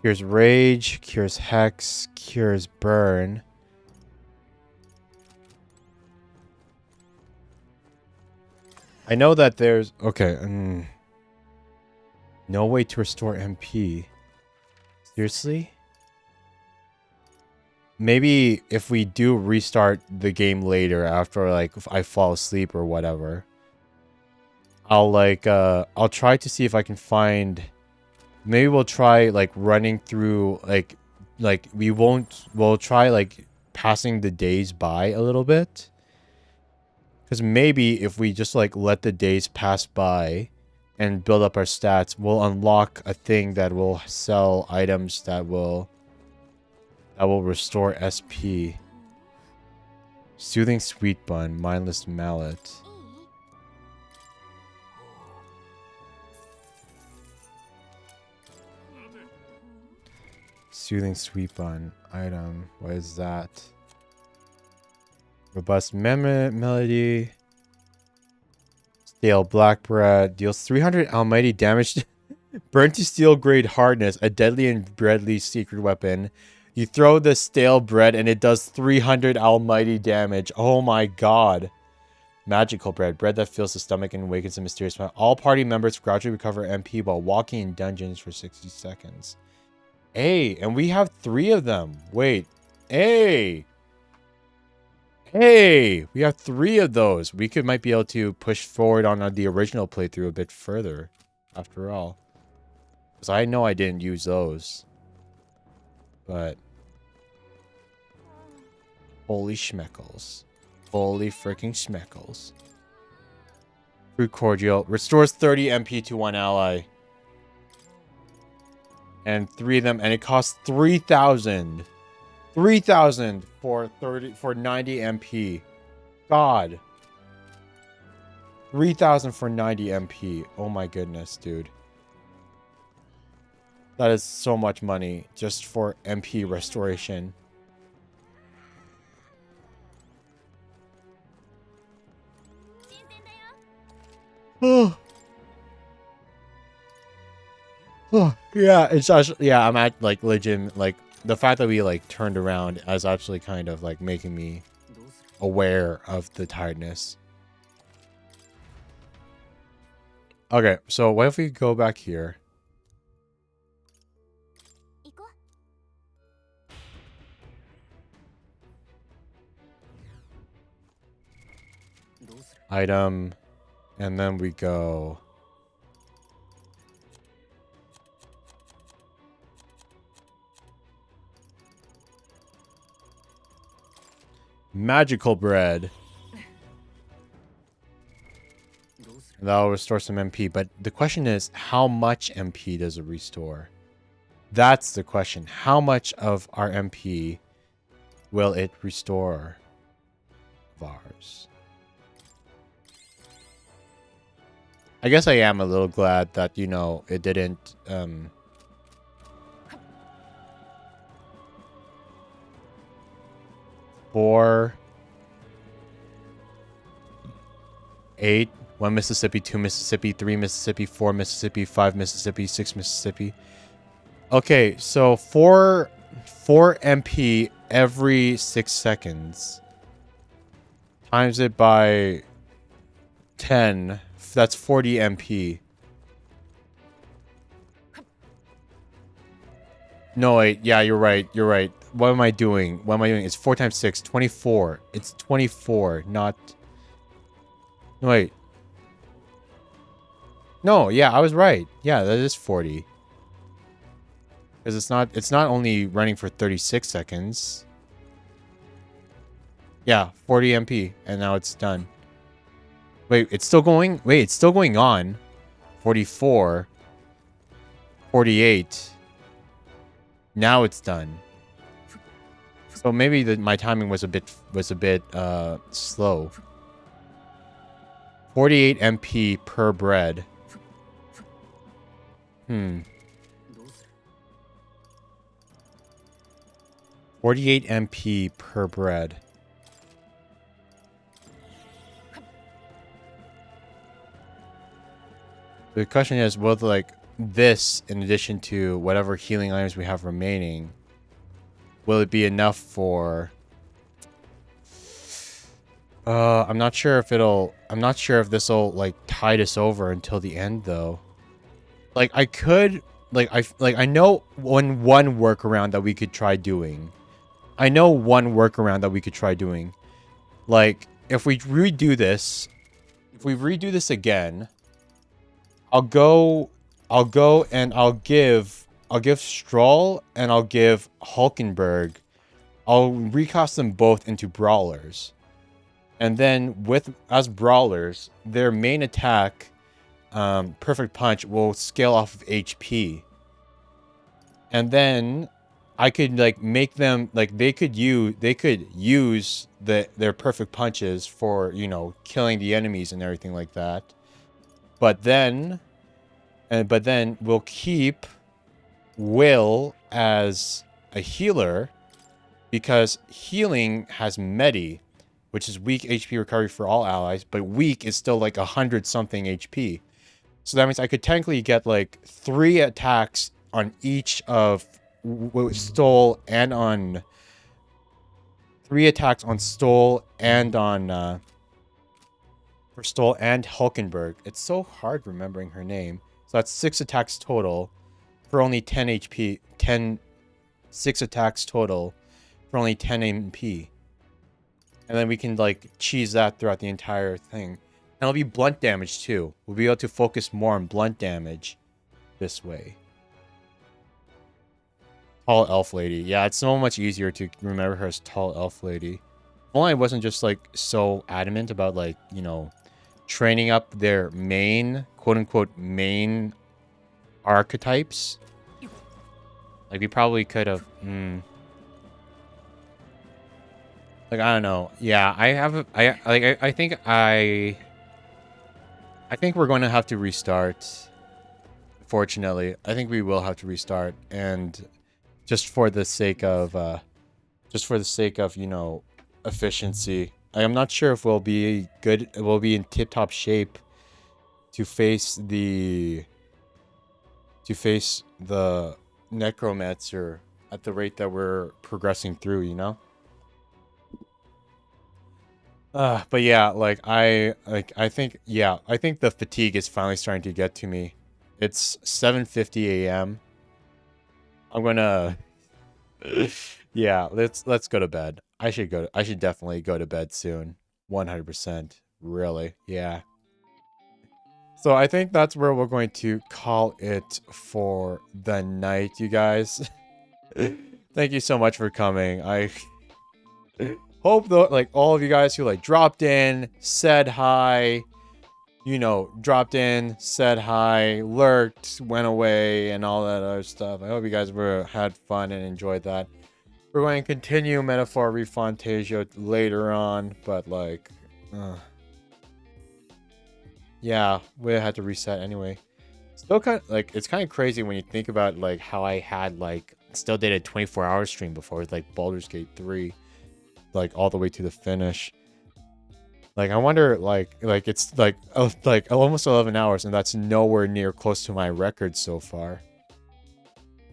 Cures rage. Cures hex. Cures burn. I know that there's... Okay, no way to restore MP. Seriously? Maybe if we do restart the game later after like if I fall asleep or whatever, I'll try to see if I can find, maybe we'll try like running through we'll try like passing the days by a little bit Because maybe if we just like let the days pass by and build up our stats, we'll unlock a thing that will sell items that will restore SP. Soothing sweet bun, mindless mallet. Soothing sweet bun item. What is that? Robust melody. Stale black bread deals 300 almighty damage. Burnt to steel grade hardness, a deadly and deadly secret weapon. You throw the stale bread and it does 300 almighty damage. Oh my god. Magical bread. Bread that fills the stomach and awakens a mysterious smell. All party members gradually recover MP while walking in dungeons for 60 seconds. Hey, and we have 3 of them. Wait. Hey. Hey, we have 3 of those. We might be able to push forward on the original playthrough a bit further, after all. Because I know I didn't use those. But holy schmeckles. Holy freaking schmeckles. Fruit cordial. Restores 30 MP to one ally. And 3 of them, and it costs 3,000. 3,000 for 90 MP. God. 3,000 for 90 MP. Oh my goodness, dude. That is so much money just for MP restoration. Oh. Oh, yeah, it's actually, yeah, I'm at like legit, like the fact that we like turned around is actually kind of like making me aware of the tiredness. Okay, so what if we go back here? Item, and then we go. Magical bread. That'll restore some MP, but the question is, how much MP does it restore? That's the question. How much of our MP will it restore of ours? I guess I am a little glad that, you know, it didn't, 4, 8, 1 Mississippi, 2 Mississippi, 3 Mississippi, 4 Mississippi, 5 Mississippi, 6 Mississippi. Okay, so 4 MP every 6 seconds. Times it by 10. That's 40 MP. No, wait. Yeah, you're right. You're right. What am I doing? What am I doing? It's 4 times 6. 24. It's 24, not... No, wait. No, yeah, I was right. Yeah, that is 40. Because it's not only running for 36 seconds. Yeah, 40 MP. And now it's done. Wait, it's still going? Wait, it's still going on. 44. 48. Now it's done. So maybe my timing was a bit slow. 48 MP per bread. 48 MP per bread. The question is, will like this, in addition to whatever healing items we have remaining, will it be enough for... I'm not sure if this will like tide us over until the end though. Like I could, I know one workaround that we could try doing. Like if we redo this again, I'll go and I'll give Stroll and I'll give Hulkenberg. I'll recast them both into brawlers. And then with as brawlers, their main attack, Perfect Punch, will scale off of HP. And then I could like make them like they could use their perfect punches for, you know, killing the enemies and everything like that. But then we'll keep Will as a healer because healing has Medi, which is weak HP recovery for all allies, but weak is still like 100 something HP. So that means I could technically get like 3 attacks on each of Stole and on 3 attacks on Stole and on for Stole and Hulkenberg. It's so hard remembering her name. So that's 6 attacks total for only 10 HP. 6 attacks total for only 10 MP. And then we can like cheese that throughout the entire thing. And it'll be blunt damage too. We'll be able to focus more on blunt damage this way. Tall Elf Lady. Yeah, it's so much easier to remember her as Tall Elf Lady. If only I wasn't just like so adamant about like, you know, training up their main, quote-unquote, main archetypes. Like we probably could have... Like, I don't know. Yeah, I think we're going to have to restart. Fortunately, I think we will have to restart, and just for the sake of, you know, efficiency. I'm not sure if we'll be good. We'll be in tip-top shape to face the Necromancer at the rate that we're progressing through. You know. But yeah, I think the fatigue is finally starting to get to me. It's 7:50 a.m. I'm gonna yeah, let's go to bed. I should definitely go to bed soon. 100%. Really. Yeah. So I think that's where we're going to call it for the night, you guys. Thank you so much for coming. I hope though, like all of you guys who like dropped in, said hi, you know, dropped in, said hi, lurked, went away, and all that other stuff. I hope you guys had fun and enjoyed that. We're going to continue Metaphor REFANTAZIO later on, but like, yeah, we had to reset anyway. Still kind of like, it's kind of crazy when you think about like how I had like still did a 24-hour stream before with like Baldur's Gate 3, like all the way to the finish. Like I wonder, like it's like almost 11 hours, and that's nowhere near close to my record so far.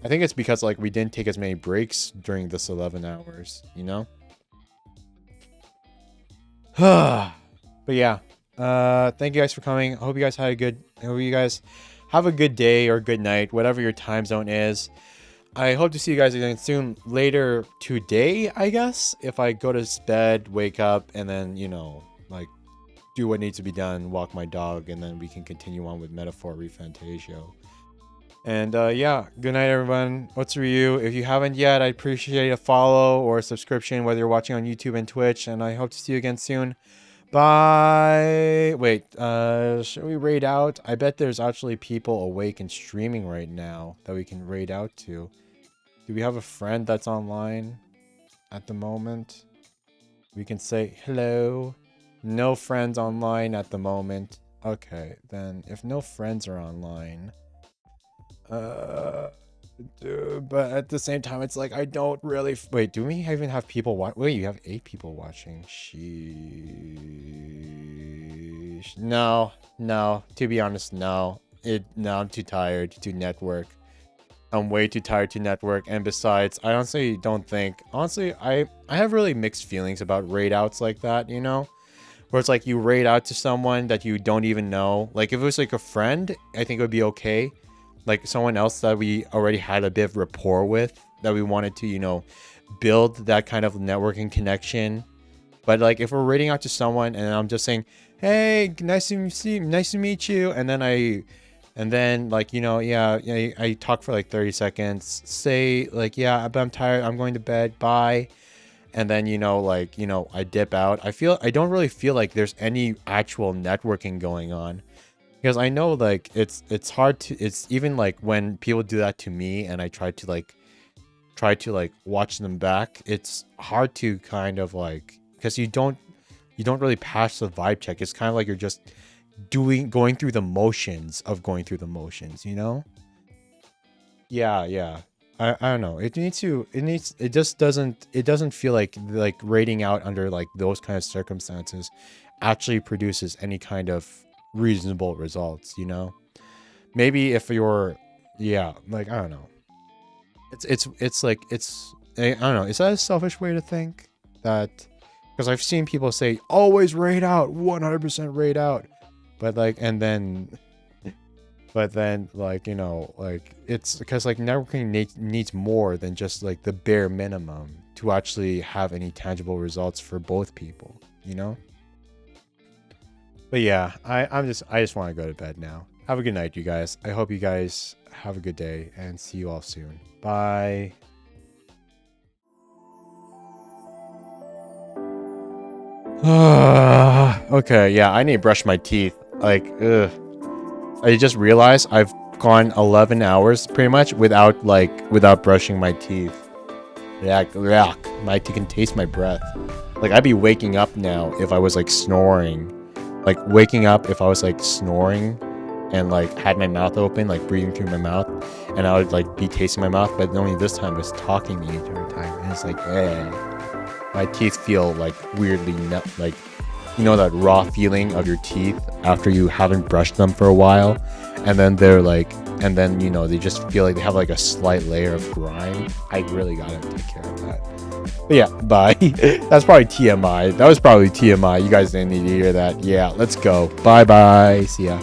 I think it's because like we didn't take as many breaks during this 11 hours, you know. But yeah, thank you guys for coming. I hope you guys have a good day or good night, whatever your time zone is. I hope to see you guys again soon. Later today, I guess, if I go to bed, wake up, and then, you know, like do what needs to be done, walk my dog, and then we can continue on with Metaphor REFANTAZIO. And yeah, good night, everyone. What's for you? If you haven't yet, I'd appreciate a follow or a subscription, whether you're watching on YouTube and Twitch. And I hope to see you again soon. Bye. Wait, should we raid out? I bet there's actually people awake and streaming right now that we can raid out to. Do we have a friend that's online at the moment? We can say hello. No friends online at the moment. Okay, then if no friends are online, dude, but at the same time, it's like I don't really. Wait, do we even have people watch? Wait, you have 8 people watching. Sheesh. No. To be honest, no. I'm too tired to network. I'm way too tired to network, and besides, I honestly don't think. Honestly, I have really mixed feelings about raid outs like that. You know, where it's like you raid out to someone that you don't even know. Like if it was like a friend, I think it would be okay. Like someone else that we already had a bit of rapport with, that we wanted to, you know, build that kind of networking connection. But like if we're raiding out to someone and I'm just saying, hey, nice to meet you, and then like, you know, I talk for like 30 seconds, say like, yeah, but I'm tired, I'm going to bed, bye. and then I dip out. I don't really feel like there's any actual networking going on, because I know like it's hard to, it's even like when people do that to me and I try to like watch them back, it's hard to kind of like, because you don't really pass the vibe check. It's kind of like you're just going through the motions of going through the motions, you know? Yeah. I don't know. It doesn't feel like rating out under like those kind of circumstances actually produces any kind of reasonable results, you know? Maybe if you're, yeah, like, I don't know. It's like, I don't know. Is that a selfish way to think? That, because I've seen people say always rate out, 100% rate out, but like, and then like, like it's because like networking needs more than just like the bare minimum to actually have any tangible results for both people, you know? But yeah, I just want to go to bed now. Have a good night, you guys. I hope you guys have a good day and see you all soon. Bye. Okay, yeah, I need to brush my teeth. Like, ugh. I just realized I've gone 11 hours pretty much without brushing my teeth. Yuck. I can taste my breath. Like, I'd be waking up now if I was like snoring. Like waking up if I was like snoring and like had my mouth open, like breathing through my mouth, and I would like be tasting my mouth, but only this time I was talking the entire time. And it's like, my teeth feel like weirdly like, you know, that raw feeling of your teeth after you haven't brushed them for a while, and then they're like, and then they just feel like they have like a slight layer of grime. I really gotta take care of that. But yeah, bye. That's probably TMI. That was probably TMI. You guys didn't need to hear that. Yeah, let's go. Bye. See ya.